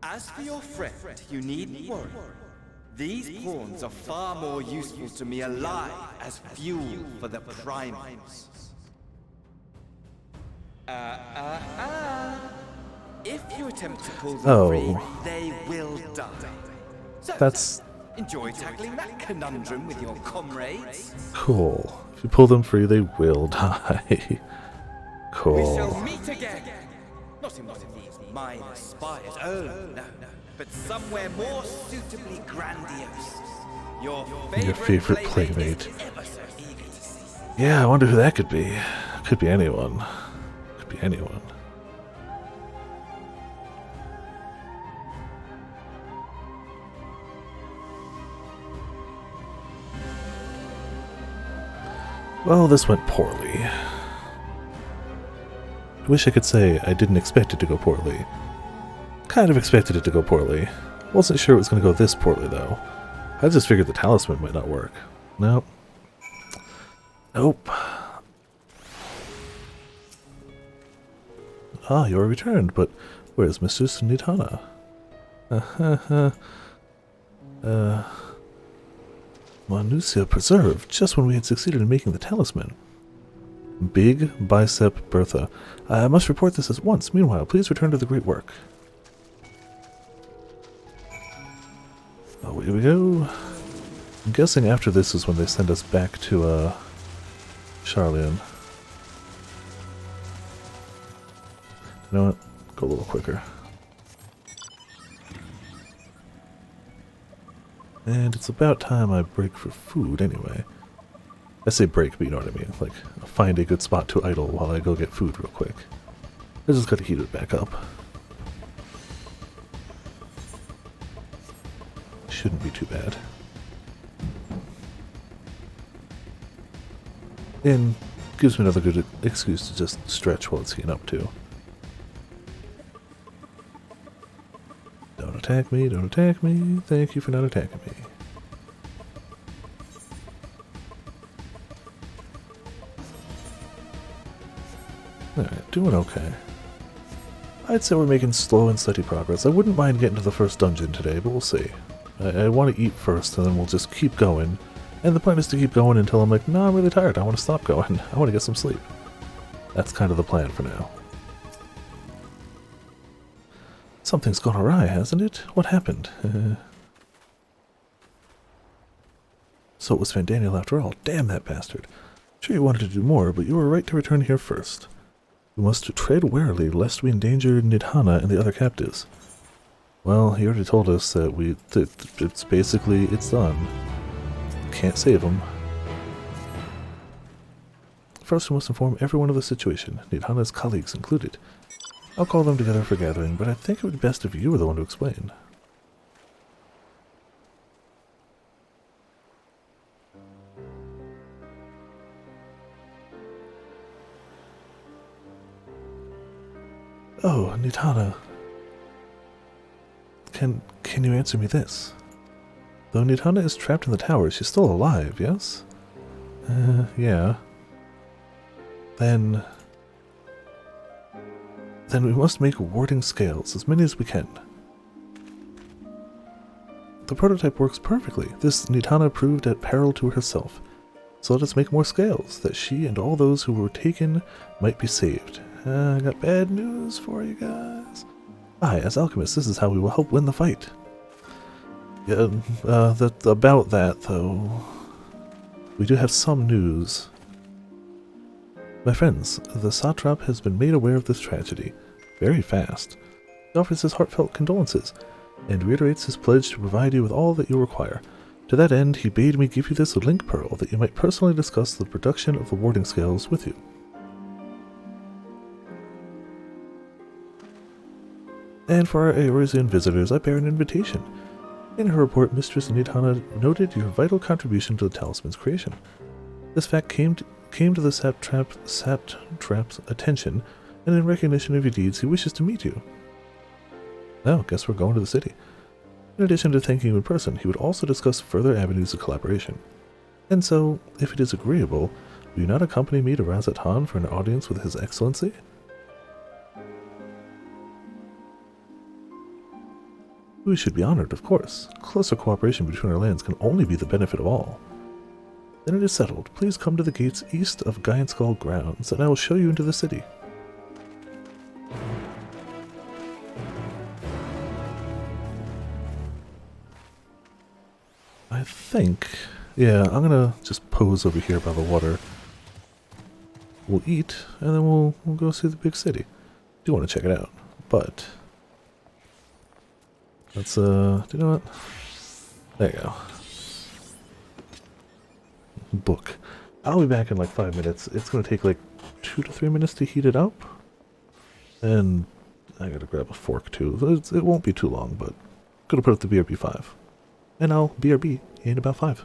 As for your friend, you needn't worry. These pawns are far more useful to me alive as fuel for the primates. If you attempt to pull them free, they will die. So, That's enjoy tackling that conundrum with your comrades. cool. If you pull them free, they will die. Cool. We shall meet again. Not in one of these minor spires, oh no, but somewhere more suitably grandiose. Your favorite playmate. is ever so eager to see. Yeah, I wonder who that could be. Could be anyone. Could be anyone. Well, this went poorly. I wish I could say I didn't expect it to go poorly. Kind of expected it to go poorly. Wasn't sure it was going to go this poorly, though. I just figured the talisman might not work. Nope. Nope. Ah, you are returned, but where's Mistress Nidhana? Manusia preserved, just when we had succeeded in making the talisman. Big Bicep Bertha. I must report this at once. Meanwhile, please return to the great work. Oh, here we go. I'm guessing after this is when they send us back to, Charlian. You know what? Go a little quicker. And it's about time I break for food anyway. I say break, but you know what I mean. Like, find a good spot to idle while I go get food real quick. I just gotta heat it back up. Shouldn't be too bad. And gives me another good excuse to just stretch while it's heating up too. Don't attack me, don't attack me. Thank you for not attacking me. Alright, doing okay. I'd say we're making slow and steady progress. I wouldn't mind getting to the first dungeon today, but we'll see. I want to eat first, and then we'll just keep going. And the plan is to keep going until I'm like, no, I'm really tired. I want to stop going. I want to get some sleep. That's kind of the plan for now. Something's gone awry, hasn't it? What happened? So it was Fandaniel after all. Damn that bastard. Sure you wanted to do more, but you were right to return here first. We must tread warily, lest we endanger Nidhana and the other captives. Well, he already told us that it's basically, it's done. Can't save him. First we must inform everyone of the situation, Nidhana's colleagues included. I'll call them together for gathering, but I think it would be best if you were the one to explain. Oh, Nidhana. Can you answer me this? Though Nidhana is trapped in the tower, she's still alive, yes? Yeah. Then we must make warding scales, as many as we can. The prototype works perfectly. This Nidhana proved at peril to herself. So let us make more scales, that she and all those who were taken might be saved. I got bad news for you guys. Aye, as alchemists, this is how we will help win the fight. Yeah, about that, though, we do have some news. My friends, the satrap has been made aware of this tragedy. Very fast. He offers his heartfelt condolences, and reiterates his pledge to provide you with all that you require. To that end, he bade me give you this link pearl, that you might personally discuss the production of the warding scales with you. And for our Eorzean visitors, I bear an invitation. In her report, Mistress Nidhana noted your vital contribution to the talisman's creation. This fact came to the satrap's attention, and in recognition of your deeds, he wishes to meet you. Now, guess we're going to the city. In addition to thanking you in person, he would also discuss further avenues of collaboration. And so, if it is agreeable, will you not accompany me to Razat Han for an audience with His Excellency? We should be honored, of course. Closer cooperation between our lands can only be the benefit of all. Then it is settled. Please come to the gates east of Giantskall grounds, and I will show you into the city. I think, yeah, I'm gonna just pose over here by the water. We'll eat, and then we'll go see the big city. Do want to check it out, but let's do you know what? There you go. Book. I'll be back in like 5 minutes. It's gonna take like 2 to 3 minutes to heat it up, and I gotta grab a fork too. It won't be too long, but I'm gonna put up the BRB 5. And I'll BRB in about 5.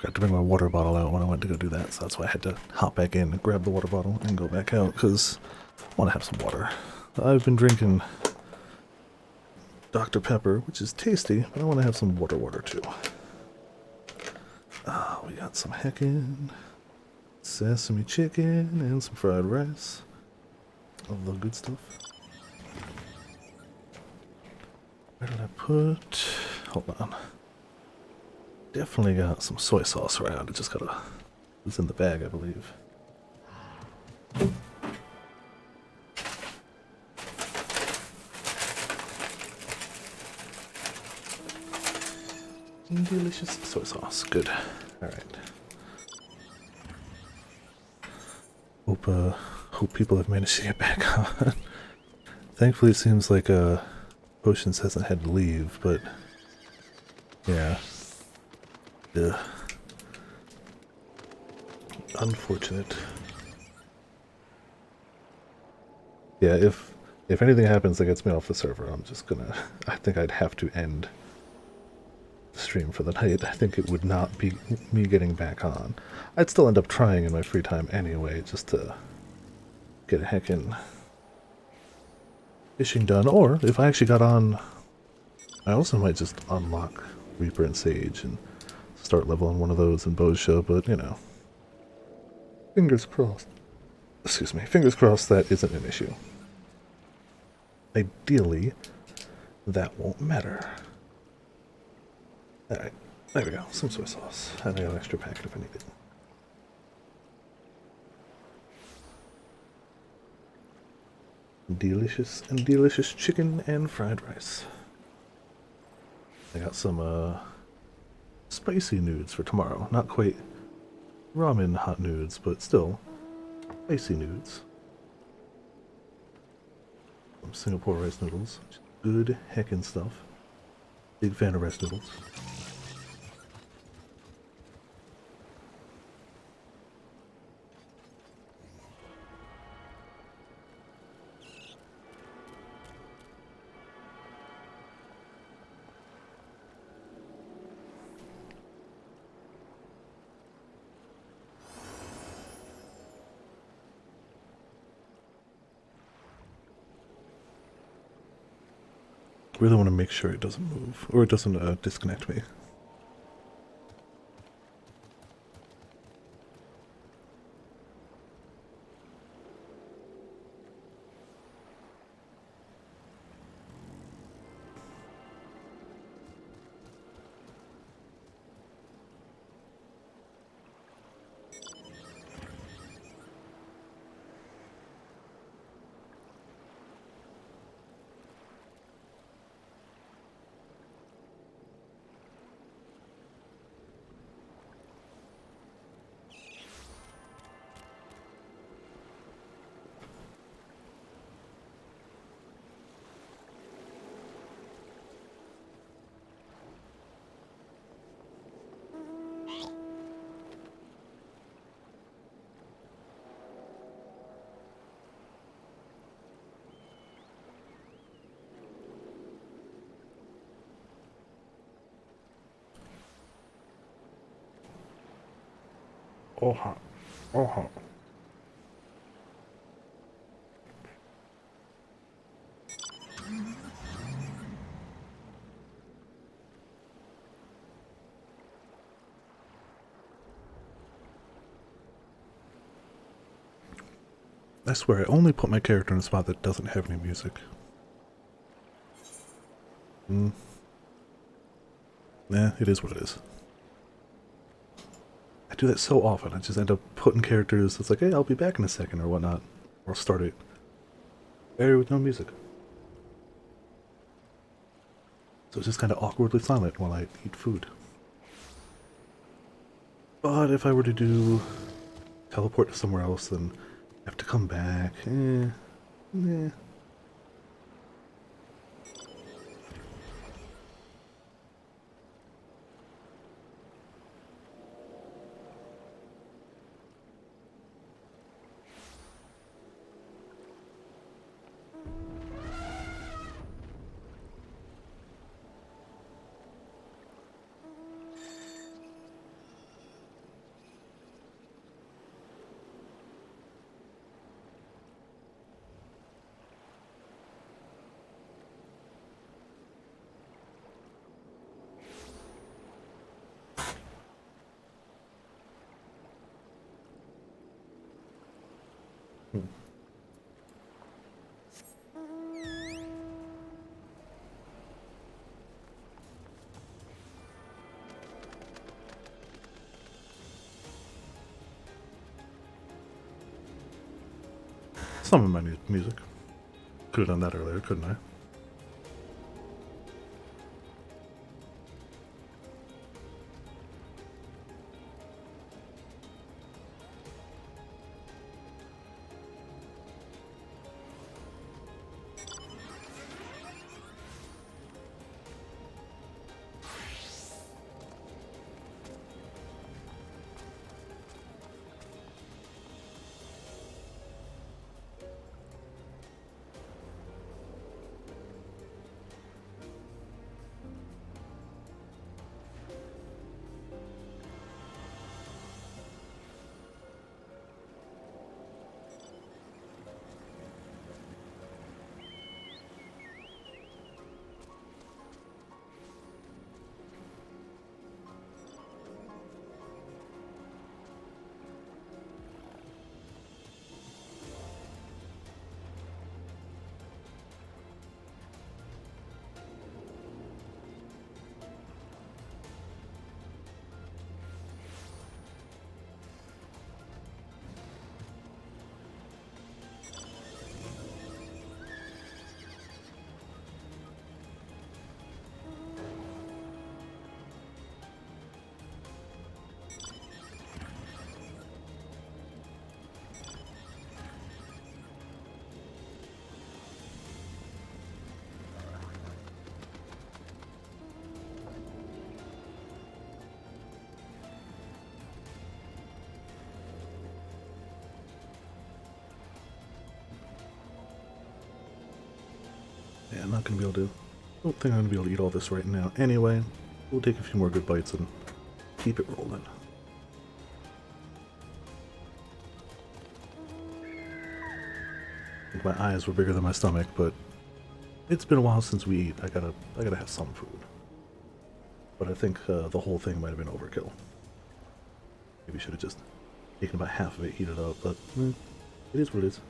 Forgot to bring my water bottle out when I went to go do that, so that's why I had to hop back in and grab the water bottle and go back out, because I want to have some water. I've been drinking Dr. Pepper, which is tasty, but I want to have some water too. We got some heckin' sesame chicken and some fried rice. All the good stuff. Where did I put... Hold on. Definitely got some soy sauce around. It just gotta... It's in the bag, I believe. Delicious soy sauce. Good. Alright. Hope people have managed to get back on. Thankfully it seems like Potions hasn't had to leave, but yeah. Ugh. Unfortunate. Yeah, if anything happens that gets me off the server, I'm just gonna... I think I'd have to end the stream for the night. I think it would not be me getting back on. I'd still end up trying in my free time anyway, just to get a heckin' fishing done. Or, if I actually got on, I also might just unlock Reaper and Sage and start leveling one of those in Bosha, but, you know. Fingers crossed. Excuse me. Fingers crossed that isn't an issue. Ideally, that won't matter. Alright, there we go. Some soy sauce. And I got an extra packet if I need it. Delicious chicken and fried rice. I got some spicy nudes for tomorrow. Not quite ramen hot nudes, but still spicy nudes. Some Singapore rice noodles. Good heckin' stuff. Big fan of rice noodles. Really want to make sure it doesn't move, or it doesn't disconnect me. Oh hot. Oh hot. I swear, I only put my character in a spot that doesn't have any music. Nah, it is what it is. I do that so often. I just end up putting characters. It's like, hey, I'll be back in a second or whatnot. Or start it. Area with no music. So it's just kind of awkwardly silent while I eat food. But if I were to do teleport to somewhere else, then I have to come back. Nah. some of my music. Could have done that earlier, couldn't I? Yeah, I'm not going to be able to... don't think I'm going to be able to eat all this right now. Anyway, we'll take a few more good bites and keep it rolling. I think my eyes were bigger than my stomach, but it's been a while since we eat. I gotta have some food. But I think the whole thing might have been overkill. Maybe should have just taken about half of it, heated up, but it is what it is.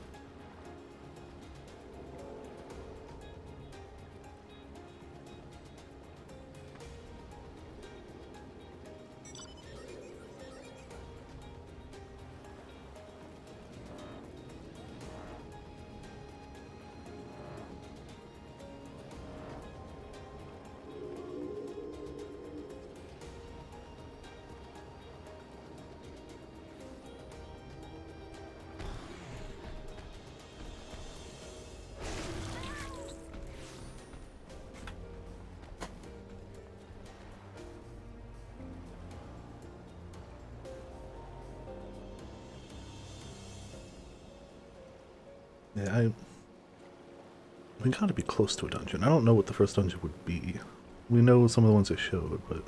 Yeah, we gotta be close to a dungeon. I don't know what the first dungeon would be. We know some of the ones they showed, but...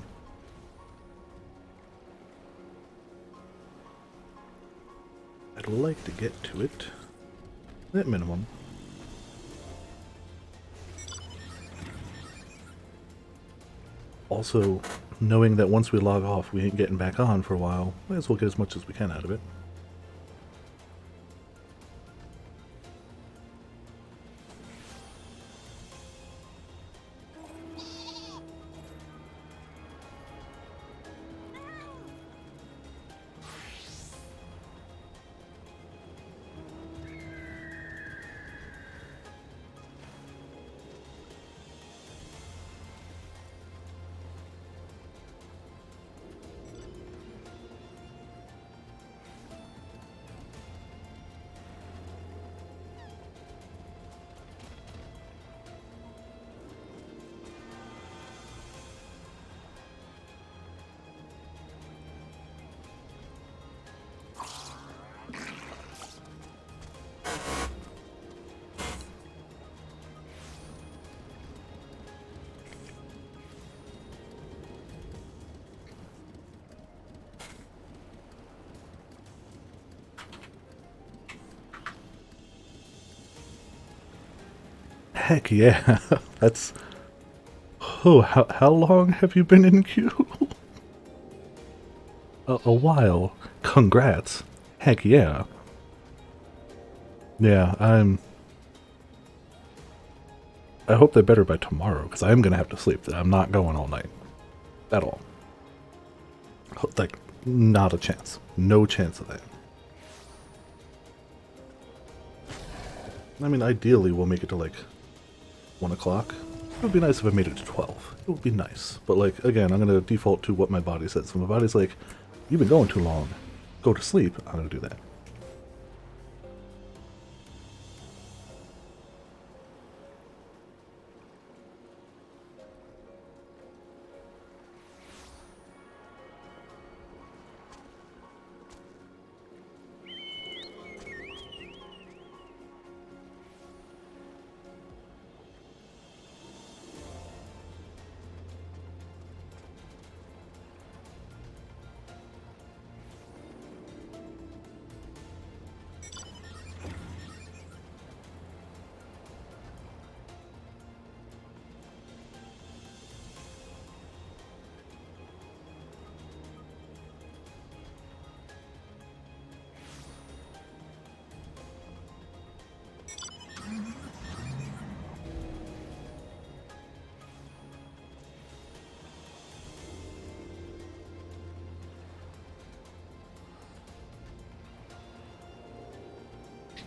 I'd like to get to it. At minimum. Also, knowing that once we log off, we ain't getting back on for a while, might as well get as much as we can out of it. Heck yeah, that's... Oh, how long have you been in queue? A while. Congrats. Heck yeah. Yeah, I hope they're better by tomorrow, because I'm gonna have to sleep. I'm not going all night. At all. Like, not a chance. No chance of that. I mean, ideally we'll make it to like 1 o'clock. It would be nice if I made it to 12. It would be nice. But like, again, I'm going to default to what my body says. If my body's like, you've been going too long, go to sleep, I'm going to do that.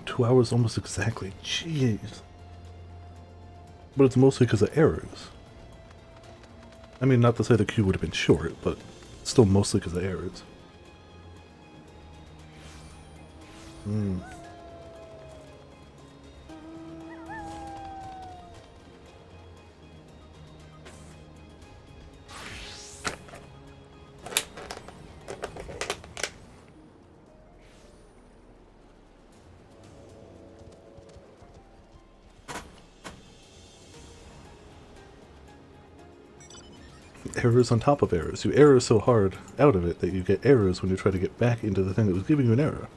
Two hours almost exactly. Jeez. But it's mostly because of errors. I mean, not to say the queue would have been short, but still mostly because of errors. Errors on top of errors. You error so hard out of it that you get errors when you try to get back into the thing that was giving you an error.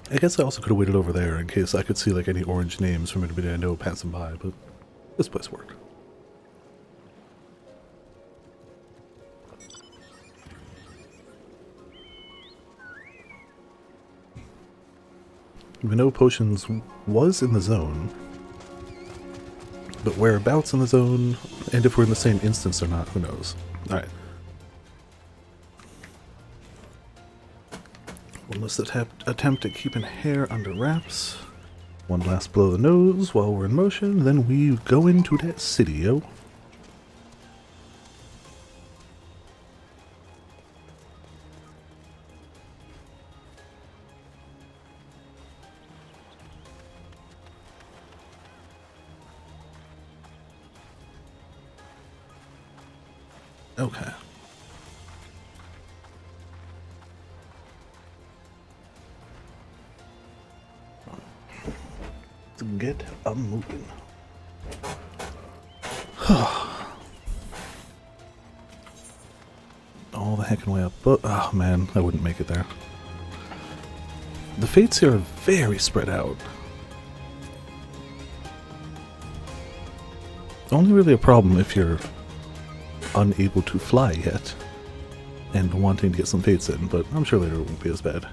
I guess I also could have waited over there in case I could see like any orange names from anybody I know passing by, but this place worked. We know potions was in the zone, but whereabouts in the zone, and if we're in the same instance or not, who knows. Alright. One last attempt at keeping hair under wraps. One last blow the nose while we're in motion, then we go into that city, yo. Okay. To get a moving. All the heckin' way up, but oh man, I wouldn't make it there. The fates here are very spread out. Only really a problem if you're unable to fly yet and wanting to get some fates in, but I'm sure later it won't be as bad.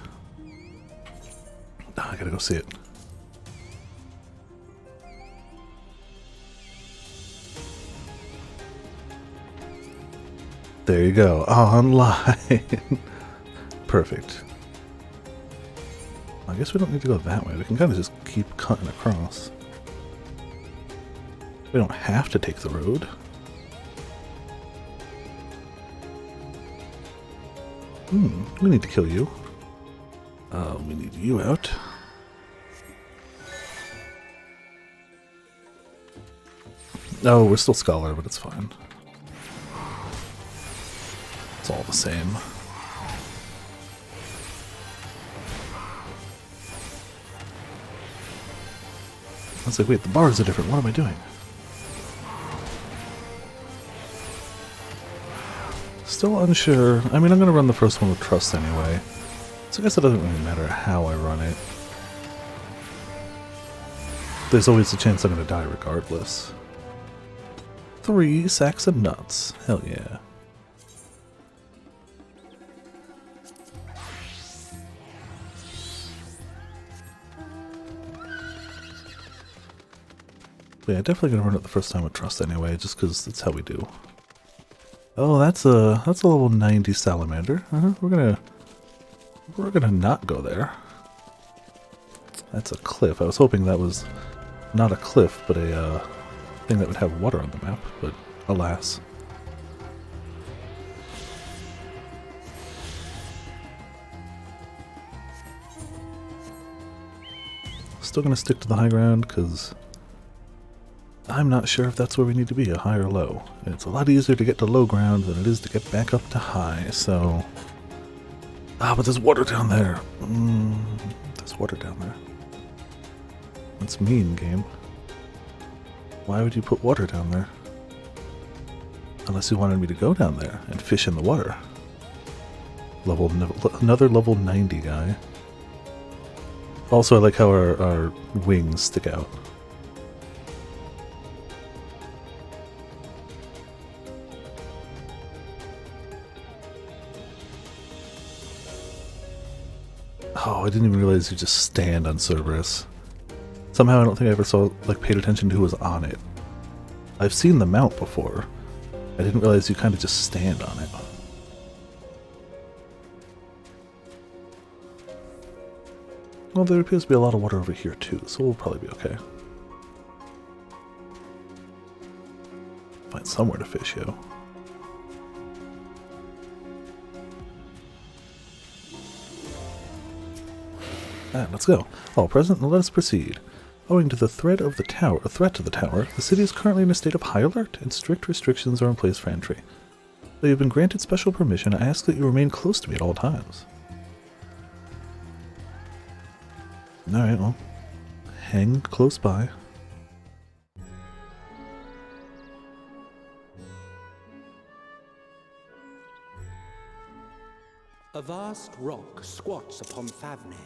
I gotta go see it. There you go, online. Perfect. I guess we don't need to go that way. We can kind of just keep cutting across. We don't have to take the road. We need to kill you. We need you out. Oh, we're still Scholar, but it's fine. It's all the same. I was like, wait, the bars are different. What am I doing? Still unsure. I mean, I'm going to run the first one with trust anyway. So I guess it doesn't really matter how I run it. There's always a chance I'm gonna die regardless. 3 sacks of nuts. Hell yeah. Yeah, definitely gonna run it the first time with trust anyway, just because that's how we do. Oh, that's a level 90 salamander. We're gonna not go there. That's a cliff. I was hoping that was not a cliff, but a thing that would have water on the map, but alas. Still gonna stick to the high ground, because I'm not sure if that's where we need to be, a high or low. And it's a lot easier to get to low ground than it is to get back up to high, so... Ah, but there's water down there. There's water down there. That's mean, game. Why would you put water down there? Unless you wanted me to go down there and fish in the water. Another level 90 guy. Also, I like how our wings stick out. Oh, I didn't even realize you just stand on Cerberus. Somehow I don't think I ever paid attention to who was on it. I've seen the mount before. I didn't realize you kind of just stand on it. Well, there appears to be a lot of water over here too, so we'll probably be okay. Find somewhere to fish, yo. Let's go. All present, let us proceed. Owing to the threat to the tower, the city is currently in a state of high alert, and strict restrictions are in place for entry. Though you have been granted special permission, I ask that you remain close to me at all times. Alright, well, hang close by. A vast rock squats upon Thavnair,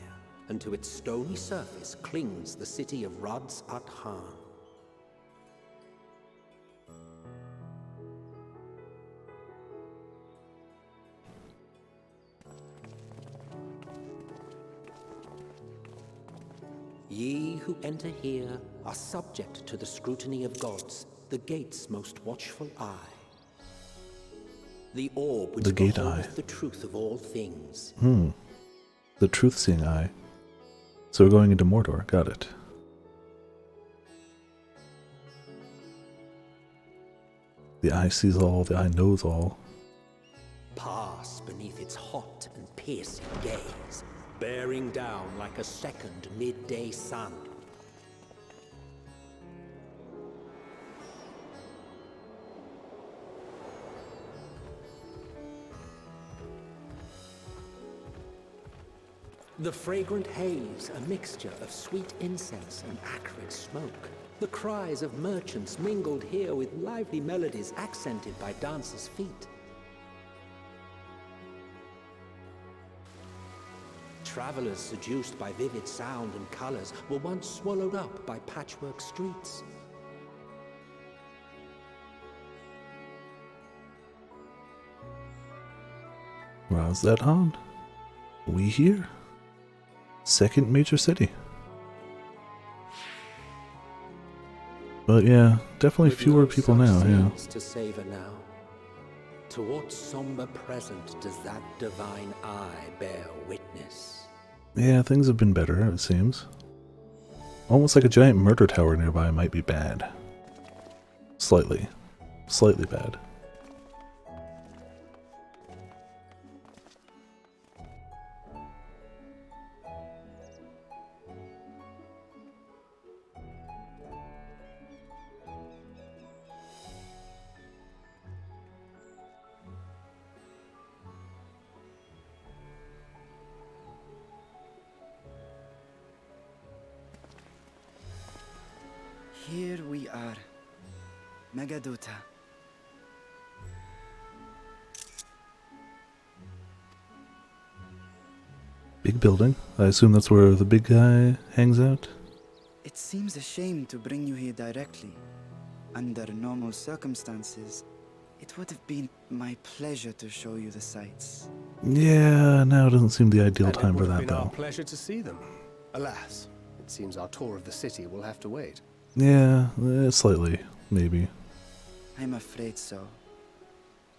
and to its stony surface clings the city of Ruds at Han. Ye who enter here are subject to the scrutiny of gods, the gate's most watchful eye. The orb which beholds the truth of all things. The truth-seeing eye. So we're going into Mordor, got it. The eye sees all, the eye knows all. Pass beneath its hot and piercing gaze, bearing down like a second midday sun. The fragrant haze, a mixture of sweet incense and acrid smoke. The cries of merchants mingled here with lively melodies accented by dancers' feet. Travelers seduced by vivid sound and colors were once swallowed up by patchwork streets. How's that on? We here? Second major city. But yeah, definitely fewer people now, yeah. To savor now. To what somber present does that divine eye bear witness? Yeah, things have been better, it seems. Almost like a giant murder tower nearby might be bad. Slightly. Slightly bad. Here we are. Megadota. Big building. I assume that's where the big guy hangs out. It seems a shame to bring you here directly. Under normal circumstances, it would have been my pleasure to show you the sights. Yeah, now doesn't seem the ideal time for It would have that, been our though. pleasure to see them. Alas, it seems our tour of the city will have to wait. Yeah, slightly, maybe. I'm afraid so.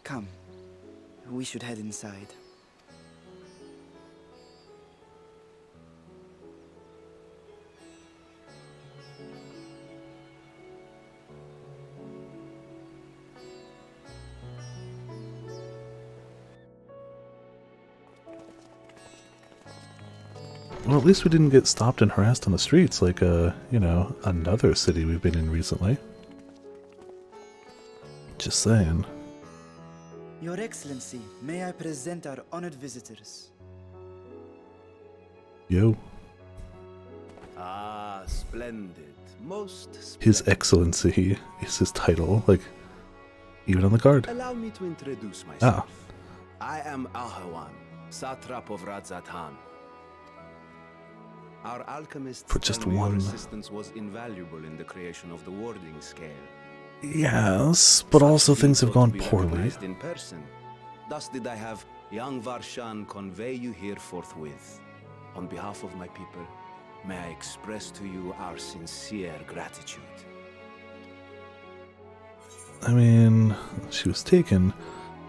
Come, we should head inside. Well, at least we didn't get stopped and harassed on the streets like, you know, another city we've been in recently. Just saying. Your Excellency, may I present our honored visitors? Yo. Ah, splendid. Most splendid. His Excellency is his title, like, even on the card. Allow me to introduce myself. Ah. I am Ahawan, satrap of Radzatan. Our alchemists For just tell me your one. assistance was invaluable in the creation of the warding scale. Yes, but also things have gone poorly. In person. Thus did I have young Varshan convey you here forthwith. On behalf of my people, may I express to you our sincere gratitude. I mean, she was taken.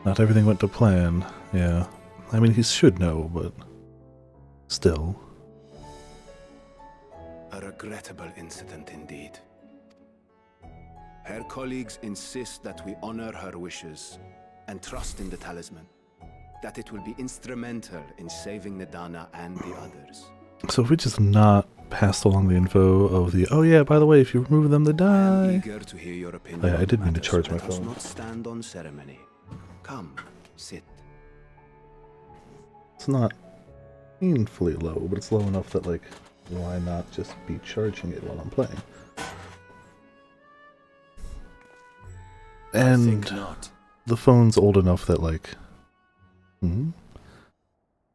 Not everything went to plan. Yeah. I mean, he should know, but still. A regrettable incident indeed. Her colleagues insist that we honor her wishes and trust in the talisman, that it will be instrumental in saving Nidana and the others. So if we just not passed along the info of the, oh yeah, by the way, if you remove them, they die. Eager to hear your opinion. Oh, yeah, I did mean to charge my Let us phone. not stand on ceremony. Come, sit. It's not painfully low, but it's low enough that, like, why not just be charging it while I'm playing? And think not. the phone's old enough that, like,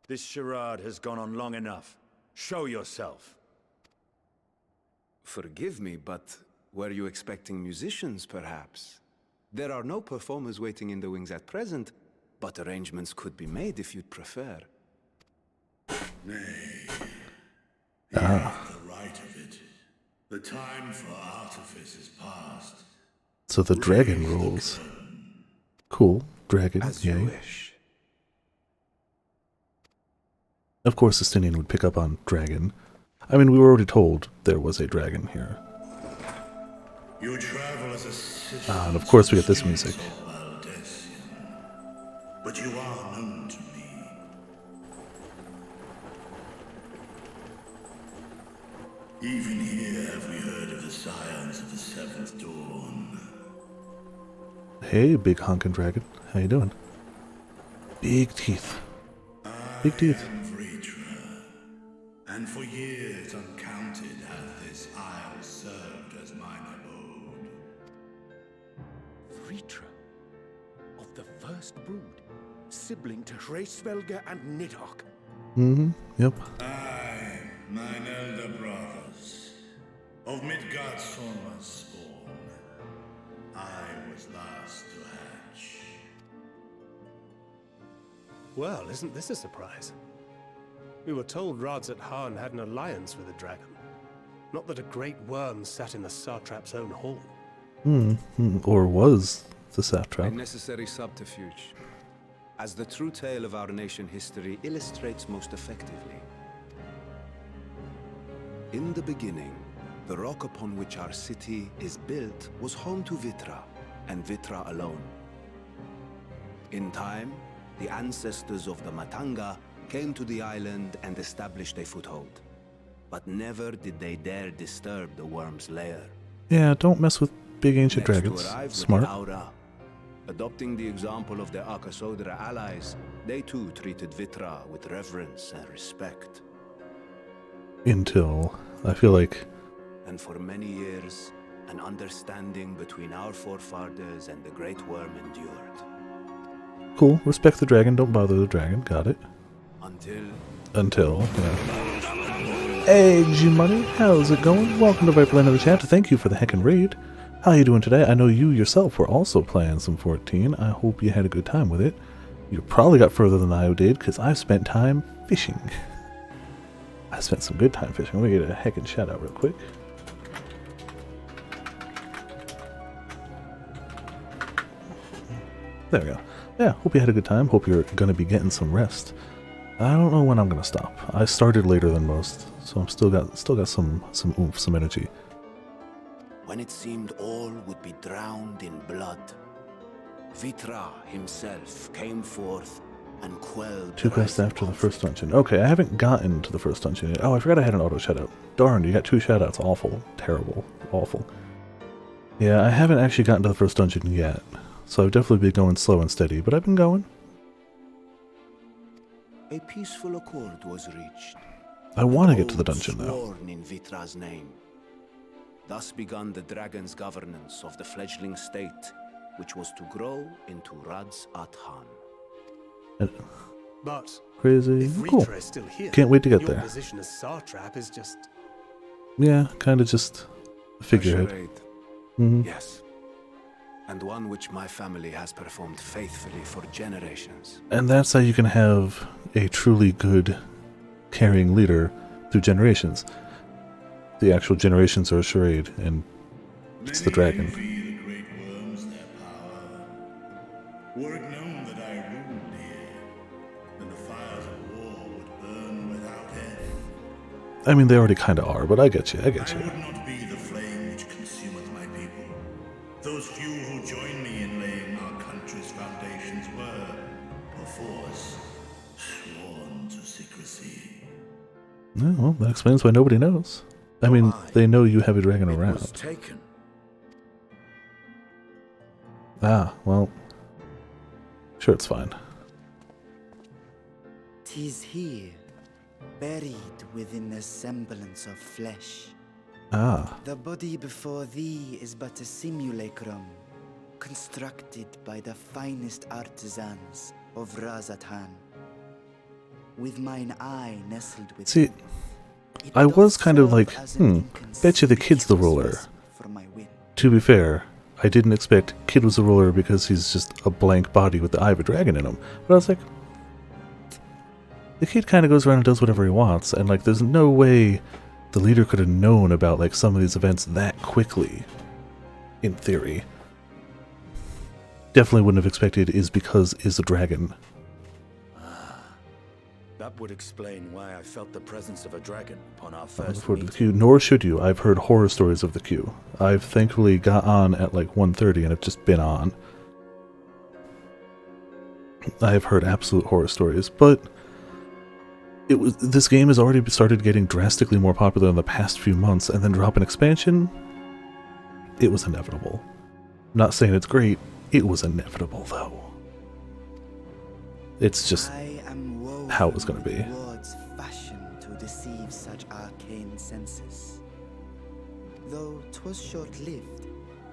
This charade has gone on long enough. Show yourself. Forgive me, but were you expecting musicians, perhaps? There are no performers waiting in the wings at present, but arrangements could be made if you'd prefer. Nay, you have the right of it. The time for artifice is past. So the dragon rules. Cool, dragon, As yay. you wish. Of course, Justinian would pick up on dragon. I mean, we were already told there was a dragon here. You travel as a citizen. And of course we get this music. But you are known to me. Even here have we heard of the scions of the Seventh Dawn. Hey, big honkin' dragon. How you doing? Big teeth. Big teeth. I am Vritra, and for years uncounted hath this isle served as mine abode. Vritra, of the first brood, sibling to Hraesvelga and Nidhogg. Yep. I, mine elder brothers, of Midgard's Sorma's spawn, I was last to hatch. Well, isn't this a surprise? We were told Radzat had an alliance with a dragon. Not that a great worm sat in the satrap's own hall. Or was the A satrap. necessary subterfuge, as the true tale of our nation history illustrates most effectively. In the beginning, the rock upon which our city is built was home to Vitra, and Vitra alone. In time, the ancestors of the Matanga came to the island and established a foothold. But never did they dare disturb the worm's lair. Yeah, don't mess with big ancient Next dragons. to arrive was Smart. the Aura. Adopting the example of their Arkasodra allies, they too treated Vitra with reverence and respect. Until, I feel like, And for many years, an understanding between our forefathers and the Great Worm endured. cool, respect the dragon, don't bother the dragon, got it. Until... Until, yeah. Hey, G-Money, how's it going? Welcome to Viperland in the chat. Thank you for the heckin' raid. How you doing today? I know you yourself were also playing some 14. I hope you had a good time with it. You probably got further than I did, because I spent time fishing. I spent some good time fishing. Let me get a heckin' shout out real quick. There we go. Yeah, hope you had a good time. Hope you're going to be getting some rest. I don't know when I'm going to stop. I started later than most, so I'm still got some oomph, some energy. When it seemed all would be drowned in blood, Vitra himself came forth and quelled 2 quests after the first dungeon. Okay, I haven't gotten to the first dungeon yet. Oh, I forgot I had an auto shoutout. Darn, you got 2 shoutouts. Awful. Terrible. Awful. Yeah, I haven't actually gotten to the first dungeon yet, so I've definitely been going slow and steady, but I've been going. A peaceful accord was reached. I want to get to the dungeon, though. Sworn in Vitra's name. Thus began the dragon's governance of the fledgling state, which was to grow into Radz at Han. But Crazy. if Cool. Ritra is still here, Can't wait to get your there. position as Satrap is just... Yeah, kind of just a figurehead. Mm-hmm. Yes. And one which my family has performed faithfully for generations. And that's how you can have a truly good carrying leader through generations. The actual generations are a charade, and it's the dragon. Were it known that I ruled here, then the fires of war would burn without end. I mean, they already kind of are, but I get you, I get you. I would not be the flame which consumeth my people. Those few who joined me in laying our country's foundations were, perforce, sworn to secrecy. Oh, well, that explains why nobody knows. I mean, they know you have a dragon around. Taken. Ah, well, sure, it's fine. 'Tis here, buried within a semblance of flesh. Ah. The body before thee is but a simulacrum, constructed by the finest artisans of Razatan. With mine eye nestled within. See, I was kind of like, bet you the kid's the ruler. To be fair, I didn't expect Kid was the ruler because he's just a blank body with the eye of a dragon in him. But I was like, the kid kind of goes around and does whatever he wants, and like, there's no way the leader could have known about like some of these events that quickly, in theory. Definitely wouldn't have expected is because is a dragon. That would explain why I felt the presence of a dragon upon our first For the meeting. queue, nor should you. I've heard horror stories of the queue. I've thankfully got on at like 1:30 and have just been on. I have heard absolute horror stories, but this game has already started getting drastically more popular in the past few months, and then drop an expansion. It was inevitable. I'm not saying it's great. It was inevitable, though. It's just how it was going to be. Words fashioned to deceive such arcane senses. Though 'twas short-lived,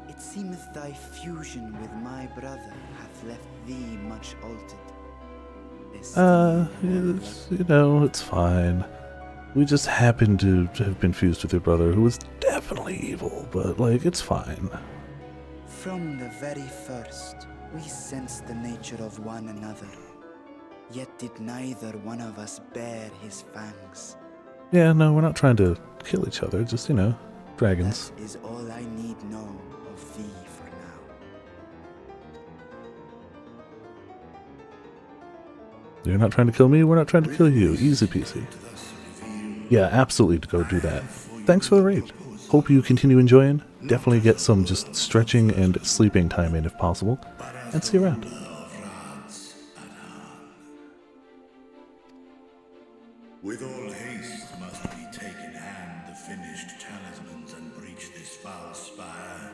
it seemeth thy fusion with my brother hath left thee much altered. You know, it's fine. We just happened to have been fused with your brother, who was definitely evil, but, like, it's fine. From the very first, we sensed the nature of one another. Yet did neither one of us bear his fangs. Yeah, no, we're not trying to kill each other, just, you know, dragons. Is all I need know of thee for now. You're not trying to kill me, we're not trying to kill you. Easy peasy. Yeah, absolutely to go do that. Thanks for the raid. Hope you continue enjoying. Definitely get some just stretching and sleeping time in if possible. And see you around. With all haste must we take in hand the finished talismans and breach this foul spire.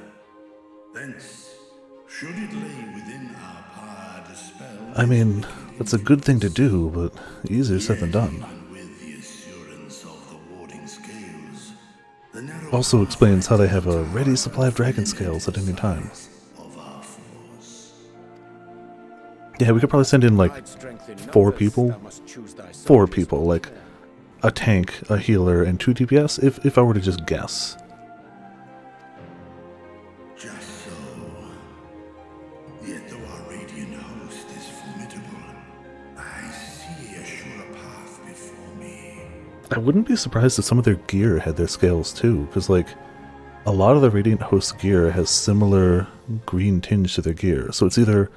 Thence, should it lay within our power to dispel... I mean, it's a good thing to do, but easier said than done. Also explains how they have a ready supply of dragon scales at any time. Yeah, we could probably send in like 4 people. 4 people, like a tank, a healer, and 2 DPS, if I were to just guess. Just so. Yet though our radiant host is formidable, I see a surer path before me. I wouldn't be surprised if some of their gear had their scales too, because like a lot of the Radiant Host gear has similar green tinge to their gear. So it's either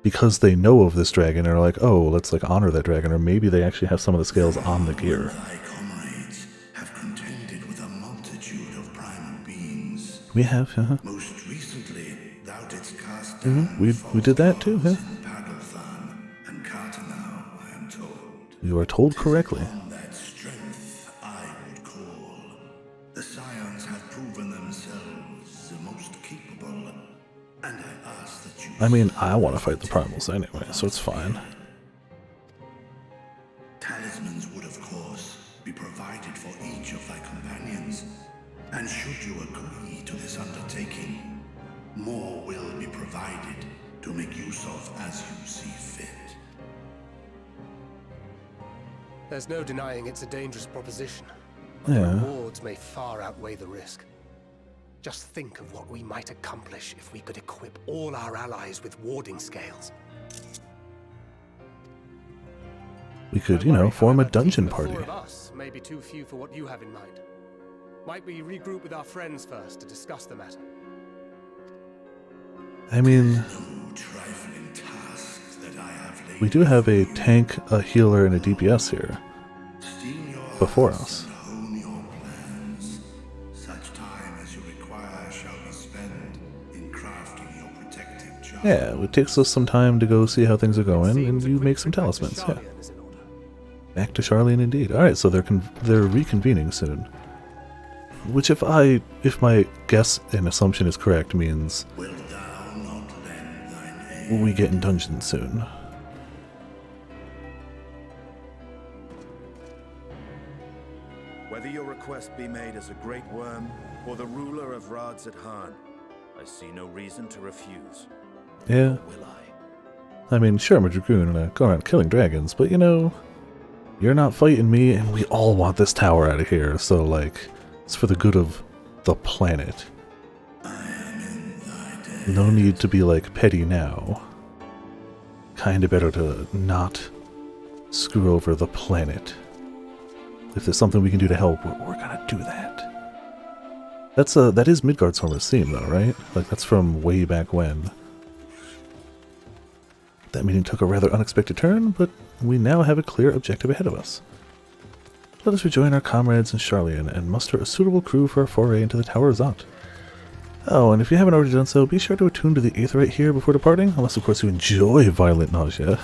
because they know of this dragon and are like, oh, let's like honor that dragon, or maybe they actually have some of the scales on the gear. Thy comrades have contended with a multitude of primal beings. We have, Most recently, thou didst cast we did that too, yeah. Paddlethan and Cartanau, I am told. You are told correctly. That strength I would call. The Scions have proven themselves the most capable, and I ask that you... I mean, I want to fight the primals anyway, so it's fine. Talismans would, of course, be provided for each of thy companions, and should you agree to this undertaking, more will be provided to make use of as you see fit. There's no denying it's a dangerous proposition. Yeah. The rewards may far outweigh the risk. Just think of what we might accomplish if we could equip all our allies with warding scales. We could, you know, form a dungeon party. The 4 of us may be too few for what you have in mind. Might we regroup with our friends first to discuss the matter? I mean, we do have a tank, a healer, and a DPS here before us. Yeah, it takes us some time to go see how things are going, and you make some talismans, yeah. Back to Charlian indeed. Alright, so they're reconvening soon. Which if my guess and assumption is correct, means we get in dungeons soon. Whether your request be made as a great worm or the ruler of Rads at Han, I see no reason to refuse. Yeah. I mean, sure, I'm a dragoon and I go around killing dragons, but you know, you're not fighting me, and we all want this tower out of here, so like, it's for the good of the planet. No need to be like petty now. Kinda better to not screw over the planet. If there's something we can do to help, we're gonna do that. That is Midgardsormr's theme though, right? Like that's from way back when. That meeting took a rather unexpected turn, but we now have a clear objective ahead of us. Let us rejoin our comrades in Charlian and muster a suitable crew for our foray into the Tower of Zot. Oh, and if you haven't already done so, be sure to attune to the Aetheryte here before departing, unless of course you enjoy violent nausea.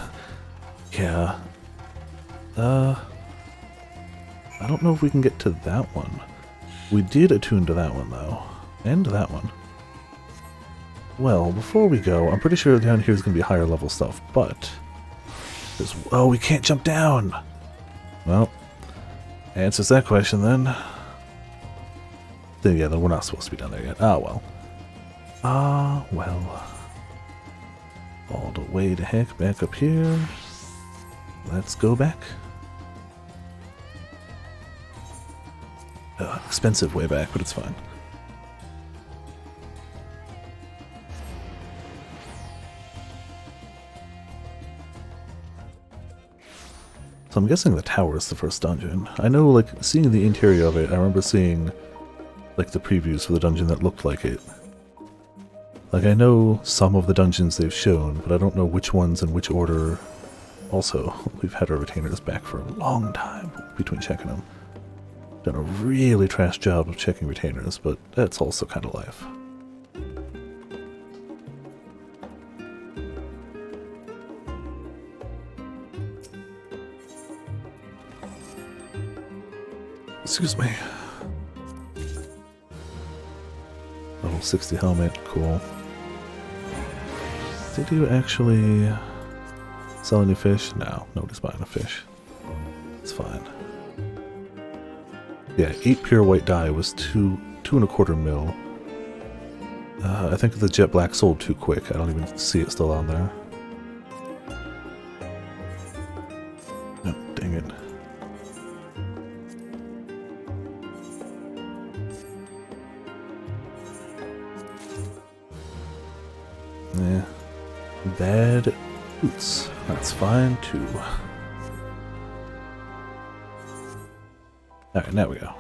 Yeah. I don't know if we can get to that one. We did attune to that one though. And that one. Well, before we go, I'm pretty sure down here is going to be higher level stuff, but... oh, we can't jump down! Well, answers that question then. Yeah, then we're not supposed to be down there yet. Ah, well. Ah, well. All the way to heck back up here. Let's go back. Expensive way back, but it's fine. So I'm guessing the tower is the first dungeon. I know, like, seeing the interior of it, I remember seeing, like, the previews for the dungeon that looked like it. Like, I know some of the dungeons they've shown, but I don't know which ones in which order. Also, we've had our retainers back for a long time between checking them. Done a really trash job of checking retainers, but that's also kind of life. Excuse me. Level 60 helmet, cool. Did you actually sell any fish? No, nobody's buying a fish. It's fine. Yeah, 8 pure white dye was 2.25 mil. I think the jet black sold too quick. I don't even see it still on there. Oh, dang it. bad boots. That's fine too. Alright, now we go.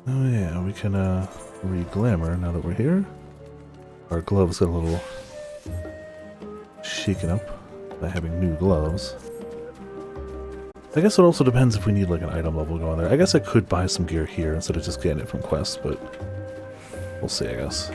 Oh yeah, we can re-glamour now that we're here. Our gloves got a little shaken up by having new gloves. I guess it also depends if we need like an item level going there. I guess I could buy some gear here instead of just getting it from quests, but we'll see, I guess.